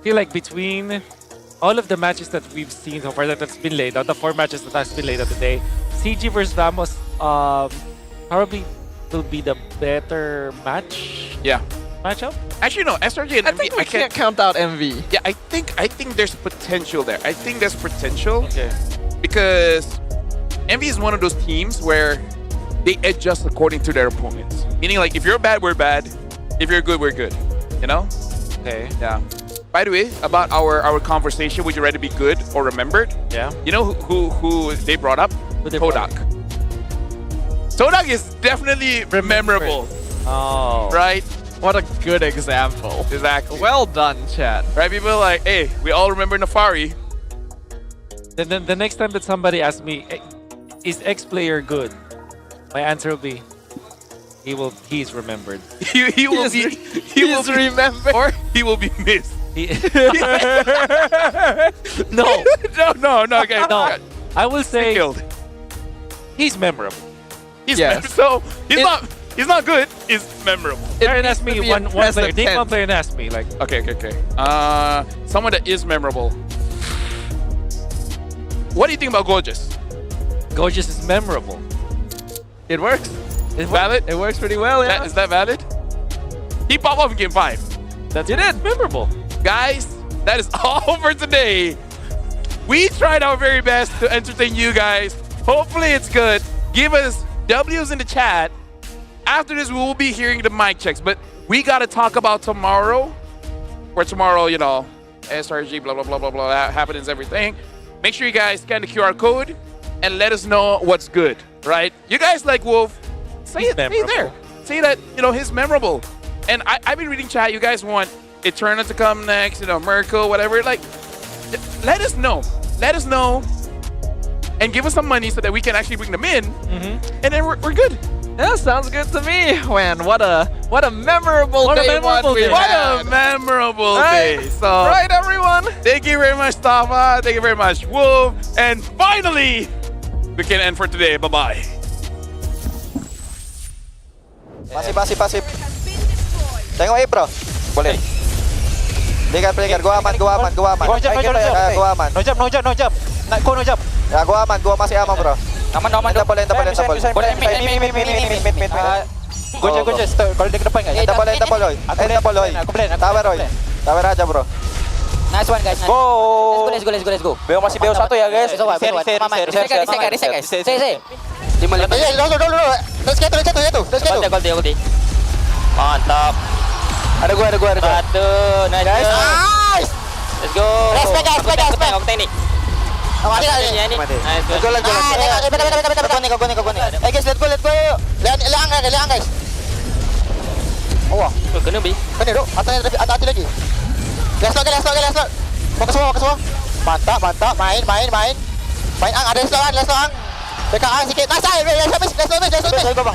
feel like between all of the matches that we've seen so far that's been laid out, the 4 matches that has been laid out today, CG versus Vamos probably will be the better matchup. Actually, no. SRG and I MV. think we can't count out MV. Yeah, I think there's potential there. I think there's potential. Okay. Because MV is one of those teams where they adjust according to their opponents. Meaning, like, if you're bad, we're bad. If you're good, we're good. You know? Okay. Yeah. By the way, about our conversation, would you rather be good or remembered? Yeah. You know who they brought up? Todak. Todak is definitely memorable. Oh. Right? What a good example. Exactly. Well done, chat. Right? People are like, hey, we all remember Nafari. Then the next time that somebody asks me, is X player good? My answer will be, he's remembered. he will be remembered, or he will be missed. No. No. Okay. No. I will say he's memorable. So he's not good. He's memorable. Darren asked me one player. Name one player and ask me like. Okay. Someone that is memorable. What do you think about Gorgeous? Gorgeous is memorable. It works. It's valid. It works pretty well. Yeah. Is that valid? He popped off in game 5. That's memorable. Guys, that is all for today. We tried our very best to entertain you guys. Hopefully it's good. Give us W's in the chat. After this, we will be hearing the mic checks. But we got to talk about tomorrow. For tomorrow, you know, SRG, blah, blah, blah, blah, blah, that happens, everything. Make sure you guys scan the QR code and let us know what's good, right? You guys like Wolf, say there. Say that, you know, he's memorable. And I've been reading chat. You guys want Eterna to come next, you know, Merkel, whatever. Like, let us know. Let us know. And give us some money so that we can actually bring them in. And then we're good. Yeah, sounds good to me. Man, what a memorable day. What a memorable day. So, right, everyone. Thank you very much, Tava. Thank you very much, Wolf. And finally, we can end for today. Bye-bye. Pasif. Tengok bro. Boleh. Belikan. Gua aman. Gua aman. Gua aman. No jump. Nak go no jump. Ya, gua aman. Gua masih aman, bro. Aman. Boleh. Boleh. Gojek. Kalau dia ke depan guys. Entah boleh. Aku plan. Tawer aja, bro. Nice one guys. Go. Let's go. Beo masih Beo 1 ya, guys. Reset guys. Say. 5. Dulu. Let's get to. Gol. Mantap. Ada gua. Satu. Nice. Let's go. Respect guys. Aku teknik. Mati. Nice. Let's go. Kau ni. Guys, let's go. Liang guys. Wah, kena bi. Kena duk. Hati lagi. Let's go. Fokus semua. Mantap. Main. Main ada selang. Dekat sikit. Nice. Let's go.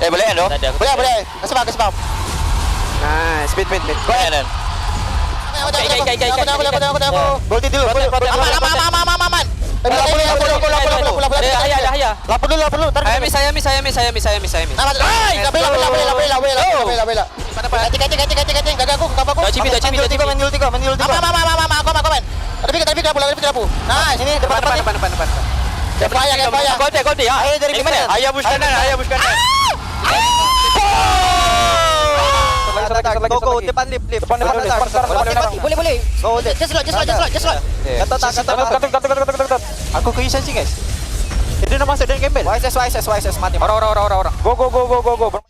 Boleh kan, Dok? Boleh. Kasih bang. Nah, speed. Go ahead. Boleh dulu. Aman. Ayah. Lapor dulu. Saya miss. Bela. Ganti. Jaga aku. Cipi. Main dulu 3. Aku main. Tapi dapur. Nah, sini depan. Kepaya. Gol dia. Dari mana? Ayah push kanan. Go, depan lip. Boleh. Go, just lot. Gatot. Aku kehisan sih, guys. Dia nak masuk dalam gembel. YSS, mati. Orang. Go.